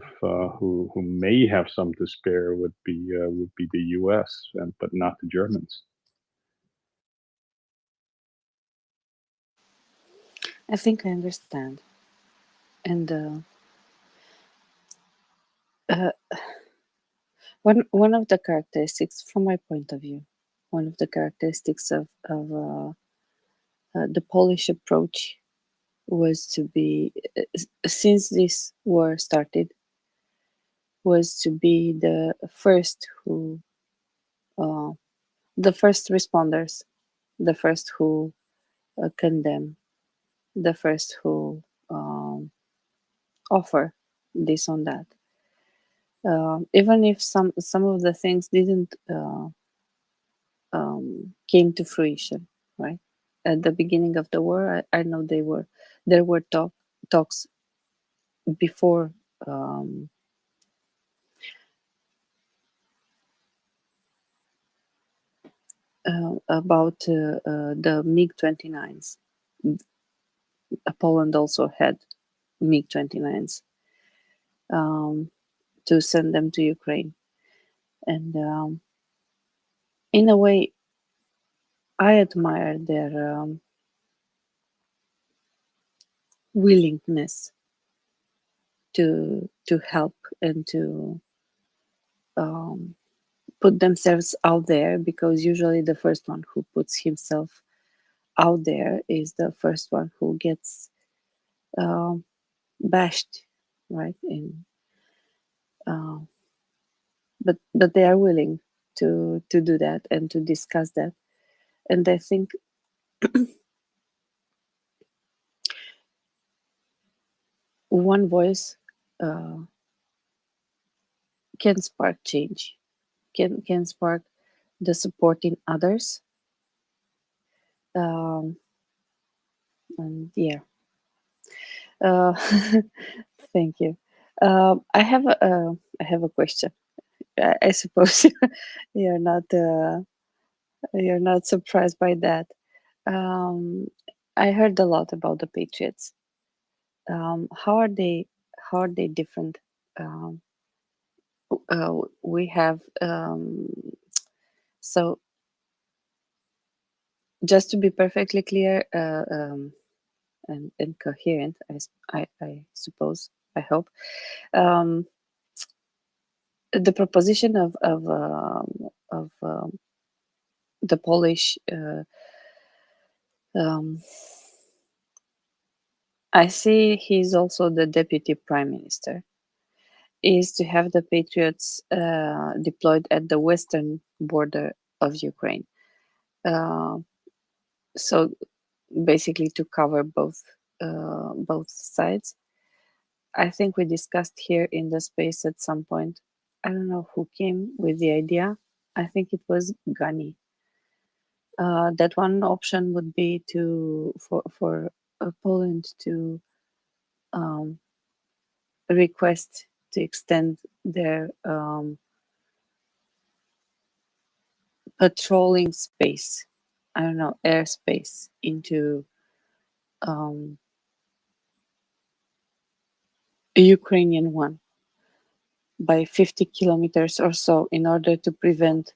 who may have some to spare would be the U.S., but not the Germans. I think I understand. And one of the characteristics, from my point of view, one of the characteristics of the Polish approach was to be, since this war started, was to be the first who, the first responders, the first who condemn, the first who offer this on that. Even if some of the things didn't came to fruition, right? At the beginning of the war, I know there were talks before about the MiG-29s. Poland also had MiG-29s to send them to Ukraine, and in a way, I admire their willingness to help and to put themselves out there, because usually the first one who puts himself out there is the first one who gets bashed, right? But they are willing to do that and to discuss that, and I think one voice can spark change, can spark the support in others, and yeah. Thank you. I have a question. I suppose you're not surprised by that. Um, I heard a lot about the Patriots. How are they? How are they different? We have so just to be perfectly clear and coherent, I suppose, I hope. The proposition of the Polish, I see he's also the deputy prime minister, is to have the Patriots deployed at the western border of Ukraine. So basically to cover both sides. I think we discussed here in the space at some point. I don't know who came with the idea. I think it was Gani. That one option would be for Poland to request to extend their patrolling space, I don't know, airspace into a Ukrainian one by 50 kilometers or so, in order to prevent,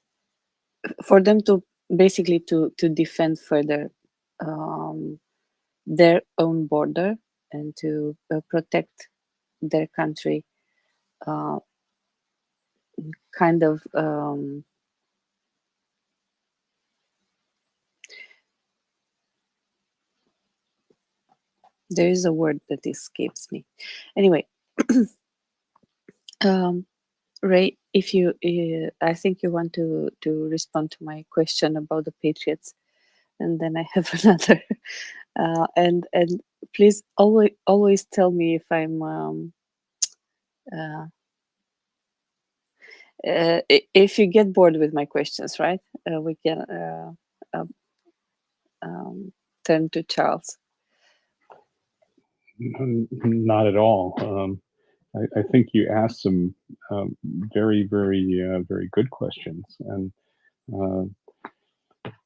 for them to basically to defend further their own border and to protect their country, kind of there is a word that escapes me. Anyway, Ray, if you, I think you want to respond to my question about the Patriots, and then I have another. And please always tell me if I'm if you get bored with my questions, right? We can turn to Charles. Not at all. I think you asked some very, very good questions, and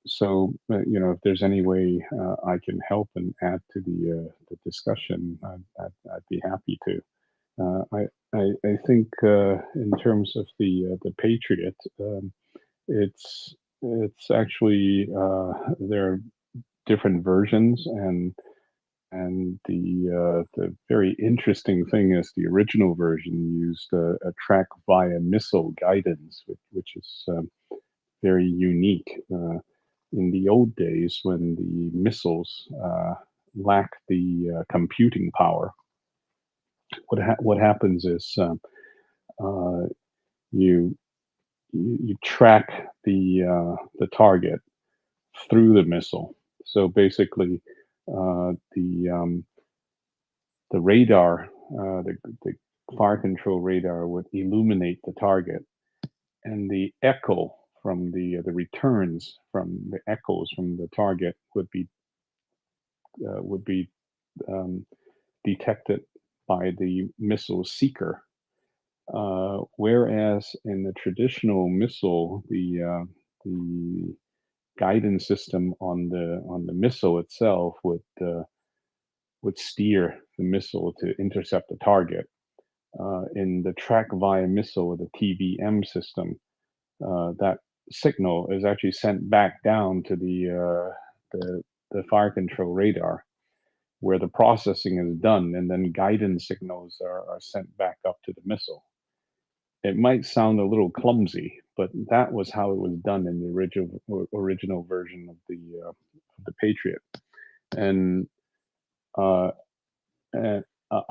so if there's any way I can help and add to the discussion, I'd be happy to. I think in terms of the Patriot, it's actually there are different versions, and the very interesting thing is the original version used a track via missile guidance, which is very unique. In the old days, when the missiles lack the computing power, what happens is you track the target through the missile. So basically, the radar, the fire control radar would illuminate the target, and the echo from the returns from the echoes from the target would be detected by the missile seeker. Whereas in the traditional missile, the guidance system on the missile itself would steer the missile to intercept the target. In the track via missile, the TVM system, that signal is actually sent back down to the fire control radar, where the processing is done, and then guidance signals are sent back up to the missile. It might sound a little clumsy, but that was how it was done in the original version of the Patriot. And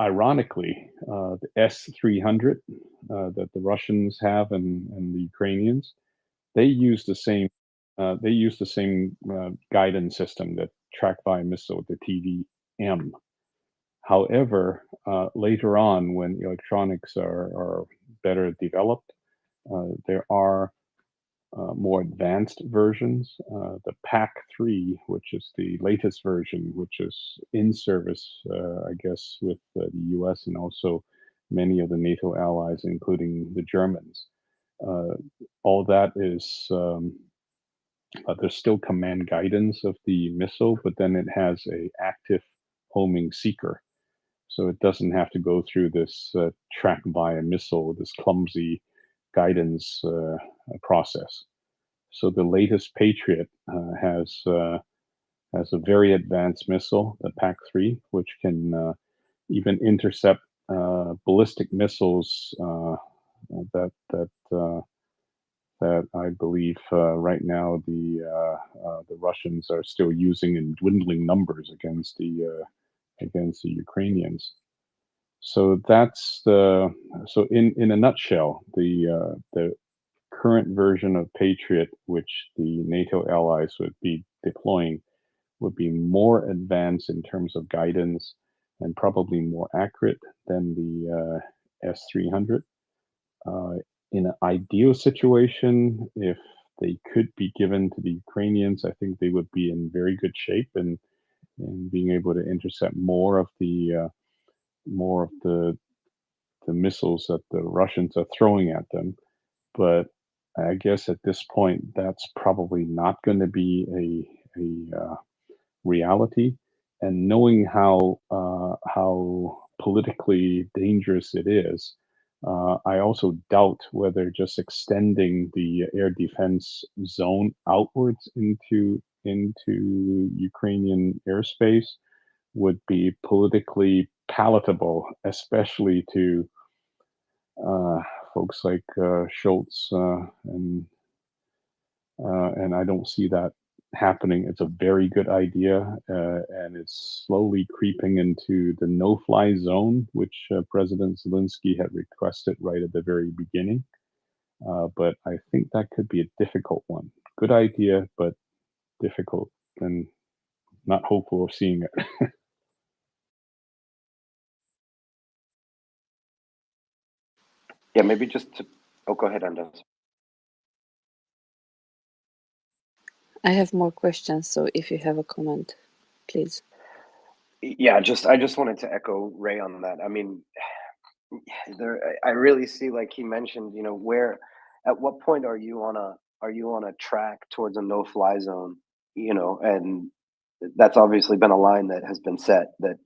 ironically, the S-300 that the Russians have and the Ukrainians, they use the same guidance system that track-by missile, the TDM. However, later on, when electronics are better developed, there are more advanced versions. The PAC-3, which is the latest version, which is in service, I guess, with the US and also many of the NATO allies, including the Germans. All that is, there's still command guidance of the missile, but then it has a active homing seeker. So it doesn't have to go through this track by a missile, this clumsy guidance process. So the latest Patriot has a very advanced missile, the PAC-3, which can even intercept ballistic missiles that I believe right now the Russians are still using in dwindling numbers against the Ukrainians. So that's in a nutshell, the current version of Patriot, which the NATO allies would be deploying, would be more advanced in terms of guidance and probably more accurate than the S-300. In an ideal situation, if they could be given to the Ukrainians, I think they would be in very good shape and being able to intercept more of the missiles that the Russians are throwing at them. But I guess at this point, that's probably not going to be a reality. And knowing how politically dangerous it is, I also doubt whether just extending the air defense zone outwards into Ukrainian airspace would be politically palatable, especially to folks like Schultz, and I don't see that happening. It's a very good idea, and it's slowly creeping into the no-fly zone, which President Zelensky had requested right at the very beginning. But I think that could be a difficult one. Good idea, but difficult, and not hopeful of seeing it. Yeah, maybe just to. Oh, go ahead, Anders. I have more questions, so if you have a comment, please. Yeah, I just wanted to echo Ray on that. I mean, I really see, like he mentioned, at what point are you on a track towards a no-fly zone, and that's obviously been a line that has been set that,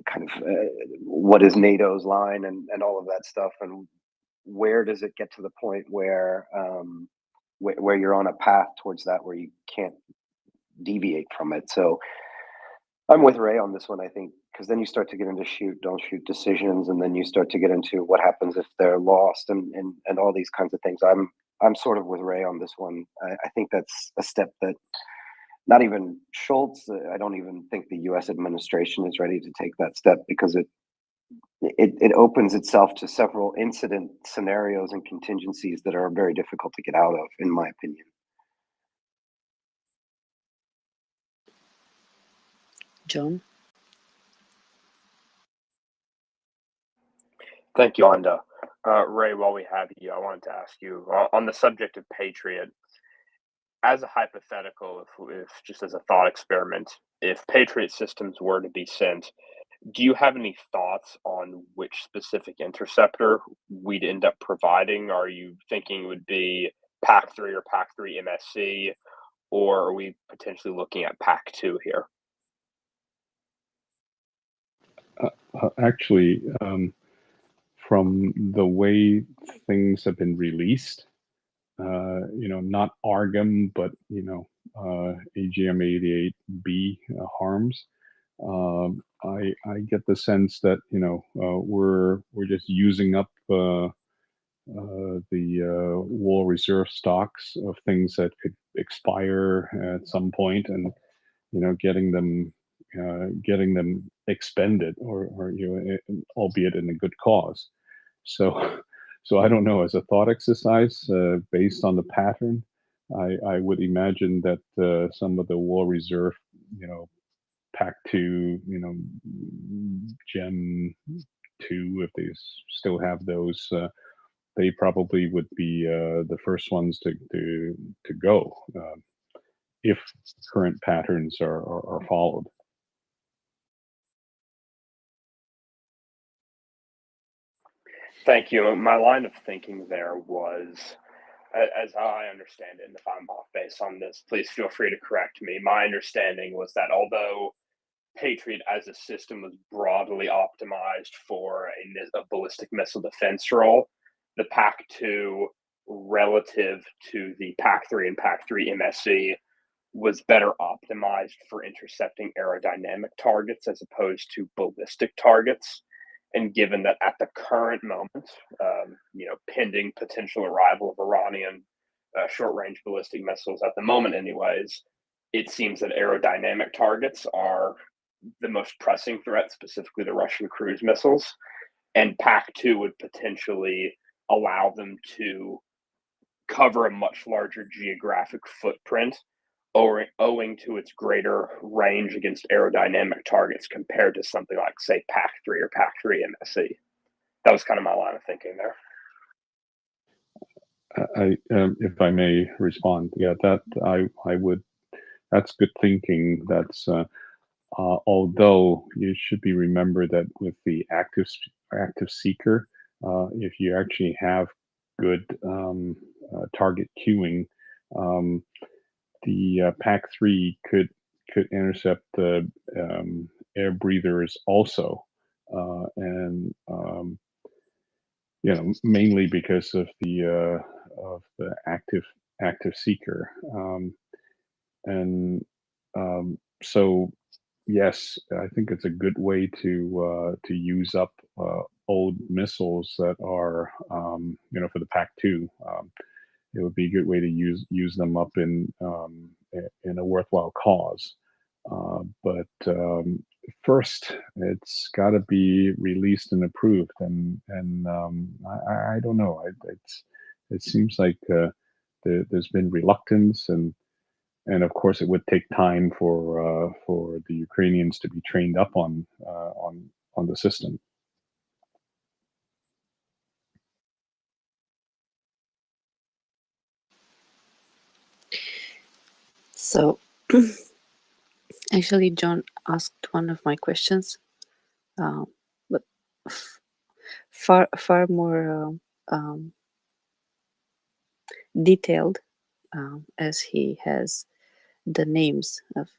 kind of what is NATO's line and all of that stuff, and where does it get to the point where you're on a path towards that where you can't deviate from it. So I'm with Ray on this one, I think, because then you start to get into shoot, don't shoot decisions, and then you start to get into what happens if they're lost and all these kinds of things. I'm sort of with Ray on this one. I think that's a step that not even Schultz, I don't even think the U.S. administration is ready to take that step, because it opens itself to several incident scenarios and contingencies that are very difficult to get out of, in my opinion. John? Thank you, Anda. Ray, while we have you, I wanted to ask you on the subject of Patriot, as a hypothetical, if just as a thought experiment, if Patriot systems were to be sent, do you have any thoughts on which specific interceptor we'd end up providing? Are you thinking it would be PAC-3 or PAC-3 MSC, or are we potentially looking at PAC-2 here? Actually, from the way things have been released, not ARGM, but AGM-88B harms. I get the sense that we're just using up the war reserve stocks of things that could expire at some point, and getting them expended, or albeit in a good cause. So so I don't know. As a thought exercise, based on the pattern, I would imagine that some of the war reserve, Pack 2, Gem 2, if they still have those, they probably would be the first ones to go, if current patterns are followed. Thank you. My line of thinking there was, as I understand it, and if I'm off base on this, please feel free to correct me. My understanding was that although Patriot as a system was broadly optimized for a ballistic missile defense role, the Pack 2 relative to the Pack 3 and Pack 3 MSE was better optimized for intercepting aerodynamic targets as opposed to ballistic targets. And given that at the current moment, pending potential arrival of Iranian short-range ballistic missiles at the moment anyways, it seems that aerodynamic targets are the most pressing threat, specifically the Russian cruise missiles. And Pack 2 would potentially allow them to cover a much larger geographic footprint owing to its greater range against aerodynamic targets compared to something like, say, Pack 3 or Pack 3 MSE. That was kind of my line of thinking there. If I may respond, yeah, that I would. That's good thinking. That's although it should be remembered that with the active seeker, if you actually have good target queuing, the Pack 3 could intercept the air breathers also, and mainly because of the active seeker, and so yes, I think it's a good way to use up old missiles that are for the Pack 2. It would be a good way to use them up in a worthwhile cause. But first, it's got to be released and approved, and I don't know. It seems like there's been reluctance, and of course, it would take time for the Ukrainians to be trained up on the system. So, actually, John asked one of my questions, but far more detailed, as he has the names of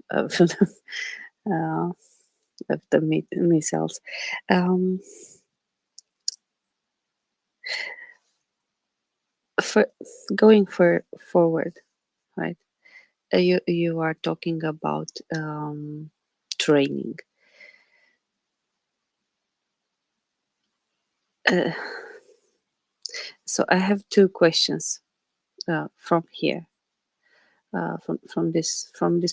the missiles. For going forward, right? You are talking about training. So I have two questions from here. From this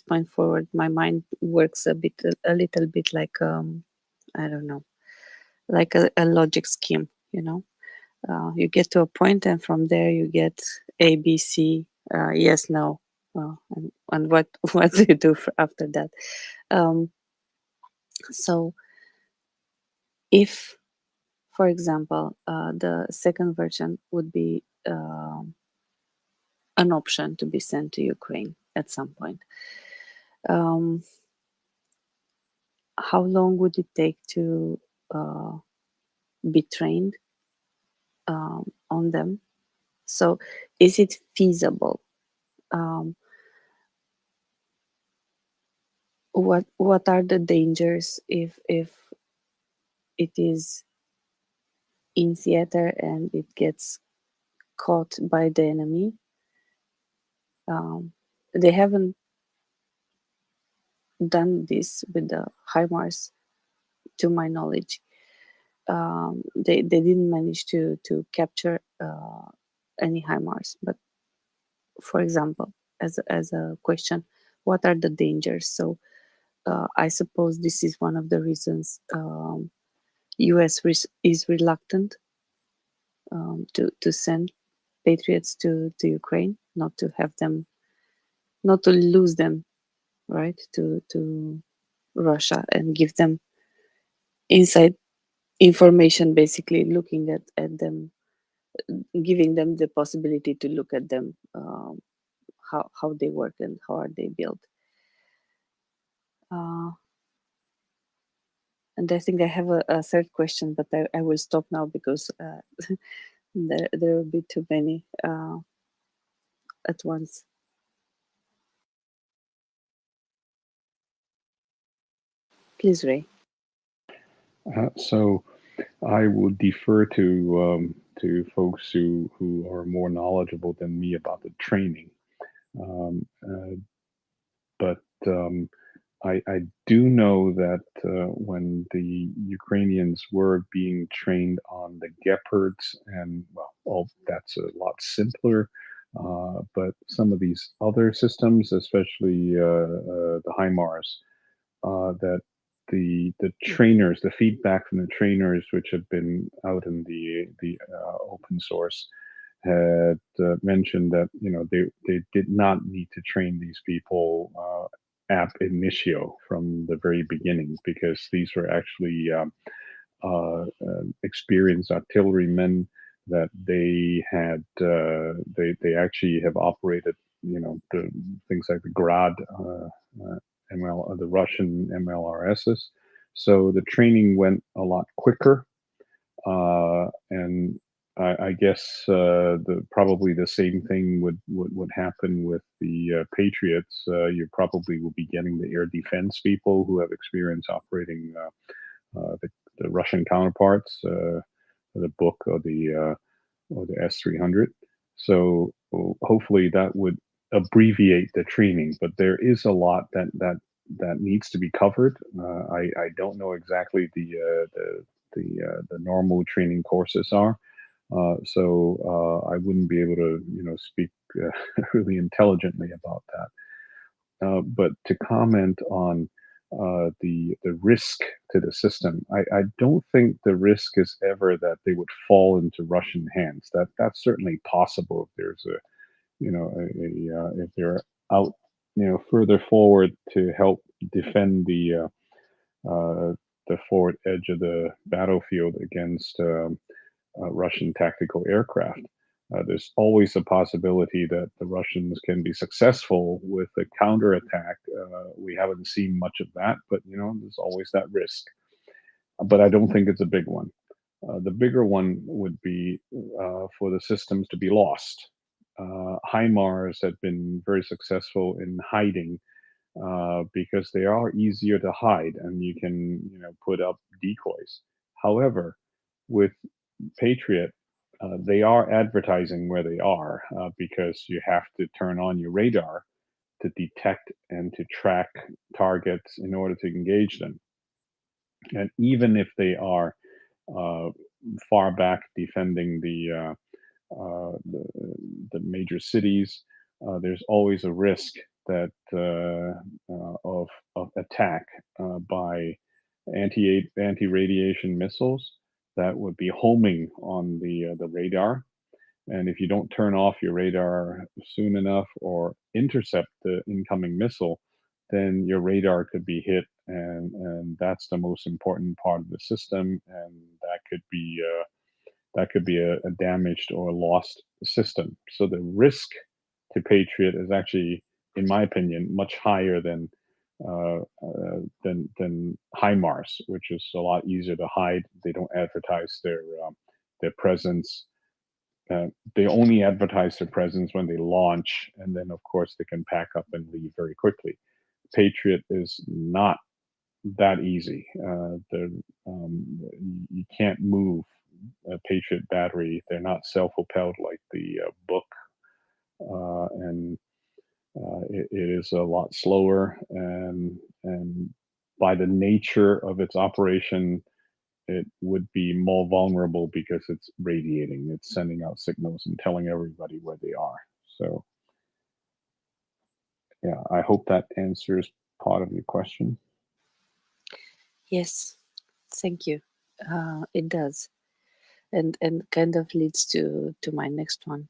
point forward, my mind works a little bit like I don't know, like a logic scheme. You get to a point, and from there you get A, B, C, yes, no, and what do you do after that? So, if, for example, the second version would be an option to be sent to Ukraine at some point, how long would it take to be trained on them? So, is it feasible? What are the dangers if it is in theater and it gets caught by the enemy? They haven't done this with the HIMARS, to my knowledge. They didn't manage to capture any HIMARS. But for example, as a question, what are the dangers? So I suppose this is one of the reasons US is reluctant to send Patriots to Ukraine, not to have them, not to lose them, right, to Russia, and give them inside information, basically looking at them, giving them the possibility to look at them, how they work and how are they built. And I think I have a third question, but I will stop now because there will be too many at once. Please, Ray. So I will defer to folks who are more knowledgeable than me about the training. But I do know that when the Ukrainians were being trained on the Gepards, and well, that's a lot simpler. But some of these other systems, especially the HIMARS, that the trainers, the feedback from the trainers, which have been out in the open source, had mentioned that they did not need to train these people ab initio from the very beginning, because these were actually experienced artillerymen that they had they actually have operated the things like the Grad the Russian MLRSs. So the training went a lot quicker, and I guess probably the same thing would happen with the Patriots. You probably will be getting the air defense people who have experience operating the Russian counterparts, the Book or the S-300. So hopefully that would abbreviate the training. But there is a lot that needs to be covered. I don't know exactly the normal training courses are. So I wouldn't be able to speak really intelligently about that. But to comment on the risk to the system, I don't think the risk is ever that they would fall into Russian hands. That's certainly possible if there's if they're out further forward to help defend the forward edge of the battlefield against Russian tactical aircraft. There's always a possibility that the Russians can be successful with a counterattack. We haven't seen much of that, but there's always that risk. But I don't think it's a big one. The bigger one would be for the systems to be lost. HIMARS have been very successful in hiding because they are easier to hide, and you can put up decoys. However, with Patriot, they are advertising where they are because you have to turn on your radar to detect and to track targets in order to engage them. And even if they are far back defending the major cities, there's always a risk that of attack by anti-radiation missiles that would be homing on the radar. And if you don't turn off your radar soon enough or intercept the incoming missile, then your radar could be hit, and that's the most important part of the system, and that could be a damaged or lost system. So the risk to Patriot is actually, in my opinion, much higher than HIMARS, which is a lot easier to hide. They don't advertise their presence. They only advertise their presence when they launch, and then of course they can pack up and leave very quickly. Patriot is not that easy. You can't move a Patriot battery. They're not self-propelled like the Book, and it is a lot slower. And and by the nature of its operation, it would be more vulnerable because it's radiating, it's sending out signals and telling everybody where they are. So yeah, I hope that answers part of your question. Yes, thank you. It does, and kind of leads to my next one.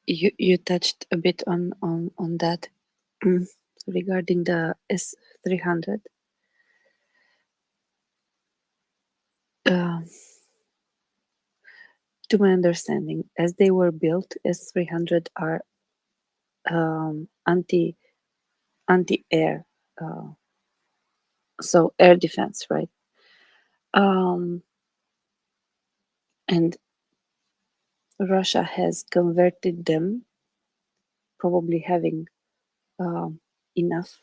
You touched a bit on that regarding the S300. To my understanding, as they were built, S300 are anti-air, so air defense, right? And Russia has converted them, probably having enough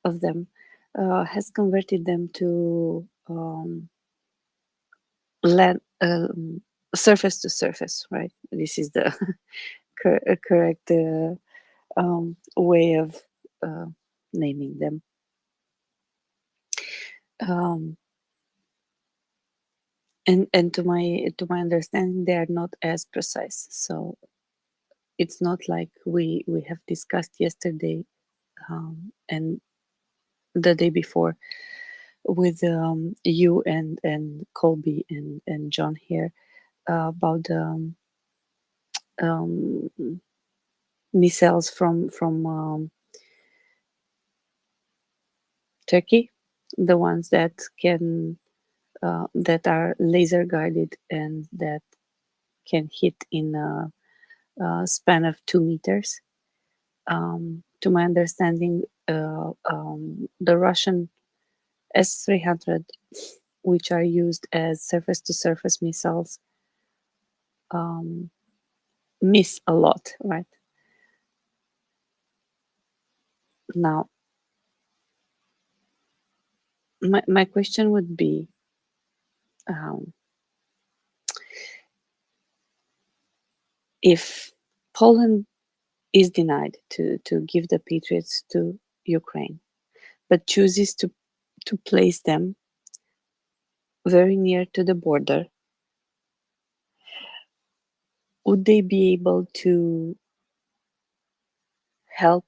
of them, has converted them to land, surface to surface, right? This is the correct way of naming them. And to my understanding, they are not as precise. So it's not like we have discussed yesterday and the day before with you and Colby and John here about missiles from Turkey, the ones that can that are laser guided and that can hit in a span of 2 meters. To my understanding, the Russian S-300, which are used as surface-to-surface missiles, miss a lot, right? Now, my question would be, if Poland is denied to give the Patriots to Ukraine, but chooses to place them very near to the border, would they be able to help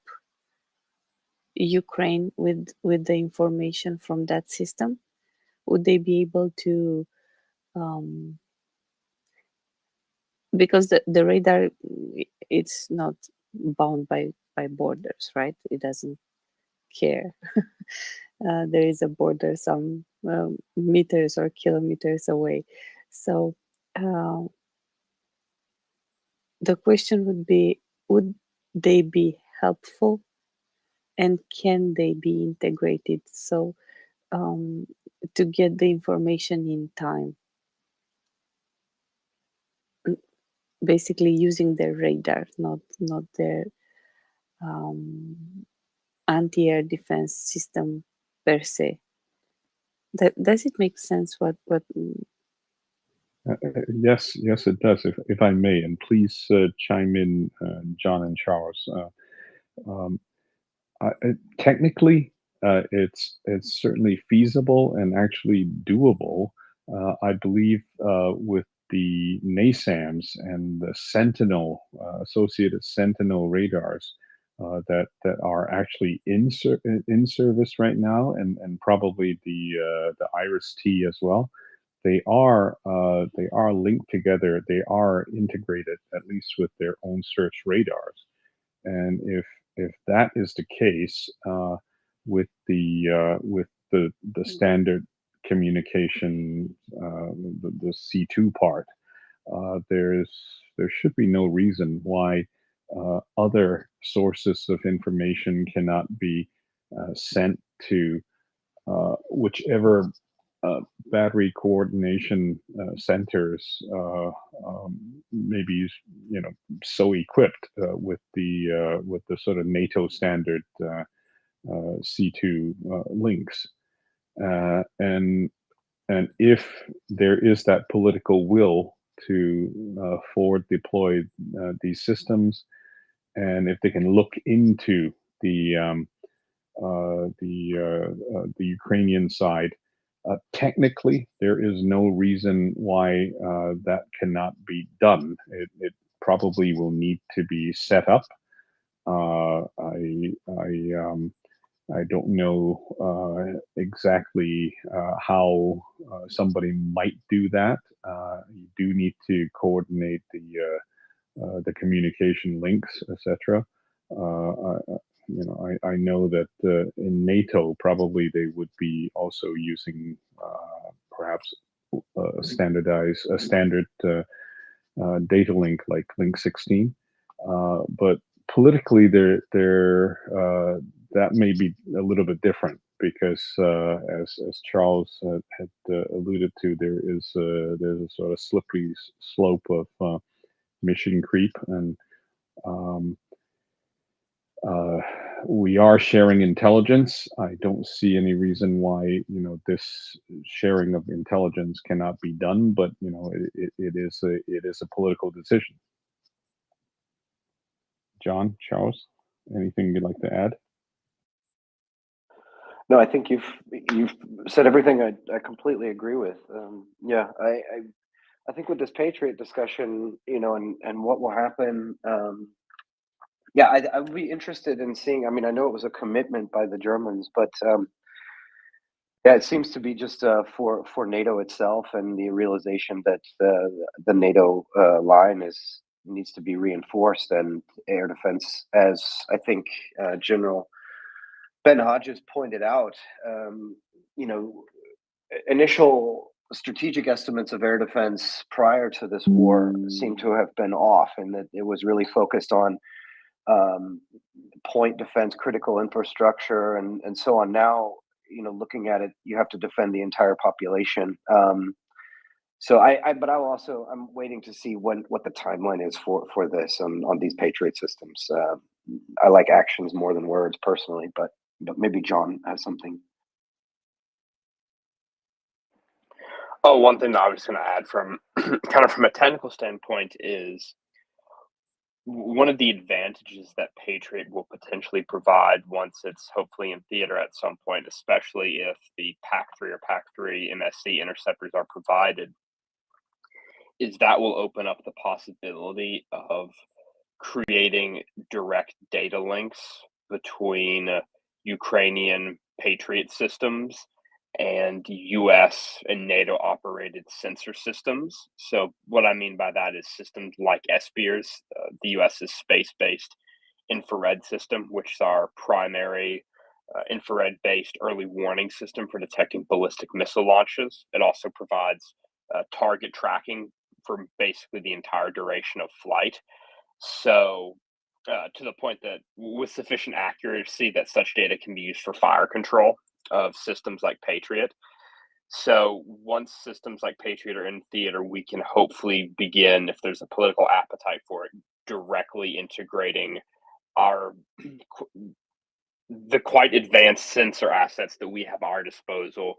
Ukraine with the information from that system? Would they be able to, because the radar, it's not bound by borders, right? It doesn't care. There is a border some meters or kilometers away. So the question would be, would they be helpful, and can they be integrated so to get the information in time, basically using their radar, not their anti-air defense system per se? Does it make sense? What Yes, it does. If I may, and please chime in, John and Charles. Technically, it's certainly feasible and actually doable. I believe with the NASAMS and the Sentinel associated Sentinel radars that are actually in service right now, and probably the IRIS-T as well. They are linked together. They are integrated, at least with their own search radars. And if that is the case, with the standard communication, the C2 part, there should be no reason why other sources of information cannot be sent to whichever battery coordination centers maybe so equipped with the sort of NATO standard C2 links, and if there is that political will to forward deploy these systems, and if they can look into the Ukrainian side, technically there is no reason why that cannot be done. It probably will need to be set up. I don't know exactly how somebody might do that. You do need to coordinate the communication links, etc. I know that in NATO probably they would be also using perhaps a standard data link like link 16, but politically that may be a little bit different because as Charles had alluded to, there's a sort of slippery slope of mission creep, and um, we are sharing intelligence. I don't see any reason why this sharing of intelligence cannot be done, but it is a political decision. John, Charles, anything you'd like to add? No, I think you've said everything I completely agree with. Yeah, I think with this Patriot discussion, and what will happen. Yeah, I would be interested in seeing. I mean, I know it was a commitment by the Germans, but yeah, it seems to be just for NATO itself and the realization that the NATO line needs to be reinforced, and air defense, as I think General Ben Hodges pointed out, initial strategic estimates of air defense prior to this war seem to have been off, and that it was really focused on point defense, critical infrastructure, and so on. Now, looking at it, you have to defend the entire population. So but I'm waiting to see what the timeline is for this on these Patriot systems. I like actions more than words personally, but maybe John has something. Oh, one thing that I was going to add from kind of from a technical standpoint is one of the advantages that Patriot will potentially provide once it's hopefully in theater at some point, especially if the PAC-3 or PAC-3 MSC interceptors are provided, is that will open up the possibility of creating direct data links between Ukrainian Patriot systems and US and NATO operated sensor systems. So what I mean by that is systems like SBIRS, the US's space-based infrared system, which is our primary infrared-based early warning system for detecting ballistic missile launches. It also provides target tracking for basically the entire duration of flight. So to the point that with sufficient accuracy that such data can be used for fire control of systems like Patriot. So once systems like Patriot are in theater, we can hopefully begin, if there's a political appetite for it, directly integrating the quite advanced sensor assets that we have at our disposal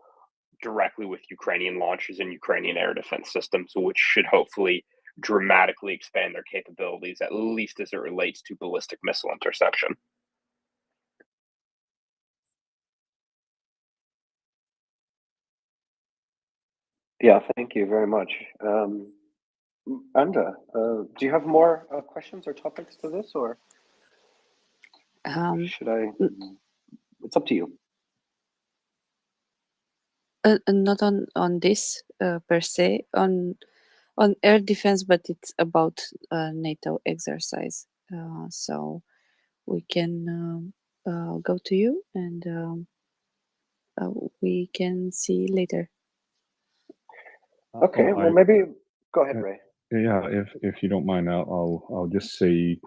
directly with Ukrainian launchers and Ukrainian air defense systems, which should hopefully dramatically expand their capabilities, at least as it relates to ballistic missile interception. Yeah, thank you very much. Anda, do you have more questions or topics to this, or should I? It's up to you. Not on this per se, on air defense, but it's about NATO exercise. So we can go to you, and we can see later. Okay, well, maybe go ahead, Ray. Yeah, if you don't mind, I'll just say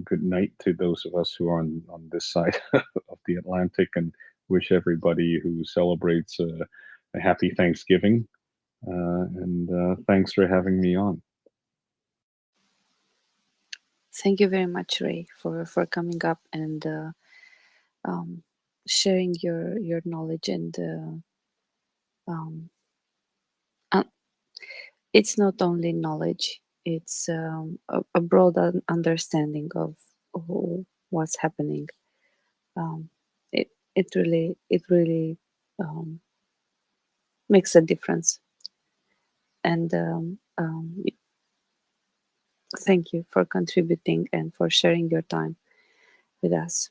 good night to those of us who are on this side of the Atlantic, and wish everybody who celebrates a happy Thanksgiving. And thanks for having me on. Thank you very much, Ray, for coming up and sharing your knowledge, and it's not only knowledge, it's a broad understanding of what's happening. It really makes a difference. And thank you for contributing and for sharing your time with us.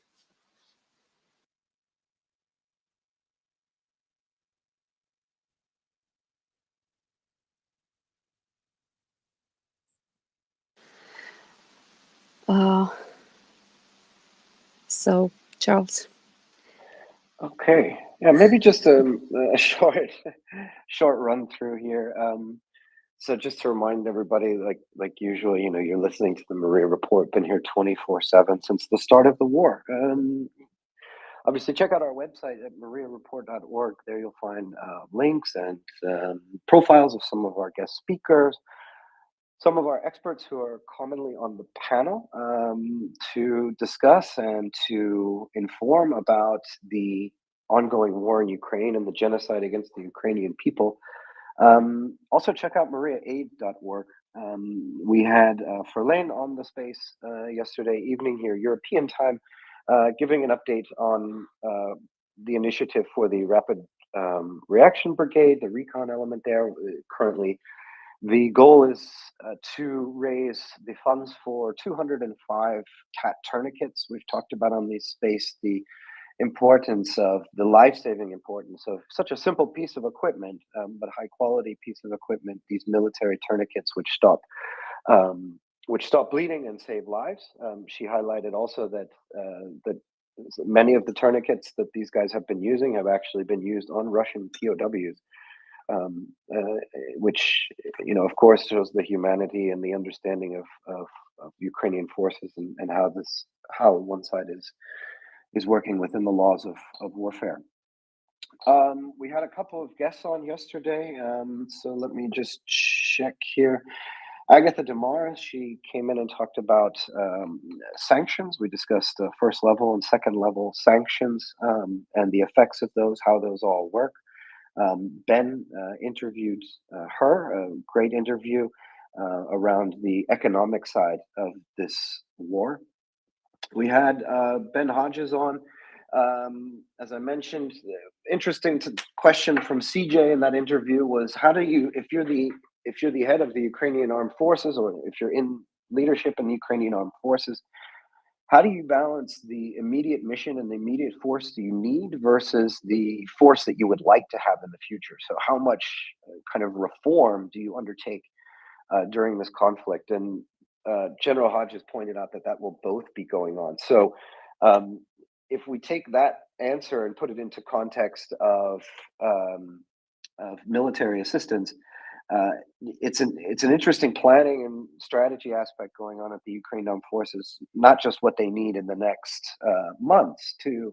So, Charles. Okay. Yeah, maybe just a short run through here. So just to remind everybody, like usual, you're listening to the Maria Report. Been here 24/7 since the start of the war. Obviously, check out our website at MriyaReport.org. There you'll find links and profiles of some of our guest speakers, some of our experts who are commonly on the panel to discuss and to inform about the ongoing war in Ukraine and the genocide against the Ukrainian people. Also, check out MriyaAid.org. We had Ferlaine on the space yesterday evening here, European time, giving an update on the initiative for the Rapid Reaction Brigade, the recon element there. Currently, the goal is to raise the funds for 205 cat tourniquets. We've talked about on this space the importance of the life-saving importance of such a simple piece of equipment, but high quality piece of equipment, these military tourniquets which stop bleeding and save lives. She highlighted also that many of the tourniquets that these guys have been using have actually been used on Russian POWs, which of course shows the humanity and the understanding of Ukrainian forces and how one side is working within the laws of warfare. We had a couple of guests on yesterday, so let me just check here. Agatha Damaris, she came in and talked about sanctions. We discussed first level and second level sanctions and the effects of those, how those all work. Ben interviewed her, a great interview around the economic side of this war. We had Ben Hodges on. As I mentioned, interesting question from CJ in that interview was, how do you, if you're the head of the Ukrainian armed forces, or if you're in leadership in the Ukrainian armed forces, how do you balance the immediate mission and the immediate force do you need versus the force that you would like to have in the future? So how much kind of reform do you undertake during this conflict? And General Hodges pointed out that will both be going on. So if we take that answer and put it into context of military assistance, it's an interesting planning and strategy aspect going on at the Ukraine Armed Forces, not just what they need in the next months to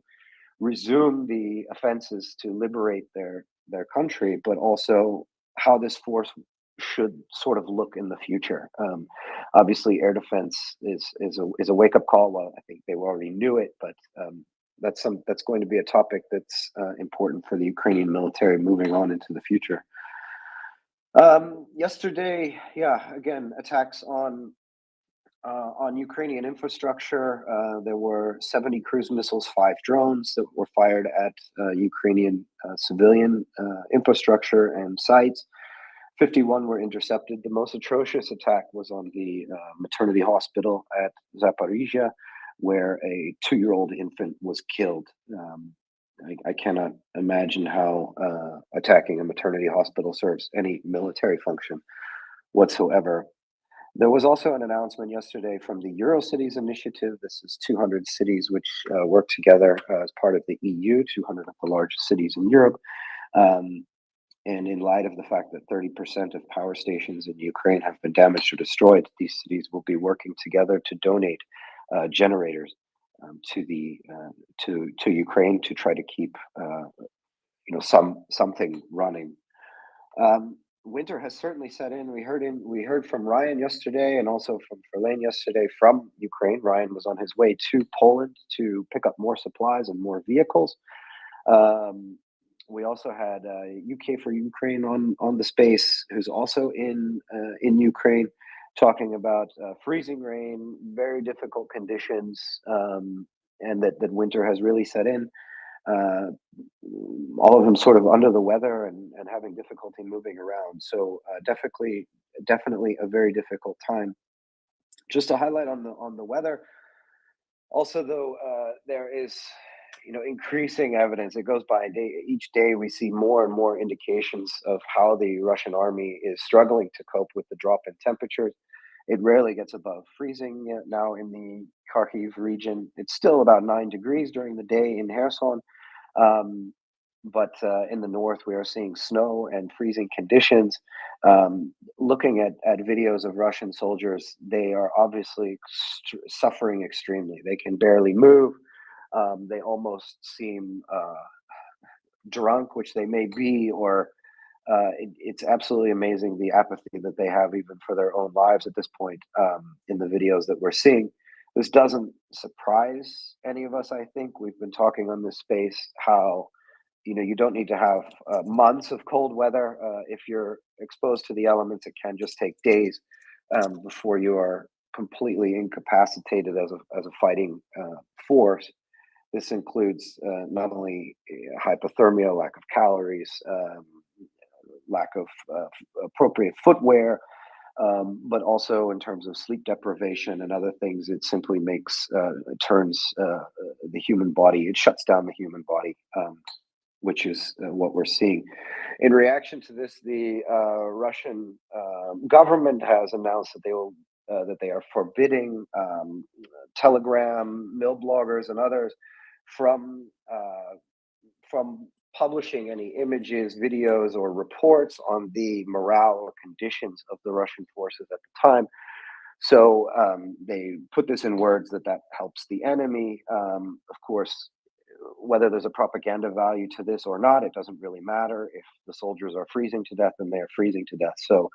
resume the offenses to liberate their country, but also how this force should sort of look in the future. Obviously, air defense is a wake up call. Well, I think they already knew it, but that's going to be a topic that's important for the Ukrainian military moving on into the future. Yesterday, again, attacks on Ukrainian infrastructure. There were 70 cruise missiles, 5 drones that were fired at Ukrainian civilian infrastructure and sites. 51 were intercepted. The most atrocious attack was on the maternity hospital at Zaporizhia, where a 2-year-old infant was killed. I cannot imagine how attacking a maternity hospital serves any military function whatsoever. There was also an announcement yesterday from the Eurocities initiative. This is 200 cities which work together as part of the EU, 200 of the largest cities in Europe. And in light of the fact that 30% of power stations in Ukraine have been damaged or destroyed, these cities will be working together to donate generators to Ukraine to try to keep something running. Winter has certainly set in. We heard from Ryan yesterday, and also from Ferlaine yesterday from Ukraine. Ryan was on his way to Poland to pick up more supplies and more vehicles. We also had UK for Ukraine on the space, who's also in Ukraine, talking about freezing rain, very difficult conditions, and that winter has really set in. All of them sort of under the weather and having difficulty moving around. So definitely a very difficult time. Just to highlight on the weather, also though, there is increasing evidence. It goes by each day we see more and more indications of how the Russian army is struggling to cope with the drop in temperatures. It rarely gets above freezing now in the Kharkiv region. It's still about 9 degrees during the day in Kherson. But in the north, we are seeing snow and freezing conditions. Looking at videos of Russian soldiers, they are obviously suffering extremely. They can barely move. They almost seem drunk, which they may be, or it's absolutely amazing the apathy that they have even for their own lives at this point in the videos that we're seeing. This doesn't surprise any of us, I think. We've been talking on this space how you don't need to have months of cold weather. If you're exposed to the elements, it can just take days before you are completely incapacitated as a fighting force. This includes not only hypothermia, lack of calories, lack of appropriate footwear, but also in terms of sleep deprivation and other things. It simply turns the human body, it shuts down the human body, which is what we're seeing. In reaction to this, the Russian government has announced that they are forbidding Telegram, mill bloggers, and others from publishing any images, videos, or reports on the morale or conditions of the Russian forces at the time. So they put this in words that helps the enemy. Of course, whether there's a propaganda value to this or not, it doesn't really matter. If the soldiers are freezing to death, then they are freezing to death. So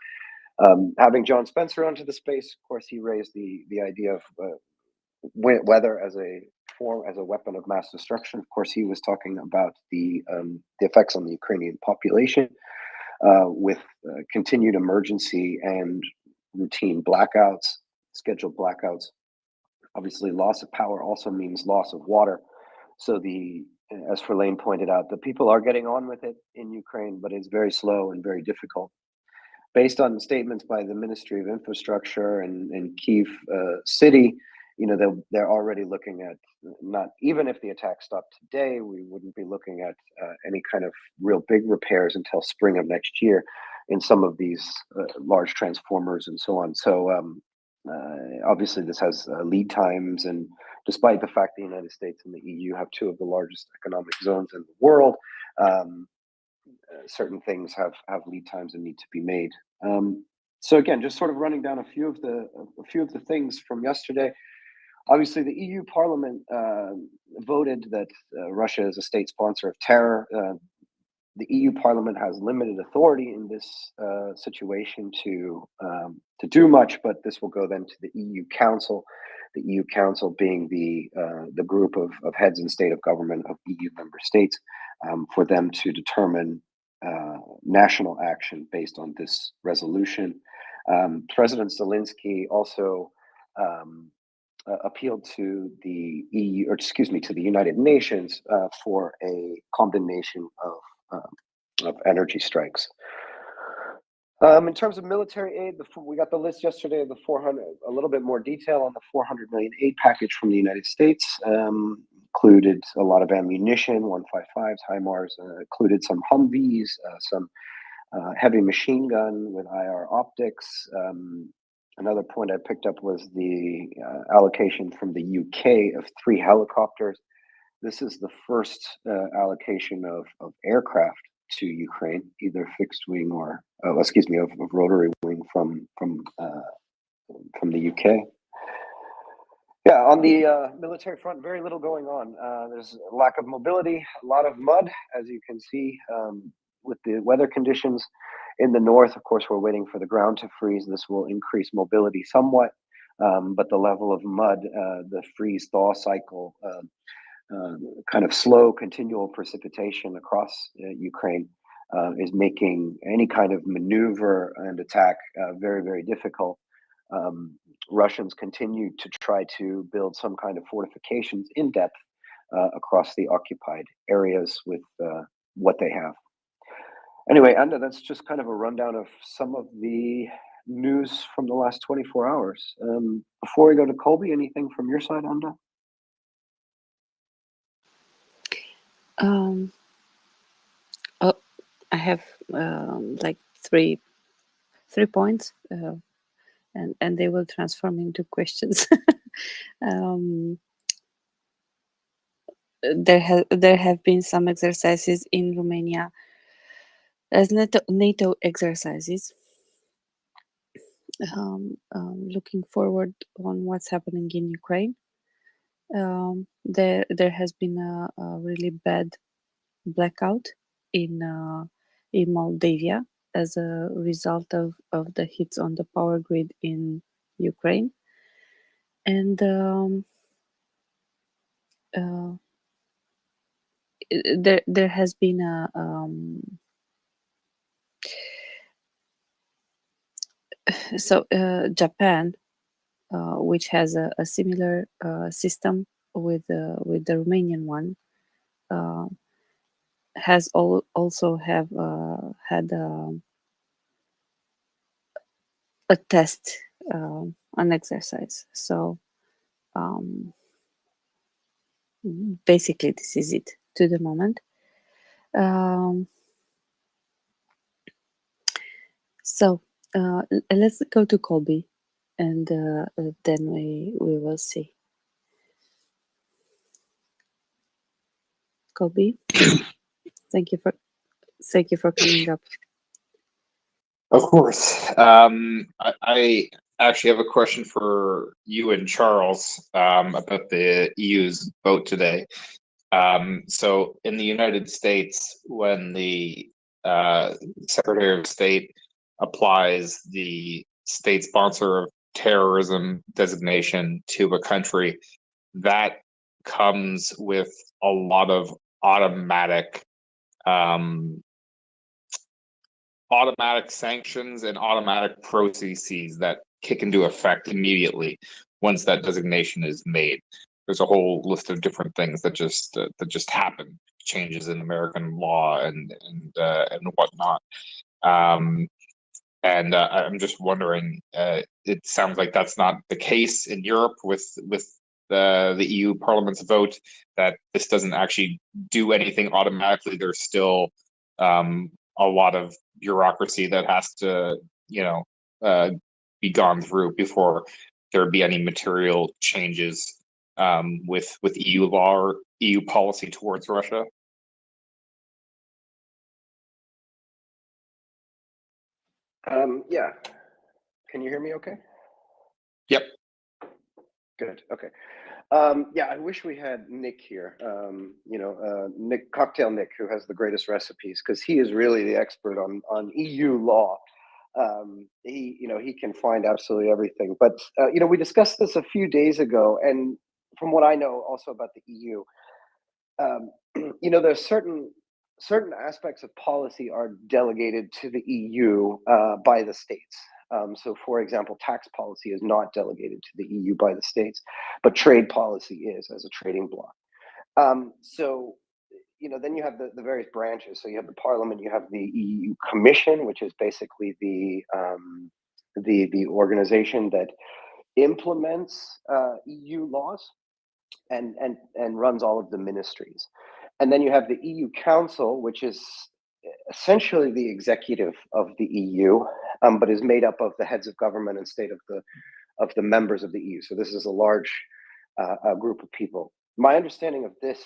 having John Spencer onto the space, of course, he raised the idea of weather as a weapon of mass destruction. Of course, he was talking about the effects on the Ukrainian population with continued emergency and routine blackouts, scheduled blackouts. Obviously, loss of power also means loss of water. So as Verlaine pointed out, the people are getting on with it in Ukraine, but it's very slow and very difficult. Based on statements by the Ministry of Infrastructure and Kyiv city, they're already looking at, not even if the attack stopped today, we wouldn't be looking at any kind of real big repairs until spring of next year in some of these large transformers and so on. So obviously this has lead times, and despite the fact the United States and the EU have two of the largest economic zones in the world, certain things have lead times and need to be made. So again, just sort of running down a few of the things from yesterday. Obviously, the EU Parliament voted that Russia is a state sponsor of terror. The EU Parliament has limited authority in this situation to do much, but this will go then to the EU Council. The EU Council being the group of heads and state of government of EU member states, for them to determine national action based on this resolution. President Zelensky also appealed to the EU, or excuse me, to the United Nations for a condemnation of energy strikes. In terms of military aid, we got the list yesterday of the 400, a little bit more detail on the 400 million aid package from the United States. Included a lot of ammunition, 155s, HIMARS, included some Humvees, some heavy machine gun with IR optics. Another point I picked up was the allocation from the UK of 3 helicopters. This is the first allocation of aircraft to Ukraine, either fixed wing or, of rotary wing from the UK. Yeah, on the military front, very little going on. There's a lack of mobility, a lot of mud, as you can see, with the weather conditions. In the north, of course, we're waiting for the ground to freeze. This will increase mobility somewhat, but the level of mud, the freeze-thaw cycle, kind of slow, continual precipitation across Ukraine is making any kind of maneuver and attack very, very difficult. Russians continue to try to build some kind of fortifications in depth across the occupied areas with what they have. Anyway, Anda, that's just kind of a rundown of some of the news from the last 24 hours. Before we go to Colby, anything from your side, Anda? Oh, I have like three points, and they will transform into questions. There have been some exercises in Romania as NATO exercises. Looking forward on what's happening in Ukraine. There has been a really bad blackout in Moldavia as a result of the hits on the power grid in Ukraine, and there has been a Japan, which has a similar system with the Romanian one, has also have had a test, an exercise. So basically, this is it to the moment. So let's go to Colby, and then we will see. Colby, thank you for coming up. Of course. I actually have a question for you and Charles about the EU's vote today. So in the United States, when the Secretary of State applies the state sponsor of terrorism designation to a country, that comes with a lot of automatic sanctions and automatic processes that kick into effect immediately once that designation is made. There's a whole list of different things that just happen, changes in American law and whatnot. And I'm just wondering, it sounds like that's not the case in Europe with the EU Parliament's vote, that this doesn't actually do anything automatically. There's still a lot of bureaucracy that has to, be gone through before there be any material changes with EU law or EU policy towards Russia. Yeah. Can you hear me okay? Yep. Good. Okay. Yeah, I wish we had Nick here. Nick, Cocktail Nick, who has the greatest recipes, because he is really the expert on EU law. He can find absolutely everything. But we discussed this a few days ago, and from what I know also about the EU, there's certain aspects of policy are delegated to the EU by the states. So, for example, tax policy is not delegated to the EU by the states, but trade policy is, as a trading bloc. Then you have the various branches. So you have the Parliament, you have the EU Commission, which is basically the organization that implements EU laws and runs all of the ministries. And then you have the EU Council, which is essentially the executive of the EU, but is made up of the heads of government and state of the members of the EU. So this is a large group of people. My understanding of this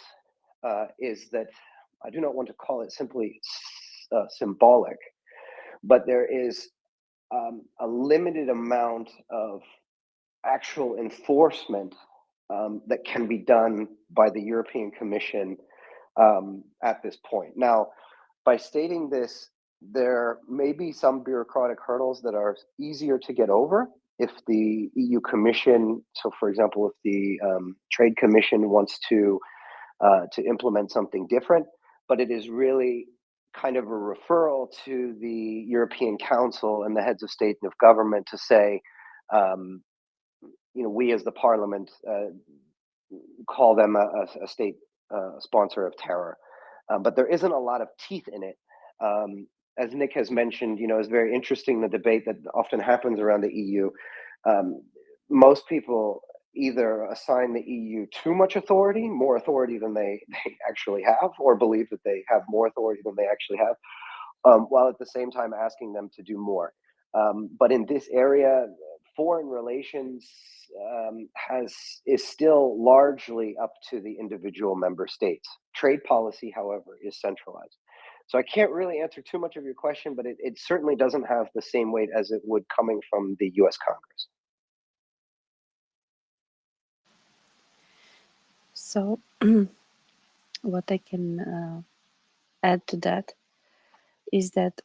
is that I do not want to call it simply symbolic, but there is a limited amount of actual enforcement that can be done by the European Commission at this point. Now, by stating this, there may be some bureaucratic hurdles that are easier to get over if the EU Commission, so for example, if the Trade Commission wants to implement something different, but it is really kind of a referral to the European Council and the heads of state and of government to say, we as the parliament call them a state sponsor of terror, but there isn't a lot of teeth in it. As Nick has mentioned, it's very interesting, the debate that often happens around the EU. Most people either assign the EU too much authority, more authority than they actually have, or believe that they have more authority than they actually have, while at the same time asking them to do more. But in this area, foreign relations is still largely up to the individual member states. Trade policy, however, is centralized. So I can't really answer too much of your question, but it certainly doesn't have the same weight as it would coming from the US Congress. So, what I can add to that is that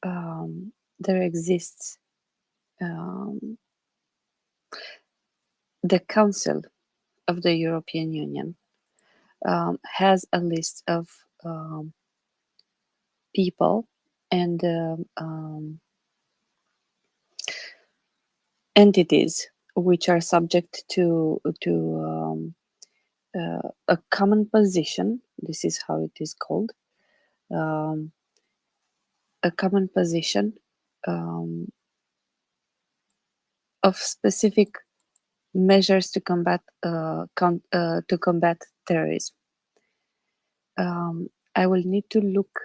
there exists the Council of the European Union has a list of people and entities which are subject to a common position. This is how it is called. A common position of specific measures to combat terrorism. I will need to look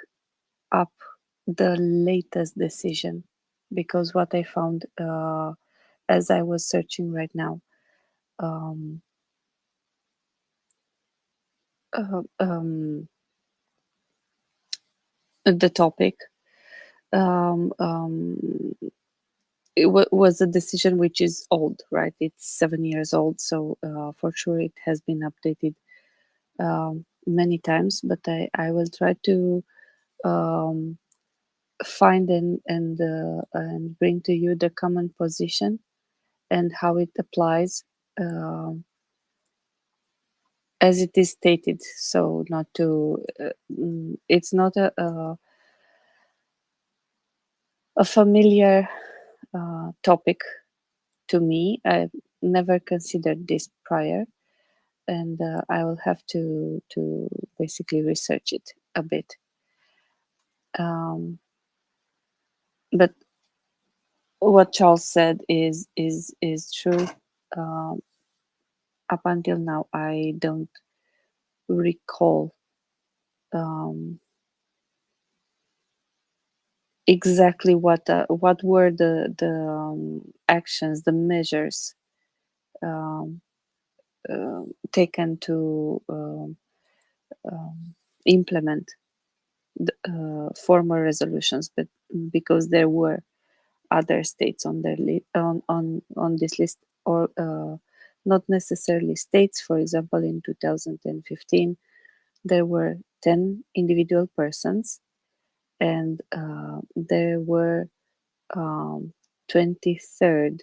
up the latest decision, because what I found as I was searching right now, the topic, it was a decision which is old, right? It's 7 years old, so for sure it has been updated many times, but I will try to find and bring to you the common position and how it applies as it is stated. So not to it's not a familiar topic to me. I've never considered this prior, and I will have to basically research it a bit. But what Charles said is true. Up until now, I don't recall exactly what were the actions, the measures taken to implement the former resolutions, but because there were other states on their on this list, or not necessarily states. For example, in 2015, there were 10 individual persons, and there were 23rd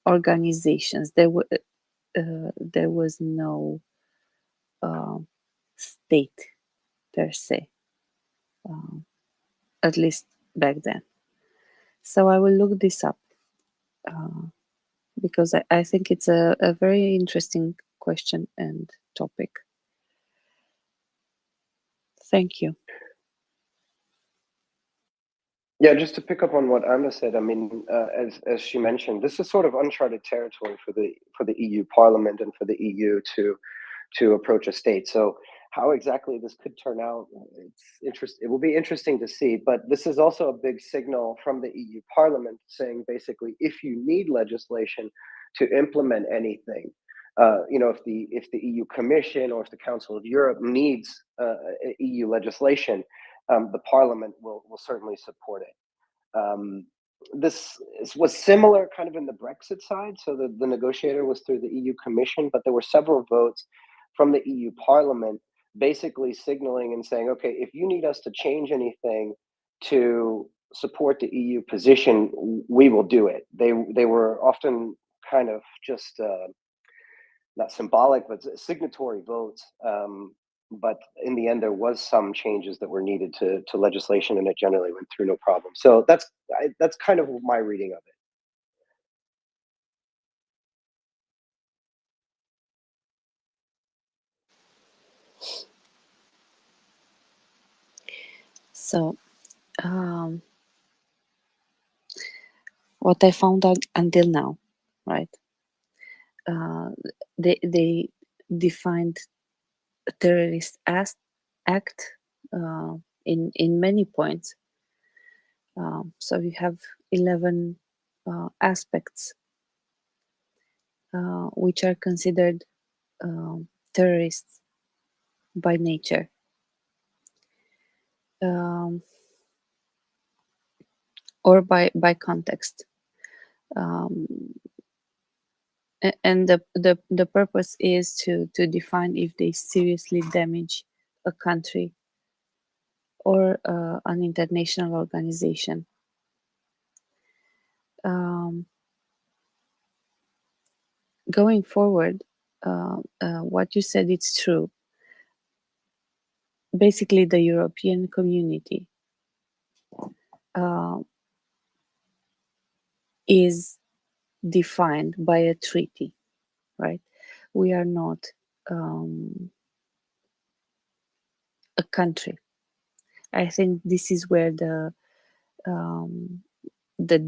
organizations. There was no state per se, at least back then. So I will look this up because I think it's a very interesting question and topic. Thank you. Yeah, just to pick up on what Anna said, I mean, as she mentioned, this is sort of uncharted territory for the EU Parliament and for the EU to approach a state. So how exactly this could turn out, it will be interesting to see. But this is also a big signal from the EU Parliament saying, basically, if you need legislation to implement anything, if the EU Commission or if the Council of Europe needs EU legislation, the Parliament will certainly support it. This was similar kind of in the Brexit side. So the negotiator was through the EU Commission, but there were several votes from the EU Parliament basically signaling and saying, okay, if you need us to change anything to support the EU position, we will do it. They were often kind of just not symbolic, but signatory votes. But in the end, there was some changes that were needed to legislation, and it generally went through no problem. So that's kind of my reading of it. So what I found out until now, right? They defined terrorist act in many points. So we have 11 aspects which are considered terrorists by nature. Or by context. And the purpose is to define if they seriously damage a country or an international organization. Going forward, what you said, it's true. Basically, the European community is defined by a treaty, right? We are not a country. I think this is where the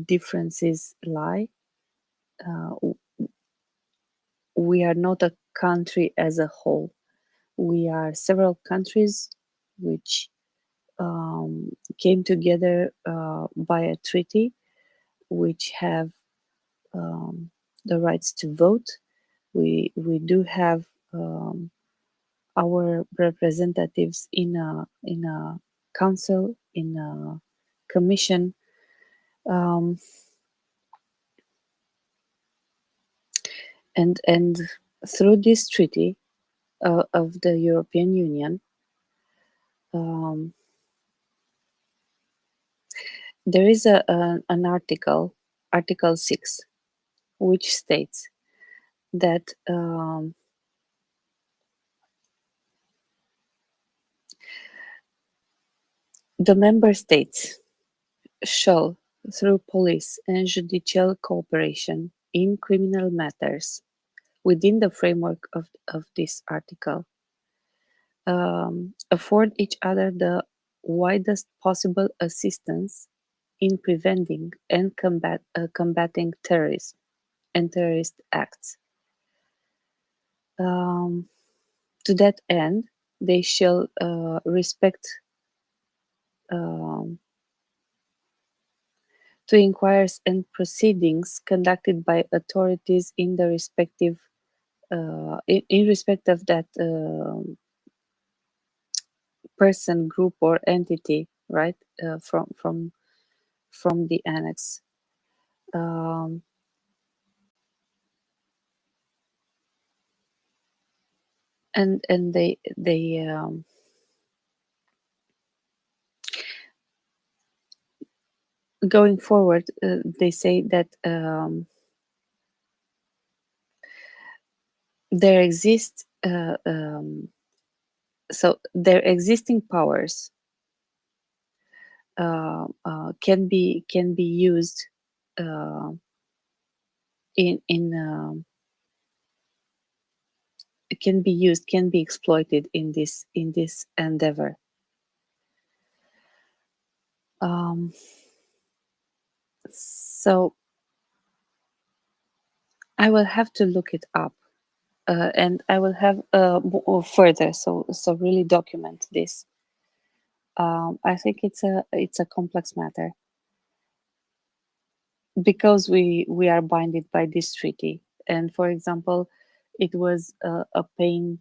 differences lie. We are not a country as a whole. We are several countries which came together by a treaty, which have the rights to vote. We do have our representatives in a council, in a commission. And through this treaty of the European Union, there is an article, Article 6, which states that the member states shall, through police and judicial cooperation in criminal matters, within the framework of this article, afford each other the widest possible assistance in preventing and combating terrorism and terrorist acts. To that end, they shall respect to inquiries and proceedings conducted by authorities in the respective in respect of that person, group, or entity, right? From the annex. And they going forward, they say that there exist so their existing powers can be used can be exploited in this endeavor. So I will have to look it up, and I will have further. So really document this. I think it's a complex matter because we are binded by this treaty. And for example, it was a pain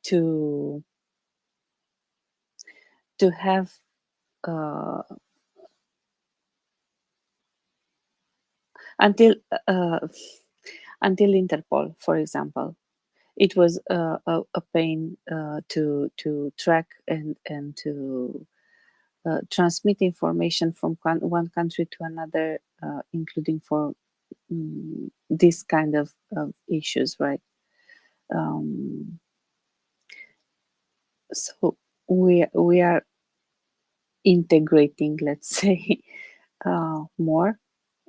to have until Interpol, for example, it was a pain to track and to transmit information from one country to another, including for this kind of issues, right? So we are integrating, let's say, more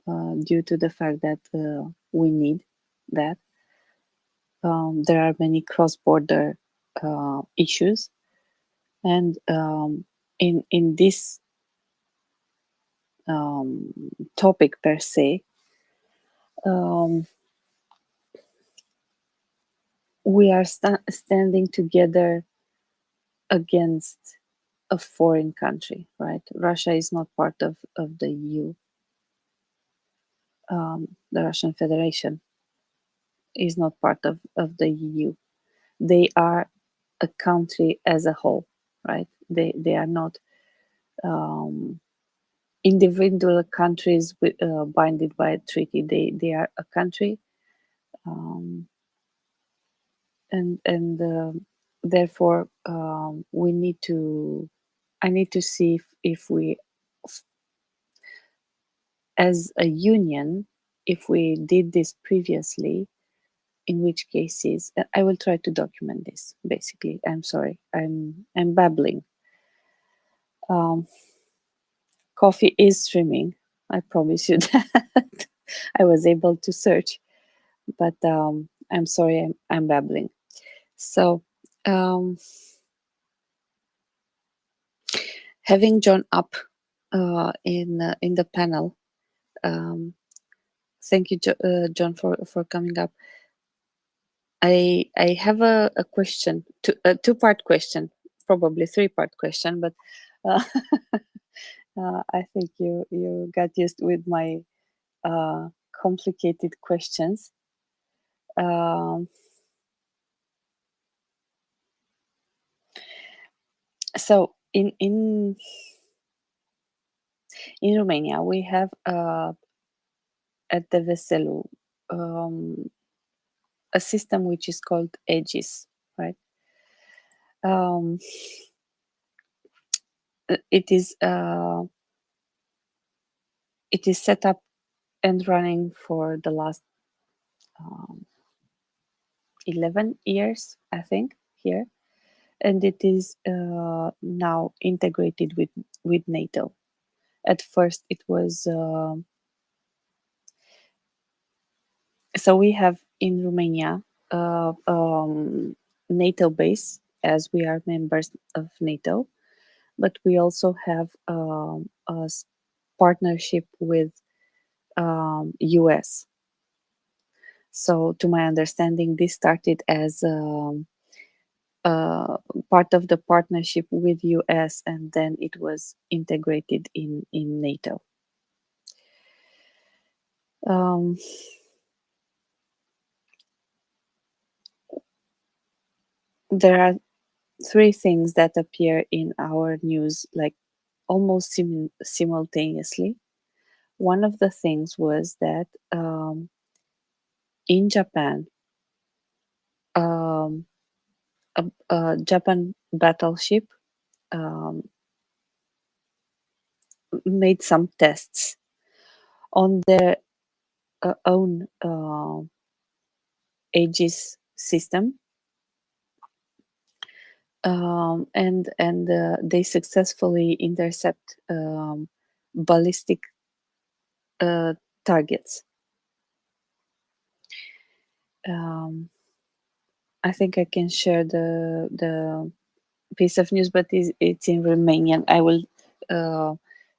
due to the fact that we need that. There are many cross-border issues, and in this topic per se, we are standing together against a foreign country, right? Russia is not part of the EU. The Russian Federation is not part of the EU. They are a country as a whole, right? They are not individual countries binded by a treaty. They are a country, and therefore we need to. I need to see if we, as a union, if we did this previously, in which cases I will try to document this. Basically, I'm sorry, I'm babbling. Coffee is streaming. I promise you that. I was able to search, but I'm sorry, I'm babbling. So, having John up in the panel, thank you, John, for coming up. I have a question, a two-part question, probably three-part question, but I think you got used with my complicated questions. So in Romania, we have at the Veselu a system which is called Aegis, right? It is set up and running for the last 11 years, I think, here, and it is now integrated with NATO. At first, it was so we have in Romania NATO base, as we are members of NATO, but we also have a partnership with US. So, to my understanding, this started as part of the partnership with US, and then it was integrated in NATO. There are three things that appear in our news, like almost simultaneously. One of the things was that in Japan, a Japan battleship made some tests on their own Aegis system, and they successfully intercept ballistic targets. I think I can share the piece of news, but it's in Romanian. I will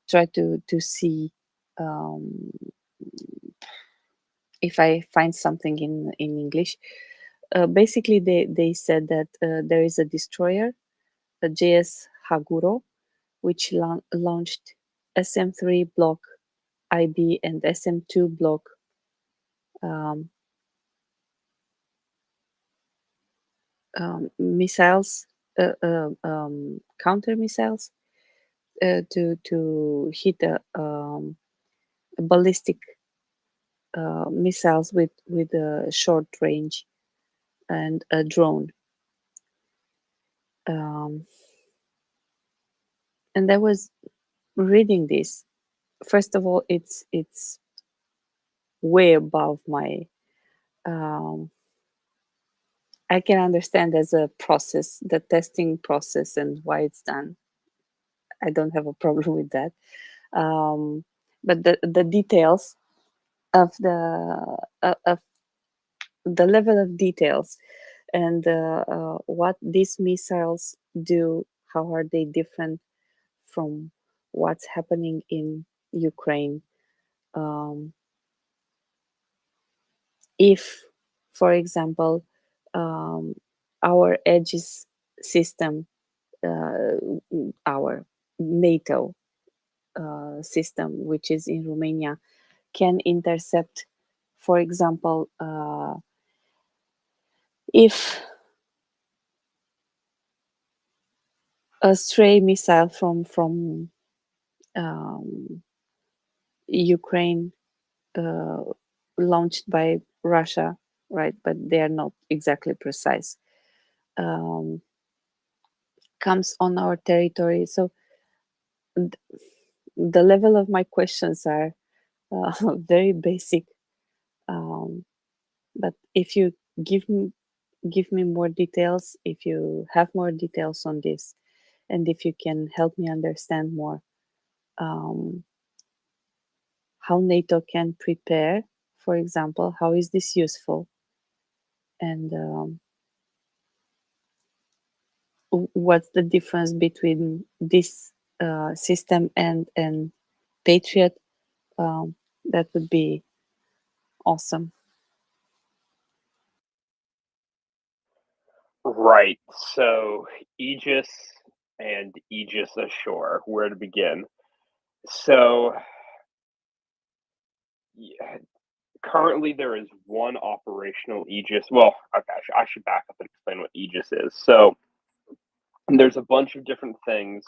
try to see if I find something in English. Basically, they said that there is a destroyer, a JS Haguro, which launched SM3 block IB and SM2 block missiles, counter missiles, to hit ballistic missiles with a short range and a drone. And I was reading this. First of all, it's way above my. I can understand as a process, the testing process and why it's done. I don't have a problem with that. But the details of the level of details and what these missiles do, how are they different from what's happening in Ukraine. If, for example, our Aegis system, our NATO system, which is in Romania, can intercept, for example, if a stray missile from Ukraine launched by Russia, right? But they are not exactly precise. Comes on our territory. So the level of my questions are very basic. But if you give me more details, if you have more details on this, and if you can help me understand more how NATO can prepare, for example, how is this useful, and what's the difference between this system and Patriot, that would be awesome. Right. So Aegis and Aegis ashore, where to begin? So yeah, currently there is one operational Aegis. Well, okay, I should back up and explain what Aegis is. So there's a bunch of different things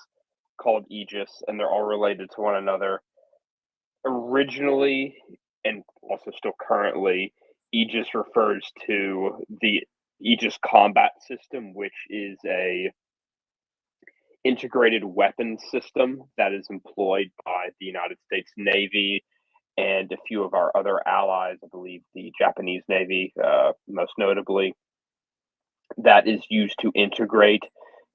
called Aegis, and they're all related to one another. Originally, and also still currently, Aegis refers to the Aegis combat system, which is a integrated weapons system that is employed by the United States Navy and a few of our other allies, I believe the Japanese Navy, most notably, that is used to integrate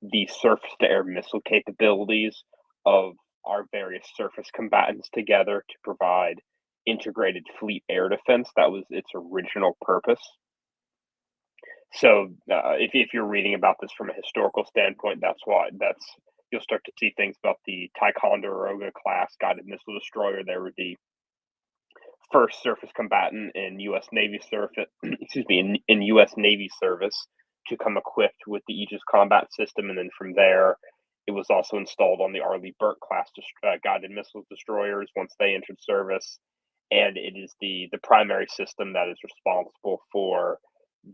the surface-to-air missile capabilities of our various surface combatants together to provide integrated fleet air defense. That was its original purpose. So, if you're reading about this from a historical standpoint, you'll start to see things about the Ticonderoga class guided missile destroyer. They were the first surface combatant in U.S. Navy surface, excuse me, in U.S. Navy service to come equipped with the Aegis combat system, and then from there, it was also installed on the Arleigh Burke class guided missile destroyers once they entered service, and it is the primary system that is responsible for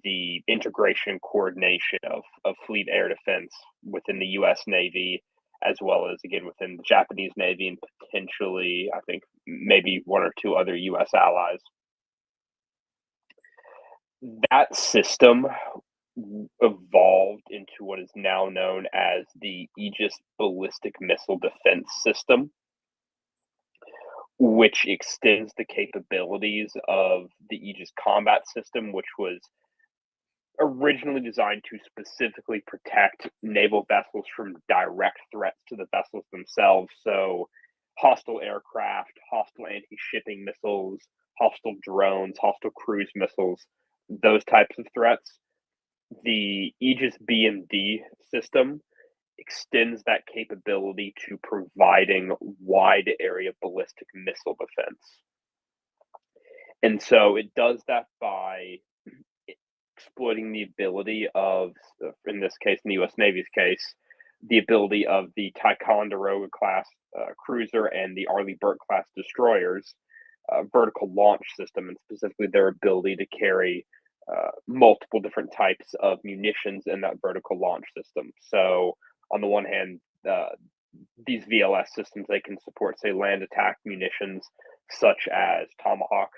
the integration and coordination of fleet air defense within the U.S. Navy, as well as again within the Japanese Navy and potentially, I think, maybe one or two other U.S. allies. That system evolved into what is now known as the Aegis Ballistic Missile Defense System, which extends the capabilities of the Aegis combat system, which was originally designed to specifically protect naval vessels from direct threats to the vessels themselves. So hostile aircraft, hostile anti-shipping missiles, hostile drones, hostile cruise missiles, those types of threats. The Aegis BMD system extends that capability to providing wide area ballistic missile defense. And so it does that by exploiting the ability of, in this case, in the U.S. Navy's case, the ability of the Ticonderoga class cruiser and the Arleigh Burke class destroyers vertical launch system, and specifically their ability to carry multiple different types of munitions in that vertical launch system. So on the one hand, these VLS systems, they can support, say, land attack munitions such as Tomahawk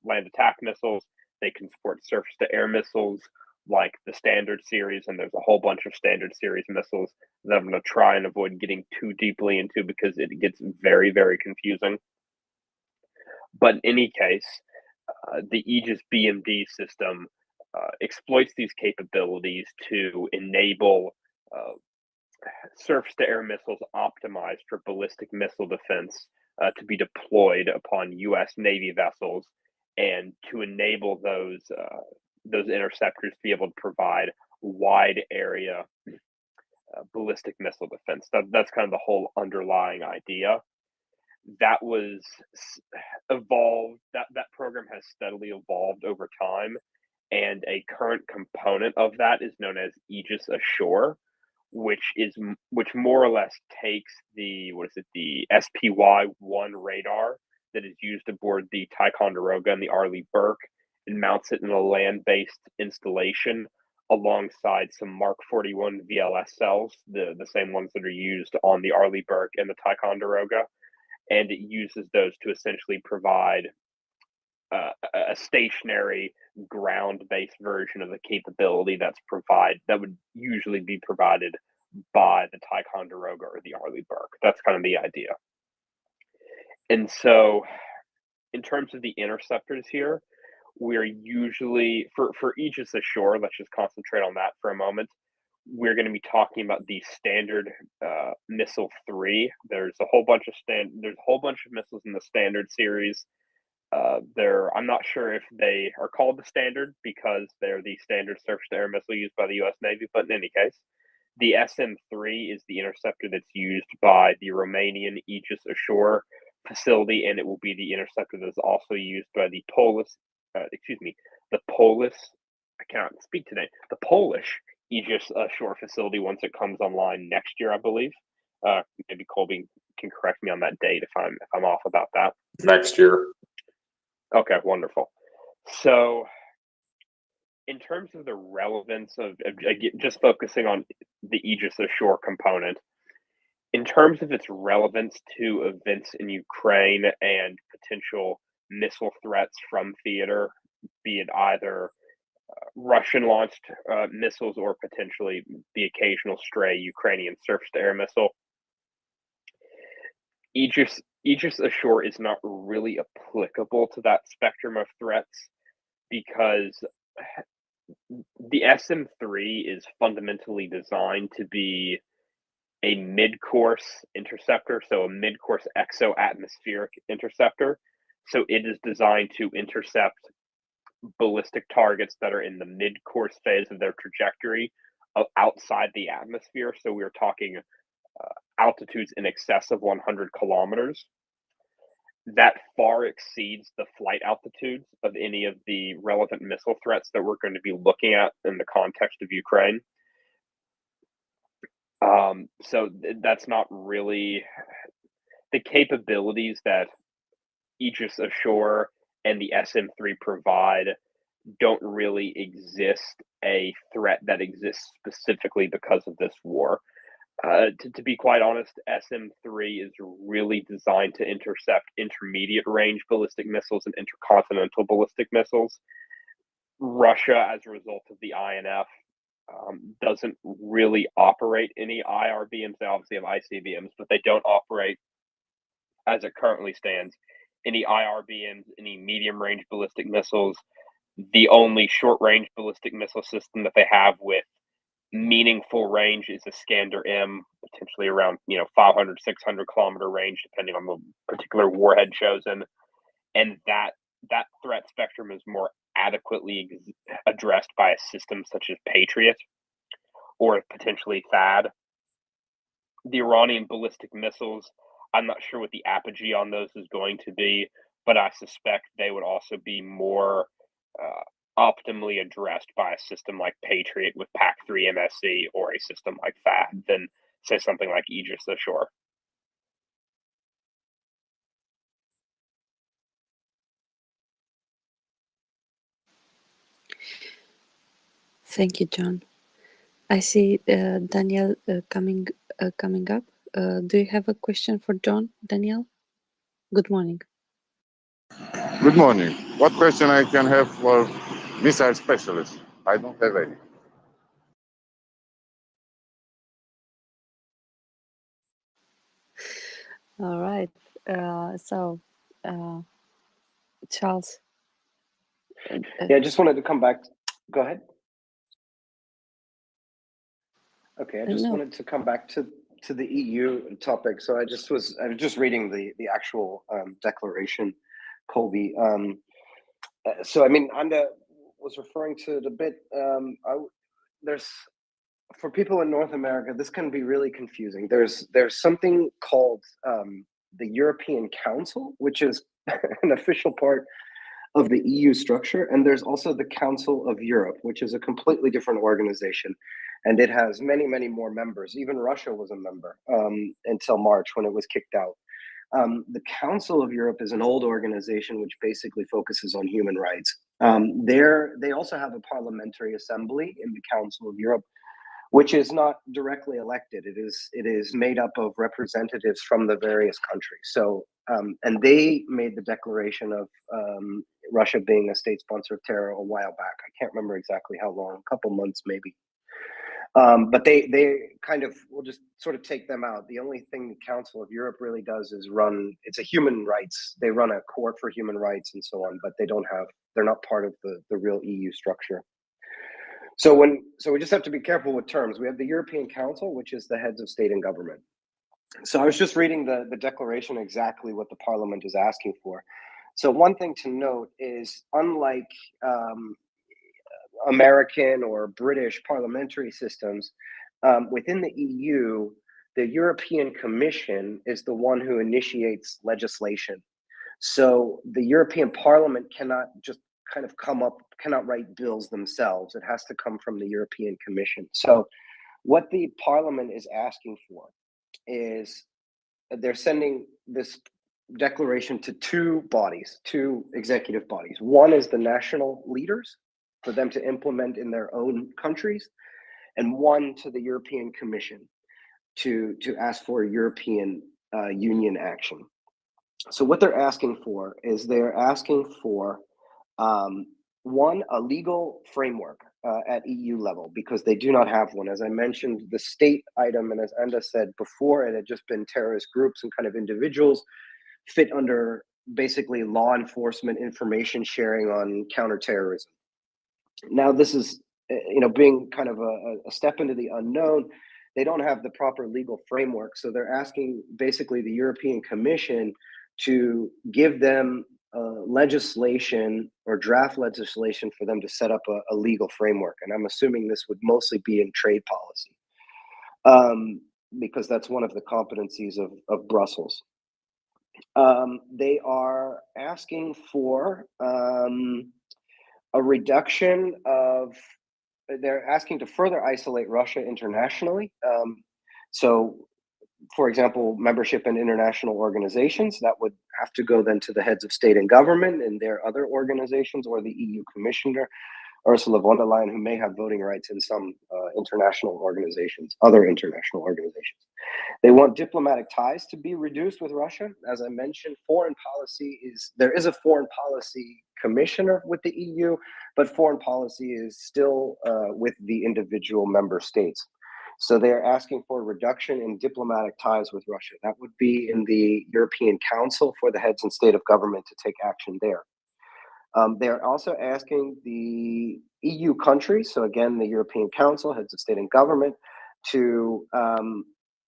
land attack missiles. They can support surface-to-air missiles like the Standard Series, and there's a whole bunch of Standard Series missiles that I'm going to try and avoid getting too deeply into because it gets very, very confusing. But in any case, the Aegis BMD system exploits these capabilities to enable surface-to-air missiles optimized for ballistic missile defense to be deployed upon U.S. Navy vessels, and to enable those interceptors to be able to provide wide area ballistic missile defense. That's kind of the whole underlying idea. That was evolved. That program has steadily evolved over time, and a current component of that is known as Aegis Ashore, which more or less takes the SPY-1 radar that is used aboard the Ticonderoga and the Arleigh Burke and mounts it in a land-based installation alongside some Mark 41 VLS cells, the same ones that are used on the Arleigh Burke and the Ticonderoga, and it uses those to essentially provide a stationary ground-based version of the capability that would usually be provided by the Ticonderoga or the Arleigh Burke. That's kind of the idea. And so, in terms of the interceptors here, we're usually for Aegis Ashore. Let's just concentrate on that for a moment. We're going to be talking about the standard missile 3. There's a whole bunch of missiles in the standard series. I'm not sure if they are called the standard because they're the standard surface-to-air missile used by the U.S. Navy, but in any case, the SM-3 is the interceptor that's used by the Romanian Aegis Ashore facility, and it will be the interceptor that is also used by the Polish Aegis Ashore facility once it comes online next year, I believe. Maybe Colby can correct me on that date if I'm off about that. Next year. Okay, wonderful. So, in terms of the relevance of just focusing on the Aegis Ashore component, in terms of its relevance to events in Ukraine and potential missile threats from theater, be it either Russian-launched missiles or potentially the occasional stray Ukrainian surface-to-air missile, Aegis Ashore is not really applicable to that spectrum of threats because the SM-3 is fundamentally designed to be a mid-course interceptor, so a mid-course exo-atmospheric interceptor. So it is designed to intercept ballistic targets that are in the mid-course phase of their trajectory outside the atmosphere. So we're talking altitudes in excess of 100 kilometers. That far exceeds the flight altitudes of any of the relevant missile threats that we're going to be looking at in the context of Ukraine. So that's not really the capabilities that Aegis Ashore and the SM-3 provide don't really exist a threat that exists specifically because of this war. To be quite honest, SM-3 is really designed to intercept intermediate range ballistic missiles and intercontinental ballistic missiles. Russia, as a result of the INF, doesn't really operate any IRBMs. They obviously have ICBMs, but they don't operate, as it currently stands, any IRBMs, any medium range ballistic missiles. The only short range ballistic missile system that they have with meaningful range is a Iskander-M, potentially around 500, 600 kilometer range, depending on the particular warhead chosen. And that threat spectrum is more adequately addressed by a system such as Patriot or potentially THAAD. The Iranian ballistic missiles, I'm not sure what the apogee on those is going to be, but I suspect they would also be more optimally addressed by a system like Patriot with PAC-3 MSE or a system like THAAD than, say, something like Aegis Ashore. Thank you, John. I see Daniel coming up. Do you have a question for John, Daniel? Good morning. Good morning. What question I can have for missile specialist? I don't have any. All right. So, Charles. Yeah, I just wanted to come back. Go ahead. Okay, I just No. wanted to come back to the EU topic. So I was just reading the actual declaration, Colby. So I mean, was referring to the bit. There's for people in North America, this can be really confusing. There's something called the European Council, which is an official part of the EU structure, and there's also the Council of Europe, which is a completely different organization, and it has many, many more members. Even Russia was a member until March when it was kicked out. The Council of Europe is an old organization which basically focuses on human rights. They also have a parliamentary assembly in the Council of Europe, which is not directly elected. It is made up of representatives from the various countries. So, and they made the declaration of Russia being a state sponsor of terror a while back. I can't remember exactly how long, a couple months maybe. But they kind of, we'll just sort of take them out. The only thing the Council of Europe really does is it's a human rights. They run a court for human rights and so on, but they're not part of the real EU structure. So we just have to be careful with terms. We have the European Council, which is the heads of state and government. So I was just reading the declaration, exactly what the parliament is asking for. So one thing to note is, unlike American or British parliamentary systems, within the EU, the European Commission is the one who initiates legislation. So the European Parliament cannot just kind of cannot write bills themselves. It has to come from the European Commission. So what the Parliament is asking for is, they're sending this declaration to two executive bodies. One is the national leaders, for them to implement in their own countries, and one to the European Commission to ask for European Union action. So what they're asking for is, they're asking for one, a legal framework at EU level, because they do not have one. As I mentioned, the state item, and as Anda said before, it had just been terrorist groups and kind of individuals fit under basically law enforcement information sharing on counterterrorism. Now, this is, being kind of a step into the unknown. They don't have the proper legal framework. So they're asking basically the European Commission to give them legislation or draft legislation for them to set up a legal framework. And I'm assuming this would mostly be in trade policy, because that's one of the competencies of Brussels. They are asking for a reduction of, they're asking to further isolate Russia internationally. So, for example, membership in international organizations, that would have to go then to the heads of state and government and their other organizations, or the EU Commissioner, Ursula von der Leyen, who may have voting rights in some other international organizations. They want diplomatic ties to be reduced with Russia. As I mentioned, there is a foreign policy commissioner with the EU, but foreign policy is still with the individual member states. So they're asking for a reduction in diplomatic ties with Russia. That would be in the European Council for the heads and state of government to take action there. They're also asking the EU countries, so again, the European Council, heads of state and government, to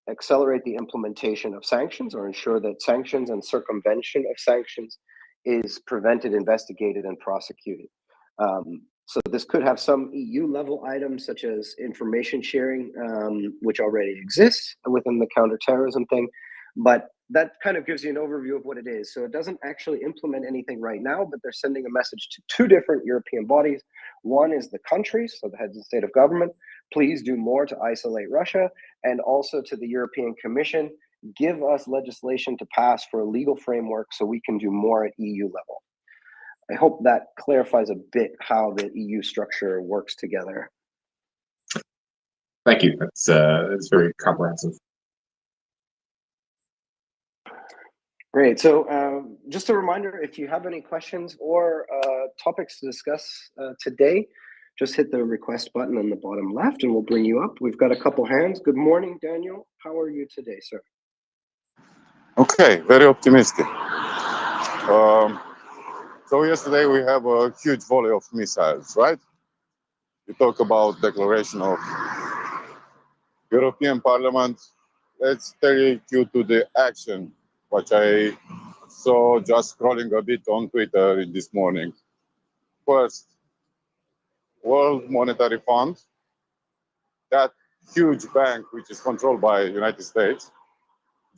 accelerate the implementation of sanctions, or ensure that sanctions and circumvention of sanctions is prevented, investigated, and prosecuted. So this could have some EU level items, such as information sharing, which already exists within the counterterrorism thing, but that kind of gives you an overview of what it is. So it doesn't actually implement anything right now, but they're sending a message to two different European bodies. One is the countries, so the heads of state of government, please do more to isolate Russia, and also to the European Commission, give us legislation to pass for a legal framework so we can do more at EU level. I hope that clarifies a bit how the EU structure works together. Thank you. That's very comprehensive. Great. So just a reminder, if you have any questions or topics to discuss today, just hit the request button on the bottom left and we'll bring you up. We've got a couple hands. Good morning, Daniel. How are you today, sir? Okay, very optimistic. So yesterday we have a huge volley of missiles, right? We talk about declaration of European Parliament. Let's take you to the action, which I saw just scrolling a bit on Twitter this morning. First, World Monetary Fund, that huge bank, which is controlled by the United States,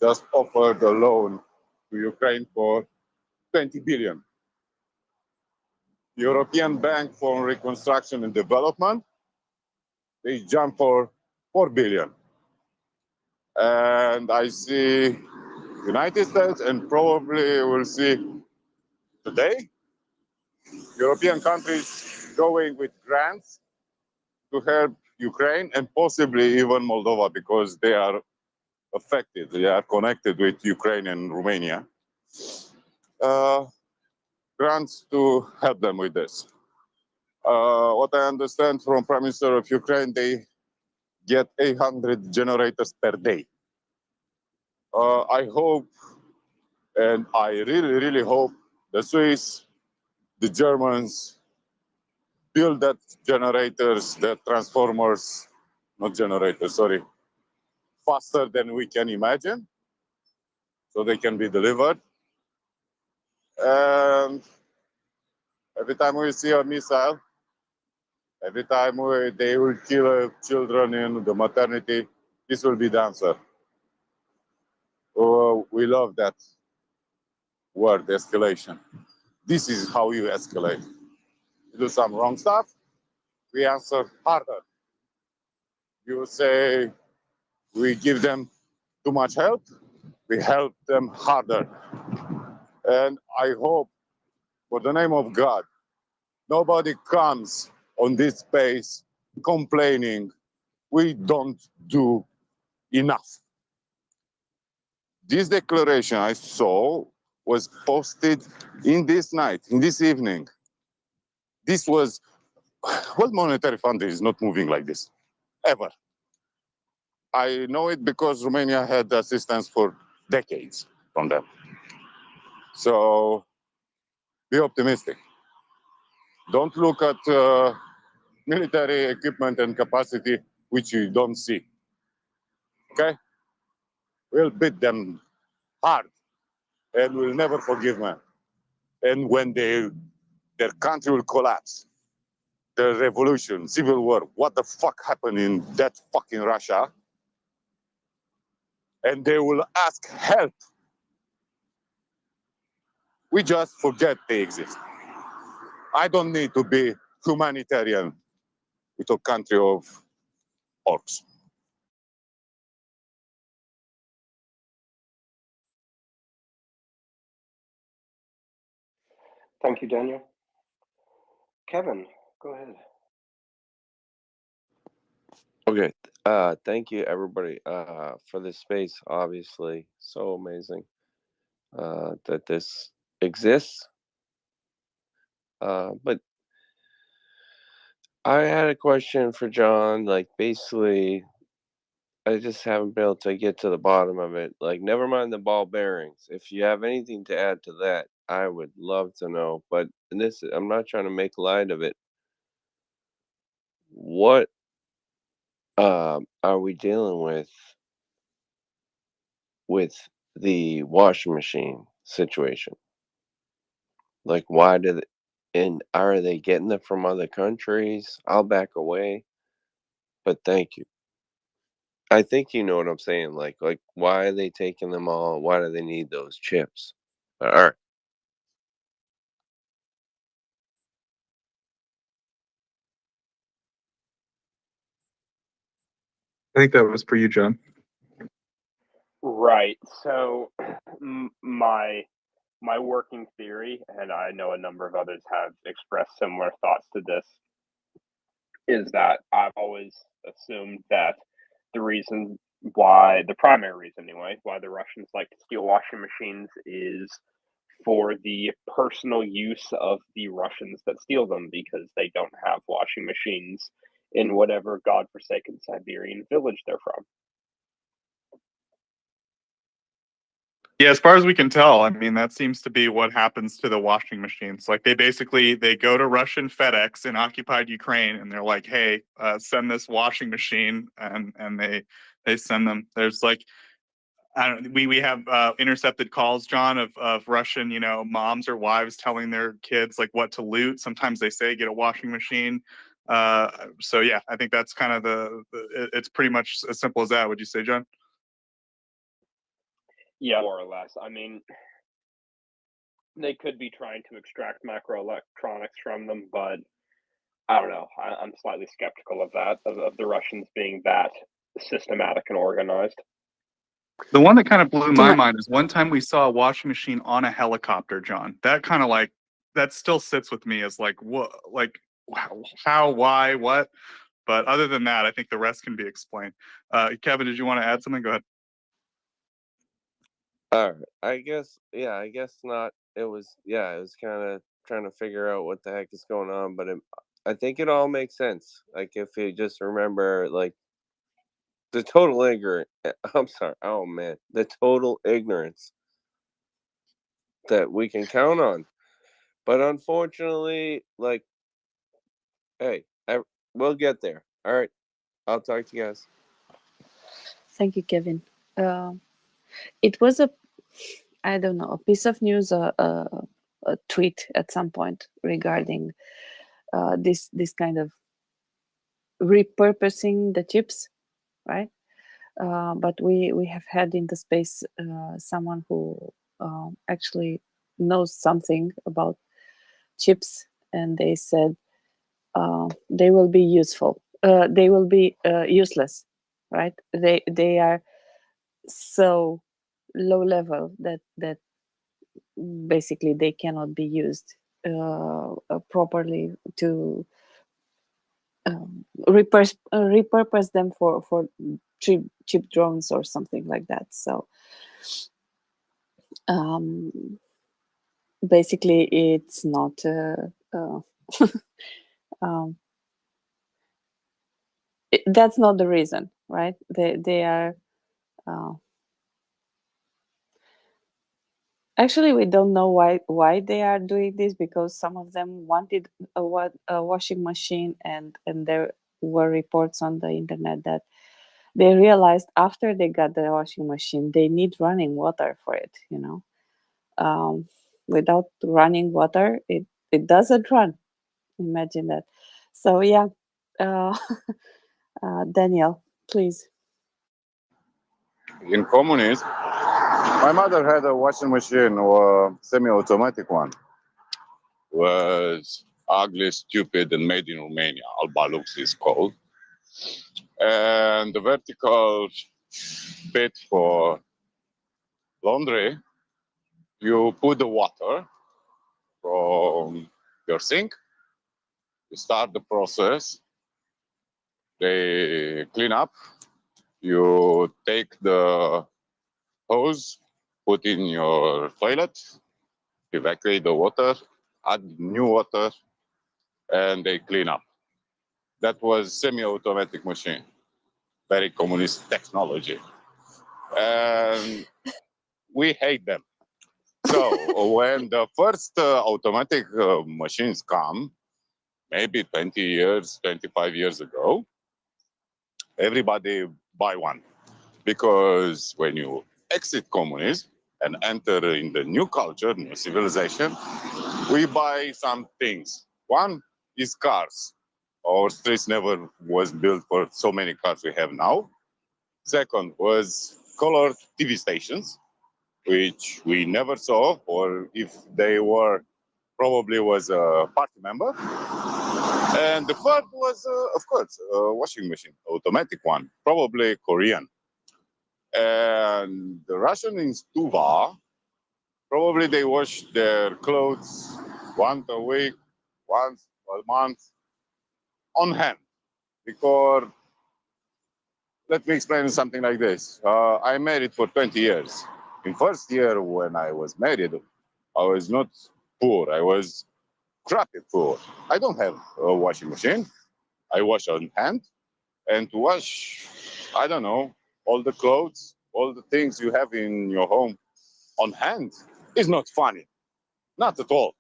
just offered a loan to Ukraine for 20 billion. European Bank for Reconstruction and Development, they jump for 4 billion. And I see United States, and probably we'll see today, European countries going with grants to help Ukraine and possibly even Moldova, because they are affected. They are connected with Ukraine and Romania. Grants to help them with this. What I understand from Prime Minister of Ukraine, they get 800 generators per day. I hope, and I really, really hope the Swiss, the Germans build that generators, that transformers, not generators, sorry, faster than we can imagine, so they can be delivered. And every time we see a missile, every time they will kill children in the maternity, this will be the answer. Oh, we love that word, escalation. This is how you escalate. You do some wrong stuff, we answer harder. You say we give them too much help, we help them harder. And I hope, for the name of God, nobody comes on this space complaining we don't do enough. This declaration I saw was posted in this night, in this evening. This was, World Monetary Fund is not moving like this, ever. I know it because Romania had assistance for decades from them. So be optimistic. Don't look at military equipment and capacity which you don't see. Okay? We'll beat them hard and we'll never forgive them. And when their country will collapse, the revolution, civil war, what the fuck happened in that fucking Russia? And they will ask help. We just forget they exist. I don't need to be humanitarian with a country of orcs. Thank you, Daniel. Kevin, go ahead. Okay. Thank you everybody for this space. Obviously, so amazing that this exists. But I had a question for John. Like, basically, I just haven't been able to get to the bottom of it. Like, never mind the ball bearings. If you have anything to add to that, I would love to know. But in this, I'm not trying to make light of it. What are we dealing with the washing machine situation? Like, why did and are they getting them from other countries? I'll back away, but thank you. I think you know what I'm saying. Like, why are they taking them all? Why do they need those chips? All right. I think that was for you, John. Right. So my working theory, and I know a number of others have expressed similar thoughts to this, is that I've always assumed that the primary reason anyway, why the Russians like to steal washing machines is for the personal use of the Russians that steal them, because they don't have washing machines in whatever godforsaken Siberian village they're from. Yeah, as far as we can tell, I mean, that seems to be what happens to the washing machines. Like, they go to Russian FedEx in occupied Ukraine, and they're like, "Hey, send this washing machine," and they send them. There's like, I don't. We have intercepted calls, John, of Russian, moms or wives telling their kids like what to loot. Sometimes they say get a washing machine. So yeah, I think that's kind of it's pretty much as simple as that. Would you say, John? Yeah, more or less. I mean, they could be trying to extract macroelectronics from them, but I don't know. I'm slightly skeptical of that, of the Russians being that systematic and organized. The one that kind of blew my mind is one time we saw a washing machine on a helicopter, John. That kind of like, that still sits with me as like, what, like, how, why, what? But other than that, I think the rest can be explained. Kevin, did you want to add something? Go ahead. All right. I guess not. It was kind of trying to figure out what the heck is going on, but I think it all makes sense. Like if you just remember, like the total ignorance. I'm sorry. Oh man, the total ignorance that we can count on. But unfortunately, like, hey, we'll get there. All right. I'll talk to you guys. Thank you, Kevin. It was I don't know, a piece of news, a tweet at some point regarding this kind of repurposing the chips, right? But we have had in the space someone who actually knows something about chips, and they said they will be useful. They will be useless, right? They are so low level that basically they cannot be used properly to repurpose them for cheap drones or something like that. So basically it's not that's not the reason, right? They are actually, we don't know why they are doing this, because some of them wanted a washing machine, and there were reports on the internet that they realized after they got the washing machine they need running water for it. Without running water, it doesn't run. Imagine that. So yeah, uh, Daniel, please. In communism, my mother had a washing machine, or a semi-automatic one. Was ugly, stupid, and made in Romania. Alba Lux is called. And the vertical bit for laundry, you put the water from your sink, you start the process, they clean up, you take the hose, put in your toilet, evacuate the water, add new water, and they clean up. That was semi-automatic machine, very communist technology. And we hate them. So when the first automatic machines come, maybe 20 years, 25 years ago, everybody buy one. Because when you exit communism and enter in the new culture, new civilization, we buy some things. One is cars. Our streets never was built for so many cars we have now. Second was colored TV stations, which we never saw, or if they were, probably was a party member. And the third was, of course, a washing machine, automatic one, probably Korean. And the Russian in Stuva, probably they wash their clothes once a week, once a month, on hand. Because, let me explain something like this. I married for 20 years. In first year when I was married, I was not poor. I was crappy poor. I don't have a washing machine. I wash on hand. And to wash, I don't know, all the clothes, all the things you have in your home on hand is not funny. Not at all.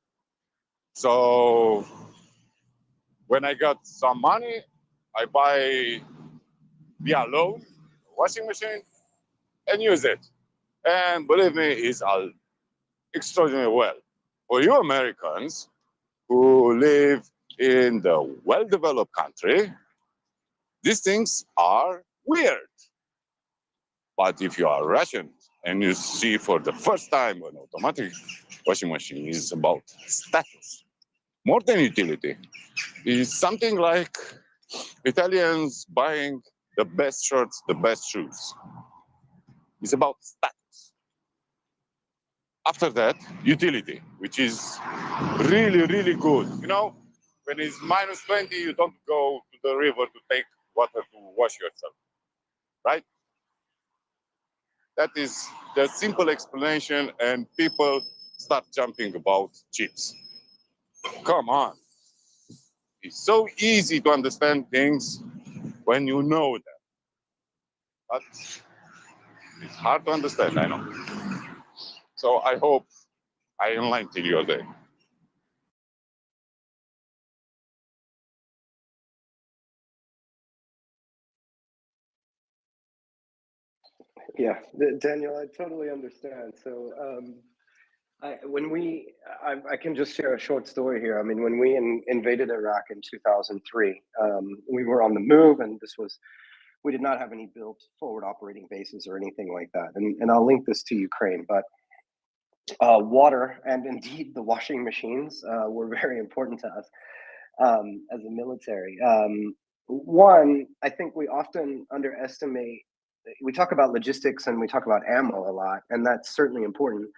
So when I got some money, I buy via loan washing machine and use it. And believe me, it's extraordinarily well. For you Americans who live in the well-developed country, these things are weird. But if you are Russian and you see for the first time an automatic washing machine is about status, more than utility. It's something like Italians buying the best shirts, the best shoes. It's about status. After that, utility, which is really, really good. You know, when it's minus 20, you don't go to the river to take water to wash yourself, right? That is the simple explanation, and people start jumping about chips. Come on. It's so easy to understand things when you know them. But it's hard to understand, I know. So I hope I enlightened you today. Yeah, Daniel, I totally understand. So, I can just share a short story here. I mean, when we invaded Iraq in 2003, we were on the move, and we did not have any built forward operating bases or anything like that. And I'll link this to Ukraine, but water and indeed the washing machines were very important to us as a military. One, I think we often underestimate. We talk about logistics and we talk about ammo a lot, and that's certainly important.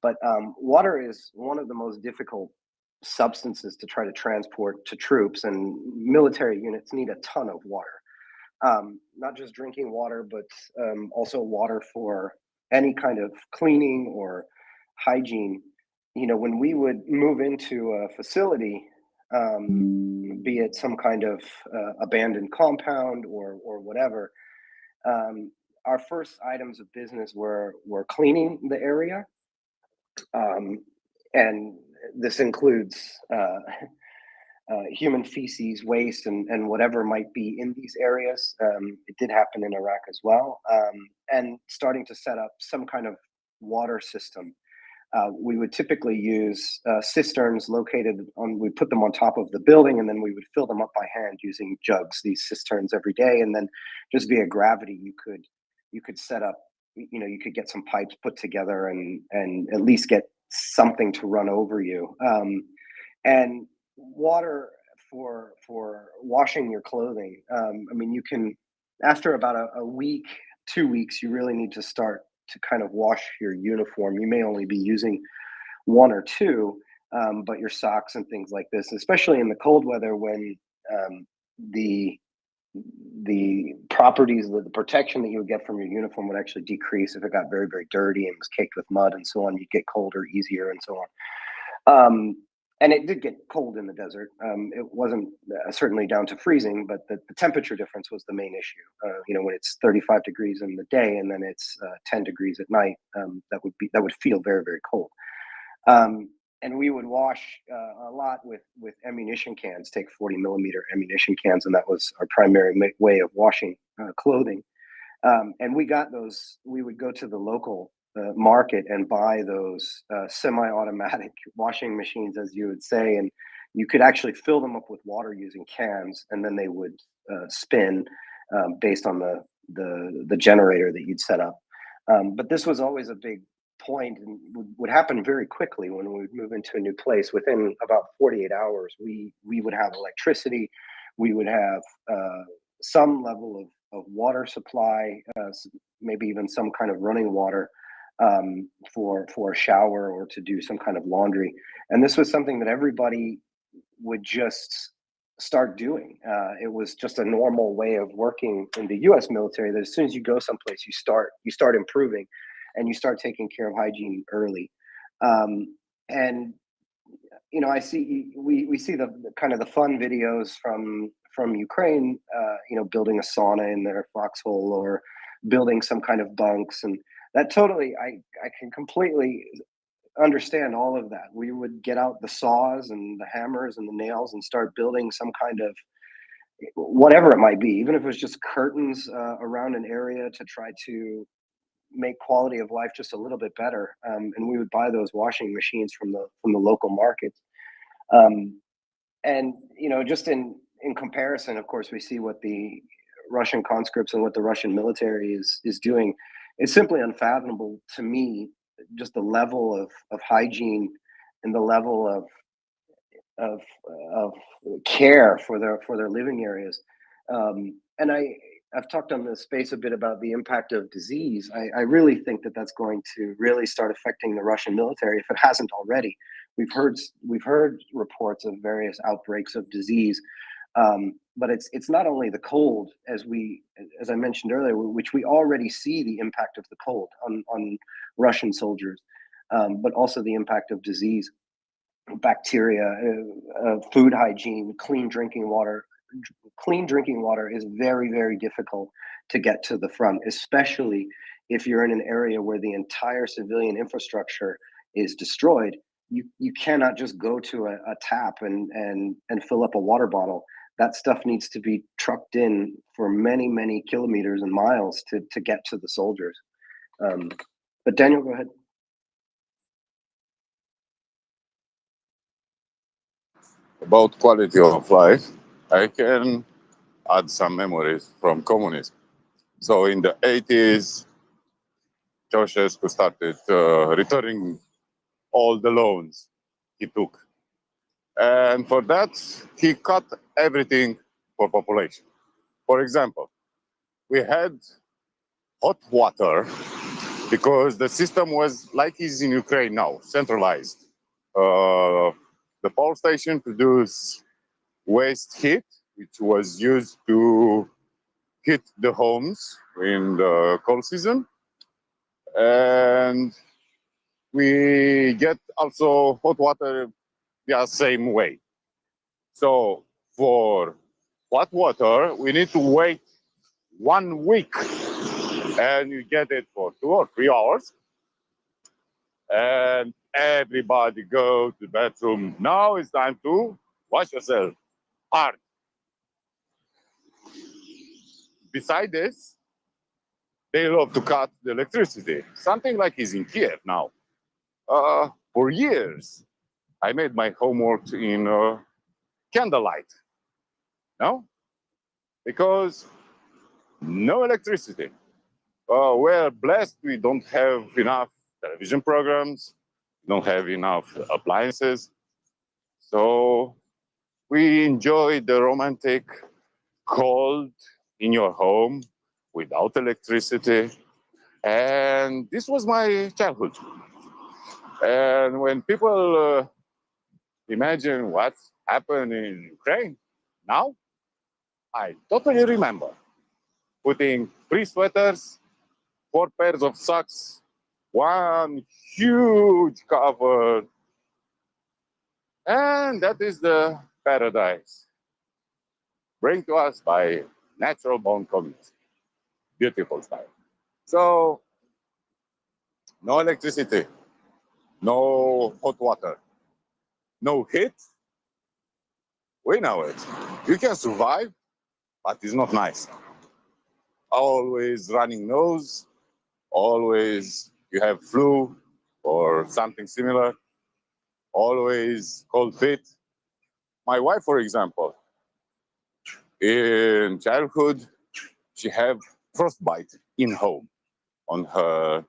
But water is one of the most difficult substances to try to transport to troops, and military units need a ton of water. Not just drinking water, but also water for any kind of cleaning or hygiene. You know, when we would move into a facility, be it some kind of abandoned compound or whatever, our first items of business were cleaning the area, and this includes human feces, waste, and whatever might be in these areas. It did happen in Iraq as well, and starting to set up some kind of water system. We would typically use cisterns located on, we put them on top of the building, and then we would fill them up by hand using jugs, these cisterns every day. And then just via gravity, you could set up, you know, you could get some pipes put together and at least get something to run over you. And water for washing your clothing. I mean, you can, after about a week, 2 weeks, you really need to start to kind of wash your uniform. You may only be using one or two, but your socks and things like this, especially in the cold weather when the properties, the protection that you would get from your uniform would actually decrease if it got very, very dirty and was caked with mud and so on. You'd get colder easier and so on. And it did get cold in the desert. It wasn't certainly down to freezing, but the temperature difference was the main issue. You know, when it's 35 degrees in the day and then it's 10 degrees at night, that would feel very, very cold. And we would wash a lot with ammunition cans, take 40 millimeter ammunition cans, and that was our primary way of washing clothing. And we got those. We would go to the local market and buy those semi-automatic washing machines, as you would say, and you could actually fill them up with water using cans, and then they would spin based on the generator that you'd set up. But this was always a big point, and would happen very quickly when we would move into a new place. Within about 48 hours, we would have electricity, we would have some level of water supply, maybe even some kind of running water for a shower or to do some kind of laundry. And this was something that everybody would just start doing. It was just a normal way of working in the U.S. military, that as soon as you go someplace, you start improving, and you start taking care of hygiene early. And you know, we see the kind of the fun videos from Ukraine, you know, building a sauna in their foxhole or building some kind of bunks, and that totally, I can completely understand all of that. We would get out the saws and the hammers and the nails and start building some kind of whatever it might be, even if it was just curtains around an area to try to make quality of life just a little bit better. And we would buy those washing machines from the local markets. And just in comparison, of course, we see what the Russian conscripts and what the Russian military is doing. It's simply unfathomable to me, just the level of hygiene and the level of care for their living areas. And I've talked on this space a bit about the impact of disease. I really think that that's going to really start affecting the Russian military if it hasn't already. We've heard reports of various outbreaks of disease, but it's not only the cold, as I mentioned earlier, which we already see the impact of the cold on Russian soldiers, but also the impact of disease, bacteria, food hygiene, clean drinking water. Clean drinking water is very, very difficult to get to the front, especially if you're in an area where the entire civilian infrastructure is destroyed. You cannot just go to a tap and fill up a water bottle. That stuff needs to be trucked in for many, many kilometers and miles to get to the soldiers. But Daniel, go ahead. About quality of life, I can add some memories from communism. So in the 80s, Ceausescu started returning all the loans he took. And for that, he cut everything for population. For example, we had hot water because the system was like it's in Ukraine now, centralized. The power station produced waste heat, which was used to heat the homes in the cold season. And we get also hot water the same way. So for hot water, we need to wait 1 week, and you get it for 2 or 3 hours. And everybody go to the bathroom. Now it's time to wash yourself hard. Besides this, they love to cut the electricity. Something like is in Kiev now. For years, I made my homework in candlelight. No? Because no electricity. We're blessed we don't have enough television programs, don't have enough appliances. So we enjoy the romantic cold in your home without electricity. And this was my childhood. And when people imagine what's happened in Ukraine now, I totally remember putting 3 sweaters, 4 pairs of socks, 1 huge cover, and that is the paradise bring to us by natural born community. Beautiful style. So no electricity, no hot water, no heat. We know it. You can survive, but it's not nice. Always running nose, always you have flu or something similar, always cold feet. My wife, for example, in childhood, she had frostbite in home on her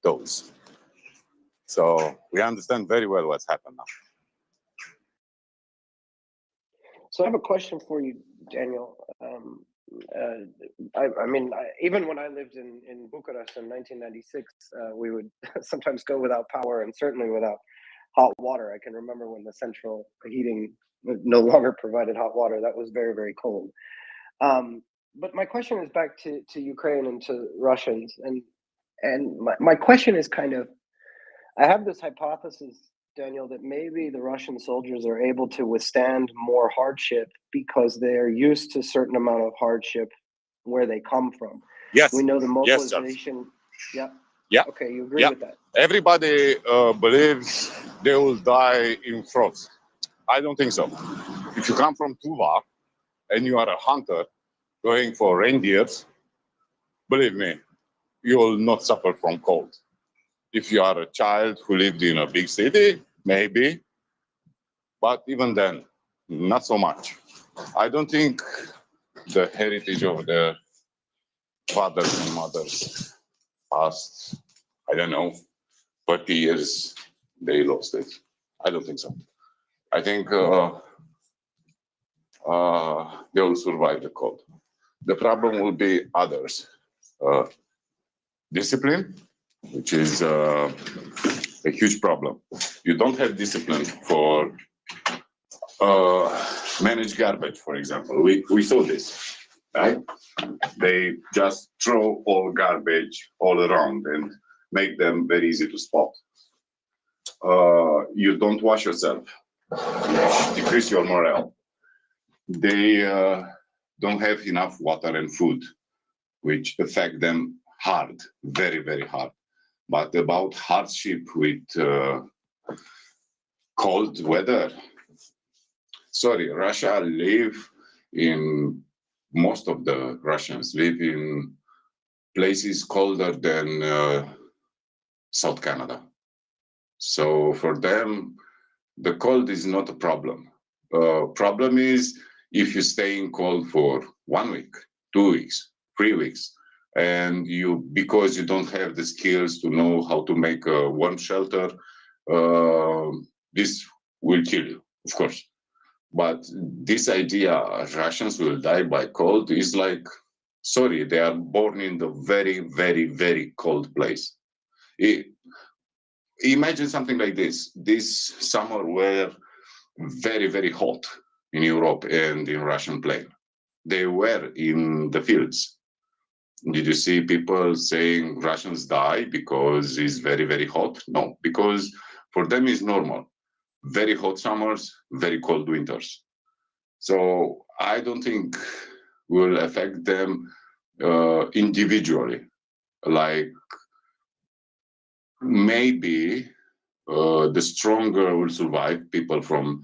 toes. So we understand very well what's happened now. So I have a question for you, Daniel. Even when I lived in Bucharest in 1996, we would sometimes go without power and certainly without hot water. I can remember when the central heating no longer provided hot water. That was very, very cold. But my question is back to Ukraine and to Russians. And my question is kind of, I have this hypothesis, Daniel, that maybe the Russian soldiers are able to withstand more hardship because they're used to a certain amount of hardship where they come from. Yes. We know the Yes, sir. mobilization. Yeah. Yeah. Okay, you agree Yeah. with that? Everybody believes they will die in frost. I don't think so. If you come from Tuva and you are a hunter going for reindeers, believe me, you will not suffer from cold. If you are a child who lived in a big city, maybe. But even then, not so much. I don't think the heritage of the fathers and mothers past, I don't know, 40 years, they lost it. I don't think so. I think they will survive the cold. The problem will be others. Discipline, which is a huge problem. You don't have discipline for manage garbage, for example. We saw this, right? They just throw all garbage all around and make them very easy to spot. You don't wash yourself, which decrease your morale. They don't have enough water and food, which affect them hard, very, very hard. But about hardship with cold weather, sorry, Russia live in, most of the Russians live in places colder than South Canada. So for them, the cold is not a problem. Problem is if you stay in cold for 1 week, 2 weeks, 3 weeks, and because you don't have the skills to know how to make a warm shelter, this will kill you, of course. But this idea Russians will die by cold is like, sorry, they are born in the very, very, very cold place. Imagine something like this. This summer were very, very hot in Europe and in Russian plain. They were in the fields. Did you see people saying Russians die because it's very, very hot? No, because for them it's normal. Very hot summers, very cold winters. So I don't think will affect them individually. Like maybe the stronger will survive, people from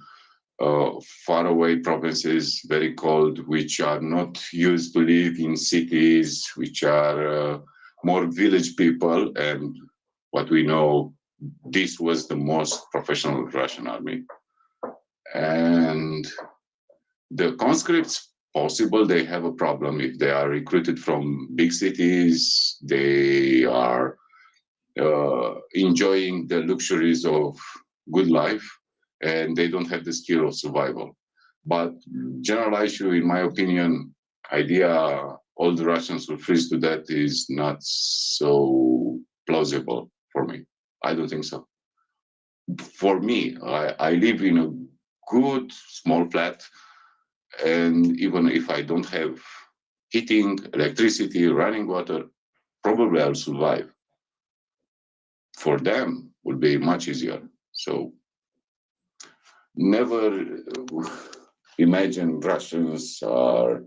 faraway provinces, very cold, which are not used to live in cities, which are more village people. And what we know, this was the most professional Russian army. And the conscripts, possible they have a problem if they are recruited from big cities, they are enjoying the luxuries of good life, and they don't have the skill of survival. But general issue, in my opinion, idea all the Russians will freeze to death is not so plausible for me. I don't think so. For me, I live in a good small flat, and even if I don't have heating, electricity, running water, probably I'll survive. For them, will be much easier. So never imagine Russians are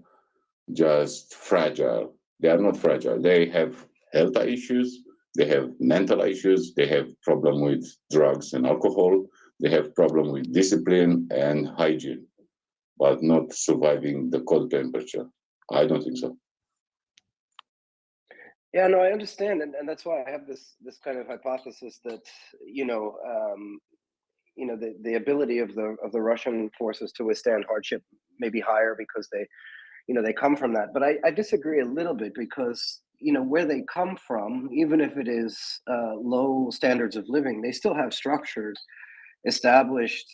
just fragile. They are not fragile. They have health issues, they have mental issues, they have problem with drugs and alcohol, they have problem with discipline and hygiene, but not surviving the cold temperature. I don't think so. Yeah, no, I understand, and that's why I have this kind of hypothesis that the ability of the Russian forces to withstand hardship may be higher because they come from that. But I disagree a little bit because where they come from, even if it is low standards of living, they still have structures established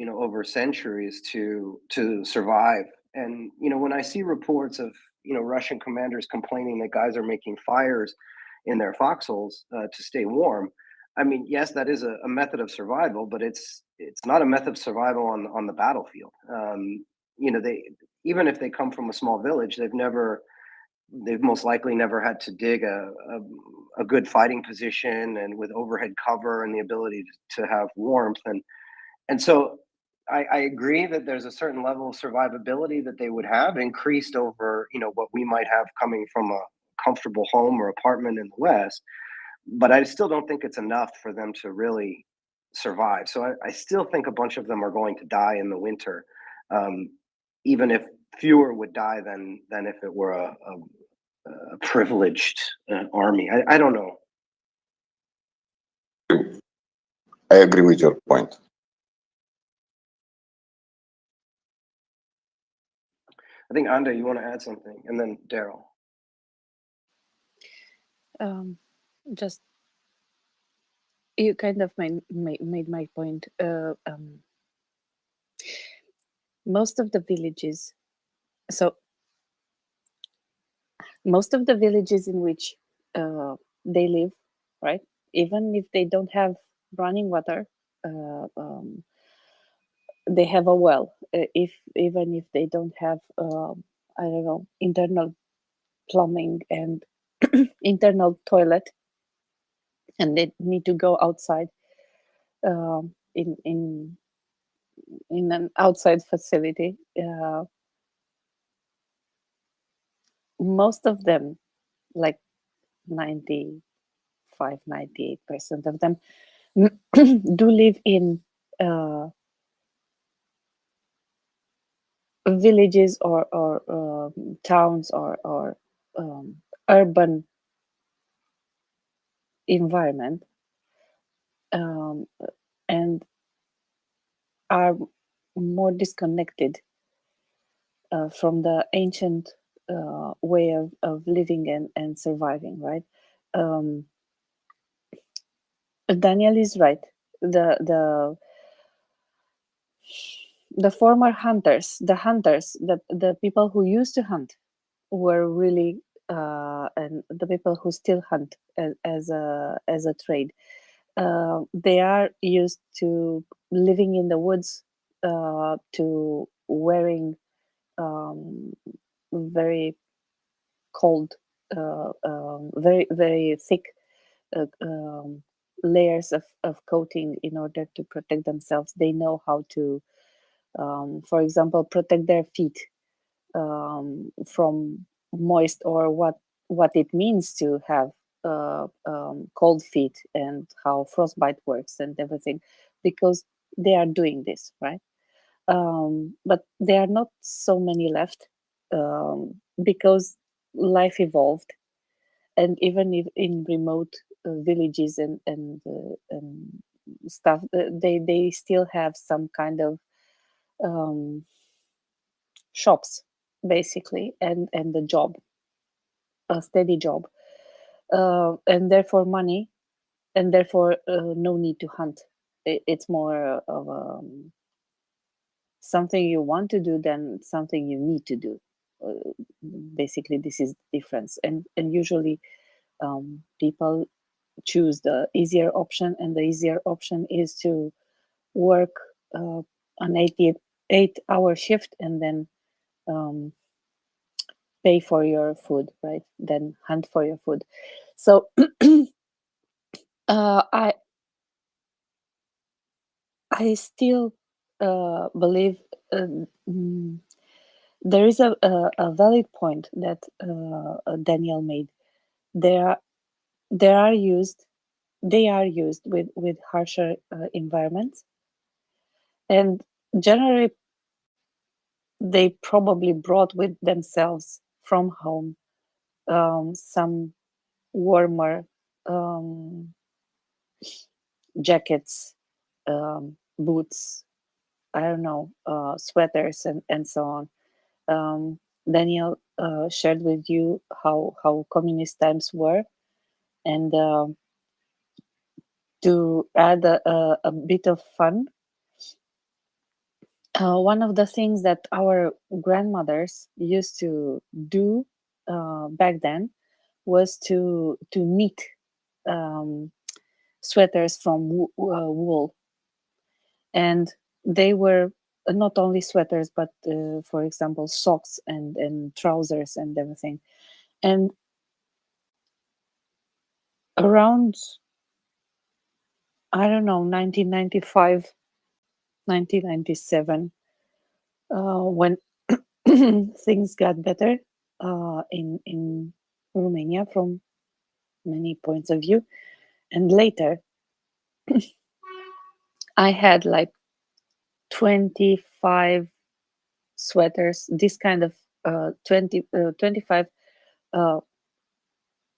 over centuries to survive. And when I see reports of Russian commanders complaining that guys are making fires in their foxholes to stay warm, I mean, yes, that is a method of survival, but it's not a method of survival on the battlefield. They, even if they come from a small village, they've most likely never had to dig a good fighting position and with overhead cover and the ability to have warmth. And so I agree that there's a certain level of survivability that they would have increased over, what we might have coming from a comfortable home or apartment in the West. But I still don't think it's enough for them to really survive. So I still think a bunch of them are going to die in the winter, even if fewer would die than if it were a privileged army. I don't know. I agree with your point. I think Anda, you want to add something, and then Daryl. Just you kind of made my point. Most of the villages, so most of the villages in which they live, right? Even if they don't have running water, they have a well. If even if they don't have, I don't know, internal plumbing and internal toilet, and they need to go outside in an outside facility. Most of them, like 95, 98% of them, do live in villages or towns or urban environment, and are more disconnected from the ancient way of living and surviving, right? Daniel is right. The former hunters, the people who used to hunt, were really and the people who still hunt as a trade. They are used to living in the woods, to wearing very cold, very very thick layers of coating in order to protect themselves. They know how to, for example, protect their feet from moist, or what it means to have cold feet, and how frostbite works and everything, because they are doing this, right? But there are not so many left, because life evolved, and even if in remote villages and stuff, they still have some kind of shops, basically, and the job, a steady job, and therefore money, and therefore no need to hunt. It's more of something you want to do than something you need to do. Basically, this is the difference, and usually people choose the easier option, and the easier option is to work an 8-hour shift, and then pay for your food, right? Then hunt for your food. So I still believe there is a valid point that Daniel made. They are used with harsher environments, and generally they probably brought with themselves from home some warmer jackets, boots, I don't know, sweaters, and so on. Daniel shared with you how communist times were, and to add a bit of fun, one of the things that our grandmothers used to do back then was to knit sweaters from wool, and they were not only sweaters, but for example, socks and trousers and everything. And around, I don't know, 1995, 1997, when things got better in Romania from many points of view, and later I had like 25 sweaters, this kind of 25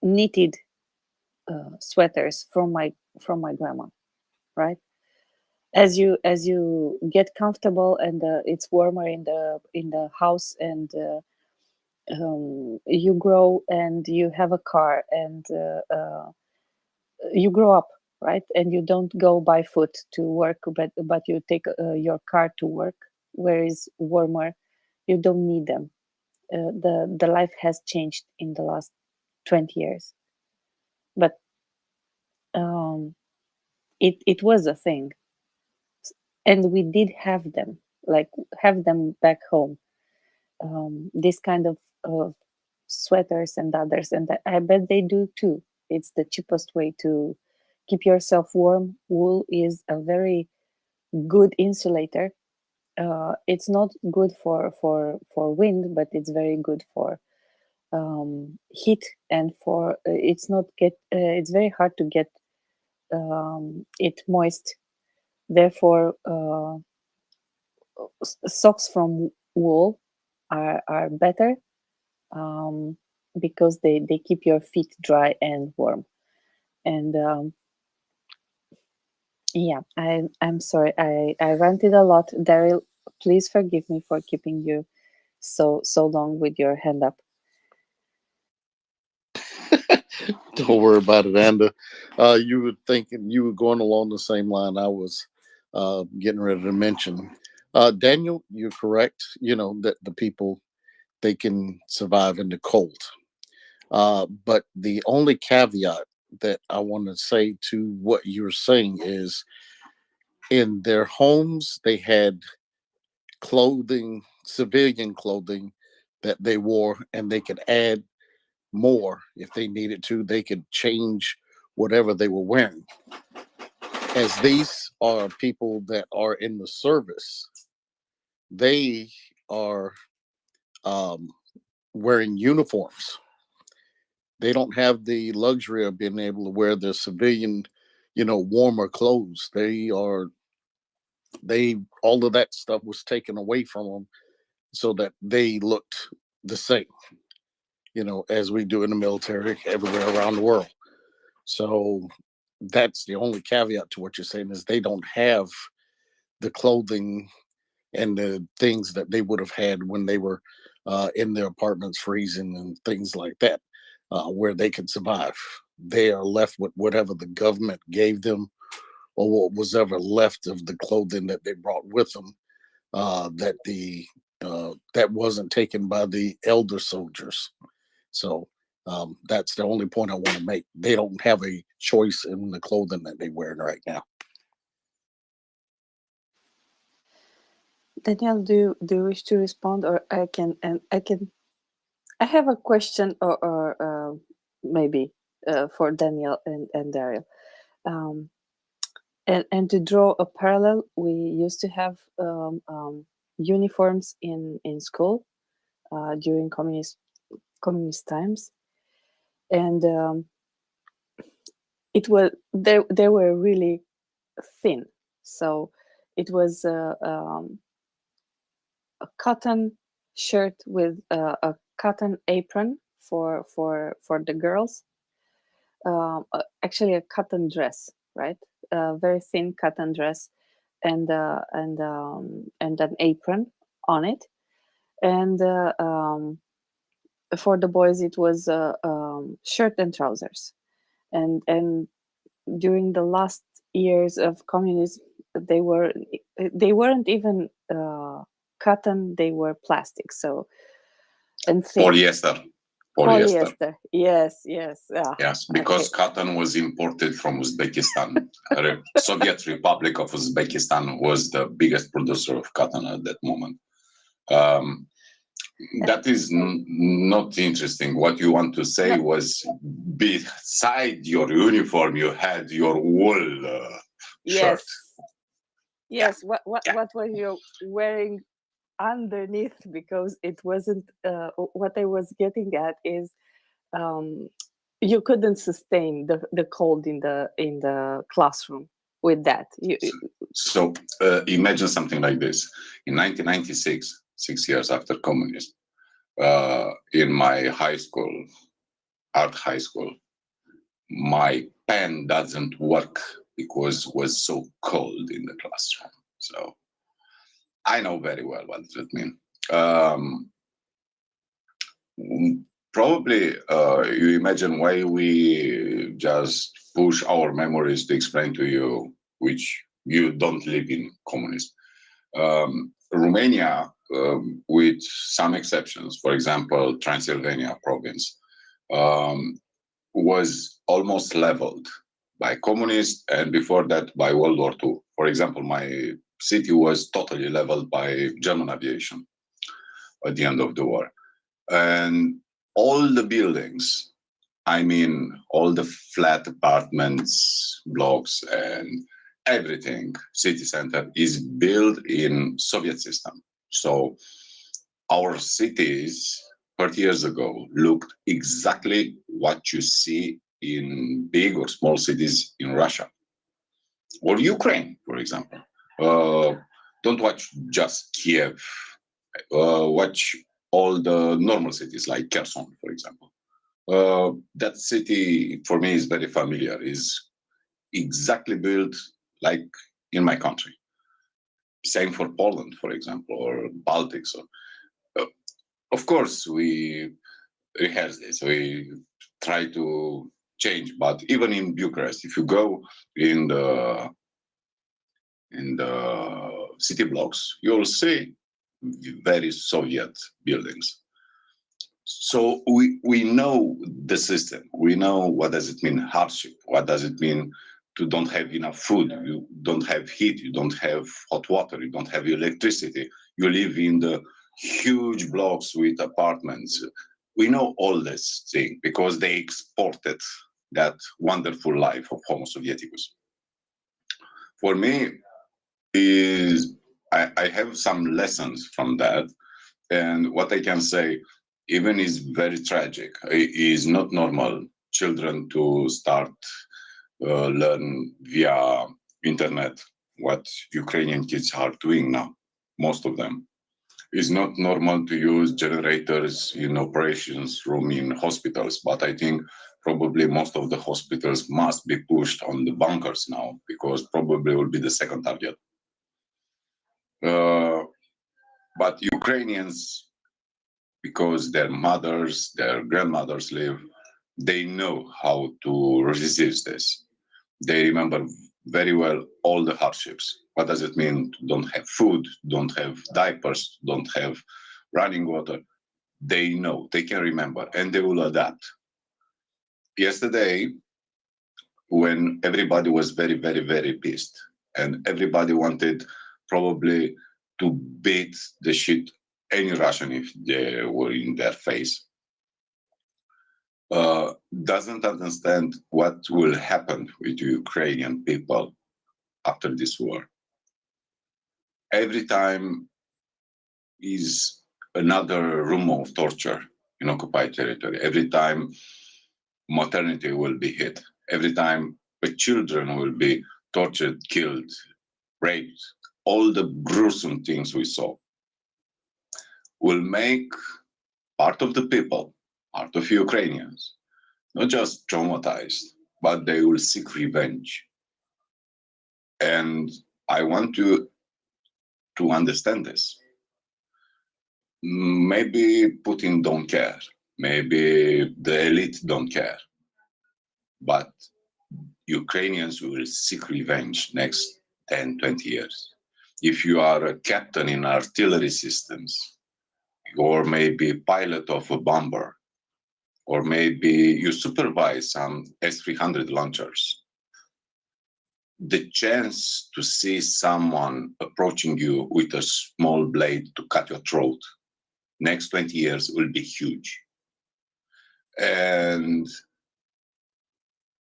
knitted sweaters from my grandma, right? as you get comfortable and it's warmer in the house, and you grow and you have a car, and you grow up, right? And you don't go by foot to work, but you take your car to work, where is warmer. You don't need them. The life has changed in the last 20 years, but it was a thing, and we did have them, like have them back home. This kind of sweaters and others, and I bet they do too. It's the cheapest way to keep yourself warm. Wool is a very good insulator. It's not good for wind, but it's very good for heat, and for it's not get it's very hard to get it moist. Therefore, socks from wool are better, because they keep your feet dry and warm. And yeah, I'm sorry, I ranted a lot. Daryl, please forgive me for keeping you so long with your hand up. Don't worry about it, Anda. You were thinking, you were going along the same line I was getting ready to mention. Daniel, you're correct. You know that the people, they can survive in the cold. But the only caveat that I want to say to what you're saying is, in their homes, they had clothing, civilian clothing that they wore, and they could add more if they needed to. They could change whatever they were wearing. As these are people that are in the service, they are um, wearing uniforms. They don't have the luxury of being able to wear their civilian, warmer clothes. They all of that stuff was taken away from them so that they looked the same, as we do in the military everywhere around the world. So that's the only caveat to what you're saying, is they don't have the clothing and the things that they would have had when they were in their apartments freezing and things like that, where they could survive. They are left with whatever the government gave them, or what was ever left of the clothing that they brought with them, that wasn't taken by the elder soldiers. So that's the only point I want to make. They don't have a choice in the clothing that they're wearing right now. Danielle, do you wish to respond, or I can? And I have a question, or maybe for Danielle and Daryl. And to draw a parallel, we used to have uniforms in school during communist times, and it was they were really thin. So it was a cotton shirt with a cotton apron for the girls. Actually, a cotton dress, right? A very thin cotton dress, and an apron on it. And for the boys, it was shirt and trousers. And during the last years of communism, they weren't even cotton; they were plastic. So, and thin. Polyester. Polyester. Yes. Yes, because Okay. cotton was imported from Uzbekistan. Soviet Republic of Uzbekistan was the biggest producer of cotton at that moment. That is not interesting. What you want to say was, beside your uniform, you had your wool shirt. Yes. What were you wearing underneath? Because it wasn't. What I was getting at is, you couldn't sustain the cold in the classroom with that. So imagine something like this. In 1996, 6 years after communism, in my high school, art high school, my pen doesn't work because it was so cold in the classroom. So I know very well what does it mean. Probably you imagine why we just push our memories to explain to you, which you don't live in communism. Romania, with some exceptions, for example, Transylvania province, was almost leveled by communists, and before that by World War II. For example, my city was totally leveled by German aviation at the end of the war. And all the buildings, I mean, all the flat apartments, blocks, and everything, city center, is built in Soviet system. So our cities 30 years ago looked exactly what you see in big or small cities in Russia or Ukraine, for example. Don't watch just Kiev. Watch all the normal cities like Kherson, for example. That city for me is very familiar. Is exactly built like in my country. Same for Poland, for example, or Baltics. Of course, we rehearse this. We try to change, but even in Bucharest, if you go in the city blocks, you'll see very Soviet buildings. So we know the system. We know what does it mean hardship. What does it mean to don't have enough food? You don't have heat. You don't have hot water. You don't have electricity. You live in the huge blocks with apartments. We know all this thing because they exported that wonderful life of Homo Sovieticus. For me, I have some lessons from that, and what I can say, even is very tragic. It is not normal children to start learn via internet what Ukrainian kids are doing now. Most of them. It's not normal to use generators in operations room in hospitals, but I think probably most of the hospitals must be pushed on the bunkers now because probably will be the second target. But Ukrainians, because their mothers, their grandmothers live, they know how to resist this. They remember very well all the hardships. What does it mean to don't have food, don't have diapers, don't have running water? They know, they can remember, and they will adapt. Yesterday, when everybody was very, very, very pissed, and everybody wanted probably to beat the shit any Russian if they were in their face, doesn't understand what will happen with the Ukrainian people after this war. Every time is another room of torture in occupied territory. Every time maternity will be hit. Every time the children will be tortured, killed, raped. All the gruesome things we saw will make part of the people, part of Ukrainians, not just traumatized, but they will seek revenge. And I want to understand this. Maybe Putin don't care. Maybe the elite don't care. But Ukrainians will seek revenge next 10, 20 years. If you are a captain in artillery systems, or maybe pilot of a bomber, or maybe you supervise some S-300 launchers, the chance to see someone approaching you with a small blade to cut your throat next 20 years will be huge. And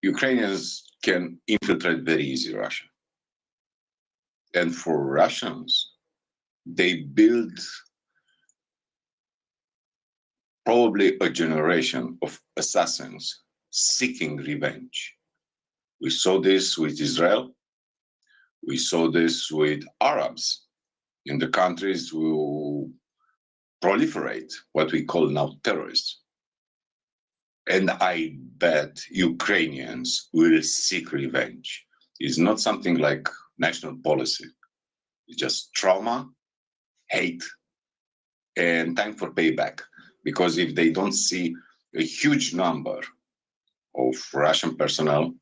Ukrainians can infiltrate very easy Russia. And for Russians, they build probably a generation of assassins seeking revenge. We saw this with Israel. We saw this with Arabs in the countries who proliferate what we call now terrorists. And I bet Ukrainians will seek revenge. It's not something like national policy. It's just trauma, hate, and time for payback. Because if they don't see a huge number of Russian personnel,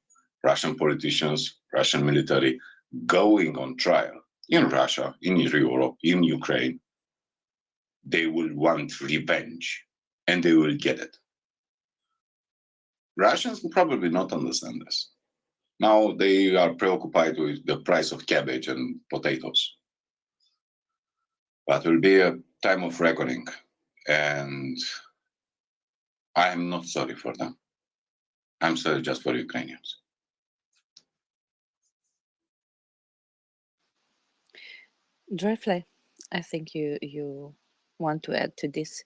Russian politicians, Russian military going on trial in Russia, in Europe, in Ukraine, they will want revenge and they will get it. Russians will probably not understand this. Now they are preoccupied with the price of cabbage and potatoes. But it will be a time of reckoning, and I am not sorry for them. I'm sorry just for Ukrainians. Dryfly, I think you want to add to this.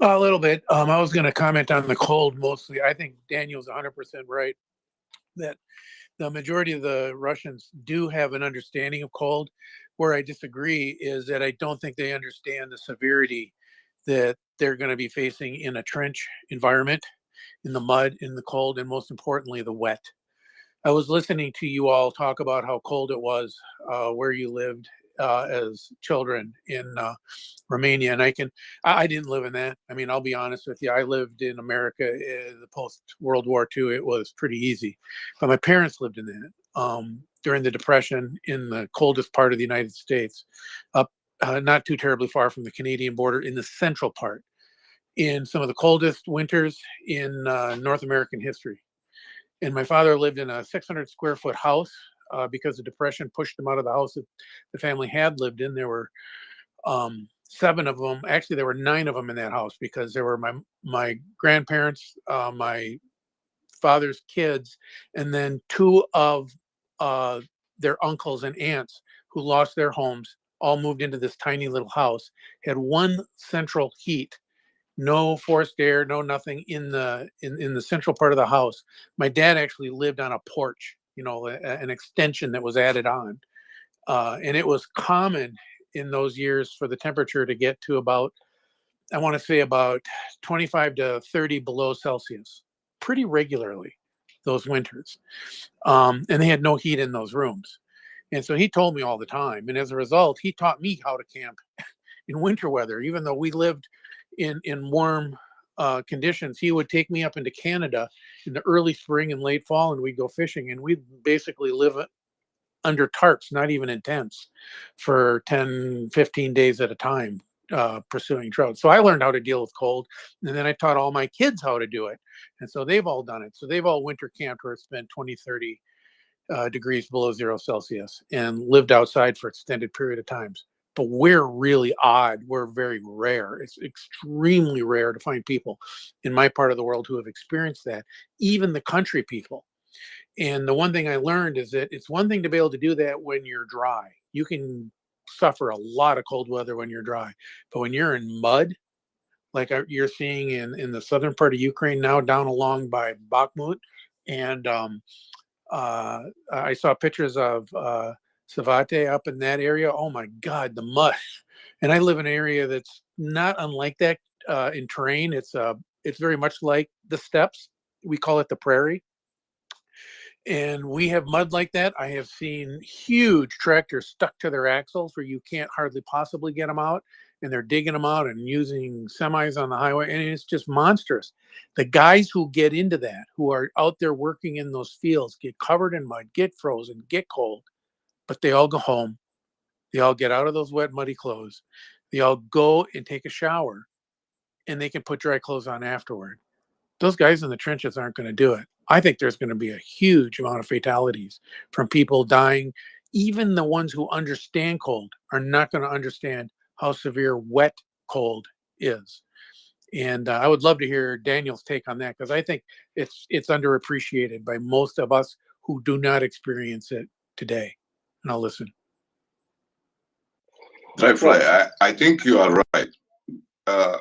A little bit. I was going to comment on the cold mostly. I think Daniel's 100% right that the majority of the Russians do have an understanding of cold. Where I disagree is that I don't think they understand the severity that they're going to be facing in a trench environment, in the mud, in the cold, and most importantly, the wet. I was listening to you all talk about how cold it was where you lived as children in Romania, and I didn't live in that. I mean, I'll be honest with you. I lived in America in the post World War II. It was pretty easy, but my parents lived in that during the Depression in the coldest part of the United States, up not too terribly far from the Canadian border in the central part, in some of the coldest winters in North American history. And my father lived in a 600 square foot house because the Depression pushed him out of the house that the family had lived in. There were 7 of them. Actually, there were 9 of them in that house because there were my grandparents, my father's kids, and then 2 of their uncles and aunts who lost their homes, all moved into this tiny little house, had one central heat, no forced air, no nothing in the central part of the house. My dad actually lived on a porch, an extension that was added on. And it was common in those years for the temperature to get to about, I want to say about 25 to 30 below Celsius, pretty regularly those winters. And they had no heat in those rooms. And so he told me all the time. And as a result, he taught me how to camp in winter weather, even though we lived in warm conditions. He would take me up into Canada in the early spring and late fall, and we'd go fishing, and we'd basically live under tarps, not even in tents, for 10, 15 days at a time, pursuing trout. So I learned how to deal with cold, and then I taught all my kids how to do it. And so they've all done it. So they've all winter camped where it's been 20, 30 degrees below 0 Celsius and lived outside for extended period of times. But we're really odd. We're very rare. It's extremely rare to find people in my part of the world who have experienced that, even the country people. And the one thing I learned is that it's one thing to be able to do that when you're dry. You can suffer a lot of cold weather when you're dry. But when you're in mud, like you're seeing in the southern part of Ukraine now, down along by Bakhmut, and I saw pictures of Savate up in that area. Oh my God, the mud! And I live in an area that's not unlike that in terrain. It's very much like the steppes. We call it the prairie, and we have mud like that. I have seen huge tractors stuck to their axles where you can't hardly possibly get them out, and they're digging them out and using semis on the highway, and it's just monstrous. The guys who get into that, who are out there working in those fields, get covered in mud, get frozen, get cold, but they all go home. They all get out of those wet, muddy clothes. They all go and take a shower, and they can put dry clothes on afterward. Those guys in the trenches aren't going to do it. I think there's going to be a huge amount of fatalities from people dying. Even the ones who understand cold are not going to understand how severe wet cold is. And I would love to hear Daniel's take on that, because I think it's underappreciated by most of us who do not experience it today. And I'll listen. Dryfly, I think you are right.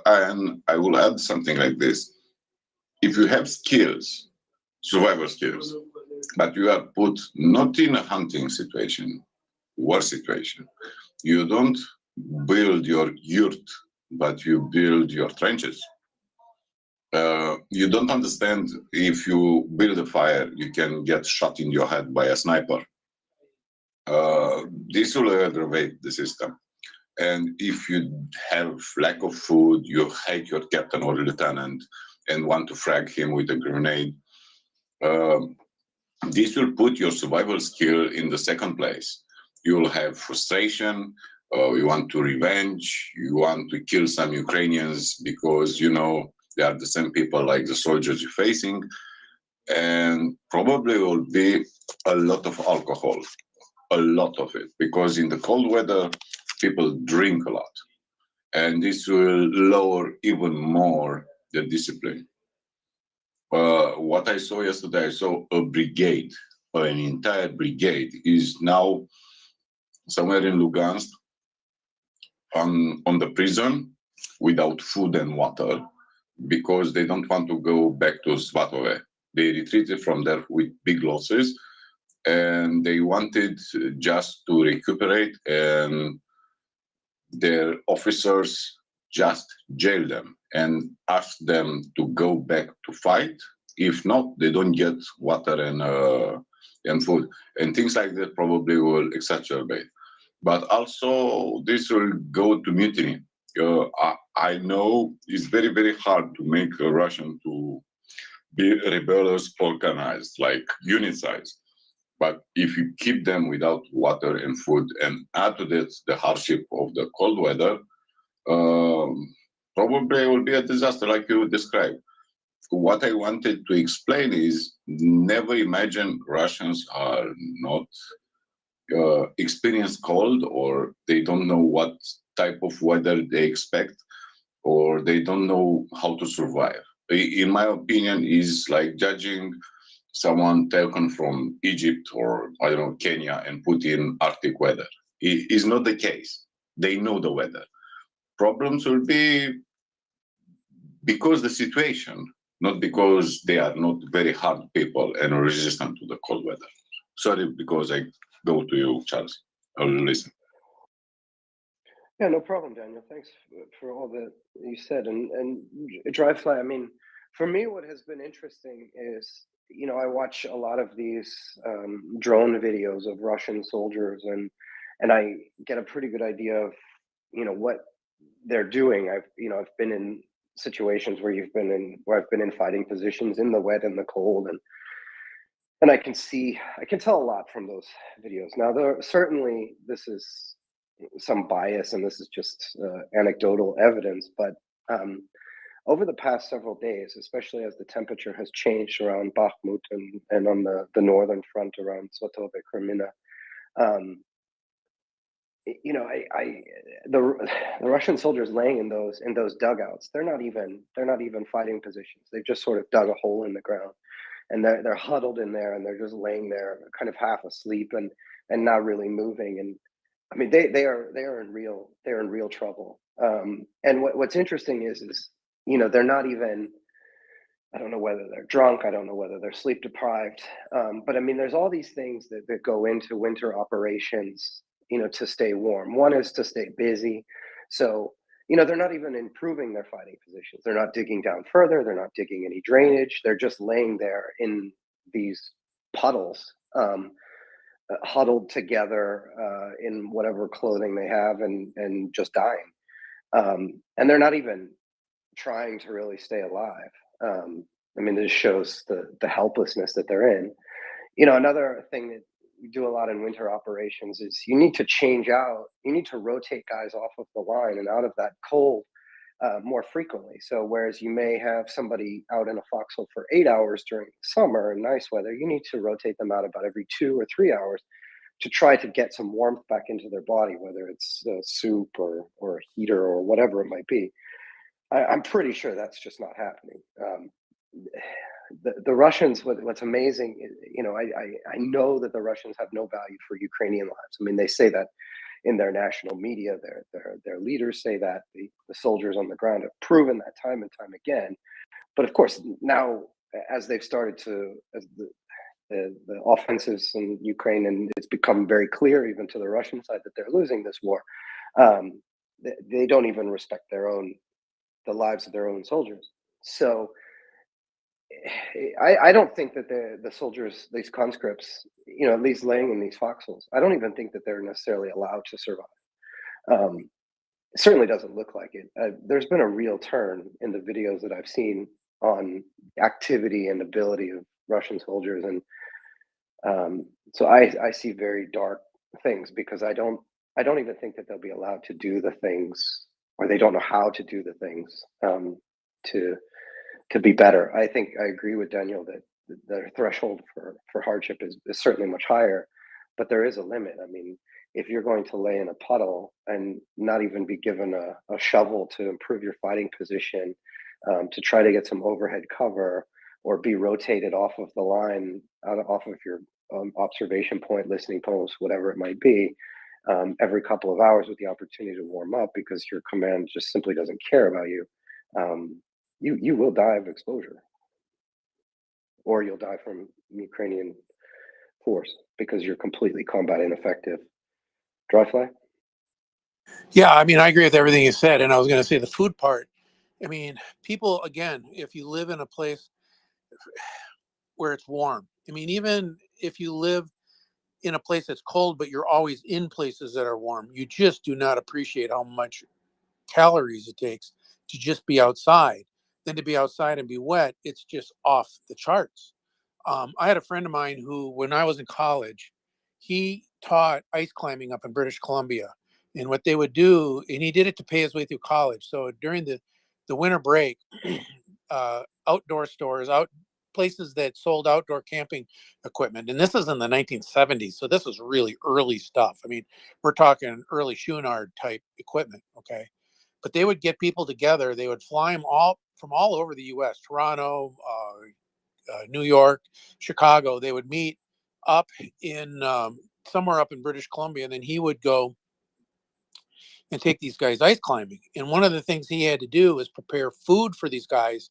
And I will add something like this. If you have skills, survival skills, but you are put not in a hunting situation, war situation, you don't build your yurt, but you build your trenches. You don't understand if you build a fire, you can get shot in your head by a sniper. This will aggravate the system. And if you have lack of food, you hate your captain or lieutenant and want to frag him with a grenade, this will put your survival skill in the second place. You will have frustration, you want to revenge, you want to kill some Ukrainians because, you know, they are the same people like the soldiers you're facing. And probably will be a lot of alcohol, a lot of it, because in the cold weather, people drink a lot. And this will lower even more the discipline. What I saw yesterday, I saw a brigade, an entire brigade is now somewhere in Lugansk on the prison without food and water because they don't want to go back to Svatove. They retreated from there with big losses and they wanted just to recuperate, and their officers just jail them and ask them to go back to fight. If not, they don't get water and food, and things like that probably will exacerbate. But also, this will go to mutiny. I know it's very, very hard to make a Russian to be rebellious, organized, like unit size. But if you keep them without water and food and add to that the hardship of the cold weather, probably it will be a disaster like you described. What I wanted to explain is never imagine Russians are not experience cold or they don't know what type of weather they expect or they don't know how to survive. In my opinion, is like judging someone taken from Egypt or I don't know Kenya and put in Arctic weather. It is not the case. They know the weather. Problems will be because the situation, not because they are not very hard people and resistant to the cold weather. Sorry, because I go to you, Charles. I'll listen. Yeah, no problem, Daniel. Thanks for all that you said. And dry fly, I mean, for me, what has been interesting is, you know, I watch a lot of these drone videos of Russian soldiers, and I get a pretty good idea of, you know, what they're doing. I've been in situations where I've been in fighting positions in the wet and the cold, and I can tell a lot from those videos. Now, certainly this is some bias, and this is just anecdotal evidence, but over the past several days, especially as the temperature has changed around Bakhmut and on the northern front around Svatove, Kremina, you know, the Russian soldiers laying in those dugouts, they're not even fighting positions. They've just sort of dug a hole in the ground, and they're huddled in there, and they're just laying there, kind of half asleep and not really moving. And I mean, they are in real trouble. And what's interesting is you know, they're not even. I don't know whether they're drunk. I don't know whether they're sleep deprived. But I mean, there's all these things that go into winter operations, you know, to stay warm. One is to stay busy. So, you know, they're not even improving their fighting positions. They're not digging down further. They're not digging any drainage. They're just laying there in these puddles, huddled together in whatever clothing they have and just dying. And they're not even trying to really stay alive. I mean, this shows the helplessness that they're in. You know, another thing that we do a lot in winter operations is you need to rotate guys off of the line and out of that cold more frequently. So whereas you may have somebody out in a foxhole for 8 hours during summer and nice weather, you need to rotate them out about every 2 or 3 hours to try to get some warmth back into their body, whether it's soup or a heater or whatever it might be. I'm pretty sure that's just not happening. The Russians, what's amazing, you know, I know that the Russians have no value for Ukrainian lives. I mean, they say that in their national media. Their leaders say that. The soldiers on the ground have proven that time and time again. But of course, now as they've started to, as the offensives in Ukraine, and it's become very clear even to the Russian side that they're losing this war, they don't even respect the lives of their own soldiers. So I don't think that the soldiers, these conscripts, at least laying in these foxholes, I don't even think that they're necessarily allowed to survive. It certainly doesn't look like it. There's been a real turn in the videos that I've seen on activity and ability of Russian soldiers, and so I see very dark things because I don't even think that they'll be allowed to do the things, or they don't know how to do the things to be better. I think I agree with Daniel that the threshold for hardship is certainly much higher, but there is a limit. I mean, if you're going to lay in a puddle and not even be given a shovel to improve your fighting position, to try to get some overhead cover, or be rotated off of the line, off of your observation point, listening post, whatever it might be, every couple of hours with the opportunity to warm up because your command just simply doesn't care about you, you will die of exposure, or you'll die from Ukrainian force because you're completely combat ineffective. Dryfly? Yeah, I mean, I agree with everything you said. And I was going to say the food part. I mean, people, again, if you live in a place where it's warm, I mean, even if you live in a place that's cold, but you're always in places that are warm, you just do not appreciate how much calories it takes to just be outside. Then to be outside and be wet, it's just off the charts. I had a friend of mine who, when I was in college, he taught ice climbing up in British Columbia. And what they would do, and he did it to pay his way through college. So during the winter break, outdoor stores, places that sold outdoor camping equipment, and this is in the 1970s, so this was really early stuff. I mean, we're talking early Schunard type equipment, okay? But they would get people together. They would fly them all from all over the U.S., Toronto, New York, Chicago. They would meet up in somewhere up in British Columbia, and then he would go and take these guys ice climbing. And one of the things he had to do is prepare food for these guys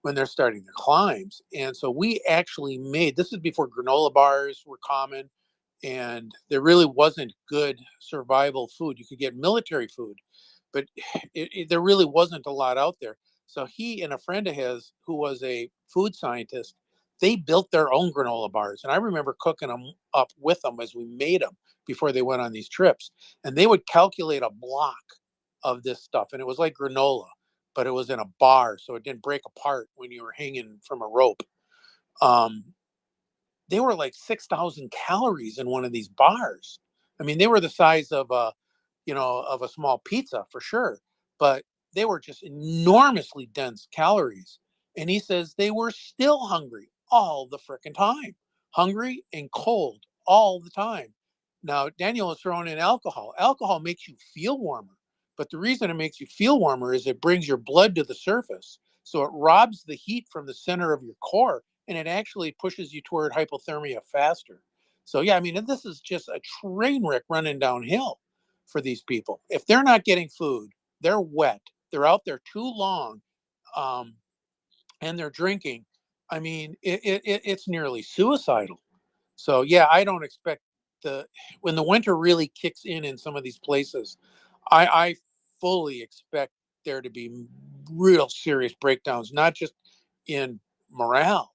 when they're starting their climbs. And so we actually made, this is before granola bars were common, and there really wasn't good survival food. You could get military food, but there really wasn't a lot out there. So he and a friend of his who was a food scientist, they built their own granola bars. And I remember cooking them up with them as we made them before they went on these trips. And they would calculate a block of this stuff. And it was like granola, but it was in a bar, so it didn't break apart when you were hanging from a rope. Um, they were like 6,000 calories in one of these bars. I mean, they were the size of a small pizza for sure, but they were just enormously dense calories. And he says they were still hungry all the frickin' time, hungry and cold all the time. Now, Daniel is throwing in alcohol. Alcohol makes you feel warmer, but the reason it makes you feel warmer is it brings your blood to the surface. So it robs the heat from the center of your core, and it actually pushes you toward hypothermia faster. So, yeah, I mean, this is just a train wreck running downhill for these people. If they're not getting food, they're wet, they're out there too long, um, and they're drinking. I mean, it's nearly suicidal. So yeah, I don't expect when the winter really kicks in some of these places, I fully expect there to be real serious breakdowns, not just in morale,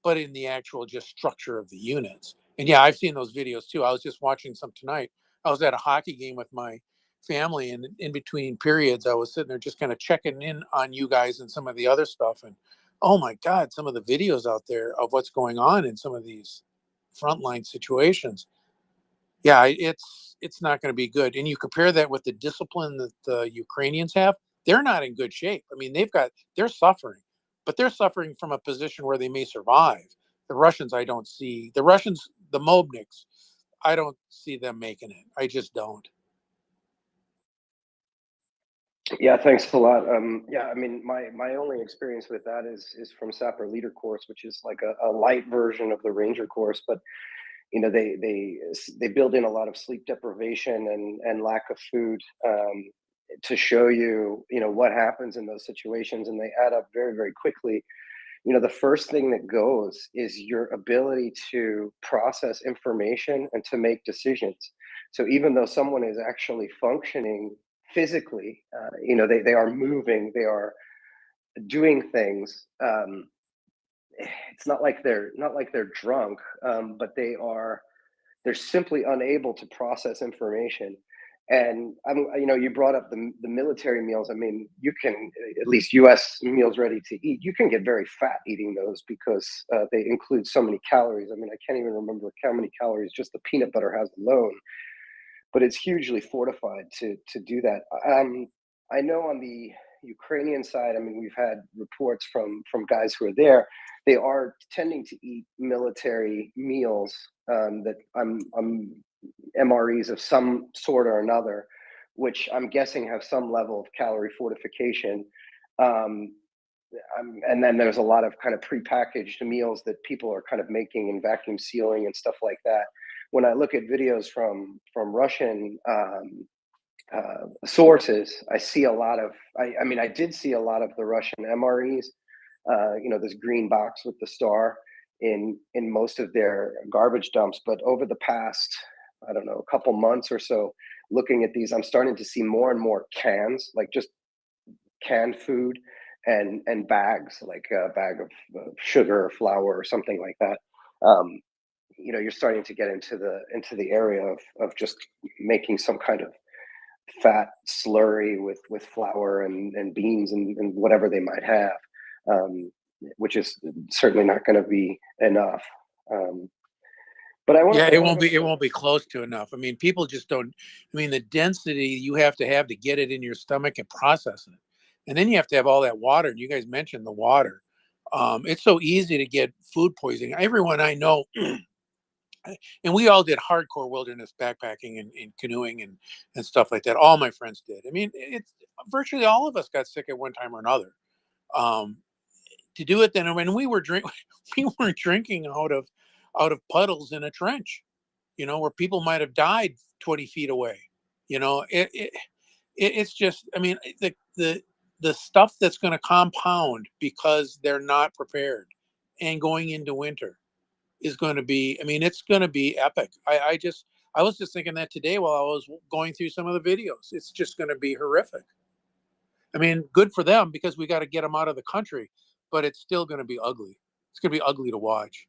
but in the actual just structure of the units. And yeah, I've seen those videos too. I was just watching some tonight. I was at a hockey game with my family, and in between periods, I was sitting there just kind of checking in on you guys and some of the other stuff. And oh my God, some of the videos out there of what's going on in some of these frontline situations. Yeah, it's not going to be good. And you compare that with the discipline that the Ukrainians have, they're not in good shape. I mean, they're suffering, but they're suffering from a position where they may survive. The Russians, I don't see. The Russians, the Mobniks, I don't see them making it. I just don't. Yeah, thanks a lot. Yeah, I mean, my only experience with that is from Sapper Leader course, which is like a light version of the Ranger course. But they build in a lot of sleep deprivation and lack of food, to show you what happens in those situations, and they add up very, very quickly. The first thing that goes is your ability to process information and to make decisions. So even though someone is actually functioning physically, they are moving, they are doing things. It's not like they're drunk, but they're simply unable to process information. And you brought up the military meals. I mean, you can, at least U.S. meals ready to eat, you can get very fat eating those because they include so many calories. I mean, I can't even remember how many calories just the peanut butter has alone, but it's hugely fortified to do that. I know on the Ukrainian side, I mean, we've had reports from guys who are there. They are tending to eat military meals that MREs of some sort or another, which I'm guessing have some level of calorie fortification. And then there's a lot of kind of prepackaged meals that people are kind of making and vacuum sealing and stuff like that. When I look at videos from Russian sources, I see a lot of. I mean, I did see a lot of the Russian MREs. This green box with the star in most of their garbage dumps. But over the past, I don't know, a couple months or so, looking at these, I'm starting to see more and more cans, like just canned food, and bags, like a bag of sugar or flour or something like that. You're starting to get into the area of just making some kind of fat slurry with flour and beans and whatever they might have, which is certainly not going to be enough. But I want Yeah, it won't be close to enough. I mean, people just don't. I mean, the density you have to get it in your stomach and process it, and then you have to have all that water. And you guys mentioned the water. It's so easy to get food poisoning. Everyone I know, and we all did hardcore wilderness backpacking and canoeing and stuff like that. All my friends did. I mean, it's virtually all of us got sick at one time or another. To do it then, when we weren't drinking out of puddles in a trench, where people might have died 20 feet away. It's just, I mean, the stuff that's going to compound because they're not prepared and going into winter is going to be, I mean, it's going to be epic. I was just thinking that today while I was going through some of the videos. It's just going to be horrific. I mean, good for them because we got to get them out of the country, but it's still going to be ugly. It's going to be ugly to watch.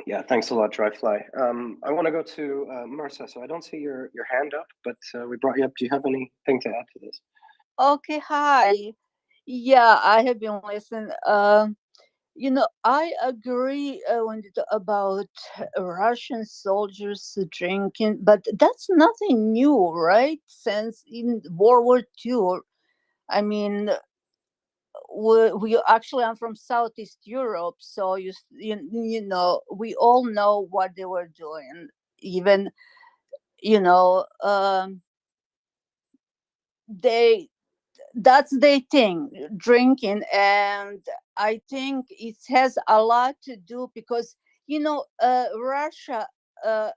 Yeah, thanks a lot, Dryfly. I want to go to Marissa. So I don't see your hand up, but we brought you up. Do you have anything to add to this? Okay, hi. Yeah, I have been listening. I agree when you talk about Russian soldiers drinking, but that's nothing new, right? Since in World War II, I mean, we actually, I'm from Southeast Europe, so we all know what they were doing. Even they that's their thing, drinking. And I think it has a lot to do because Russia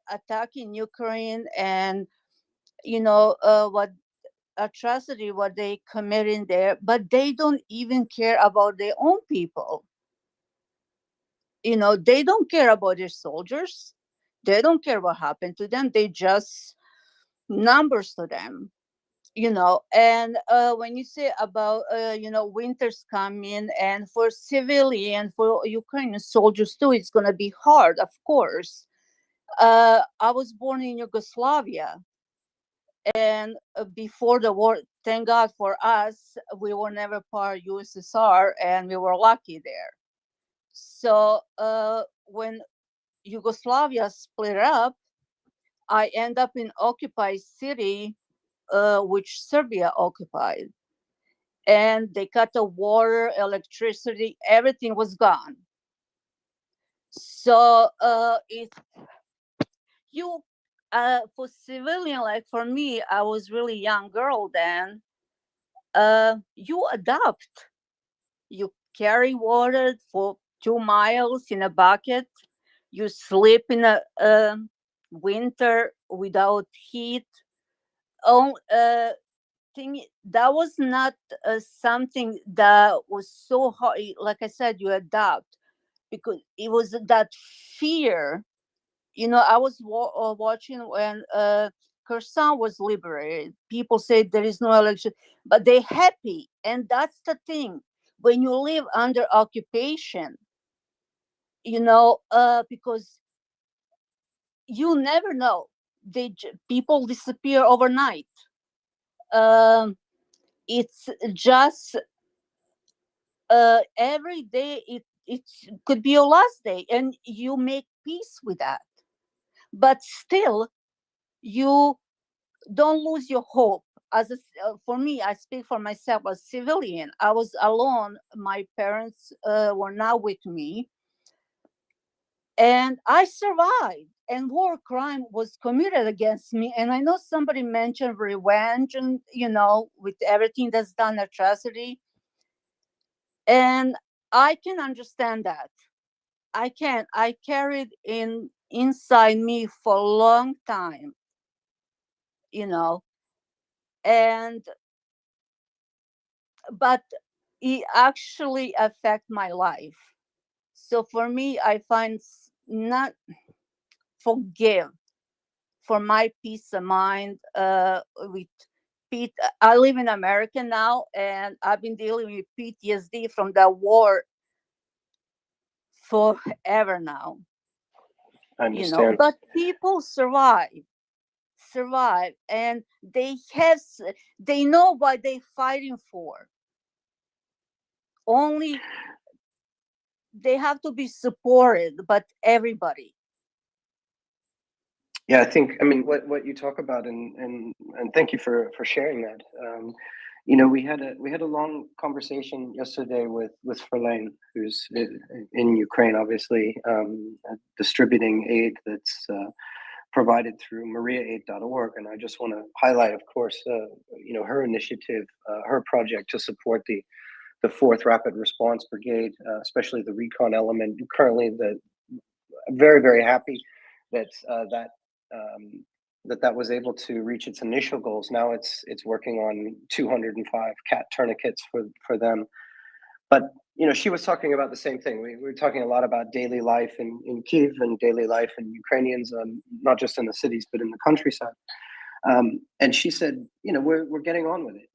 attacking Ukraine, and what atrocity what they committing there, but they don't even care about their own people. They don't care about their soldiers. They don't care what happened to them. They just numbers to them. And when you say about winter's coming, and for civilian, for Ukrainian soldiers too, it's going to be hard, of course. I was born in Yugoslavia, and before the war, thank God for us, we were never part of USSR, and we were lucky there. So when Yugoslavia split up, I end up in occupied city, which Serbia occupied. And they cut the water, electricity, everything was gone. So if you, for civilian, like for me, I was really young girl then, you adapt. You carry water for 2 miles in a bucket. You sleep in a winter without heat. Oh, thing that was not something that was so hard. Like I said, you adapt because it was that fear. I was watching when Kherson was liberated. People say there is no election, but they're happy. And that's the thing. When you live under occupation, because you never know. People disappear overnight. It's just every day it could be your last day, and you make peace with that. But still, you don't lose your hope. For me, I speak for myself as civilian. I was alone. My parents were not with me, and I survived. And war crime was committed against me. And I know somebody mentioned revenge, and with everything that's done, atrocity. And I can understand that. I can. I carried inside me for a long time, you know, and but it actually affect my life. So for me, I find not forgive for my peace of mind. With Pete, I live in America now, and I've been dealing with PTSD from the war forever now. I understand. But people survive, and they know what they're fighting for. Only they have to be supported, but everybody. Yeah, I mean, what you talk about, and thank you for sharing that. We had a long conversation yesterday with Verlaine, who's in Ukraine, obviously, distributing aid that's provided through MriyaAid.org. And I just want to highlight, of course, her initiative, her project to support the 4th Rapid Response Brigade, especially the recon element. Currently, I'm very, very happy that that was able to reach its initial goals. Now it's working on 205 cat tourniquets for them. But she was talking about the same thing. We were talking a lot about daily life in Kiev and daily life in Ukrainians, not just in the cities but in the countryside. And she said, we're getting on with it,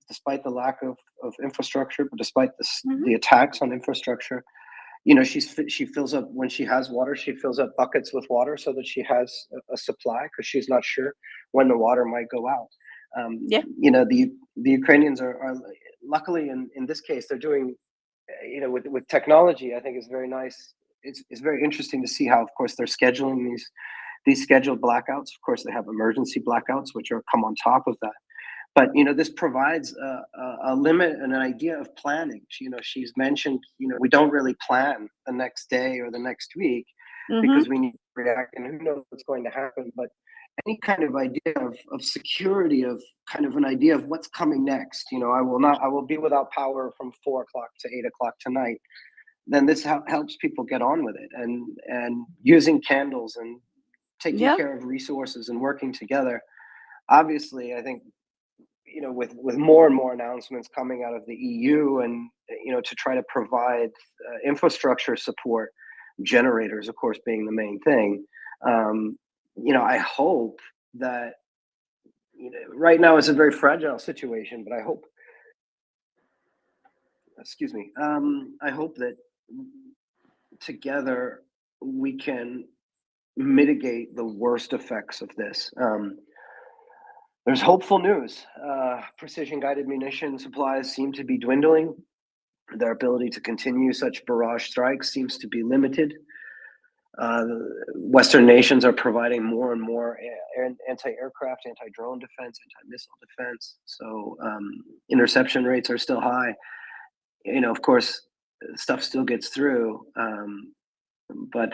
despite the lack of infrastructure, but despite the attacks on infrastructure. She fills up, when she has water, she fills up buckets with water so that she has a supply, because she's not sure when the water might go out. Yeah. The Ukrainians are luckily in this case they're doing, with technology. I think is very nice. It's very interesting to see how, of course, they're scheduling these scheduled blackouts. Of course, they have emergency blackouts, which are come on top of that. But this provides a limit and an idea of planning. She's mentioned, we don't really plan the next day or the next week, because we need to react, and who knows what's going to happen. But any kind of idea of security, of kind of an idea of what's coming next. I will be without power from 4 o'clock to 8 o'clock tonight. Then this helps people get on with it, and using candles and taking care of resources and working together. Obviously, I think, with more and more announcements coming out of the EU, and to try to provide infrastructure support, generators, of course, being the main thing. I hope that right now it's a very fragile situation, but I hope. Excuse me. I hope that together we can mitigate the worst effects of this. There's hopeful news. Precision guided munition supplies seem to be dwindling. Their ability to continue such barrage strikes seems to be limited. Western nations are providing more and more anti-aircraft, anti-drone defense, anti-missile defense. So interception rates are still high. Of course, stuff still gets through. But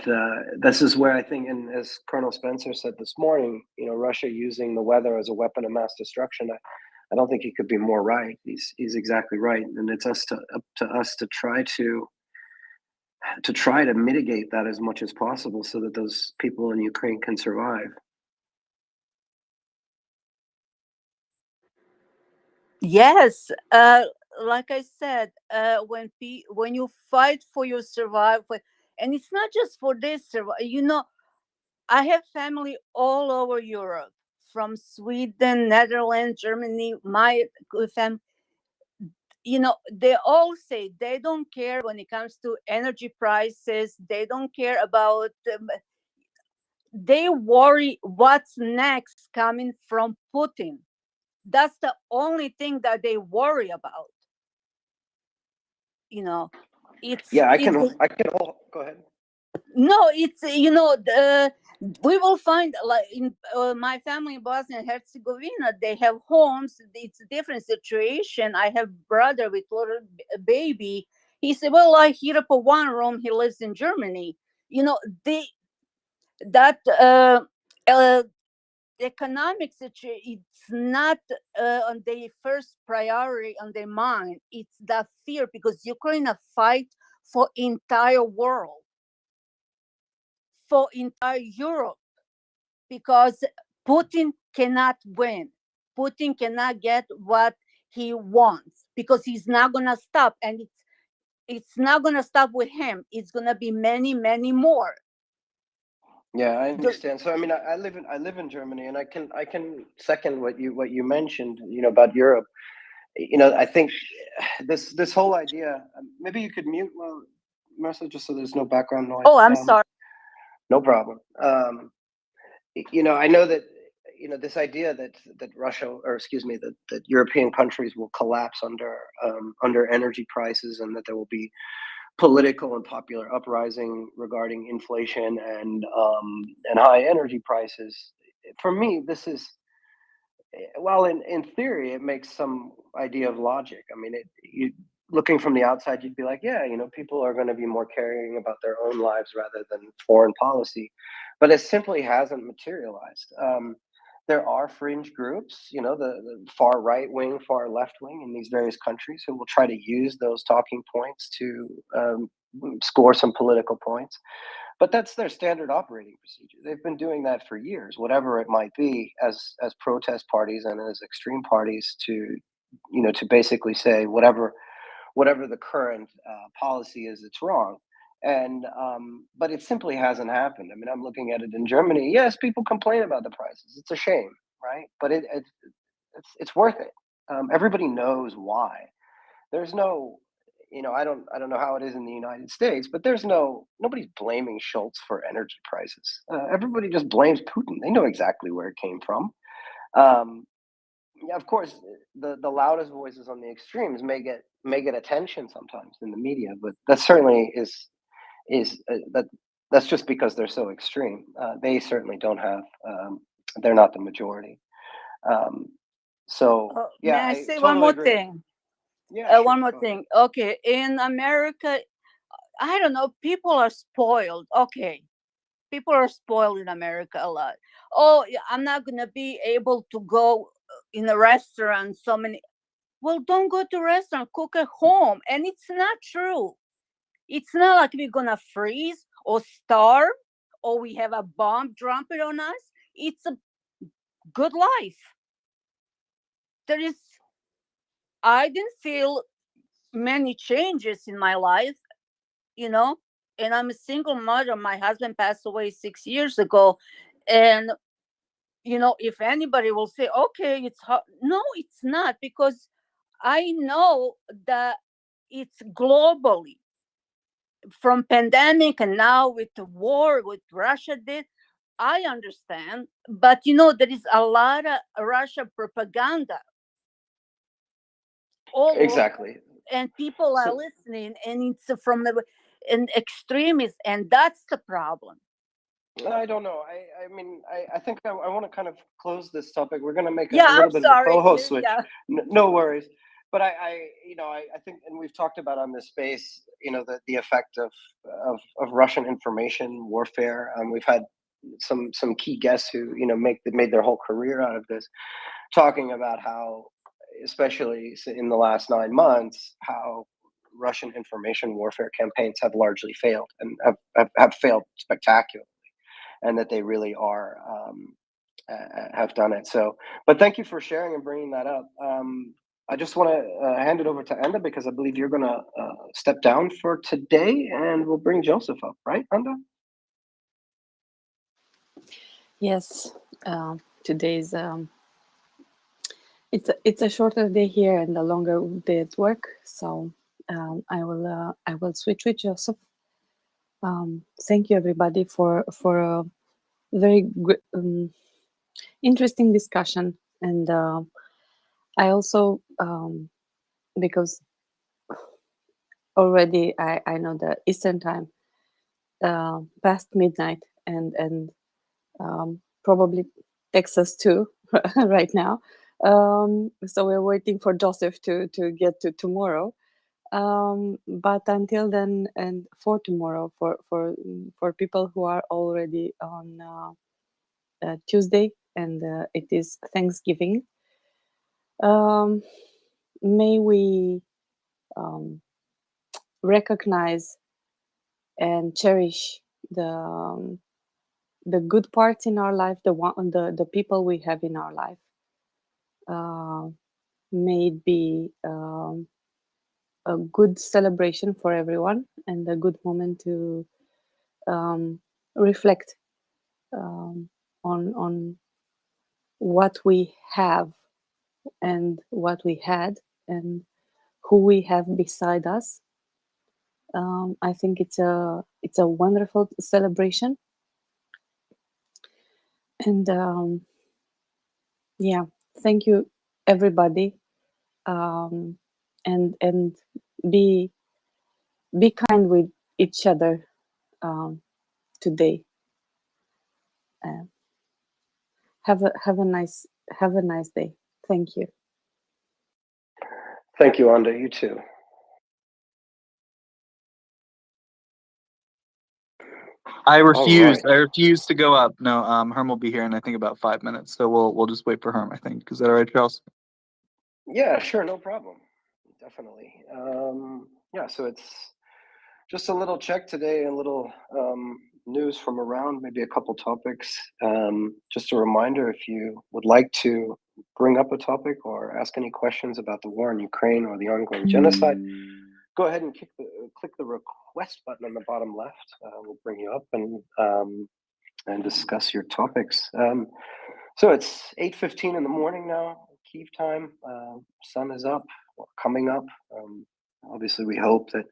this is where I think, and as Colonel Spencer said this morning, Russia using the weather as a weapon of mass destruction. I don't think he could be more right. He's exactly right, and it's up to us to try to mitigate that as much as possible, so that those people in Ukraine can survive. Yes, like I said, when you fight for your survival, and it's not just for this survival. I have family all over Europe, from Sweden, Netherlands, Germany, my family, they all say they don't care when it comes to energy prices. They don't care about. They worry what's next coming from Putin. That's the only thing that they worry about. It's Yeah, it. go ahead. No, it's we will find, like, in my family in Bosnia and Herzegovina, they have homes. It's a different situation. I have brother with little baby. He said, "Well, I heat up a one room." He lives in Germany. They that economic situation. It's not on their first priority on their mind. It's the fear, because Ukraine a fight for entire world, for entire Europe, because Putin cannot win. Putin cannot get what he wants, because he's not gonna stop, and it's not gonna stop with him. It's gonna be many, many more. Yeah, I understand. So I mean, I live in Germany, and I can second what you mentioned. About Europe. I think this whole idea. Maybe you could mute, Marissa, just so there's no background noise. Oh, I'm sorry. No problem. I know that this idea that Russia, or excuse me, that European countries will collapse under energy prices, and that there will be political and popular uprising regarding inflation and high energy prices. For me, this is, well, in theory, it makes some idea of logic. I mean, looking from the outside, you'd be like, yeah, people are going to be more caring about their own lives rather than foreign policy, but it simply hasn't materialized. There are fringe groups, the far right wing, far left wing in these various countries, who will try to use those talking points to score some political points. But that's their standard operating procedure. They've been doing that for years, whatever it might be, as protest parties and as extreme parties, to basically say whatever the current policy is, it's wrong. And but it simply hasn't happened. I mean, I'm looking at it in Germany. Yes, people complain about the prices. It's a shame, right? But it's worth it. Everybody knows why. There's no, I don't know how it is in the United States, but nobody's blaming Schultz for energy prices. Everybody just blames Putin. They know exactly where it came from. Yeah, of course, the loudest voices on the extremes may get attention sometimes in the media, but that certainly is that's just because they're so extreme. They certainly don't have. They're not the majority. So May yeah, I I say one totally more agree. thing? Yeah, sure. One more Go ahead. thing. Okay, in America, I don't know. People are spoiled. Okay, people are spoiled in America a lot. Oh, yeah, I'm not gonna be able to go in a restaurant. So many. Well, don't go to restaurant. Cook at home, and it's not true. It's not like we're gonna freeze or starve, or we have a bomb dropped on us. It's a good life. There is. I didn't feel many changes in my life, you know, and I'm a single mother. My husband passed away 6 years ago, and if anybody will say, okay, it's hard, no, it's not, because I know that it's globally, from pandemic and now with the war with Russia did. I understand, but there is a lot of Russia propaganda all over, Exactly. and people are So listening, and it's from an extremists, and that's the problem. I don't know. I mean, I think I want to kind of close this topic. We're going to make Yeah, a I'm little bit of a sorry. co-host switch. Yeah. No worries. But I think, and we've talked about on this space, the effect of Russian information warfare. We've had some key guests who made their whole career out of this, talking about how, especially in the last 9 months, how Russian information warfare campaigns have largely failed, and have failed spectacularly, and that they really are have done it. So, but thank you for sharing and bringing that up. I just want to hand it over to Enda, because I believe you're going to step down for today, and we'll bring Joseph up, right, Enda? Yes. today's it's a shorter day here and a longer day at work. So I will switch with Joseph. Thank you everybody for a very interesting discussion, and I also because already I know the Eastern time past midnight, and probably Texas too right now. So we're waiting for Joseph to get to tomorrow. But until then, and for tomorrow, for people who are already on Tuesday, and it is Thanksgiving. May we recognize and cherish the good parts in our life, the people we have in our life. May it be a good celebration for everyone and a good moment to reflect on what we have and what we had and who we have beside us. I think it's a wonderful celebration, and yeah, thank you everybody, and be kind with each other today. Have a nice day. Thank you. Thank you, Anda. You too. I All refuse. right. I refuse to go up. No, Herm will be here in I think about 5 minutes, so we'll just wait for Herm. I think is that all right, Charles? Yeah, sure, no problem. Definitely. Yeah, so it's just a little check today, a little news from around, maybe a couple topics. Just a reminder, if you would like to bring up a topic or ask any questions about the war in Ukraine or the ongoing genocide, go ahead and click the request button on the bottom left. We'll bring you up and discuss your topics. So it's 8:15 in the morning now, Kyiv time. Sun is up, or coming up. Obviously, we hope that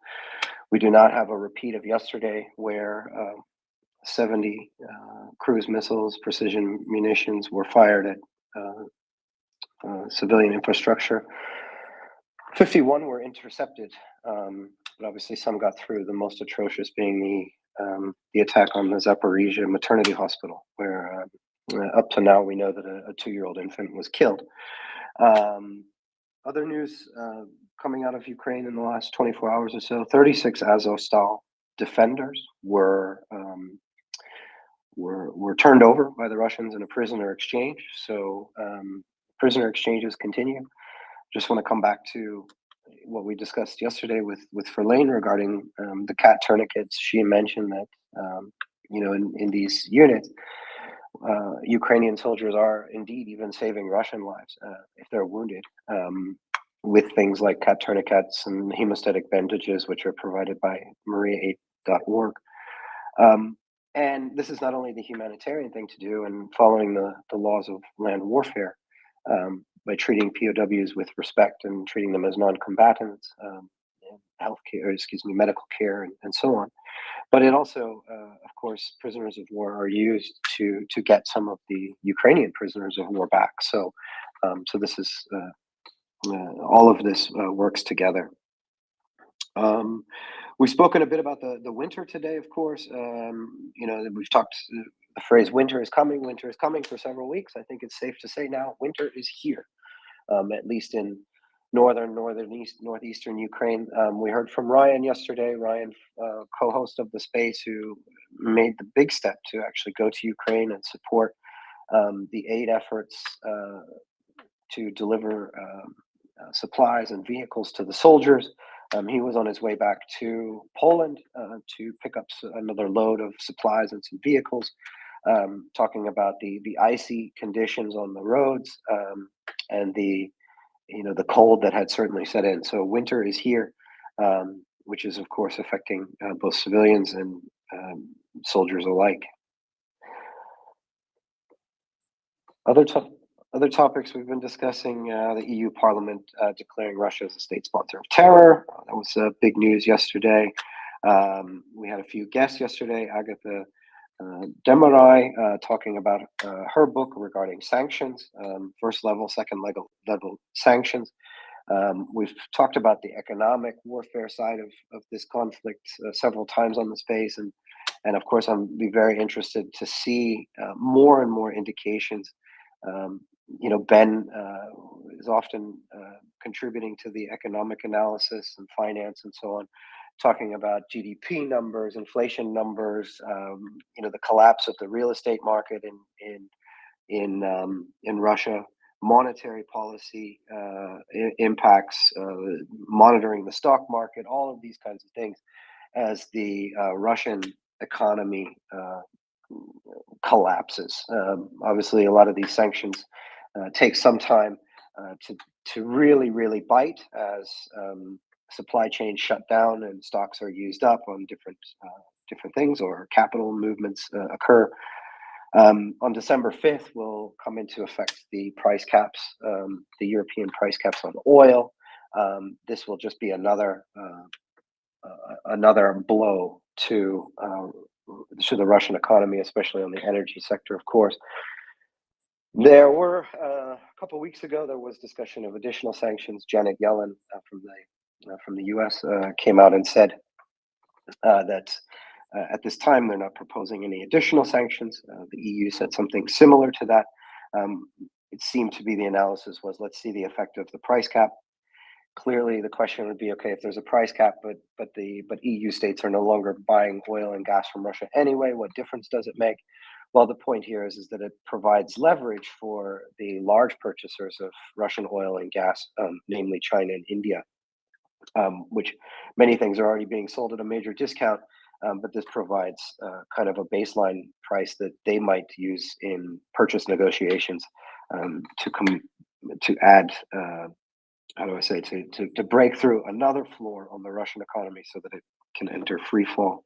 we do not have a repeat of yesterday where 70 cruise missiles, precision munitions were fired at civilian infrastructure. 51 were intercepted, but obviously some got through. The most atrocious being the attack on the Zaporizhia maternity hospital, where up to now we know that a 2-year-old infant was killed. Other news coming out of Ukraine in the last 24 hours or so: 36 Azovstal defenders were turned over by the Russians in a prisoner exchange. So prisoner exchanges continue. Just want to come back to what we discussed yesterday with Verlaine regarding the cat tourniquets. She mentioned that in these units, Ukrainian soldiers are indeed even saving Russian lives if they're wounded, with things like cat tourniquets and hemostatic bandages, which are provided by MriyaReport.org. And this is not only the humanitarian thing to do and following the laws of land warfare, by treating POWs with respect and treating them as non-combatants, medical care and so on. But it also, of course, prisoners of war are used to get some of the Ukrainian prisoners of war back. So, this is all of this works together. We've spoken a bit about the winter today, of course. We've talked the phrase "winter is coming." Winter is coming for several weeks. I think it's safe to say now winter is here, at least in northeastern Ukraine. We heard from Ryan yesterday. Ryan, co-host of the space, who made the big step to actually go to Ukraine and support the aid efforts to deliver supplies and vehicles to the soldiers. He was on his way back to Poland to pick up another load of supplies and some vehicles, talking about the icy conditions on the roads and the cold that had certainly set in. So winter is here, which is of course affecting both civilians and soldiers alike. Other other topics we've been discussing: the EU Parliament declaring Russia as a state sponsor of terror. That was big news yesterday. We had a few guests yesterday. Agatha Demarai talking about her book regarding sanctions, first level, second level sanctions. We've talked about the economic warfare side of this conflict several times on the space, and of course, I'm be very interested to see more and more indications. Ben is often contributing to the economic analysis and finance and so on, talking about GDP numbers, inflation numbers, the collapse of the real estate market in Russia, monetary policy impacts, monitoring the stock market, all of these kinds of things, as the Russian economy collapses. Obviously, a lot of these sanctions take some time to really bite, as supply chains shut down and stocks are used up on different things, or capital movements occur. On December 5th will come into effect the price caps, the European price caps on oil. This will just be another blow to the Russian economy, especially on the energy sector, of course. There were a couple of weeks ago, there was discussion of additional sanctions. Janet Yellen from the U.S. Came out and said that at this time they're not proposing any additional sanctions. The EU said something similar to that. It seemed to be the analysis was, let's see the effect of the price cap. Clearly, the question would be, okay, if there's a price cap, but EU states are no longer buying oil and gas from Russia anyway, what difference does it make? Well, the point here is that it provides leverage for the large purchasers of Russian oil and gas, namely China and India, which many things are already being sold at a major discount, but this provides kind of a baseline price that they might use in purchase negotiations to add. How do I say, to break through another floor on the Russian economy so that it can enter free fall.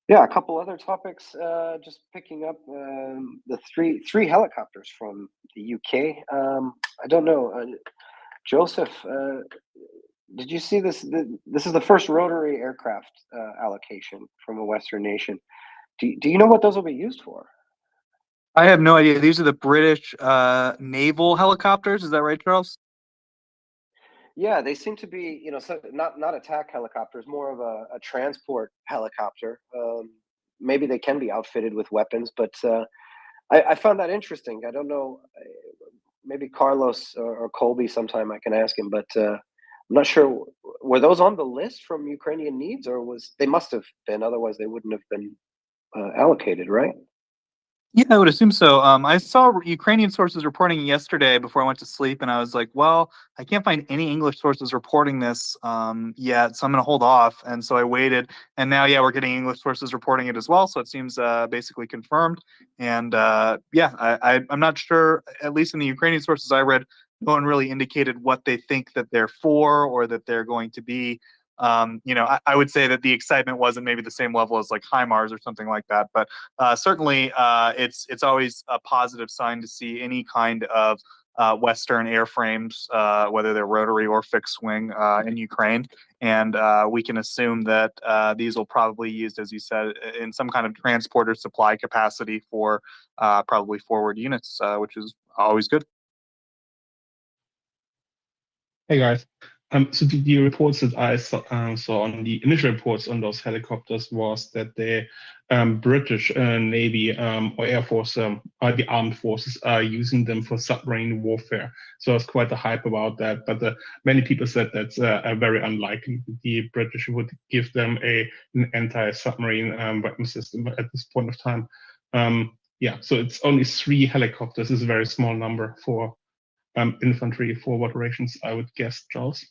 Yeah, a couple other topics. Just picking up the three helicopters from the UK. I don't know, Joseph. Did you see this? This is the first rotary aircraft allocation from a Western nation. Do you know what those will be used for? I have no idea. These are the British naval helicopters. Is that right, Charles? Yeah, they seem to be, so not attack helicopters, more of a transport helicopter. Maybe they can be outfitted with weapons, but I found that interesting. I don't know, maybe Carlos or Colby sometime I can ask him, but I'm not sure. Were those on the list from Ukrainian needs, or they must have been, otherwise they wouldn't have been allocated, right? Yeah, I would assume so. I saw Ukrainian sources reporting yesterday before I went to sleep, and I was like, well, I can't find any English sources reporting this yet, so I'm going to hold off. And so I waited, and now, yeah, we're getting English sources reporting it as well, so it seems basically confirmed. And I'm not sure, at least in the Ukrainian sources I read, no one really indicated what they think that they're for or that they're going to be. I would say that the excitement wasn't maybe the same level as like HIMARS or something like that, but certainly it's always a positive sign to see any kind of Western airframes, whether they're rotary or fixed wing, in Ukraine. And we can assume that these will probably be used, as you said, in some kind of transporter supply capacity for probably forward units, which is always good. Hey guys. So the reports that I saw on the initial reports on those helicopters was that the British Navy or Air Force, or the armed forces, are using them for submarine warfare. So it's quite a hype about that. But many people said that's very unlikely. The British would give them an anti-submarine weapon system at this point of time. Yeah, so it's only 3 helicopters. It's a very small number for infantry forward operations, I would guess, Charles.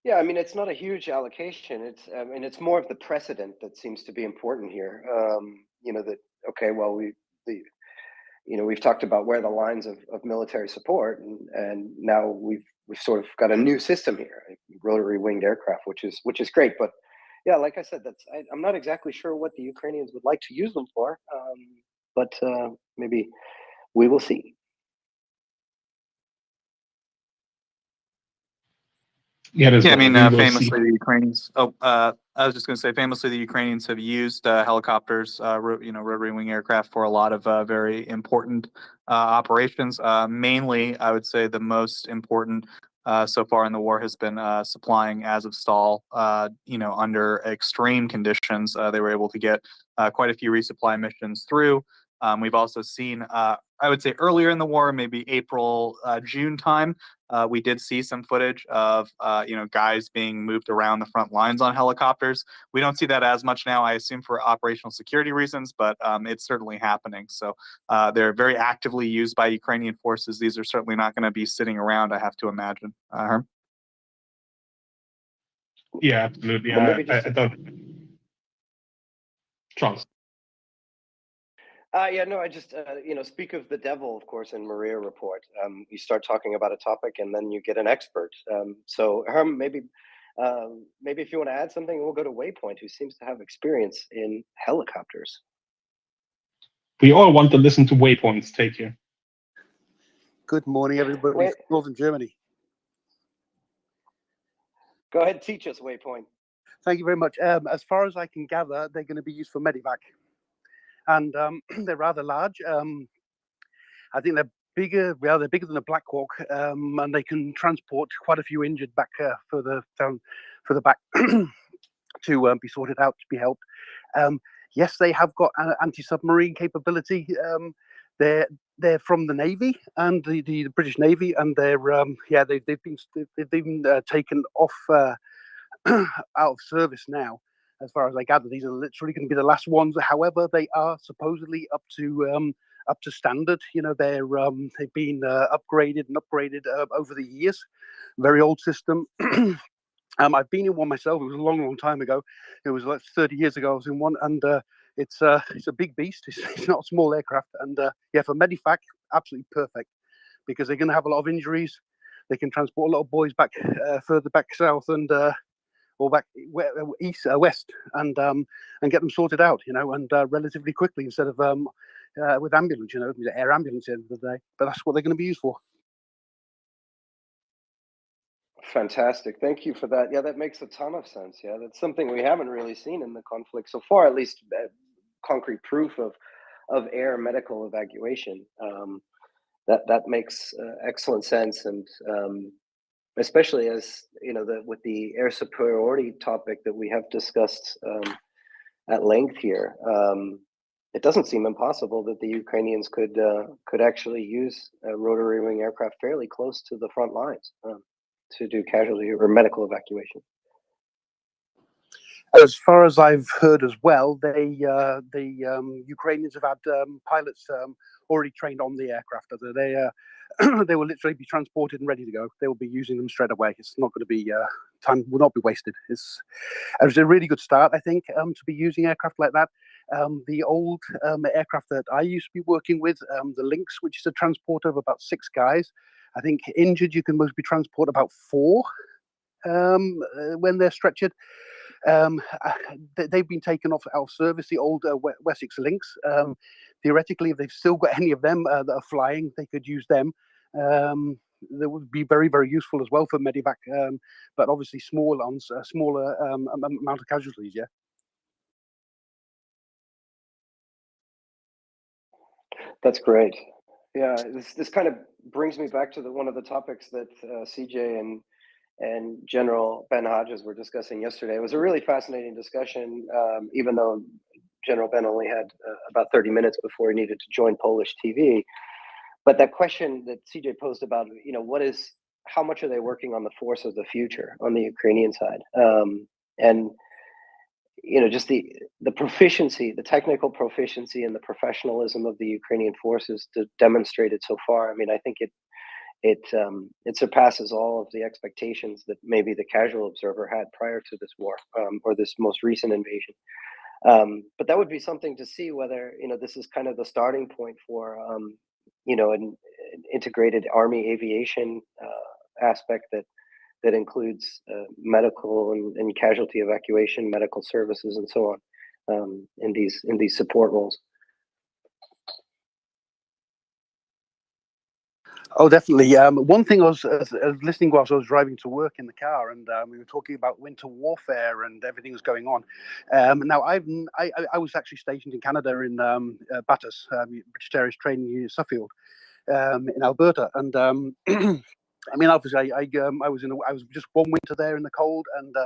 Yeah, I mean, it's not a huge allocation. It's more of the precedent that seems to be important here. Okay, well, we've talked about where the lines of military support, and now we've sort of got a new system here, rotary winged aircraft, which is great. But yeah, like I said, I'm not exactly sure what the Ukrainians would like to use them for, but maybe we will see. Yeah, that's Yeah, I right. mean, We will see. famously, the Ukrainians. Oh, I was just going to say, famously, the Ukrainians have used helicopters, rotary wing aircraft for a lot of very important operations. Mainly, I would say the most important so far in the war has been supplying Azovstal. Under extreme conditions, they were able to get quite a few resupply missions through. We've also seen, I would say, earlier in the war, maybe April, June time. We did see some footage of guys being moved around the front lines on helicopters. We don't see that as much now, I assume, for operational security reasons, but it's certainly happening. So they're very actively used by Ukrainian forces. These are certainly not going to be sitting around, I have to imagine. Herm? Yeah, absolutely. Well, maybe I just thought, Charles. yeah, no, I just, speak of the devil, of course, in MriyaReport. You start talking about a topic and then you get an expert. So, Herm, maybe if you want to add something, we'll go to Waypoint, who seems to have experience in helicopters. We all want to listen to Waypoint's take here. Good morning, everybody Wait, from Northern Germany. go ahead, teach us, Waypoint. Thank you very much. As far as I can gather, they're going to be used for medevac. And they're rather large. I think they're bigger. Well, they're bigger than a Black Hawk, and they can transport quite a few injured back further down for the back to be sorted out, to be helped. Yes, they have got anti-submarine capability. They're from the Navy and the British Navy, and they've been taken off out of service now. As far as I gather, these are literally going to be the last ones. However, they are supposedly up to standard. They've been upgraded over the years. Very old system. I've been in one myself. It was a long, long time ago. It was like 30 years ago. I was in one, and it's a big beast. It's not a small aircraft, and for medivac, absolutely perfect, because they're going to have a lot of injuries. They can transport a lot of boys back further back south and or back east, west, and get them sorted out, and relatively quickly instead of with ambulance, air ambulance at the end of the day. But that's what they're going to be used for. Fantastic. Thank you for that. Yeah, that makes a ton of sense. Yeah, that's something we haven't really seen in the conflict so far, at least concrete proof of air medical evacuation. That makes excellent sense, and especially as with the air superiority topic that we have discussed at length here. It doesn't seem impossible that the Ukrainians could actually use rotary wing aircraft fairly close to the front lines to do casualty or medical evacuation. As far as I've heard as well, the Ukrainians have had pilots already trained on the aircraft. They will literally be transported and ready to go. They will be using them straight away. It's not going to be time will not be wasted. It's a really good start, I think, to be using aircraft like that. The old aircraft that I used to be working with, the Lynx, which is a transporter of about 6 guys. I think injured you can mostly transport about 4 when they're stretchered. They've been taken out of service, the old Wessex Lynx. Theoretically, if they've still got any of them that are flying, they could use them. They would be very, very useful as well for medevac, but obviously smaller amount of casualties, yeah. That's great. Yeah, this kind of brings me back to one of the topics that CJ and General Ben Hodges were discussing yesterday. It was a really fascinating discussion, even though General Ben only had about 30 minutes before he needed to join Polish TV. But that question that CJ posed about, how much are they working on the force of the future on the Ukrainian side? And just the proficiency, the technical proficiency and the professionalism of the Ukrainian forces to demonstrate it so far. I mean, I think it surpasses all of the expectations that maybe the casual observer had prior to this war or this most recent invasion. But that would be something to see whether this is kind of the starting point for an integrated army aviation aspect that that includes medical and casualty evacuation, medical services, and so on in these support roles. Oh, definitely. One thing I was listening whilst I was driving to work in the car, and we were talking about winter warfare and everything was going on. Now, I was actually stationed in Canada in Bathurst, British Terriers Training Unit Suffield, in Alberta, and I mean, obviously, I was just one winter there in the cold, and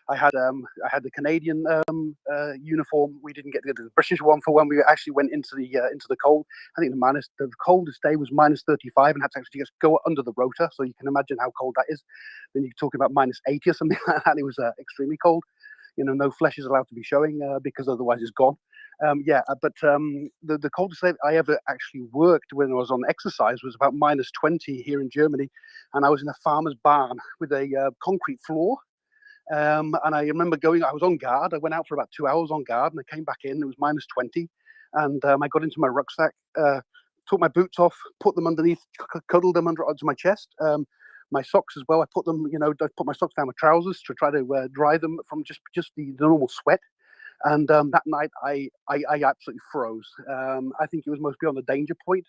I had the Canadian uniform. We didn't get the British one for when we actually went into the cold. I think the coldest day was -35, and had to actually just go under the rotor. So you can imagine how cold that is. Then you're talking about -80 or something like that. It was extremely cold. You know, no flesh is allowed to be showing because otherwise it's gone. But the coldest day I ever actually worked when I was on exercise was about -20 here in Germany, and I was in a farmer's barn with a concrete floor. And I remember I was on guard. I went out for about 2 hours on guard, and I came back in. It was -20, and I got into my rucksack, took my boots off, put them underneath, cuddled them onto my chest. My socks as well. I put them, I put my socks down my trousers to try to dry them from just the normal sweat. And that night, I absolutely froze. I think it was mostly on the danger point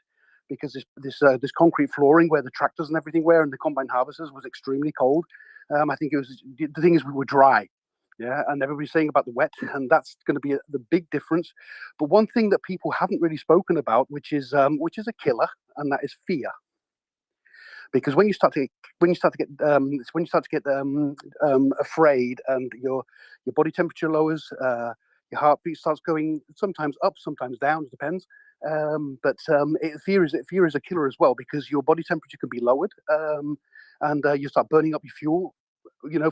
because this concrete flooring where the tractors and everything were and the combine harvesters was extremely cold. I think the thing is we were dry, yeah, and everybody's saying about the wet, and that's going to be the big difference. But one thing that people haven't really spoken about, which is a killer, and that is fear. Because when you start to get afraid, and your body temperature lowers, your heartbeat starts going sometimes up, sometimes down, it depends. Fear is a killer as well, because your body temperature can be lowered, and you start burning up your fuel,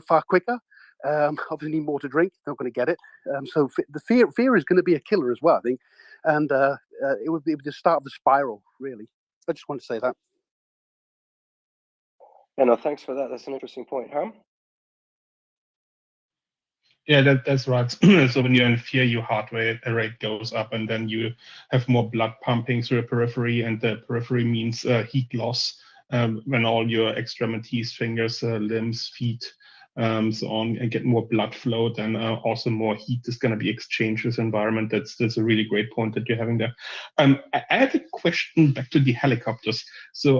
far quicker. Obviously, need more to drink. Not going to get it. So the fear is going to be a killer as well, I think, and it would be the start of the spiral, really. I just want to say that. Yeah, no, thanks for that. That's an interesting point, huh? Yeah, that's right. So when you're in fear, your heart rate goes up, and then you have more blood pumping through the periphery, and the periphery means heat loss when all your extremities, fingers, limbs, feet, so on, and get more blood flow. Then also more heat is going to be exchanged with the environment. That's a really great point that you're having there. I had a question back to the helicopters. So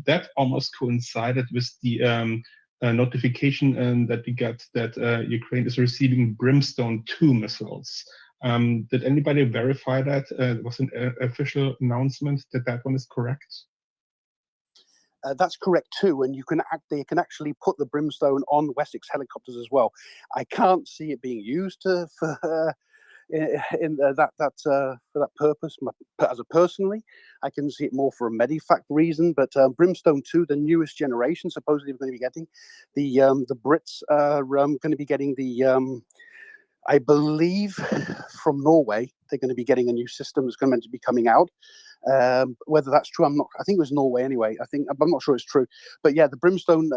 that almost coincided with the notification that we got that Ukraine is receiving Brimstone 2 missiles. Did anybody verify that? Was an official announcement that one is correct? That's correct too, and they can actually put the Brimstone on Wessex helicopters as well. I can't see it being used for that purpose. As a personally, I can see it more for a medifac reason. But Brimstone 2, the newest generation, supposedly we're going to be getting. The Brits are going to be getting I believe from Norway, they're going to be getting a new system that's going to be coming out. Whether that's true, I'm not. I think it was Norway anyway. I'm not sure it's true. But yeah, the Brimstone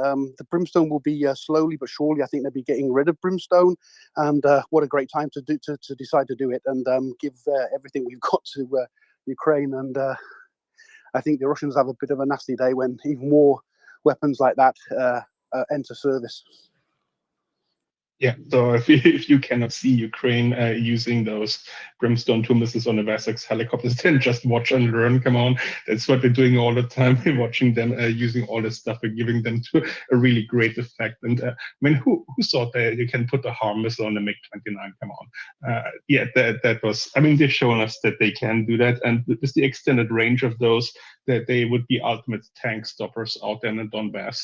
will be slowly but surely. I think they'll be getting rid of Brimstone, and what a great time to decide to do it and give everything we've got to Ukraine. And I think the Russians have a bit of a nasty day when even more weapons like that enter service. Yeah, so if you cannot see Ukraine using those Brimstone 2 missiles on the Wessex helicopters, then just watch and learn. Come on, that's what we're doing all the time. We're watching them using all this stuff and giving them to a really great effect. And I mean, who thought that you can put a HARM missile on the MiG-29? Come on. Yeah, that was. I mean, they've shown us that they can do that, and with the extended range of those, that they would be ultimate tank stoppers out there in the Donbass.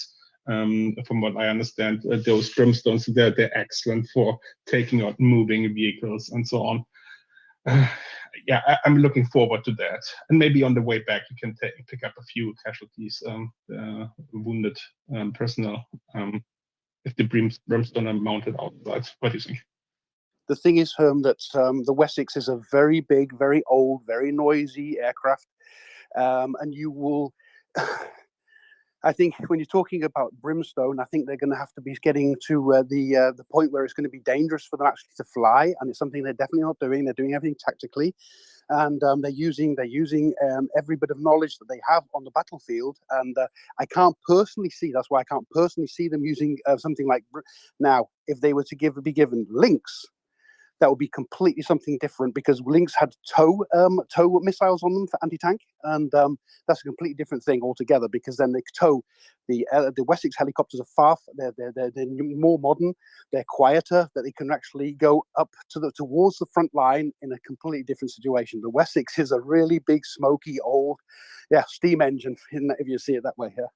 From what I understand, those Brimstones, they're excellent for taking out moving vehicles and so on. Yeah, I'm looking forward to that. And maybe on the way back, you can pick up a few casualties, wounded personnel, if the Brimstone are mounted outside. What do you think? The thing is, that the Wessex is a very big, very old, very noisy aircraft, and you will. I think when you're talking about Brimstone, I think they're going to have to be getting to the point where it's going to be dangerous for them actually to fly, and it's something they're definitely not doing. They're doing everything tactically, and they're using every bit of knowledge that they have on the battlefield. And I can't personally see. That's why I can't personally see them using something like. Now, if they were to be given links, that would be completely something different, because Lynx had tow missiles on them for anti-tank, and that's a completely different thing altogether. Because then they tow the Wessex helicopters are far they're more modern, they're quieter, that they can actually go up towards the front line in a completely different situation. The Wessex is a really big, smoky, old, steam engine, if you see it that way here.